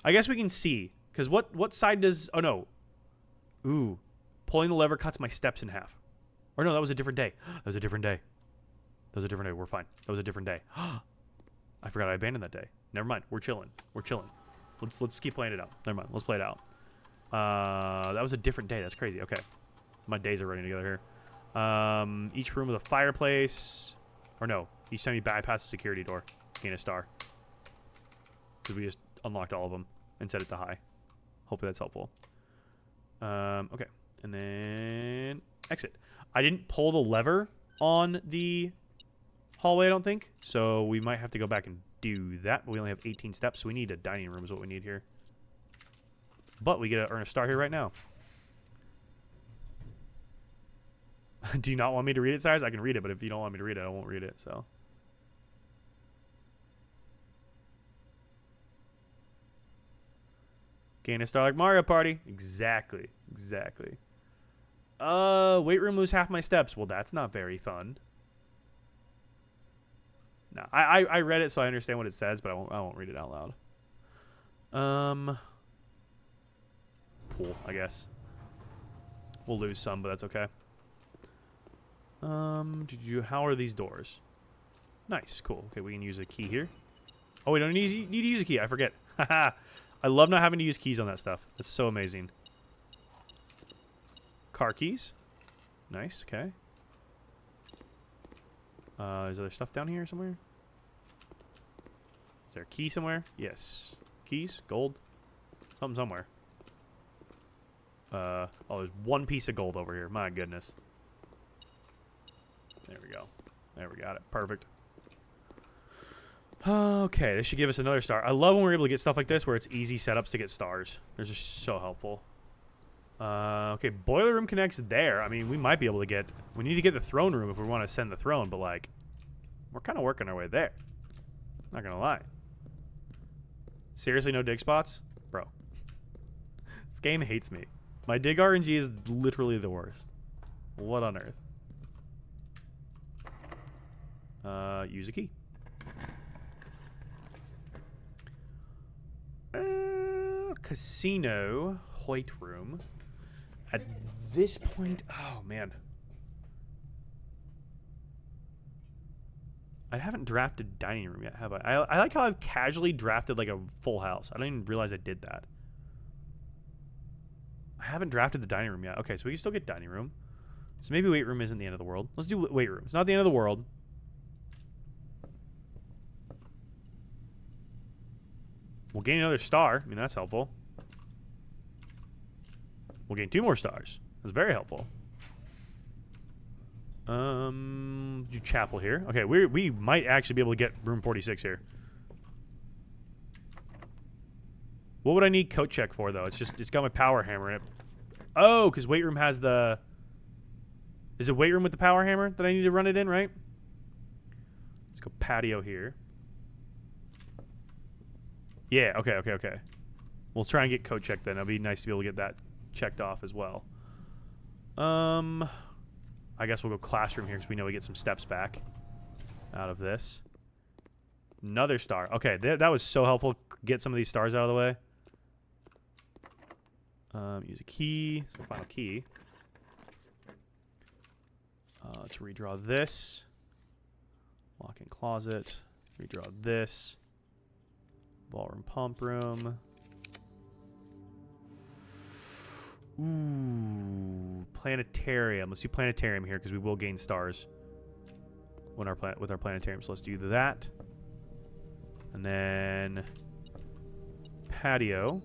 A: I guess we can see. Because what side does... Oh, no. Ooh. Pulling the lever cuts my steps in half. Or no, that was a different day. That was a different day. That was a different day. We're fine. That was a different day. I forgot I abandoned that day. Never mind. We're chilling. We're chilling. Let's keep playing it out. Never mind. Let's play it out. That was a different day. That's crazy. Okay. My days are running together here. Each room with a fireplace. Or no. Each time you bypass the security door, gain a star. Because we just unlocked all of them and set it to high. Hopefully that's helpful. Okay. And then exit. I didn't pull the lever on the hallway, I don't think. So we might have to go back and do that. But we only have 18 steps, so we need a dining room is what we need here. But we get to earn a star here right now. Do you not want me to read it, Cyrus? I can read it, but if you don't want me to read it, I won't read it, so... Gain a star like Mario Party. Exactly. Exactly. Weight room, lose half my steps. Well, that's not very fun. No, I read it, so I understand what it says, but I won't read it out loud. Pool, I guess. We'll lose some, but that's okay. How are these doors? Nice, cool. Okay, we can use a key here. Oh, we don't need to use a key. I forget. Haha. I love not having to use keys on that stuff. That's so amazing. Car keys. Nice, okay. Is there stuff down here somewhere? Is there a key somewhere? Yes. Keys? Gold? Something somewhere. Oh, there's one piece of gold over here. My goodness. There we go. There we got it. Perfect. Okay, this should give us another star. I love when we're able to get stuff like this where it's easy setups to get stars. They're just so helpful. Okay, boiler room connects there. I mean, we might be able to get... We need to get the throne room if we want to ascend the throne, but, like, we're kind of working our way there. Not gonna lie. Seriously, no dig spots? Bro. This game hates me. My dig RNG is literally the worst. What on earth? Use a key. Casino. White room. At this point... Oh, man. I haven't drafted dining room yet, have I? I like how I've casually drafted, like, a full house. I didn't even realize I did that. I haven't drafted the dining room yet. Okay, so we can still get dining room. So maybe weight room isn't the end of the world. Let's do weight room. It's not the end of the world. We'll gain another star. I mean, that's helpful. We'll gain 2 more stars. That's very helpful. Do chapel here. Okay, we might actually be able to get room 46 here. What would I need coat check for, though? It's got my power hammer in it. Oh, because weight room has the... Is it weight room with the power hammer that I need to run it in, right? Let's go patio here. Yeah, okay. We'll try and get coat check then. It'll be nice to be able to get that checked off as well. I guess we'll go classroom here because we know we get some steps back out of this. Another star. Okay, that was so helpful. Get some of these stars out of the way. Use a key. So final key. Let's redraw this. Lock in closet. Redraw this. Ballroom pump room. Ooh, planetarium. Let's do planetarium here because we will gain stars when with our planetarium. So let's do that. And then patio.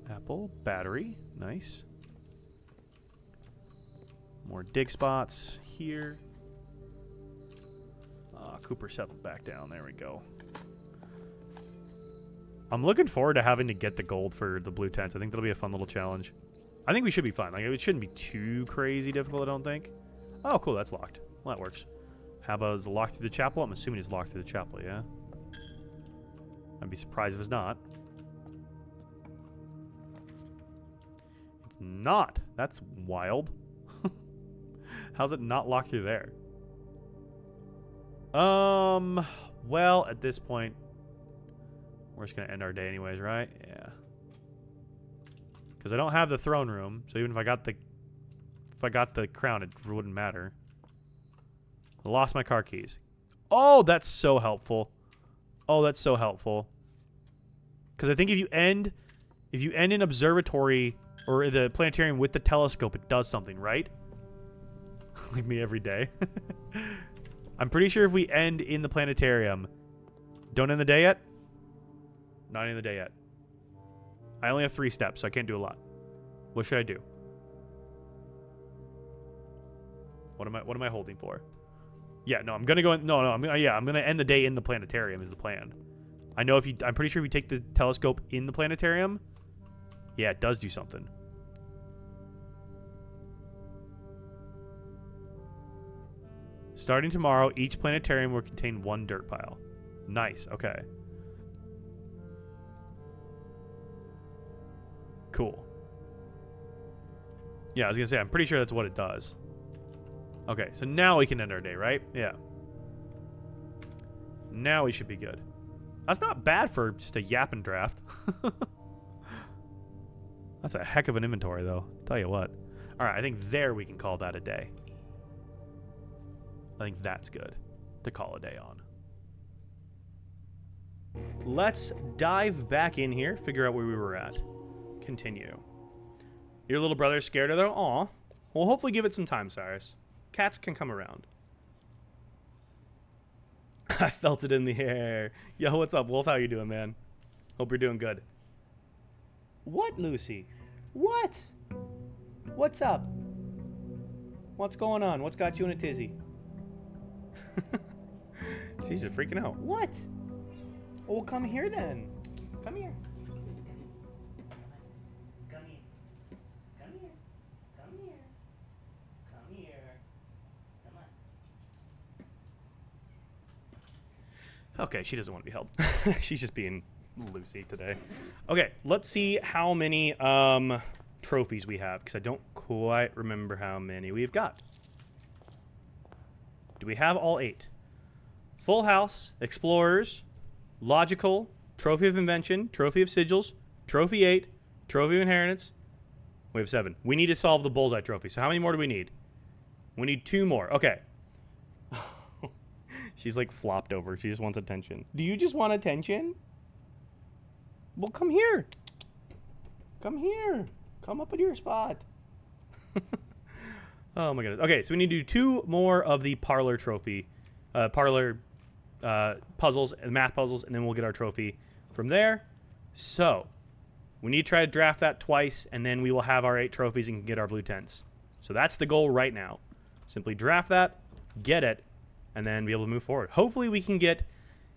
A: Apple. Battery. Nice. More dig spots here. Cooper settled back down. There we go. I'm looking forward to having to get the gold for the blue tents. I think that'll be a fun little challenge. I think we should be fine. Like, it shouldn't be too crazy difficult, I don't think. Oh, cool. That's locked. Well, that works. How about is it locked through the chapel? I'm assuming it's locked through the chapel, yeah? I'd be surprised if it's not. It's not. That's wild. How's it not locked through there? Well, at this point, we're just going to end our day anyways, right? Yeah. Because I don't have the throne room, so even if I got the crown, it wouldn't matter. I lost my car keys. Oh, that's so helpful. Oh, that's so helpful. Because I think if you end in observatory or the planetarium with the telescope, it does something, right? Like me every day. I'm pretty sure if we end in the planetarium, don't end the day yet? Not ending the day yet. I only have 3 steps, so I can't do a lot. What should I do? What am I holding for? Yeah, no, I'm gonna go. I'm gonna end the day in the planetarium. Is the plan? I know I'm pretty sure if you take the telescope in the planetarium, yeah, it does do something. Starting tomorrow, each planetarium will contain 1 dirt pile. Nice. Okay. Cool. Yeah, I was gonna say, I'm pretty sure that's what it does. Okay, so now we can end our day, right? Yeah. Now we should be good. That's not bad for just a yapping draft. That's a heck of an inventory, though. Tell you what. All right, I think there we can call that a day. I think that's good to call a day on. Let's dive back in here, figure out where we were at. Continue. Your little brother's scared of it? Aw. Well, hopefully give it some time, Cyrus. Cats can come around. I felt it in the air. Yo, what's up, Wolf? How you doing, man? Hope you're doing good. What, Lucy? What? What's up? What's going on? What's got you in a tizzy? She's just freaking out. What? Oh, come here then. Come here. Come here. Come here. Come here. Come here. Come on. Okay, she doesn't want to be held. She's just being Lucy today. Okay, let's see how many trophies we have, because I don't quite remember how many we've got. Do we have all 8? Full House, Explorers, Logical, Trophy of Invention, Trophy of Sigils, Trophy 8, Trophy of Inheritance. We have 7. We need to solve the Bullseye Trophy. So how many more do we need? We need 2 more. Okay. She's like flopped over. She just wants attention. Do you just want attention? Well, come here. Come here. Come up at your spot. Oh my goodness. Okay, so we need to do 2 more of the parlor trophy, puzzles and math puzzles, and then we'll get our trophy from there. So We need to try to draft that twice, and then we will have our 8 trophies and can get our blue tents. So that's the goal right now. Simply draft that, get it, and then be able to move forward. Hopefully we can get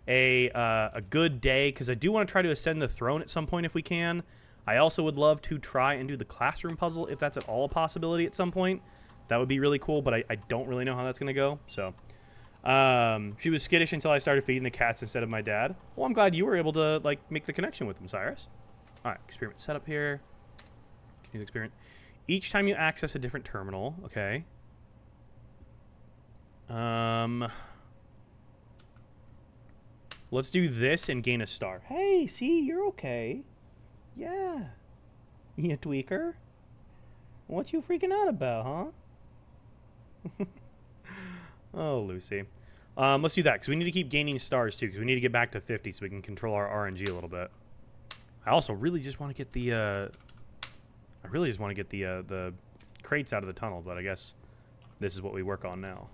A: a good day, because I do want to try to ascend the throne at some point if we can. I also would love to try and do the classroom puzzle if that's at all a possibility at some point. That would be really cool, but I don't really know how that's going to go. So she was skittish until I started feeding the cats instead of my dad. Well, I'm glad you were able to like make the connection with them, Cyrus. All right, experiment setup here. Continue the experiment. Each time you access a different terminal, okay. Let's do this and gain a star. Hey, see, you're okay. Yeah. You tweaker. What you freaking out about, huh? Oh, Lucy. Let's do that, because we need to keep gaining stars, too, because we need to get back to 50 so we can control our RNG a little bit. I also really just want to get the, the crates out of the tunnel, but I guess this is what we work on now.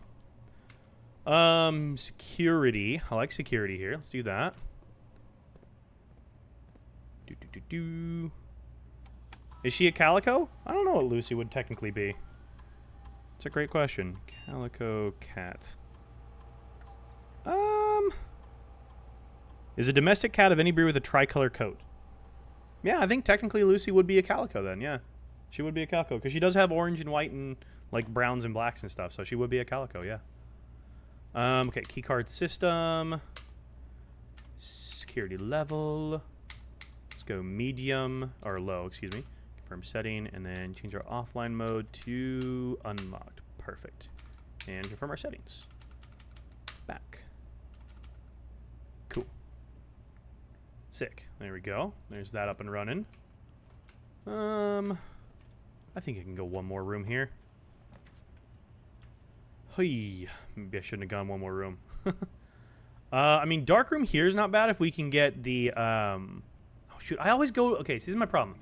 A: Security. I like security here. Let's do that. Is she a calico? I don't know what Lucy would technically be. It's a great question. Calico cat. Is a domestic cat of any breed with a tricolor coat? Yeah, I think technically Lucy would be a calico then, yeah. She would be a calico, because she does have orange and white and, like, browns and blacks and stuff, so she would be a calico, yeah. Okay, keycard system. Security level. Let's go medium, or low, excuse me. Confirm setting, and then change our offline mode to unlocked. Perfect. And confirm our settings. Back. Cool. Sick. There we go. There's that up and running. I think I can go one more room here. Hey, maybe I shouldn't have gone one more room. I mean, dark room here is not bad if we can get the, oh shoot, I always go, okay, so this is my problem.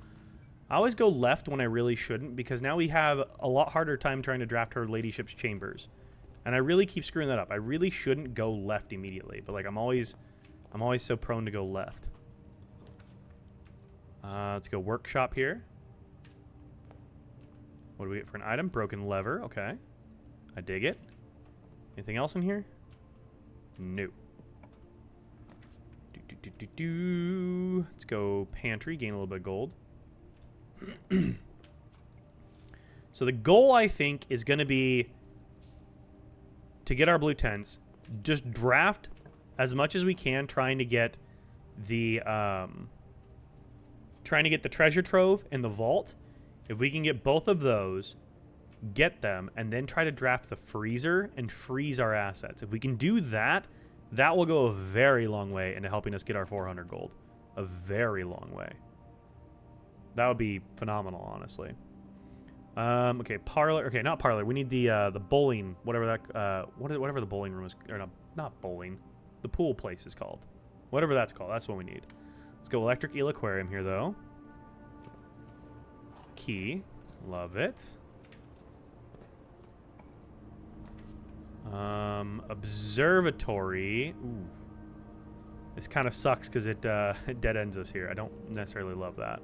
A: I always go left when I really shouldn't, because now we have a lot harder time trying to draft her ladyship's chambers. And I really keep screwing that up. I really shouldn't go left immediately, but like I'm always so prone to go left. Let's go workshop here. What do we get for an item? Broken lever, okay. I dig it. Anything else in here? No. Let's go pantry, gain a little bit of gold. So the goal, I think, is going to be to get our blue tents, just draft as much as we can, trying to get the treasure trove and the vault. If we can get both of those, get them, and then try to draft the freezer and freeze our assets. If we can do that, that will go a very long way into helping us get our 400 gold. A very long way. That would be phenomenal, honestly. Okay, parlor. Okay, not parlor. We need the bowling, whatever that whatever the bowling room is, or not bowling. The pool place is called. Whatever that's called. That's what we need. Let's go electric eel aquarium here, though. Key. Love it. Observatory. Ooh. This kind of sucks because it dead ends us here. I don't necessarily love that.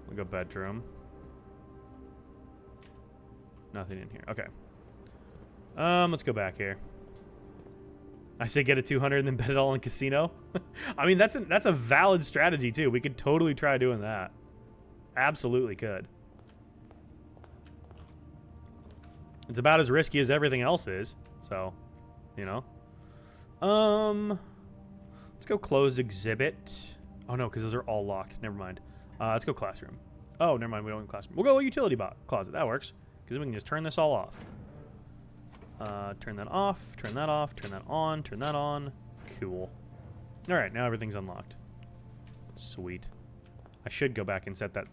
A: We'll go bedroom. Nothing in here. Okay. Let's go back here. I say get a 200 and then bet it all in casino. I mean, that's a valid strategy too. We could totally try doing that. Absolutely could. It's about as risky as everything else is, so, you know. Let's go closed exhibit. Oh no, because those are all locked. Never mind. Let's go classroom. Oh, never mind. We don't want classroom. We'll go utility closet. That works, because we can just turn this all off. Turn that off. Turn that off. Turn that on. Turn that on. Cool. All right, now everything's unlocked. Sweet. I should go back and set that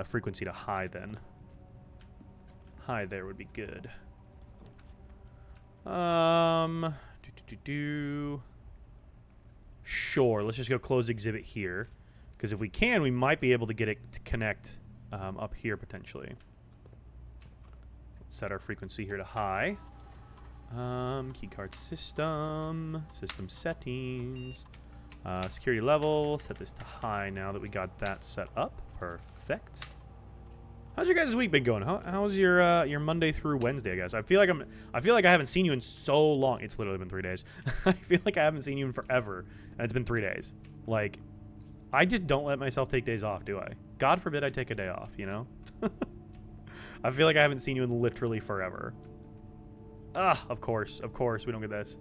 A: frequency to high then. High there would be good. Sure, let's just go close exhibit here, because if we can, we might be able to get it to connect up here potentially. Let's set our frequency here to high. Keycard system settings. Security level, set this to high now that we got that set up. Perfect. How's your guys' week been going? How's your Monday through Wednesday, I guess? I feel like I haven't seen you in so long. It's literally been 3 days. I feel like I haven't seen you in forever, and it's been 3 days. Like, I just don't let myself take days off, do I? God forbid I take a day off, you know? I feel like I haven't seen you in literally forever. Of course, we don't get this.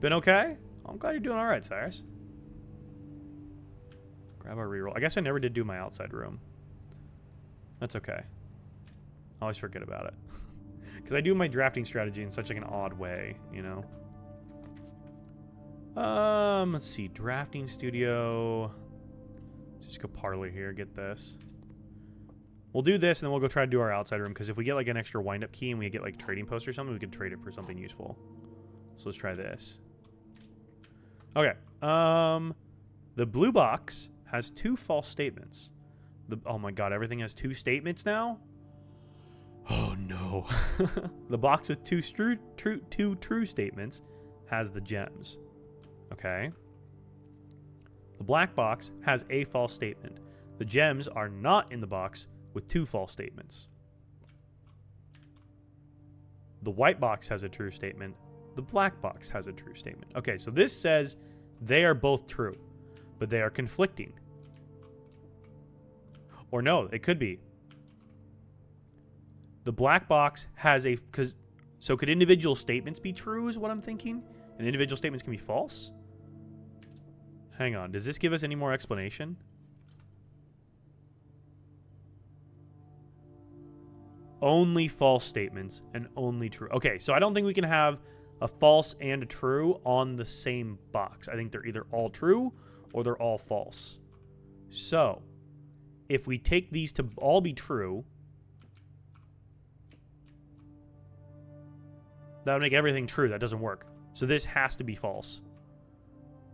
A: Been okay? I'm glad you're doing all right, Cyrus. Grab our reroll. I guess I never did do my outside room. That's okay. I always forget about it. Because I do my drafting strategy in such like an odd way, you know? Let's see. Drafting studio. Just go parlor here. Get this. We'll do this, and then we'll go try to do our outside room, because if we get like an extra wind-up key and we get like trading post or something, we could trade it for something useful. So let's try this. Okay. The blue box has 2 false statements. Oh my god, everything has 2 statements now? Oh no. The box with 2 true statements has the gems. Okay. The black box has a false statement. The gems are not in the box with 2 false statements. The white box has a true statement. The black box has a true statement. Okay, so this says they are both true, but they are conflicting. Or no, it could be. The black box has a... So could individual statements be true is what I'm thinking? And individual statements can be false? Hang on. Does this give us any more explanation? Only false statements and only true. Okay, so I don't think we can have a false and a true on the same box. I think they're either all true or they're all false. So... if we take these to all be true, that would make everything true. That doesn't work. So this has to be false.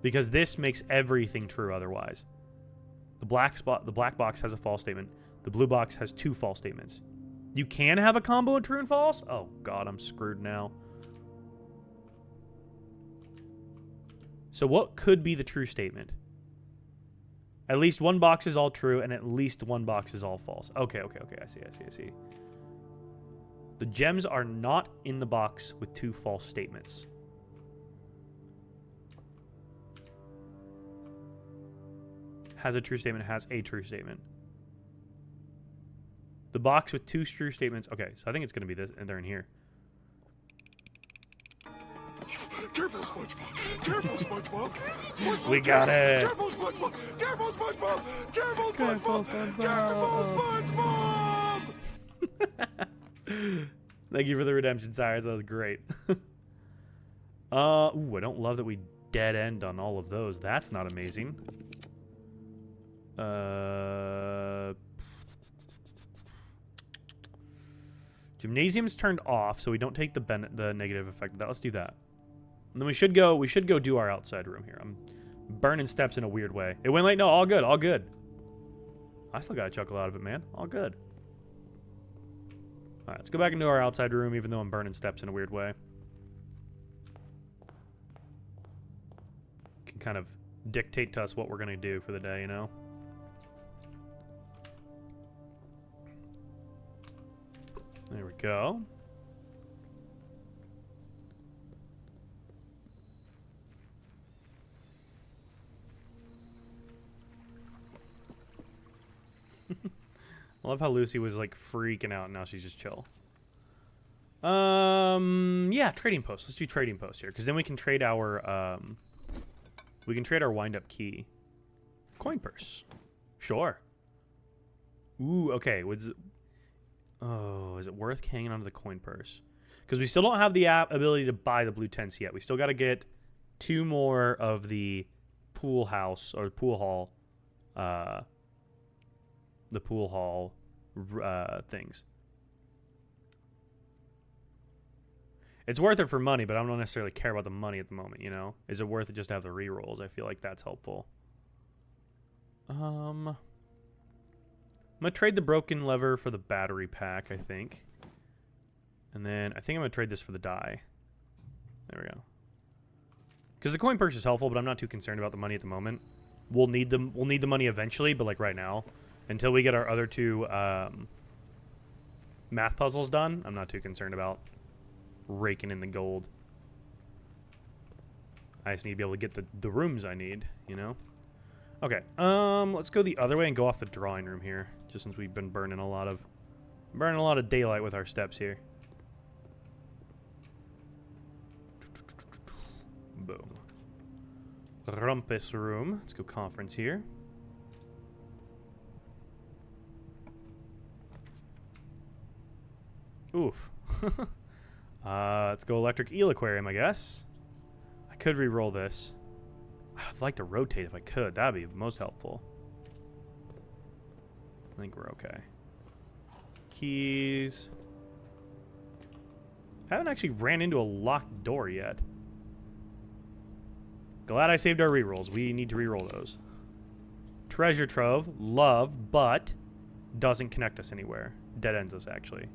A: Because this makes everything true otherwise. The black box has a false statement. The blue box has 2 false statements. You can have a combo of true and false? Oh god, I'm screwed now. So what could be the true statement? At least one box is all true, and at least one box is all false. Okay. I see. The gems are not in the box with 2 false statements. Has a true statement, has a true statement. The box with 2 true statements. Okay, so I think it's going to be this, and they're in here.
H: Careful, SpongeBob! Careful, SpongeBob! SpongeBob!
A: We got it!
H: Careful, SpongeBob! Careful, SpongeBob! Careful, SpongeBob! Careful, SpongeBob!
A: Thank you for the redemption, Cyrus. That was great. Ooh, I don't love that we dead end on all of those. That's not amazing. Gymnasium's turned off, so we don't take the negative effect of that. Let's do that. And then we should go do our outside room here. I'm burning steps in a weird way. It went late? No, all good, all good. I still got a chuckle out of it, man. All good. All right, let's go back into our outside room, even though I'm burning steps in a weird way. Can kind of dictate to us what we're gonna do for the day, you know? There we go. I love how Lucy was like freaking out and now she's just chill. Yeah, trading post. Let's do trading post here, because then we can trade our wind-up key. Coin purse. Sure. Ooh, okay. Oh, is it worth hanging onto the coin purse? Because we still don't have the ability to buy the blue tents yet. We still got to get 2 more of the pool house or pool hall, the pool hall things. It's worth it for money, but I don't necessarily care about the money at the moment, you know? Is it worth it just to have the rerolls? I feel like that's helpful. I'm going to trade the broken lever for the battery pack, I think. And then I think I'm going to trade this for the die. There we go. Because the coin purse is helpful, but I'm not too concerned about the money at the moment. We'll need the money eventually, but like right now, until we get our other 2 math puzzles done, I'm not too concerned about raking in the gold. I just need to be able to get the rooms I need, you know? Okay, let's go the other way and go off the drawing room here, just since we've been burning a lot of daylight with our steps here. Boom. Rumpus room. Let's go conference here. Oof. Let's go electric eel aquarium, I guess. I could re-roll this. I'd like to rotate if I could. That'd be most helpful. I think we're okay. Keys. Haven't actually ran into a locked door yet. Glad I saved our rerolls. We need to reroll those. Treasure trove. Love, but doesn't connect us anywhere. Dead ends us, actually.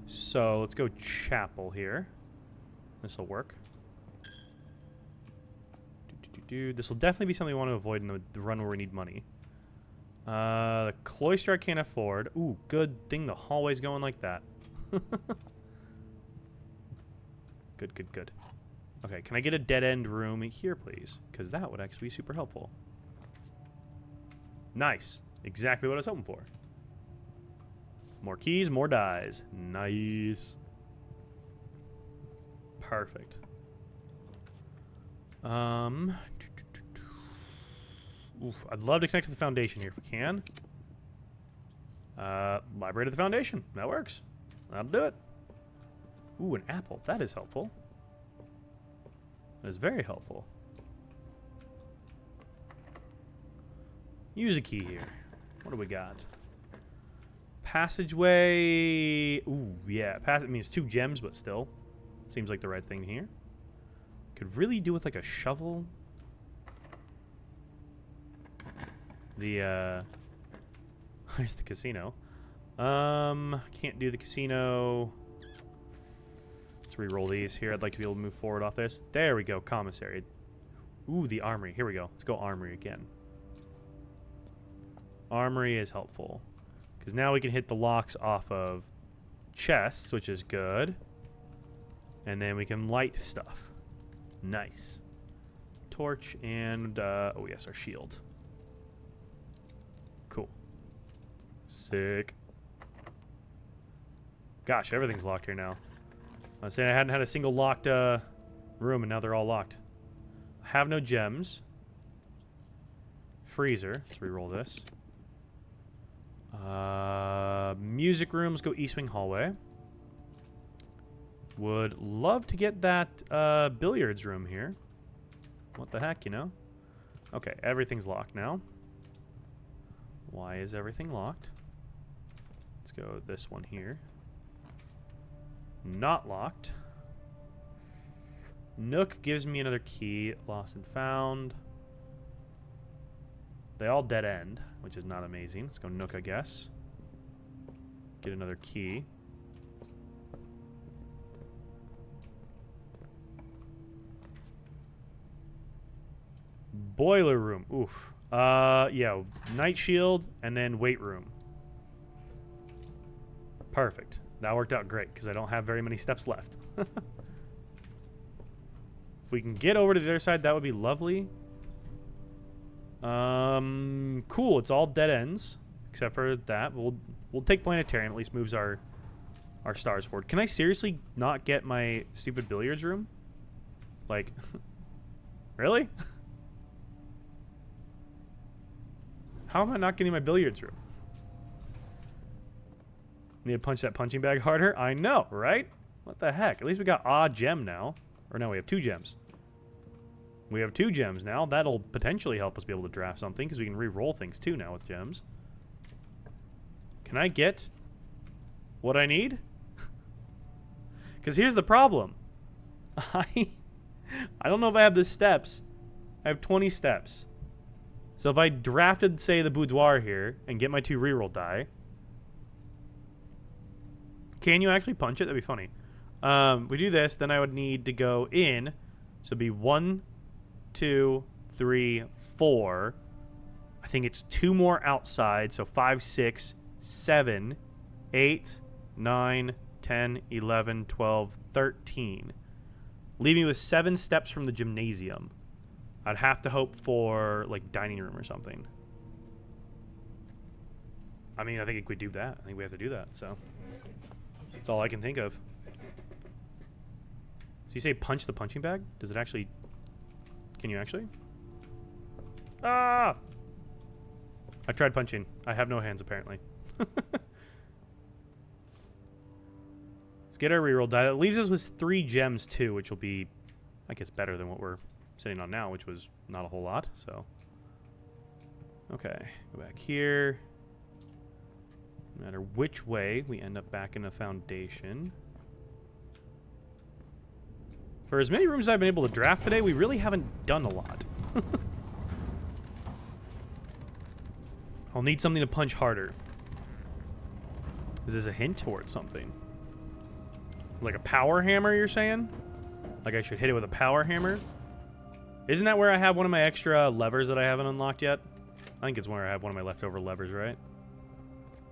A: So let's go chapel here. This will work. This will definitely be something we want to avoid in the run where we need money. The cloister I can't afford. Ooh, good thing the hallway's going like that. Good, good, good. Okay, can I get a dead-end room here, please? Because that would actually be super helpful. Nice. Exactly what I was hoping for. More keys, more dies. Nice. Perfect. Oof, I'd love to connect to the foundation here if we can. Library to the foundation. That works. That'll do it. Ooh, an apple. That is helpful. That is very helpful. Use a key here. What do we got? Passageway. Ooh, yeah. It means 2 gems, but still. Seems like the right thing here. Could really do with like a shovel. Here's the casino. Can't do the casino. Let's re-roll these here. I'd like to be able to move forward off this. There we go. Commissary. Ooh, the armory. Here we go. Let's go armory again. Armory is helpful. Because now we can hit the locks off of chests, which is good. And then we can light stuff. Nice. Torch and, oh yes, our shield. Cool. Sick. Gosh, everything's locked here now. I was saying I hadn't had a single locked room, and now they're all locked. I have no gems. Freezer. Let's re-roll this. Music room. Let's go East Wing hallway. Would love to get that billiards room here. What the heck, you know? Okay, everything's locked now. Why is everything locked? Let's go this one here. Not locked. Nook gives me another key. Lost and found. They all dead end, which is not amazing. Let's go Nook, I guess. Get another key. Boiler room. Oof. Yeah. Night shield and then weight room. Perfect. That worked out great because I don't have very many steps left. If we can get over to the other side, that would be lovely. Cool. It's all dead ends except for that. We'll take planetarium. At least moves our stars forward. Can I seriously not get my stupid billiards room? Like, really? How am I not getting my billiards room? Need to punch that punching bag harder? I know, right? What the heck? At least we got a gem now. Or no, we have 2 gems. We have 2 gems now. That'll potentially help us be able to draft something because we can re-roll things too now with gems. Can I get what I need? Because here's the problem. I don't know if I have the steps. I have 20 steps. So if I drafted, say, the boudoir here and get my 2 reroll die, can you actually punch it? That'd be funny. We do this, then I would need to go in, So it'd be 1, 2, 3, 4. I think it's 2 more outside. So 5, 6, 7, 8, 9, 10, 11, 12, 13. Leaving me with 7 steps from the gymnasium. I'd have to hope for, like, dining room or something. I mean, I think we do that. I think we have to do that, so. That's all I can think of. So you say punch the punching bag? Does it actually... Can you actually? Ah! I tried punching. I have no hands, apparently. Let's get our reroll die. That leaves us with 3 gems, too, which will be, I guess, better than what we're sitting on now, which was not a whole lot, so. Okay, go back here. No matter which way, we end up back in a foundation. For as many rooms as I've been able to draft today, we really haven't done a lot. I'll need something to punch harder. Is this a hint towards something? Like a power hammer, you're saying? Like I should hit it with a power hammer? Isn't that where I have one of my extra levers that I haven't unlocked yet? I think it's where I have one of my leftover levers, right?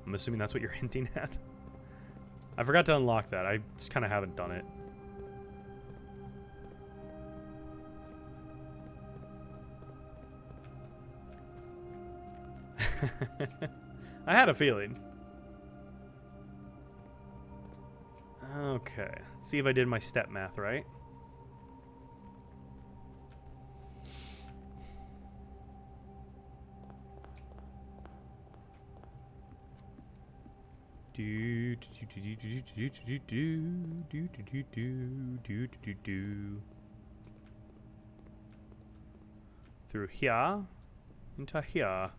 A: I'm assuming that's what you're hinting at. I forgot to unlock that. I just kind of haven't done it. I had a feeling. Okay, let's see if I did my step math right. Through here into here.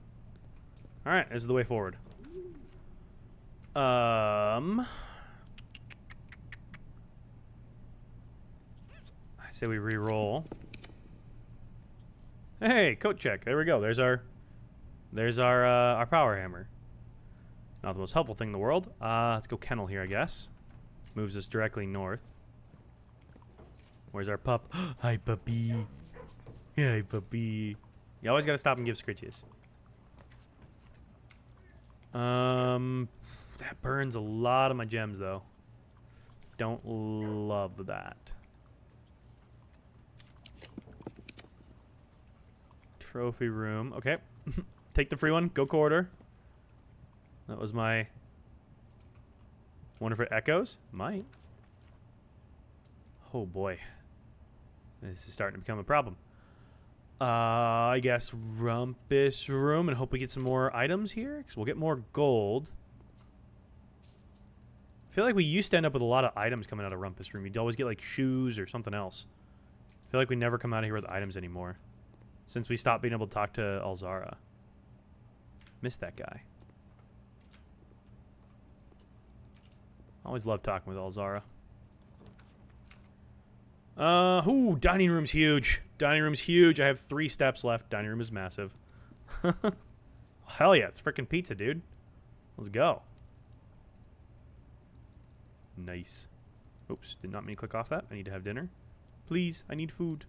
A: All right, this is the way forward. I say we re-roll. Hey, coat check. There we go. There's our power hammer. Not the most helpful thing in the world. Let's go kennel here, I guess. Moves us directly north. Where's our pup? Hi, puppy. Hi, puppy. You always gotta stop and give scritches. That burns a lot of my gems, though. Don't love that. Trophy room. Okay. Take the free one. Go corridor. That was my... Wonder if it echoes? Might. Oh, boy. This is starting to become a problem. I guess Rumpus room and hope we get some more items here, because we'll get more gold. I feel like we used to end up with a lot of items coming out of Rumpus room. You'd always get, like, shoes or something else. I feel like we never come out of here with items anymore. Since we stopped being able to talk to Alzara. Missed that guy. Always love talking with Alzara. Ooh, dining room's huge. Dining room's huge. I have 3 steps left. Dining room is massive. Hell yeah, it's freaking pizza, dude. Let's go. Nice. Oops, did not mean to click off that. I need to have dinner. Please, I need food.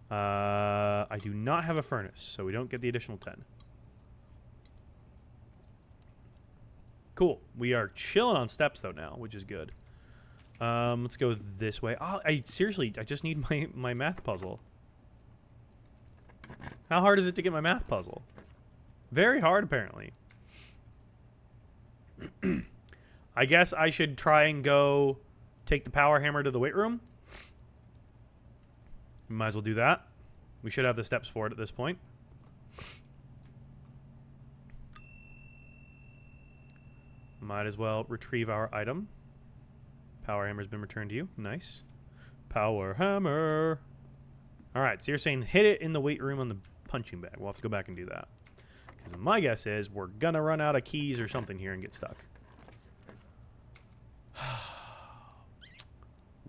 A: I do not have a furnace, so we don't get the additional 10. Cool. We are chilling on steps, though, now, which is good. Let's go this way. Oh, I just need my math puzzle. How hard is it to get my math puzzle? Very hard, apparently. I guess I should try and go take the power hammer to the weight room. We might as well do that. We should have the steps for it at this point. Might as well retrieve our item. Power hammer's been returned to you. Nice. Power hammer. All right, so you're saying hit it in the weight room on the punching bag. We'll have to go back and do that. Because my guess is we're going to run out of keys or something here and get stuck.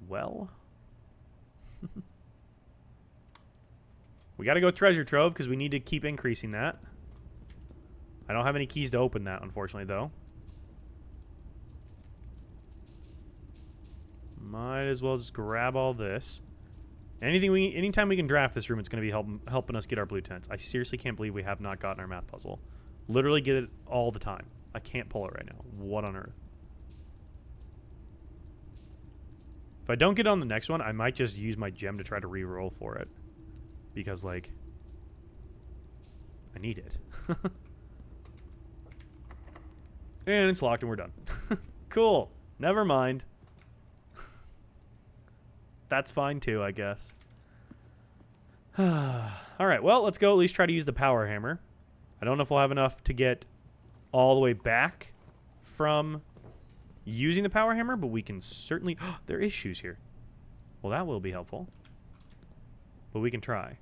A: Well. We got to go treasure trove because we need to keep increasing that. I don't have any keys to open that, unfortunately, though. Might as well just grab all this. Anytime we can draft this room, it's going to be helping us get our blue tents. I seriously can't believe we have not gotten our math puzzle. Literally get it all the time. I can't pull it right now. What on earth? If I don't get it on the next one, I might just use my gem to try to re-roll for it. Because, like, I need it. And it's locked and we're done. Cool. Never mind. That's fine too, I guess. Alright, well, let's go at least try to use the power hammer. I don't know if we'll have enough to get all the way back from using the power hammer, but we can certainly... there is shoes here. Well, that will be helpful. But we can try.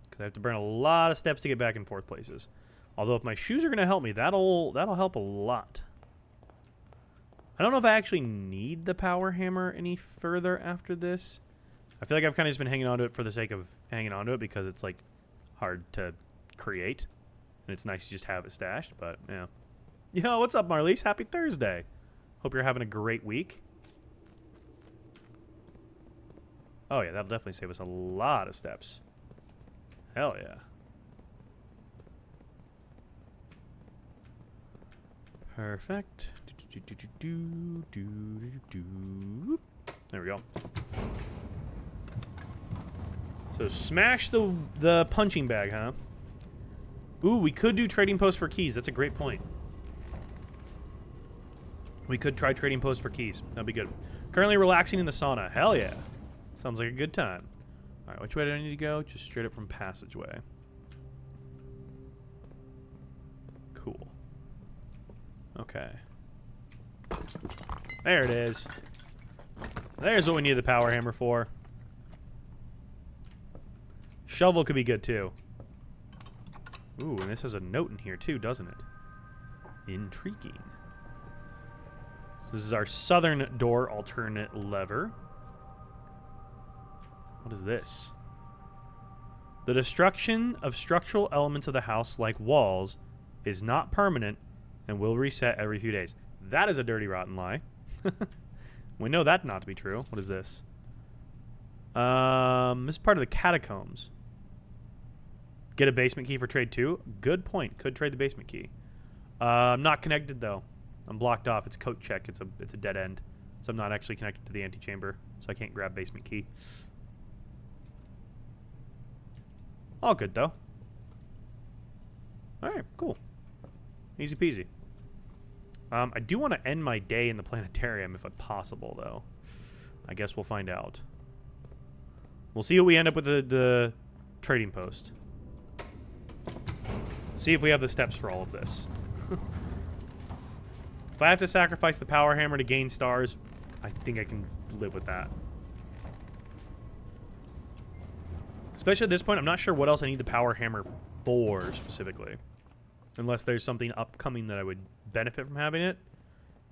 A: Because I have to burn a lot of steps to get back and forth places. Although if my shoes are going to help me, that'll help a lot. I don't know if I actually need the power hammer any further after this. I feel like I've kind of just been hanging on to it for the sake of hanging on to it because it's, like, hard to create. And it's nice to just have it stashed, but, yeah. Yo, what's up, Marlies? Happy Thursday. Hope you're having a great week. Oh, yeah, that'll definitely save us a lot of steps. Hell yeah. Perfect. There we go. So smash the punching bag, huh? Ooh, we could do trading posts for keys. That's a great point. We could try trading posts for keys. That'd be good. Currently relaxing in the sauna. Hell yeah. Sounds like a good time. All right, which way do I need to go? Just straight up from passageway. Cool. Okay. There it is. There's what we need the power hammer for. Shovel could be good too. Ooh, and this has a note in here too, doesn't it? Intriguing. So this is our southern door alternate lever. What is this? The destruction of structural elements of the house, like walls, is not permanent and will reset every few days. That is a dirty, rotten lie. We know that not to be true. What is this? This is part of the catacombs. Get a basement key for trade 2. Good point. Could trade the basement key. I'm not connected though. I'm blocked off. It's coat check. It's a dead end. So I'm not actually connected to the antechamber. So I can't grab basement key. All good though. Alright, cool. Easy peasy. I do want to end my day in the planetarium if possible though. I guess we'll find out. We'll see what we end up with the trading post. See if we have the steps for all of this. If I have to sacrifice the power hammer to gain stars, I think I can live with that. Especially at this point, I'm not sure what else I need the power hammer for specifically. Unless there's something upcoming that I would benefit from having it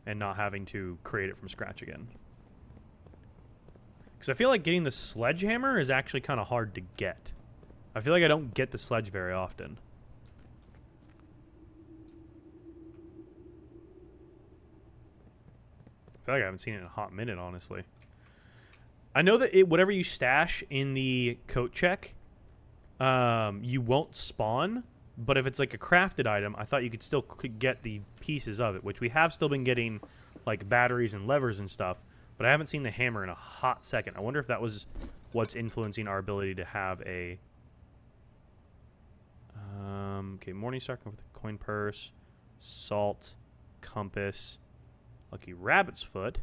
A: and not having to create it from scratch again. Because I feel like getting the sledgehammer is actually kind of hard to get. I feel like I don't get the sledge very often. I feel like I haven't seen it in a hot minute, honestly. I know that whatever you stash in the coat check, you won't spawn. But if it's like a crafted item, I thought you could still get the pieces of it, which we have still been getting, like batteries and levers and stuff. But I haven't seen the hammer in a hot second. I wonder if that was what's influencing our ability to have a... okay, Morningstar with the coin purse, salt, compass, lucky rabbit's foot,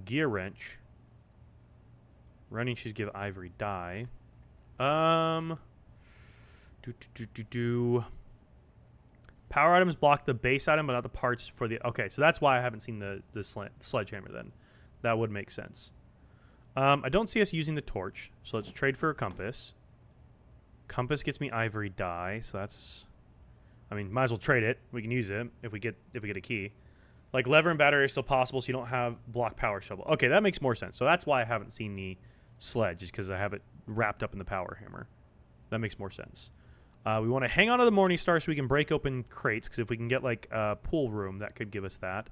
A: gear wrench, running shoes give ivory dye. Power items block the base item, but not the parts for the... Okay, so that's why I haven't seen the sledgehammer then. That would make sense. I don't see us using the torch, so let's trade for a compass. Compass gets me ivory dye, so that's... I mean, might as well trade it. We can use it if we get a key. Like, lever and battery are still possible, so you don't have block power shovel. Okay, that makes more sense. So that's why I haven't seen the sledge, is because I have it wrapped up in the power hammer. That makes more sense. We want to hang on to the Morningstar so we can break open crates, because if we can get, like, a pool room, that could give us that.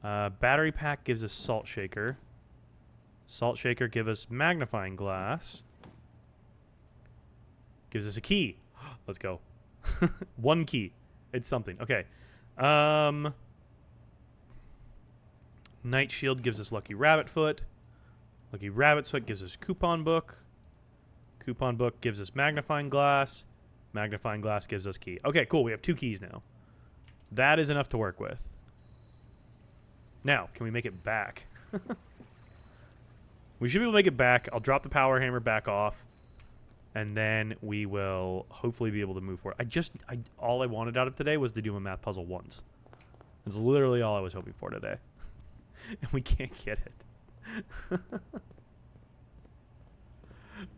A: Battery pack gives us salt shaker. Salt shaker gives us magnifying glass. Gives us a key. Let's go. 1 key. It's something. Okay. Night shield gives us lucky rabbit foot. Lucky rabbit foot gives us coupon book. Coupon book gives us magnifying glass. Magnifying glass gives us key. Okay, cool. We have 2 keys now. That is enough to work with. Now, can we make it back? We should be able to make it back. I'll drop the power hammer back off. And then we will hopefully be able to move forward. All I wanted out of today was to do a math puzzle once. That's literally all I was hoping for today. And we can't get it.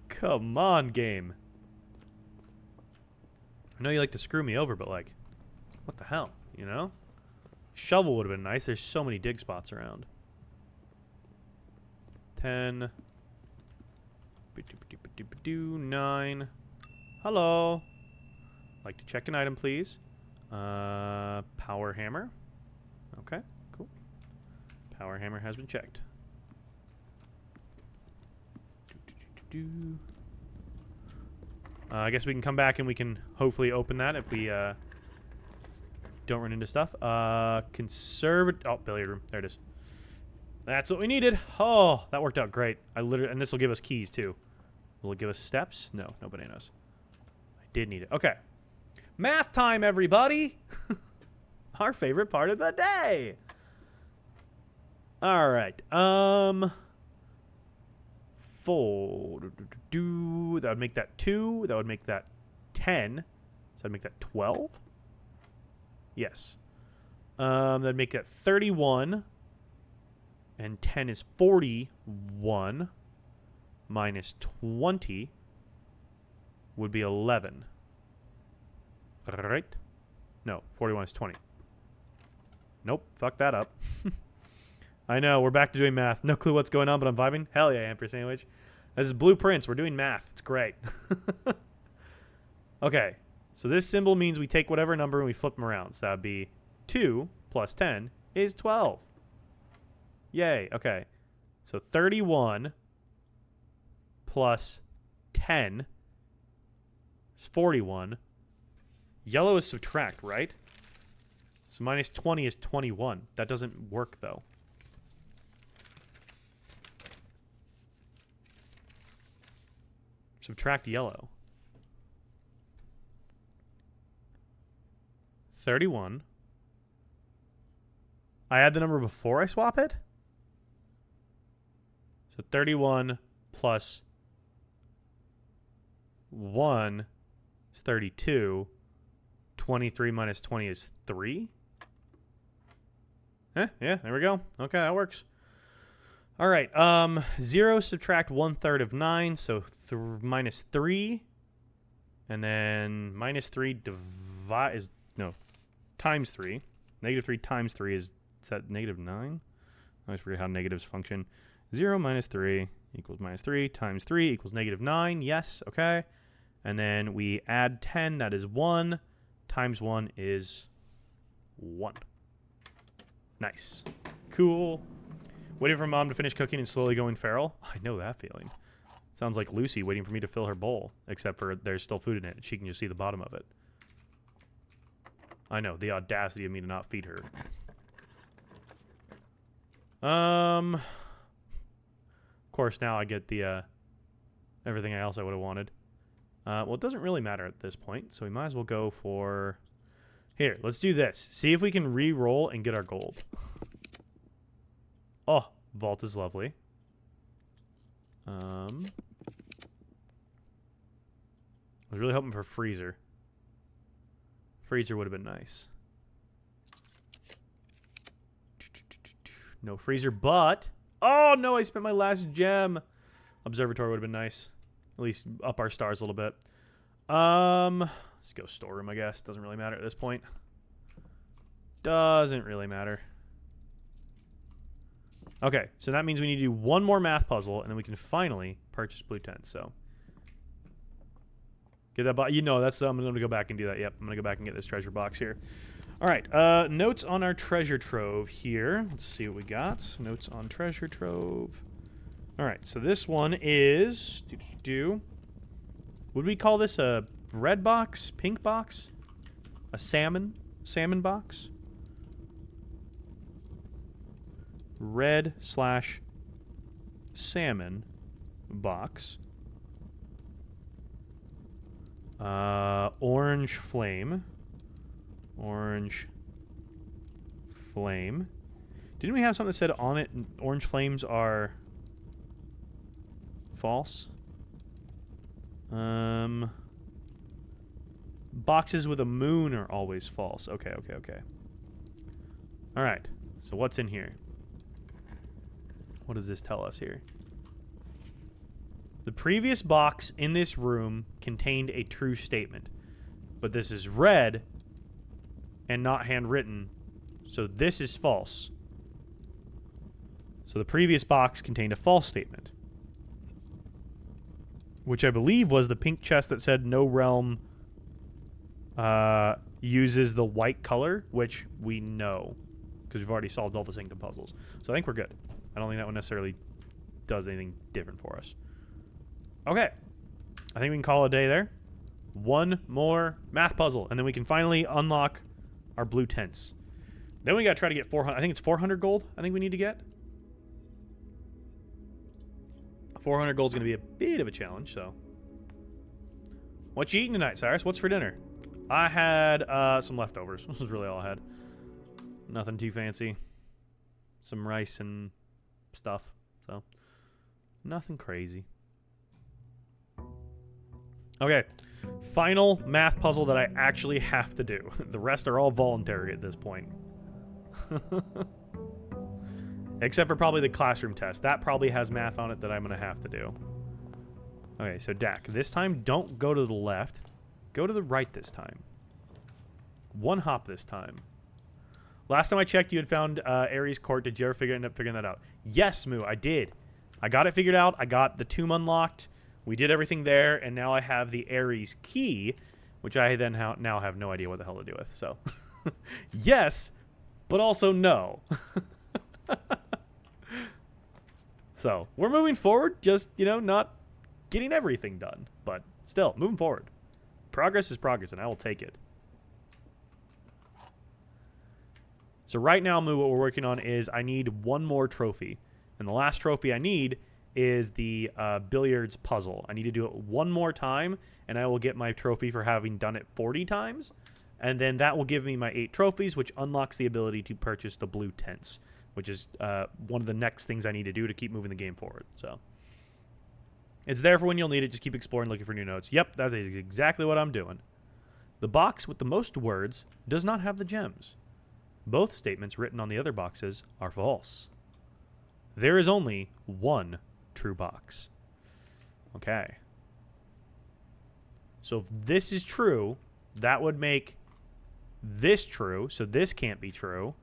A: Come on, game. I know you like to screw me over, but like, what the hell, you know? Shovel would have been nice. There's so many dig spots around. 10. 9. Hello. Like to check an item, please. Power hammer. Okay, cool. Power hammer has been checked. I guess we can come back and we can hopefully open that if we don't run into stuff. Oh, billiard room. There it is. That's what we needed. Oh, that worked out great. And this will give us keys too. Will it give us steps? No, no bananas. I did need it. Okay. Math time, everybody. Our favorite part of the day. All right. 4. That would make that 2. That would make that 10. So that'd make that 12. Yes. That'd make that 31. And 10 is 41. Minus 20 would be 11. Right? No, 41 is 20. Nope, fuck that up. I know, we're back to doing math. No clue what's going on, but I'm vibing. Hell yeah, Amper Sandwich. This is Blueprints. We're doing math. It's great. Okay, so this symbol means we take whatever number and we flip them around. So that would be 2 plus 10 is 12. Yay, okay. So 31 plus 10 is 41. Yellow is subtract, right? So minus 20 is 21. That doesn't work, though. Subtract yellow. 31. I add the number before I swap it? So 31 plus 1 is 32. 23 minus 20 is 3. Yeah, there we go. Okay, that works. All right, 0 subtract 1/3 of 9, so minus 3. And then minus 3 times 3. Negative 3 times 3 is that negative 9? I always forget how negatives function. 0 minus 3 equals minus 3 times 3 equals negative 9. Yes, okay. And then we add 10, that is 1. Times 1 is 1. Nice. Cool. Waiting for Mom to finish cooking and slowly going feral. I know that feeling. Sounds like Lucy waiting for me to fill her bowl, except for there's still food in it. She can just see the bottom of it. I know, the audacity of me to not feed her. Of course, now I get the, everything else I would have wanted. Well, it doesn't really matter at this point, so we might as well go for... Here, let's do this. See if we can re-roll and get our gold. Oh, vault is lovely. I was really hoping for freezer. Freezer would have been nice. No freezer, but... Oh, no, I spent my last gem. Observatory would have been nice. At least up our stars a little bit. Let's go storeroom, I guess. Doesn't really matter at this point. Doesn't really matter. Okay, so that means we need to do one more math puzzle, and then we can finally purchase blue tents, so. Get that box. You know, that's I'm going to go back and do that. Yep, I'm going to go back and get this treasure box here. All right, notes on our treasure trove here. Let's see what we got. Notes on treasure trove. All right, so this one is... Would we call this a red box? Pink box? A salmon? Salmon box? Red/salmon box. Orange flame. Orange flame. Didn't we have something that said on it orange flames are false? Boxes with a moon are always false. Okay. All right. So what's in here? What does this tell us here? The previous box in this room contained a true statement, but this is red and not handwritten, so this is false. So the previous box contained a false statement, which I believe was the pink chest that said no realm uses the white color, which we know because we've already solved all the Sanctum puzzles. So I think we're good. I don't think that one necessarily does anything different for us. Okay. I think we can call it a day there. One more math puzzle, and then we can finally unlock our blue tents. Then we got to try to get 400. I think it's 400 gold I think we need to get. 400 gold is going to be a bit of a challenge, so. What you eating tonight, Cyrus? What's for dinner? I had some leftovers. This was really all I had. Nothing too fancy. Some rice and stuff, so nothing crazy. Okay, final math puzzle that I actually have to do. The rest are all voluntary at this point. Except for probably the classroom test. That probably has math on it that I'm going to have to do. Okay, so Dak, this time don't go to the left. Go to the right this time. One hop this time. Last time I checked, you had found Ares Court. Did you ever end up figuring that out? Yes, Moo, I did. I got it figured out. I got the tomb unlocked. We did everything there, and now I have the Ares key, which I then now have no idea what the hell to do with. So, yes, but also no. So, we're moving forward, just, you know, not getting everything done, but still, moving forward. Progress is progress, and I will take it. So right now, Moo, what we're working on is I need one more trophy. And the last trophy I need is the billiards puzzle. I need to do it one more time, and I will get my trophy for having done it 40 times. And then that will give me my 8 trophies, which unlocks the ability to purchase the blue tents, which is one of the next things I need to do to keep moving the game forward. So it's there for when you'll need it. Just keep exploring, looking for new notes. Yep, that is exactly what I'm doing. The box with the most words does not have the gems. Both statements written on the other boxes are false. There is only one true box. Okay. So if this is true, that would make this true, so this can't be true.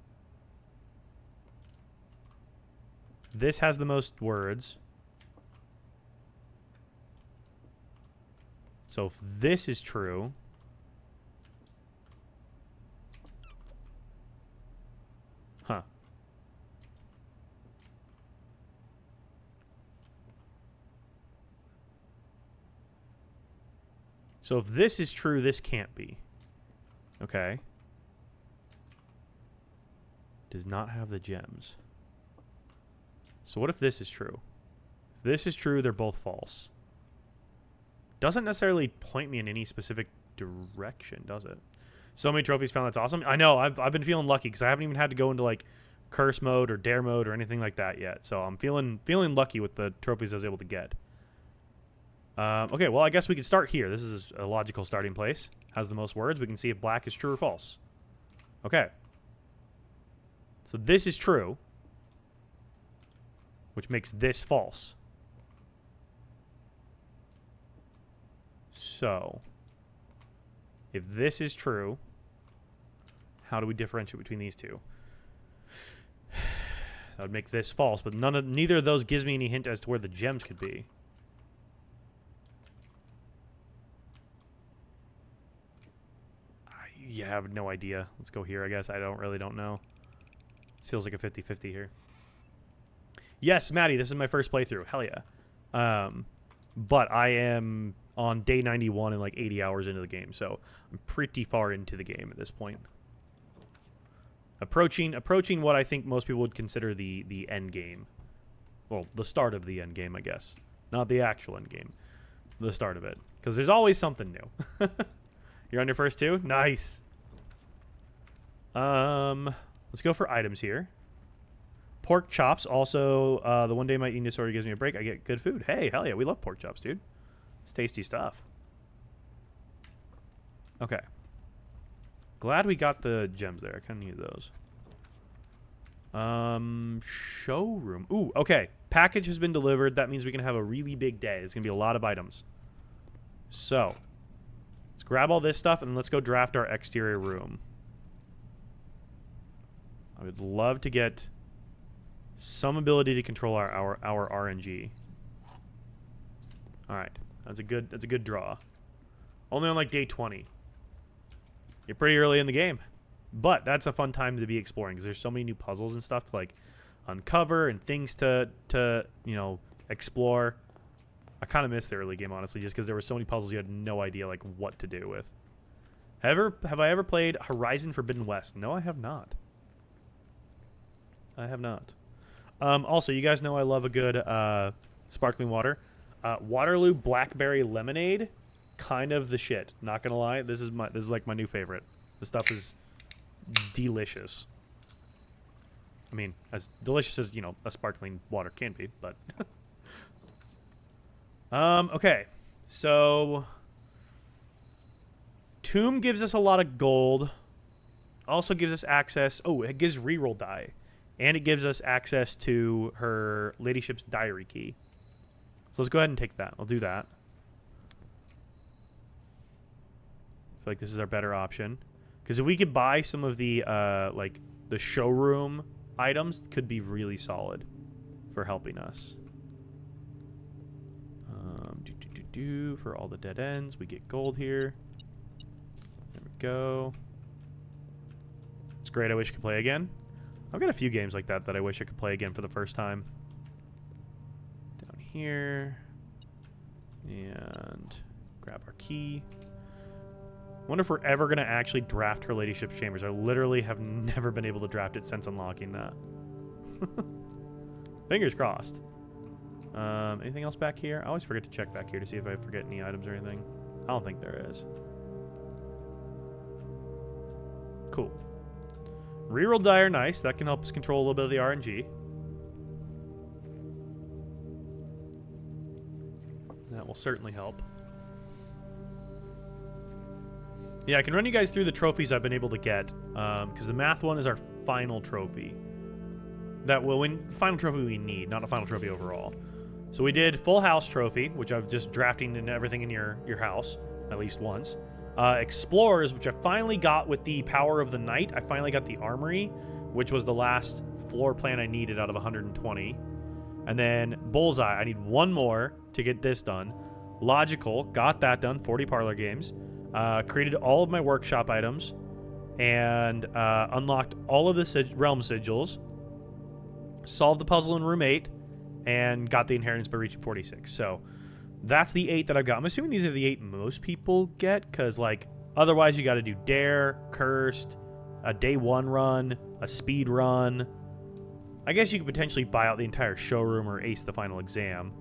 A: This has the most words. So if this is true... Huh. So if this is true, this can't be. Okay. Does not have the gems. So what if this is true? If this is true, they're both false. Doesn't necessarily point me in any specific direction, does it? So many trophies found. That's awesome. I know. I've been feeling lucky because I haven't even had to go into like curse mode or dare mode or anything like that yet. So I'm feeling lucky with the trophies I was able to get. Okay, well, I guess we can start here. This is a logical starting place. Has the most words. We can see if black is true or false. Okay. So this is true, which makes this false. So, if this is true, how do we differentiate between these two? That would make this false, but neither of those gives me any hint as to where the gems could be. Yeah, I have no idea. Let's go here, I guess. I don't know. This feels like a 50-50 here. Yes, Maddie, this is my first playthrough. Hell yeah. But I am on day 91 and like 80 hours into the game, so I'm pretty far into the game at this point. Approaching what I think most people would consider the end game. Well, the start of the end game, I guess. Not the actual end game. The start of it. Because there's always something new. You're on your first two? Nice. Let's go for items here. Pork chops. Also, the one day my eating disorder gives me a break. I get good food. Hey, hell yeah. We love pork chops, dude. It's tasty stuff. Okay. Glad we got the gems there. I kind of need those. Showroom. Ooh, okay. Package has been delivered. That means we can have a really big day. There's going to be a lot of items. So, let's grab all this stuff and let's go draft our exterior room. I would love to get some ability to control our RNG. All right. That's a good draw. Only on like day 20. You're pretty early in the game. But that's a fun time to be exploring because there's so many new puzzles and stuff to like uncover and things to you know, explore. I kind of missed the early game, honestly, just because there were so many puzzles you had no idea like what to do with. Have I ever played Horizon Forbidden West? No, I have not. I have not. Also, you guys know I love a good sparkling water. Waterloo Blackberry Lemonade, kind of the shit. Not gonna lie, this is like my new favorite. This stuff is delicious. I mean, as delicious as, you know, a sparkling water can be, but okay. So Tomb gives us a lot of gold. Also gives us access. Oh, it gives reroll die. And it gives us access to her ladyship's diary key. So let's go ahead and take that. I'll do that. I feel like this is our better option. Because if we could buy some of the like the showroom items, could be really solid for helping us. For all the dead ends, we get gold here. There we go. It's great. I wish I could play again. I've got a few games like that I wish I could play again for the first time. Down here. And grab our key. Wonder if we're ever going to actually draft her ladyship's chambers. I literally have never been able to draft it since unlocking that. Fingers crossed. Anything else back here? I always forget to check back here to see if I forget any items or anything. I don't think there is. Cool. Reroll die are nice. That can help us control a little bit of the RNG. That will certainly help. Yeah, I can run you guys through the trophies I've been able to get, because the math one is our final trophy. That will win. Final trophy we need, not a final trophy overall. So we did full house trophy, which I've just drafting and everything in your house at least once. Explorers, which I finally got with the power of the night. I finally got the armory, which was the last floor plan I needed out of 120. And then bullseye, I need one more to get this done. Logical, got that done. 40 parlor games. Created all of my workshop items and unlocked all of the realm sigils. Solved the puzzle in room 8 and got the inheritance by reaching 46. So that's the 8 that I've got. I'm assuming these are the 8 most people get, because like otherwise you got to do dare, cursed, a day 1 run, a speed run. I guess you could potentially buy out the entire showroom or ace the final exam,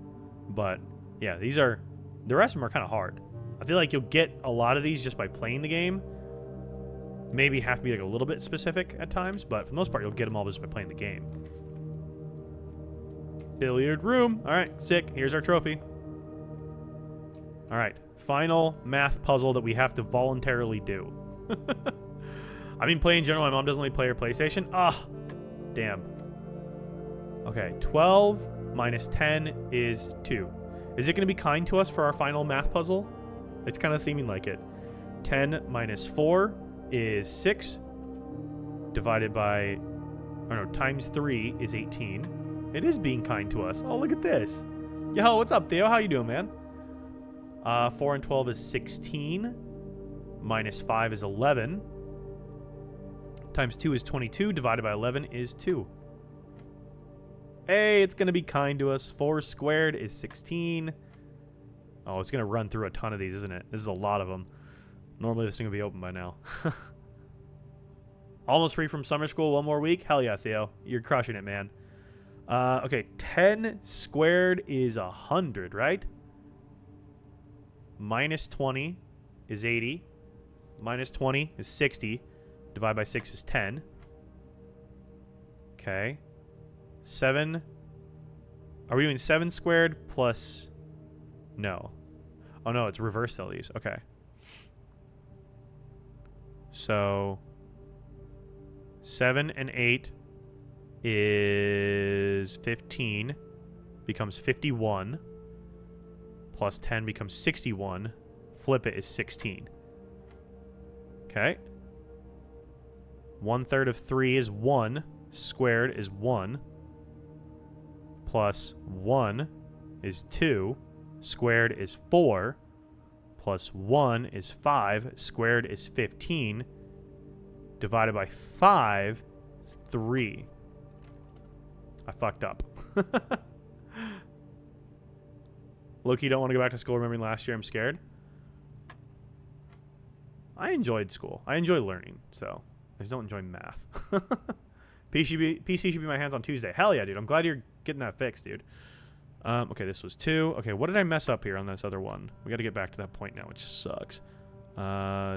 A: but yeah, these are, the rest of them are kind of hard. I feel like you'll get a lot of these just by playing the game. Maybe have to be like a little bit specific at times, but for the most part you'll get them all just by playing the game. Billiard room. All right, sick. Here's our trophy. All right, final math puzzle that we have to voluntarily do. I mean, play in general. My mom doesn't let me play her PlayStation. Ah, damn. Okay, 12 minus 10 is 2. Is it going to be kind to us for our final math puzzle? It's kind of seeming like it. 10 minus 4 is 6. Divided by, or no, times 3 is 18. It is being kind to us. Oh, look at this. Yo, what's up, Theo? How you doing, man? 4 and 12 is 16. Minus 5 is 11. times 2 is 22, divided by 11 is 2. Hey, it's going to be kind to us. 4 squared is 16. Oh, it's going to run through a ton of these, isn't it? This is a lot of them. Normally this thing would be open by now. Almost free from summer school, 1 more week? Hell yeah, Theo. You're crushing it, man. Okay, 10 squared is 100, right? Minus 20 is 80. Minus 20 is 60. Divide by 6 is 10. Okay. 7. Are we doing 7 squared plus... No. Oh, no, it's reverse all these. Okay. So... 7 and 8 is 15. Becomes 51. Plus 10 becomes 61. Flip it is 16. Okay. 1/3 of 3 is 1. Squared is 1. Plus 1 is 2. Squared is 4. Plus 1 is 5. Squared is 15. Divided by 5 is 3. I fucked up. Loki, don't want to go back to school remembering last year. I'm scared. I enjoyed school. I enjoy learning, so I just don't enjoy math. PC should be my hands on Tuesday. Hell yeah, dude. I'm glad you're getting that fixed, dude. Okay, this was 2. Okay, what did I mess up here on this other one? We got to get back to that point now, which sucks.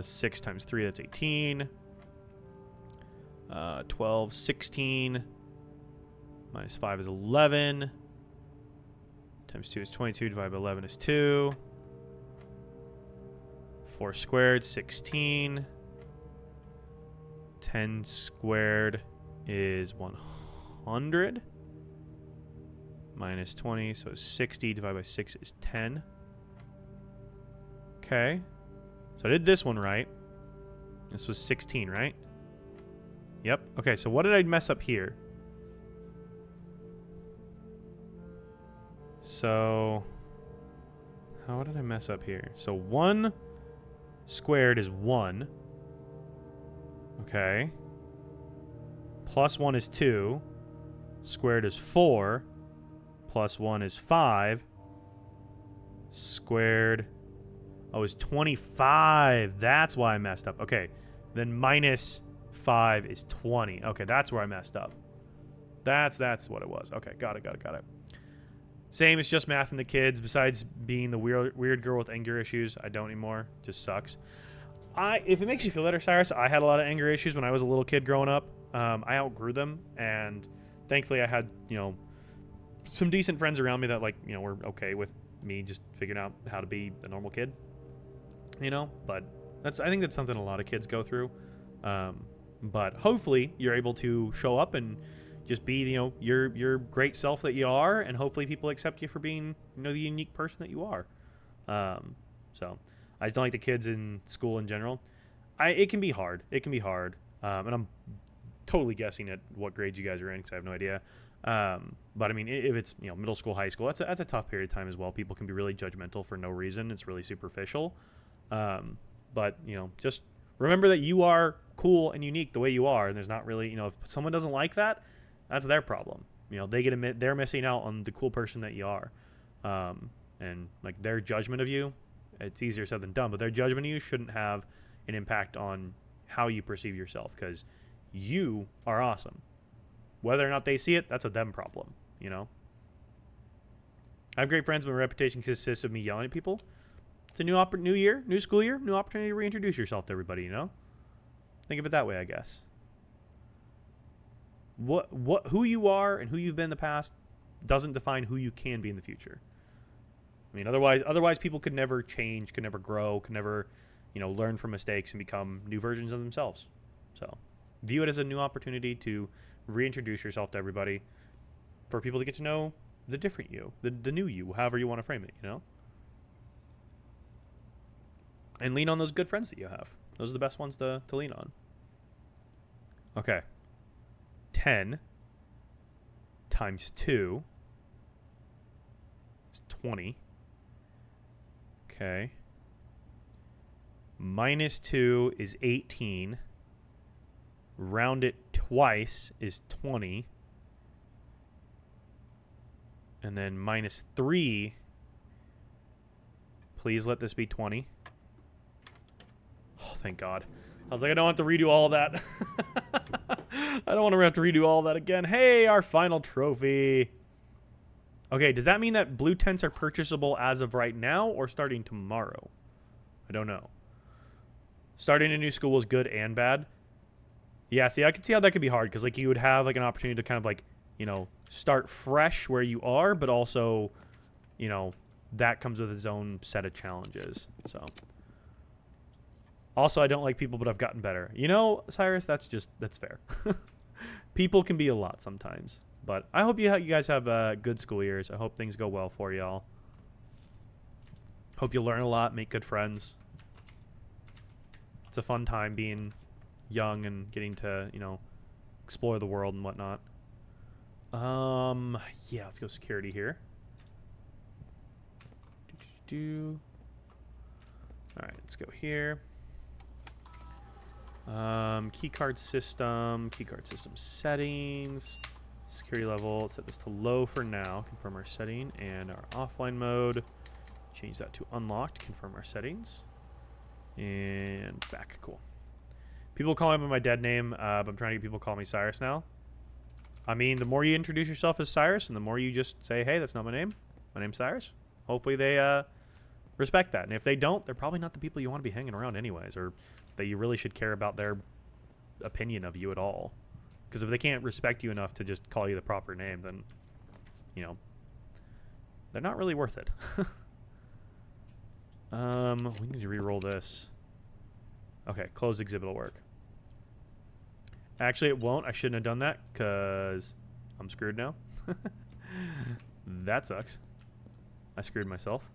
A: 6 times 3, that's 18. 12, 16. Minus 5 is 11. Times 2 is 22. Divided by 11 is 2. 4 squared, 16. 10 squared is 100. Minus 20, so 60. Divided by 6 is 10. Okay. So I did this one right. This was 16, right? Yep. Okay, so what did I mess up here? So... How did I mess up here? So 1 squared is 1. Okay. Plus 1 is 2. Squared is 4. Plus 1 is 5. Squared... Oh, is 25. That's why I messed up. Okay. Then minus 5 is 20. Okay, that's where I messed up. That's what it was. Okay, got it. Same, it's just math and the kids. Besides being the weird girl with anger issues, I don't anymore. Just sucks. If it makes you feel better, Cyrus, I had a lot of anger issues when I was a little kid growing up. I outgrew them, and thankfully I had, some decent friends around me that, were okay with me just figuring out how to be a normal kid. But I think that's something a lot of kids go through. But hopefully you're able to show up and just be, your great self that you are, and hopefully people accept you for being, the unique person that you are. So I just don't like the kids in school in general. It can be hard. And I'm totally guessing at what grades you guys are in because I have no idea. But I mean, if it's, middle school, high school, that's a tough period of time as well. People can be really judgmental for no reason. It's really superficial. But, just remember that you are cool and unique the way you are. And there's not really, if someone doesn't like that, that's their problem. They're missing out on the cool person that you are. And their judgment of you, it's easier said than done, but their judgment of you shouldn't have an impact on how you perceive yourself, because you are awesome. Whether or not they see it, that's a them problem, I have great friends, but my reputation consists of me yelling at people. It's a new year, new school year, new opportunity to reintroduce yourself to everybody, Think of it that way, I guess. Who you are and who you've been in the past doesn't define who you can be in the future. I mean, otherwise people could never change, could never grow, could never, learn from mistakes and become new versions of themselves. So view it as a new opportunity to reintroduce yourself to everybody, for people to get to know the different you, the new you, however you want to frame it, And lean on those good friends that you have. Those are the best ones to lean on. Okay. 10 times 2 is 20. Okay. Minus 2 is 18. round it twice is 20. And then minus 3. Please let this be 20. Oh, thank God. I was like, I don't have to redo all that. I don't want to have to redo all that again. Hey, our final trophy. Okay, does that mean that blue tents are purchasable as of right now or starting tomorrow? I don't know. Starting a new school is good and bad. Yeah, I can see how that could be hard because like you would have like an opportunity to kind of like, you know, start fresh where you are, but also, you know, that comes with its own set of challenges. So, also, I don't like people, but I've gotten better. You know, Cyrus, that's fair. People can be a lot sometimes, but I hope you guys have good school years. I hope things go well for y'all. Hope you learn a lot, make good friends. It's a fun time being young and getting to, you know, explore the world and whatnot. Yeah, let's go security here. All right, let's go here. Keycard system settings, security level. Let's set this to low for now. Confirm our setting and our offline mode. Change that to unlocked. Confirm our settings and back. Cool. People call me by my dead name, but I'm trying to get people to call me Cyrus now. I mean, the more you introduce yourself as Cyrus and the more you just say, hey, that's not my name. My name's Cyrus. Hopefully they respect that. And if they don't, they're probably not the people you want to be hanging around anyways, or that you really should care about their opinion of you at all. Because if they can't respect you enough to just call you the proper name, then, you know, they're not really worth it. We need to re-roll this. Okay, closed exhibit will work. Actually, it won't. I shouldn't have done that because I'm screwed now. That sucks. I screwed myself.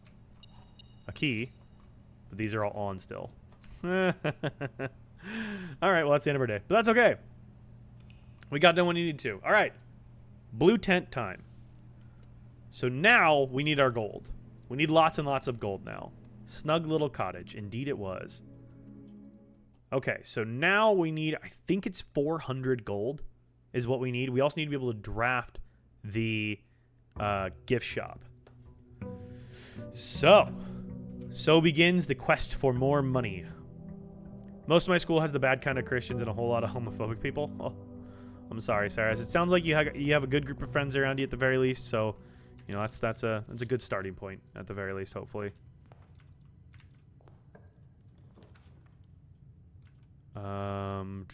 A: A key, but these are all on still. All right, well, that's the end of our day, but that's okay. We got done when we needed to. All right, blue tent time. So now we need our gold. We need lots and lots of gold now. Snug little cottage. Indeed it was. Okay, so now we need, I think it's 400 gold is what we need. We also need to be able to draft the gift shop. So begins the quest for more money. Most of my school has the bad kind of Christians and a whole lot of homophobic people. Oh, I'm sorry, Cyrus. It sounds like you have a good group of friends around you at the very least. So, you know, that's a good starting point at the very least, hopefully. Let's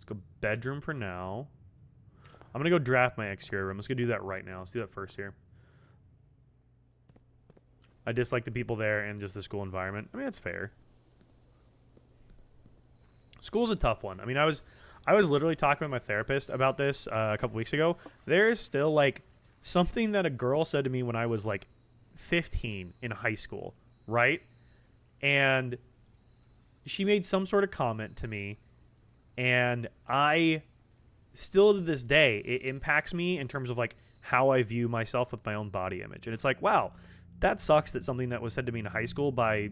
A: go bedroom for now. I'm gonna go draft my exterior room. Let's go do that right now. Let's do that first here. I dislike the people there and just the school environment. I mean, that's fair. School's a tough one. I mean, I was literally talking with my therapist about this a couple weeks ago. There's still like something that a girl said to me when I was like 15 in high school, right? And she made some sort of comment to me, and I still to this day, it impacts me in terms of like how I view myself with my own body image. And it's like, wow, that sucks that something that was said to me in high school by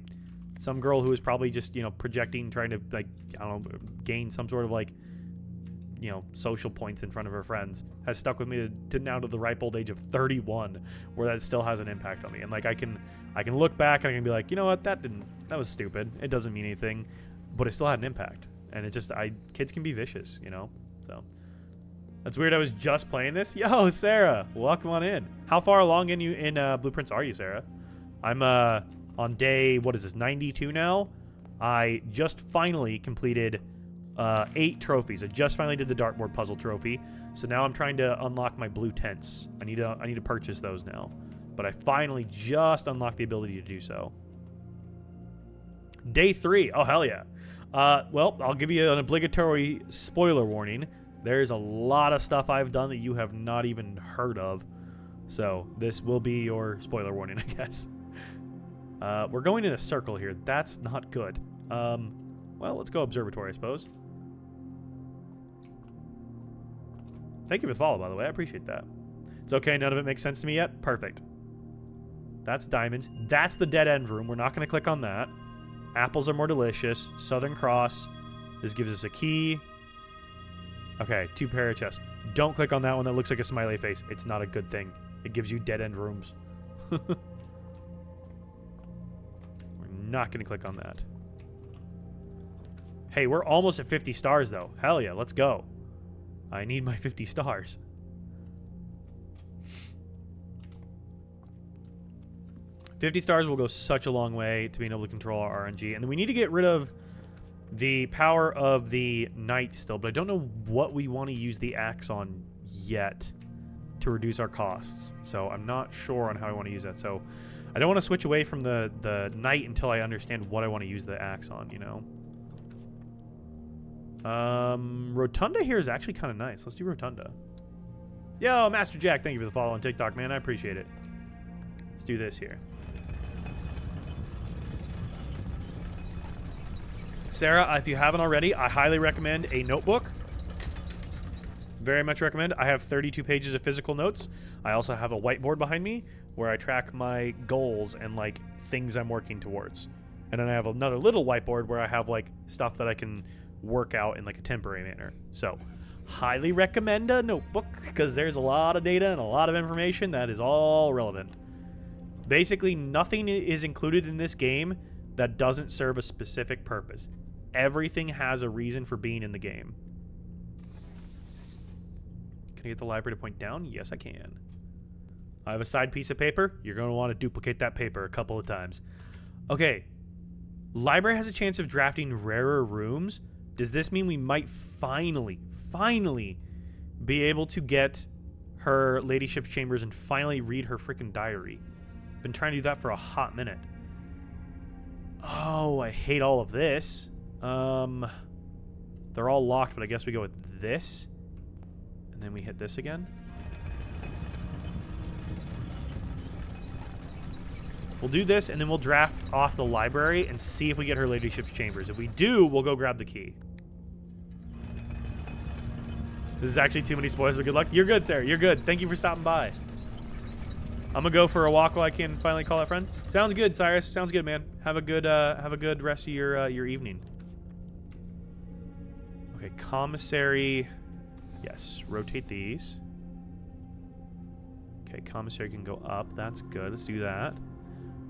A: some girl who was probably just, you know, projecting, trying to like, I don't know, gain some sort of like, you know, social points in front of her friends has stuck with me to now to the ripe old age of 31, where that still has an impact on me. And like, I can look back and I can be like, you know what, that was stupid. It doesn't mean anything, but it still had an impact. And it just, kids can be vicious, you know? So that's weird. I was just playing this. Yo, Sarah, welcome on in. How far along in Blueprints are you, Sarah? I'm on day, what is this, 92 now? I just finally completed 8 trophies. I just finally did the dartboard puzzle trophy. So now I'm trying to unlock my blue tents. I need to purchase those now. But I finally just unlocked the ability to do so. Day 3. Oh, hell yeah. Well, I'll give you an obligatory spoiler warning. There's a lot of stuff I've done that you have not even heard of. So this will be your spoiler warning, I guess. We're going in a circle here. That's not good. Well, let's go observatory, I suppose. Thank you for the follow, by the way. I appreciate that. It's okay. None of it makes sense to me yet. Perfect. That's diamonds. That's the dead end room. We're not going to click on that. Apples are more delicious. Southern Cross. This gives us a key. Okay, 2 pair of chests. Don't click on that one that looks like a smiley face. It's not a good thing. It gives you dead-end rooms. We're not going to click on that. Hey, we're almost at 50 stars, though. Hell yeah, let's go. I need my 50 stars. $50 stars will go such a long way to being able to control our RNG. And then we need to get rid of the power of the knight still, but I don't know what we want to use the axe on yet to reduce our costs. So I'm not sure on how I want to use that. So I don't want to switch away from the knight until I understand what I want to use the axe on, you know? Rotunda here is actually kind of nice. Let's do Rotunda. Yo, Master Jack, thank you for the follow on TikTok, man. I appreciate it. Let's do this here. Sarah, if you haven't already, I highly recommend a notebook. Very much recommend. I have 32 pages of physical notes. I also have a whiteboard behind me where I track my goals and like things I'm working towards. And then I have another little whiteboard where I have like stuff that I can work out in like a temporary manner. So highly recommend a notebook because there's a lot of data and a lot of information that is all relevant. Basically, nothing is included in this game that doesn't serve a specific purpose. Everything has a reason for being in the game. Can I get the library to point down? Yes, I can. I have a side piece of paper. You're going to want to duplicate that paper a couple of times. Okay. Library has a chance of drafting rarer rooms. Does this mean we might finally be able to get her ladyship's chambers and finally read her freaking diary? Been trying to do that for a hot minute. Oh, I hate all of this. They're all locked, but I guess we go with this. And then we hit this again. We'll do this, and then we'll draft off the library and see if we get her ladyship's chambers. If we do, we'll go grab the key. This is actually too many spoilers, but good luck. You're good, Sarah. You're good. Thank you for stopping by. I'm gonna go for a walk while I can finally call that friend. Sounds good, Cyrus. Sounds good, man. Have a good rest of your evening. Okay, commissary. Yes, rotate these. Okay, commissary can go up. That's good. Let's do that.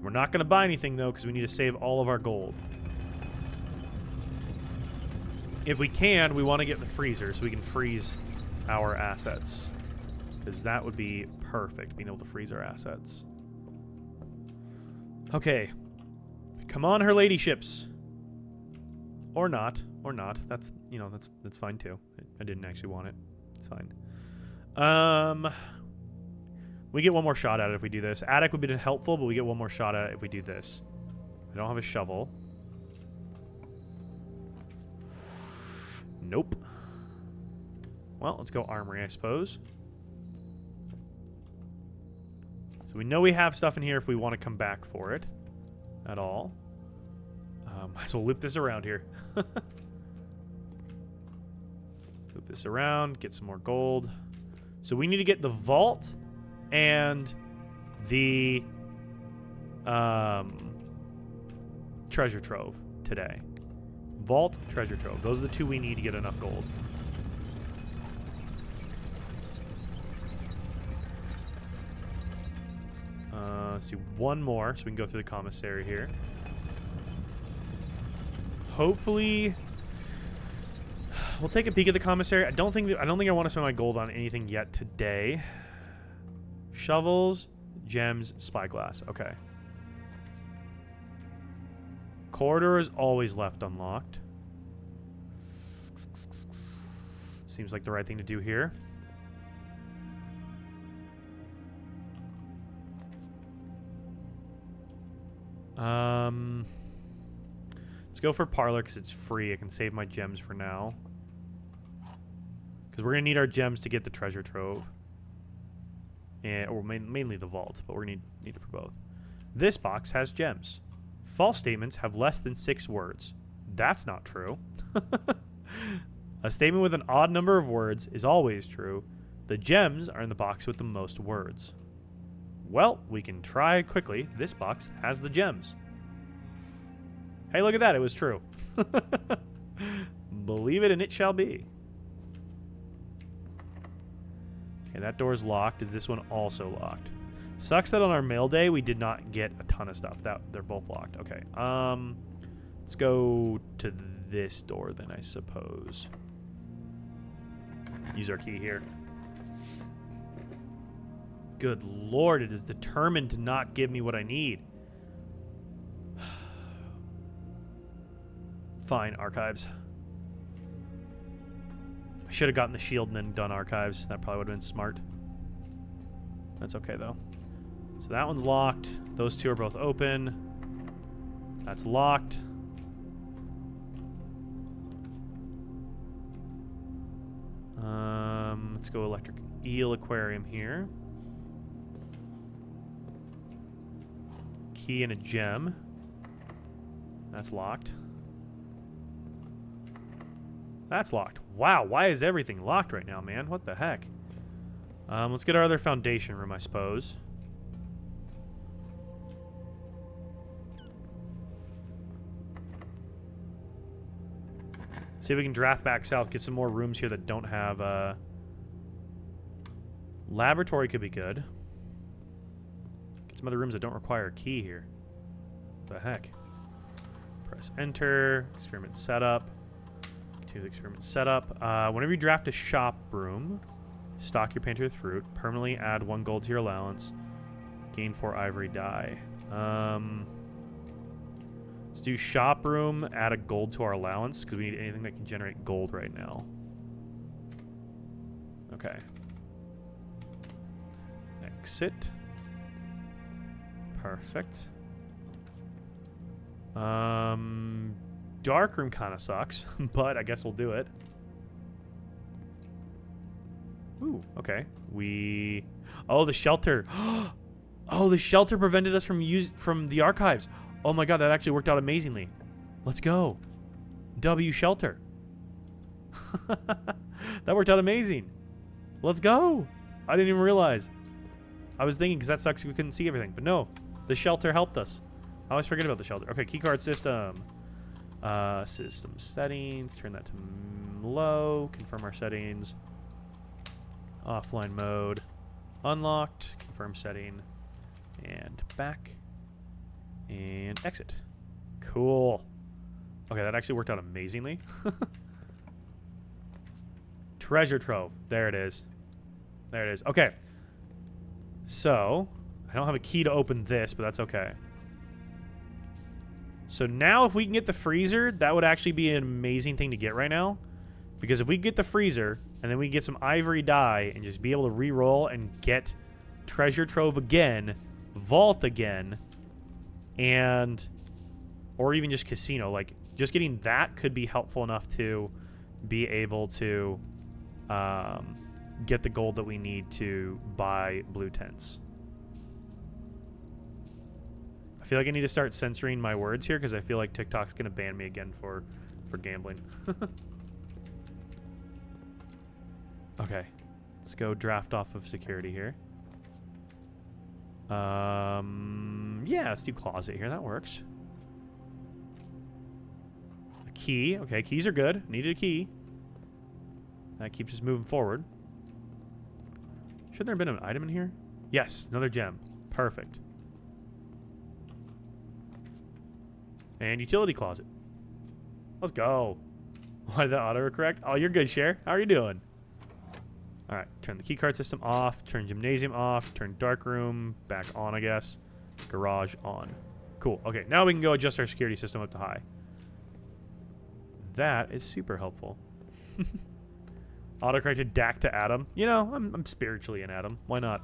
A: We're not gonna buy anything though, because we need to save all of our gold. If we can, we want to get the freezer so we can freeze our assets. Because that would be perfect, being able to freeze our assets. Okay. Come on, her ladyships. Or not. Or not. That's, you know, that's fine too. I didn't actually want it. It's fine. We get one more shot at it if we do this. Attic would be helpful, but we get one more shot at it if we do this. I don't have a shovel. Nope. Well, let's go armory, I suppose. So we know we have stuff in here if we want to come back for it at all. Might as well loop this around here. Loop this around, get some more gold. So we need to get the vault and the treasure trove today. Vault, treasure trove. Those are the two we need to get enough gold. Let's do one more so we can go through the commissary here. Hopefully, we'll take a peek at the commissary. I don't think I want to spend my gold on anything yet today. Shovels, gems, spyglass. Okay. Corridor is always left unlocked. Seems like the right thing to do here. Let's go for parlor because it's free. I can save my gems for now. Because we're going to need our gems to get the treasure trove. Or mainly the vault, but we're going to need it for both. This box has gems. False statements have less than 6 words. That's not true. A statement with an odd number of words is always true. The gems are in the box with the most words. Well, we can try quickly. This box has the gems. Hey, look at that. It was true. Believe it and it shall be. Okay, that door's locked. Is this one also locked? Sucks that on our mail day we did not get a ton of stuff. That they're both locked. Okay. Let's go to this door then, I suppose. Use our key here. Good lord, it is determined to not give me what I need. Fine, archives. I should have gotten the shield and then done archives. That probably would have been smart. That's okay, though. So that one's locked. Those two are both open. That's locked. Let's go electric eel aquarium here. Key and a gem. That's locked. That's locked. Wow, why is everything locked right now, man? What the heck? Let's get our other foundation room, I suppose. See if we can draft back south, get some more rooms here that don't have, laboratory could be good. Get some other rooms that don't require a key here. What the heck? Press enter. Experiment setup. To the experiment setup. Whenever you draft a shop room, stock your painter with fruit. Permanently add 1 gold to your allowance. Gain 4 ivory dye. Let's do shop room. Add a gold to our allowance because we need anything that can generate gold right now. Okay. Exit. Perfect. Dark room kind of sucks, but I guess we'll do it. Ooh, okay. Oh, the shelter. Oh, the shelter prevented us from the archives. Oh my god, that actually worked out amazingly. Let's go. W shelter. That worked out amazing. Let's go. I didn't even realize. I was thinking because that sucks we couldn't see everything, but no. The shelter helped us. I always forget about the shelter. Okay, keycard system. System settings. Turn that to low. Confirm our settings. Offline mode. Unlocked. Confirm setting. And back. And exit. Cool. Okay, that actually worked out amazingly. Treasure trove. There it is. There it is. Okay. So, I don't have a key to open this, but that's okay. So now if we can get the freezer, that would actually be an amazing thing to get right now. Because if we get the freezer, and then we get some ivory dye, and just be able to re-roll and get treasure trove again, vault again, and... or even just casino. Like, just getting that could be helpful enough to be able to get the gold that we need to buy blue tents. I feel like I need to start censoring my words here because I feel like TikTok's going to ban me again for gambling. Okay. Let's go draft off of security here. Yeah, let's do closet here. That works. A key. Okay, keys are good. Needed a key. That keeps us moving forward. Shouldn't there have been an item in here? Yes, another gem. Perfect. And utility closet. Let's go. Why did that autocorrect? Oh, you're good, Cher. How are you doing? All right, turn the keycard system off. Turn gymnasium off. Turn dark room back on, I guess. Garage on. Cool. Okay, now we can go adjust our security system up to high. That is super helpful. Autocorrected Dak to Adam. You know, I'm spiritually an Adam. Why not?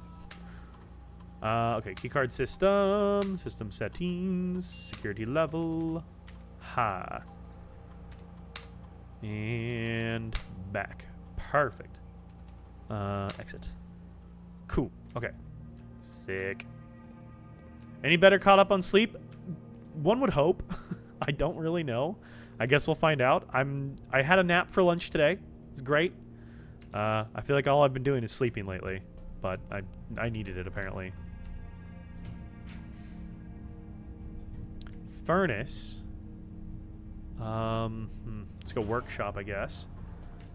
A: Okay, keycard system. System settings. Security level. High. And back. Perfect. Exit. Cool. Okay. Sick. Any better caught up on sleep? One would hope. I don't really know. I guess we'll find out. I had a nap for lunch today. It's great. I feel like all I've been doing is sleeping lately, but I needed it apparently. Furnace. Let's go workshop, I guess.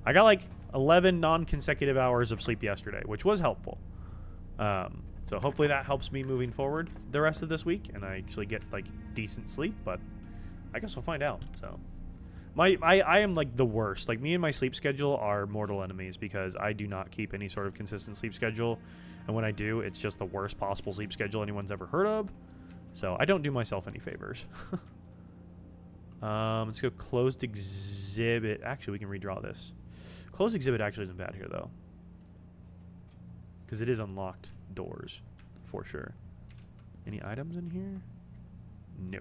A: I got like 11 non-consecutive hours of sleep yesterday, which was helpful. So hopefully that helps me moving forward the rest of this week, and I actually get like decent sleep. But I guess we'll find out. So I am like the worst. Like me and my sleep schedule are mortal enemies because I do not keep any sort of consistent sleep schedule, and when I do, it's just the worst possible sleep schedule anyone's ever heard of. So I don't do myself any favors. Let's go closed exhibit. Actually, we can redraw this. Closed exhibit actually isn't bad here, though. Because it is unlocked doors, for sure. Any items in here? No.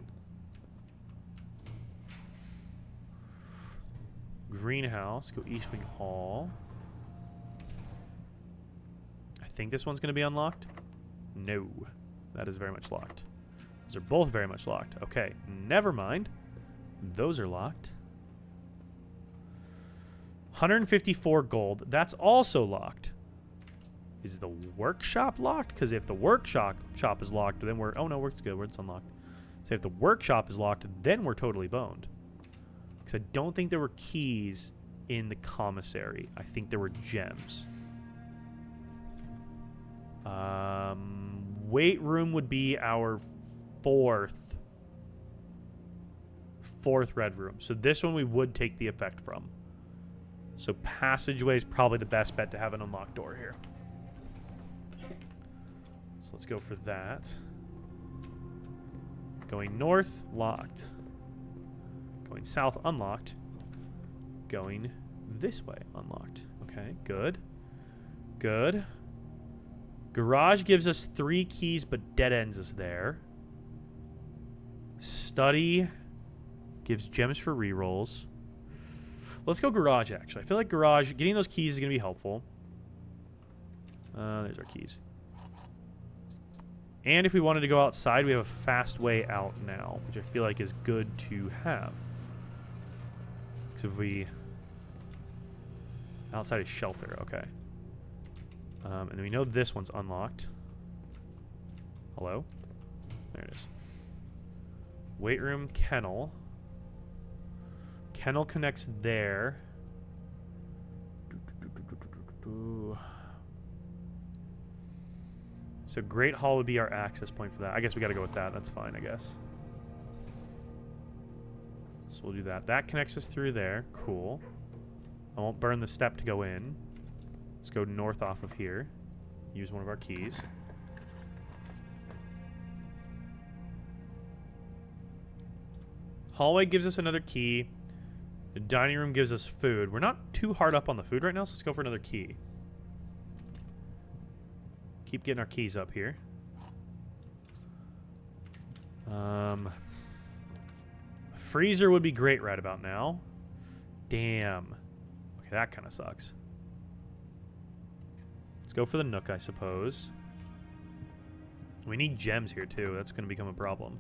A: Greenhouse. Go East Wing Hall. I think this one's going to be unlocked. No. That is very much locked. Those are both very much locked. Okay, never mind. Those are locked. 154 gold. That's also locked. Is the workshop locked? Because if the workshop is locked, then we're... Oh, no, work's good. It's unlocked. So if the workshop is locked, then we're totally boned. Because I don't think there were keys in the commissary. I think there were gems. Weight room would be our fourth red room. So this one we would take the effect from. So passageway is probably the best bet to have an unlocked door here. So let's go for that. Going north, locked. Going south, unlocked. Going this way, unlocked. Okay, good. Good. Garage gives us 3 keys, but dead ends us there. Study gives gems for rerolls. Let's go garage, actually. I feel like garage, getting those keys is going to be helpful. There's our keys. And if we wanted to go outside, we have a fast way out now, which I feel like is good to have. Because if we... Outside is shelter, okay. And then we know this one's unlocked. Hello? There it is. Weight room, kennel. Kennel connects there. So Great Hall would be our access point for that. I guess we got to go with that. That's fine, I guess. So we'll do that. That connects us through there. Cool. I won't burn the step to go in. Let's go north off of here. Use one of our keys. Hallway gives us another key. The dining room gives us food. We're not too hard up on the food right now, so let's go for another key. Keep getting our keys up here. Freezer would be great right about now. Damn. Okay, that kind of sucks. Let's go for the Nook, I suppose. We need gems here, too. That's going to become a problem.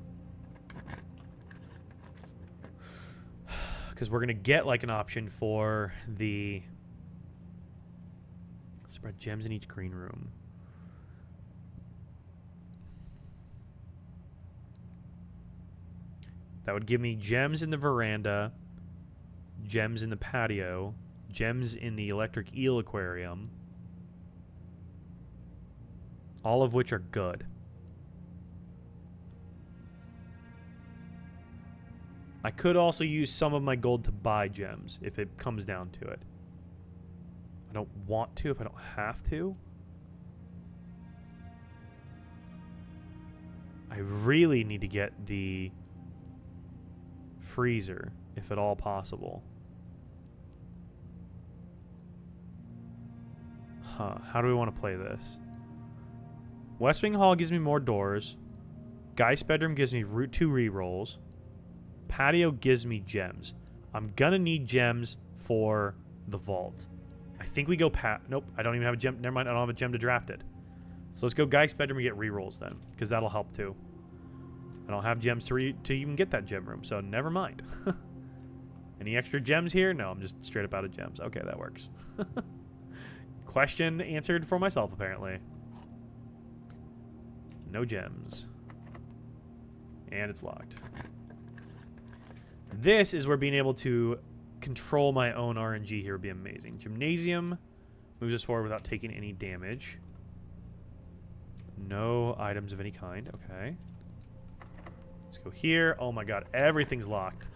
A: Because we're going to get, like, an option for the... Spread gems in each green room. That would give me gems in the veranda, gems in the patio, gems in the electric eel aquarium. All of which are good. I could also use some of my gold to buy gems if it comes down to it. I don't want to if I don't have to. I really need to get the freezer, if at all possible. How do we want to play this? West Wing Hall gives me more doors. Geist bedroom gives me 2 rerolls. Patio gives me gems. I'm gonna need gems for the vault. I think we go nope, I don't even have a gem. Never mind, I don't have a gem to draft it. So let's go Geist bedroom and get rerolls then, because that'll help too. I don't have gems to even get that gem room, so never mind. Any extra gems here? No, I'm just straight up out of gems. Okay, that works. Question answered for myself, apparently. No gems. And it's locked. This is where being able to control my own RNG here would be amazing. Gymnasium moves us forward without taking any damage. No items of any kind. Okay. Let's go here. Oh my god, everything's locked.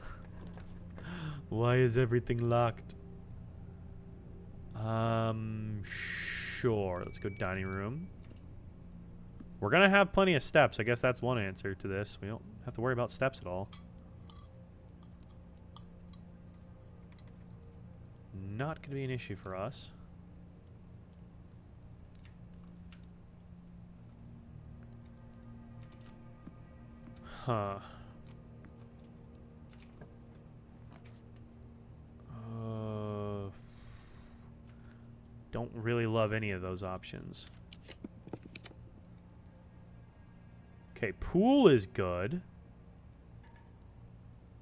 A: Why is everything locked? Sure. Let's go dining room. We're gonna have plenty of steps. I guess that's one answer to this. We don't have to worry about steps at all. Not gonna be an issue for us. Huh. Don't really love any of those options. Okay, pool is good.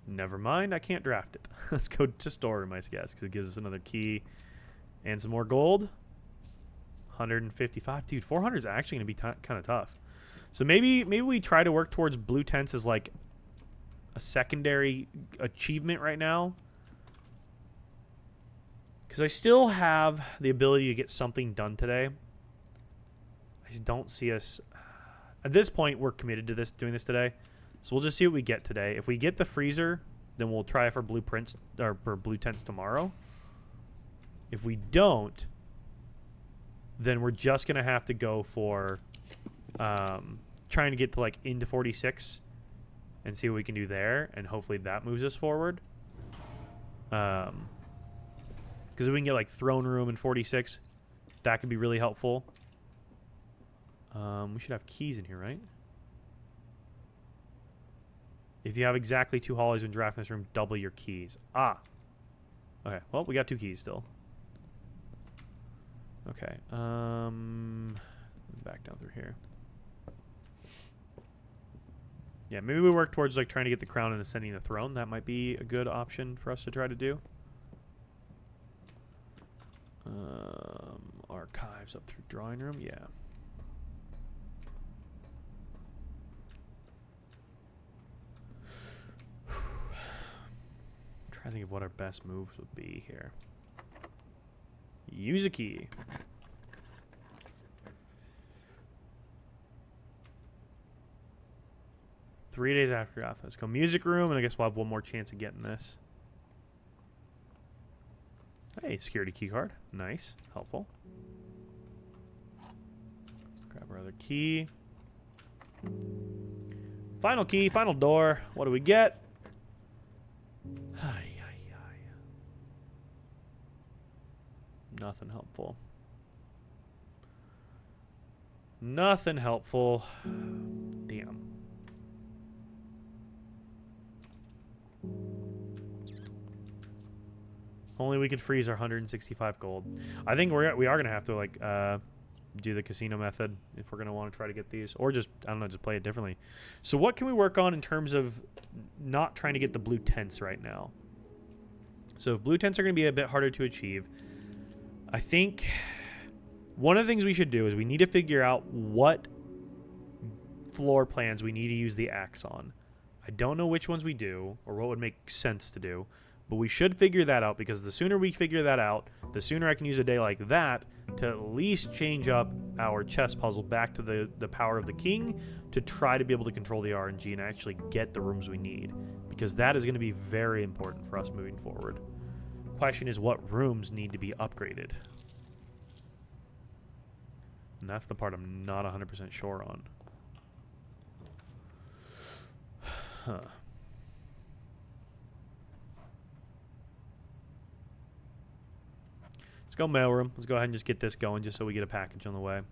A: Never mind, I can't draft it. Let's go to storeroom, I guess, because it gives us another key and some more gold. 155. Dude, 400 is actually going to be kind of tough. So maybe we try to work towards blue tents as like a secondary achievement right now. Because I still have the ability to get something done today. I just don't see us... At this point, we're committed to doing this today. So we'll just see what we get today. If we get the freezer, then we'll try for blueprints or for blue tents tomorrow. If we don't, then we're just going to have to go for trying to get to like into 46 and see what we can do there. And hopefully that moves us forward. Because if we can get like throne room in 46, that could be really helpful. We should have keys in here, right? If you have exactly 2 hollies when drafting this room, double your keys. Ah. Okay. Well, we got 2 keys still. Okay. Back down through here. Yeah, maybe we work towards like trying to get the crown and ascending the throne. That might be a good option for us to try to do. Archives up through drawing room. Yeah. Trying to think of what our best moves would be here. Use a key. Three days after off. Let's go music room, and I guess we'll have one more chance of getting this. Hey, security key card. Nice. Helpful. Grab our other key. Final key, final door. What do we get? Nothing helpful. Nothing helpful. Damn. Only we could freeze our 165 gold. I think we are going to have to like do the casino method if we're going to want to try to get these, or just, I don't know, just play it differently. So what can we work on in terms of not trying to get the blue tents right now? So if blue tents are going to be a bit harder to achieve, I think one of the things we should do is we need to figure out what floor plans we need to use the axe on. I don't know which ones we do or what would make sense to do, but we should figure that out, because the sooner we figure that out, the sooner I can use a day like that to at least change up our chess puzzle back to the power of the king to try to be able to control the RNG and actually get the rooms we need, because that is going to be very important for us moving forward. Question is, what rooms need to be upgraded? And that's the part I'm not 100% sure on. Huh. Let's go mailroom. Let's go ahead and just get this going just so we get a package on the way.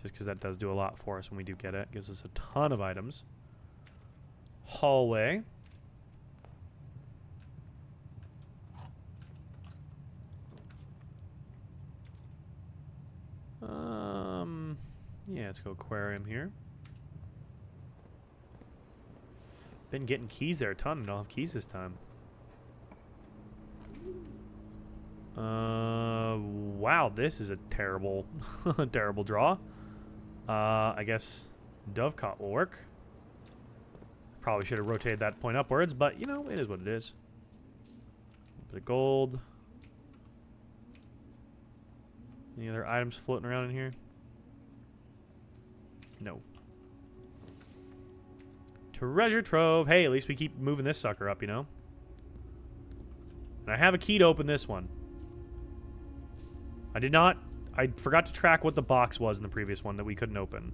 A: Just because that does do a lot for us when we do get it. Gives us a ton of items. Hallway. Yeah, let's go aquarium here. Been getting keys there a ton, and I'll have keys this time. Wow, this is a terrible, terrible draw. I guess Dovecot will work. Probably should have rotated that point upwards, but, you know, it is what it is. A bit of gold. Any other items floating around in here? No. Treasure trove. Hey, at least we keep moving this sucker up, you know? And I have a key to open this one. I forgot to track what the box was in the previous one that we couldn't open.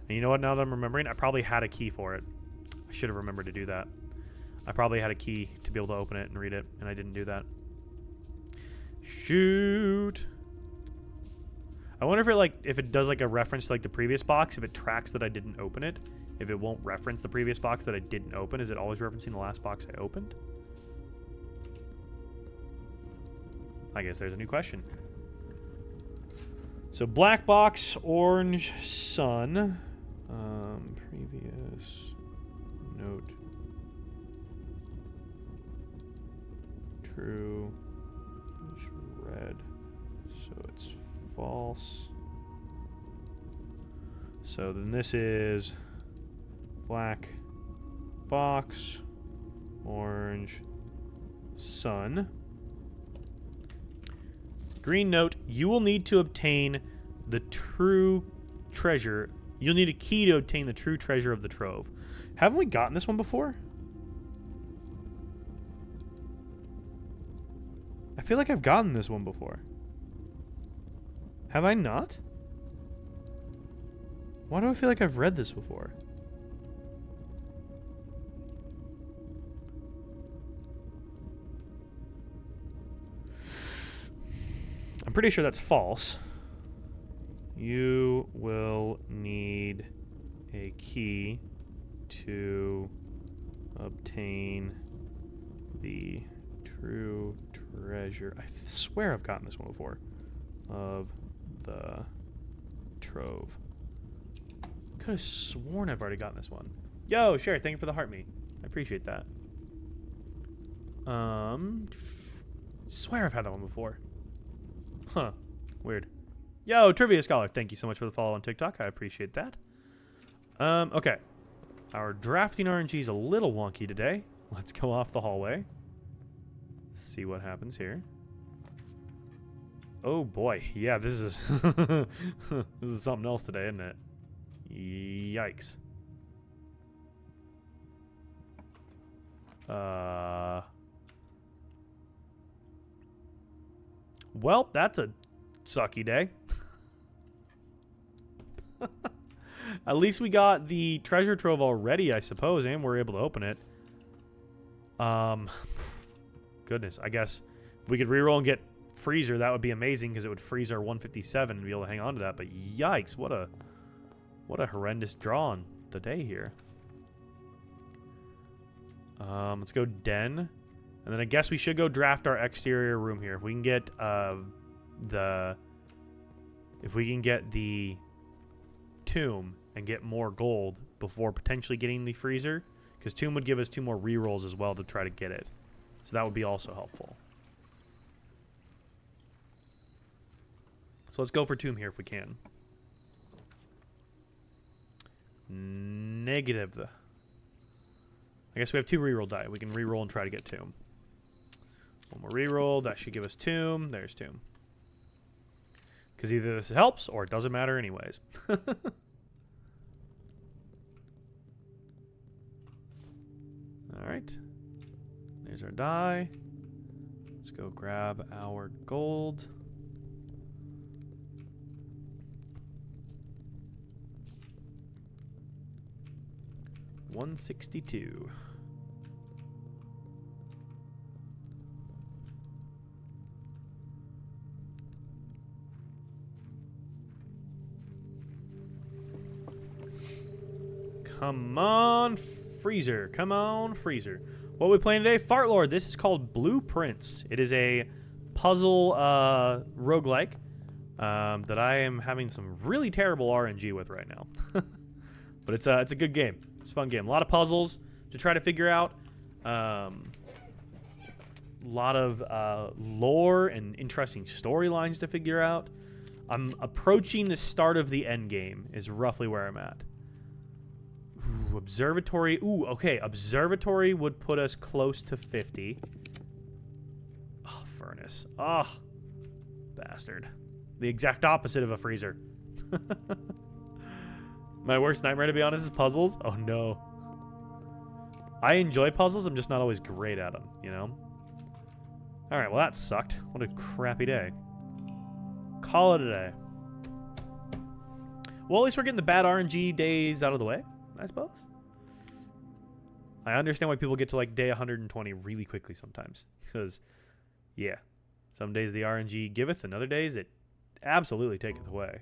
A: And you know what, now that I'm remembering, I probably had a key for it. I should have remembered to do that. I probably had a key to be able to open it and read it, and I didn't do that. Shoot. I wonder if it does like a reference to like the previous box, if it tracks that I didn't open it. If it won't reference the previous box that I didn't open, is it always referencing the last box I opened? I guess there's a new question. So black box, orange sun. Previous note. True. Is red. So it's false. So then this is black box, orange sun. Green note, you will need to obtain the true treasure. You'll need a key to obtain the true treasure of the trove. Haven't we gotten this one before? I feel like I've gotten this one before. Have I not? Why do I feel like I've read this before? I'm pretty sure that's false. You will need a key to obtain the true treasure. I swear I've gotten this one before. Of the trove. Could have sworn I've already gotten this one. Yo, Sherry, thank you for the heart me. I appreciate that. Swear I've had that one before. Huh. Weird. Yo, Trivia Scholar, thank you so much for the follow on TikTok. I appreciate that. Okay. Our drafting RNG is a little wonky today. Let's go off the hallway. See what happens here. Oh boy. Yeah, this is this is something else today, isn't it? Yikes. Well, that's a sucky day. At least we got the treasure trove already, I suppose, and we're able to open it. Goodness, I guess if we could reroll and get freezer, that would be amazing because it would freeze our 157 and be able to hang on to that. But yikes, what a horrendous draw on the day here. Let's go den. And then I guess we should go draft our exterior room here. If we can get the tomb and get more gold before potentially getting the freezer, because tomb would give us 2 more rerolls as well to try to get it. So that would be also helpful. So let's go for tomb here if we can. Negative. I guess we have 2 reroll die. We can reroll and try to get tomb. 1 more reroll. That should give us tomb. There's tomb. Because either this helps or it doesn't matter anyways. Alright. There's our die. Let's go grab our gold. $162. Come on, freezer. Come on, freezer. What are we playing today? Fartlord. This is called Blueprints. It is a puzzle roguelike that I am having some really terrible RNG with right now. But it's a good game. It's a fun game. A lot of puzzles to try to figure out. A lot of lore and interesting storylines to figure out. I'm approaching the start of the end game is roughly where I'm at. Ooh. Observatory. Ooh, okay. Observatory would put us close to 50. Oh, furnace. Oh, bastard. The exact opposite of a freezer. My worst nightmare, to be honest, is puzzles. Oh, no. I enjoy puzzles. I'm just not always great at them, you know? All right, well, that sucked. What a crappy day. Call it a day. Well, at least we're getting the bad RNG days out of the way, I suppose. I understand why people get to, like, day 120 really quickly sometimes. Because, yeah, some days the RNG giveth, and other days it absolutely taketh away.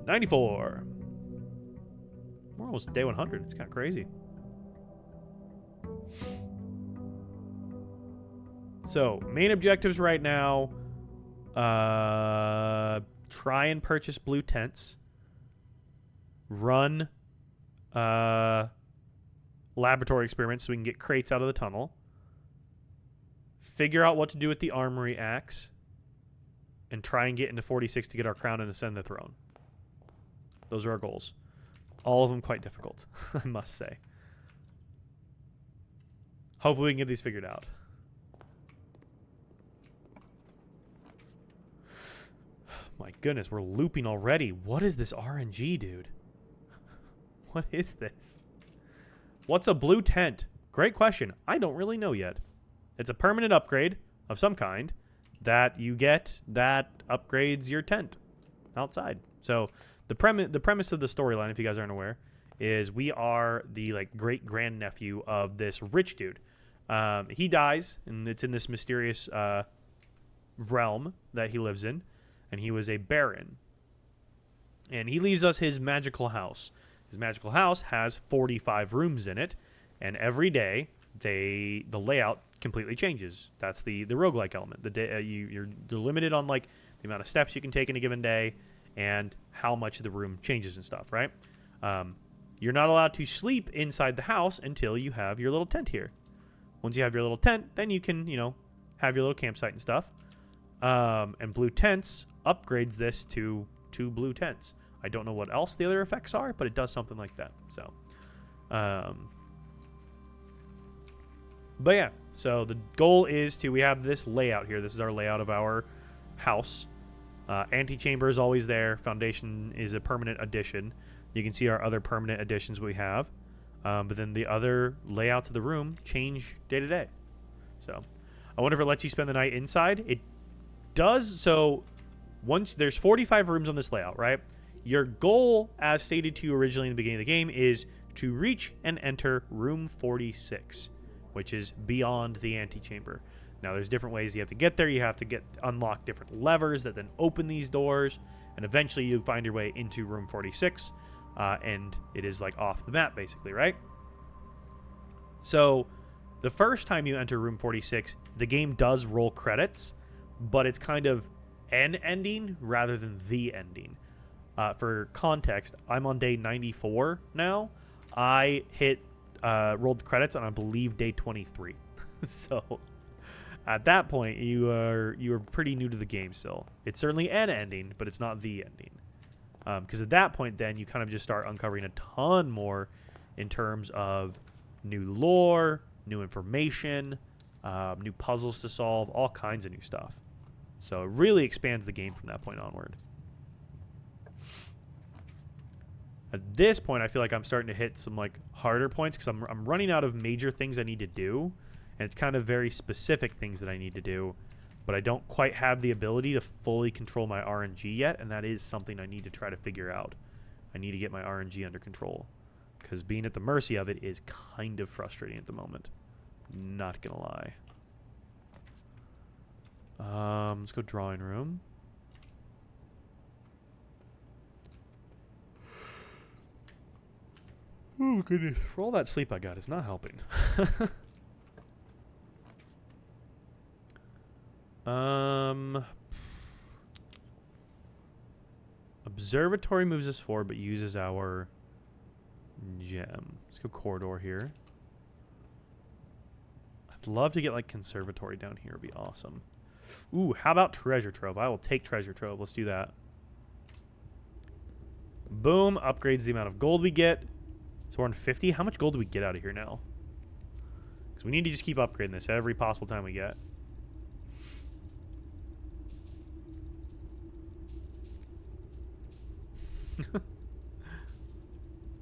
A: 94. We're almost day 100. It's kind of crazy. So, main objectives right now. Try and purchase blue tents. Run laboratory experiments so we can get crates out of the tunnel. Figure out what to do with the armory axe. And try and get into 46 to get our crown and ascend the throne. Those are our goals. All of them quite difficult, I must say. Hopefully we can get these figured out. My goodness, we're looping already. What is this RNG, dude? What is this? What's a blue tent? Great question. I don't really know yet. It's a permanent upgrade of some kind that you get that upgrades your tent outside. So the premise of the storyline, if you guys aren't aware, is we are the like great grandnephew of this rich dude. He dies, and it's in this mysterious realm that he lives in, and he was a baron. And he leaves us his magical house. His magical house has 45 rooms in it, and every day the layout completely changes. That's the roguelike element. The day you're limited on like the amount of steps you can take in a given day and how much the room changes and stuff, right? You're not allowed to sleep inside the house until you have your little tent here. Once you have your little tent, then you can, have your little campsite and stuff. And blue tents upgrades this to 2 blue tents. I don't know what else the other effects are, but it does something like that. So, but yeah, so the goal is we have this layout here. This is our layout of our house. Antechamber is always there. Foundation is a permanent addition. You can see our other permanent additions we have. But then the other layouts of the room change day to day. So I wonder if it lets you spend the night inside. It does. So once there's 45 rooms on this layout, right? Your goal, as stated to you originally in the beginning of the game, is to reach and enter room 46, which is beyond the antechamber. Now, there's different ways you have to get there. You have to unlock different levers that then open these doors, and eventually you find your way into room 46, and it is like off the map, basically, right? So the first time you enter room 46, the game does roll credits, but it's kind of an ending rather than the ending. For context, I'm on day 94 now. I rolled the credits on, I believe, day 23. So at that point, you are pretty new to the game still. It's certainly an ending, but it's not the ending. Because at that point, then, you kind of just start uncovering a ton more in terms of new lore, new information, new puzzles to solve, all kinds of new stuff. So it really expands the game from that point onward. At this point, I feel like I'm starting to hit some like harder points because I'm running out of major things I need to do, and it's kind of very specific things that I need to do, but I don't quite have the ability to fully control my RNG yet, and that is something I need to try to figure out. I need to get my RNG under control because being at the mercy of it is kind of frustrating at the moment. Not gonna lie. Let's go drawing room. Oh, goodness. For all that sleep I got, it's not helping. Observatory moves us forward, but uses our gem. Let's go corridor here. I'd love to get, like, conservatory down here. Would be awesome. Ooh, how about treasure trove? I will take treasure trove. Let's do that. Boom. Upgrades the amount of gold we get. So we're on 50. How much gold do we get out of here now? Because we need to just keep upgrading this every possible time we get.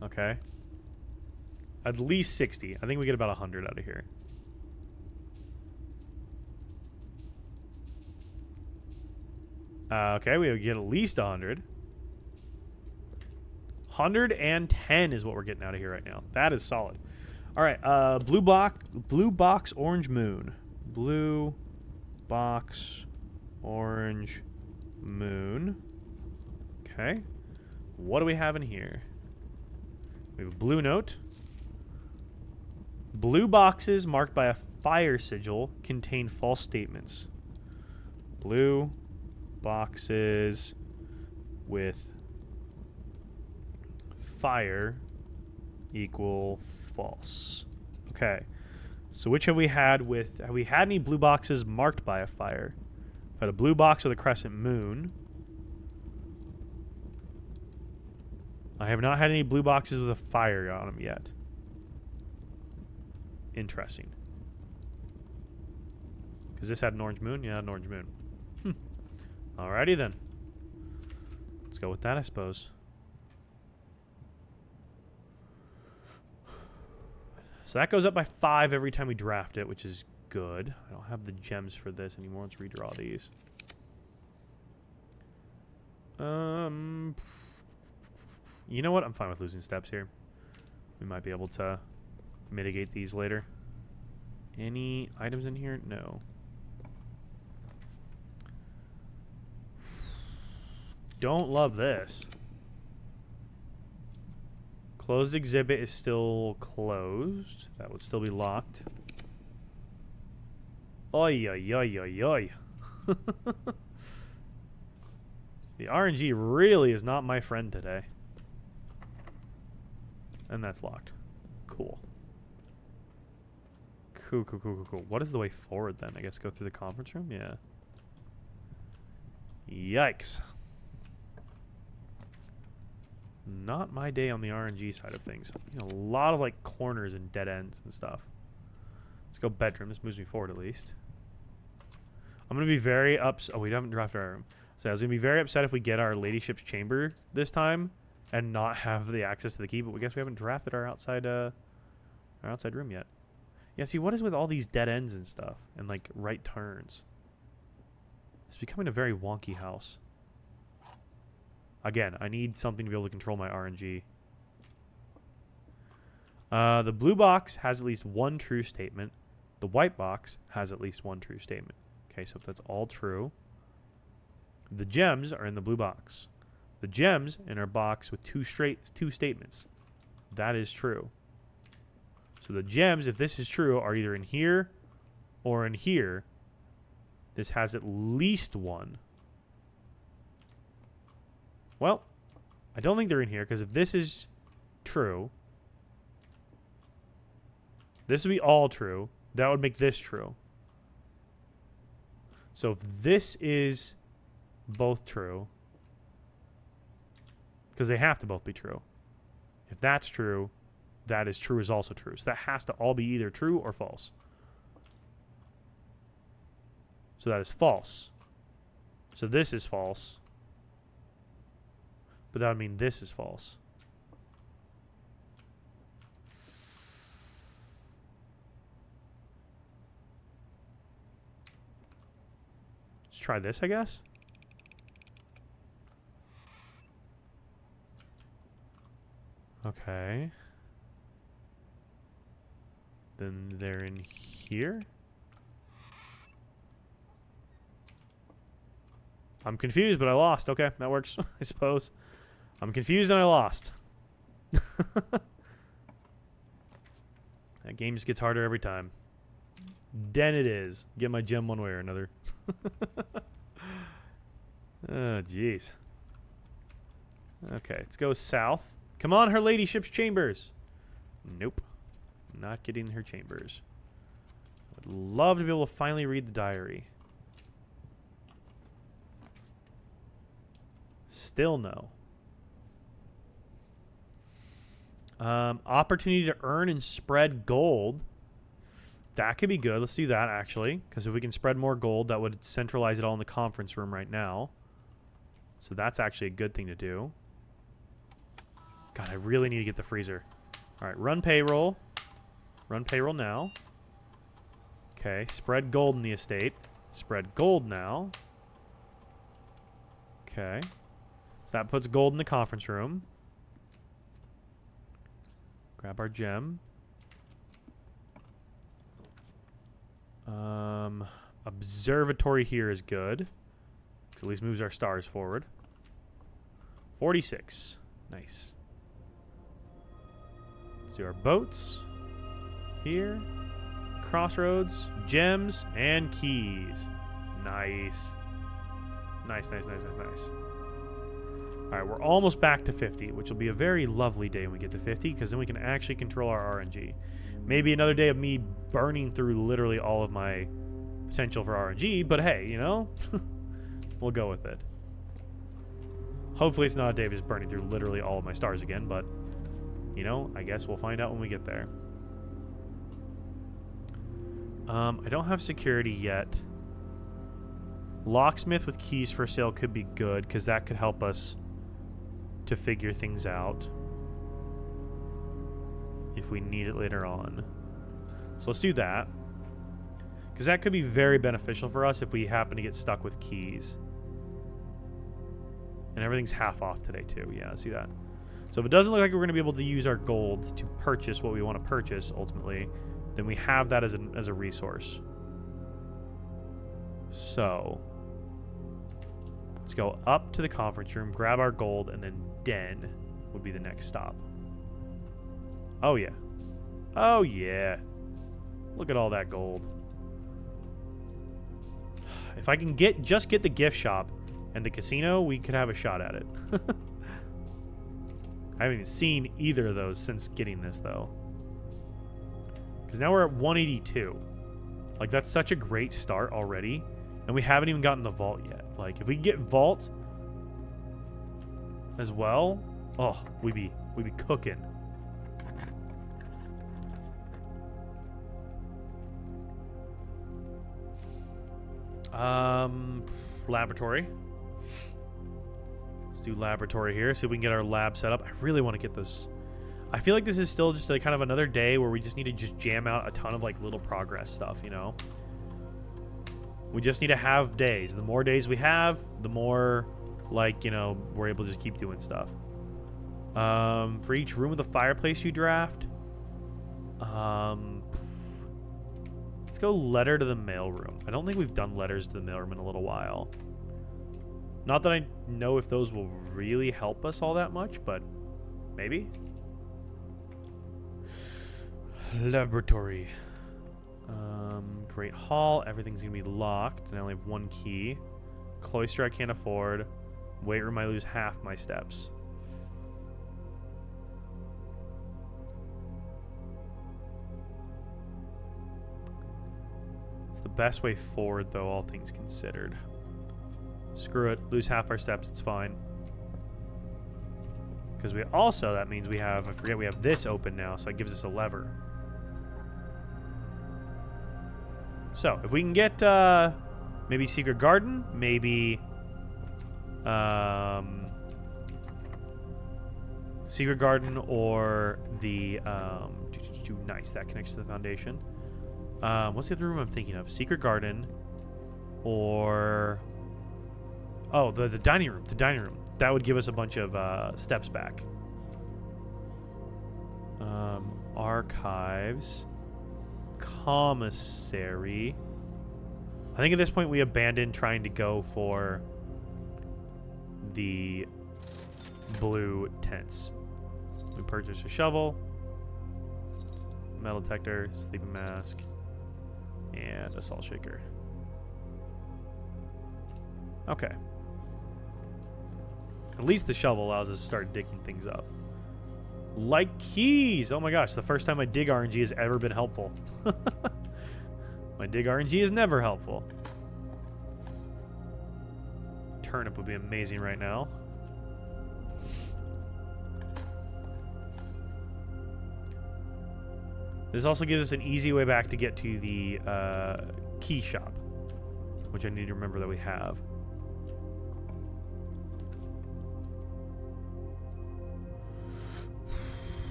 A: Okay. At least 60. I think we get about 100 out of here. Okay, we get at least 100. 110 is what we're getting out of here right now. That is solid. All right, blue box, orange moon. Blue box, orange moon. Okay. What do we have in here? We have a blue note. Blue boxes marked by a fire sigil contain false statements. Blue boxes with fire equal false. Okay. So which have we had with... Have we had any blue boxes marked by a fire? I've had a blue box with a crescent moon. I have not had any blue boxes with a fire on them yet. Interesting. Because this had an orange moon? Yeah, an orange moon. Alrighty then. Let's go with that, I suppose. So that goes up by 5 every time we draft it, which is good. I don't have the gems for this anymore. Let's redraw these. You know what? I'm fine with losing steps here. We might be able to mitigate these later. Any items in here? No. Don't love this. Closed exhibit is still closed. That would still be locked. Oi, oi, oi, oi, oi. The RNG really is not my friend today. And that's locked. Cool. Cool, cool, cool, cool, cool. What is the way forward then? I guess go through the conference room? Yeah. Yikes. Not my day on the RNG side of things. You know, a lot of like corners and dead ends and stuff. Let's go bedroom. This moves me forward at least. I'm going to be very upset. Oh, we haven't drafted our room. So I was going to be very upset if we get our ladyship's chamber this time and not have the access to the key. But we guess we haven't drafted our outside room yet. Yeah, see, what is with all these dead ends and stuff? And like right turns? It's becoming a very wonky house. Again, I need something to be able to control my RNG. The blue box has at least one true statement. The white box has at least one true statement. Okay, so if that's all true, the gems are in the blue box. The gems in our box with two statements. That is true. So the gems, if this is true, are either in here or in here. This has at least one. Well, I don't think they're in here, because if this is true, this would be all true. That would make this true. So if this is both true, because they have to both be true. If that's true, that is true is also true. So that has to all be either true or false. So that is false. So this is false. But that would mean this is false. Let's try this, I guess. Okay. Then they're in here. I'm confused, but I lost. Okay, that works, I suppose. I'm confused and I lost. That game just gets harder every time. Den it is. Get my gem one way or another. Oh, jeez. Okay, let's go south. Come on, her ladyship's chambers. Nope. Not getting her chambers. Would love to be able to finally read the diary. Still no. Opportunity to earn and spread gold. That could be good. Let's do that, actually. Because if we can spread more gold, that would centralize it all in the conference room right now. So that's actually a good thing to do. God, I really need to get the freezer. All right, run payroll. Run payroll now. Okay, spread gold in the estate. Spread gold now. Okay. So that puts gold in the conference room. Grab our gem. Observatory here is good. So at least moves our stars forward. 46. Nice. Let's do our boats. Here. Crossroads. Gems. And keys. Nice. Nice, nice, nice, nice, nice. Alright, we're almost back to 50, which will be a very lovely day when we get to 50, because then we can actually control our RNG. Maybe another day of me burning through literally all of my potential for RNG, but hey, you know, we'll go with it. Hopefully it's not a day of just burning through literally all of my stars again, but, you know, I guess we'll find out when we get there. I don't have security yet. Locksmith with keys for sale could be good, because that could help us to figure things out if we need it later on. So let's do that, because that could be very beneficial for us if we happen to get stuck with keys. And everything's half off today too. Yeah, let's see that. So if it doesn't look like we're going to be able to use our gold to purchase what we want to purchase ultimately, then we have that as a resource. So let's go up to the conference room, grab our gold, and then Den would be the next stop. Oh, yeah. Oh, yeah. Look at all that gold. If I can just get the gift shop and the casino, we could have a shot at it. I haven't even seen either of those since getting this, though. Because now we're at 182. Like, that's such a great start already. And we haven't even gotten the vault yet. Like, if we get vault as well, oh, we'd be cooking. Laboratory. Let's do laboratory here. See if we can get our lab set up. I really want to get this. I feel like this is still just a kind of another day where we just need to just jam out a ton of like little progress stuff, you know? We just need to have days. The more days we have, the more, like, you know, we're able to just keep doing stuff. For each room with a fireplace you draft, let's go letter to the mailroom. I don't think we've done letters to the mailroom in a little while. Not that I know if those will really help us all that much, but maybe. Laboratory. Great Hall. Everything's gonna be locked, and I only have one key. Cloister I can't afford. Weight room I lose half my steps. It's the best way forward, though, all things considered. Screw it. Lose half our steps. It's fine. Because we also, that means we have, I forget, we have this open now, so it gives us a lever. So, if we can get, maybe Secret Garden, maybe, Secret Garden or the, nice, that connects to the foundation. What's the other room I'm thinking of? Secret Garden or, oh, the dining room, That would give us a bunch of, steps back. Archives. Commissary. I think at this point we abandoned trying to go for the blue tents. We purchased a shovel, metal detector, sleeping mask, and a salt shaker. Okay. At least the shovel allows us to start digging things up. Like keys! Oh my gosh, the first time my dig RNG has ever been helpful. My dig RNG is never helpful. Turnip would be amazing right now. This also gives us an easy way back to get to the key shop, which I need to remember that we have.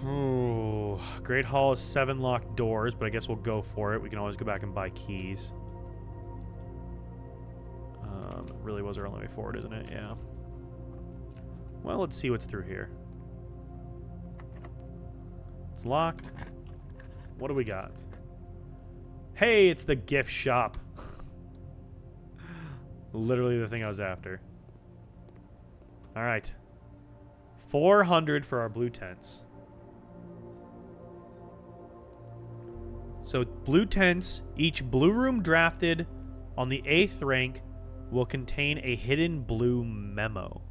A: Ooh, Great Hall is 7 locked doors, but I guess we'll go for it. We can always go back and buy keys. It really was our only way forward, isn't it? Yeah. Well, let's see what's through here. It's locked. What do we got? Hey, it's the gift shop. Literally the thing I was after. All right. 400 for our blue tents. So blue tents, each blue room drafted on the 8th rank will contain a hidden blue memo.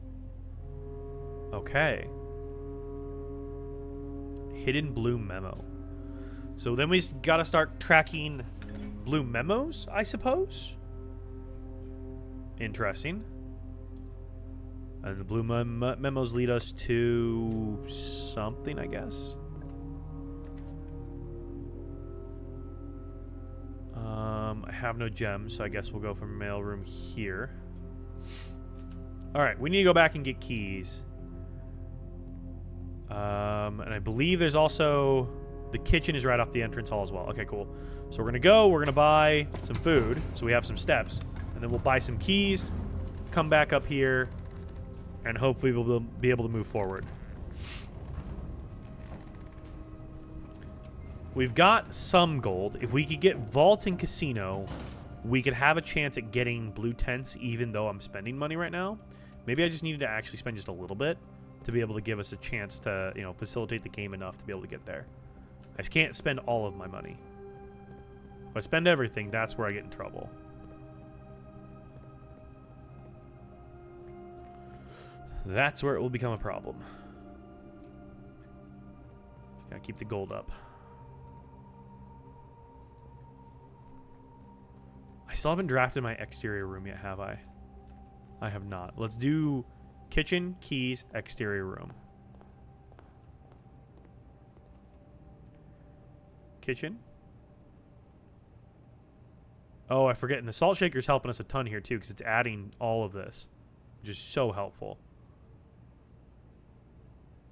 A: Okay. Hidden blue memo. So then we gotta start tracking blue memos, I suppose. Interesting. And the blue memos lead us to something, I guess. I have no gems, so I guess we'll go for mailroom here. Alright, we need to go back and get keys. And I believe there's also... The kitchen is right off the entrance hall as well. Okay, cool. So we're going to buy some food, so we have some steps. And then we'll buy some keys, come back up here, and hopefully we'll be able to move forward. We've got some gold. If we could get Vault and Casino, we could have a chance at getting blue tents, even though I'm spending money right now. Maybe I just needed to actually spend just a little bit to be able to give us a chance to, you know, facilitate the game enough to be able to get there. I just can't spend all of my money. If I spend everything, that's where I get in trouble. That's where it will become a problem. Just gotta keep the gold up. I still haven't drafted my exterior room yet, have I? I have not. Let's do kitchen, keys, exterior room. Kitchen. Oh, I forget. And the salt shaker's helping us a ton here, too, because it's adding all of this, which is so helpful.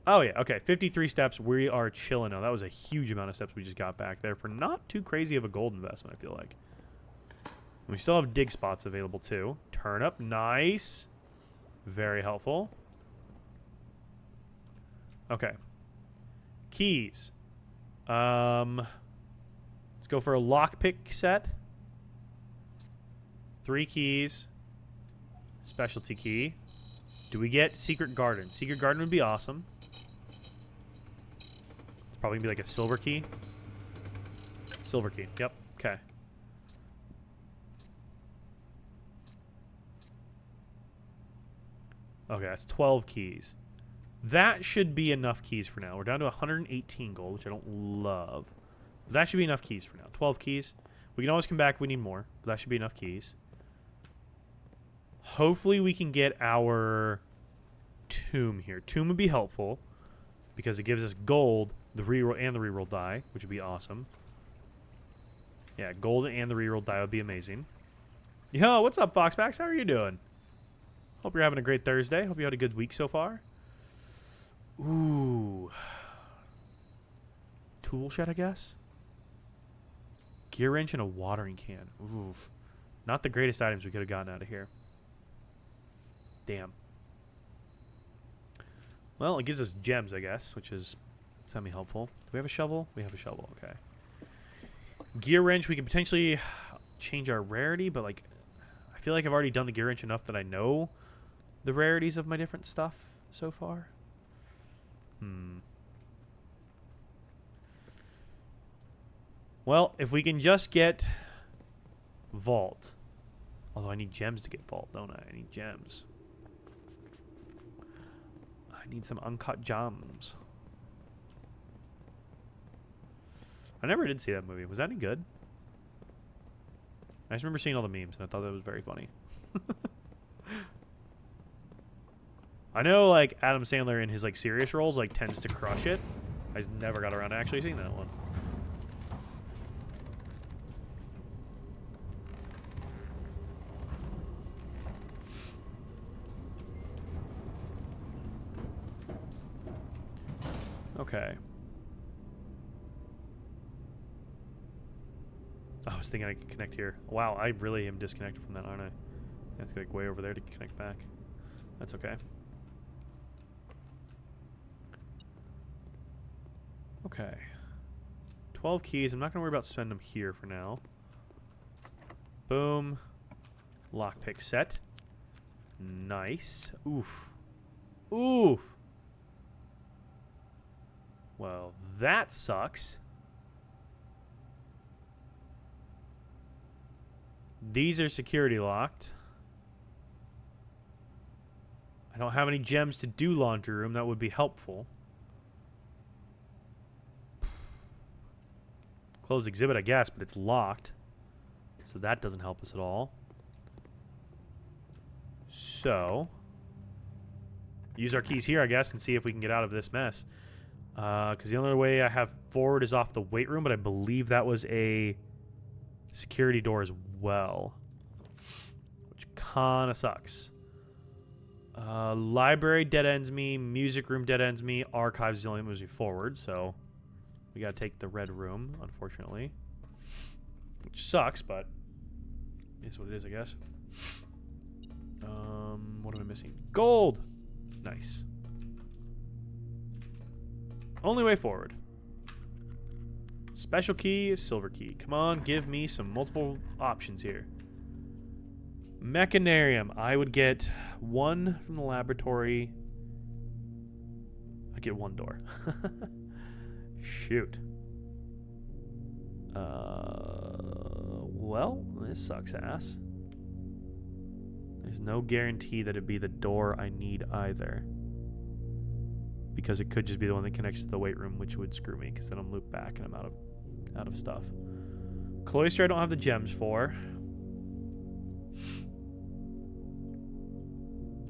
A: Oh, yeah. Okay, 53 steps. We are chilling now. That was a huge amount of steps we just got back there for not too crazy of a gold investment, I feel like. We still have dig spots available, too. Turnip. Nice. Very helpful. Okay. Keys. Let's go for a lockpick set. 3 keys. Specialty key. Do we get Secret Garden? Secret Garden would be awesome. It's probably going to be like a silver key. Silver key. Yep. Okay. Okay, that's 12 keys. That should be enough keys for now. We're down to 118 gold, which I don't love. But that should be enough keys for now. 12 keys. We can always come back if we need more, but that should be enough keys. Hopefully we can get our tomb here. Tomb would be helpful because it gives us gold, the reroll, and the reroll die, which would be awesome. Yeah, gold and the reroll die would be amazing. Yo, what's up, Foxpax? How are you doing? Hope you're having a great Thursday. Hope you had a good week so far. Ooh. Tool shed, I guess? Gear wrench and a watering can. Oof. Not the greatest items we could have gotten out of here. Damn. Well, it gives us gems, I guess, which is semi-helpful. Do we have a shovel? We have a shovel, okay. Gear wrench, we could potentially change our rarity, but, like, I feel like I've already done the gear wrench enough that I know the rarities of my different stuff so far. Well, if we can just get Vault. Although I need gems to get Vault, don't I? I need gems. I need some uncut gems. I never did see that movie. Was that any good? I just remember seeing all the memes, and I thought that was very funny. I know, like, Adam Sandler in his, like, serious roles, like, tends to crush it. I just never got around to actually seeing that one. Okay. I was thinking I could connect here. Wow, I really am disconnected from that, aren't I? I have to go like way over there to connect back. That's okay. Okay. 12 keys. I'm not going to worry about spending them here for now. Boom. Lockpick set. Nice. Oof. Oof. Well, that sucks. These are security locked. I don't have any gems to do laundry room. That would be helpful. Closed exhibit, I guess, but it's locked. So that doesn't help us at all. So, use our keys here, I guess, and see if we can get out of this mess. Because the only way I have forward is off the weight room, but I believe that was a security door as well. Which kind of sucks. Library dead ends me. Music room dead ends me. Archives is the only one that moves me forward, so we gotta take the red room, unfortunately. Which sucks, but is what it is, I guess. What am I missing? Gold! Nice. Only way forward. Special key is silver key. Come on, give me some multiple options here. Mechanarium. I would get one from the laboratory. I get one door. Shoot. Well, this sucks ass. There's no guarantee that it'd be the door I need either. Because it could just be the one that connects to the weight room, which would screw me, because then I'm looped back and I'm out of stuff. Cloister I don't have the gems for.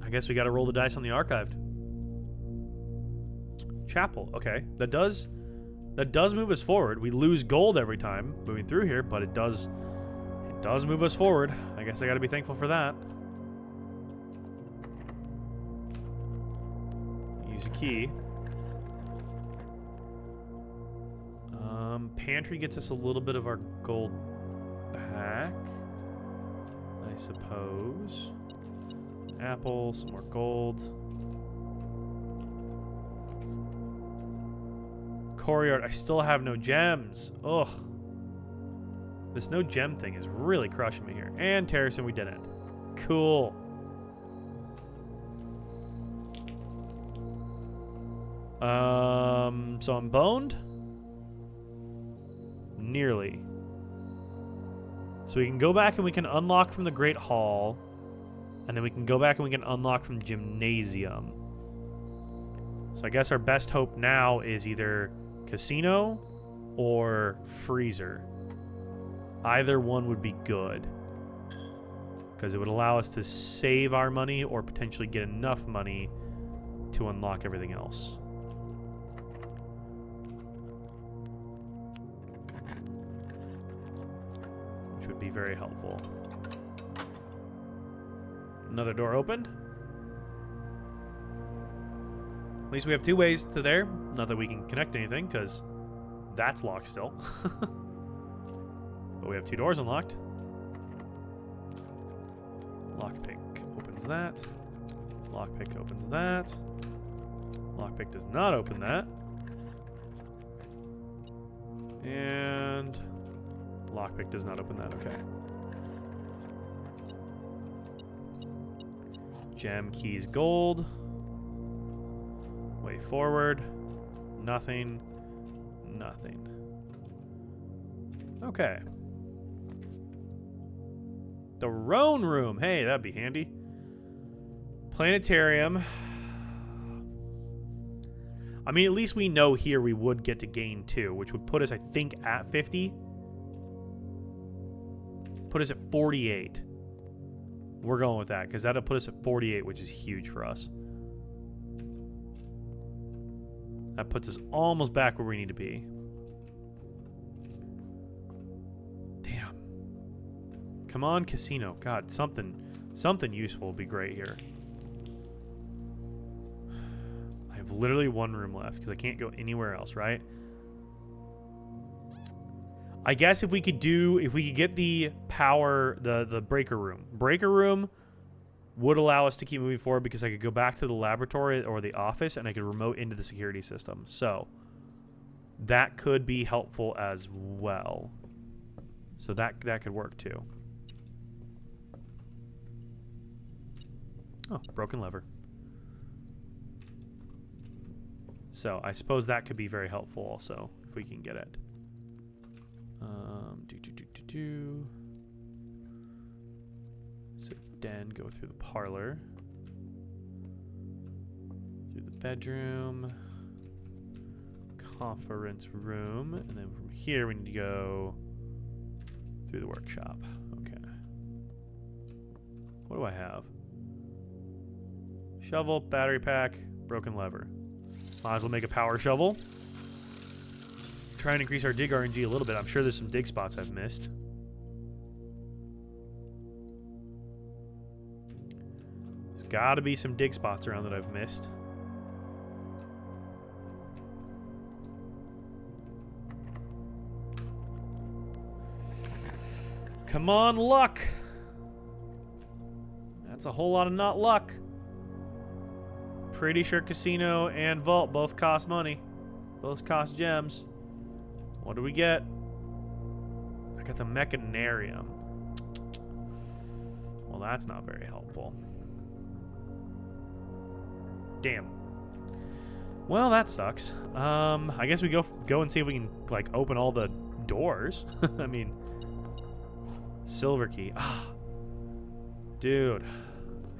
A: I guess we gotta roll the dice on the archived. Chapel, okay. That does move us forward. We lose gold every time moving through here, but it does move us forward. I guess I gotta be thankful for that. Use a key. Pantry gets us a little bit of our gold back, I suppose. Apple, some more gold. Courtyard, I still have no gems. Ugh. This no gem thing is really crushing me here. And Terracing, we didn't. Cool. So I'm boned? Nearly. So we can go back and we can unlock from the Great Hall. And then we can go back and we can unlock from Gymnasium. So I guess our best hope now is either Casino or Freezer. Either one would be good. Because it would allow us to save our money or potentially get enough money to unlock everything else. Which would be very helpful. Another door opened. At least we have two ways to there. Not that we can connect anything, because that's locked still. But we have two doors unlocked. Lockpick opens that. Lockpick opens that. Lockpick does not open that. And lockpick does not open that. Okay. Gem keys gold. Way forward. Nothing. Nothing. Okay. The Roan Room. Hey, that'd be handy. Planetarium. I mean, at least we know here we would get to gain 2, which would put us, I think, at 50. Put us at 48. We're going with that, because that'll put us at 48, which is huge for us. That puts us almost back where we need to be. Damn. Come on, Casino. God, something useful would be great here. I have literally one room left because I can't go anywhere else, right? I guess if we could get the power, the breaker room. Breaker room would allow us to keep moving forward because I could go back to the laboratory or the office and I could remote into the security system. So that could be helpful as well. So that could work too. Oh, broken lever. So I suppose that could be very helpful also if we can get it. So Den, go through the parlor, through the bedroom, conference room, and then from here we need to go through the workshop. Okay. What do I have? Shovel, battery pack, broken lever. Might as well make a power shovel. Try and increase our dig RNG a little bit. I'm sure there's some dig spots I've missed. There's got to be some dig spots around that I've missed. Come on, luck! That's a whole lot of not luck. Pretty sure casino and vault both cost money. Both cost gems. What do we get? I got the mechanarium. Well, that's not very helpful. Damn. Well, that sucks. I guess we go and see if we can like open all the doors. I mean, silver key. Ah, dude,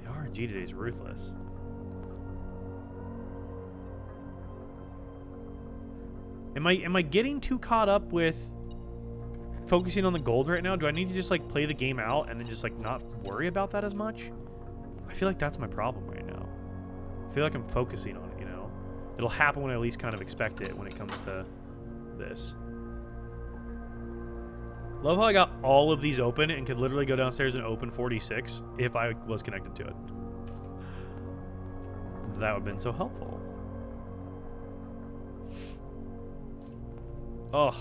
A: the RNG today is ruthless. Am I getting too caught up with focusing on the gold right now? Do I need to just like play the game out and then just like not worry about that as much? I feel like that's my problem right now. I feel like I'm focusing on it, you know? It'll happen when I at least kind of expect it when it comes to this. Love how I got all of these open and could literally go downstairs and open 46 if I was connected to it. That would have been so helpful. Oh,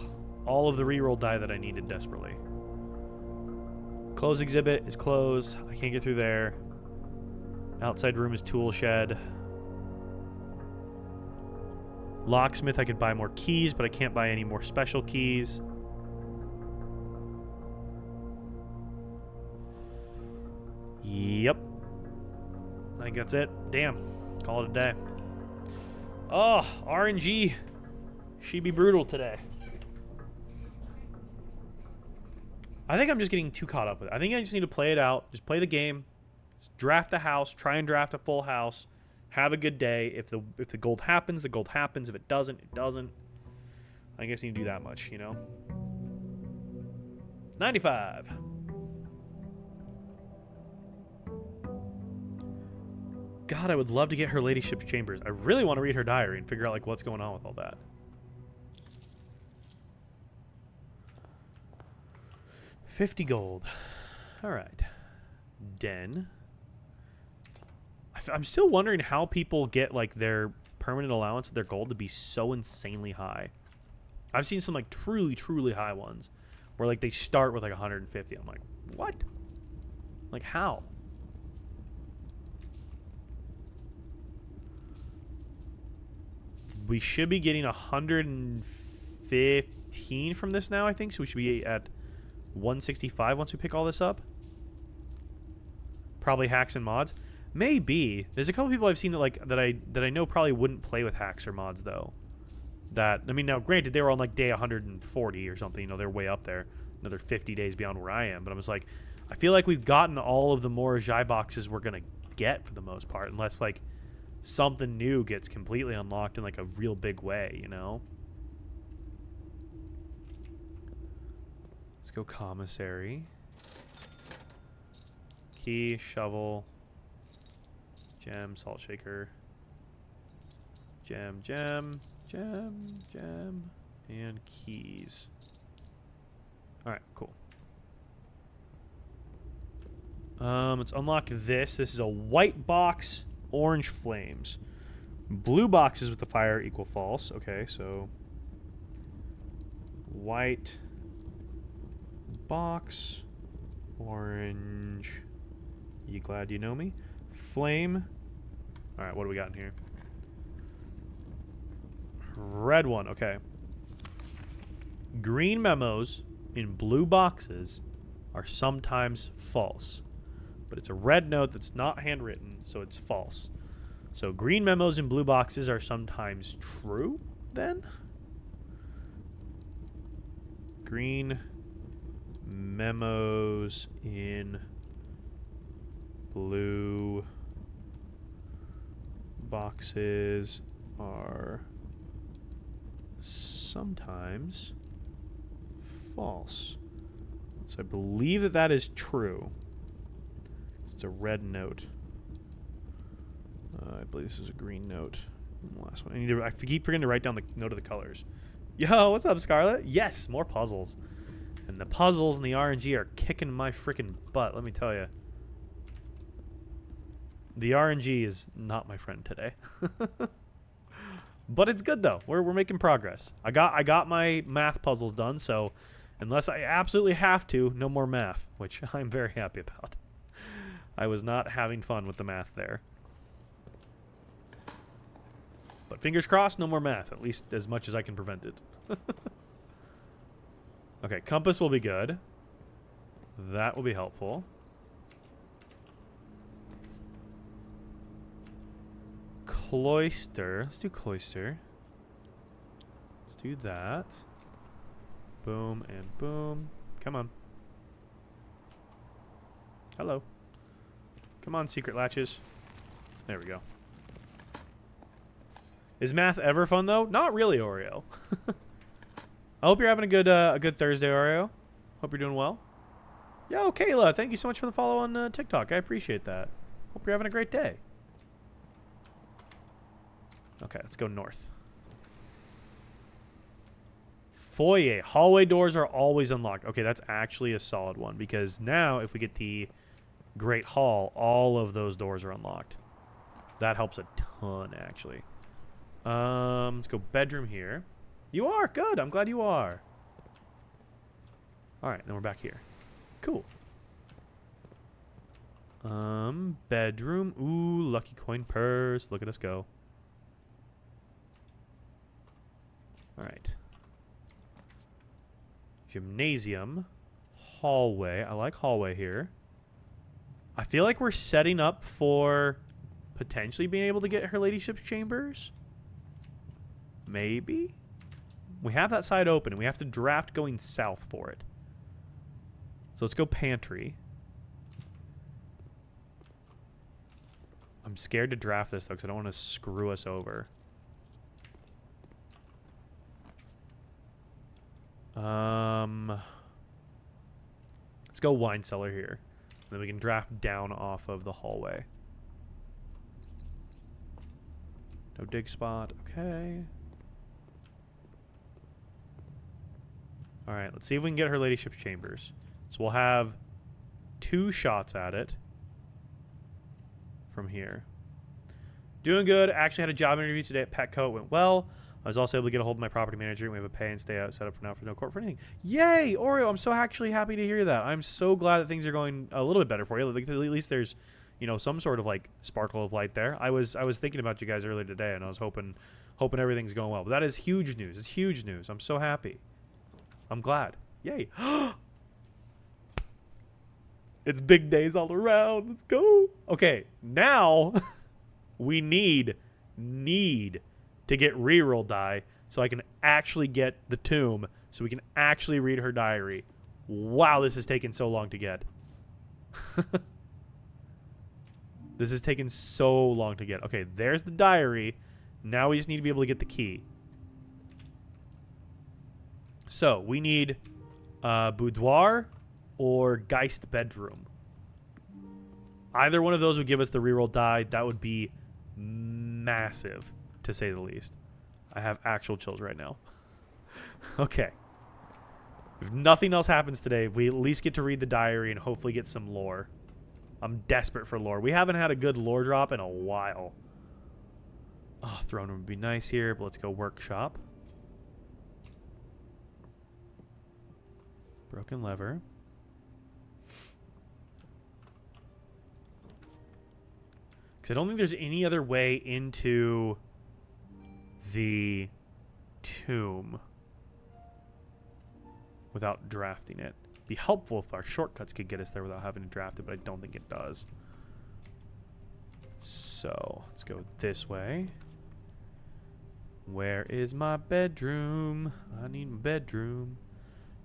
A: all of the reroll die that I needed desperately. Close exhibit is closed. I can't get through there. Outside room is tool shed. Locksmith, I could buy more keys, but I can't buy any more special keys. Yep. I think that's it. Damn. Call it a day. Oh, RNG. She be brutal today. I think I'm just getting too caught up with it. I think I just need to play it out. Just play the game. Just draft a house. Try and draft a full house. Have a good day. If the gold happens, the gold happens. If it doesn't, it doesn't. I guess I need to do that much, you know? 95. God, I would love to get her ladyship's chambers. I really want to read her diary and figure out like what's going on with all that. $50 gold. All right. Den. I'm still wondering how people get like their permanent allowance of their gold to be so insanely high. I've seen some like truly high ones where like they start with like 150. I'm like, what? Like how? We should be getting 115 from this now, I think. So we should be at 165 once we pick all this up. Probably hacks and mods. Maybe. There's a couple people I've seen that I know probably wouldn't play with hacks or mods though. That, I mean, now granted they were on like day 140 or something, you know, they're way up there. Another 50 days beyond where I am, but I'm just like, I feel like we've gotten all of the more Jai boxes we're gonna get for the most part, unless like something new gets completely unlocked in like a real big way, you know? Let's go commissary. Key, shovel, gem, salt shaker, gem, and keys. Alright, cool. Let's unlock this. This is a white box, orange flames. Blue boxes with the fire equal false. Okay, so white box, orange. You glad you know me? Flame. All right, what do we got in here? Red one. Okay. Green memos in blue boxes are sometimes false, but it's a red note that's not handwritten, so it's false. So green memos in blue boxes are sometimes true, then? Green memos in blue boxes are sometimes false. So I believe that that is true. It's a red note. I believe this is a green note. Last one. I keep forgetting to write down the note of the colors. Yo, what's up, Scarlet? Yes, more puzzles. And the puzzles and the RNG are kicking my freaking butt, let me tell you. The RNG is not my friend today. But it's good though. We're making progress. I got my math puzzles done, so unless I absolutely have to, no more math, which I'm very happy about. I was not having fun with the math there. But fingers crossed, no more math, at least as much as I can prevent it. Okay, compass will be good. That will be helpful. Cloister. Let's do cloister. Let's do that. Boom and boom. Come on. Hello. Come on, secret latches. There we go. Is math ever fun, though? Not really, Oreo. I hope you're having a good Thursday, Oreo. Hope you're doing well. Yo, Kayla, thank you so much for the follow on TikTok. I appreciate that. Hope you're having a great day. Okay, let's go north. Foyer. Hallway doors are always unlocked. Okay, that's actually a solid one because now if we get the Great Hall, all of those doors are unlocked. That helps a ton, actually. Let's go bedroom here. You are? Good. I'm glad you are. All right, then we're back here. Cool. Bedroom. Ooh, lucky coin purse. Look at us go. All right. Gymnasium. Hallway. I like hallway here. I feel like we're setting up for potentially being able to get her ladyship's chambers. Maybe? We have that side open, and we have to draft going south for it. So let's go pantry. I'm scared to draft this, though, because I don't want to screw us over. Let's go wine cellar here. And then we can draft down off of the hallway. No dig spot. Okay. All right, let's see if we can get her ladyship's chambers. So we'll have 2 shots at it from here. Doing good. Actually had a job interview today at Petco. It went well. I was also able to get a hold of my property manager. We have a pay and stay out set up for now for no court for anything. Yay, Oreo! I'm so actually happy to hear that. I'm so glad that things are going a little bit better for you. Like, at least there's, you know, some sort of like sparkle of light there. I was thinking about you guys earlier today, and I was hoping everything's going well. But that is huge news. It's huge news. I'm so happy. I'm glad. Yay. It's big days all around. Let's go. Okay, now we need to get reroll die so I can actually get the tomb so we can actually read her diary. Wow, this has taken so long to get. This has taken so long to get. Okay, there's the diary. Now we just need to be able to get the key. So we need boudoir or Geist bedroom. Either one of those would give us the reroll die. That would be massive, to say the least. I have actual chills right now. Okay. If nothing else happens today, we at least get to read the diary and hopefully get some lore. I'm desperate for lore. We haven't had a good lore drop in a while. Oh, throne room would be nice here, but let's go workshop. Broken lever. Because I don't think there's any other way into the tomb without drafting it. Be helpful if our shortcuts could get us there without having to draft it, but I don't think it does. So let's go this way. Where is my bedroom? I need my bedroom.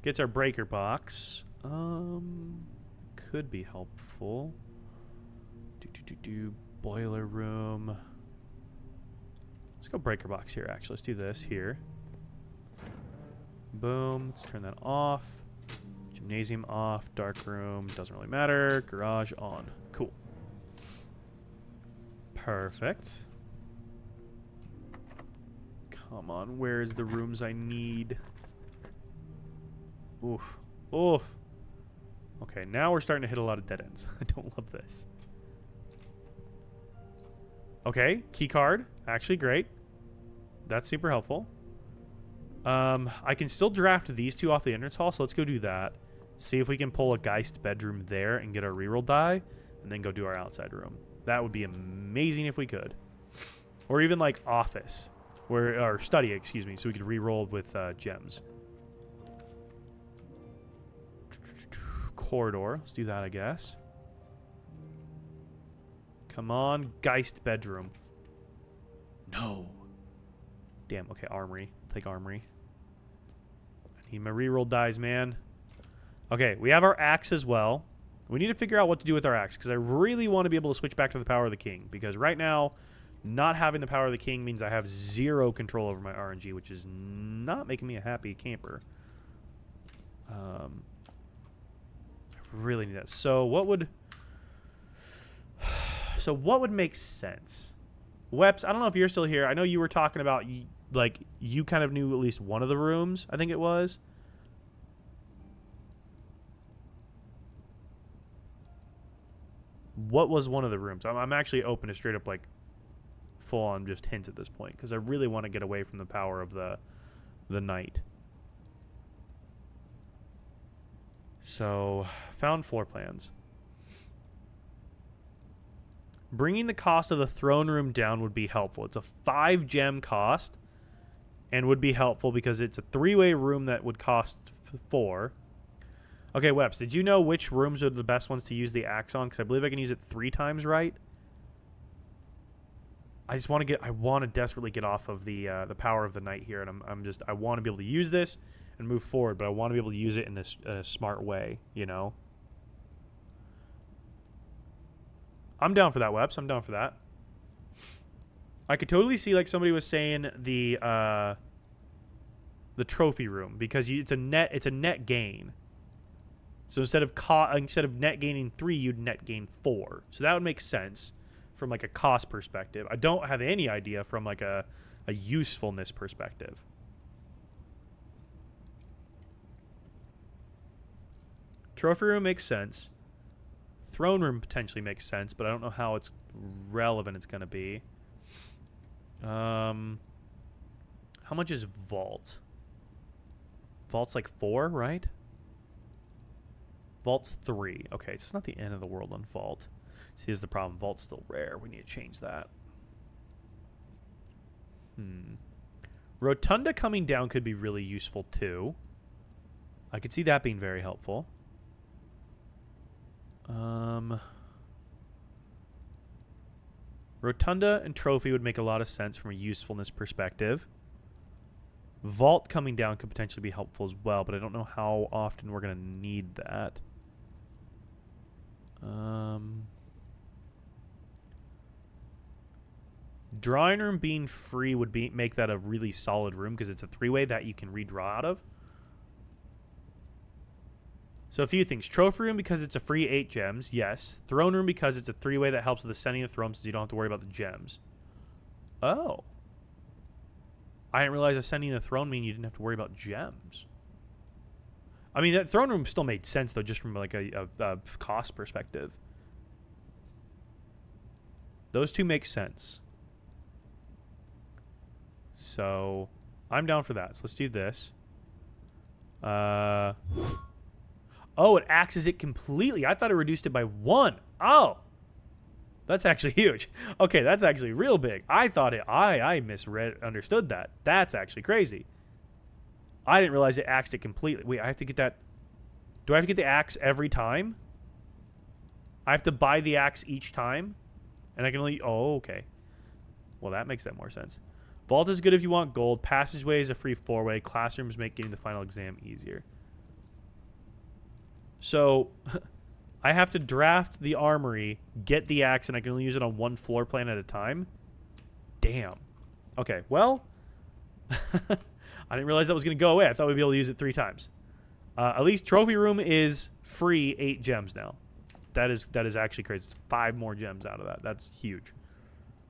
A: Gets our breaker box. Could be helpful. Boiler room. Let's go breaker box here, actually. Let's do this here. Boom. Let's turn that off. Gymnasium off. Dark room. Doesn't really matter. Garage on. Cool. Perfect. Come on. Where's the rooms I need? Oof. Oof. Okay, now we're starting to hit a lot of dead ends. I don't love this. Okay, key card. Actually, great. That's super helpful. I can still draft these two off the entrance hall, so let's go do that. See if we can pull a Geist bedroom there and get our reroll die, and then go do our outside room. That would be amazing if we could. Or even like office, or study, excuse me, so we could reroll with gems. Corridor. Let's do that, I guess. Come on, Geist bedroom. No. Damn, okay, armory. I'll take armory. I need my reroll dies, man. Okay, we have our axe as well. We need to figure out what to do with our axe, because I really want to be able to switch back to the Power of the King, because right now, not having the Power of the King means I have 0 control over my RNG, which is not making me a happy camper. I really need that. So what would make sense? Weps, I don't know if you're still here. I know you were talking about, like, you kind of knew at least one of the rooms, I think it was. What was one of the rooms? I'm actually open to straight up, like, full-on just hints at this point, because I really want to get away from the power of the night. So, found floor plans. Bringing the cost of the throne room down would be helpful. It's a 5 gem cost and would be helpful because it's a 3-way room that would cost 4. Okay, Weps, did you know which rooms are the best ones to use the axe on? Because I believe I can use it 3 times, right? I want to desperately get off of the power of the night here, and I want to be able to use this and move forward, but I want to be able to use it in this smart way, you know? I'm down for that, Weps. I'm down for that. I could totally see, like somebody was saying, the trophy room, because it's a net gain. So instead of net gaining 3, you'd net gain 4. So that would make sense from like a cost perspective. I don't have any idea from like a usefulness perspective. Trophy room makes sense. Throne room potentially makes sense, but I don't know how it's relevant it's going to be. How much is Vault? Vault's like 4, right? Vault's 3. Okay, so it's not the end of the world on Vault. See, here's the problem. Vault's still rare. We need to change that. Rotunda coming down could be really useful, too. I could see that being very helpful. Rotunda and Trophy would make a lot of sense from a usefulness perspective. Vault coming down could potentially be helpful as well, but I don't know how often we're going to need that. Drawing room being free would make that a really solid room because it's a 3-way that you can redraw out of. So a few things. Trophy room because it's a free 8 gems, yes. Throne room because it's a 3-way that helps with ascending the throne since you don't have to worry about the gems. Oh. I didn't realize ascending the throne mean you didn't have to worry about gems. I mean, that throne room still made sense, though, just from like a cost perspective. Those two make sense. So I'm down for that. So let's do this. Oh, it axes it completely. I thought it reduced it by 1. Oh, that's actually huge. Okay, that's actually real big. I thought it. I understood that. That's actually crazy. I didn't realize it axed it completely. Wait, I have to get that. Do I have to get the axe every time? I have to buy the axe each time, and I can only. Oh, okay. Well, that makes that more sense. Vault is good if you want gold. Passageway is a free 4-way. Classrooms make getting the final exam easier. So, I have to draft the armory, get the axe, and I can only use it on one floor plan at a time? Damn. Okay, well, I didn't realize that was going to go away. I thought we'd be able to use it 3 times. At least Trophy Room is free 8 gems now. That is actually crazy. It's 5 more gems out of that. That's huge.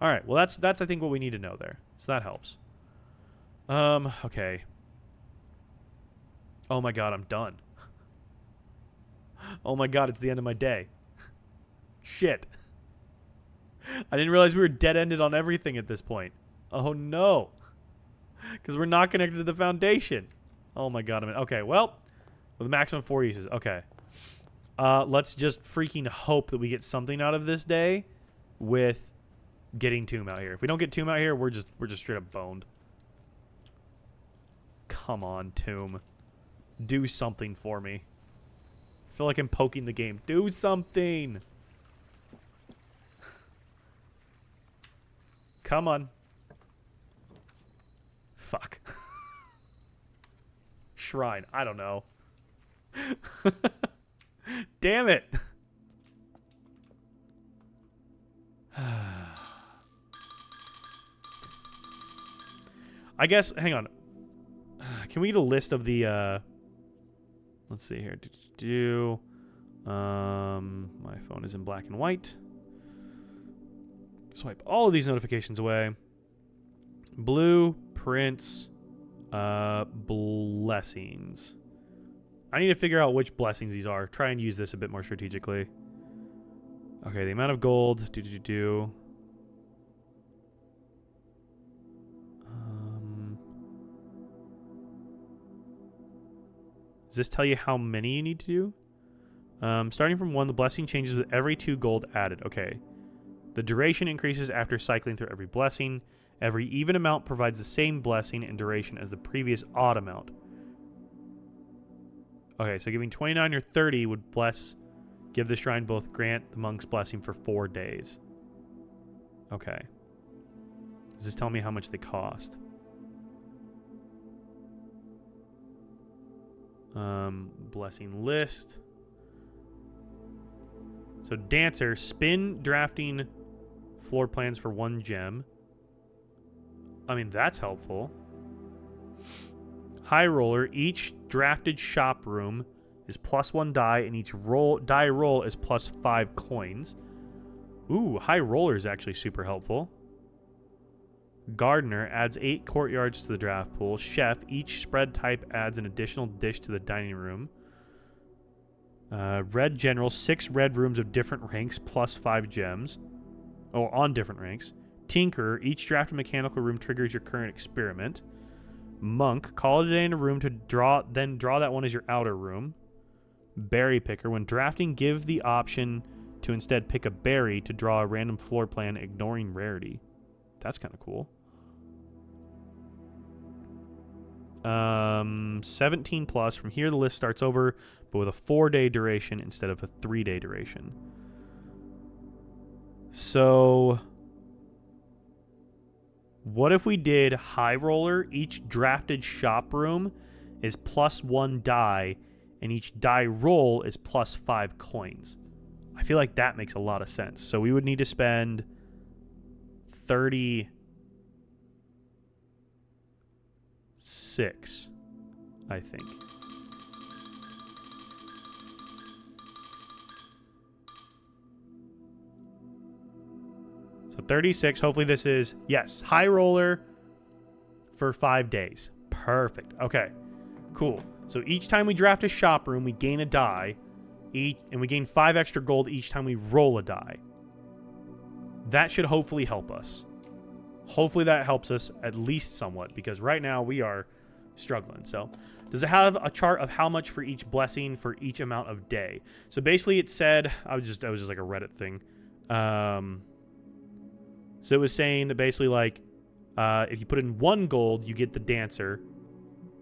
A: All right, well, that's I think what we need to know there. So that helps. Okay. Oh my god, I'm done. Oh my god, it's the end of my day. Shit. I didn't realize we were dead-ended on everything at this point. Oh no. Because we're not connected to the foundation. Oh my god, okay, well, with a maximum 4 uses. Okay. Let's just freaking hope that we get something out of this day with getting Tomb out here. If we don't get Tomb out here, we're just straight up boned. Come on, Tomb. Do something for me. I feel like I'm poking the game. Do something. Come on. Fuck. Shrine. I don't know. Damn it. I guess, hang on. Can we get a list of the, let's see here. My phone is in black and white. Swipe all of these notifications away. Blueprints, blessings. I need to figure out which blessings these are. Try and use this a bit more strategically. Okay, the amount of gold. Does this tell you how many you need to do? Starting from 1, the blessing changes with every 2 gold added. Okay. The duration increases after cycling through every blessing. Every even amount provides the same blessing and duration as the previous odd amount. Okay, so giving 29 or 30 would give the shrine both grant the monk's blessing for 4 days. Okay. Does this tell me how much they cost? Blessing list. So Dancer, spin drafting floor plans for 1 gem. I mean, that's helpful. High Roller, each drafted shop room is +1 die, and each die roll is +5 coins. Ooh, High Roller is actually super helpful. Gardener adds 8 courtyards to the draft pool. Chef, each spread type adds an additional dish to the dining room. Red General, 6 red rooms of different ranks +5 gems. Oh, on different ranks. Tinker, each drafted mechanical room triggers your current experiment. Monk, call it a day in a room to draw that one as your outer room. Berry Picker, when drafting, give the option to instead pick a berry to draw a random floor plan, ignoring rarity. That's kind of cool. 17 plus. From here, the list starts over, but with a 4-day duration instead of a 3-day duration. So, what if we did High Roller? Each drafted shop room is +1 die, and each die roll is +5 coins. I feel like that makes a lot of sense. So we would need to spend 36, I think. So 36. Hopefully this is, yes, High Roller for 5 days. Perfect. Okay, cool. So each time we draft a shop room, we gain a die, and we gain 5 extra gold each time we roll a die. That should hopefully help us. Hopefully that helps us at least somewhat, because right now we are struggling. So does it have a chart of how much for each blessing for each amount of day? So basically it said, I was just like a Reddit thing. So it was saying that basically like, if you put in 1 gold, you get the dancer,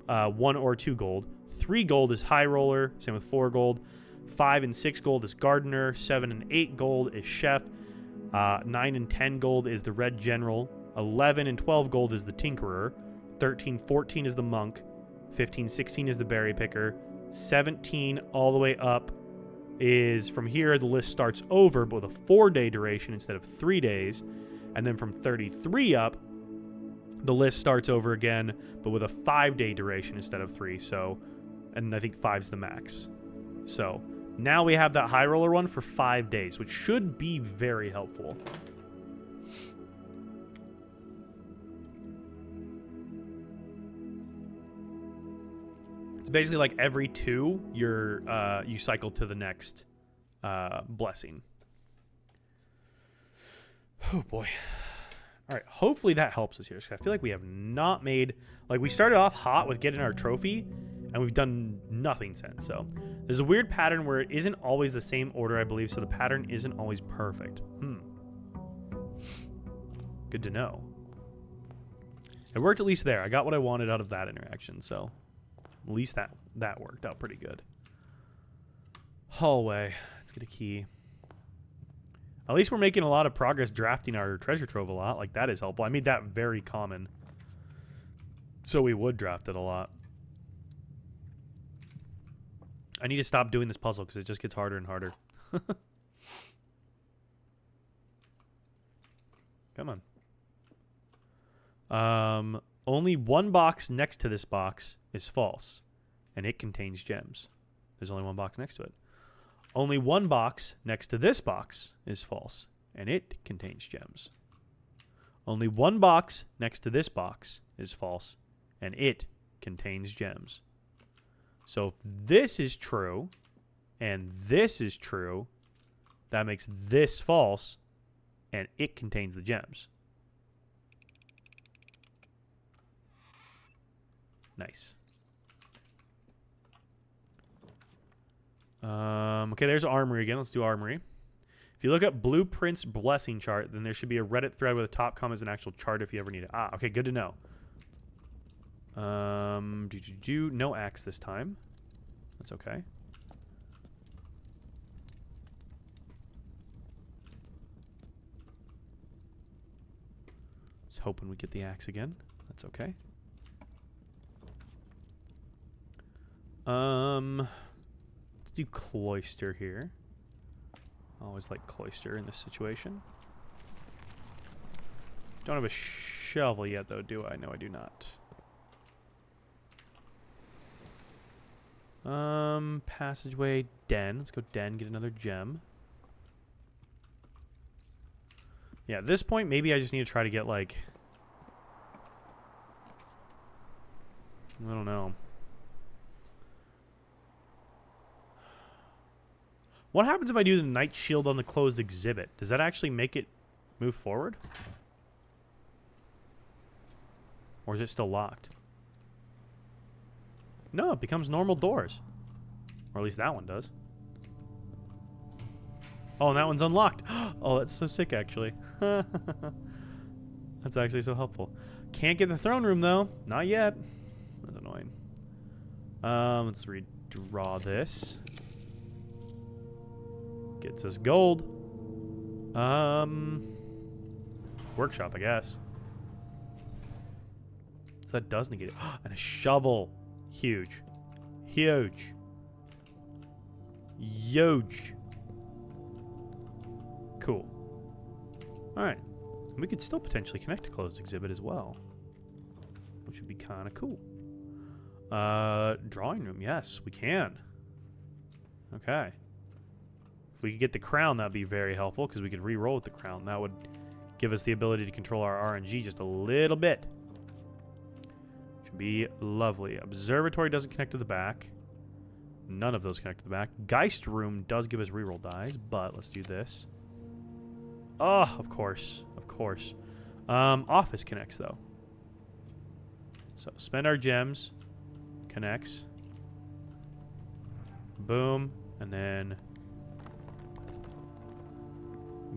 A: 1 or 2 gold. 3 gold is high roller, same with 4 gold. 5 and 6 gold is gardener. 7 and 8 gold is chef. 9 and 10 gold is the red general. 11 and 12 gold is the tinkerer. 13, 14 is the monk. 15, 16 is the berry picker. 17 all the way up is, from here the list starts over, but with a 4-day duration instead of 3 days. And then from 33 up, the list starts over again, but with a 5-day duration instead of 3. So, and I think 5's the max. So now we have that high roller one for 5 days, which should be very helpful. It's basically like every 2, you cycle to the next blessing. Oh boy. All right, hopefully that helps us here. I feel like we have not made, like, we started off hot with getting our trophy, and we've done nothing since. So there's a weird pattern where it isn't always the same order, I believe, so the pattern isn't always perfect. Good to know. It worked at least there. I got what I wanted out of that interaction, so at least that worked out pretty good. Hallway. Let's get a key. At least we're making a lot of progress drafting our treasure trove a lot. Like, that is helpful. I made that very common, so we would draft it a lot. I need to stop doing this puzzle because it just gets harder and harder. Come on. Only 1 box next to this box is false, and it contains gems. There's only 1 box next to it. Only 1 box next to this box is false, and it contains gems. Only 1 box next to this box is false, and it contains gems. So if this is true, and this is true, that makes this false, and it contains the gems. Nice. Okay, there's Armory again. Let's do Armory. If you look up Blueprint's blessing chart, then there should be a Reddit thread where the top comment is an actual chart if you ever need it. Ah, okay, good to know. No axe this time. That's okay. Just hoping we get the axe again. That's okay. Let's do Cloister here. I always like Cloister in this situation. Don't have a shovel yet, though, do I? No, I do not. Passageway, den. Let's go den, get another gem. Yeah, at this point, maybe I just need to try to get, like, I don't know. What happens if I do the Night Shield on the closed exhibit? Does that actually make it move forward? Or is it still locked? No, it becomes normal doors. Or at least that one does. Oh, and that one's unlocked. Oh, that's so sick, actually. That's actually so helpful. Can't get the throne room, though. Not yet. That's annoying. Let's redraw this. Gets us gold. Workshop, I guess. So that does negate it. And a shovel. Huge. Huge. Huge. Cool. Alright. We could still potentially connect to closed exhibit as well, which would be kind of cool. Drawing room. Yes, we can. Okay. If we could get the crown, that would be very helpful because we could re-roll with the crown. That would give us the ability to control our RNG just a little bit. Should be lovely. Observatory doesn't connect to the back. None of those connect to the back. Geist room does give us reroll dies, but let's do this. Oh, of course. Of course. Office connects, though. So spend our gems. Connects. Boom. And then...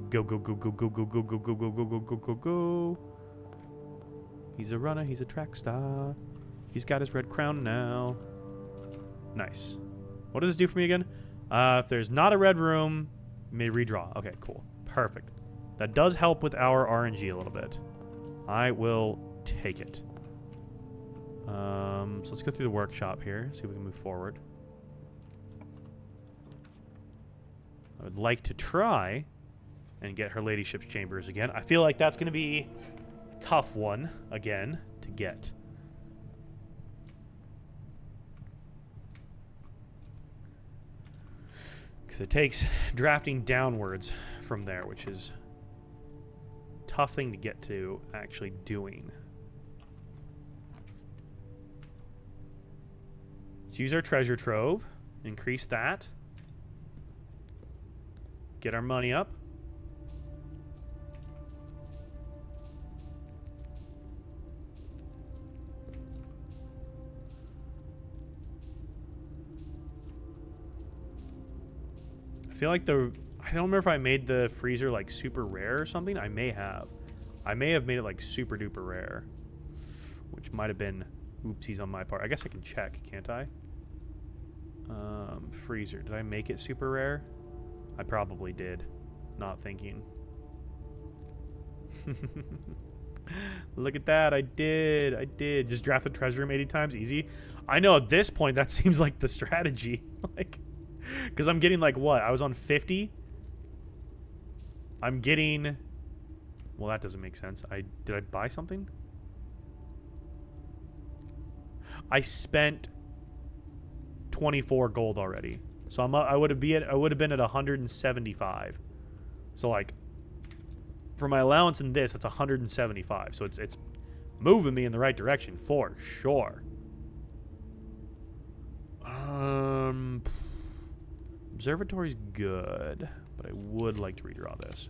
A: Go, go, go, go, go, go, go, go, go, go, go, go, go, go, go. He's a runner. He's a track star. He's got his red crown now. Nice. What does this do for me again? If there's not a red room, may redraw. Okay, cool. Perfect. That does help with our RNG a little bit. I will take it. So let's go through the workshop here, see if we can move forward. I would like to try and get her ladyship's chambers again. I feel like that's going to be a tough one, again, to get. Because it takes drafting downwards from there, which is a tough thing to get to actually doing. Let's use our treasure trove. Increase that. Get our money up. I feel like I don't remember if I made the freezer like super rare or something. I may have. I may have made it like super duper rare, which might have been oopsies on my part. I guess I can check, can't I? Freezer. Did I make it super rare? I probably did. Not thinking. Look at that. I did. Just draft the treasure room 80 times. Easy. I know at this point that seems like the strategy. Like, because I'm getting like what? I was on 50. I'm getting... Well, that doesn't make sense. Did I buy something? I spent 24 gold already. So I would have been at 175. So like for my allowance in this, that's 175. So it's moving me in the right direction for sure. Observatory's good, but I would like to redraw this.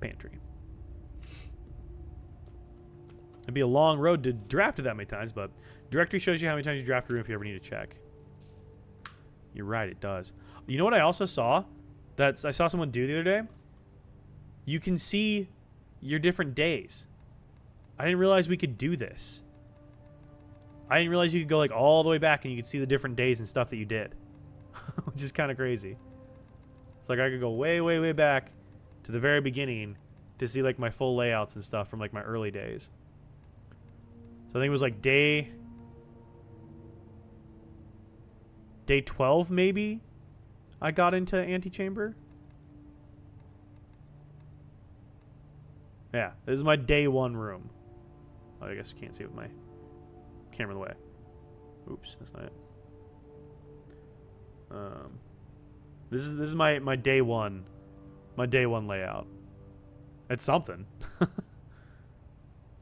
A: Pantry. It'd be a long road to draft it that many times, but directory shows you how many times you draft a room if you ever need to check. You're right, it does. You know what I also saw? I saw someone do the other day? You can see your different days. I didn't realize we could do this. I didn't realize you could go like all the way back and you could see the different days and stuff that you did. Which is kind of crazy. It's like I could go way, way, way back to the very beginning to see like my full layouts and stuff from like my early days. So I think it was like day 12 maybe I got into Antechamber. Yeah, this is my day 1 room. Oh, I guess you can't see it with my camera in the way. Oops, that's not it. This is my day 1. My day 1 layout. It's something.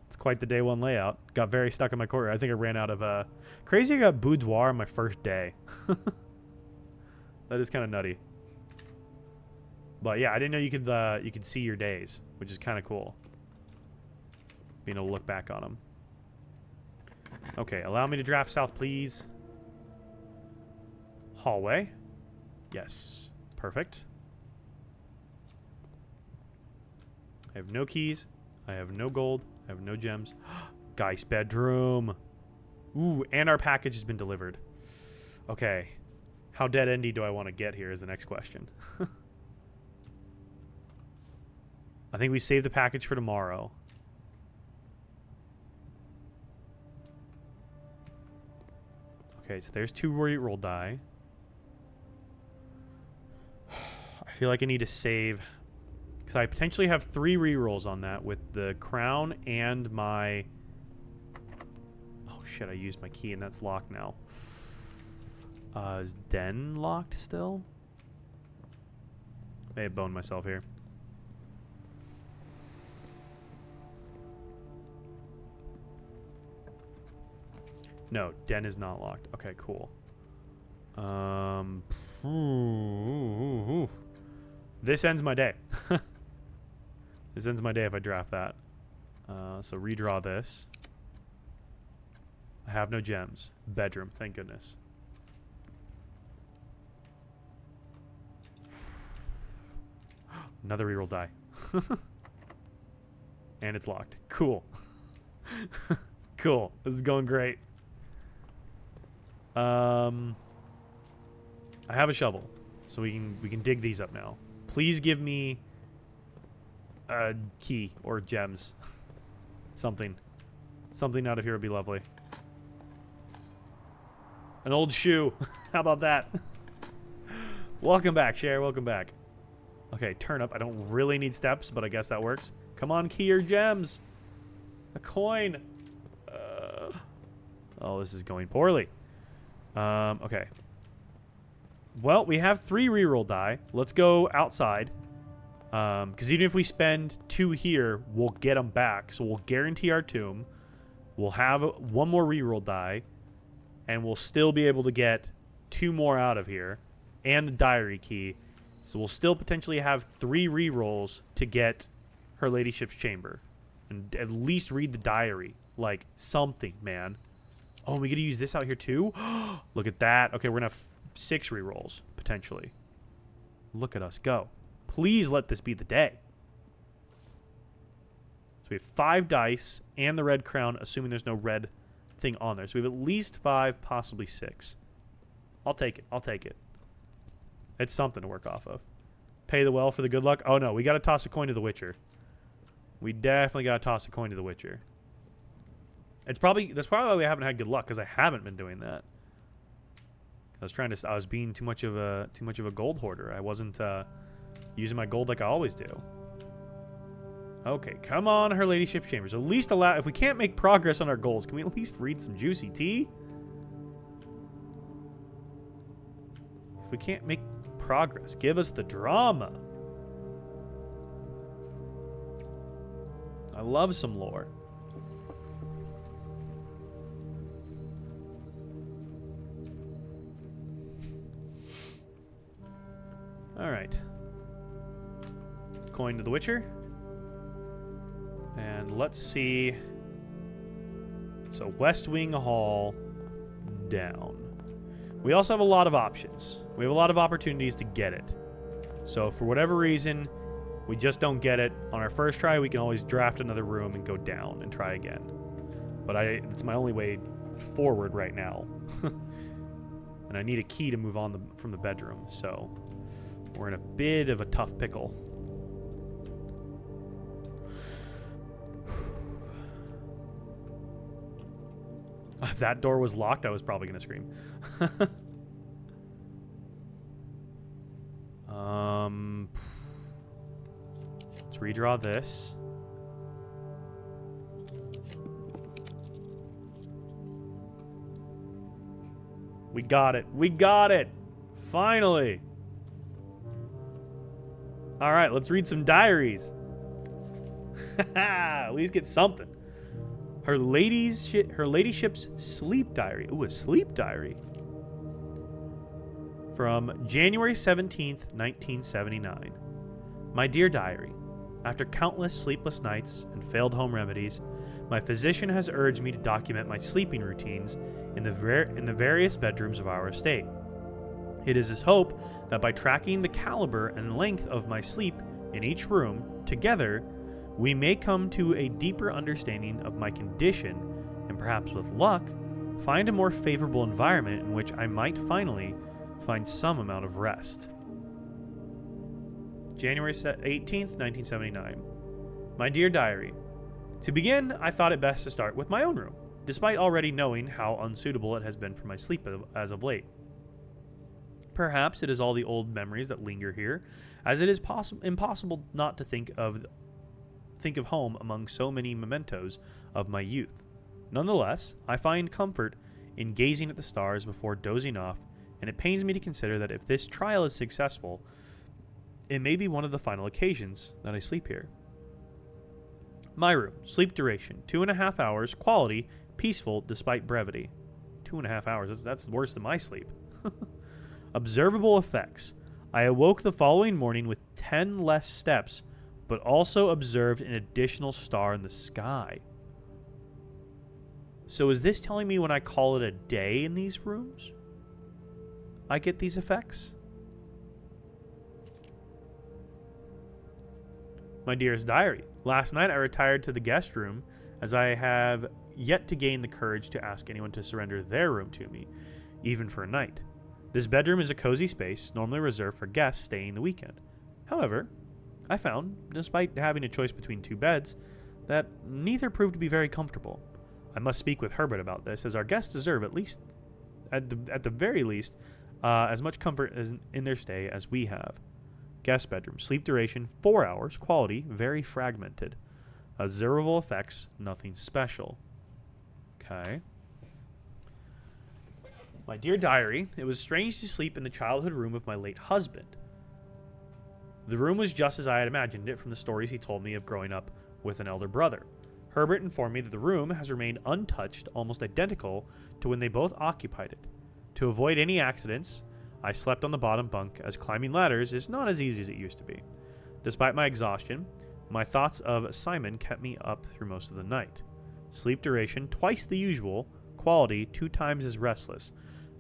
A: It's quite the day 1 layout. Got very stuck in my corner. I think I ran out of crazy. I got boudoir on my first day. That is kind of nutty. But yeah, I didn't know you could see your days, which is kind of cool. Being able to look back on them. Okay, allow me to draft south, please. Hallway. Yes. Perfect. I have no keys. I have no gold. I have no gems. Geist bedroom. Ooh, and our package has been delivered. Okay. How dead-endy do I want to get here is the next question. I think we save the package for tomorrow. Okay, so there's 2 reroll die. I feel like I need to save... Because I potentially have 3 rerolls on that with the crown and my... Oh shit, I used my key and that's locked now. Is Den locked still? May have boned myself here. No, Den is not locked. Okay, cool. This ends my day. This ends my day if I draft that. So redraw this. I have no gems. Bedroom, thank goodness. Another reroll die. And it's locked. Cool. Cool. This is going great. I have a shovel, so we can dig these up now. Please give me a key or gems. Something out of here would be lovely. An old shoe. How about that? Welcome back, Cher. Welcome back. Okay, turnip. I don't really need steps, but I guess that works. Come on, key or gems. A coin. Oh, this is going poorly. Okay. Well, we have 3 reroll die. Let's go outside. Because even if we spend 2 here, we'll get them back. So we'll guarantee our tomb. We'll have 1 more reroll die. And we'll still be able to get 2 more out of here. And the diary key. So we'll still potentially have 3 rerolls to get Her Ladyship's chamber. And at least read the diary. Like, something, man. Oh, we get to use this out here too? Look at that. Okay, we're going to have 6 rerolls, potentially. Look at us go. Please let this be the day. So we have 5 dice and the red crown, assuming there's no red thing on there. So we have at least 5, possibly 6. I'll take it. I'll take it. It's something to work off of. Pay the well for the good luck. Oh, no. We got to toss a coin to the Witcher. We definitely got to toss a coin to the Witcher. That's probably why we haven't had good luck, because I haven't been doing that. I was being too much of a gold hoarder. I wasn't using my gold like I always do. Okay, come on, Her Ladyship's chambers. At least allow. If we can't make progress on our goals, can we at least read some juicy tea? If we can't make progress, give us the drama. I love some lore. All right. Coin to the Witcher. And let's see. So West Wing Hall down. We also have a lot of options. We have a lot of opportunities to get it. So for whatever reason, we just don't get it on our first try, we can always draft another room and go down and try again. But it's my only way forward right now. And I need a key to move on from the bedroom, so we're in a bit of a tough pickle. If that door was locked, I was probably going to scream. Let's redraw this. We got it. We got it. Finally. All right, let's read some diaries. At least get something. Her Ladyship's sleep diary. Ooh, a sleep diary. From January 17th, 1979. My dear diary, after countless sleepless nights and failed home remedies, my physician has urged me to document my sleeping routines in the various bedrooms of our estate. It is his hope that by tracking the caliber and length of my sleep in each room together, we may come to a deeper understanding of my condition and perhaps with luck, find a more favorable environment in which I might finally find some amount of rest. January 18th, 1979. My dear diary, to begin, I thought it best to start with my own room, despite already knowing how unsuitable it has been for my sleep as of late. Perhaps it is all the old memories that linger here, as it is impossible not to think of home among so many mementos of my youth. Nonetheless, I find comfort in gazing at the stars before dozing off, and it pains me to consider that if this trial is successful, it may be one of the final occasions that I sleep here. My room, sleep duration, 2.5 hours, quality, peaceful despite brevity. 2.5 hours, that's worse than my sleep. Observable effects. I awoke the following morning with 10 less steps, but also observed an additional star in the sky. So is this telling me when I call it a day in these rooms, I get these effects? My dearest diary, last night I retired to the guest room as I have yet to gain the courage to ask anyone to surrender their room to me, even for a night. This bedroom is a cozy space normally reserved for guests staying the weekend. However, I found, despite having a choice between two beds, that neither proved to be very comfortable. I must speak with Herbert about this, as our guests deserve at the very least, as much comfort as in their stay as we have. Guest bedroom, sleep duration 4 hours, quality very fragmented. Observable effects, nothing special. Okay. My dear diary, it was strange to sleep in the childhood room of my late husband. The room was just as I had imagined it from the stories he told me of growing up with an elder brother. Herbert informed me that the room has remained untouched, almost identical to when they both occupied it. To avoid any accidents, I slept on the bottom bunk, as climbing ladders is not as easy as it used to be. Despite my exhaustion, my thoughts of Simon kept me up through most of the night. Sleep duration, twice the usual. Quality, 2 times as restless.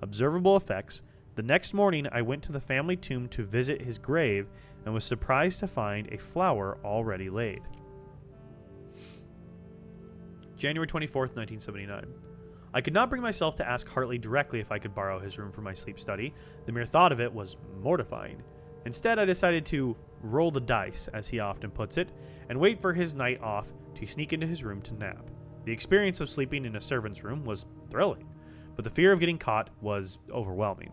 A: Observable effects, the next morning I went to the family tomb to visit his grave and was surprised to find a flower already laid. January 24th, 1979. I could not bring myself to ask Hartley directly if I could borrow his room for my sleep study. The mere thought of it was mortifying. Instead, I decided to roll the dice, as he often puts it, and wait for his night off to sneak into his room to nap. The experience of sleeping in a servant's room was thrilling, but the fear of getting caught was overwhelming.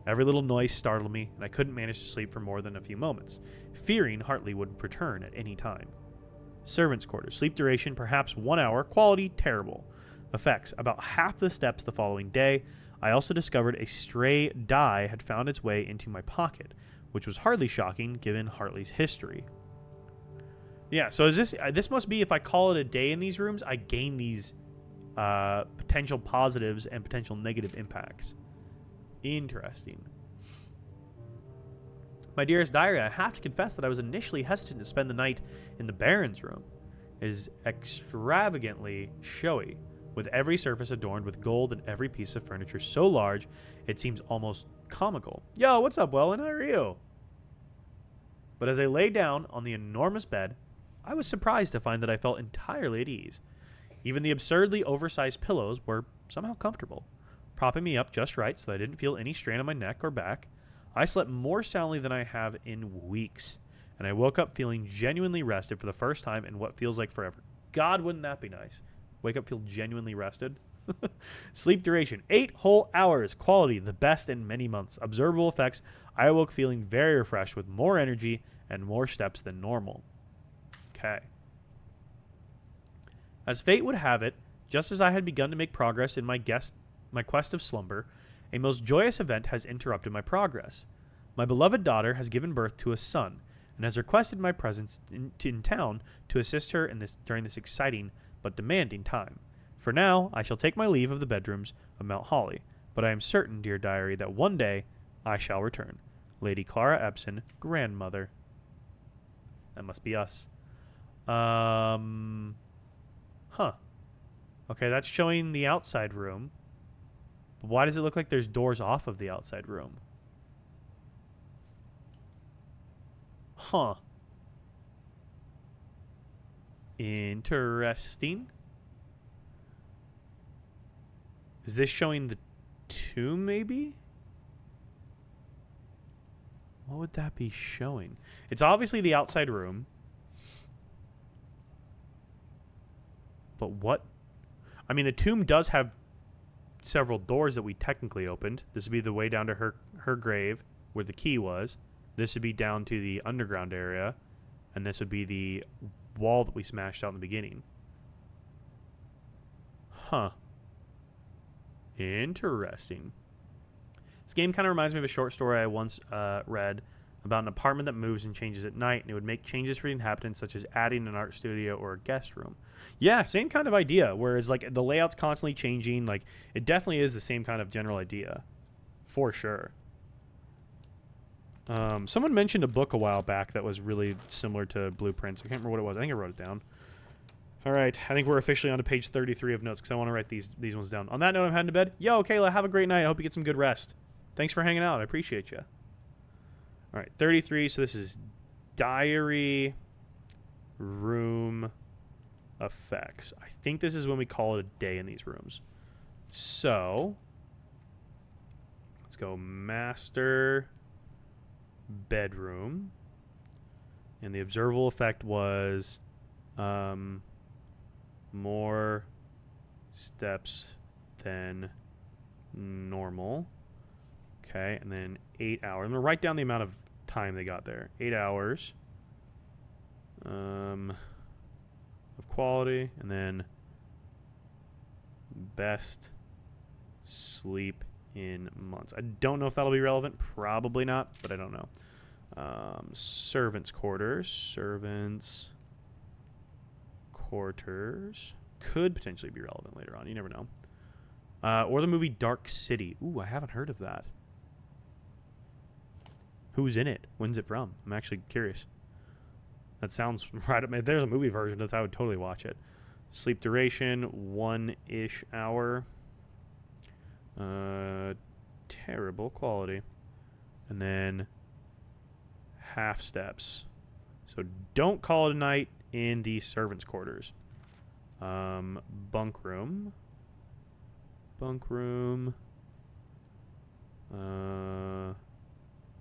A: Every little noise startled me, and I couldn't manage to sleep for more than a few moments, fearing Hartley would return at any time. Servants' quarters. Sleep duration, perhaps 1 hour. Quality, terrible. Effects. About half the steps the following day. I also discovered a stray die had found its way into my pocket, which was hardly shocking given Hartley's history. Yeah, so is this must be if I call it a day in these rooms, I gain these potential positives and potential negative impacts. Interesting. My dearest diary, I have to confess that I was initially hesitant to spend the night in the Baron's room. It is extravagantly showy, with every surface adorned with gold and every piece of furniture so large it seems almost comical. Yo, what's up, Wellen? How are you? But as I lay down on the enormous bed, I was surprised to find that I felt entirely at ease. Even the absurdly oversized pillows were somehow comfortable, propping me up just right so that I didn't feel any strain on my neck or back. I slept more soundly than I have in weeks, and I woke up feeling genuinely rested for the first time in what feels like forever. God, wouldn't that be nice? Wake up, feel genuinely rested. Sleep duration, 8 whole hours. Quality, the best in many months. Observable effects, I awoke feeling very refreshed with more energy and more steps than normal. Okay. As fate would have it, just as I had begun to make progress in my quest of slumber, a most joyous event has interrupted my progress. My beloved daughter has given birth to a son, and has requested my presence in town to assist her during this exciting but demanding time. For now, I shall take my leave of the bedrooms of Mount Holly, but I am certain, dear diary, that one day I shall return. Lady Clara Epson, grandmother. That must be us. Huh. Okay, that's showing the outside room. But why does it look like there's doors off of the outside room? Huh. Interesting. Is this showing the tomb, maybe? What would that be showing? It's obviously the outside room. But what? I mean, the tomb does have several doors that we technically opened. This would be the way down to her grave, where the key was. This would be down to the underground area. And this would be the wall that we smashed out in the beginning. Huh. Interesting. This game kind of reminds me of a short story I once read about an apartment that moves and changes at night, and it would make changes for the inhabitants, such as adding an art studio or a guest room. Yeah, same kind of idea, whereas like the layout's constantly changing. Like, it definitely is the same kind of general idea, for sure. Someone mentioned a book a while back that was really similar to Blueprints. I can't remember what it was. I think I wrote it down. All right, I think we're officially on to page 33 of notes because I want to write these ones down. On that note, I'm heading to bed. Yo, Kayla, have a great night. I hope you get some good rest. Thanks for hanging out. I appreciate you. All right, 33. So this is diary room effects. I think this is when we call it a day in these rooms. So let's go master bedroom. And the observable effect was more steps than normal. Okay, and then 8 hours. I'm going to write down the amount of time they got there. 8 hours of quality, and then best sleep in months. I don't know if that'll be relevant. Probably not, but I don't know. Servants' quarters. Servants' quarters could potentially be relevant later on. You never know. Or the movie Dark City. Ooh, I haven't heard of that. Who's in it? When's it from? I'm actually curious. That sounds right up. If there's a movie version of this, I would totally watch it. Sleep duration, 1-ish hour. Terrible quality. And then half steps. So don't call it a night in the servants' quarters. Bunk room. Bunk room.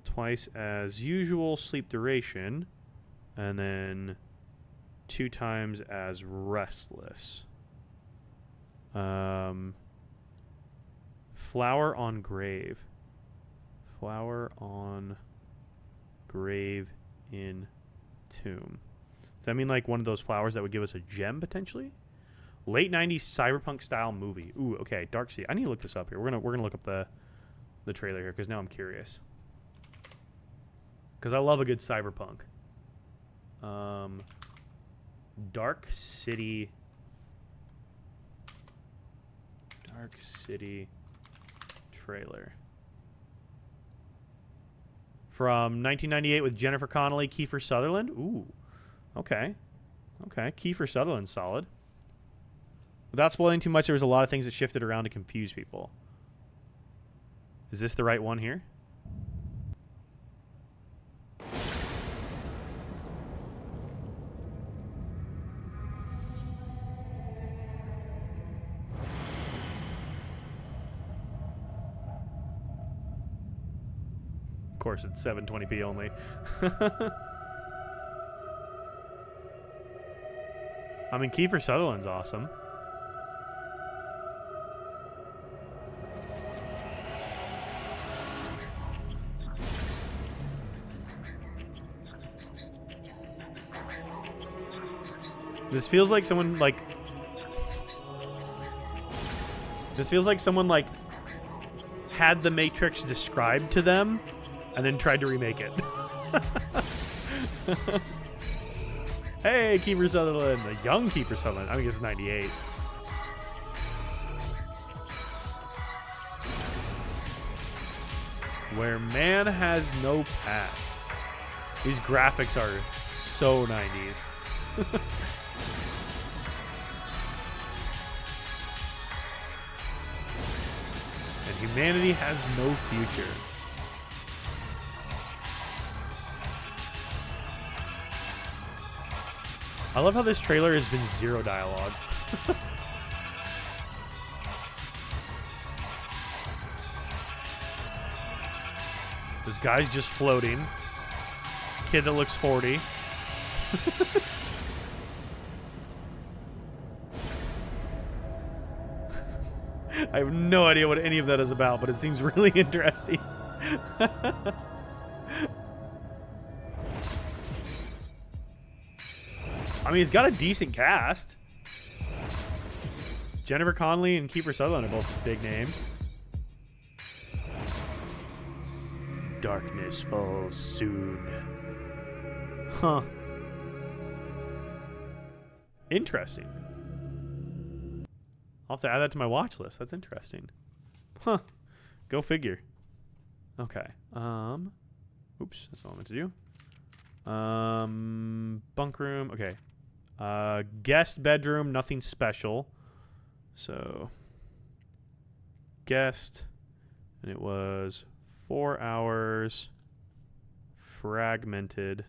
A: Twice as usual sleep duration. And then 2 times as restless. Flower on grave. Flower on grave in tomb. Does that mean like one of those flowers that would give us a gem potentially? Late 90s cyberpunk style movie. Ooh, okay. Dark Sea. I need to look this up here. We're gonna look up the trailer here because now I'm curious. Because I love a good cyberpunk. Dark City. Dark City trailer. From 1998 with Jennifer Connelly, Kiefer Sutherland. Ooh. Okay. Okay. Kiefer Sutherland's solid. Without spoiling too much, there was a lot of things that shifted around to confuse people. Is this the right one here? Of course, it's 720p only. I mean, Kiefer Sutherland's awesome. This feels like someone like... This feels like someone like had The Matrix described to them and then tried to remake it. Hey, Kiefer Sutherland. A young Kiefer Sutherland. I think it's 98. Where man has no past. These graphics are so 90s. And humanity has no future. I love how this trailer has been 0 dialogue. This guy's just floating. Kid that looks 40. I have no idea what any of that is about, but it seems really interesting. I mean, it's got a decent cast. Jennifer Connelly and Kiefer Sutherland are both big names. Darkness falls soon. Huh. Interesting. I'll have to add that to my watch list. That's interesting. Huh. Go figure. Okay. Oops, that's all I meant to do. Bunk room. Okay. Guest bedroom, nothing special. So, guest, and it was 4 hours, fragmented,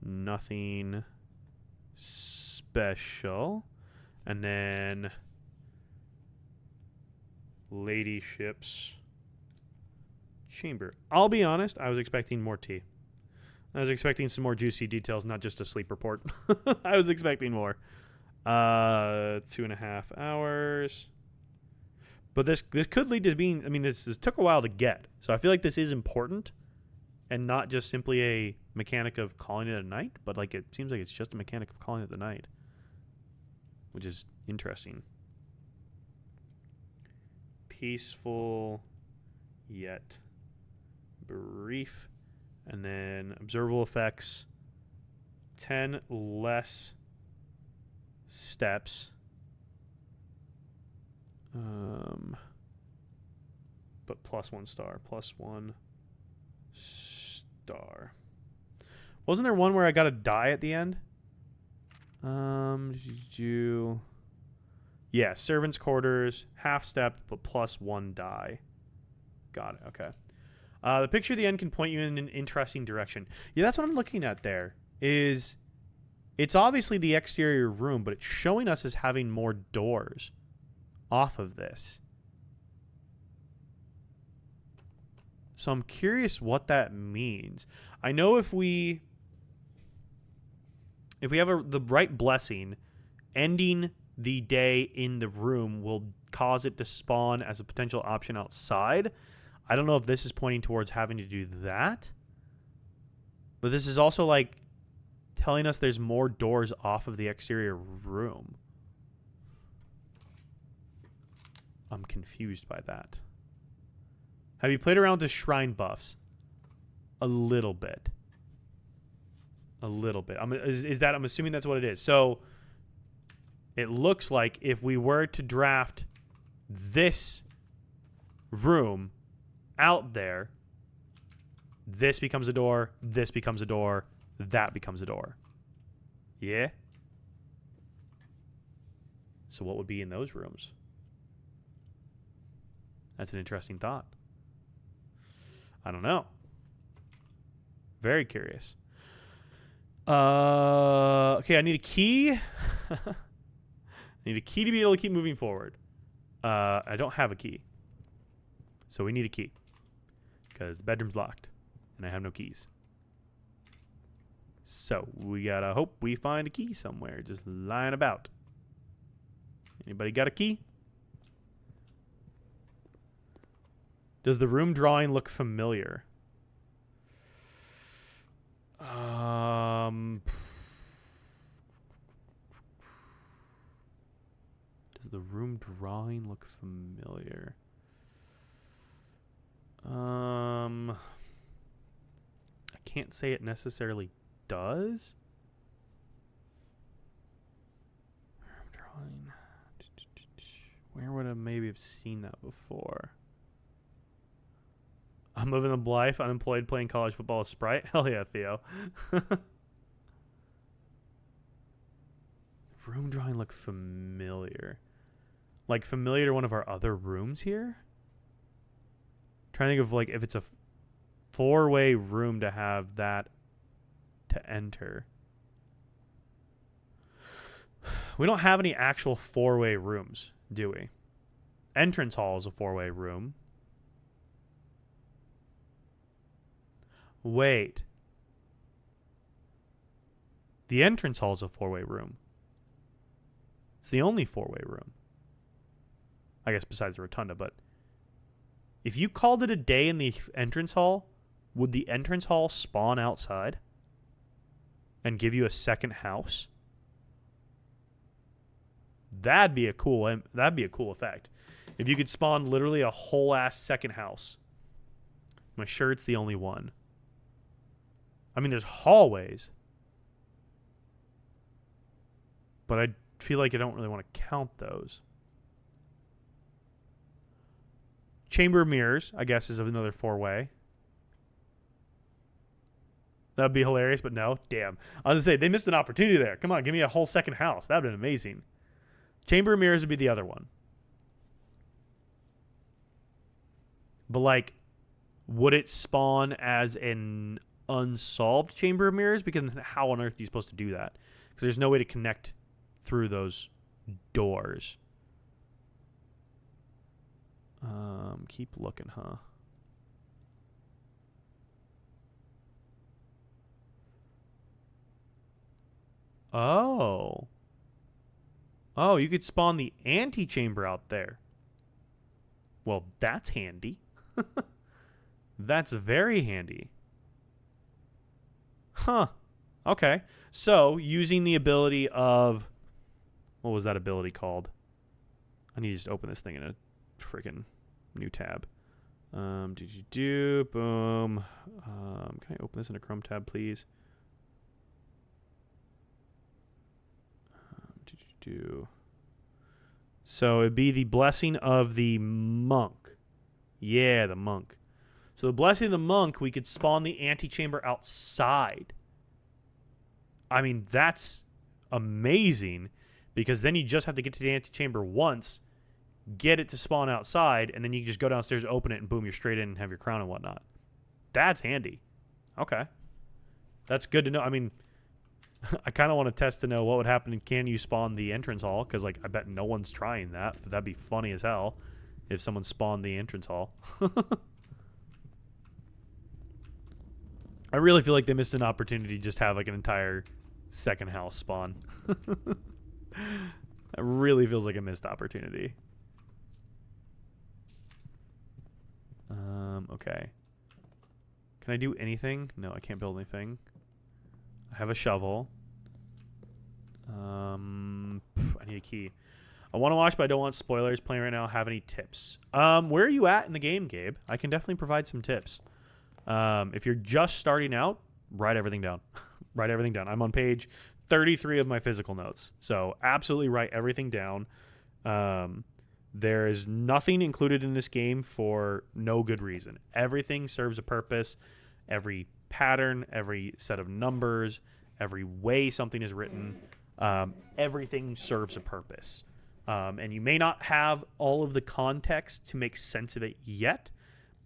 A: nothing special, and then ladyship's chamber. I'll be honest, I was expecting more tea. I was expecting some more juicy details, not just a sleep report. I was expecting more. 2.5 hours. But this could lead to being, I mean, this took a while to get. So I feel like this is important and not just simply a mechanic of calling it a night, but like it seems like it's just a mechanic of calling it the night, which is interesting. Peaceful yet brief. And then observable effects, 10 less steps. But +1 star. +1 star. Wasn't there one where I got a die at the end? Yeah, servants' quarters, half step, but +1 die. Got it, okay. The picture at the end can point you in an interesting direction. Yeah, that's what I'm looking at there. It's obviously the exterior room, but it's showing us as having more doors off of this. So I'm curious what that means. I know if we have the right blessing, ending the day in the room will cause it to spawn as a potential option outside. I don't know if this is pointing towards having to do that. But this is also like telling us there's more doors off of the exterior room. I'm confused by that. Have you played around with the shrine buffs? A little bit. A little bit. I'm assuming that's what it is. So it looks like if we were to draft this room out there, this becomes a door, this becomes a door, that becomes a door. Yeah? So what would be in those rooms? That's an interesting thought. I don't know. Very curious. Okay, I need a key. I need a key to be able to keep moving forward. I don't have a key. So we need a key. Because the bedroom's locked. And I have no keys. So we gotta hope we find a key somewhere. Just lying about. Anybody got a key? Does the room drawing look familiar? Does the room drawing look familiar? I can't say it necessarily does. Room drawing. Where would I maybe have seen that before? I'm living the life, unemployed, playing college football with Sprite. Hell yeah, Theo. Room drawing look familiar. Like familiar to one of our other rooms here? Trying to think of like if it's a four-way room to have that to enter. We don't have any actual four-way rooms, do we? Entrance hall is a four-way room. Wait. The entrance hall is a four-way room. It's the only four-way room. I guess besides the rotunda, but if you called it a day in the entrance hall, would the entrance hall spawn outside and give you a second house? That'd be a cool effect. If you could spawn literally a whole ass second house. I'm sure it's the only one. I mean, there's hallways. But I feel like I don't really want to count those. Chamber of Mirrors, I guess, is another 4-way. That would be hilarious, but no. Damn. I was going to say, they missed an opportunity there. Come on, give me a whole second house. That would have been amazing. Chamber of Mirrors would be the other one. But, like, would it spawn as an unsolved Chamber of Mirrors? Because how on earth are you supposed to do that? Because there's no way to connect through those doors. Keep looking, huh? Oh. Oh, you could spawn the antechamber out there. Well, that's handy. That's very handy. Huh. Okay. So, using the ability of... What was that ability called? I need to just open this thing in a freaking new tab. Boom. Can I open this in a Chrome tab, please? So it'd be the Blessing of the Monk. Yeah, the Monk. So the Blessing of the Monk, we could spawn the antechamber outside. I mean, that's amazing, because then you just have to get to the antechamber once, get it to spawn outside, and then you can just go downstairs, open it, and boom, you're straight in and have your crown and whatnot. That's handy. Okay. That's good to know. I mean, I kind of want to test to know what would happen. Can you spawn the entrance hall? Because, like, I bet no one's trying that. But that'd be funny as hell if someone spawned the entrance hall. I really feel like they missed an opportunity to just have, like, an entire second house spawn. It really feels like a missed opportunity. Okay. Can I do anything? No, I can't build anything. I have a shovel. I need a key. I want to watch, but I don't want spoilers. Playing right now. Have any tips? Where are you at in the game, Gabe? I can definitely provide some tips. If you're just starting out, write everything down. Write everything down. I'm on page 33 of my physical notes. So absolutely write everything down. There is nothing included in this game for no good reason. Everything serves a purpose. Every pattern, every set of numbers, every way something is written, everything serves a purpose. And you may not have all of the context to make sense of it yet,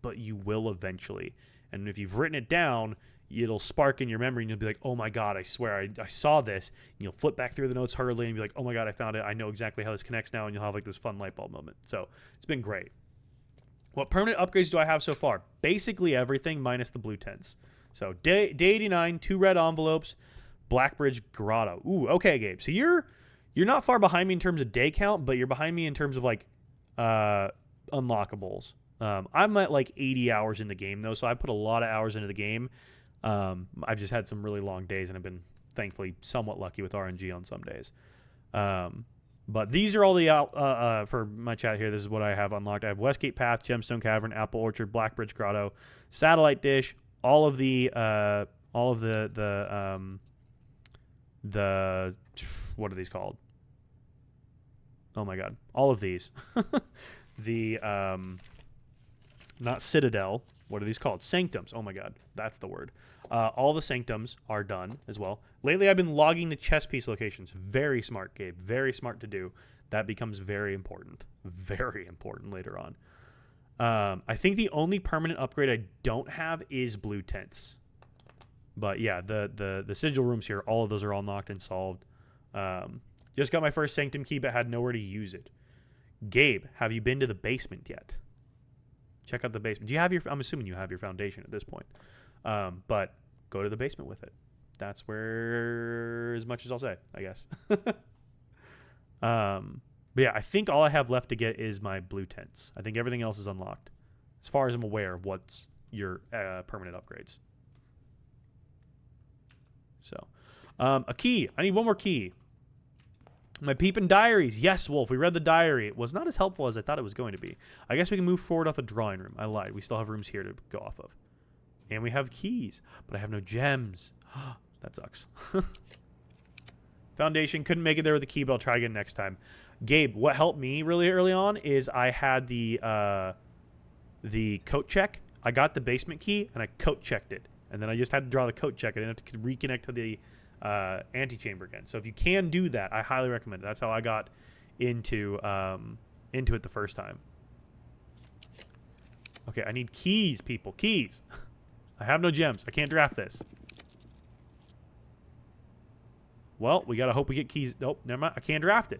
A: but you will eventually. And if you've written it down, it'll spark in your memory and you'll be like, oh my God, I swear I saw this. And you'll flip back through the notes hurriedly and be like, oh my God, I found it. I know exactly how this connects now. And you'll have like this fun light bulb moment. So it's been great. What permanent upgrades do I have so far? Basically everything minus the blue tents. So day 89, 2 red envelopes, Blackbridge Grotto. Ooh, okay, Gabe. So you're not far behind me in terms of day count, but you're behind me in terms of like unlockables. I'm at like 80 hours in the game though, so I put a lot of hours into the game. I've just had some really long days and I've been thankfully somewhat lucky with RNG on some days. But these are all the for my chat here. This is what I have unlocked. I have Westgate Path, Gemstone Cavern, Apple Orchard, Blackbridge Grotto, Satellite Dish, all of the what are these called? Oh my God, all of these. The not Citadel. What are these called? Sanctums. Oh my God, that's the word. All the sanctums are done as well. Lately, I've been logging the chess piece locations. Very smart, Gabe. Very smart to do. That becomes very important. Very important later on. I think the only permanent upgrade I don't have is blue tents. But yeah, the sigil rooms here, all of those are all knocked and solved. Just got my first sanctum key, but had nowhere to use it. Gabe, have you been to the basement yet? Check out the basement. Do you have your? I'm assuming you have your foundation at this point. But go to the basement with it. That's where as much as I'll say, I guess. But yeah, I think all I have left to get is my blue tents. I think everything else is unlocked, as far as I'm aware of what's your permanent upgrades. So, a key. I need one more key. My Peepin' Diaries. Yes, Wolf, we read the diary. It was not as helpful as I thought it was going to be. I guess we can move forward off the drawing room. I lied. We still have rooms here to go off of. And we have keys, but I have no gems. That sucks. Foundation. Couldn't make it there with the key, but I'll try again next time. Gabe, what helped me really early on is I had the the coat check. I got the basement key and I coat checked it, and then I just had to draw the coat check. I didn't have to reconnect to the antechamber again. So if you can do that, I highly recommend it. That's how I got into it the first time. Okay, I need keys, people. Keys. I have no gems. I can't draft this. Well, we gotta hope we get keys. Nope, never mind. I can't draft it.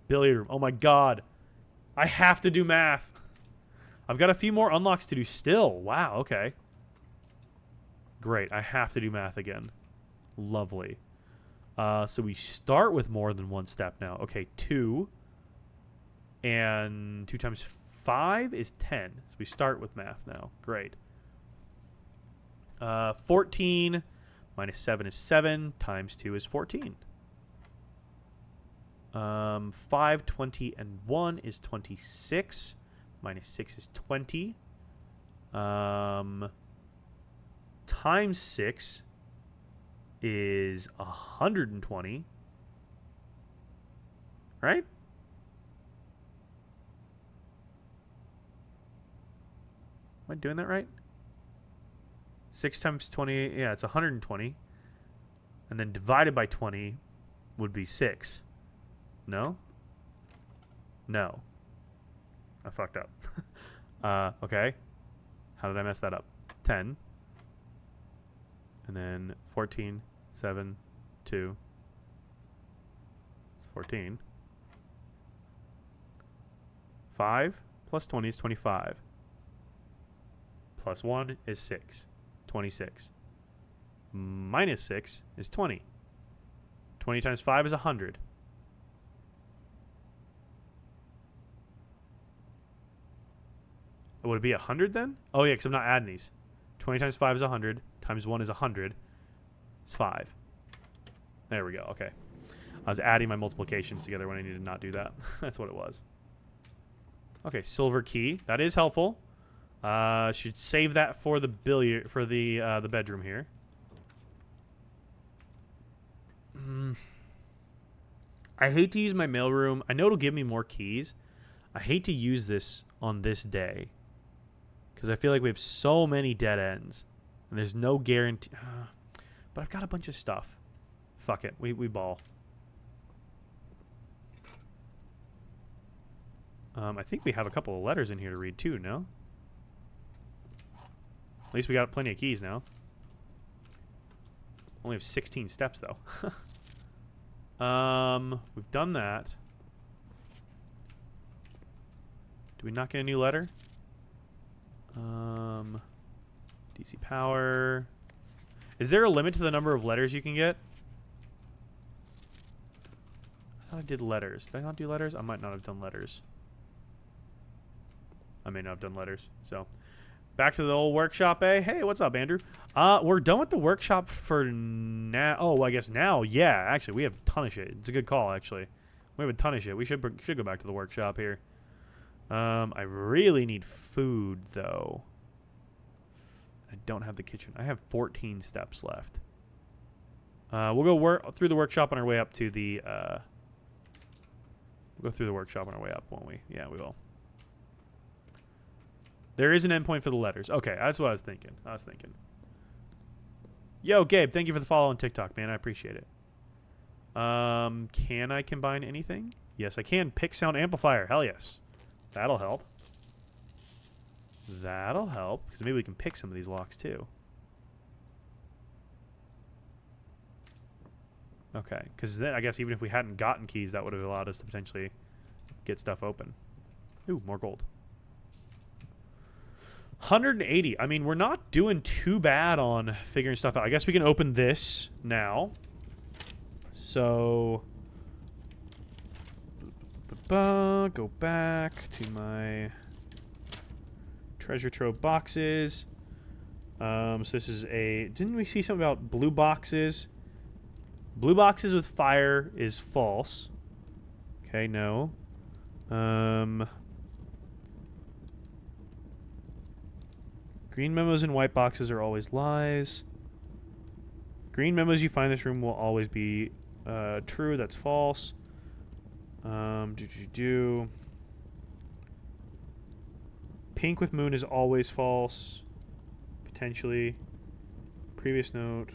A: Billiard room. Oh my god. I have to do math. I've got a few more unlocks to do still. Wow, okay. Great. I have to do math again. Lovely. So we start with more than one step now. Okay, 2. And 2 times 5 is 10. So we start with math now. Great. 14 minus 7 is 7. Times 2 is 14. 5, 20, and 1 is 26. Minus 6 is 20. Times 6 is 120. Right? Am I doing that right? 6 times 20, yeah, it's 120. And then divided by 20 would be 6. No? No. I fucked up. Okay. How did I mess that up? 10. And then 14, 7, 2. 14. 5 plus 20 is 25. Plus 1 is 6. 26. Minus 6 is 20. 20 times 5 is 100. Would it be 100 then? Oh, yeah, because I'm not adding these. 20 times 5 is 100. Times 1 is 100. It's 5. There we go. Okay. I was adding my multiplications together when I needed to not do that. That's what it was. Okay, silver key. That is helpful. Should save that for the the bedroom here. I hate to use my mailroom. I know it'll give me more keys. I hate to use this on this day because I feel like we have so many dead ends and there's no guarantee. But I've got a bunch of stuff. Fuck it. We ball. I think we have a couple of letters in here to read too, no? At least we got plenty of keys now. Only have 16 steps though. We've done that. Do we not get a new letter? DC power. Is there a limit to the number of letters you can get? I thought I did letters. Did I not do letters? I might not have done letters. I may not have done letters. So, back to the old workshop, eh? Hey, what's up, Andrew? We're done with the workshop for now. Oh, I guess now, yeah. Actually, we have a ton of shit. It's a good call, actually. We have a ton of shit. We should go back to the workshop here. I really need food, though. I don't have the kitchen. I have 14 steps left. We'll go through the workshop on our way up to the... we'll go through the workshop on our way up, won't we? Yeah, we will. There is an endpoint for the letters. Okay, that's what I was thinking. Yo, Gabe, thank you for the follow on TikTok, man. I appreciate it. Can I combine anything? Yes, I can. Pick sound amplifier. Hell yes. That'll help. That'll help, because maybe we can pick some of these locks, too. Okay, because then I guess even if we hadn't gotten keys, that would have allowed us to potentially get stuff open. Ooh, more gold. 180. I mean, we're not doing too bad on figuring stuff out. I guess we can open this now. So, go back to my treasure trove boxes. So this is a... Didn't we see something about blue boxes? Blue boxes with fire is false. Okay, no. Green memos and white boxes are always lies. Green memos you find in this room will always be true. That's false. Pink with moon is always false. Potentially. Previous note.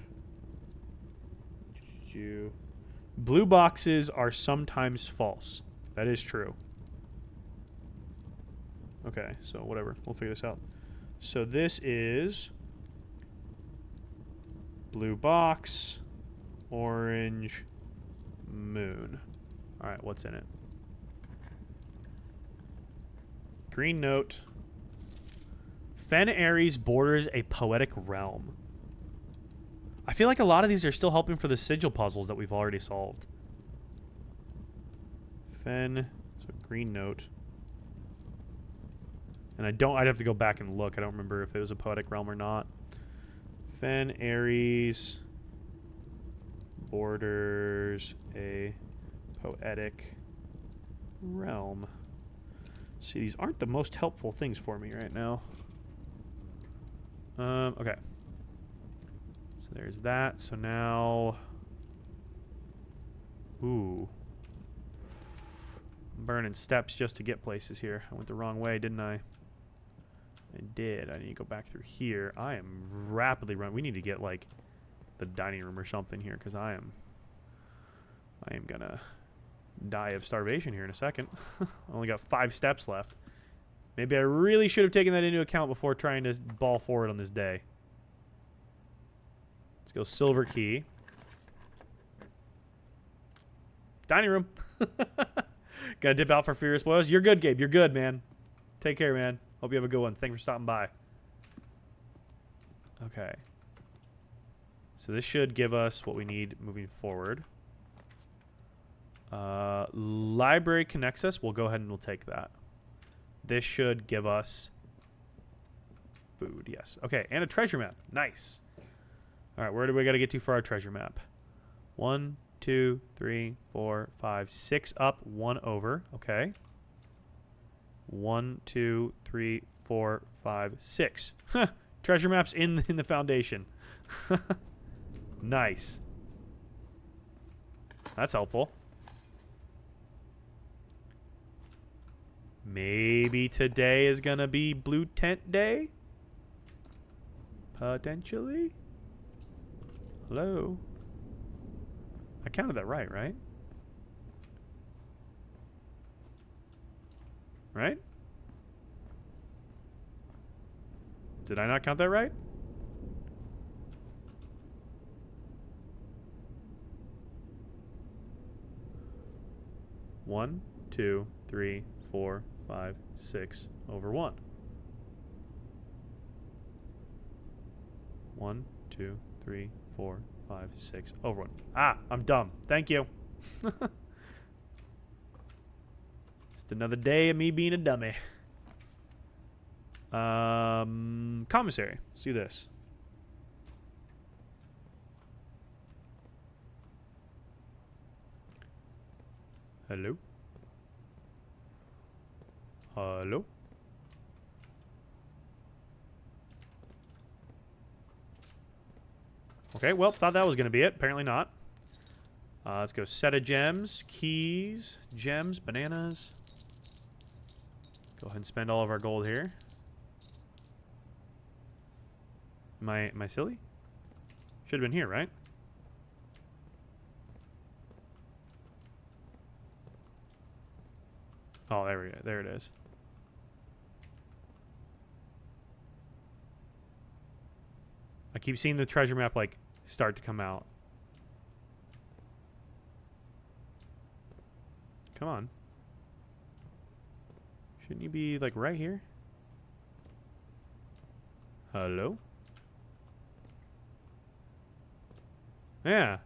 A: Blue boxes are sometimes false. That is true. Okay, so whatever. We'll figure this out. So this is blue box, orange, moon. All right, what's in it? Green note. Fen Ares borders a poetic realm. I feel like a lot of these are still helping for the sigil puzzles that we've already solved. Fen, so green note. And I'd have to go back and look. I don't remember if it was a poetic realm or not. Fen Ares borders a poetic realm. See, these aren't the most helpful things for me right now. Okay. So there's that. So now... Ooh. I'm burning steps just to get places here. I went the wrong way, didn't I? I did. I need to go back through here. I am rapidly running. We need to get, like, the dining room or something here, because I am gonna die of starvation here in a second. I only got 5 steps left. Maybe I really should have taken that into account before trying to ball forward on this day. Let's go silver key. Dining room. Gotta dip out for Furious Boils. You're good, Gabe. You're good, man. Take care, man. Hope you have a good one. Thanks for stopping by. Okay. So this should give us what we need moving forward. Library connects us. We'll go ahead and we'll take that. This should give us food. Yes. Okay. And a treasure map. Nice. All right. Where do we got to get to for our treasure map? 1, 2, 3, 4, 5, 6 up, 1 over. Okay. 1, 2, 3, 4, 5, 6. Huh. Treasure maps in the foundation. Nice. That's helpful. Maybe today is gonna be blue tent day? Potentially? Hello? I counted that right? Right? Did I not count that right? One, 2, 3, 4, 5, 6 over 1. 1, 2, 3, 4, 5, 6 over 1. Ah, I'm dumb. Thank you. Just another day of me being a dummy. Commissary. Let's do this. Hello? Hello? Okay, well, thought that was going to be it. Apparently not. Let's go set of gems, keys, gems, bananas. Go ahead and spend all of our gold here. Am I silly? Should have been here, right? Oh, there we go. There it is. I keep seeing the treasure map, like, start to come out. Come on. Shouldn't you be, like, right here? Hello? Yeah.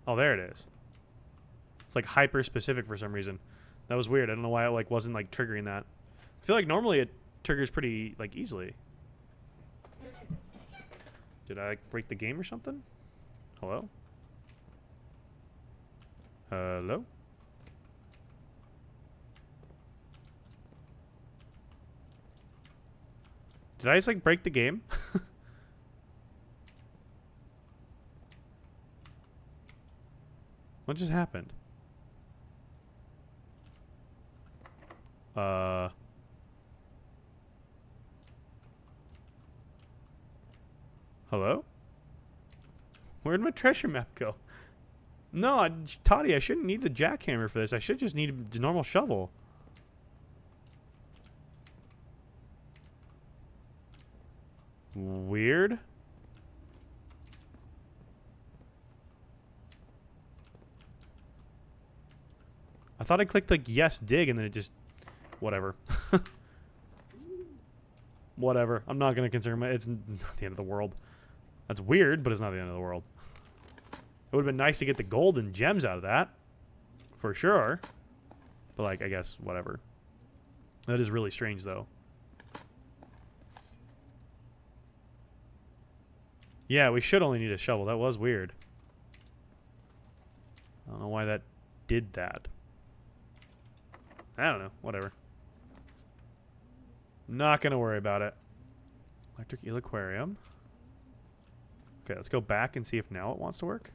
A: Oh, there it is. It's, like, hyper-specific for some reason. That was weird. I don't know why it, like, wasn't, like, triggering that. I feel like normally it triggers pretty, like, easily. Did I break the game or something? Hello? Hello? Did I just, like, break the game? What just happened? Hello? Where'd my treasure map go? No, Toddy, I shouldn't need the jackhammer for this. I should just need a normal shovel. Weird. I thought I clicked like yes dig and then it just whatever. Whatever. I'm not gonna concern my it's not the end of the world. That's weird, but it's not the end of the world. It would have been nice to get the gold and gems out of that. For sure. But like I guess whatever. That is really strange though. Yeah, we should only need a shovel. That was weird. I don't know why that did that. I don't know. Whatever. Not going to worry about it. Electric eel aquarium. Okay, let's go back and see if now it wants to work.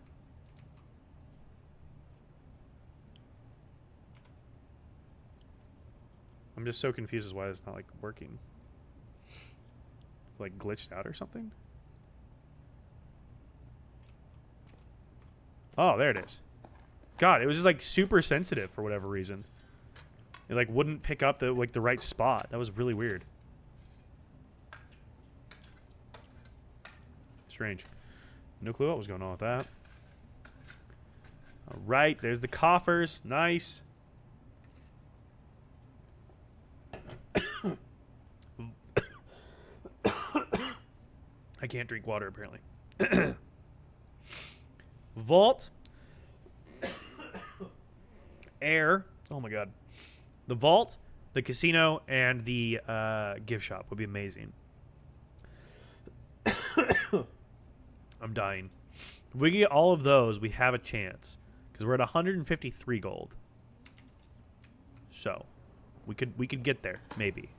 A: I'm just so confused as why it's not, like, working. Like, glitched out or something? Oh, there it is. God, it was just, like, super sensitive for whatever reason. It, like, wouldn't pick up the, like, the right spot. That was really weird. Strange. No clue what was going on with that. All right, there's the coffers. Nice. I can't drink water, apparently. Vault. Air. Oh, my God. The vault, the casino, and the gift shop would be amazing. I'm dying. If we get all of those, we have a chance. Because we're at 153 gold. So, we could get there, maybe.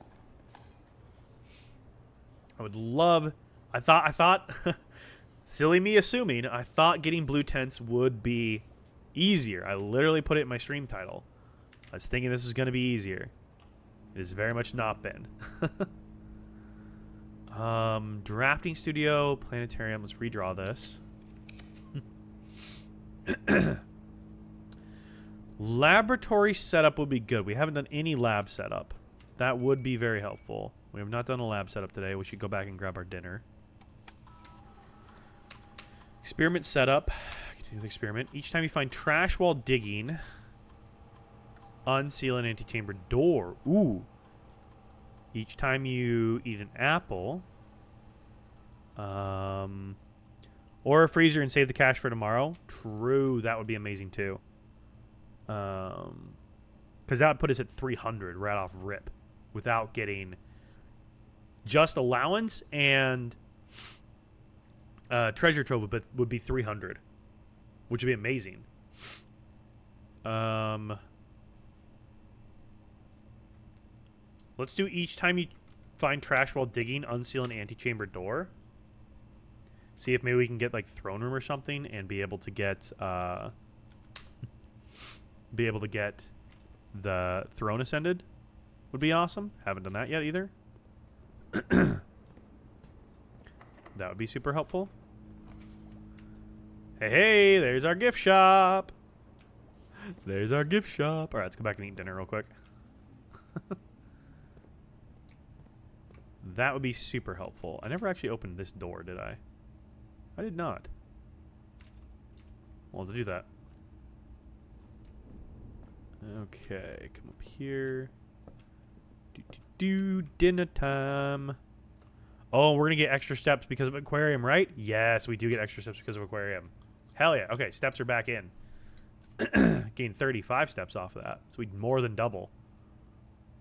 A: I would love... I thought... silly me assuming, I thought getting blue tents would be easier. I literally put it in my stream title. I was thinking this was going to be easier. It has very much not been. Drafting studio, planetarium. Let's redraw this. Laboratory setup would be good. We haven't done any lab setup. That would be very helpful. We have not done a lab setup today. We should go back and grab our dinner. Experiment setup. Continue the experiment. Each time you find trash while digging, unseal an antechamber door. Ooh. Each time you eat an apple. Or a freezer and save the cash for tomorrow. True. That would be amazing too. Because that would put us at 300 right off rip. Without getting just allowance and treasure trove would be 300. Which would be amazing. Let's do each time you find trash while digging, unseal an antechamber door. See if maybe we can get like throne room or something and be able to get the throne ascended. Would be awesome. Haven't done that yet either. That would be super helpful. Hey, there's our gift shop. There's our gift shop. All right, let's go back and eat dinner real quick. That would be super helpful. I never actually opened this door, did I? I did not. Well, to do that. Okay, come up here. Dinner time. Oh, we're going to get extra steps because of aquarium, right? Yes, we do get extra steps because of aquarium. Hell yeah. Okay, steps are back in. Gain 35 steps off of that. So we more than double.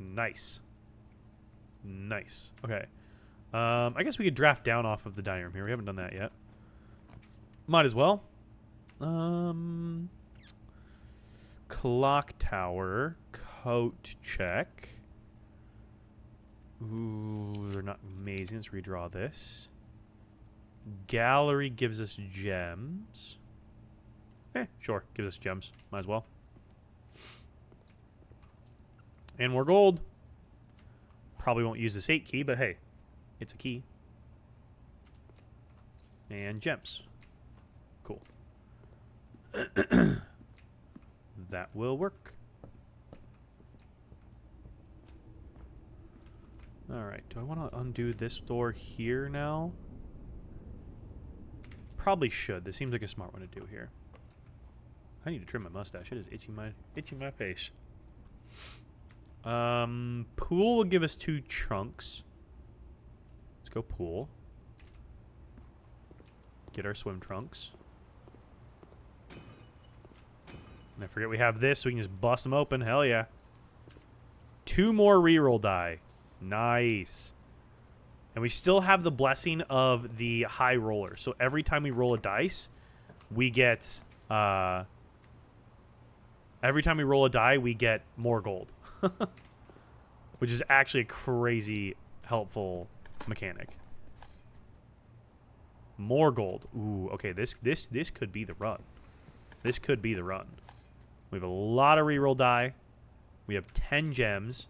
A: Nice. Nice. Okay. I guess we could draft down off of the dining room here. We haven't done that yet. Might as well. Clock tower. Coat check. Ooh, they're not amazing. Let's redraw this. Gallery gives us gems. Sure. Gives us gems. Might as well. And more gold. Probably won't use this 8 key, but hey, it's a key. And gems. Cool. That will work. Alright, do I want to undo this door here now? Probably should. This seems like a smart one to do here. I need to trim my mustache. It is itching my face. Pool will give us 2 trunks. Let's go pool. Get our swim trunks. And I forget we have this, so we can just bust them open. Hell yeah. 2 more reroll die. Nice. And we still have the blessing of the high roller. So every time we roll a dice, we get... every time we roll a die, we get more gold. Which is actually a crazy helpful mechanic. More gold. Ooh, okay, this could be the run. This could be the run. We have a lot of reroll die. We have 10 gems.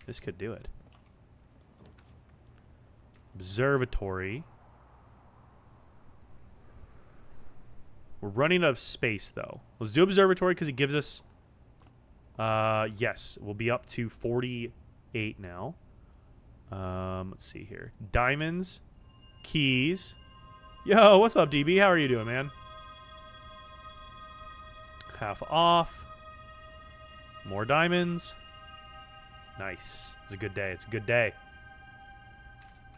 A: This could do it. Observatory. We're running out of space, though. Let's do observatory because it gives us... yes, we'll be up to 48 now. Let's see here. Diamonds. Keys. Yo, what's up, DB? How are you doing, man? Half off. More diamonds. Nice. It's a good day. It's a good day.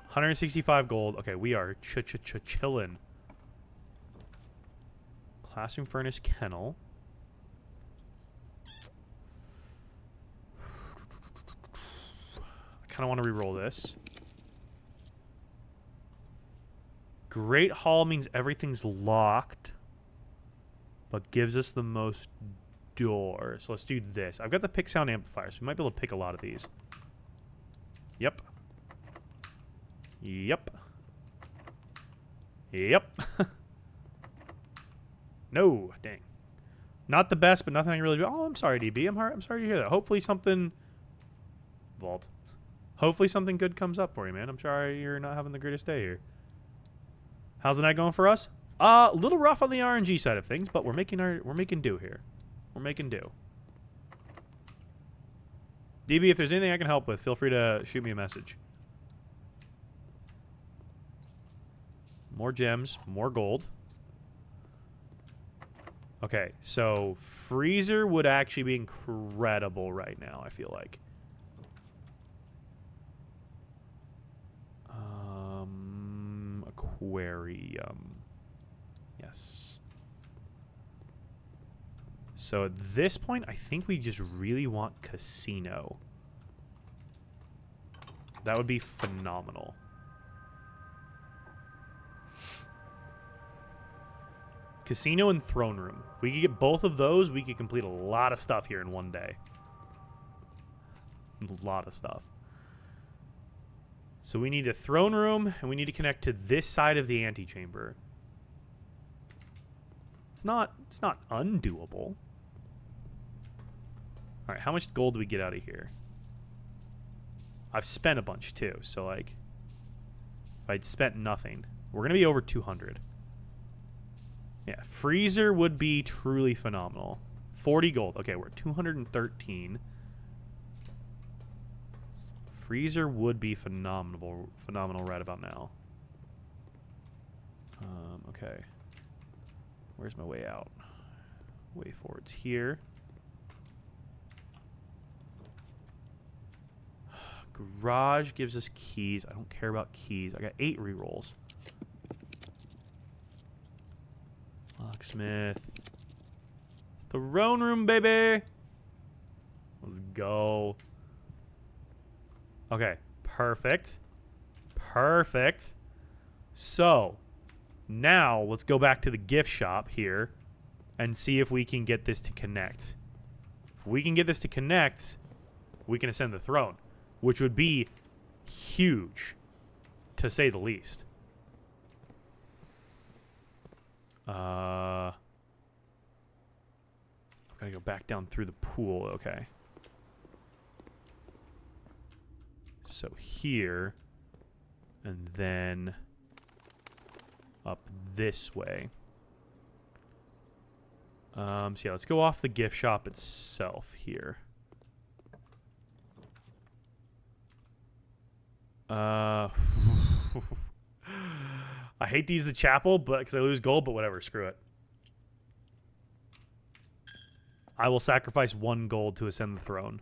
A: 165 gold. Okay, we are chillin'. Classroom furnace kennel. I kind of want to re-roll this. Great Hall means everything's locked, but gives us the most door. So let's do this. I've got the pick sound amplifier, so we might be able to pick a lot of these. Yep. Yep. Yep. No, dang. Not the best, but nothing I can really do. Oh, I'm sorry, DB. I'm sorry to hear that. Hopefully something... Vault. Hopefully something good comes up for you, man. I'm sorry you're not having the greatest day here. How's the night going for us? A little rough on the RNG side of things, but we're making do here. We're making do. DB, if there's anything I can help with, feel free to shoot me a message. More gems, more gold. Okay, so freezer would actually be incredible right now, I feel like. Aquarium. Yes. So at this point, I think we just really want casino. That would be phenomenal. Casino and throne room. If we could get both of those, we could complete a lot of stuff here in one day. A lot of stuff. So we need a throne room, and we need to connect to this side of the antechamber. It's not undoable. All right, how much gold do we get out of here? I've spent a bunch too, so like, if I'd spent nothing, we're gonna be over 200. Yeah, freezer would be truly phenomenal. 40 gold. Okay, we're at 213. Freezer would be phenomenal right about now. Okay. Where's my way out? Way forward's here. Garage gives us keys. I don't care about keys. I got 8 rerolls. Locksmith. Throne room, baby. Let's go. Okay, perfect. Perfect. So, now let's go back to the gift shop here and see if we can get this to connect. If we can get this to connect, we can ascend the throne, which would be huge, to say the least. I've got to go back down through the pool. Okay. So here, and then up this way. So yeah, let's go off the gift shop itself here. I hate to use the chapel, but because I lose gold, but whatever, screw it. I will sacrifice 1 gold to ascend the throne.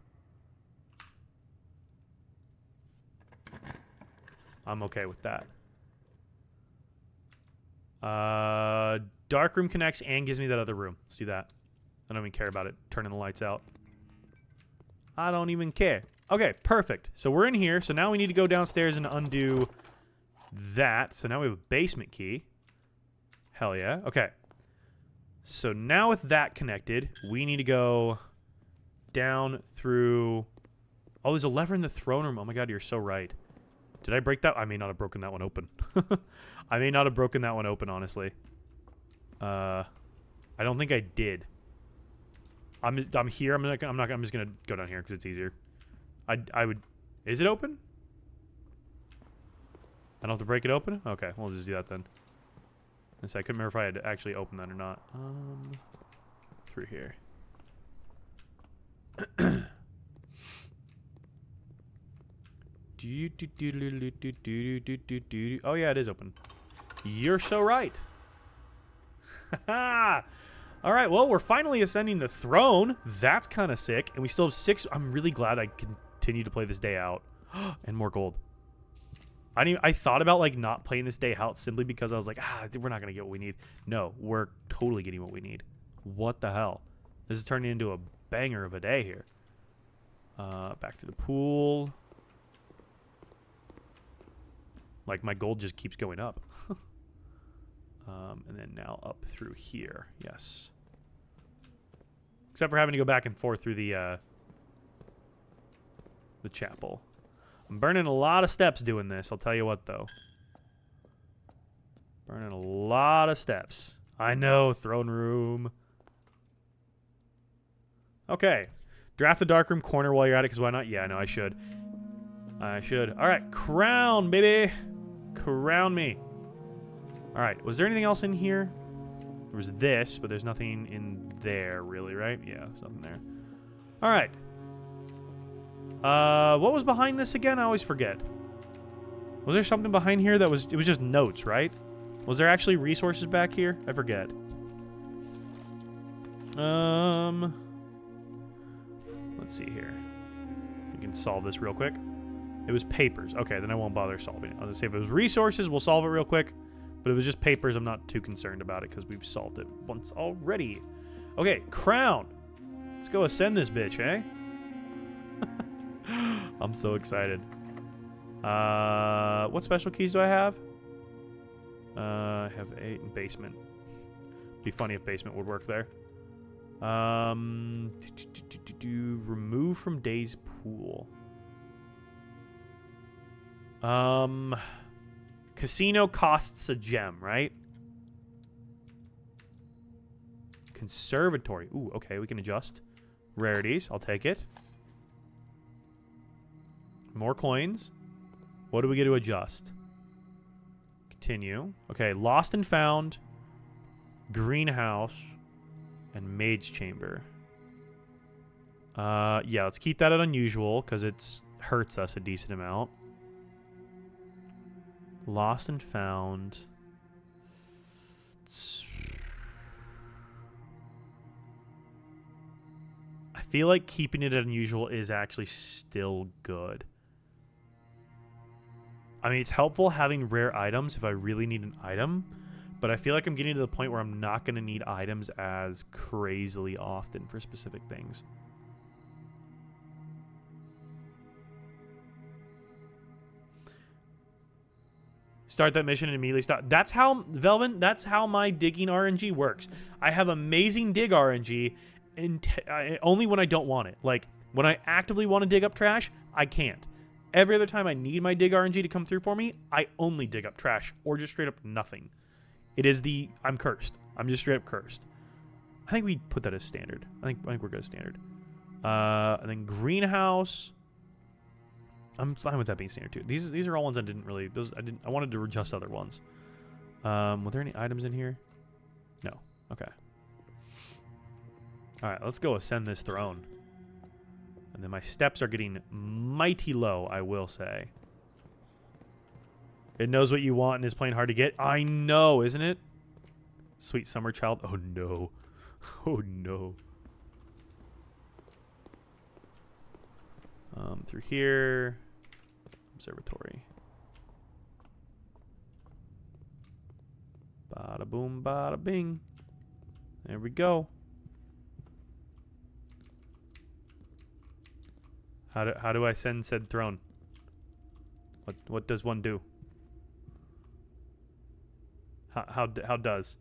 A: I'm okay with that. Dark room connects and gives me that other room. Let's do that. I don't even care about it turning the lights out. I don't even care. Okay, perfect. So we're in here. So now we need to go downstairs and undo that. So now we have a basement key. Hell yeah. Okay. So now with that connected, we need to go down through... Oh, there's a lever in the throne room. Oh my god, you're so right. Did I break that? I may not have broken that one open. I may not have broken that one open, honestly. I don't think I did. I'm here. I'm just gonna go down here because it's easier. I would. Is it open? I don't have to break it open. Okay, we'll just do that then. So I couldn't remember if I had actually opened that or not. Through here. Oh yeah, it is open. You're so right. All right, well, we're finally ascending the throne. That's kind of sick. And we still have 6. I'm really glad I continue to play this day out. And more gold. I thought about, like, not playing this day out simply because I was like, we're not going to get what we need. No, we're totally getting what we need. What the hell? This is turning into a banger of a day here. Back to the pool. Like, my gold just keeps going up. And then now up through here. Yes. Except for having to go back and forth through the chapel. I'm burning a lot of steps doing this. I'll tell you what, though. Burning a lot of steps. I know, throne room. Okay. Draft the dark room corner while you're at it, because why not? Yeah, no, I should. I should. All right, crown, baby. Crown me. All right, was there anything else in here? There was this, but there's nothing in there, really, right? Yeah, there's nothing there. All right. What was behind this again? I always forget. Was there something behind here that was... It was just notes, right? Was there actually resources back here? I forget. Let's see here. We can solve this real quick. It was papers. Okay, then I won't bother solving it. I'll just say if it was resources, we'll solve it real quick. But if it was just papers, I'm not too concerned about it because we've solved it once already. Okay, crown. Let's go ascend this bitch, eh? I'm so excited. What special keys do I have? I have 8 in basement. Be funny if basement would work there. Remove from day's pool. Casino costs a gem, right? Conservatory. Ooh, okay, we can adjust. Rarities, I'll take it. More coins. What do we get to adjust? Continue. Okay, lost and found. Greenhouse. And maid's chamber. Yeah, let's keep that at unusual because it hurts us a decent amount. Lost and found. I feel like keeping it at unusual is actually still good. I mean, it's helpful having rare items if I really need an item, but I feel like I'm getting to the point where I'm not going to need items as crazily often for specific things. Start that mission and immediately stop. That's how, Velvin, that's how my digging RNG works. I have amazing dig RNG only when I don't want it. Like, when I actively want to dig up trash, I can't. Every other time I need my dig RNG to come through for me, I only dig up trash or just straight up nothing. It is I'm cursed. I'm just straight up cursed. I think we put that as standard. I think we're good as standard. And then greenhouse. I'm fine with that being standard too. These are all ones I didn't really. I wanted to adjust other ones. Were there any items in here? No. Okay. All right, let's go ascend this throne. And then my steps are getting mighty low, I will say. It knows what you want and is playing hard to get. I know, isn't it? Sweet summer child. Oh no. Oh no. Through here. Observatory. Bada boom, bada bing. There we go. How do I ascend said throne? What does one do? How does?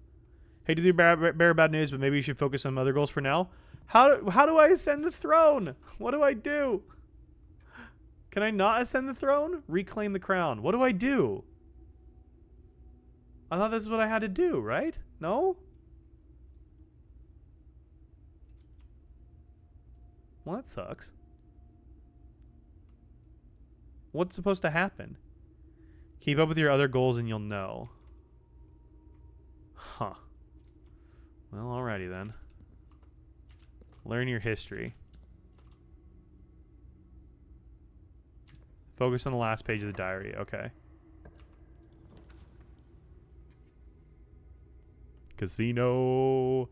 A: Hey, to the bear bad news, but maybe you should focus on other goals for now. How do I ascend the throne? What do I do? Can I not ascend the throne? Reclaim the crown. What do I do? I thought this is what I had to do, right? No? Well, that sucks. What's supposed to happen? Keep up with your other goals and you'll know. Huh. Well, alrighty then. Learn your history. Focus on the last page of the diary. Okay. Casino.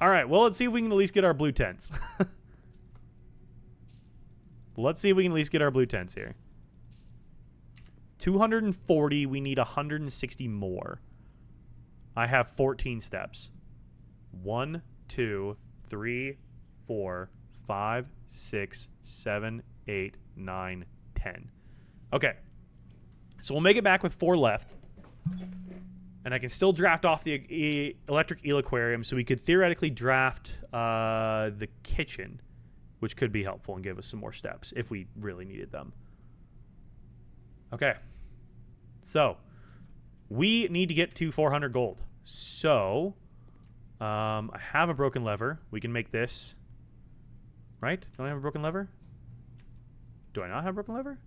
A: Alright, well, let's see if we can at least get our blue tents. Let's see if we can at least get our blue tents here. 240. We need 160 more. I have 14 steps. 1, 2, 3, 4, 5, 6, 7, 8, 9, 10. Okay. So we'll make it back with 4 left. And I can still draft off the electric eel aquarium, so we could theoretically draft the kitchen, which could be helpful and give us some more steps if we really needed them. Okay. So, we need to get to 400 gold. So, I have a broken lever. We can make this. Right? Don't I have a broken lever? Do I not have a broken lever?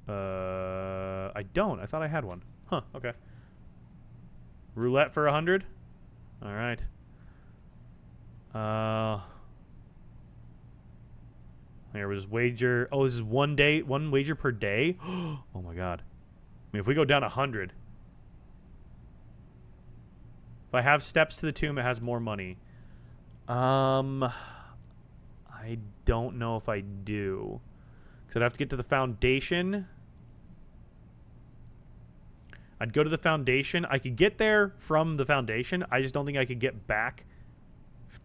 A: I don't. I thought I had one. Huh, okay. Roulette for 100? Alright. Here, we'll just wager. Oh, this is 1 day, 1 wager per day? Oh my god. I mean, if we go down 100. If I have steps to the tomb, it has more money. I don't know if I do. Because I'd have to get to the foundation. I'd go to the foundation. I could get there from the foundation. I just don't think I could get back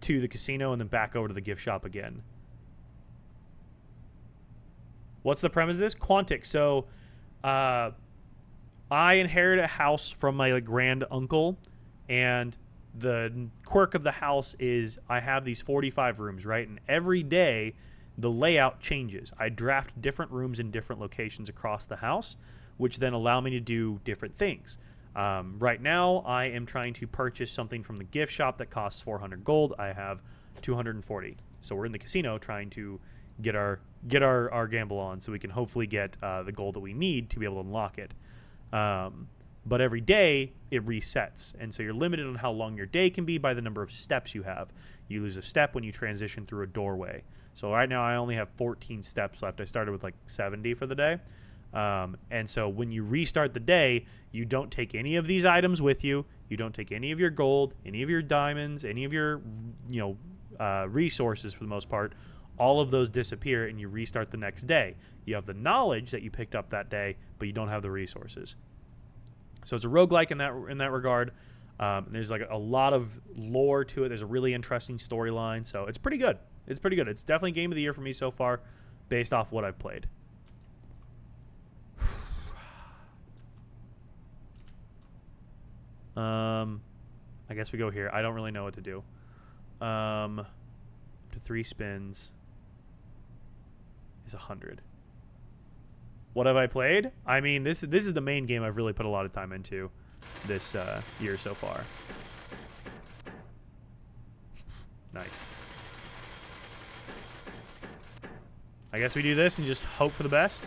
A: to the casino and then back over to the gift shop again. What's the premise of this? Quantic. So, I inherit a house from my grand uncle, and the quirk of the house is I have these 45 rooms, right? And every day, the layout changes. I draft different rooms in different locations across the house, which then allow me to do different things. Right now, I am trying to purchase something from the gift shop that costs 400 gold. I have 240. So we're in the casino trying to get our gamble on so we can hopefully get the gold that we need to be able to unlock it. But every day, it resets. And so you're limited on how long your day can be by the number of steps you have. You lose a step when you transition through a doorway. So right now, I only have 14 steps left. I started with like 70 for the day. And so when you restart the day, you don't take any of these items with you. You don't take any of your gold, any of your diamonds, any of your, resources for the most part. All of those disappear and you restart the next day. You have the knowledge that you picked up that day, but you don't have the resources. So it's a roguelike in that regard. There's like a lot of lore to it. There's a really interesting storyline. So it's pretty good. It's pretty good. It's definitely game of the year for me so far based off what I've played. I guess we go here. I don't really know what to do. To 3 spins is 100. What have I played? I mean, this is the main game I've really put a lot of time into this year so far. Nice. I guess we do this and just hope for the best.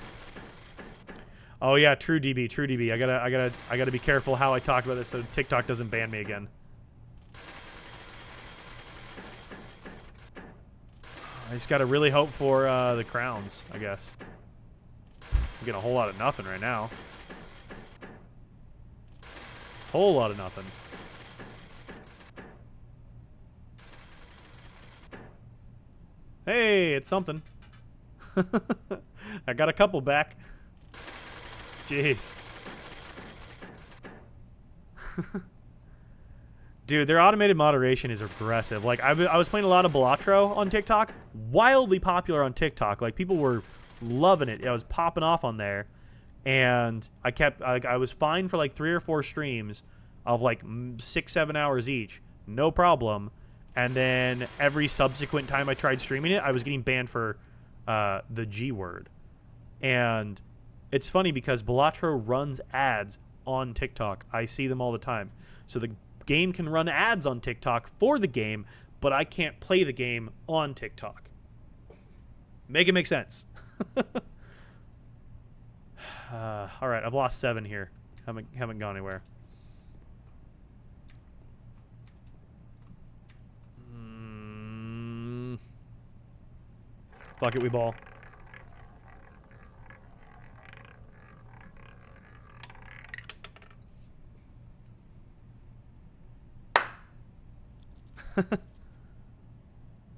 A: Oh yeah, true DB, true DB. I gotta be careful how I talk about this so TikTok doesn't ban me again. I just gotta really hope for the crowns, I guess. I'm getting a whole lot of nothing right now. Whole lot of nothing. Hey, it's something. I got a couple back. Jeez. Dude, their automated moderation is aggressive. Like, I was playing a lot of Balatro on TikTok. Wildly popular on TikTok. Like, people were loving it. I was popping off on there. And I kept, like, I was fine for like 3 or 4 streams of like 6-7 hours each. No problem. And then every subsequent time I tried streaming it, I was getting banned for the G word. And it's funny because Balatro runs ads on TikTok. I see them all the time. So the game can run ads on TikTok for the game, but I can't play the game on TikTok. Make it make sense. All right, I've lost 7 here. Haven't gone anywhere. Fuck it, we ball.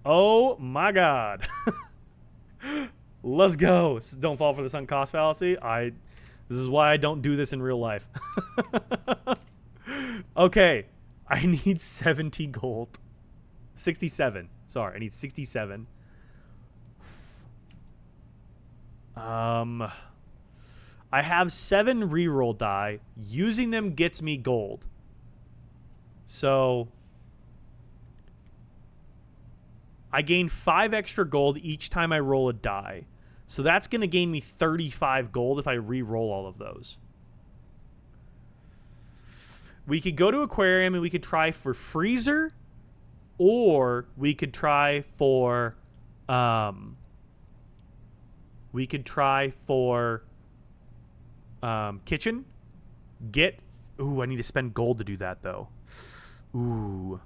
A: Oh my god. Let's go. Don't fall for the sunk cost fallacy. This is why I don't do this in real life. Okay. I need 70 gold. 67. Sorry, I need 67. I have 7 reroll die. Using them gets me gold. So I gain 5 extra gold each time I roll a die. So that's going to gain me 35 gold if I re-roll all of those. We could go to Aquarium and we could try for Freezer, or we could try for Kitchen. Ooh, I need to spend gold to do that though. Ooh.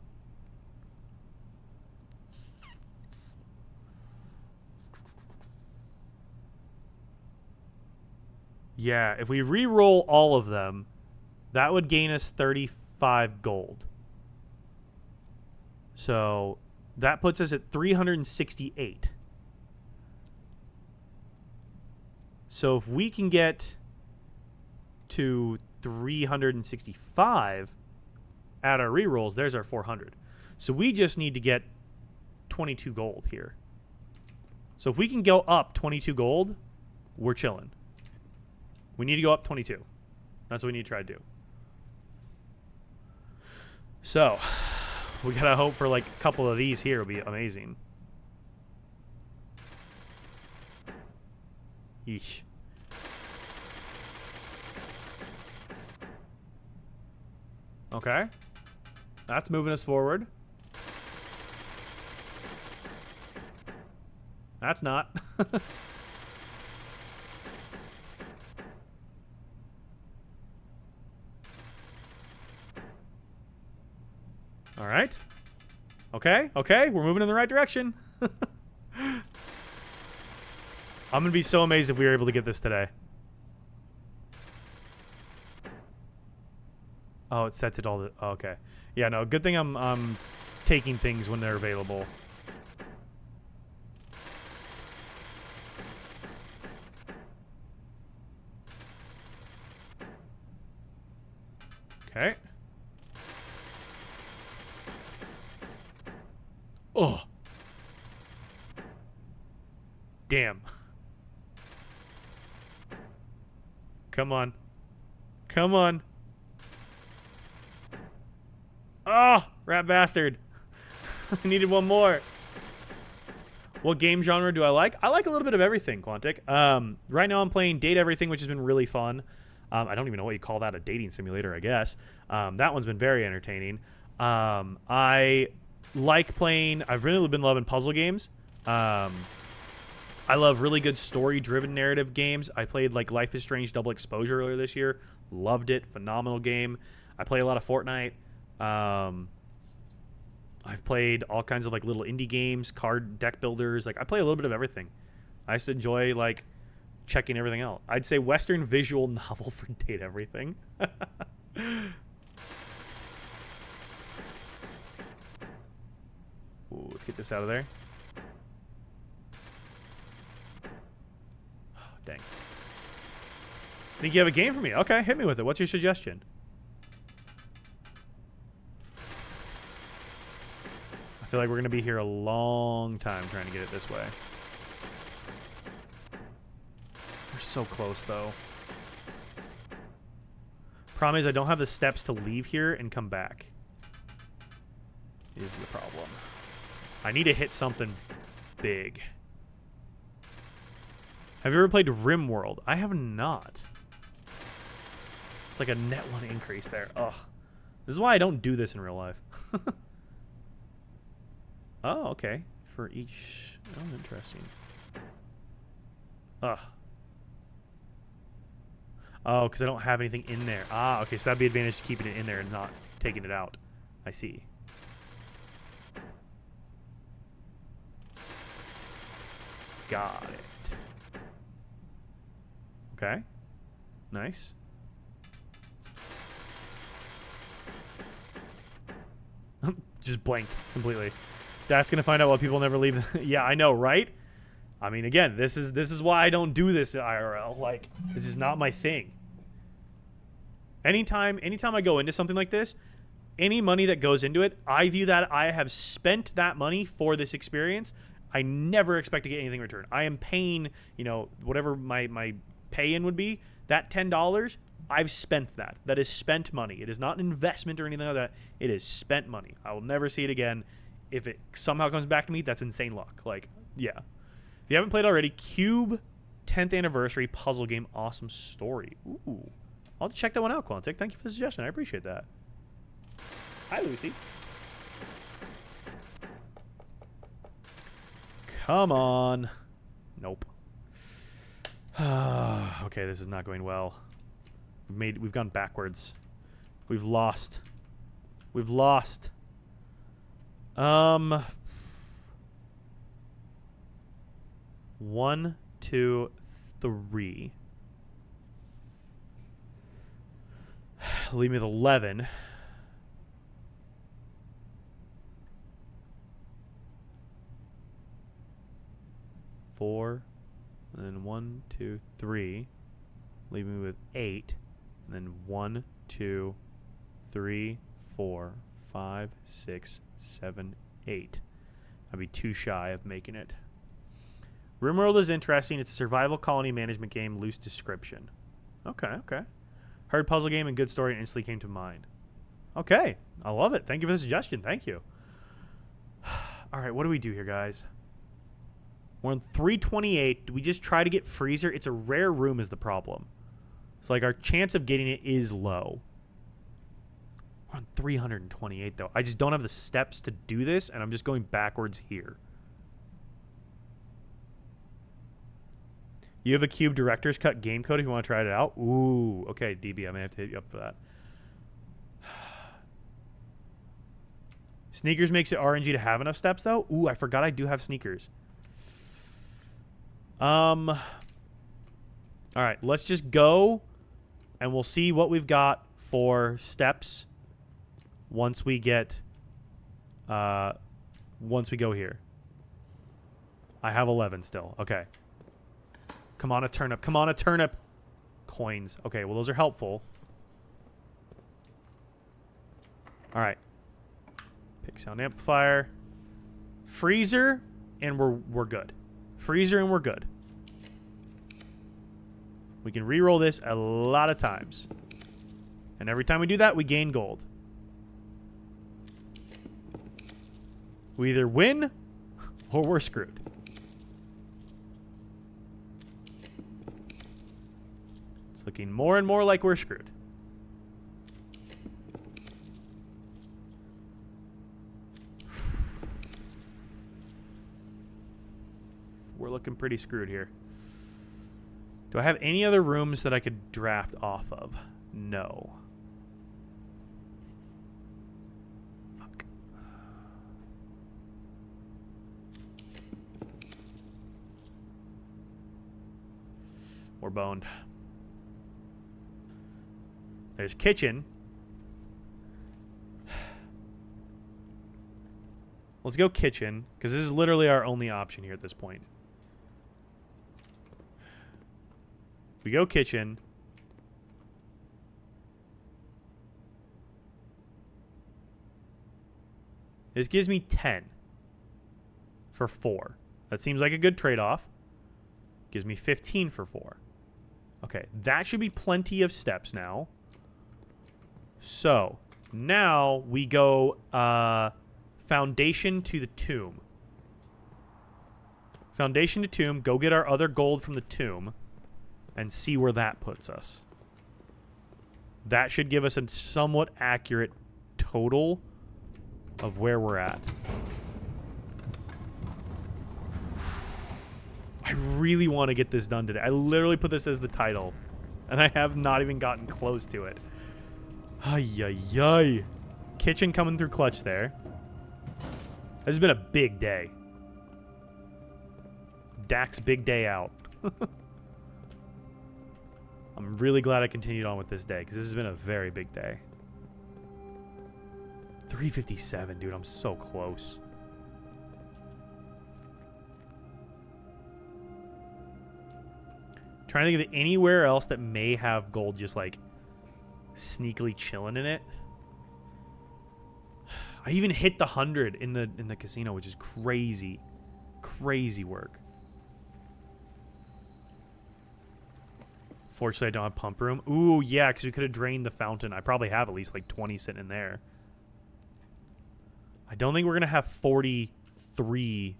A: Yeah, if we re-roll all of them, that would gain us 35 gold. So that puts us at 368. So if we can get to 365 at our re-rolls, there's our 400. So we just need to get 22 gold here. So if we can go up 22 gold, we're chilling. We need to go up 22. That's what we need to try to do. So, we gotta hope for like a couple of these here will be amazing. Yeesh. Okay. That's moving us forward. That's not. All right. Okay, okay, we're moving in the right direction. I'm gonna be so amazed if we were able to get this today. Oh, it sets it all. Oh, okay. Yeah, no. Good thing I'm taking things when they're available. Okay. Oh. Damn. Come on. Come on. Oh, rat bastard. I needed one more. What game genre do I like? I like a little bit of everything, Quantic. Right now I'm playing Date Everything, which has been really fun. I don't even know what you call that, a dating simulator, I guess. That one's been very entertaining. I like playing... I've really been loving puzzle games. I love really good story-driven narrative games. I played like Life is Strange Double Exposure earlier this year. Loved it. Phenomenal game. I play a lot of Fortnite. I've played all kinds of like little indie games, card deck builders. Like I play a little bit of everything. I just enjoy like checking everything out. I'd say Western visual novel for date everything. Ooh, let's get this out of there. Oh, dang. Think you have a game for me? Okay, hit me with it. What's your suggestion? I feel like we're going to be here a long time trying to get it this way. We're so close, though. Problem is I don't have the steps to leave here and come back. Is the problem. I need to hit something big. Have you ever played RimWorld? I have not. It's like a net 1 increase there. Ugh. This is why I don't do this in real life. Oh, okay. For each... Oh, interesting. Ugh. Oh, because I don't have anything in there. Ah, okay, so that'd be advantage to keeping it in there and not taking it out. I see. Got it. Okay. Nice. Just blanked completely. That's gonna find out what people never leave. Yeah, I know, right? I mean, again, this is why I don't do this IRL. Like, this is not my thing. Anytime I go into something like this, any money that goes into it, I view that I have spent that money for this experience. I never expect to get anything in return. I am paying, you know, whatever my pay-in would be. That $10, I've spent that. That is spent money. It is not an investment or anything like that. It is spent money. I will never see it again. If it somehow comes back to me, that's insane luck. Like, yeah. If you haven't played already, Cube 10th Anniversary Puzzle Game. Awesome story. Ooh. I'll have to check that one out, Quantic. Thank you for the suggestion. I appreciate that. Hi, Lucy. Come on. Nope. Okay, this is not going well. We've gone backwards. We've lost. We've lost. 1, 2, 3. Leave me with 11. Four, and then 1, 2, 3. Leave me with 8, and then 1, 2, 3, 4, 5, 6, 7, 8. I'd be too shy of making it. RimWorld is interesting. It's a survival colony management game, loose description. Okay, okay. Heard puzzle game and good story and instantly came to mind. Okay, I love it. Thank you for the suggestion. Thank you. All right, what do we do here, guys? We're on 328. Do we just try to get Freezer? It's a rare room is the problem. It's like our chance of getting it is low. We're on 328, though. I just don't have the steps to do this, and I'm just going backwards here. You have a Cube Director's Cut game code if you want to try it out? Ooh, okay, DB, I may have to hit you up for that. Sneakers makes it RNG to have enough steps, though? Ooh, I forgot I do have sneakers. All right, let's just go, and we'll see what we've got for steps once we get, once we go here. I have 11 still. Okay. Come on, a turnip. Come on, a turnip. Coins. Okay, well, those are helpful. All right. Pick sound amplifier. Freezer, and we're good. Freezer, and we're good. We can re-roll this a lot of times. And every time we do that, we gain gold. We either win, or we're screwed. It's looking more and more like we're screwed. we're looking pretty screwed here. Do I have any other rooms that I could draft off of? No. Fuck. We're boned. There's kitchen. Let's go kitchen, because this is literally our only option here at this point. We go kitchen. This gives me 10 for 4. That seems like a good trade-off. Gives me 15 for 4. Okay, that should be plenty of steps now. So, now we go foundation to the tomb. Foundation to tomb, go get our other gold from the tomb and see where that puts us. That should give us a somewhat accurate total of where we're at. I really want to get this done today. I literally put this as the title, and I have not even gotten close to it. Ay, ay, ay. Kitchen coming through clutch there. This has been a big day. Dak's big day out. I'm really glad I continued on with this day, because this has been a very big day. 357, dude. I'm so close. Trying to think of anywhere else that may have gold just like sneakily chilling in it. I even hit the 100 in the casino, which is crazy. Crazy work. Fortunately, I don't have pump room. Ooh, yeah, because we could have drained the fountain. I probably have at least like 20 sitting in there. I don't think we're going to have 43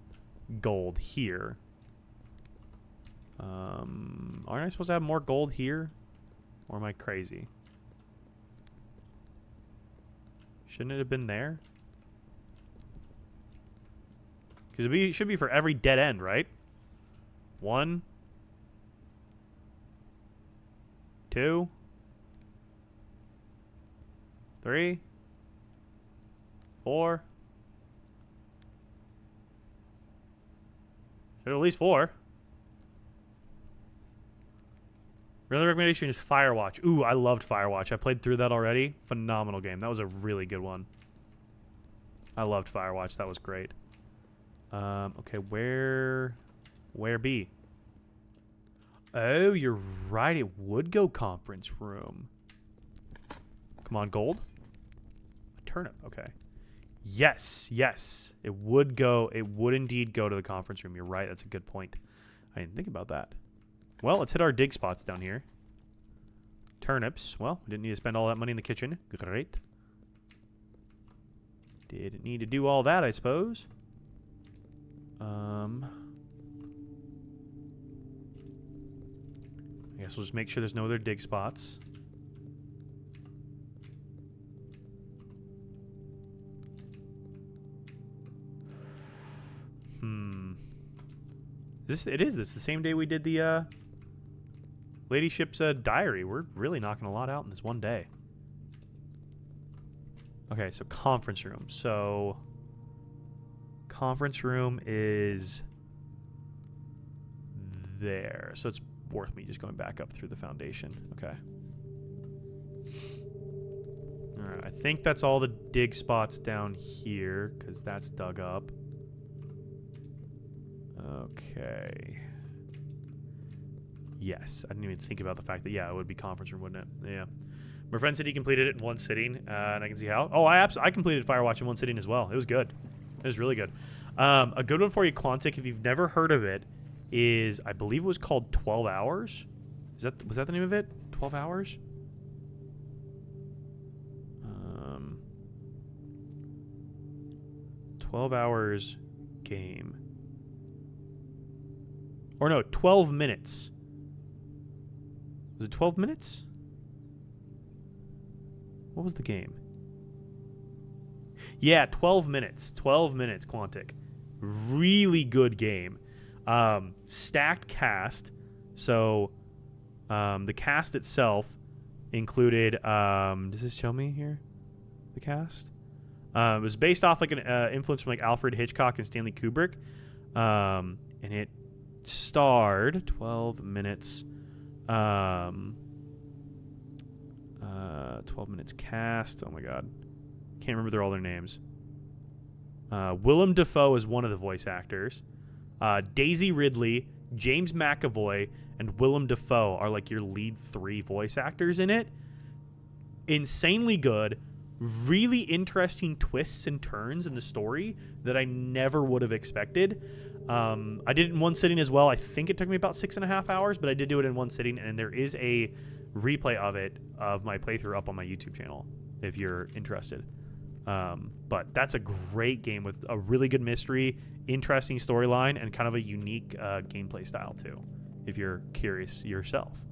A: gold here. Aren't I supposed to have more gold here? Or am I crazy? Shouldn't it have been there? Because it should be for every dead end, right? 1, 2, 3, 4. Should have at least 4. Really recommendation is Firewatch. Ooh, I loved Firewatch. I played through that already. Phenomenal game. That was a really good one. I loved Firewatch. That was great. Okay, where be? Oh, you're right. It would go conference room. Come on, gold. A turnip. Okay. Yes, yes. It would go. It would indeed go to the conference room. You're right. That's a good point. I didn't think about that. Well, let's hit our dig spots down here. Turnips. Well, we didn't need to spend all that money in the kitchen. Great. Didn't need to do all that, I suppose. I guess we'll just make sure there's no other dig spots. It is the same day we did the Ladyship's diary. We're really knocking a lot out in this one day. Okay, so conference room. So conference room is there. So it's worth me just going back up through the foundation. Okay. All right, I think that's all the dig spots down here because that's dug up. Okay. Yes, I didn't even think about the fact that, yeah, it would be conference room, wouldn't it? Yeah. My friend said he completed it in one sitting, and I can see how. Oh, I completed Firewatch in one sitting as well. It was good. It was really good. A good one for you, Quantic, if you've never heard of it, is, I believe it was called 12 Hours. Was that the name of it? 12 Hours? 12 Hours game. Or no, 12 minutes. Was it 12 minutes? What was the game? Yeah, 12 minutes. 12 minutes, Quantic. Really good game. Stacked cast. So the cast itself included. Does this show me here? The cast. It was based off like an influence from like Alfred Hitchcock and Stanley Kubrick, and it starred 12 minutes. 12 minutes cast. Oh my god, can't remember all their names. Willem Dafoe is one of the voice actors. Daisy Ridley, James McAvoy, and Willem Dafoe are like your lead 3 voice actors in it. Insanely good, really interesting twists and turns in the story that I never would have expected. I did it in one sitting as well. I think it took me about 6.5 hours, but I did do it in one sitting, and there is a replay of it, of my playthrough, up on my YouTube channel if you're interested. But that's a great game with a really good mystery, interesting storyline, and kind of a unique gameplay style too, if you're curious yourself.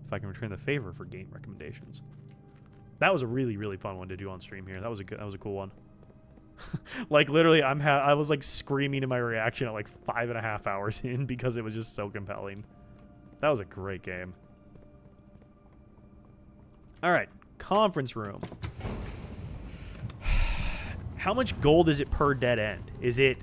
A: If I can return the favor for game recommendations. That was a really, really fun one to do on stream here. That was a cool one. Like literally, I was like screaming in my reaction at like 5.5 hours in because it was just so compelling. That was a great game. All right, conference room. How much gold is it per dead end? Is it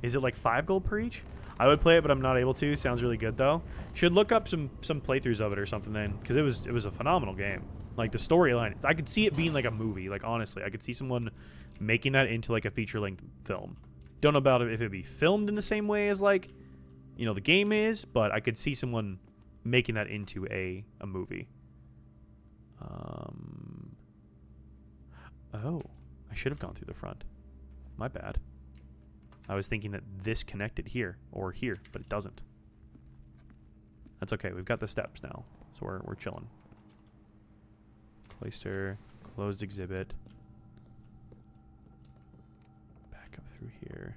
A: like 5 gold per each? I would play it, but I'm not able to. Sounds really good though. Should look up some playthroughs of it or something then, because it was a phenomenal game. Like the storyline, I could see it being like a movie. Like honestly, I could see someone making that into like a feature-length film. Don't know about it if it'd be filmed in the same way as like, you know, the game is, but I could see someone making that into a movie. Oh, I should have gone through the front. My bad. I was thinking that this connected here or here, but it doesn't. That's okay. We've got the steps now, so we're chilling. Cloister, closed exhibit. Back up through here.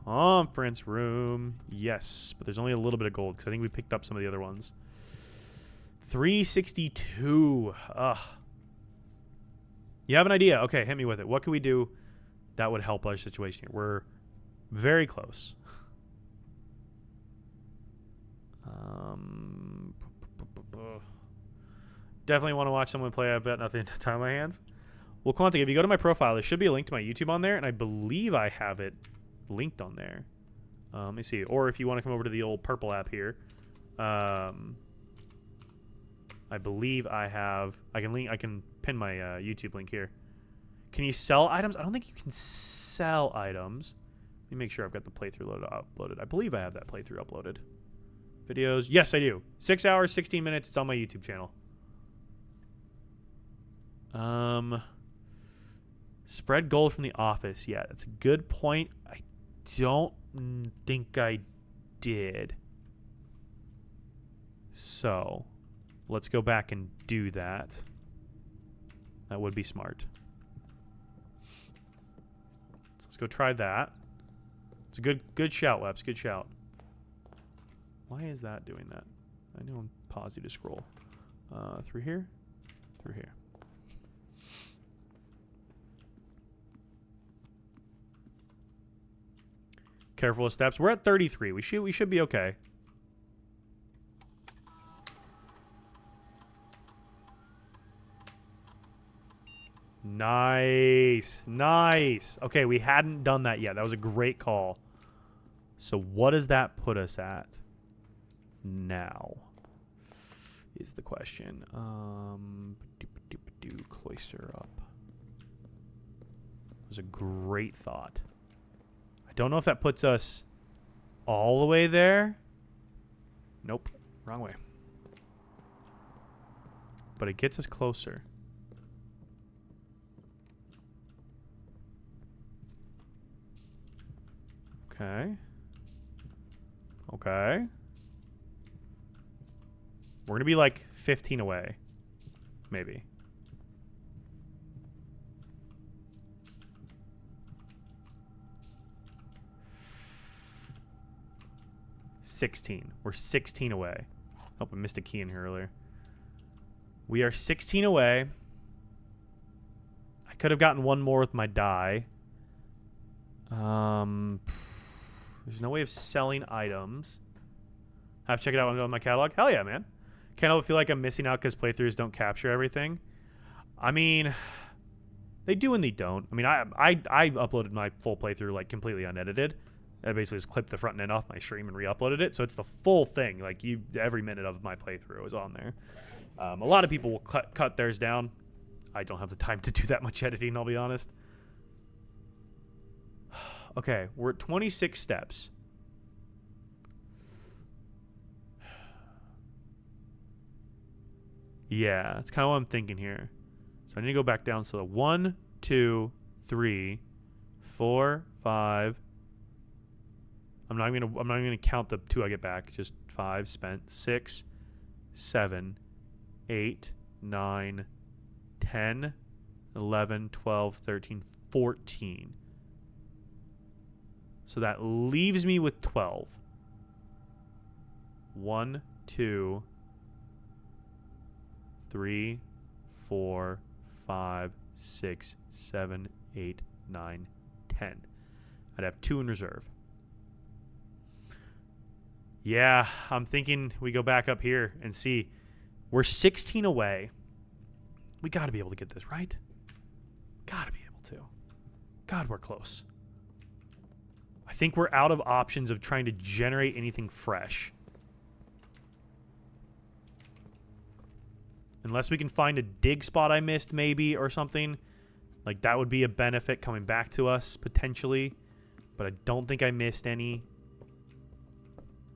A: Conference room. Yes, but there's only a little bit of gold because I think we picked up some of the other ones. 362. Ugh. You have an idea? Okay, hit me with it. What can we do that would help our situation here? We're very close. Definitely want to watch someone play. I've got nothing to tie my hands. Well, Quantic, if you go to my profile, there should be a link to my YouTube on there, and I believe I have it linked on there. Let me see. Or if you want to come over to the old purple app here, I believe I have. I can pin my YouTube link here. Can you sell items? I don't think you can sell items. Let me make sure I've got the playthrough uploaded. I believe I have that playthrough uploaded. Videos. Yes, I do. 6 hours, 16 minutes. It's on my YouTube channel. Spread gold from the office. Yeah, that's a good point. I don't think I did. So, let's go back and do that. That would be smart. So let's go try that. It's a good shout, Weps. Good shout. Why is that doing that? I know I'm pause you to scroll. Through here? Through here. Careful of steps. We're at 33. We should be okay. Nice. Nice. Okay, we hadn't done that yet. That was a great call. So what does that put us at now is the question. Cloister up. That was a great thought. I don't know if that puts us all the way there. Nope. Wrong way. But it gets us closer. Okay. Okay. We're going to be like 15 away. Maybe. We're 16 away. Oh, I missed a key in here earlier. We are 16 away. I could have gotten one more with my die. There's no way of selling items. I have to check it out when I go in my catalog. Hell yeah, man. Can't help but feel like I'm missing out because playthroughs don't capture everything. I mean, they do and they don't. I mean, I uploaded my full playthrough like completely unedited. I basically just clipped the front end off my stream and re-uploaded it, so it's the full thing. Like every minute of my playthrough is on there. A lot of people will cut theirs down. I don't have the time to do that much editing, I'll be honest. Okay, we're at 26 steps. Yeah, that's kind of what I'm thinking here. So I need to go back down. So 1, 2, 3, 4, 5. I'm not even gonna count the 2 I get back. Just 5 spent. 6, 7, 8, 9, 10, 11, 12, 13, 14. So that leaves me with 12. 1, 2, 3, 4, 5, 6, 7, 8, 9, 10. I'd have 2 in reserve. Yeah, I'm thinking we go back up here and see. We're 16 away. We got to be able to get this, right? Got to be able to. God, we're close. I think we're out of options of trying to generate anything fresh. Unless we can find a dig spot I missed, maybe, or something. Like, that would be a benefit coming back to us, potentially. But I don't think I missed any.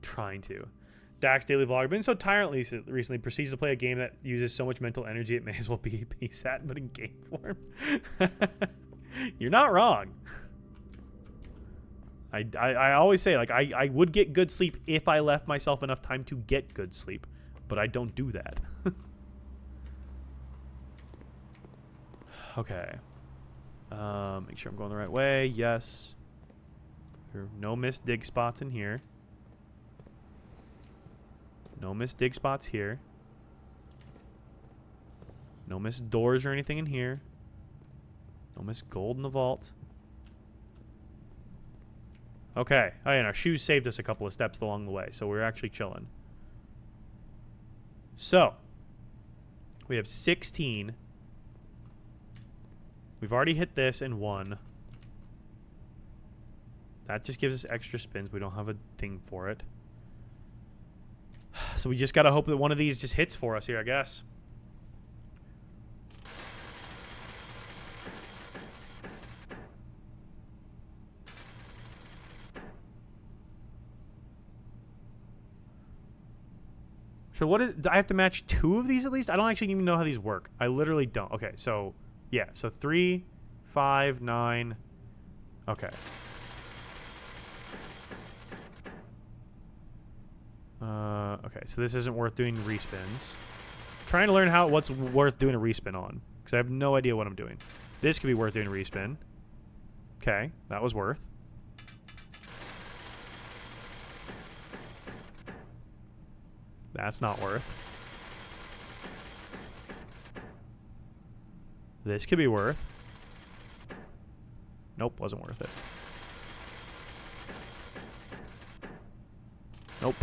A: Trying to. Dax Daily Vlog. I've been so tired recently. Proceeds to play a game that uses so much mental energy it may as well be sat but in game form. You're not wrong. I always say, like, I would get good sleep if I left myself enough time to get good sleep. But I don't do that. Okay. Make sure I'm going the right way. Yes. There are no missed dig spots in here. No missed dig spots here. No missed doors or anything in here. No missed gold in the vault. Okay. Oh, yeah, and our shoes saved us a couple of steps along the way, so we're actually chilling. So, we have 16. We've already hit this in 1. That just gives us extra spins. We don't have a thing for it. So we just got to hope that one of these just hits for us here, I guess. So what is... Do I have to match 2 of these at least? I don't actually even know how these work. I literally don't. Okay, so... Yeah, so 3, 5, 9... Okay. Okay, so this isn't worth doing respins. I'm trying to learn what's worth doing a respin on, because I have no idea what I'm doing. This could be worth doing a respin. Okay, that was worth. That's not worth. This could be worth. Nope, wasn't worth it. Nope.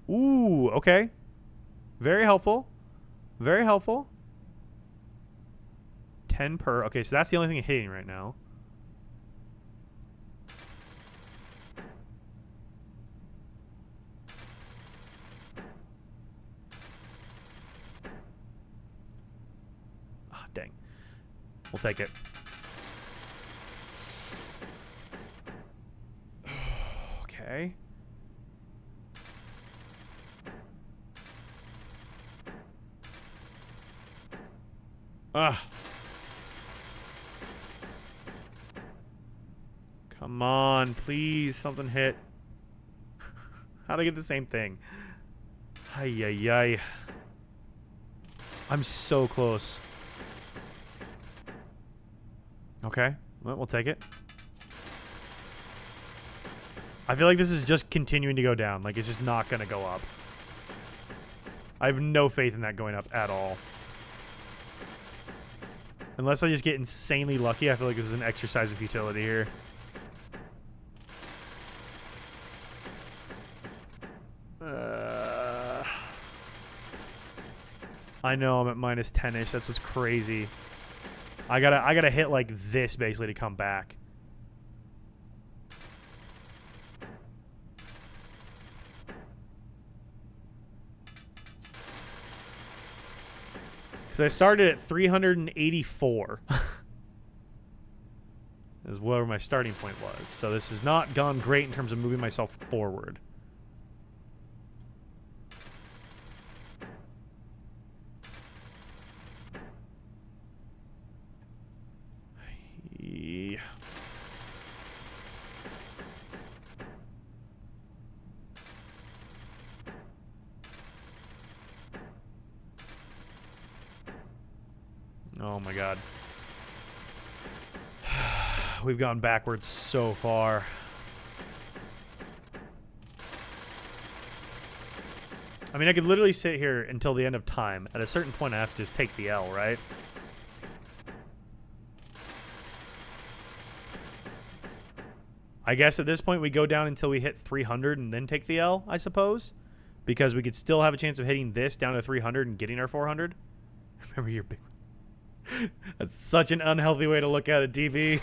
A: Ooh, okay. Very helpful. Very helpful. 10 per. Okay, so that's the only thing hitting right now. Ah, dang. We'll take it. Okay. Ah. Come on, please, something hit. How'd I get the same thing? Ay, ay, ay. I'm so close. Okay, well, we'll take it. I feel like this is just continuing to go down. Like, it's just not going to go up. I have no faith in that going up at all. Unless I just get insanely lucky, I feel like this is an exercise of futility here. I know I'm at minus 10-ish. That's what's crazy. I gotta hit like this basically to come back. Because I started at 384. Is where my starting point was. So this has not gone great in terms of moving myself forward. Yeah. Oh my god. We've gone backwards so far. I mean, I could literally sit here until the end of time. At a certain point, I have to just take the L, right? I guess at this point, we go down until we hit 300 and then take the L, I suppose. Because we could still have a chance of hitting this down to 300 and getting our 400. Remember your big... That's such an unhealthy way to look at it, DB.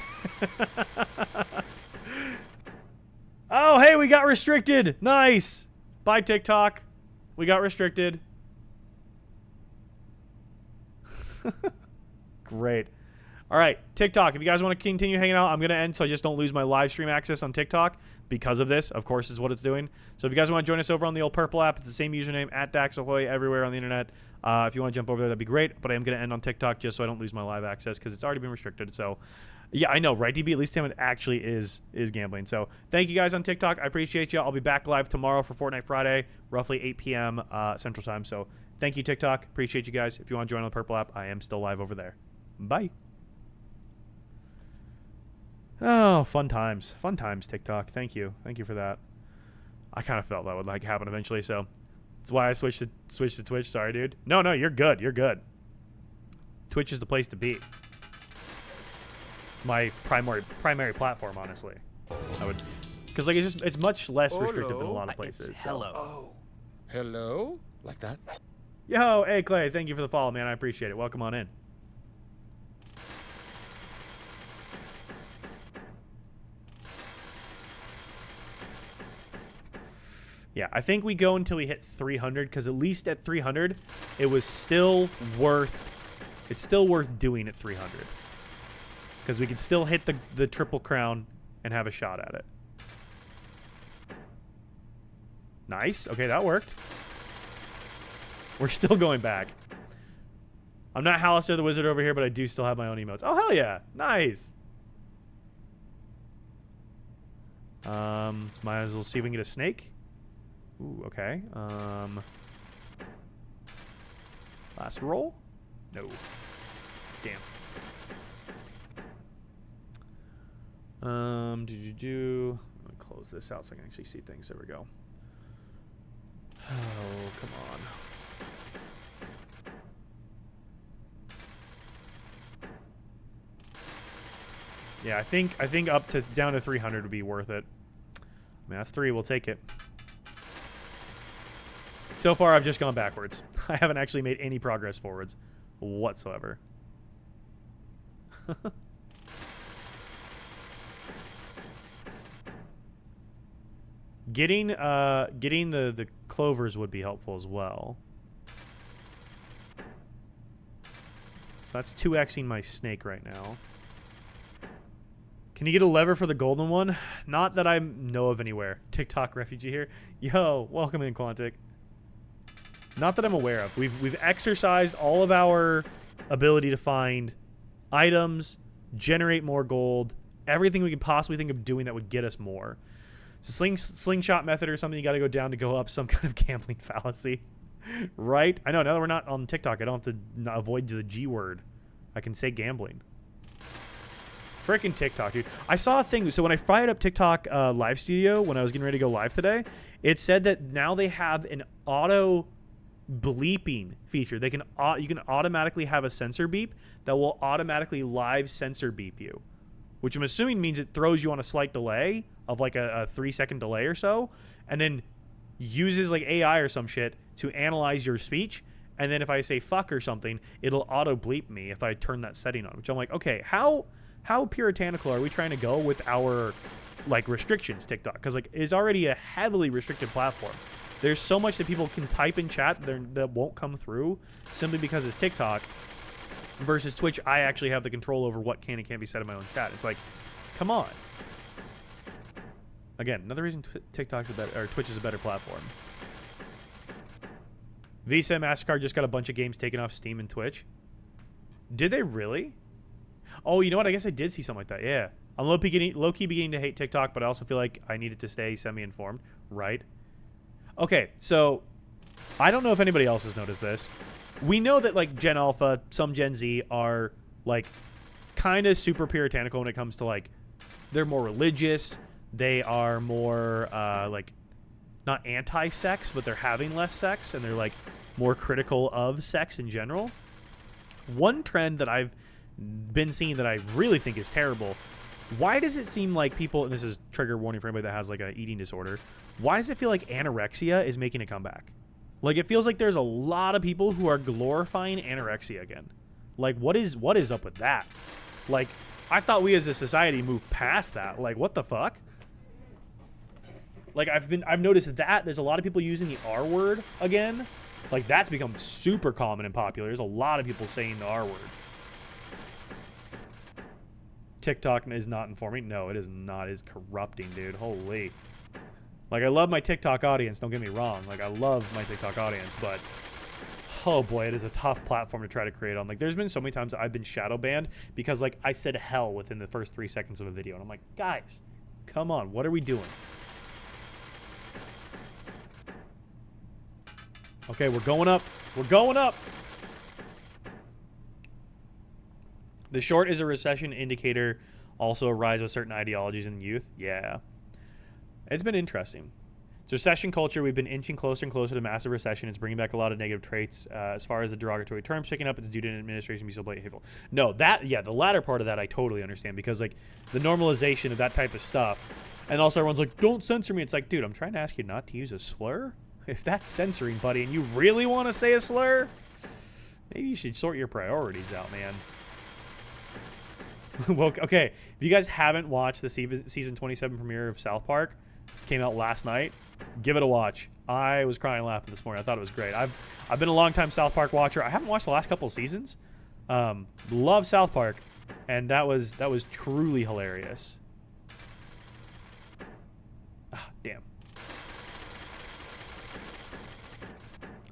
A: Oh, hey, we got restricted. Nice. Bye, TikTok. We got restricted. Great. All right, TikTok, if you guys want to continue hanging out, I'm going to end so I just don't lose my live stream access on TikTok because of this, of course, is what it's doing. So if you guys want to join us over on the old Purple app, it's the same username, @DaxAhoy, everywhere on the internet. If you want to jump over there, that'd be great. But I am going to end on TikTok just so I don't lose my live access because it's already been restricted. So, yeah, I know, right, DB? At least it actually is gambling. So thank you guys on TikTok. I appreciate you. I'll be back live tomorrow for Fortnite Friday, roughly 8 p.m. Central Time. So thank you, TikTok. Appreciate you guys. If you want to join on the Purple app, I am still live over there. Bye. Oh, fun times. Fun times, TikTok. Thank you. Thank you for that. I kind of felt that would like happen eventually, so that's why I switched to Twitch. Sorry, dude. No, you're good. You're good. Twitch is the place to be. It's my primary platform, honestly. I would, because like it's much less restrictive than a lot of places. So.
C: Hello.
H: Oh. Hello? Like that?
A: Yo, hey Clay, thank you for the follow, man. I appreciate it. Welcome on in. Yeah, I think we go until we hit 300 because at least at 300, it was still worth. It's still worth doing at 300 because we could still hit the triple crown and have a shot at it. Nice. Okay, that worked. We're still going back. I'm not Halaster the Wizard over here, but I do still have my own emotes. Oh hell yeah! Nice. Might as well see if we can get a snake. Ooh, okay. Last roll? No. Damn. Let me close this out so I can actually see things. There we go. Oh, come on. Yeah, I think up to down to 300 would be worth it. I mean, that's 3. We'll take it. So far, I've just gone backwards. I haven't actually made any progress forwards whatsoever. Getting the clovers would be helpful as well. So that's 2xing my snake right now. Can you get a lever for the golden one? Not that I know of anywhere. TikTok refugee here. Yo, welcome in, Quantic. Not that I'm aware of. We've exercised all of our ability to find items, generate more gold, everything we could possibly think of doing that would get us more. It's a slingshot method or something you got to go down to go up, some kind of gambling fallacy. Right? I know, now that we're not on TikTok, I don't have to avoid the G word. I can say gambling. Freaking TikTok, dude. I saw a thing. So when I fired up TikTok Live Studio, when I was getting ready to go live today, it said that now they have an auto bleeping feature. They can you can automatically have a sensor beep that will automatically live sensor beep you, which I'm assuming means it throws you on a slight delay of like a 3-second delay or so, and then uses like AI or some shit to analyze your speech. And then if I say fuck or something, it'll auto bleep me if I turn that setting on, which I'm like, okay, how puritanical are we trying to go with our like restrictions, TikTok? Because like it's already a heavily restricted platform. There's so much that people can type in chat that won't come through simply because it's TikTok. Versus Twitch, I actually have the control over what can and can't be said in my own chat. It's like, come on. Again, another reason TikTok's a better, or Twitch is a better platform. Visa and MasterCard just got a bunch of games taken off Steam and Twitch. Did they really? Oh, you know what? I guess I did see something like that. Yeah. I'm low-key beginning to hate TikTok, but I also feel like I needed to stay semi-informed. Right? Okay, so I don't know if anybody else has noticed this. We know that, like, Gen Alpha, some Gen Z are, like, kind of super puritanical when it comes to, like, they're more religious. They are more, like, not anti-sex, but they're having less sex, and they're, like, more critical of sex in general. One trend that I've been seeing that I really think is terrible, why does it seem like people, and this is trigger warning for anybody that has, like, an eating disorder, why does it feel like anorexia is making a comeback? Like, it feels like there's a lot of people who are glorifying anorexia again. Like, what is up with that? Like, I thought we as a society moved past that. Like, what the fuck? Like, I've noticed that there's a lot of people using the R word again. Like, that's become super common and popular. There's a lot of people saying the R word. TikTok is not informing. No, it is not. It is corrupting, dude. Holy. Like, I love my TikTok audience, don't get me wrong. Like, I love my TikTok audience, but oh boy, it is a tough platform to try to create on. Like, there's been so many times I've been shadow banned because, like, I said hell within the first 3 seconds of a video. And I'm like, guys, come on, what are we doing? Okay, we're going up. We're going up. The short is a recession indicator, also a rise of certain ideologies in youth. Yeah. It's been interesting. It's recession culture. We've been inching closer and closer to massive recession. It's bringing back a lot of negative traits. As far as the derogatory terms picking up, it's due to an administration be so blatantly hateful. No, the latter part of that I totally understand, because like the normalization of that type of stuff, and also everyone's like, don't censor me. It's like, dude, I'm trying to ask you not to use a slur. If that's censoring, buddy, and you really want to say a slur, maybe you should sort your priorities out, man. Well, okay, if you guys haven't watched the season 27 premiere of South Park, came out last night, give it a watch. I was crying laughing this morning. I thought it was great. I've been a long time South Park watcher. I haven't watched the last couple of seasons. Love South Park, and that was truly hilarious. Ah, damn.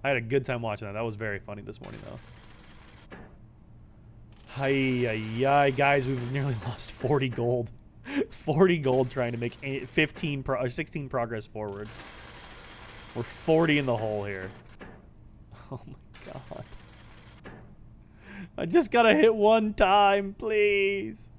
A: I had a good time watching that. That was very funny this morning, though. Hi, guys, we've nearly lost 40 gold. 40 gold trying to make 16 progress forward. We're 40 in the hole here. Oh my god. I just gotta hit one time, please.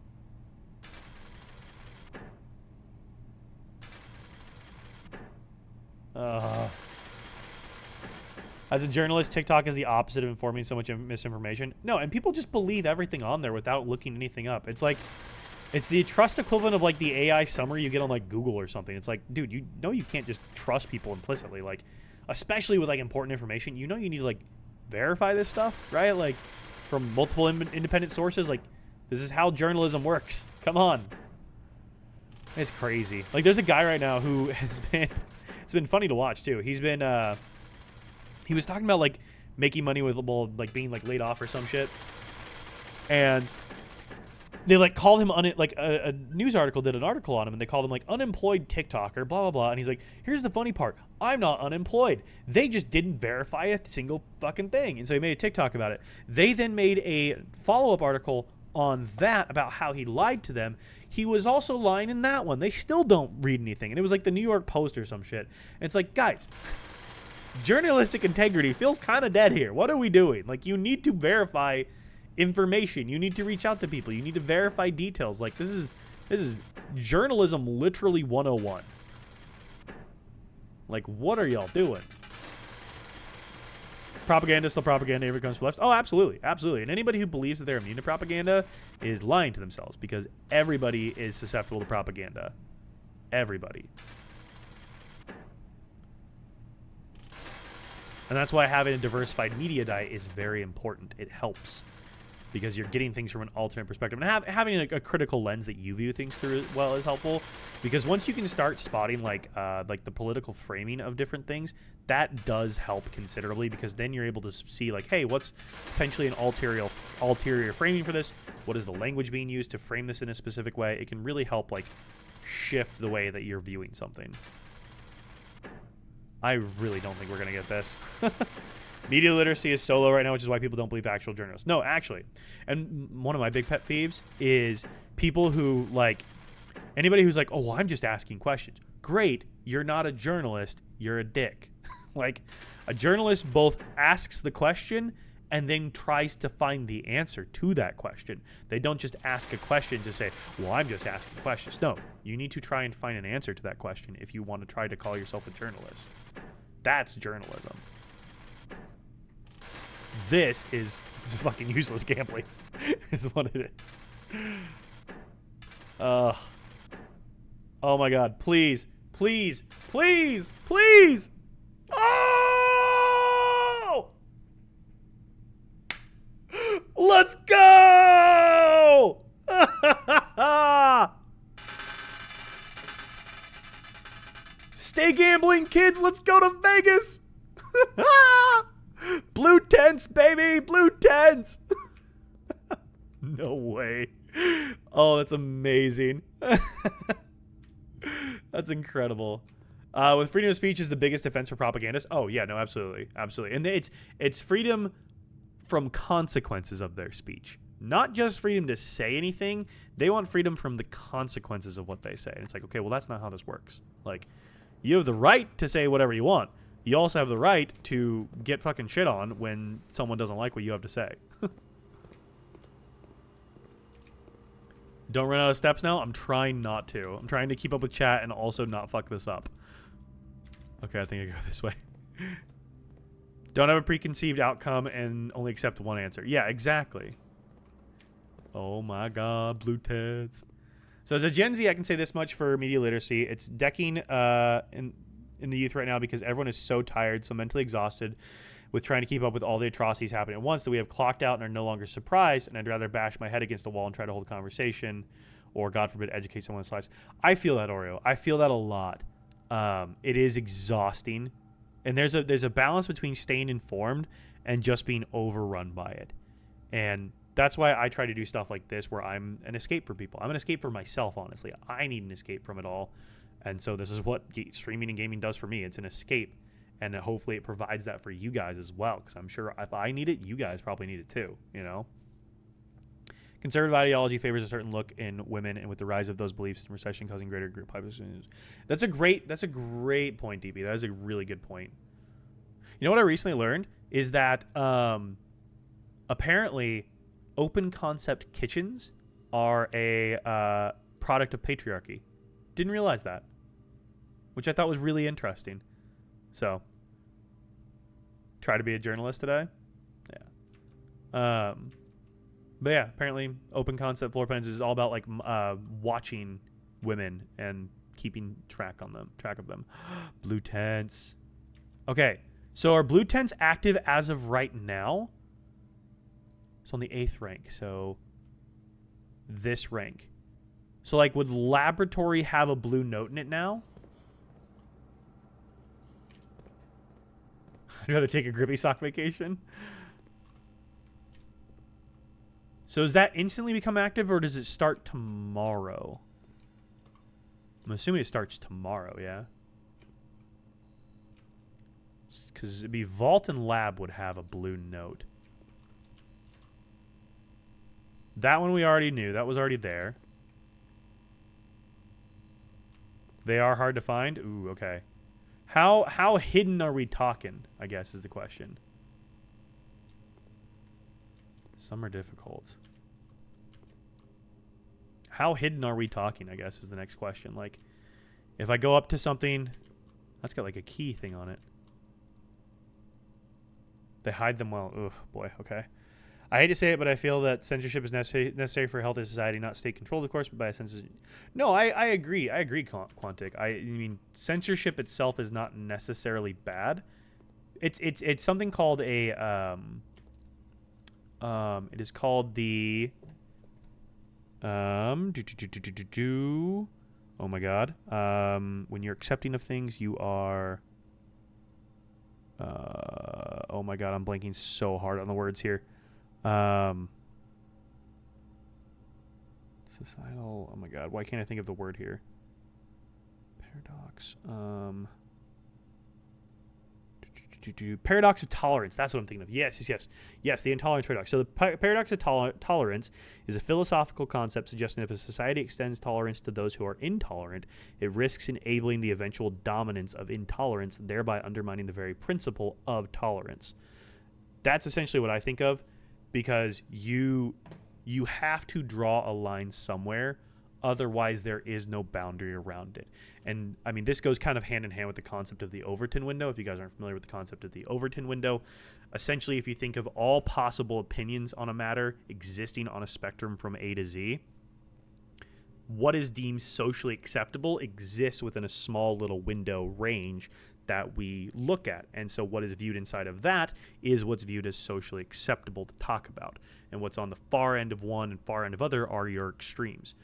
A: As a journalist, TikTok is the opposite of informing so much misinformation. No, and people just believe everything on there without looking anything up. It's like, it's the trust equivalent of like the AI summary you get on like Google or something. It's like, dude, you know you can't just trust people implicitly. Like, especially with like important information, you know you need to like verify this stuff, right? Like from multiple independent sources. Like, this is how journalism works. Come on. It's crazy. Like, there's a guy right now who has been, it's been funny to watch too. He's been, he was talking about like making money with, well, like being like laid off or some shit, and they like called him like a news article did an article on him, and they called him like unemployed TikToker, blah blah blah. And he's like, here's the funny part, I'm not unemployed. They just didn't verify a single fucking thing. And so he made a TikTok about it. They then made a follow-up article on that about how he lied to them. He was also lying in that one. They still don't read anything, and it was like the New York Post or some shit. And it's like, guys, journalistic integrity feels kind of dead here. What are we doing? Like, you need to verify information. You need to reach out to people. You need to verify details. Like, this is journalism literally 101. Like, what are y'all doing? propaganda is still propaganda if it comes from left? Oh, absolutely. Absolutely. And anybody who believes that they're immune to propaganda is lying to themselves because everybody is susceptible to propaganda. Everybody. And that's why having a diversified media diet is very important. It helps because you're getting things from an alternate perspective. And having a critical lens that you view things through as well is helpful because once you can start spotting like the political framing of different things, that does help considerably because then you're able to see like, hey, what's potentially an ulterior framing for this? What is the language being used to frame this in a specific way? It can really help like shift the way that you're viewing something. I really don't think we're going to get this. Media literacy is so low right now, which is why people don't believe actual journalists. No, actually. And one of my big pet peeves is people who, like, anybody who's like, oh, well, I'm just asking questions. Great. You're not a journalist. You're a dick. Like, a journalist both asks the question and then tries to find the answer to that question. They don't just ask a question to say, well, I'm just asking questions. No, you need to try and find an answer to that question if you want to try to call yourself a journalist. That's journalism. This is fucking useless gambling, is what it is. Oh my god, please, please, please, please! Oh! Let's go! Stay gambling, kids, let's go to Vegas! Blue tents, baby! Blue tents! No way. Oh, that's amazing. That's incredible. With freedom of speech is the biggest defense for propagandists. Oh, yeah, no, absolutely. Absolutely. And it's freedom from consequences of their speech. Not just freedom to say anything. They want freedom from the consequences of what they say. And it's like, okay, well, that's not how this works. Like, you have the right to say whatever you want. You also have the right to get fucking shit on when someone doesn't like what you have to say. Don't run out of steps now? I'm trying not to. I'm trying to keep up with chat and also not fuck this up. Okay, I think I go this way. Don't have a preconceived outcome and only accept one answer. Yeah, exactly. Oh my god, blue tits. So as a Gen Z, I can say this much for media literacy. It's decking in the youth right now because everyone is so tired, so mentally exhausted with trying to keep up with all the atrocities happening at once that we have clocked out and are no longer surprised, and I'd rather bash my head against the wall and try to hold a conversation or, God forbid, educate someone's slice. I feel that, Oreo. I feel that a lot. It is exhausting, and there's a balance between staying informed and just being overrun by it. And that's why I try to do stuff like this where I'm an escape for people. I'm an escape for myself, honestly. I need an escape from it all. And so this is what streaming and gaming does for me. It's an escape. And hopefully it provides that for you guys as well. Because I'm sure if I need it, you guys probably need it too, you know? Conservative ideology favors a certain look in women, and with the rise of those beliefs in recession causing greater group populations. That's a great point, DB. That is a really good point. You know what I recently learned? Is that apparently open concept kitchens are a product of patriarchy. Didn't realize that. Which I thought was really interesting. So, try to be a journalist today? Yeah. But yeah, apparently open concept floor plans is all about like watching women and keeping track of them. Blue tents. Okay, so are blue tents active as of right now? It's on the 8th rank, so this rank. So like, would laboratory have a blue note in it now? I'd rather take a grippy sock vacation. So does that instantly become active, or does it start tomorrow? I'm assuming it starts tomorrow, yeah? Because it'd be Vault and Lab would have a blue note. That one we already knew. That was already there. They are hard to find? Ooh, okay. How hidden are we talking, I guess, is the question. Some are difficult. How hidden are we talking, I guess, is the next question. Like, if I go up to something... That's got, like, a key thing on it. They hide them well. Ugh, boy. Okay. I hate to say it, but I feel that censorship is necessary for a healthy society, not state controlled, of course, but by a censorship. No, I agree. I agree, Quantic. I mean, censorship itself is not necessarily bad. It's something called a it is called the oh my god. When you're accepting of things, you are oh my god, I'm blanking so hard on the words here. Societal, oh my god, why can't I think of the word here? Paradox. Paradox of tolerance. That's what I'm thinking of. Yes, the intolerance paradox. So the paradox of tolerance is a philosophical concept suggesting if a society extends tolerance to those who are intolerant, it risks enabling the eventual dominance of intolerance, thereby undermining the very principle of tolerance. That's essentially what I think of, because you have to draw a line somewhere, otherwise there is no boundary around it. And I mean, this goes kind of hand in hand with the concept of the Overton window. If you guys aren't familiar with the concept of the Overton window, essentially if you think of all possible opinions on a matter existing on a spectrum from A to Z, what is deemed socially acceptable exists within a small little window range that we look at. And so what is viewed inside of that is what's viewed as socially acceptable to talk about. And what's on the far end of one and far end of other are your extremes.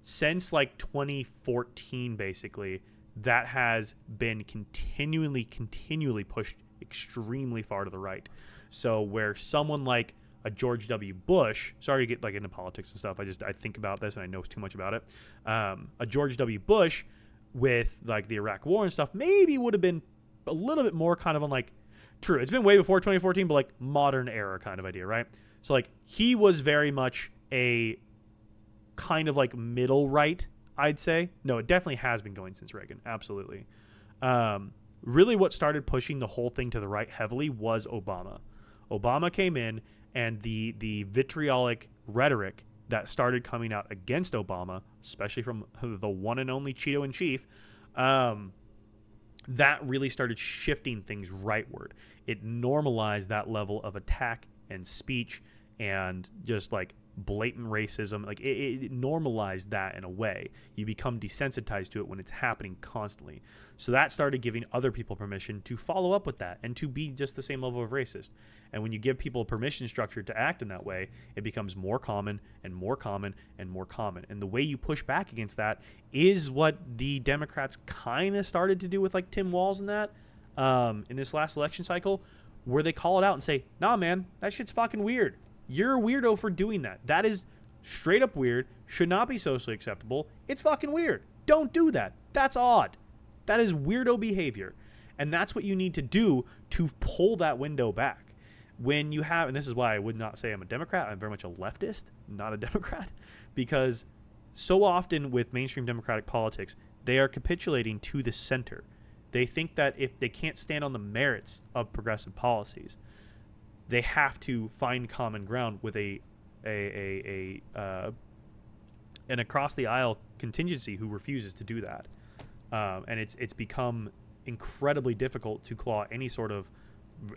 A: Since like 2014, basically, that has been continually pushed extremely far to the right. So where someone like a George W. Bush, sorry to get like into politics and stuff, I think about this and I know too much about it. A George W. Bush with like the Iraq War and stuff maybe would have been a little bit more kind of on like, true, it's been way before 2014, but like modern era kind of idea, right? So like he was very much a kind of like middle right, I'd say. No, it definitely has been going since Reagan. Absolutely. Really what started pushing the whole thing to the right heavily was Obama. Obama came in, and the vitriolic rhetoric that started coming out against Obama, especially from the one and only Cheeto in chief, that really started shifting things rightward. It normalized that level of attack and speech and just like blatant racism. Like it normalized that in a way. You become desensitized to it when it's happening constantly. So that started giving other people permission to follow up with that and to be just the same level of racist. And when you give people a permission structure to act in that way, it becomes more common and more common and more common. And the way you push back against that is what the Democrats kind of started to do with like Tim Walz and that in this last election cycle, where they call it out and say, nah, man, that shit's fucking weird. You're a weirdo for doing that. That is straight up weird, should not be socially acceptable. It's fucking weird. Don't do that. That's odd. That is weirdo behavior. And that's what you need to do to pull that window back. When you have, and this is why I would not say I'm a Democrat, I'm very much a leftist, not a Democrat, because so often with mainstream Democratic politics, they are capitulating to the center. They think that if they can't stand on the merits of progressive policies, they have to find common ground with an across the aisle contingency who refuses to do that, and it's become incredibly difficult to claw any sort of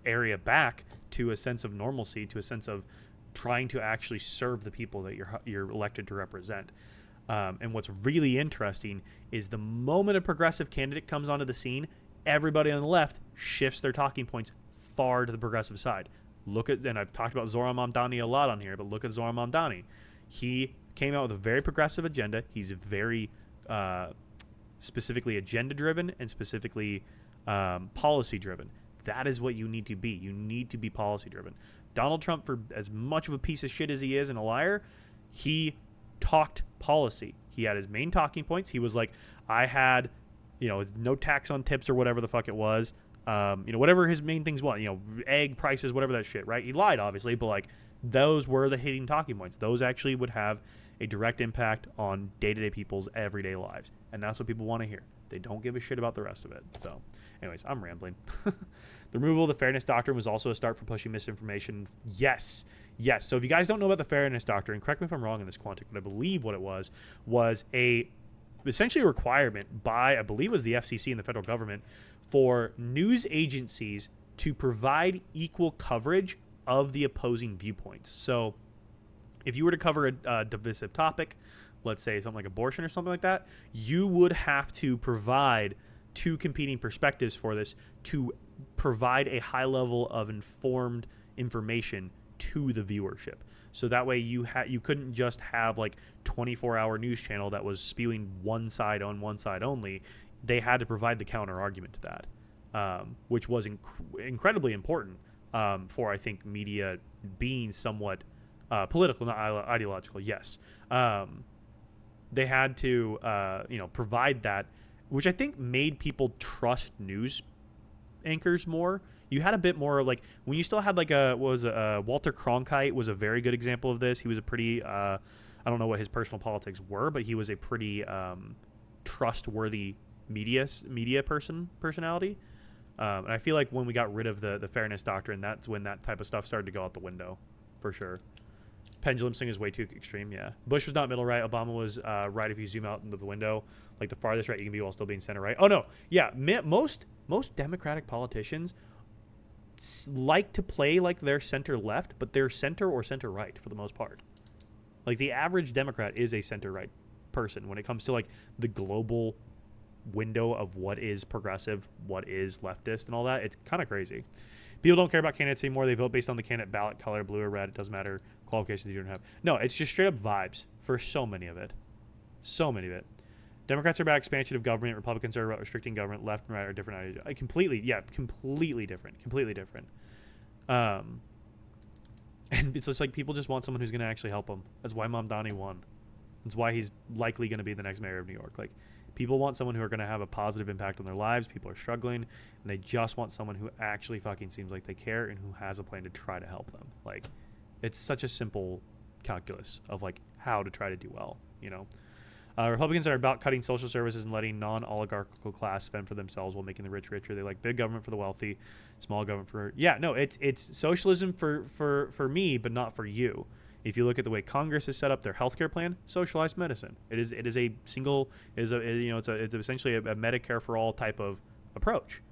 A: area back to a sense of normalcy, to a sense of trying to actually serve the people that you're elected to represent. And what's really interesting is the moment a progressive candidate comes onto the scene, everybody on the left shifts their talking points far to the progressive side. Look at, and I've talked about Zoran Mamdani a lot on here, but look at Zoran Mamdani. He came out with a very progressive agenda. He's very specifically agenda-driven and specifically policy-driven. That is what you need to be. You need to be policy-driven. Donald Trump, for as much of a piece of shit as he is and a liar, he talked policy. He had his main talking points. He was like, I had, no tax on tips or whatever the fuck it was. Whatever his main things was, egg prices, whatever that shit, right? He lied, obviously, but like those were the hitting talking points. Those actually would have a direct impact on day-to-day people's everyday lives. And that's what people want to hear. They don't give a shit about the rest of it. So anyways, I'm rambling. The removal of the Fairness Doctrine was also a start for pushing misinformation. Yes. So if you guys don't know about the Fairness Doctrine, correct me if I'm wrong in this, Quantic, but I believe what it was essentially a requirement by, I believe it was the FCC and the federal government, for news agencies to provide equal coverage of the opposing viewpoints. So if you were to cover a divisive topic, let's say something like abortion or something like that, you would have to provide two competing perspectives for this to provide a high level of informed information to the viewership. So that way you couldn't just have like 24-hour news channel that was spewing one side on one side only. They had to provide the counter argument to that, which was incredibly important for, I think, media being somewhat political, not ideological. Yes. They had to, provide that, which I think made people trust news anchors more. You had a bit more like when you still had like Walter Cronkite was a very good example of this. He was a pretty, I don't know what his personal politics were, but he was a pretty trustworthy media personality. And I feel like when we got rid of the fairness doctrine, that's when that type of stuff started to go out the window, for sure. Pendulum swing is way too extreme, yeah. Bush was not middle right. Obama was right if you zoom out into the window. Like the farthest right you can be while still being center right. Oh, no. Yeah, most Democratic politicians like to play like they're center left, but they're center or center right for the most part. Like the average Democrat is a center right person when it comes to like the global window of what is progressive, what is leftist, and all that. It's kind of crazy. People don't care about candidates anymore. They vote based on the candidate ballot color, blue or red. It doesn't matter qualifications you don't have. No, it's just straight up vibes for so many of it. Democrats are about expansion of government. Republicans are about restricting government. Left and right are different ideas. Completely different. And it's just like people just want someone who's going to actually help them. That's why Mamdani won. That's why he's likely going to be the next mayor of New York. Like, people want someone who are going to have a positive impact on their lives. People are struggling, and they just want someone who actually fucking seems like they care and who has a plan to try to help them. Like, it's such a simple calculus of like how to try to do well, you know. Republicans are about cutting social services and letting non-oligarchical class fend for themselves while making the rich richer. They like big government for the wealthy, small government for... Yeah, no, it's socialism for me, but not for you. If you look at the way Congress has set up their healthcare plan, socialized medicine. It's essentially a Medicare for all type of approach.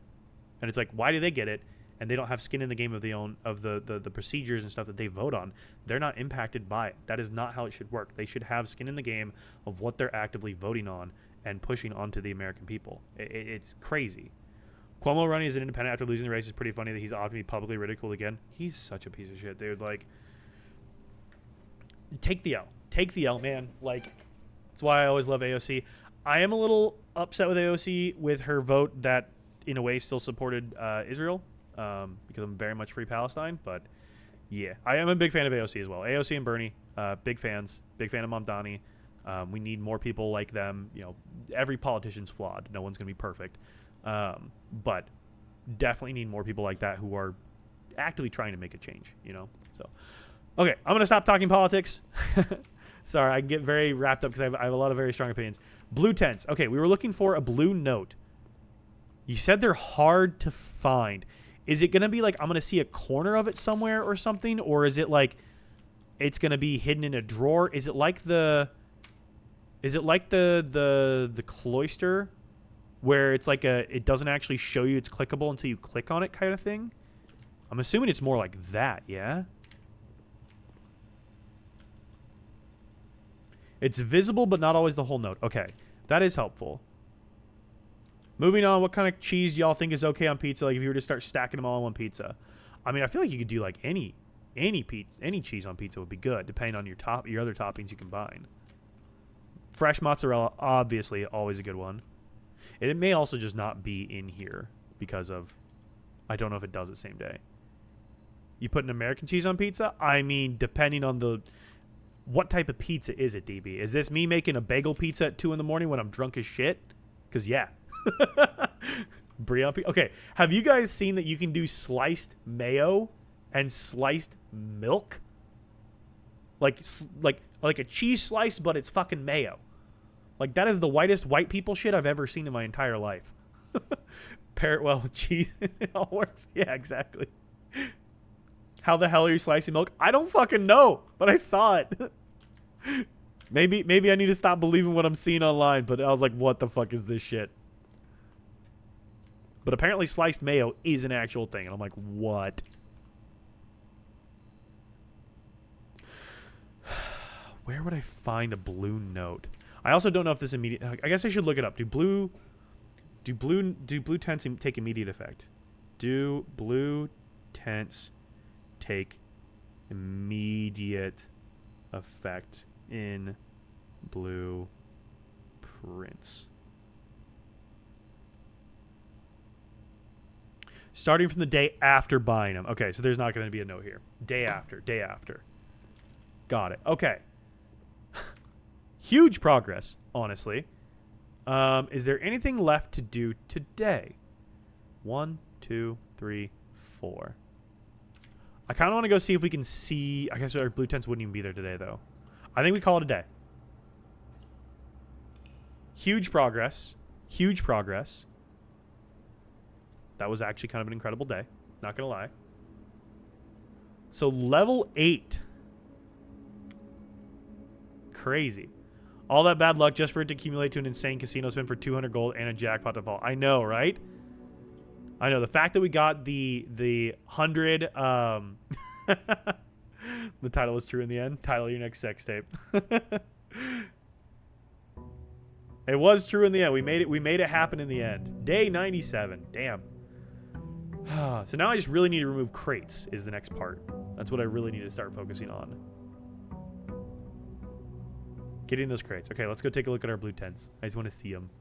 A: And it's like, why do they get it? And they don't have skin in the game of the procedures and stuff that they vote on. They're not impacted by it. That is not how it should work. They should have skin in the game of what they're actively voting on and pushing onto the American people. It's crazy. Cuomo running as an independent after losing the race is pretty funny that he's often to be publicly ridiculed again. He's such a piece of shit, dude. Like, take the L, man. Like, that's why I always love AOC. I am a little upset with AOC with her vote that, in a way, still supported Israel. Because I'm very much free Palestine, but yeah, I am a big fan of AOC as well. AOC and Bernie, big fans, big fan of Mamdani. We need more people like them. You know, every politician's flawed. No one's going to be perfect. But definitely need more people like that who are actively trying to make a change, you know? So, okay, I'm going to stop talking politics. Sorry, I get very wrapped up because I have a lot of very strong opinions. Blue tents. Okay, we were looking for a blue note. You said they're hard to find. Is it going to be like I'm going to see a corner of it somewhere or something? Or is it like it's going to be hidden in a drawer? Is it like the Cloister where it's like it doesn't actually show you it's clickable until you click on it kind of thing? I'm assuming it's more like that, yeah? It's visible but not always the whole note. Okay, that is helpful. Moving on, what kind of cheese do y'all think is okay on pizza? Like if you were to start stacking them all on one pizza. I mean, I feel like you could do like any cheese on pizza would be good, depending on your other toppings you combine. Fresh mozzarella, obviously, always a good one. And it may also just not be in here because of, I don't know if it does it same day. You put an American cheese on pizza? I mean, depending on what type of pizza is it, DB? Is this me making a bagel pizza at 2 in the morning when I'm drunk as shit? Because, yeah. Brie on pizza. Okay, have you guys seen that you can do sliced mayo and sliced milk? Like a cheese slice, but it's fucking mayo. Like, that is the whitest white people shit I've ever seen in my entire life. Pair it well with cheese. It all works. Yeah, exactly. How the hell are you slicing milk? I don't fucking know, but I saw it. Maybe I need to stop believing what I'm seeing online, but I was like, what the fuck is this shit? But apparently sliced mayo is an actual thing, and I'm like, what? Where would I find a blue note? I also don't know if this immediate. I guess I should look it up. Do blue tents take immediate effect? Do blue tents take immediate effect in blueprints? Starting from the day after buying them. Okay, so there's not going to be a note here. Day after. Got it. Okay. Huge progress, honestly. Is there anything left to do today? 1, 2, 3, 4. I kind of want to go see if we can see... I guess our blue tents wouldn't even be there today, though. I think we call it a day. Huge progress. Huge progress. That was actually kind of an incredible day. Not going to lie. So level 8. Crazy. All that bad luck just for it to accumulate to an insane casino spin for 200 gold and a jackpot to fall. I know, right? I know. The fact that we got the 100... the title was true in the end. Title of your next sex tape. It was true in the end. We made it happen in the end. Day 97. Damn. So now I just really need to remove crates is the next part. That's what I really need to start focusing on. Getting those crates. Okay, let's go take a look at our blue tents. I just want to see them.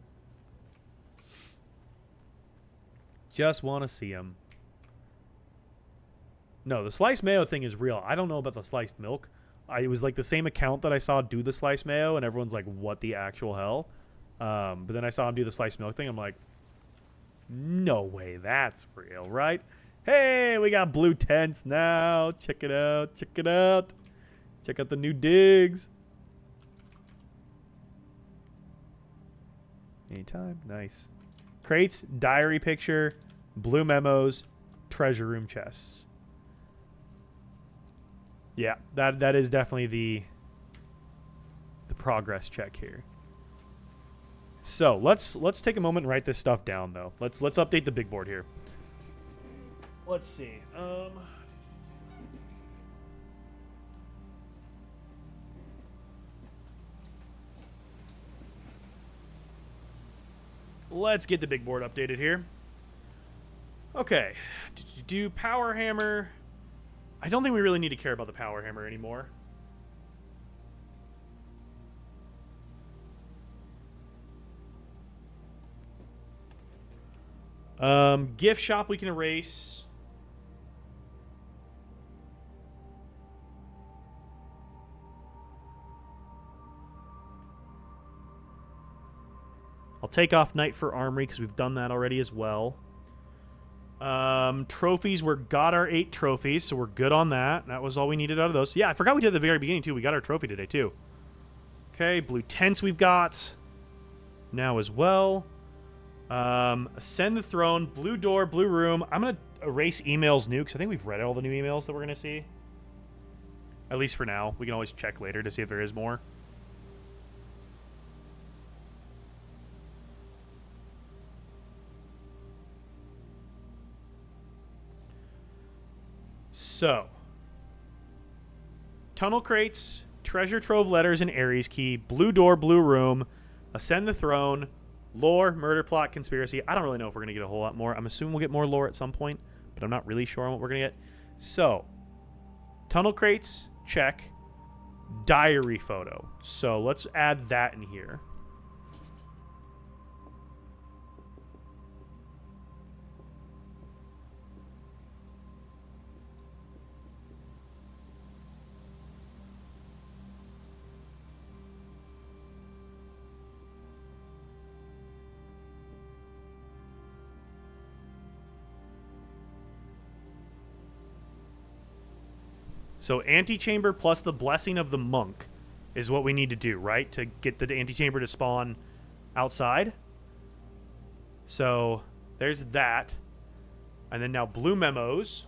A: Just want to see them. No, the sliced mayo thing is real. I don't know about the sliced milk. It was like the same account that I saw do the sliced mayo, and everyone's like, what the actual hell? But then I saw him do the sliced milk thing. I'm like, no way that's real, right? Hey, we got blue tents now. Check it out. Check it out. Check out the new digs. Anytime. Nice. Crates, diary picture, blue memos, treasure room chests. Yeah, that is definitely the progress check here. So let's take a moment and write this stuff down though. Let's update the big board here. Let's see. Let's get the big board updated here. Okay. Do power hammer. I don't think we really need to care about the power hammer anymore. Gift shop we can erase. I'll take off Knight for Armory because we've done that already as well. Trophies, got our 8 trophies, so we're good on that. That was all we needed out of those. Yeah, I forgot we did at the very beginning, too. We got our trophy today, too. Okay, blue tents we've got now as well. Ascend the throne, blue door, blue room. I'm going to erase emails new because I think we've read all the new emails that we're going to see. At least for now. We can always check later to see if there is more. So, tunnel crates, treasure trove letters, and Ares key, blue door, blue room, ascend the throne, lore, murder plot, conspiracy. I don't really know if we're going to get a whole lot more. I'm assuming we'll get more lore at some point, but I'm not really sure on what we're going to get. So, tunnel crates, check. Diary photo. So, let's add that in here. So antechamber plus the blessing of the monk is what we need to do, right? To get the antechamber to spawn outside. So there's that. And then now blue memos.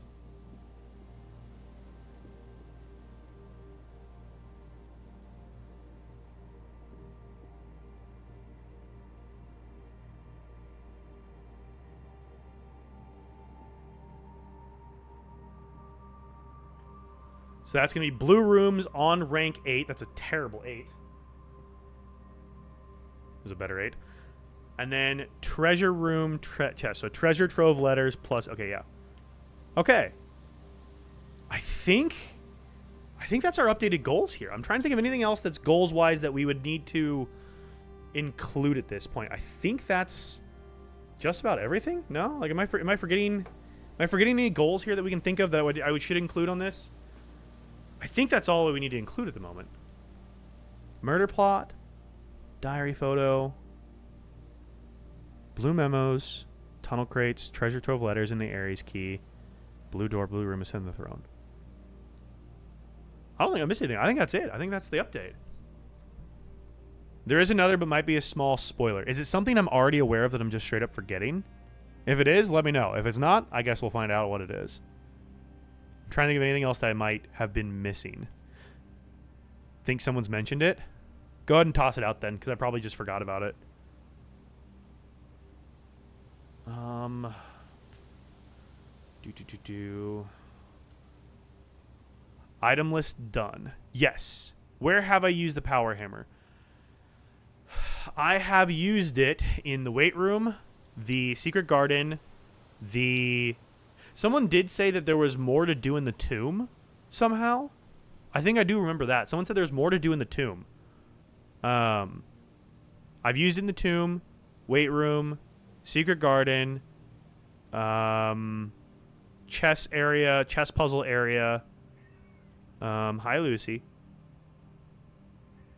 A: So that's going to be blue rooms on rank 8. That's a terrible 8. There's a better 8. And then treasure room chest. So treasure trove letters plus... Okay, yeah. Okay. I think that's our updated goals here. I'm trying to think of anything else that's goals-wise that we would need to include at this point. I think that's just about everything. No? Like, am I forgetting any goals here that we can think of that I should include on this? I think that's all we need to include at the moment. Murder plot, diary photo, blue memos, tunnel crates, treasure trove letters, and the Ares key, blue door, blue room, ascend the throne. I don't think I missed anything. I think that's it. I think that's the update. There is another, but might be a small spoiler. Is it something I'm already aware of that I'm just straight up forgetting? If it is, let me know. If it's not, I guess we'll find out what it is. I'm trying to think of anything else that I might have been missing. Think someone's mentioned it? Go ahead and toss it out then, because I probably just forgot about it. Item list done. Yes. Where have I used the power hammer? I have used it in the weight room, the secret garden, Someone did say that there was more to do in the tomb, somehow. I think I do remember that. Someone said there's more to do in the tomb. I've used it in the tomb, weight room, secret garden, chess area, chess puzzle area. Hi, Lucy.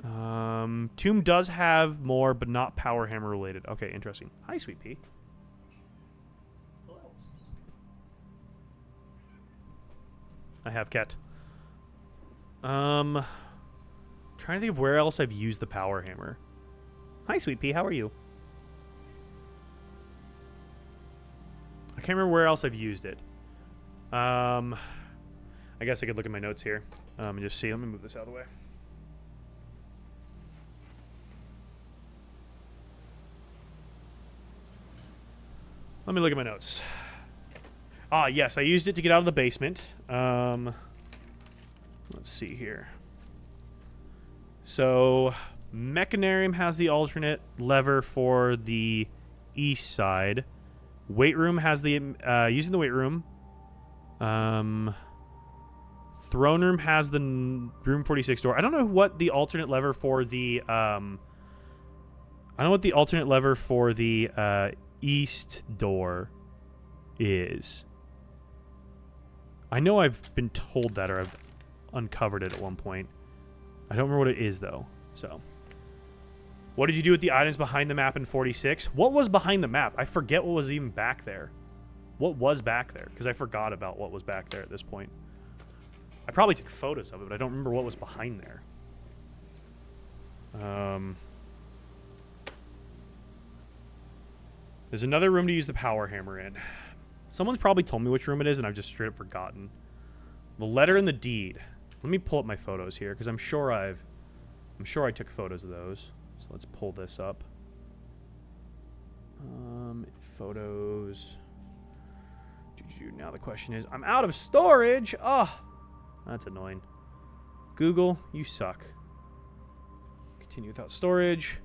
A: Tomb does have more, but not power hammer related. Okay, interesting. Hi, Sweet Pea. I have Ket. Trying to think of where else I've used the power hammer. Hi, Sweet Pea. How are you? I can't remember where else I've used it. I guess I could look at my notes here and just see. Let me move this out of the way. Let me look at my notes. Ah, yes, I used it to get out of the basement. Let's see here. So, Mechanarium has the alternate lever for the east side. Weight room has the using the weight room. Throne room has the room 46 door. I don't know what the alternate lever for the east door is. I know I've been told that, or I've uncovered it at one point. I don't remember what it is, though. So, what did you do with the items behind the map in 46? What was behind the map? I forget what was even back there. What was back there? Because I forgot about what was back there at this point. I probably took photos of it, but I don't remember what was behind there. There's another room to use the power hammer in. Someone's probably told me which room it is, and I've just straight up forgotten. The letter and the deed. Let me pull up my photos here, because I'm sure I took photos of those. So let's pull this up. Photos. Now the question is, I'm out of storage. Oh, that's annoying. Google, you suck. Continue without storage.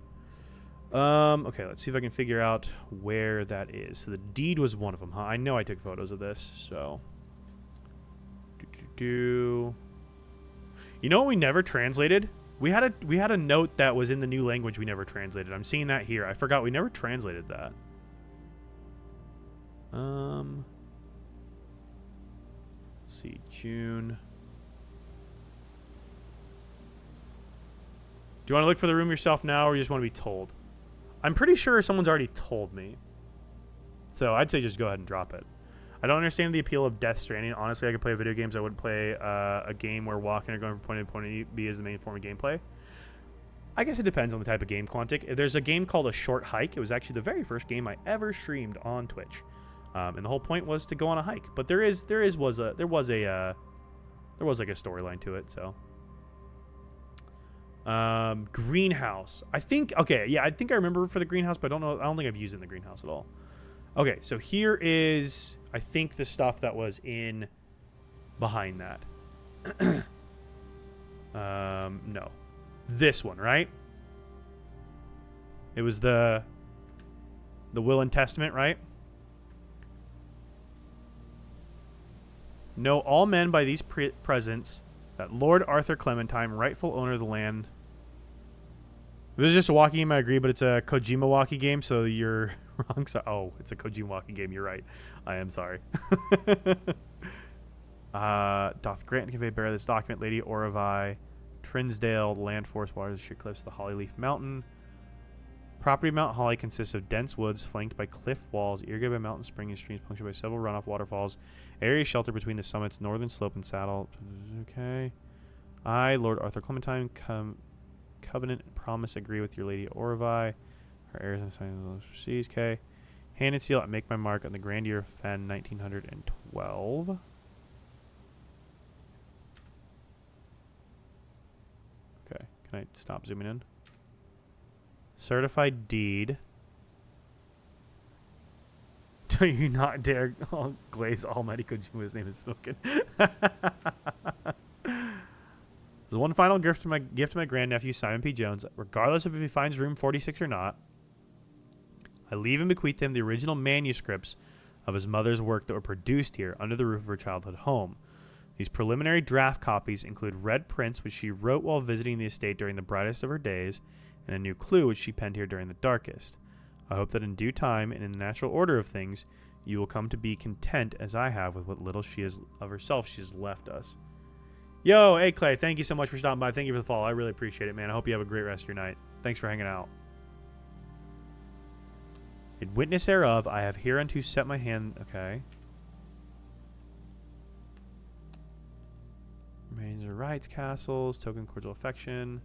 A: Okay, let's see if I can figure out where that is. So the deed was one of them, huh? I know I took photos of this, so. You know what we never translated? We had a note that was in the new language we never translated. I'm seeing that here. I forgot we never translated that. Let's see, June. Do you want to look for the room yourself now, or you just want to be told? I'm pretty sure someone's already told me. So I'd say just go ahead and drop it. I don't understand the appeal of Death Stranding. Honestly, I could play video games. I wouldn't play a game where walking or going from point A to point B is the main form of gameplay. I guess it depends on the type of game, Quantic. There's a game called A Short Hike. It was actually the very first game I ever streamed on Twitch. And the whole point was to go on a hike. But there was like a storyline to it, so. Greenhouse. I think I think I remember for the greenhouse, but I don't think I've used it in the greenhouse at all. Okay, so here is, I think, the stuff that was in behind that. No. This one, right? It was the will and testament, right? Know all men by these presents that Lord Arthur Clementine, rightful owner of the land. This is just a walkie game, I agree, but it's a Kojima walkie game, so you're wrong. So, oh, it's a Kojima walkie game. You're right. I am sorry. Doth grant and convey bear this document, Lady Oravai, Trinsdale, Land Force, Waters, Sheer Cliffs, the Hollyleaf Mountain. Property of Mount Holly consists of dense woods flanked by cliff walls, irrigated by mountain springs and streams, punctured by several runoff waterfalls. Area sheltered between the summit's northern slope and saddle. Okay. I, Lord Arthur Clementine, covenant and promise agree with your Lady Oravai. Her heirs and signs of those seas. Okay. Hand and seal, I make my mark on the grand year of Fen, 1912. Okay. Can I stop zooming in? Certified deed. Do you not dare glaze Almighty Kojima's name is spoken. There's one final gift to my grandnephew Simon P. Jones. Regardless of if he finds room 46 or not, I leave and bequeath him the original manuscripts of his mother's work that were produced here under the roof of her childhood home. These preliminary draft copies include red prints which she wrote while visiting the estate during the brightest of her days, and a new clue which she penned here during the darkest. I hope that in due time and in the natural order of things, you will come to be content as I have with what little she is of herself she has left us. Yo, hey Clay, thank you so much for stopping by. Thank you for the follow. I really appreciate it, man. I hope you have a great rest of your night. Thanks for hanging out. In witness thereof, I have hereunto set my hand. Okay. Remains of rights, castles, token cordial affection.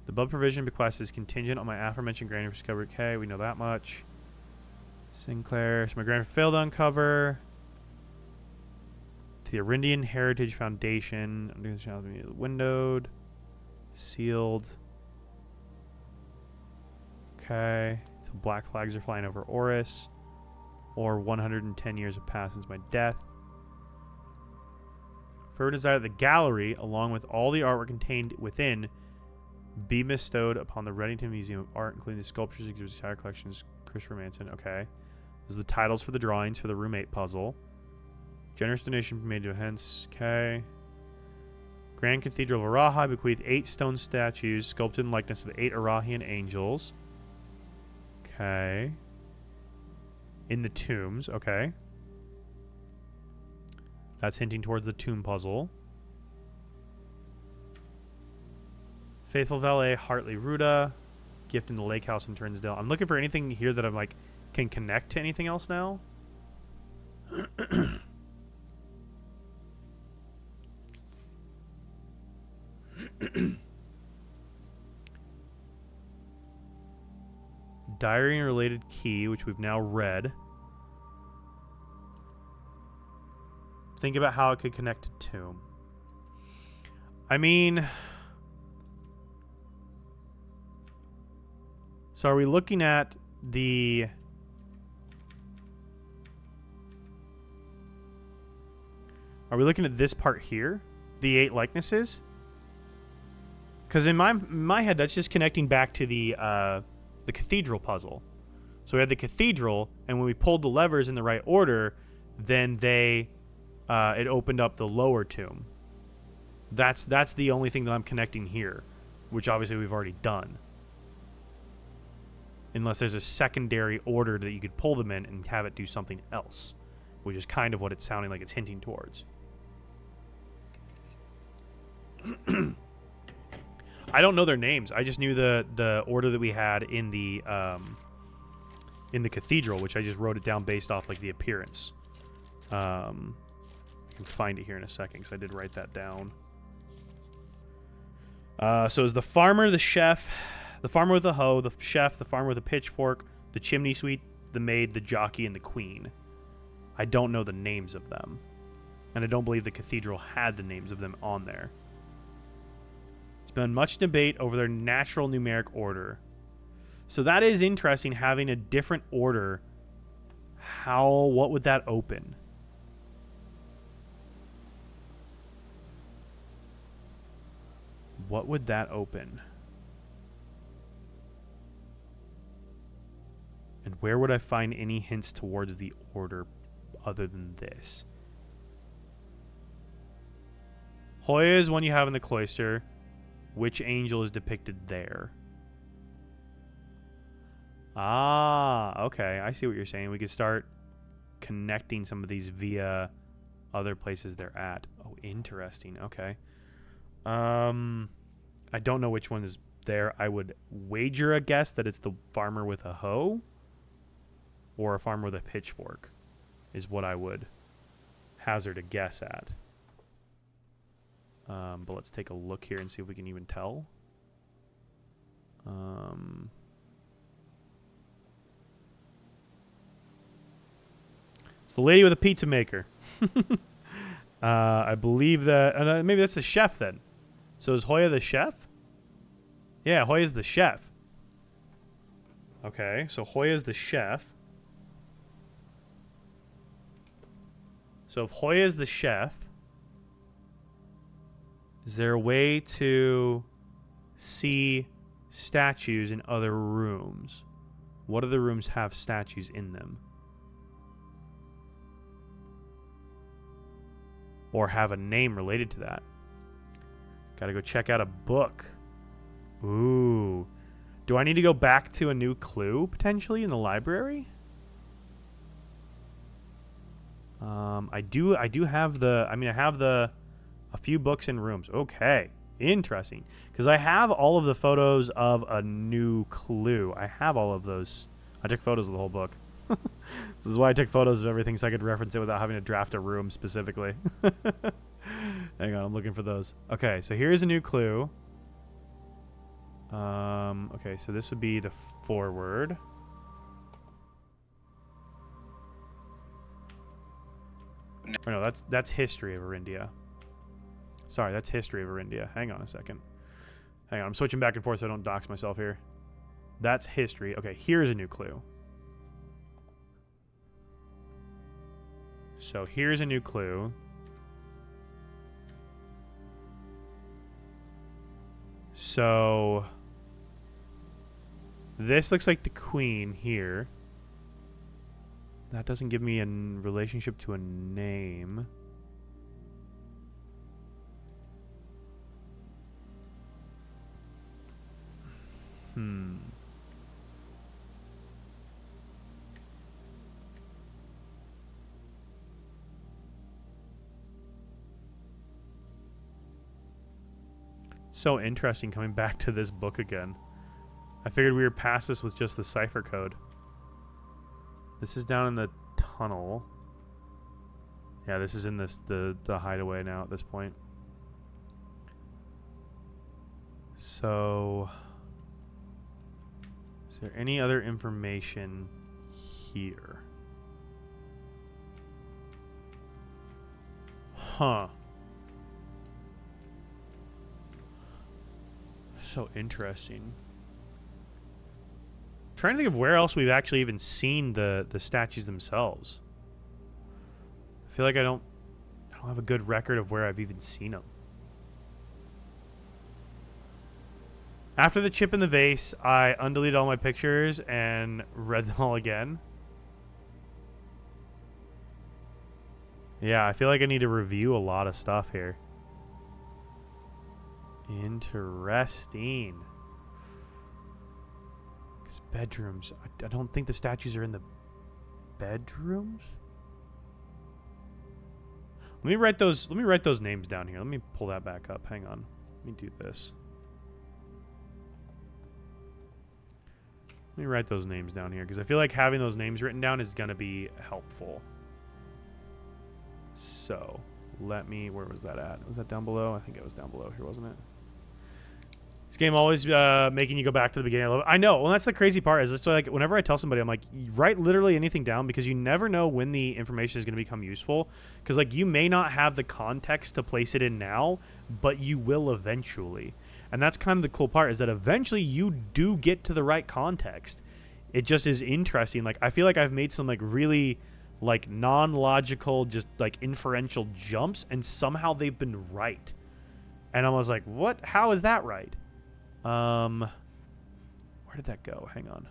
A: The above provision bequest is contingent on my aforementioned granted discovery. Okay, we know that much. Sinclair. So my grandfather failed to uncover. To the Arindian Heritage Foundation. Windowed. Sealed. Okay. So black flags are flying over Oris. Or 110 years have passed since my death. Further desire the gallery, along with all the artwork contained within, be bestowed upon the Reddington Museum of Art, including the sculptures, exhibits, entire collections, Christopher Manson. Okay. Those are the titles for the drawings for the roommate puzzle. Generous donation made to hence. Okay. Grand Cathedral of Arahi bequeathed 8 stone statues sculpted in likeness of 8 Arahian angels. Okay. In the tombs. Okay. That's hinting towards the tomb puzzle. Faithful Valet, Hartley Ruda. Gift in the Lake House in Trinsdale. I'm looking for anything here that I'm like can connect to anything else now. Diary and related key, which we've now read. Think about how it could connect to tomb. I mean, so are we looking at the this part here? The 8 likenesses? Because in my head, that's just connecting back to the cathedral puzzle. So we had the cathedral, and when we pulled the levers in the right order, then it opened up the lower tomb. That's the only thing that I'm connecting here, which obviously we've already done. Unless there's a secondary order that you could pull them in and have it do something else, which is kind of what it's sounding like it's hinting towards. I don't know their names. I just knew the order that we had in the cathedral, which I just wrote it down based off like the appearance. I can find it here in a second because I did write that down. So is the farmer, the chef, the farmer with a hoe, the chef, the farmer with a pitchfork, the chimney sweep, the maid, the jockey, and the queen. I don't know the names of them. And I don't believe the cathedral had the names of them on there. There's been much debate over their natural numeric order. So that is interesting, having a different order. What would that open? What would that open? And where would I find any hints towards the order other than this? Hoya is one you have in the cloister. Which angel is depicted there? Ah, okay. I see what you're saying. We could start connecting some of these via other places they're at. Oh, interesting. Okay. I don't know which one is there. I would wager a guess that it's the farmer with a hoe or a farmer with a pitchfork is what I would hazard a guess at. But let's take a look here and see if we can even tell. It's the lady with a pizza maker. I believe that... maybe that's the chef then. So is Hoya the chef? Yeah, Hoya's the chef. Okay, so Hoya's the chef. So if Hoya's the chef, is there a way to see statues in other rooms? What other rooms have statues in them? Or have a name related to that? Gotta go check out a book. Ooh. Do I need to go back to a new clue, potentially, in the library? I do have the... I have a few books and rooms. Okay. Interesting. Because I have all of the photos of a new clue. I have all of those. I took photos of the whole book. This is why I took photos of everything, so I could reference it without having to draft a room specifically. Hang on, I'm looking for those. Okay, so here's a new clue. Okay, so this would be the forward. Or no, that's history of Arindia. Sorry, that's history of Arindia. Hang on a second. Hang on, I'm switching back and forth so I don't dox myself here. That's history. Okay, here's a new clue. So here's a new clue. So this looks like the queen here. That doesn't give me a relationship to a name. So interesting coming back to this book again. I figured we were past this with just the cipher code. This is down in the tunnel. Yeah, this is in the hideaway now at this point. So, is there any other information here? Huh. So interesting. Trying to think of where else we've actually even seen the statues themselves. I feel like I don't have a good record of where I've even seen them. After the chip in the vase, I undeleted all my pictures and read them all again. Yeah, I feel like I need to review a lot of stuff here. Interesting. Because bedrooms, I don't think the statues are in the bedrooms. Let me write those names down here. Let me pull that back up. Hang on. Let me do this. Let me write those names down here because I feel like having those names written down is going to be helpful. So, let me... Where was that at? Was that down below? I think it was down below here, wasn't it? This game always making you go back to the beginning. I know. Well, that's the crazy part. Is it's like whenever I tell somebody, I'm like, write literally anything down because you never know when the information is going to become useful. Because like you may not have the context to place it in now, but you will eventually. And that's kind of the cool part is that eventually you do get to the right context. It just is interesting. Like I feel like I've made some like really like non-logical, just like inferential jumps, and somehow they've been right. And I was like, what? How is that right? Where did that go? Hang on.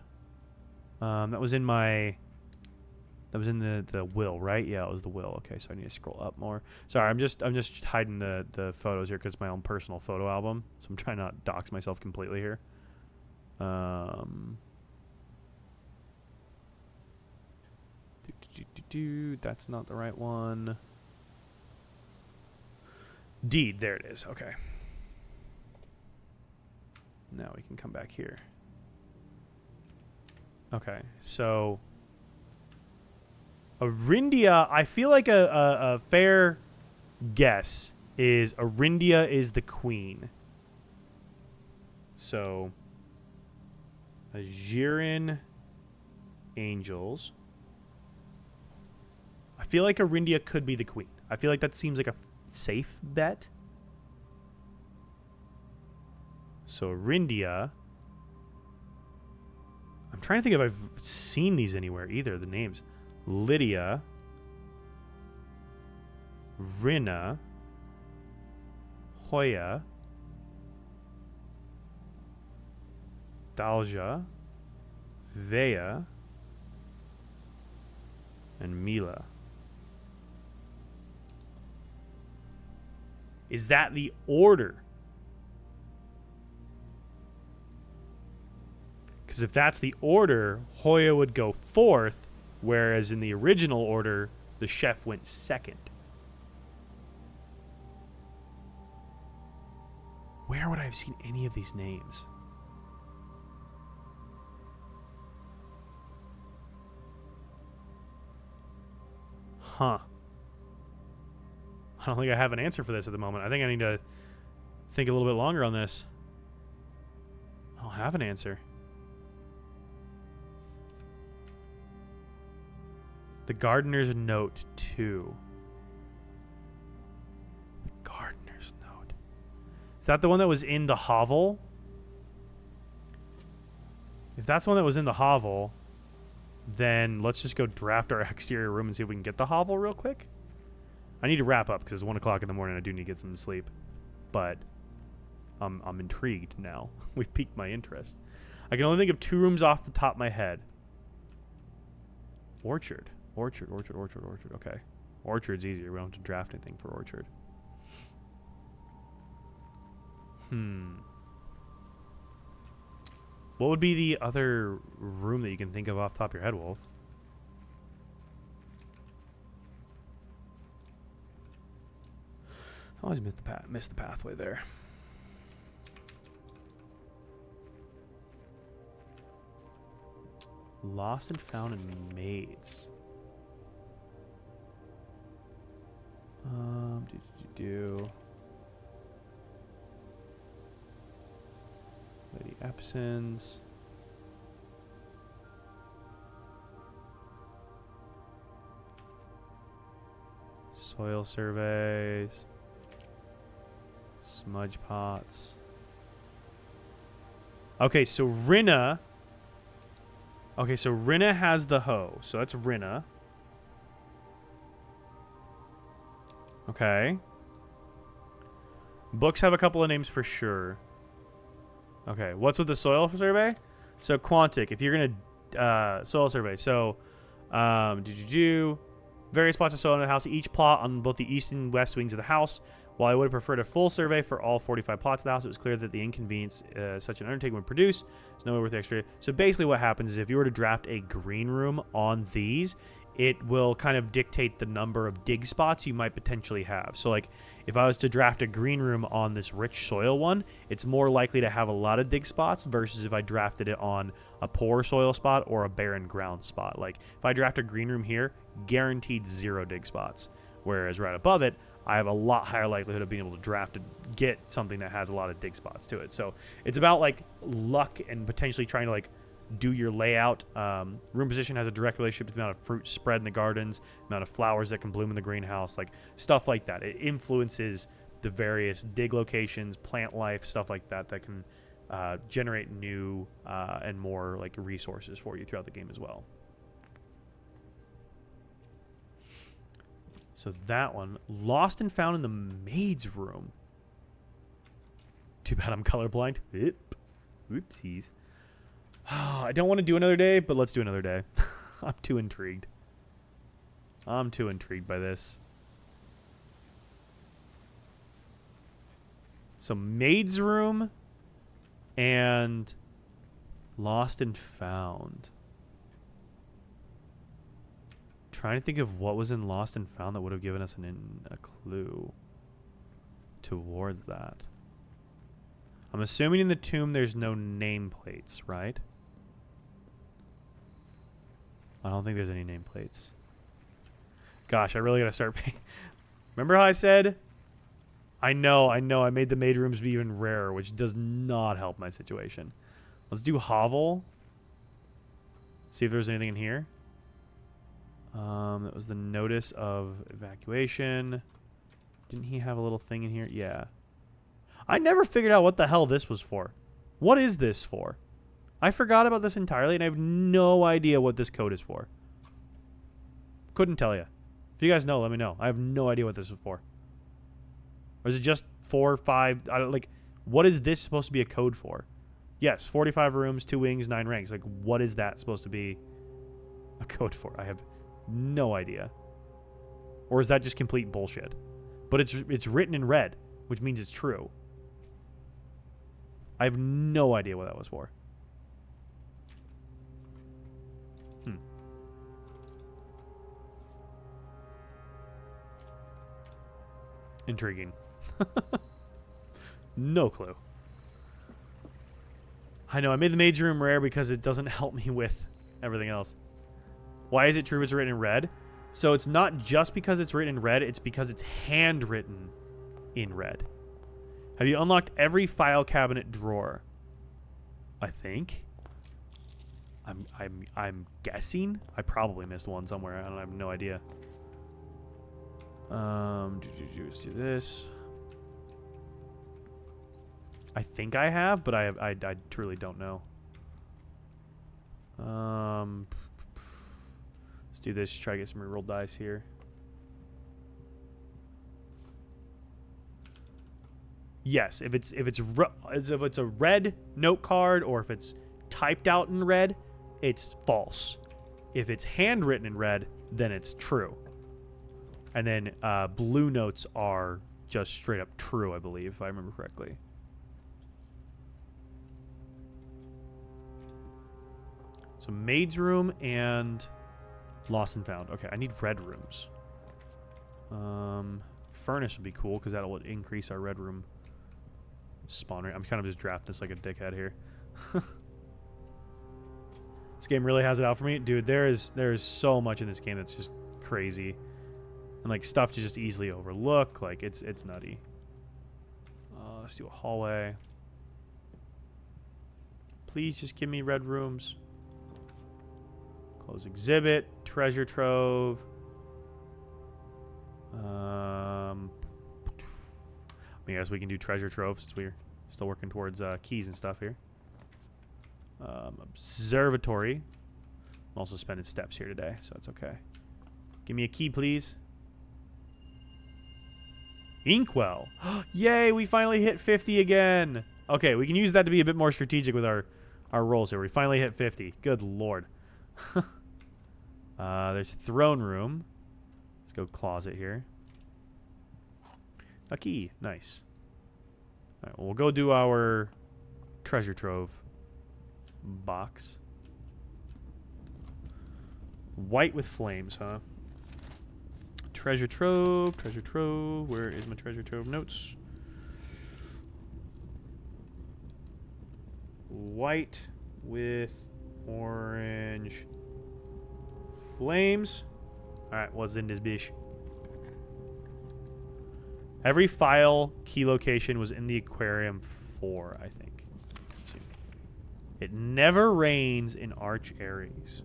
A: That was in my... That was in the will, right? Yeah, it was the will. Okay, so I need to scroll up more. Sorry, I'm just hiding the photos here because it's my own personal photo album. So I'm trying not to dox myself completely here. That's not the right one. Deed, there it is. Okay. Now we can come back here. Okay, so Arindia, I feel like a fair guess is Arindia is the queen. So Ajirin Angels. I feel like Arindia could be the queen. I feel like that seems like a safe bet. So Arindia. I'm trying to think if I've seen these anywhere either, the names. Lydia. Rinna. Hoya. Dalja. Vea. And Mila. Is that the order? Because if that's the order, Hoya would go fourth, whereas in the original order, the chef went second. Where would I have seen any of these names? Huh. I don't think I have an answer for this at the moment. I think I need to think a little bit longer on this. I don't have an answer. The Gardener's Note 2. The Gardener's Note. Is that the one that was in the hovel? If that's the one that was in the hovel, then let's just go draft our exterior room and see if we can get the hovel real quick. I need to wrap up because it's 1 o'clock in the morning. I do need to get some sleep. But I'm intrigued now. We've piqued my interest. I can only think of 2 rooms off the top of my head. Orchard. Orchard. Okay. Orchard's easier. We don't have to draft anything for Orchard. What would be the other room that you can think of off the top of your head, Wolf? I always miss the pathway there. Lost and Found in Maids. Lady Epson's. Soil surveys. Smudge pots. Okay, so Rinna. Okay, so Rinna has the hoe. So that's Rinna. Okay. Books have a couple of names for sure. Okay, what's with the soil survey? So Quantic, if you're gonna soil survey. So various plots of soil in the house, each plot on both the east and west wings of the house. While I would have preferred a full survey for all 45 plots of the house, it was clear that the inconvenience such an undertaking would produce is no way worth the extra. So basically what happens is if you were to draft a green room on these, it will kind of dictate the number of dig spots you might potentially have. So like if I was to draft a green room on this rich soil one, it's more likely to have a lot of dig spots versus if I drafted it on a poor soil spot or a barren ground spot. Like if I draft a green room here, guaranteed 0 dig spots. Whereas right above it, I have a lot higher likelihood of being able to draft and get something that has a lot of dig spots to it. So it's about like luck and potentially trying to like do your layout. Room position has a direct relationship to the amount of fruit spread in the gardens, amount of flowers that can bloom in the greenhouse, like stuff like that. It influences the various dig locations, plant life, stuff like that that can generate new and more like resources for you throughout the game as well. So that one, Lost and Found in the Maid's Room. Too bad I'm colorblind. Oop. Whoopsies. I don't want to do another day, but let's do another day. I'm too intrigued. I'm too intrigued by this. So maid's room and lost and found. Trying to think of what was in lost and found that would have given us a clue towards that. I'm assuming in the tomb there's no nameplates, right? I don't think there's any nameplates. Gosh, I really gotta start paying. Remember how I said? I know. I made the maid rooms be even rarer, which does not help my situation. Let's do hovel. See if there's anything in here. That was the notice of evacuation. Didn't he have a little thing in here? Yeah. I never figured out what the hell this was for. What is this for? I forgot about this entirely, and I have no idea what this code is for. Couldn't tell you. If you guys know, let me know. I have no idea what this is for. Or is it just 4, 5? Like, what is this supposed to be a code for? Yes, 45 rooms, 2 wings, 9 ranks. Like, what is that supposed to be a code for? I have no idea. Or is that just complete bullshit? But it's written in red, which means it's true. I have no idea what that was for. Intriguing. No clue. I know, I made the maid's room rare because it doesn't help me with everything else. Why is it true it's written in red? So it's not just because it's written in red, it's because it's handwritten in red. Have you unlocked every file cabinet drawer? I think. I'm guessing. I probably missed one somewhere. I have no idea. Let's do this. I think I have, but I truly don't know. Let's do this. Try to get some reroll dice here. Yes, if it's a red note card or if it's typed out in red, it's false. If it's handwritten in red, then it's true. And then blue notes are just straight up true, I believe, if I remember correctly. So maid's room and lost and found. Okay, I need red rooms. Furnace would be cool because that'll increase our red room spawn rate. I'm kind of just drafting this like a dickhead here. This game really has it out for me. Dude, there is so much in this game that's just crazy. And like stuff to just easily overlook. Like it's nutty. Let's do a hallway. Please just give me red rooms. Close exhibit. Treasure trove. I guess we can do treasure trove since we're still working towards keys and stuff here. Observatory. I'm also spending steps here today, so it's okay. Give me a key, please. Inkwell. Yay, we finally hit 50 again. Okay, we can use that to be a bit more strategic with our rolls here. We finally hit 50. Good lord. There's throne room. Let's go closet here. A key. Nice. All right, well, we'll go do our treasure trove box. White with flames, huh? Treasure trove, treasure trove. Where is my treasure trove notes? White with orange flames. Alright, what's in this bitch? Every file key location was in the aquarium 4, I think. It never rains in Arch Ares.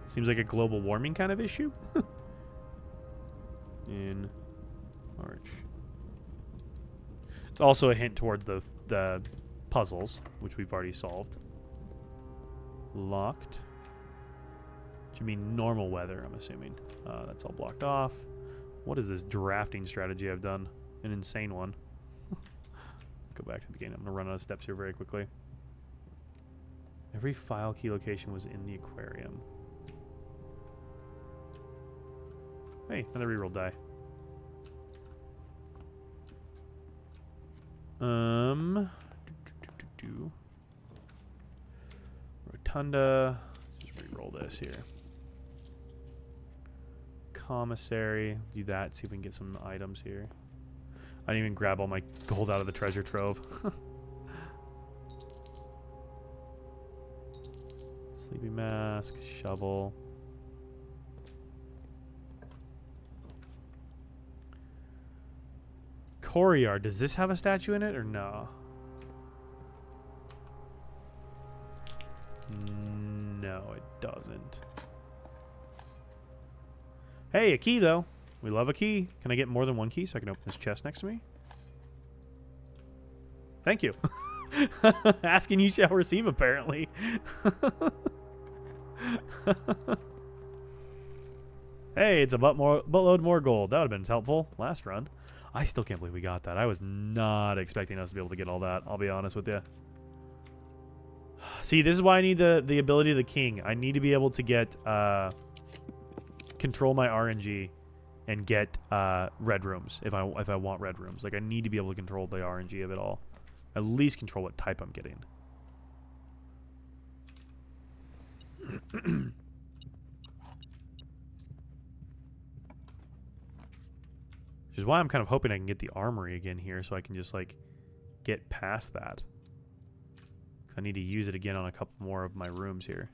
A: Seems like a global warming kind of issue. In Arch. It's also a hint towards the puzzles, which we've already solved. Locked. Which you mean normal weather, I'm assuming. That's all blocked off. What is this drafting strategy I've done? an insane one. Go back to the beginning. I'm going to run out of steps here very quickly. Every file key location was in the aquarium. Hey, another reroll die. Rotunda. Just reroll this here. Commissary. Do that. See if we can get some items here. I didn't even grab all my gold out of the treasure trove. Sleepy mask. Shovel. Courtyard. Does this have a statue in it or no? No, it doesn't. Hey, a key though. We love a key. Can I get more than one key so I can open this chest next to me? Thank you. Asking you shall receive, apparently. Hey, it's a buttload more gold. That would have been helpful last run. I still can't believe we got that. I was not expecting us to be able to get all that. I'll be honest with you. See, this is why I need the ability of the king. I need to be able to get control my RNG and get red rooms if I want red rooms. Like I need to be able to control the RNG of it all. At least control what type I'm getting. Which is why I'm kind of hoping I can get the armory again here so I can just like get past that. 'Cause I need to use it again on a couple more of my rooms here.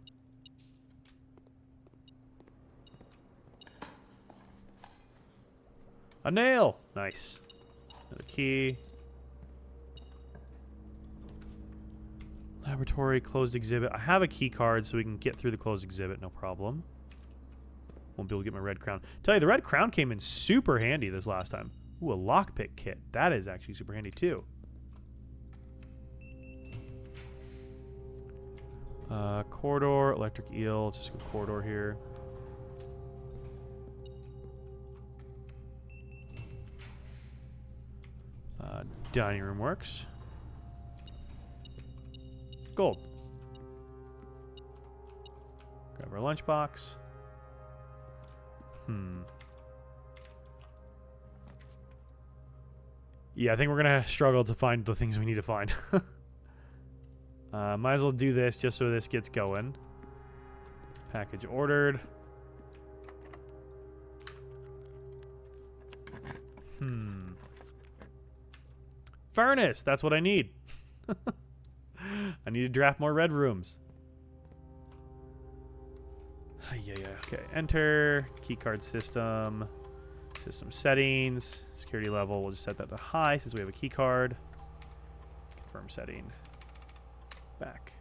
A: A nail! Nice. Another key. Laboratory, closed exhibit. I have a key card so we can get through the closed exhibit, no problem. Won't be able to get my red crown. Tell you, the red crown came in super handy this last time. Ooh, a lockpick kit. That is actually super handy too. Corridor, electric eel. Let's just go corridor here. Dining room works. Gold. Grab our lunchbox. Yeah, I think we're gonna struggle to find the things we need to find. Might as well do this just so this gets going. Package ordered. Furnace! That's what I need. I need to draft more red rooms. Yeah. Okay, enter. Keycard system. System settings. Security level. We'll just set that to high since we have a keycard. Confirm setting. Back.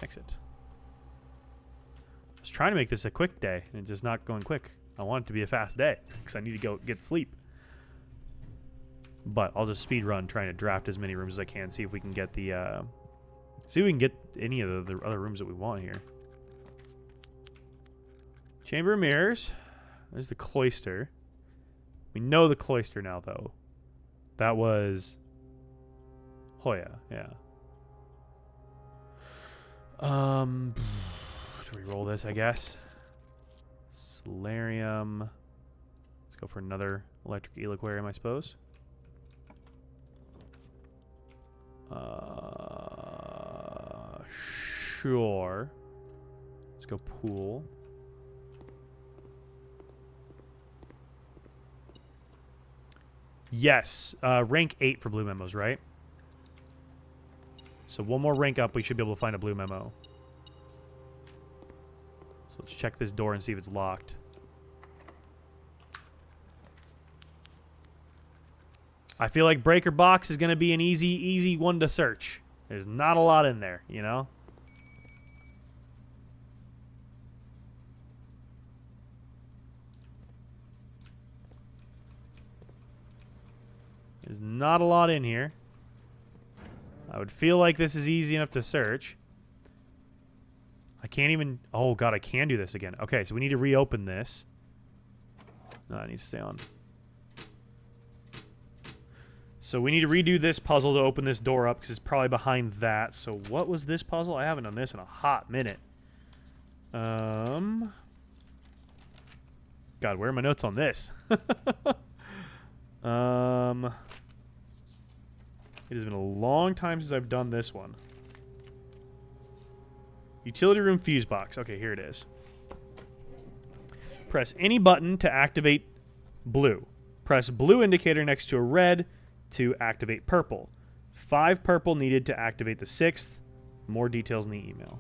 A: Exit. I was trying to make this a quick day, and it's just not going quick. I want it to be a fast day because I need to go get sleep. But I'll just speed run trying to draft as many rooms as I can. See if we can get the see if we can get any of the other rooms that we want here. Chamber of Mirrors. There's the cloister. We know the cloister now, though. That was Hoya, yeah. Do we roll this, I guess? Solarium. Let's go for another electric eel aquarium, I suppose. Sure. Let's go pool. Yes, rank 8 for blue memos, right? So one more rank up, we should be able to find a blue memo. So let's check this door and see if it's locked. I feel like Breaker Box is going to be an easy one to search. There's not a lot in there, you know? There's not a lot in here. I would feel like this is easy enough to search. I can't even... Oh, God, I can do this again. Okay, so we need to reopen this. No, it needs to stay on. So we need to redo this puzzle to open this door up because it's probably behind that. So what was this puzzle? I haven't done this in a hot minute. God, where are my notes on this? It has been a long time since I've done this one. Utility room fuse box. Okay, here it is. Press any button to activate blue. Press blue indicator next to a red to activate purple. 5 purple needed to activate the 6th. More details in the email.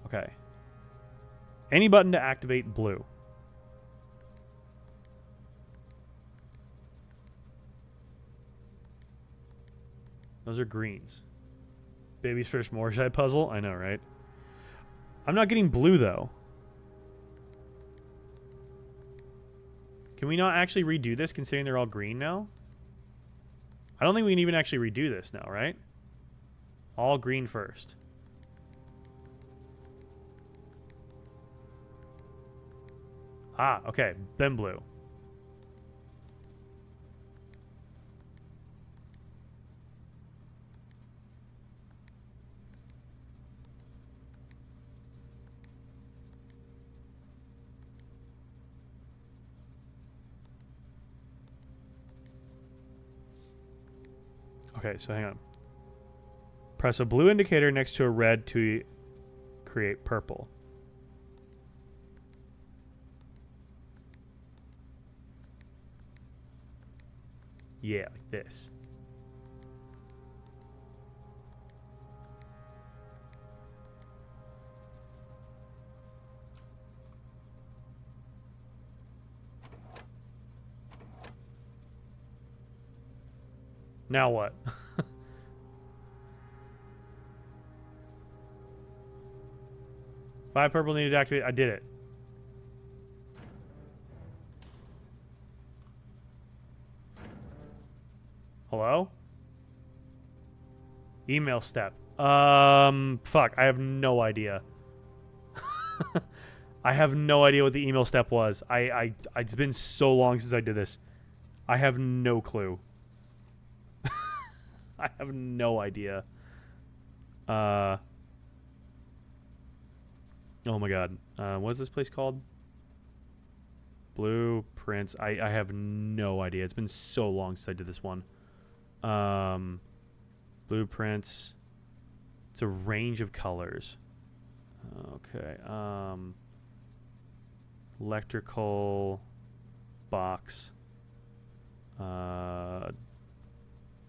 A: Okay. Any button to activate blue. Those are greens. Baby's first Morshai puzzle? I know, right? I'm not getting blue, though. Can we not actually redo this, considering they're all green now? I don't think we can even actually redo this now, right? All green first. Ah, okay. Then blue. Okay, so hang on. Press a blue indicator next to a red to create purple. Yeah, like this. Now what? Five purple needed to activate. I did it. Hello? Email step. Fuck. I have no idea. I have no idea what the email step was. It's been so long since I did this. I have no clue. I have no idea. Oh my god. What is this place called? Blueprints. I have no idea. It's been so long since I did this one. Blueprints. It's a range of colors. Okay. Electrical box.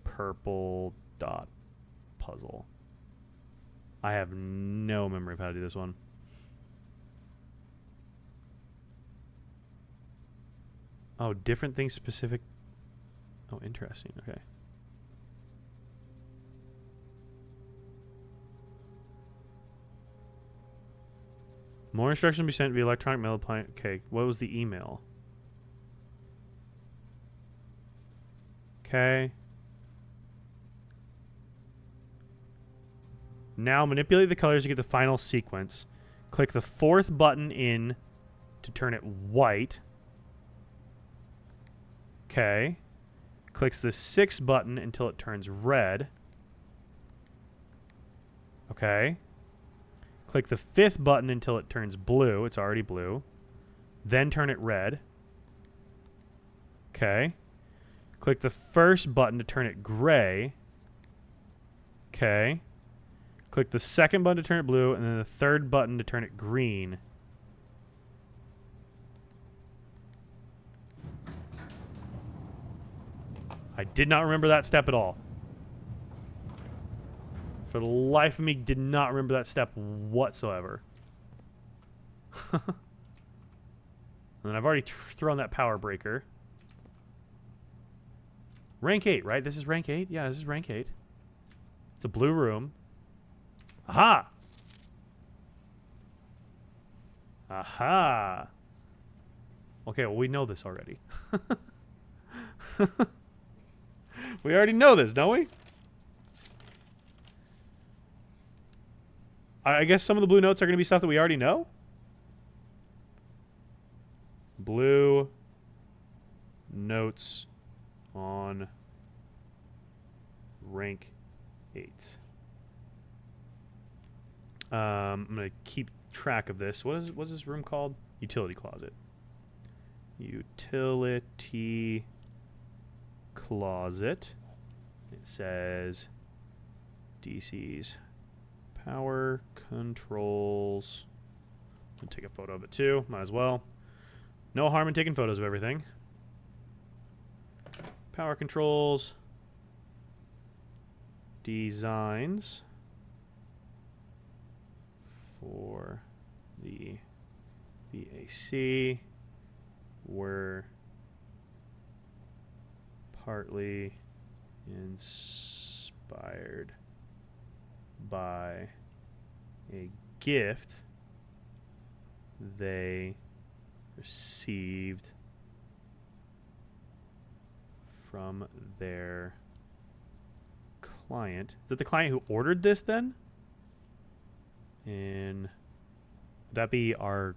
A: Purple dot puzzle. I have no memory of how to do this one. Oh, different things specific. Oh, interesting. Okay. More instructions will be sent via electronic mail appliance. Okay, what was the email? Okay. Now manipulate the colors to get the final sequence. Click the 4th button in to turn it white. Okay. Clicks the 6th button until it turns red. Okay. Click the 5th button until it turns blue. It's already blue. Then turn it red. Okay. Click the 1st button to turn it gray. Okay. Click the 2nd button to turn it blue, and then the 3rd button to turn it green. I did not remember that step at all. For the life of me, did not remember that step whatsoever. And then I've already thrown that power breaker. Rank 8, right? This is rank 8? Yeah, this is rank 8. It's a blue room. Aha! Aha! Okay, well, we know this already. We already know this, don't we? I guess some of the blue notes are going to be stuff that we already know. Blue notes on rank 8. I'm gonna keep track of this. What's this room called? Utility closet. Utility closet. It says DC's power controls. I'm gonna take a photo of it too. Might as well. No harm in taking photos of everything. Power controls. Designs for the VAC were partly inspired by a gift they received from their client. Is it the client who ordered this then? And would that be our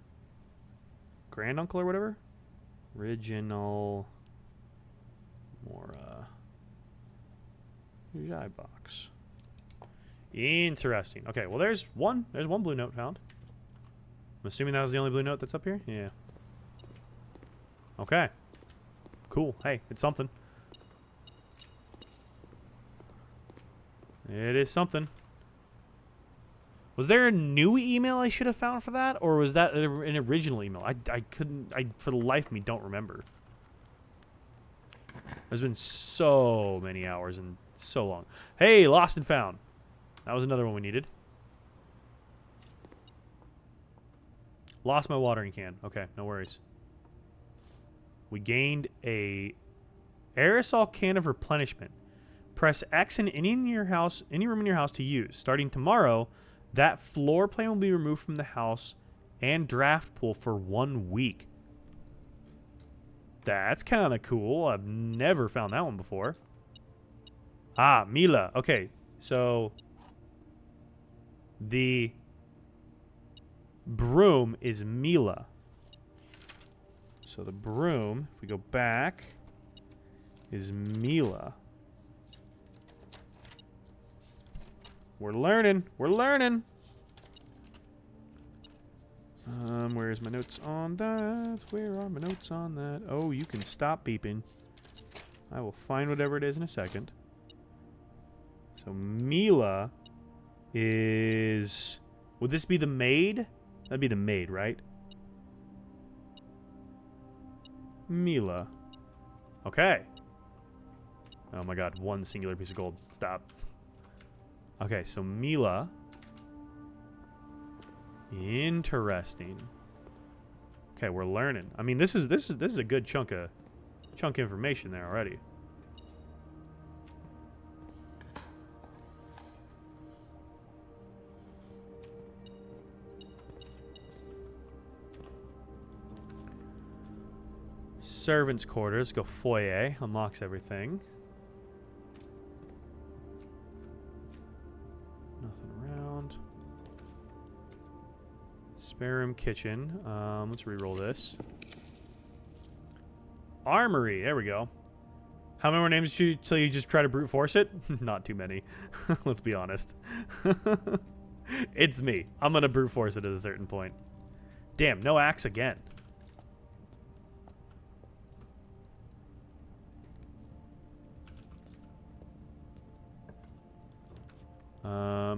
A: granduncle or whatever? Original Mora Jai box. Interesting. Okay, well there's one blue note found. I'm assuming that was the only blue note that's up here? Yeah. Okay. Cool. Hey, it's something. It is something. Was there a new email I should have found for that? Or was that an original email? I for the life of me, don't remember. There's been so many hours and so long. Hey, lost and found. That was another one we needed. Lost my watering can. Okay, no worries. We gained a aerosol can of replenishment. Press X in any room in your house to use. Starting tomorrow, that floor plan will be removed from the house and draft pool for 1 week. That's kind of cool. I've never found that one before. Ah, Mila. Okay, so the broom is Mila. So the broom, if we go back, is Mila. We're learning. We're learning. Where's my notes on that? Where are my notes on that? Oh, you can stop beeping. I will find whatever it is in a second. So Mila is... Would this be the maid? That'd be the maid, right? Mila. Okay. Oh my god, one singular piece of gold. Stop. Okay, so Mila. Interesting. Okay, we're learning. I mean, this is a good chunk of information there already. Servants' quarters. Go foyer. Unlocks everything. Nothing around. Spare room kitchen. Let's re-roll this. Armory. There we go. How many more names did you till you just try to brute force it? Not too many. Let's be honest. It's me. I'm gonna brute force it at a certain point. Damn, no axe again.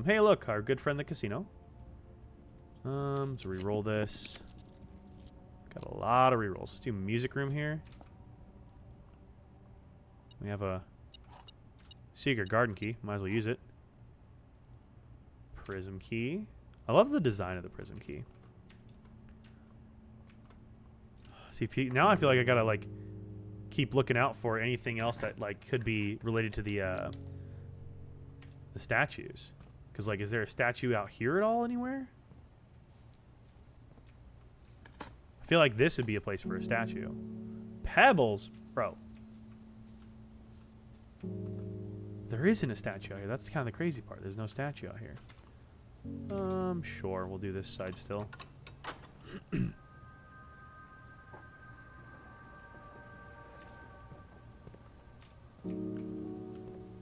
A: Hey, look, our good friend the casino. Let's re-roll this. Got a lot of re-rolls. Let's do music room here. We have a secret garden key. Might as well use it. Prism key. I love the design of the prism key. See, now I feel like I gotta like keep looking out for anything else that like could be related to the statues. Because like, is there a statue out here at all anywhere? I feel like this would be a place for a statue. Pebbles, bro. There isn't a statue out here. That's kind of the crazy part. There's no statue out here. Sure, we'll do this side still.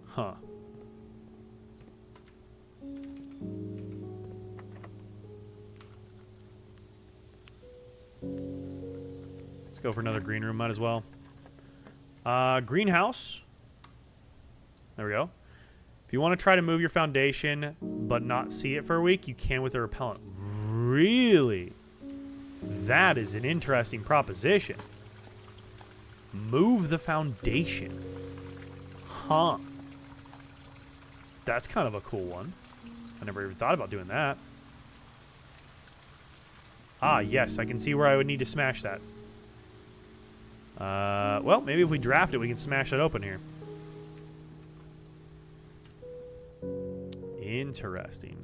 A: Huh. Let's go for another green room. Might as well. Greenhouse. There we go. If you want to try to move your foundation but not see it for a week, you can with a repellent. Really? That is an interesting proposition. Move the foundation. Huh. That's kind of a cool one. I never even thought about doing that. Ah, yes, I can see where I would need to smash that. Well, maybe if we draft it, we can smash that open here. Interesting.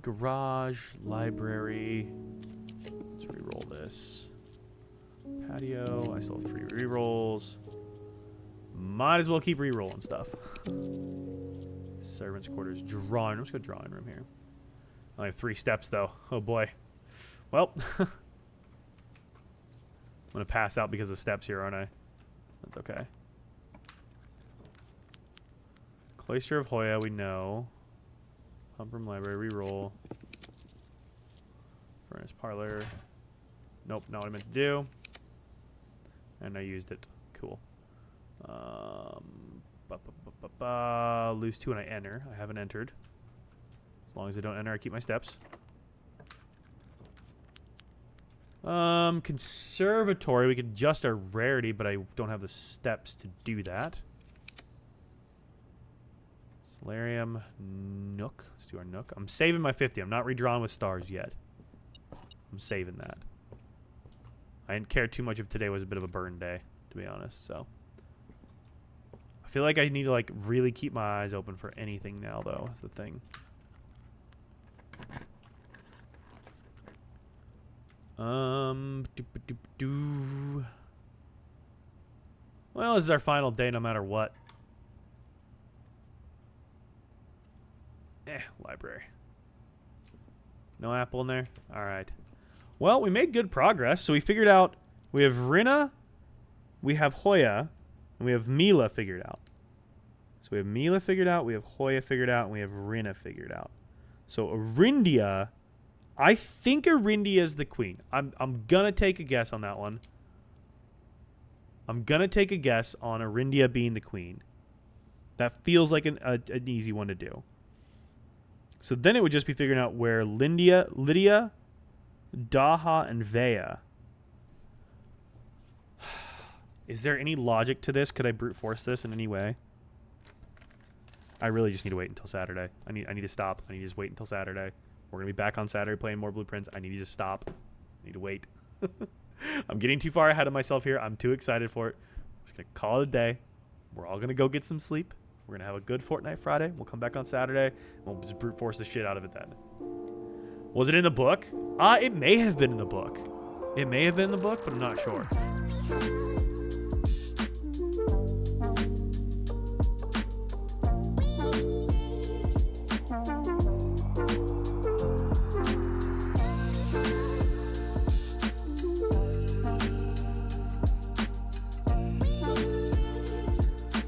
A: Garage, library. Let's re-roll this. Patio. I still have 3 re-rolls. Might as well keep re-rolling stuff. Servants' quarters. Drawing room. Let's go drawing room here. I only have 3 steps, though. Oh, boy. Well. I'm going to pass out because of steps here, aren't I? That's okay. Cloister of Hoya, we know. Pump room, library, re-roll. Furnace parlor. Nope, not what I meant to do. And I used it. Cool. Lose 2 and I enter. I haven't entered. As long as I don't enter, I keep my steps. Conservatory. We could adjust our rarity, but I don't have the steps to do that. Solarium. Nook. Let's do our Nook. I'm saving my 50. I'm not redrawing with stars yet. I'm saving that. I didn't care too much if today was a bit of a burn day, to be honest, so. I feel like I need to, like, really keep my eyes open for anything now, though, is the thing. Well, this is our final day no matter what. Library. No apple in there? Alright. Well, we made good progress. So we figured out we have Rinna, we have Hoya, and we have Mila figured out. So we have Mila figured out, we have Hoya figured out, and we have Rinna figured out. So Arindia, I think Arindia is the queen. I'm gonna take a guess on that one. I'm gonna take a guess on Arindia being the queen. That feels like an easy one to do. So then it would just be figuring out where Lydia, Daha, and Vea. Is there any logic to this? Could I brute force this in any way? I really just need to wait until Saturday. I need to stop. I need to just wait until Saturday. We're going to be back on Saturday playing more Blueprints. I need to just stop. I need to wait. I'm getting too far ahead of myself here. I'm too excited for it. I'm just going to call it a day. We're all going to go get some sleep. We're going to have a good Fortnite Friday. We'll come back on Saturday. And we'll just brute force the shit out of it then. Was it in the book? It may have been in the book. It may have been in the book, but I'm not sure.